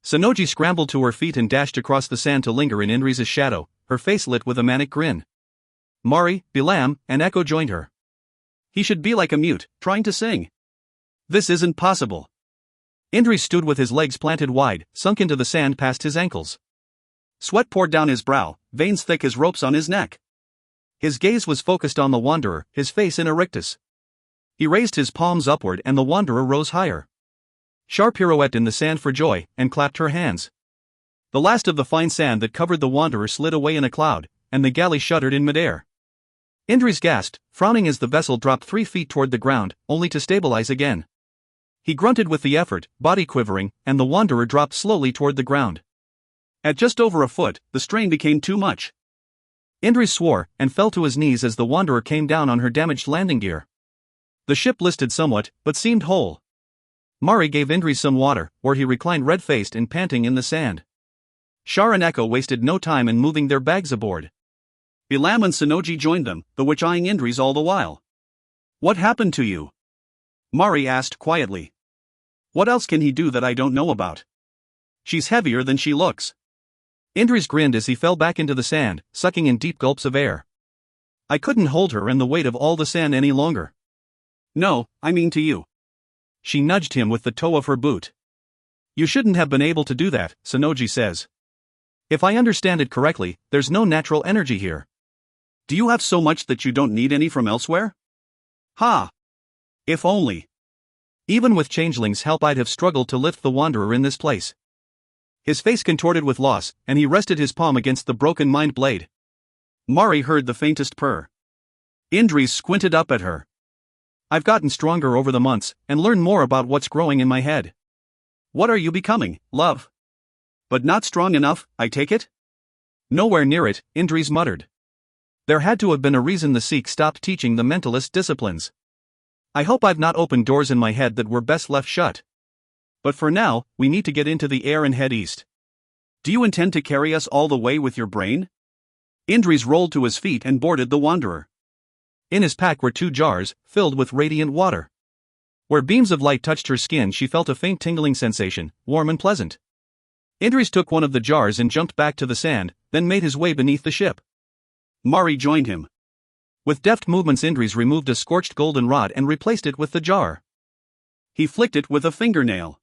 Sonoji scrambled to her feet and dashed across the sand to linger in Indri's shadow, her face lit with a manic grin. Mari, Bilam, and Echo joined her. He should be like a mute, trying to sing. This isn't possible. Indri stood with his legs planted wide, sunk into the sand past his ankles. Sweat poured down his brow, veins thick as ropes on his neck. His gaze was focused on the Wanderer, his face in a rictus. He raised his palms upward and the Wanderer rose higher. Shar pirouetted in the sand for joy, and clapped her hands. The last of the fine sand that covered the Wanderer slid away in a cloud, and the galley shuddered in midair. Indris gasped, frowning as the vessel dropped 3 feet toward the ground, only to stabilize again. He grunted with the effort, body quivering, and the Wanderer dropped slowly toward the ground. At just over a foot, the strain became too much. Indris swore, and fell to his knees as the Wanderer came down on her damaged landing gear. The ship listed somewhat, but seemed whole. Mari gave Indris some water, where he reclined red-faced and panting in the sand. Shar and Echo wasted no time in moving their bags aboard. Bilam and Sonoji joined them, the witch eyeing Indris all the while. What happened to you? Mari asked quietly. What else can he do that I don't know about? She's heavier than she looks. Indris grinned as he fell back into the sand, sucking in deep gulps of air. I couldn't hold her and the weight of all the sand any longer. No, I mean to you. She nudged him with the toe of her boot. You shouldn't have been able to do that, Sonoji says. If I understand it correctly, there's no natural energy here. Do you have so much that you don't need any from elsewhere? Ha! If only. Even with changelings' help I'd have struggled to lift the Wanderer in this place. His face contorted with loss, and he rested his palm against the broken mind blade. Mari heard the faintest purr. Indris squinted up at her. I've gotten stronger over the months, and learned more about what's growing in my head. What are you becoming, love? But not strong enough, I take it? Nowhere near it, Indris muttered. There had to have been a reason the Sikh stopped teaching the mentalist disciplines. I hope I've not opened doors in my head that were best left shut. But for now, we need to get into the air and head east. Do you intend to carry us all the way with your brain? Indris rolled to his feet and boarded the Wanderer. In his pack were 2 jars, filled with radiant water. Where beams of light touched her skin she felt a faint tingling sensation, warm and pleasant. Indris took one of the jars and jumped back to the sand, then made his way beneath the ship. Mari joined him. With deft movements Indris removed a scorched golden rod and replaced it with the jar. He flicked it with a fingernail.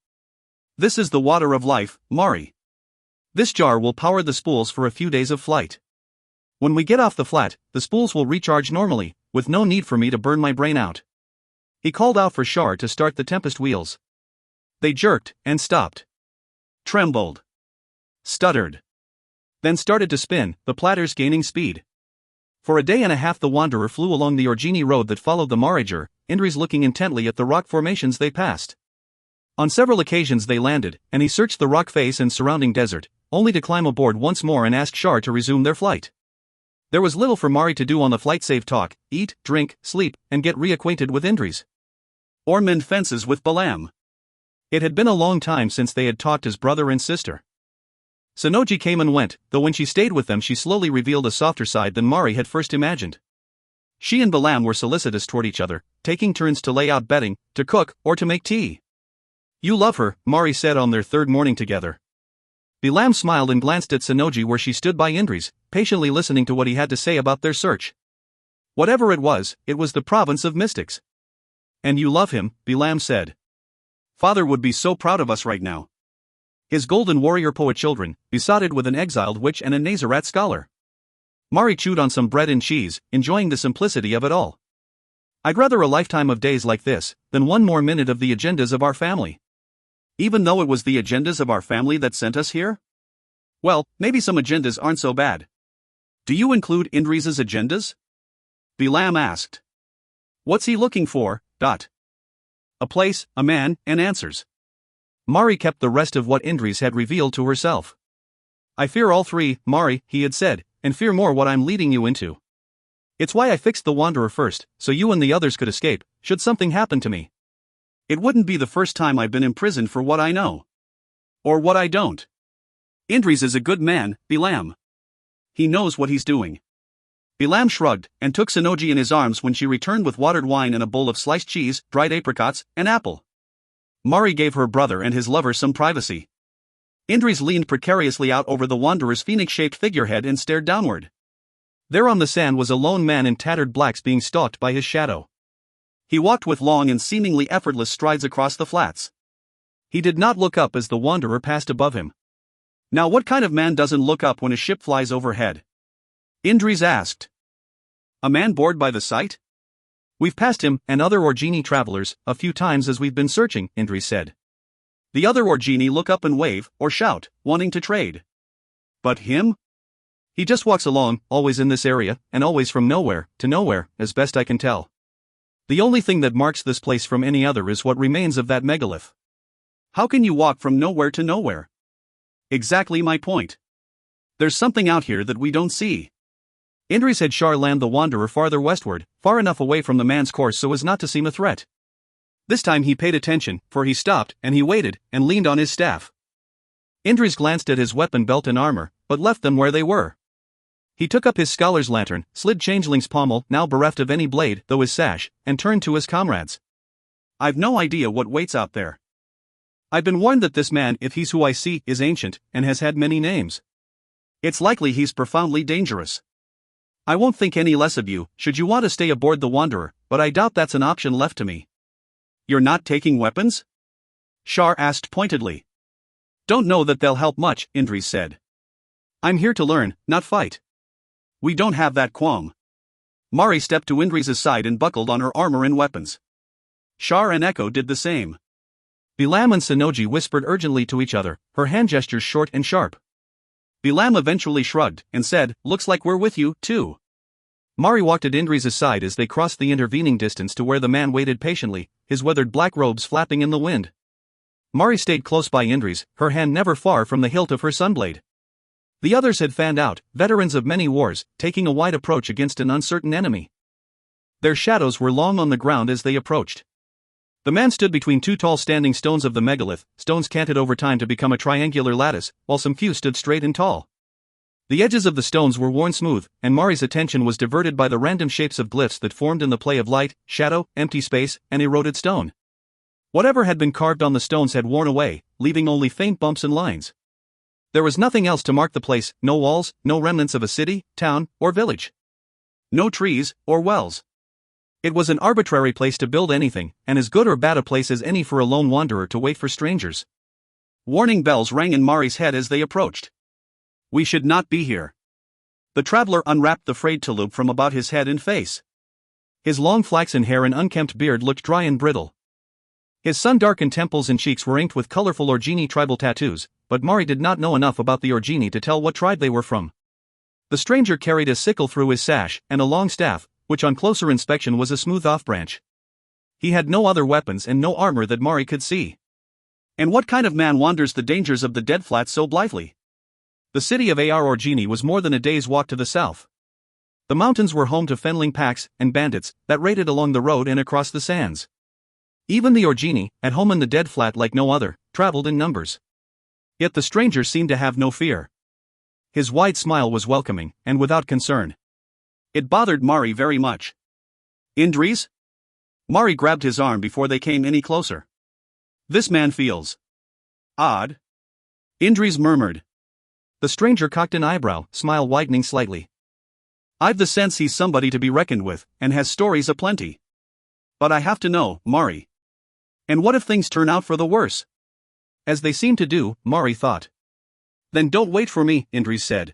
This is the water of life, Mari. This jar will power the spools for a few days of flight. When we get off the flat, the spools will recharge normally, with no need for me to burn my brain out. He called out for Shar to start the Tempest wheels. They jerked, and stopped. Trembled. Stuttered. Then started to spin, the platters gaining speed. For a day and a half the Wanderer flew along the Orgini road that followed the Marager, Indris looking intently at the rock formations they passed. On several occasions they landed, and he searched the rock face and surrounding desert, only to climb aboard once more and ask Shar to resume their flight. There was little for Mari to do on the flight save talk, eat, drink, sleep, and get reacquainted with Indris. Or mend fences with Bilam. It had been a long time since they had talked as brother and sister. Sonoji came and went, though when she stayed with them she slowly revealed a softer side than Mari had first imagined. She and Bilam were solicitous toward each other, taking turns to lay out bedding, to cook, or to make tea. "You love her," Mari said on their third morning together. Bilam smiled and glanced at Sonoji where she stood by Indris, patiently listening to what he had to say about their search. Whatever it was the province of mystics. "And you love him," Bilam said. "Father would be so proud of us right now. His golden warrior poet children, besotted with an exiled witch and a Nazaret scholar." Mari chewed on some bread and cheese, enjoying the simplicity of it all. "I'd rather a lifetime of days like this, than one more minute of the agendas of our family." "Even though it was the agendas of our family that sent us here?" "Well, maybe some agendas aren't so bad." "Do you include Indris's agendas?" Bilam asked. "What's he looking for?" "A place, a man, and answers." Mari kept the rest of what Indris had revealed to herself. "I fear all three, Mari," he had said, "and fear more what I'm leading you into. It's why I fixed the Wanderer first, so you and the others could escape, should something happen to me. It wouldn't be the first time I've been imprisoned for what I know. Or what I don't. Indris is a good man, Bilam. He knows what he's doing." Bilam shrugged, and took Sonoji in his arms when she returned with watered wine and a bowl of sliced cheese, dried apricots, and apple. Mari gave her brother and his lover some privacy. Indris leaned precariously out over the Wanderer's phoenix-shaped figurehead and stared downward. There on the sand was a lone man in tattered blacks being stalked by his shadow. He walked with long and seemingly effortless strides across the flats. He did not look up as the Wanderer passed above him. Now what kind of man doesn't look up when a ship flies overhead? Indris asked. "A man bored by the sight? We've passed him, and other Orgini travelers, a few times as we've been searching," Indris said. "The other Orgini look up and wave, or shout, wanting to trade. But him? He just walks along, always in this area, and always from nowhere to nowhere, as best I can tell. The only thing that marks this place from any other is what remains of that megalith." "How can you walk from nowhere to nowhere?" "Exactly my point. There's something out here that we don't see." Indris had Shar land the Wanderer farther westward, far enough away from the man's course so as not to seem a threat. This time he paid attention, for he stopped, and he waited, and leaned on his staff. Indris glanced at his weapon belt and armor, but left them where they were. He took up his scholar's lantern, slid Changeling's pommel, now bereft of any blade, though his sash, and turned to his comrades. "I've no idea what waits out there. I've been warned that this man, if he's who I see, is ancient, and has had many names. It's likely he's profoundly dangerous. I won't think any less of you, should you want to stay aboard the Wanderer, but I doubt that's an option left to me." "You're not taking weapons?" Shar asked pointedly. "Don't know that they'll help much," Indris said. "I'm here to learn, not fight." "We don't have that qualm." Mari stepped to Indris's side and buckled on her armor and weapons. Shar and Echo did the same. Bilam and Sonoji whispered urgently to each other, her hand gestures short and sharp. Bilam eventually shrugged, and said, "Looks like we're with you, too." Mari walked at Indris's side as they crossed the intervening distance to where the man waited patiently, his weathered black robes flapping in the wind. Mari stayed close by Indris, her hand never far from the hilt of her sunblade. The others had fanned out, veterans of many wars, taking a wide approach against an uncertain enemy. Their shadows were long on the ground as they approached. The man stood between two tall standing stones of the megalith, stones canted over time to become a triangular lattice, while some few stood straight and tall. The edges of the stones were worn smooth, and Mari's attention was diverted by the random shapes of glyphs that formed in the play of light, shadow, empty space, and eroded stone. Whatever had been carved on the stones had worn away, leaving only faint bumps and lines. There was nothing else to mark the place, no walls, no remnants of a city, town, or village. No trees, or wells. It was an arbitrary place to build anything, and as good or bad a place as any for a lone wanderer to wait for strangers. Warning bells rang in Mari's head as they approached. "We should not be here." The traveler unwrapped the frayed tulip from about his head and face. His long flaxen hair and unkempt beard looked dry and brittle. His sun-darkened temples and cheeks were inked with colorful Orgini tribal tattoos, but Mari did not know enough about the Orgini to tell what tribe they were from. The stranger carried a sickle through his sash, and a long staff, which on closer inspection was a smooth off-branch. He had no other weapons and no armor that Mari could see. And what kind of man wanders the dangers of the Dead Flats so blithely? The city of Ar Orgini was more than a day's walk to the south. The mountains were home to fenling packs and bandits that raided along the road and across the sands. Even the Orgini, at home in the dead flat like no other, traveled in numbers. Yet the stranger seemed to have no fear. His wide smile was welcoming, and without concern. It bothered Mari very much. Indries? Mari grabbed his arm before they came any closer. This man feels odd. Indries murmured. The stranger cocked an eyebrow, smile widening slightly. I've the sense he's somebody to be reckoned with, and has stories aplenty. But I have to know, Mari. And what if things turn out for the worse? As they seemed to do, Mari thought. Then don't wait for me, Indries said.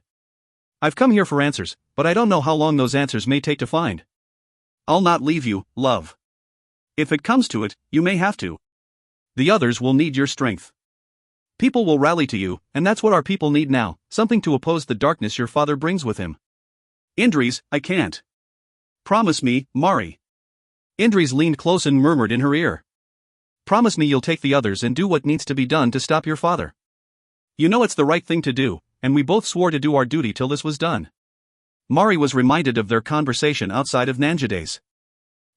I've come here for answers, but I don't know how long those answers may take to find. I'll not leave you, love. If it comes to it, you may have to. The others will need your strength. People will rally to you, and that's what our people need now, something to oppose the darkness your father brings with him. Indries, I can't. Promise me, Mari. Indries leaned close and murmured in her ear. Promise me you'll take the others and do what needs to be done to stop your father. You know it's the right thing to do, and we both swore to do our duty till this was done. Mari was reminded of their conversation outside of Nanjades.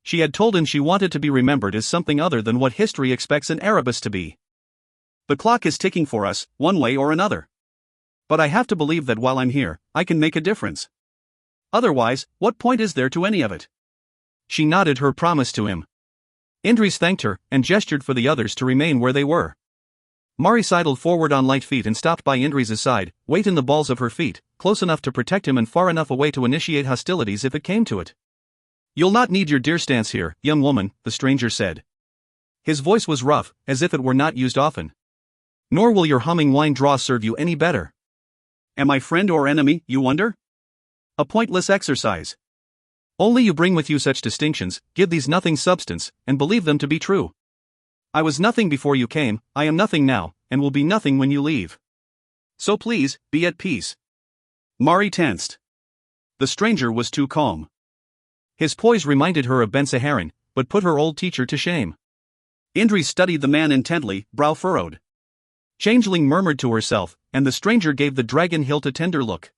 She had told him she wanted to be remembered as something other than what history expects an Erebus to be. The clock is ticking for us, one way or another. But I have to believe that while I'm here, I can make a difference. Otherwise, what point is there to any of it? She nodded her promise to him. Indries thanked her, and gestured for the others to remain where they were. Mari sidled forward on light feet and stopped by Indries' side, weight in the balls of her feet, close enough to protect him and far enough away to initiate hostilities if it came to it. You'll not need your deer stance here, young woman, the stranger said. His voice was rough, as if it were not used often. Nor will your humming wine draw serve you any better. Am I friend or enemy, you wonder? A pointless exercise. Only you bring with you such distinctions, give these nothing substance, and believe them to be true. I was nothing before you came, I am nothing now, and will be nothing when you leave. So please, be at peace. Mari tensed. The stranger was too calm. His poise reminded her of Ben Saharan, but put her old teacher to shame. Indries studied the man intently, brow furrowed. Changeling murmured to herself, and the stranger gave the dragon hilt a tender look.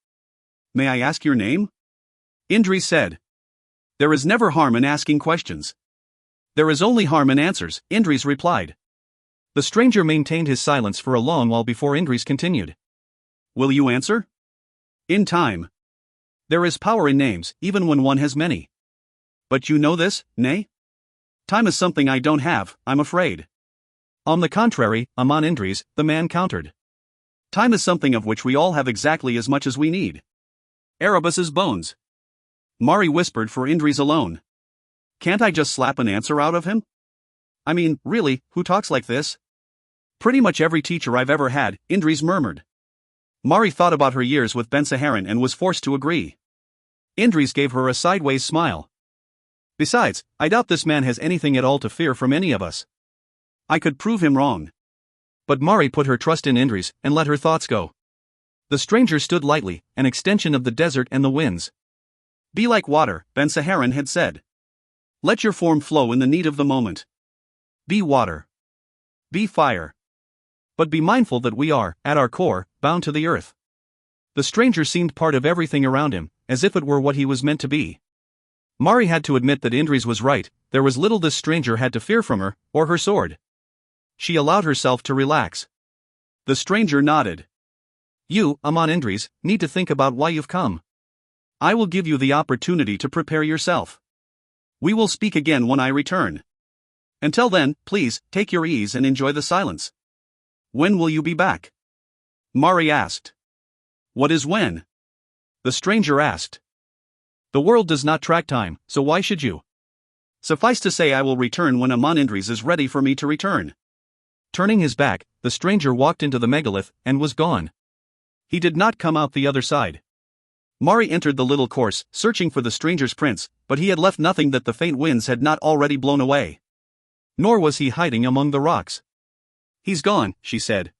May I ask your name? Indries said. There is never harm in asking questions. There is only harm in answers, Indries replied. The stranger maintained his silence for a long while before Indries continued. Will you answer? In time. There is power in names, even when one has many. But you know this, nay? Time is something I don't have, I'm afraid. On the contrary, Amon Indries, the man countered. Time is something of which we all have exactly as much as we need. Erebus's bones. Mari whispered for Indries alone. Can't I just slap an answer out of him? I mean, really, who talks like this? Pretty much every teacher I've ever had, Indries murmured. Mari thought about her years with Ben Saharan and was forced to agree. Indries gave her a sideways smile. Besides, I doubt this man has anything at all to fear from any of us. I could prove him wrong. But Mari put her trust in Indries and let her thoughts go. The stranger stood lightly, an extension of the desert and the winds. Be like water, Ben Saharan had said. Let your form flow in the need of the moment. Be water. Be fire. But be mindful that we are, at our core, bound to the earth. The stranger seemed part of everything around him, as if it were what he was meant to be. Mari had to admit that Indries was right, there was little this stranger had to fear from her, or her sword. She allowed herself to relax. The stranger nodded. You, Amon Indries, need to think about why you've come. I will give you the opportunity to prepare yourself. We will speak again when I return. Until then, please, take your ease and enjoy the silence. When will you be back? Mari asked. What is when? The stranger asked. The world does not track time, so why should you? Suffice to say I will return when Amon Indries is ready for me to return. Turning his back, the stranger walked into the megalith, and was gone. He did not come out the other side. Mari entered the little course, searching for the stranger's prince, but he had left nothing that the faint winds had not already blown away. Nor was he hiding among the rocks. He's gone, she said.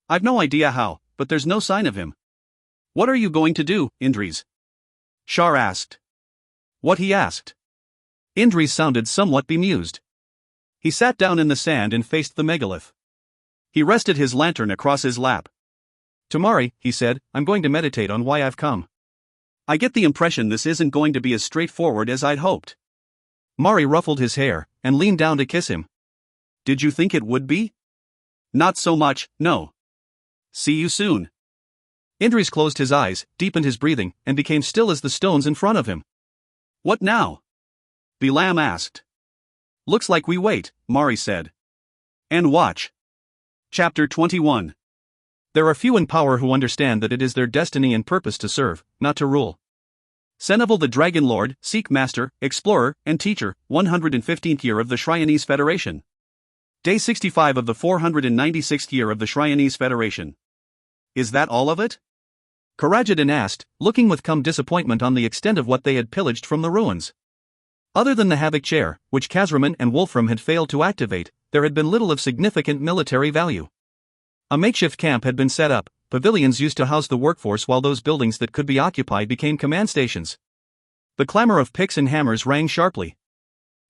I've no idea how, but there's no sign of him. What are you going to do, Indries? Shar asked. What he asked. Indries sounded somewhat bemused. He sat down in the sand and faced the megalith. He rested his lantern across his lap. To Mari, he said, I'm going to meditate on why I've come. I get the impression this isn't going to be as straightforward as I'd hoped. Mari ruffled his hair, and leaned down to kiss him. Did you think it would be? Not so much, no. See you soon. Indres closed his eyes, deepened his breathing, and became still as the stones in front of him. What now? Bilam asked. Looks like we wait, Mari said. And watch. Chapter 21. There are few in power who understand that it is their destiny and purpose to serve, not to rule. Seneval the Dragon Lord, Sikh Master, Explorer, and Teacher, 115th year of the Shryonese Federation. Day 65 of the 496th year of the Shryonese Federation. Is that all of it? Karajadan asked, looking with calm disappointment on the extent of what they had pillaged from the ruins. Other than the Havoc Chair, which Kazraman and Wolfram had failed to activate, there had been little of significant military value. A makeshift camp had been set up, pavilions used to house the workforce while those buildings that could be occupied became command stations. The clamor of picks and hammers rang sharply.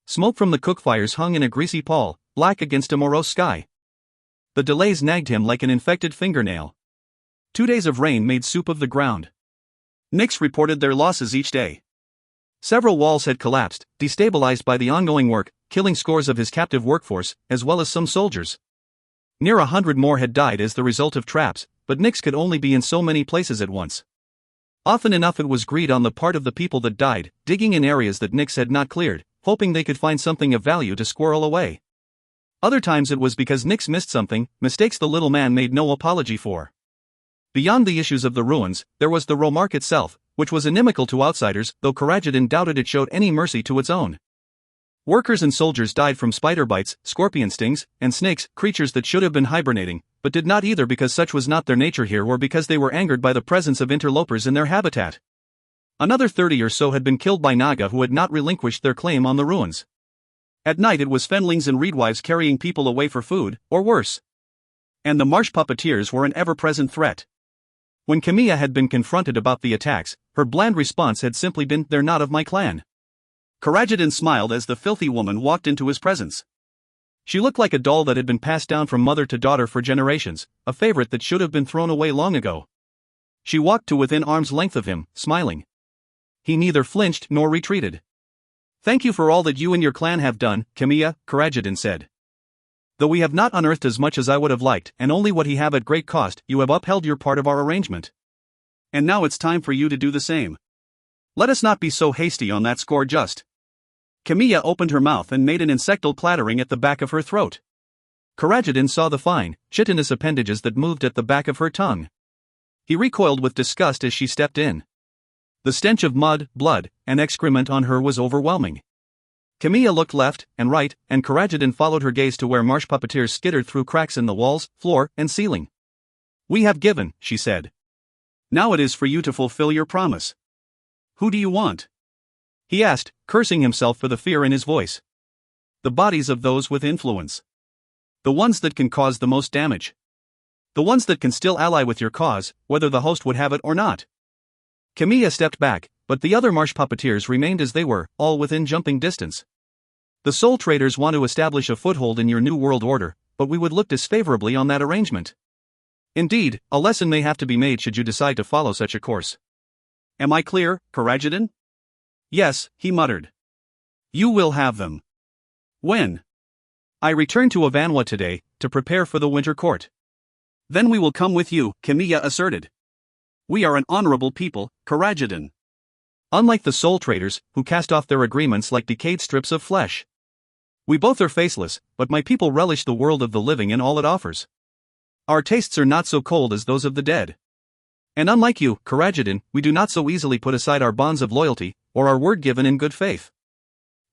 Smoke from the cook fires hung in a greasy pall, black against a morose sky. The delays nagged him like an infected fingernail. 2 days of rain made soup of the ground. Nix reported their losses each day. Several walls had collapsed, destabilized by the ongoing work, killing scores of his captive workforce, as well as some soldiers. Near 100 more had died as the result of traps, but Nix could only be in so many places at once. Often enough it was greed on the part of the people that died, digging in areas that Nix had not cleared, hoping they could find something of value to squirrel away. Other times it was because Nix missed something, mistakes the little man made no apology for. Beyond the issues of the ruins, there was the Romark itself, which was inimical to outsiders, though Karajadan doubted it showed any mercy to its own. Workers and soldiers died from spider bites, scorpion stings, and snakes, creatures that should have been hibernating, but did not either because such was not their nature here or because they were angered by the presence of interlopers in their habitat. Another 30 or so had been killed by Naga who had not relinquished their claim on the ruins. At night it was fenlings and reedwives carrying people away for food, or worse. And the marsh puppeteers were an ever-present threat. When Camilla had been confronted about the attacks, her bland response had simply been, "They're not of my clan." Karajadan smiled as the filthy woman walked into his presence. She looked like a doll that had been passed down from mother to daughter for generations, a favorite that should have been thrown away long ago. She walked to within arm's length of him, smiling. He neither flinched nor retreated. "Thank you for all that you and your clan have done, Camilla," Karajadan said. "Though we have not unearthed as much as I would have liked, and only what he have at great cost, you have upheld your part of our arrangement. And now it's time for you to do the same. Let us not be so hasty on that score just." Camilla opened her mouth and made an insectal clattering at the back of her throat. Karajadan saw the fine, chitinous appendages that moved at the back of her tongue. He recoiled with disgust as she stepped in. The stench of mud, blood, and excrement on her was overwhelming. Camilla looked left and right, and Karajadan followed her gaze to where marsh puppeteers skittered through cracks in the walls, floor, and ceiling. "We have given," she said. "Now it is for you to fulfill your promise. Who do you want?" he asked, cursing himself for the fear in his voice. "The bodies of those with influence. The ones that can cause the most damage. The ones that can still ally with your cause, whether the host would have it or not." Camilla stepped back, but the other marsh puppeteers remained as they were, all within jumping distance. "The soul traders want to establish a foothold in your new world order, but we would look disfavorably on that arrangement. Indeed, a lesson may have to be made should you decide to follow such a course." "Am I clear, Karajadan?" "Yes," he muttered. "You will have them." "When?" "I return to Avanwa today, to prepare for the winter court." "Then we will come with you," Camilla asserted. "We are an honorable people, Karajadan. Unlike the soul traders, who cast off their agreements like decayed strips of flesh. We both are faceless, but my people relish the world of the living and all it offers. Our tastes are not so cold as those of the dead. And unlike you, Karajadan, we do not so easily put aside our bonds of loyalty, or our word given in good faith.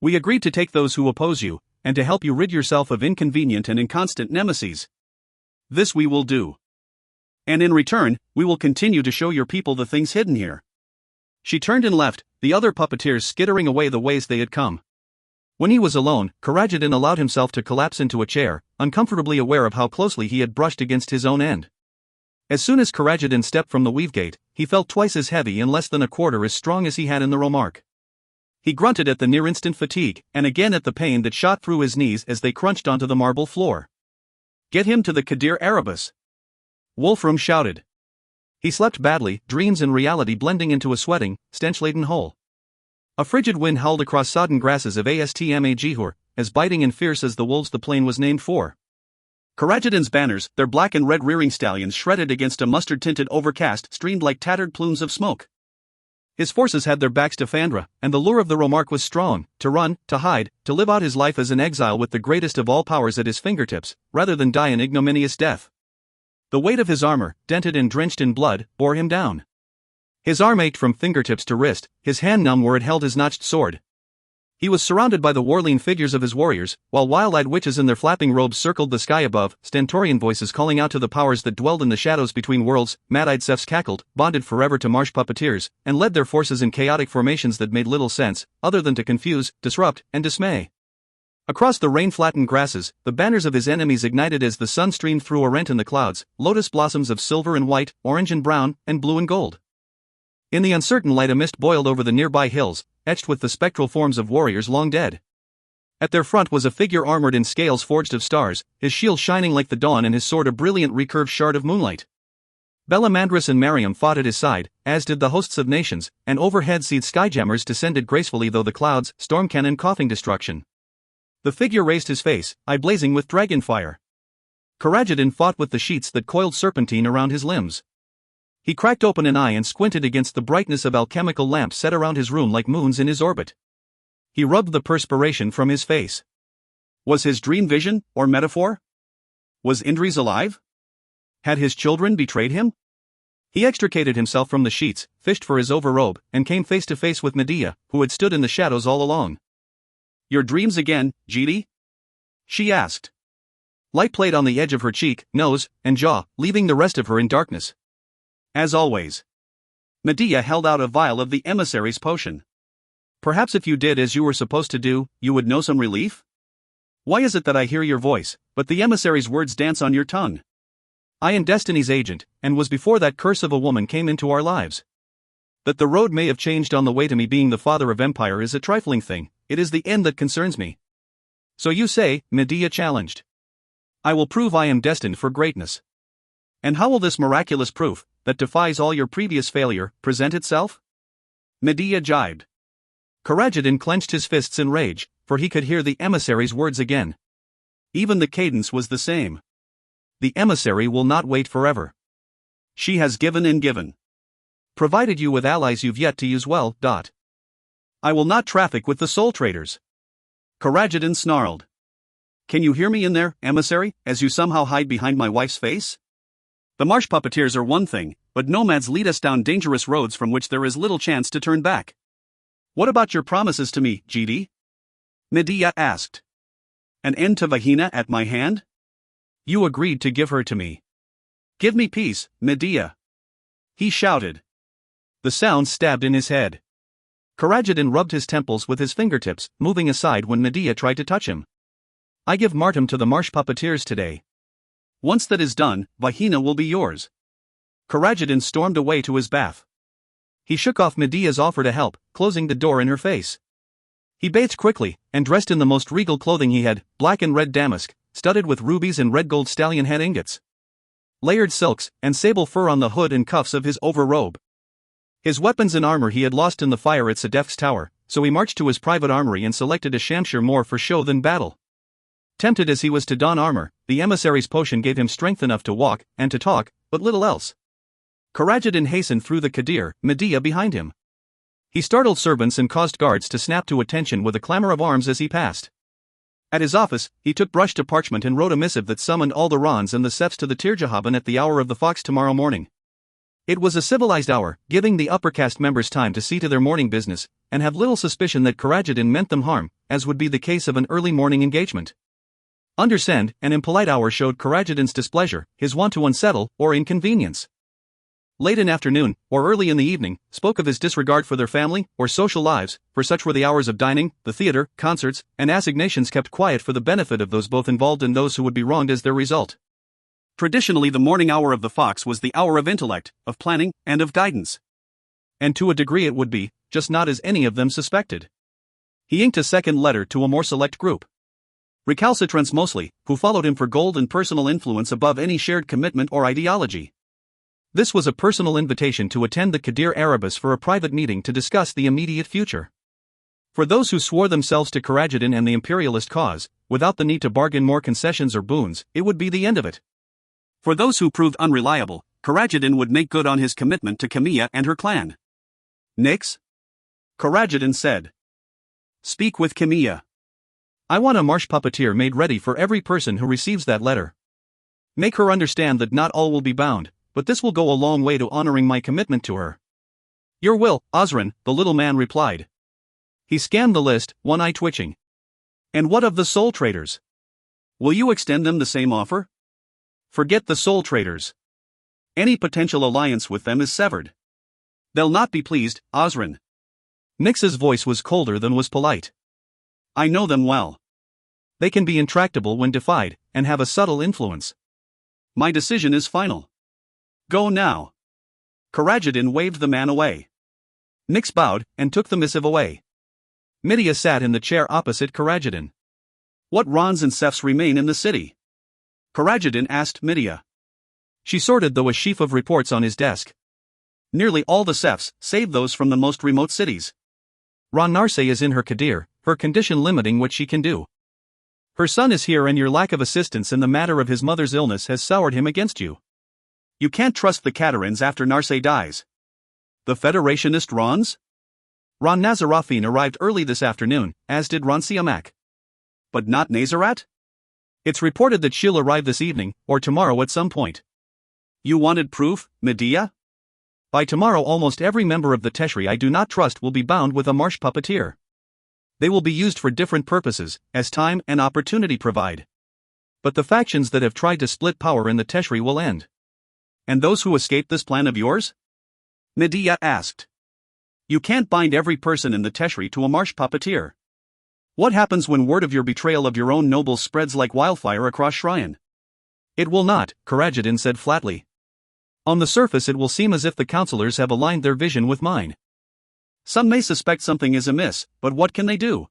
We agreed to take those who oppose you, and to help you rid yourself of inconvenient and inconstant nemesis. This we will do. And in return, we will continue to show your people the things hidden here." She turned and left, the other puppeteers skittering away the ways they had come. When he was alone, Karajadan allowed himself to collapse into a chair, uncomfortably aware of how closely he had brushed against his own end. As soon as Karajadan stepped from the weave gate, he felt twice as heavy and less than a quarter as strong as he had in the Romark. He grunted at the near-instant fatigue, and again at the pain that shot through his knees as they crunched onto the marble floor. "Get him to the Kadir Erebus!" Wolfram shouted. He slept badly, dreams and reality blending into a sweating, stench-laden hole. A frigid wind howled across sodden grasses of Astmajihur, as biting and fierce as the wolves the plain was named for. Karajdin's banners, their black and red rearing stallions shredded against a mustard-tinted overcast, streamed like tattered plumes of smoke. His forces had their backs to Fandra, and the lure of the Romark was strong: to run, to hide, to live out his life as an exile with the greatest of all powers at his fingertips, rather than die an ignominious death. The weight of his armor, dented and drenched in blood, bore him down. His arm ached from fingertips to wrist, his hand numb where it held his notched sword. He was surrounded by the warlean figures of his warriors, while wild-eyed witches in their flapping robes circled the sky above, stentorian voices calling out to the powers that dwelled in the shadows between worlds. Mad-eyed Cephs cackled, bonded forever to marsh puppeteers, and led their forces in chaotic formations that made little sense, other than to confuse, disrupt, and dismay. Across the rain-flattened grasses, the banners of his enemies ignited as the sun streamed through a rent in the clouds, lotus blossoms of silver and white, orange and brown, and blue and gold. In the uncertain light a mist boiled over the nearby hills, etched with the spectral forms of warriors long dead. At their front was a figure armored in scales forged of stars, his shield shining like the dawn and his sword a brilliant recurved shard of moonlight. Belamandris and Mariam fought at his side, as did the hosts of nations, and overhead seethed skyjammers descended gracefully through the clouds, storm cannon coughing destruction. The figure raised his face, eye blazing with dragon fire. Karajdin fought with the sheets that coiled serpentine around his limbs. He cracked open an eye and squinted against the brightness of alchemical lamps set around his room like moons in his orbit. He rubbed the perspiration from his face. Was his dream vision, or metaphor? Was Indres alive? Had his children betrayed him? He extricated himself from the sheets, fished for his overrobe, and came face to face with Medea, who had stood in the shadows all along. "Your dreams again, Gidi?" she asked. Light played on the edge of her cheek, nose, and jaw, leaving the rest of her in darkness. "As always." Medea held out a vial of the emissary's potion. "Perhaps if you did as you were supposed to do, you would know some relief? Why is it that I hear your voice, but the emissary's words dance on your tongue? I am Destiny's agent, and was before that curse of a woman came into our lives. That the road may have changed on the way to me being the father of empire is a trifling thing, it is the end that concerns me." "So you say," Medea challenged. "I will prove I am destined for greatness. And how will this miraculous proof, that defies all your previous failure, present itself?" Medea jibed. Karajdin clenched his fists in rage, for he could hear the emissary's words again. Even the cadence was the same. The emissary will not wait forever. She has given and given. Provided you with allies you've yet to use well. I will not traffic with the soul traders. Karajdin snarled. "Can you hear me in there, emissary, as you somehow hide behind my wife's face? The marsh puppeteers are one thing, but nomads lead us down dangerous roads from which there is little chance to turn back. What about your promises to me, Gidi?" Medea asked. "An end to Vahina at my hand? You agreed to give her to me. Give me peace, Medea," he shouted. The sound stabbed in his head. Karajdin rubbed his temples with his fingertips, moving aside when Medea tried to touch him. "I give Martum to the marsh puppeteers today. Once that is done, Vahina will be yours." Karajdin stormed away to his bath. He shook off Medea's offer to help, closing the door in her face. He bathed quickly, and dressed in the most regal clothing he had, black and red damask, studded with rubies and red gold stallion head ingots. Layered silks, and sable fur on the hood and cuffs of his overrobe. His weapons and armor he had lost in the fire at Sedef's tower, so he marched to his private armory and selected a shamshir more for show than battle. Tempted as he was to don armor, the emissary's potion gave him strength enough to walk, and to talk, but little else. Karajdin hastened through the Kadir, Medea behind him. He startled servants and caused guards to snap to attention with a clamor of arms as he passed. At his office, he took brush to parchment and wrote a missive that summoned all the Rons and the Cephs to the Tirjahaban at the hour of the fox tomorrow morning. It was a civilized hour, giving the upper caste members time to see to their morning business, and have little suspicion that Karajdin meant them harm, as would be the case of an early morning engagement. Undersend, an impolite hour showed Karajdin's displeasure, his want to unsettle, or inconvenience. Late in afternoon, or early in the evening, spoke of his disregard for their family, or social lives, for such were the hours of dining, the theater, concerts, and assignations kept quiet for the benefit of those both involved and those who would be wronged as their result. Traditionally the morning hour of the fox was the hour of intellect, of planning, and of guidance. And to a degree it would be, just not as any of them suspected. He inked a second letter to a more select group. Recalcitrants mostly, who followed him for gold and personal influence above any shared commitment or ideology. This was a personal invitation to attend the Kadir Arabis for a private meeting to discuss the immediate future. For those who swore themselves to Karajadin and the imperialist cause, without the need to bargain more concessions or boons, it would be the end of it. For those who proved unreliable, Karajadin would make good on his commitment to Camilla and her clan. Nix? Karajadin said. Speak with Camilla. I want a marsh puppeteer made ready for every person who receives that letter. Make her understand that not all will be bound, but this will go a long way to honoring my commitment to her. Your will, Osran, the little man replied. He scanned the list, one eye twitching. And what of the soul traders? Will you extend them the same offer? Forget the soul traders. Any potential alliance with them is severed. They'll not be pleased, Osran. Nix's voice was colder than was polite. I know them well. They can be intractable when defied, and have a subtle influence. My decision is final. Go now. Karajadin waved the man away. Nix bowed, and took the missive away. Midia sat in the chair opposite Karajadin. What Rons and Sefs remain in the city? Karajadin asked Midia. She sorted through a sheaf of reports on his desk. Nearly all the Sefs, save those from the most remote cities. Ron Narse is in her Kadir, her condition limiting what she can do. Her son is here and your lack of assistance in the matter of his mother's illness has soured him against you. You can't trust the Katarins after Narse dies. The Federationist Rons? Ron Nazarafin arrived early this afternoon, as did Ron Siamak. But not Nazarat? It's reported that she'll arrive this evening, or tomorrow at some point. You wanted proof, Medea? By tomorrow almost every member of the Teshri I do not trust will be bound with a marsh puppeteer. They will be used for different purposes, as time and opportunity provide. But the factions that have tried to split power in the Teshri will end. And those who escape this plan of yours? Medea asked. You can't bind every person in the Teshri to a marsh puppeteer. What happens when word of your betrayal of your own nobles spreads like wildfire across Shrine? It will not, Karajadin said flatly. On the surface it will seem as if the councillors have aligned their vision with mine. Some may suspect something is amiss, but what can they do?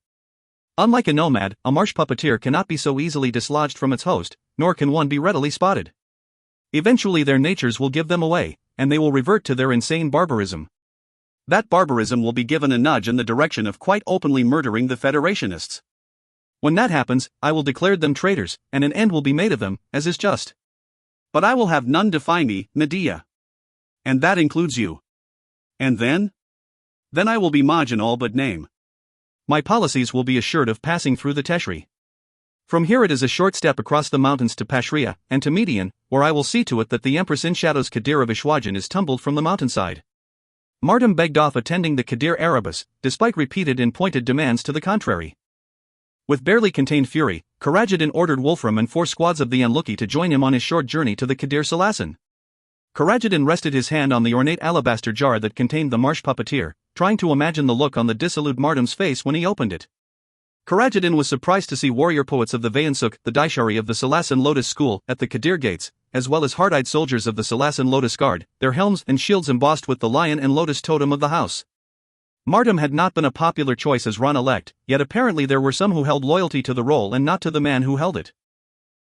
Unlike a nomad, a marsh puppeteer cannot be so easily dislodged from its host, nor can one be readily spotted. Eventually their natures will give them away, and they will revert to their insane barbarism. That barbarism will be given a nudge in the direction of quite openly murdering the Federationists. When that happens, I will declare them traitors, and an end will be made of them, as is just. But I will have none defy me, Medea. And that includes you. And then? Then I will be Maj in all but name. My policies will be assured of passing through the Teshri. From here it is a short step across the mountains to Pashria, and to Median, where I will see to it that the Empress in Shadow's Kadir of Ishwajan is tumbled from the mountainside. Martum begged off attending the Kadir Erebus, despite repeated and pointed demands to the contrary. With barely contained fury, Karajadin ordered Wolfram and 4 squads of the Anluki to join him on his short journey to the Kadir Salasan. Karajadin rested his hand on the ornate alabaster jar that contained the marsh puppeteer, trying to imagine the look on the dissolute Martum's face when he opened it. Karajadin was surprised to see warrior poets of the Vayansuk, the Daishari of the Salasan Lotus School, at the Kadir gates, as well as hard-eyed soldiers of the Salasan Lotus Guard, their helms and shields embossed with the lion and lotus totem of the house. Martum had not been a popular choice as Ron-elect, yet apparently there were some who held loyalty to the role and not to the man who held it.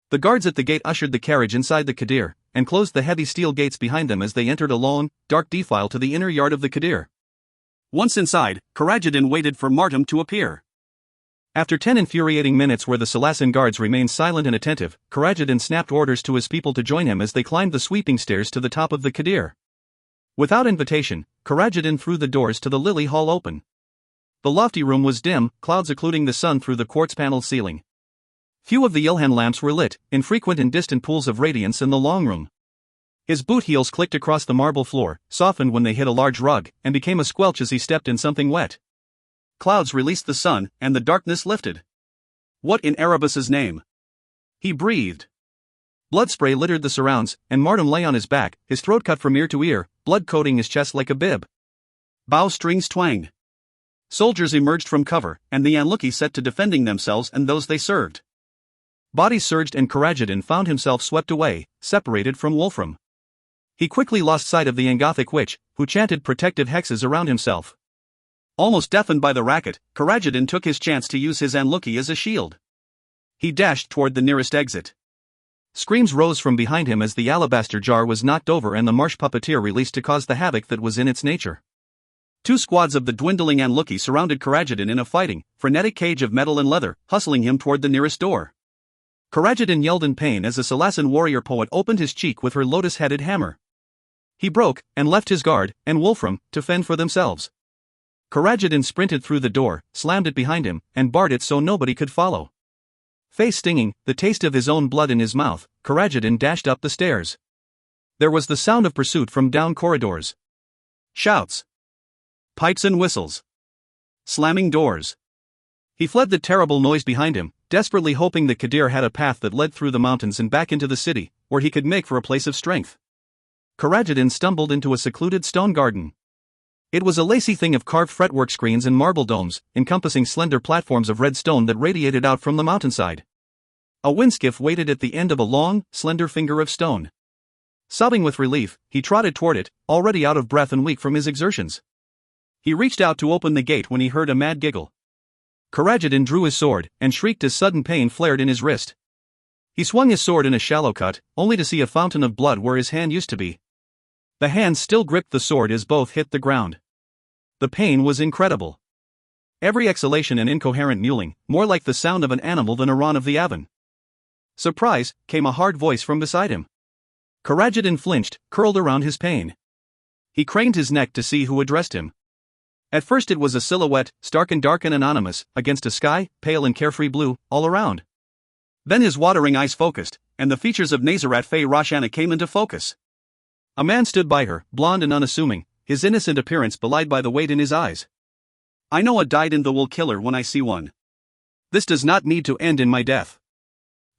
The guards at the gate ushered the carriage inside the Kadir, and closed the heavy steel gates behind them as they entered a long, dark defile to the inner yard of the Kadir. Once inside, Karajadin waited for Martum to appear. After 10 infuriating minutes where the Salasan guards remained silent and attentive, Karajadin snapped orders to his people to join him as they climbed the sweeping stairs to the top of the Kadir. Without invitation, Karajadin threw the doors to the Lily Hall open. The lofty room was dim, clouds occluding the sun through the quartz-paneled ceiling. Few of the Ilhan lamps were lit, infrequent and distant pools of radiance in the long room. His boot heels clicked across the marble floor, softened when they hit a large rug, and became a squelch as he stepped in something wet. Clouds released the sun, and the darkness lifted. What in Erebus's name? He breathed. Blood spray littered the surrounds, and Martum lay on his back, his throat cut from ear to ear, blood coating his chest like a bib. Bow strings twanged. Soldiers emerged from cover, and the Anluki set to defending themselves and those they served. Bodies surged and Karajadin found himself swept away, separated from Wolfram. He quickly lost sight of the Angothic witch, who chanted protective hexes around himself. Almost deafened by the racket, Karajadin took his chance to use his Anluki as a shield. He dashed toward the nearest exit. Screams rose from behind him as the alabaster jar was knocked over and the marsh puppeteer released to cause the havoc that was in its nature. Two squads of the dwindling Anluki surrounded Karajadin in a fighting, frenetic cage of metal and leather, hustling him toward the nearest door. Karajadin yelled in pain as the Salasan warrior poet opened his cheek with her lotus-headed hammer. He broke, and left his guard, and Wolfram, to fend for themselves. Karajadin sprinted through the door, slammed it behind him, and barred it so nobody could follow. Face stinging, the taste of his own blood in his mouth, Karajadin dashed up the stairs. There was the sound of pursuit from down corridors. Shouts. Pipes and whistles. Slamming doors. He fled the terrible noise behind him, desperately hoping that Kadir had a path that led through the mountains and back into the city, where he could make for a place of strength. Karajadin stumbled into a secluded stone garden. It was a lacy thing of carved fretwork screens and marble domes, encompassing slender platforms of red stone that radiated out from the mountainside. A windskiff waited at the end of a long, slender finger of stone. Sobbing with relief, he trotted toward it, already out of breath and weak from his exertions. He reached out to open the gate when he heard a mad giggle. Karajadin drew his sword, and shrieked as sudden pain flared in his wrist. He swung his sword in a shallow cut, only to see a fountain of blood where his hand used to be. The hand still gripped the sword as both hit the ground. The pain was incredible. Every exhalation an incoherent mewling, more like the sound of an animal than a Ron of the Avon. Surprise, came a hard voice from beside him. Karajadin flinched, curled around his pain. He craned his neck to see who addressed him. At first it was a silhouette, stark and dark and anonymous, against a sky, pale and carefree blue, all around. Then his watering eyes focused, and the features of Nazarat Faye Roshana came into focus. A man stood by her, blond and unassuming, his innocent appearance belied by the weight in his eyes. I know a dyed-in-the-wool killer when I see one. This does not need to end in my death.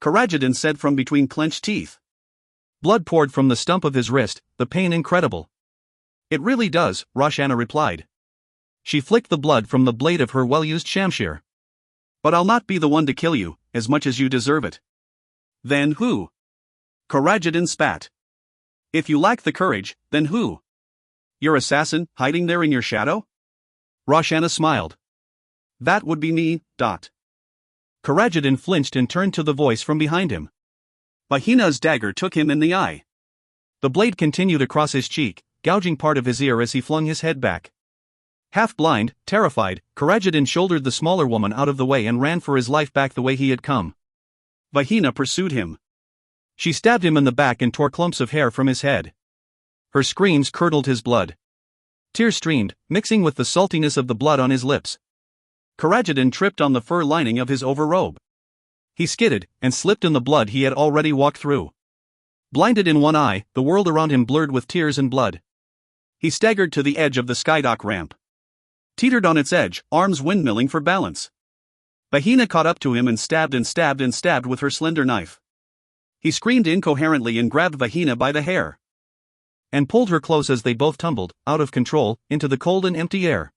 Karajadin said from between clenched teeth. Blood poured from the stump of his wrist, the pain incredible. It really does, Roshana replied. She flicked the blood from the blade of her well-used shamshir. But I'll not be the one to kill you, as much as you deserve it. Then who? Karajadin spat. If you lack the courage, then who? Your assassin, hiding there in your shadow? Roshana smiled. That would be me, dot. Karajadin flinched and turned to the voice from behind him. Bahina's dagger took him in the eye. The blade continued across his cheek, gouging part of his ear as he flung his head back. Half blind, terrified, Karajadin shouldered the smaller woman out of the way and ran for his life back the way he had come. Bahina pursued him. She stabbed him in the back and tore clumps of hair from his head. Her screams curdled his blood. Tears streamed, mixing with the saltiness of the blood on his lips. Karajadin tripped on the fur lining of his overrobe. He skidded, and slipped in the blood he had already walked through. Blinded in one eye, the world around him blurred with tears and blood. He staggered to the edge of the skydock ramp. Teetered on its edge, arms windmilling for balance. Bahina caught up to him and stabbed and stabbed and stabbed with her slender knife. He screamed incoherently and grabbed Bahina by the hair. And pulled her close as they both tumbled, out of control, into the cold and empty air.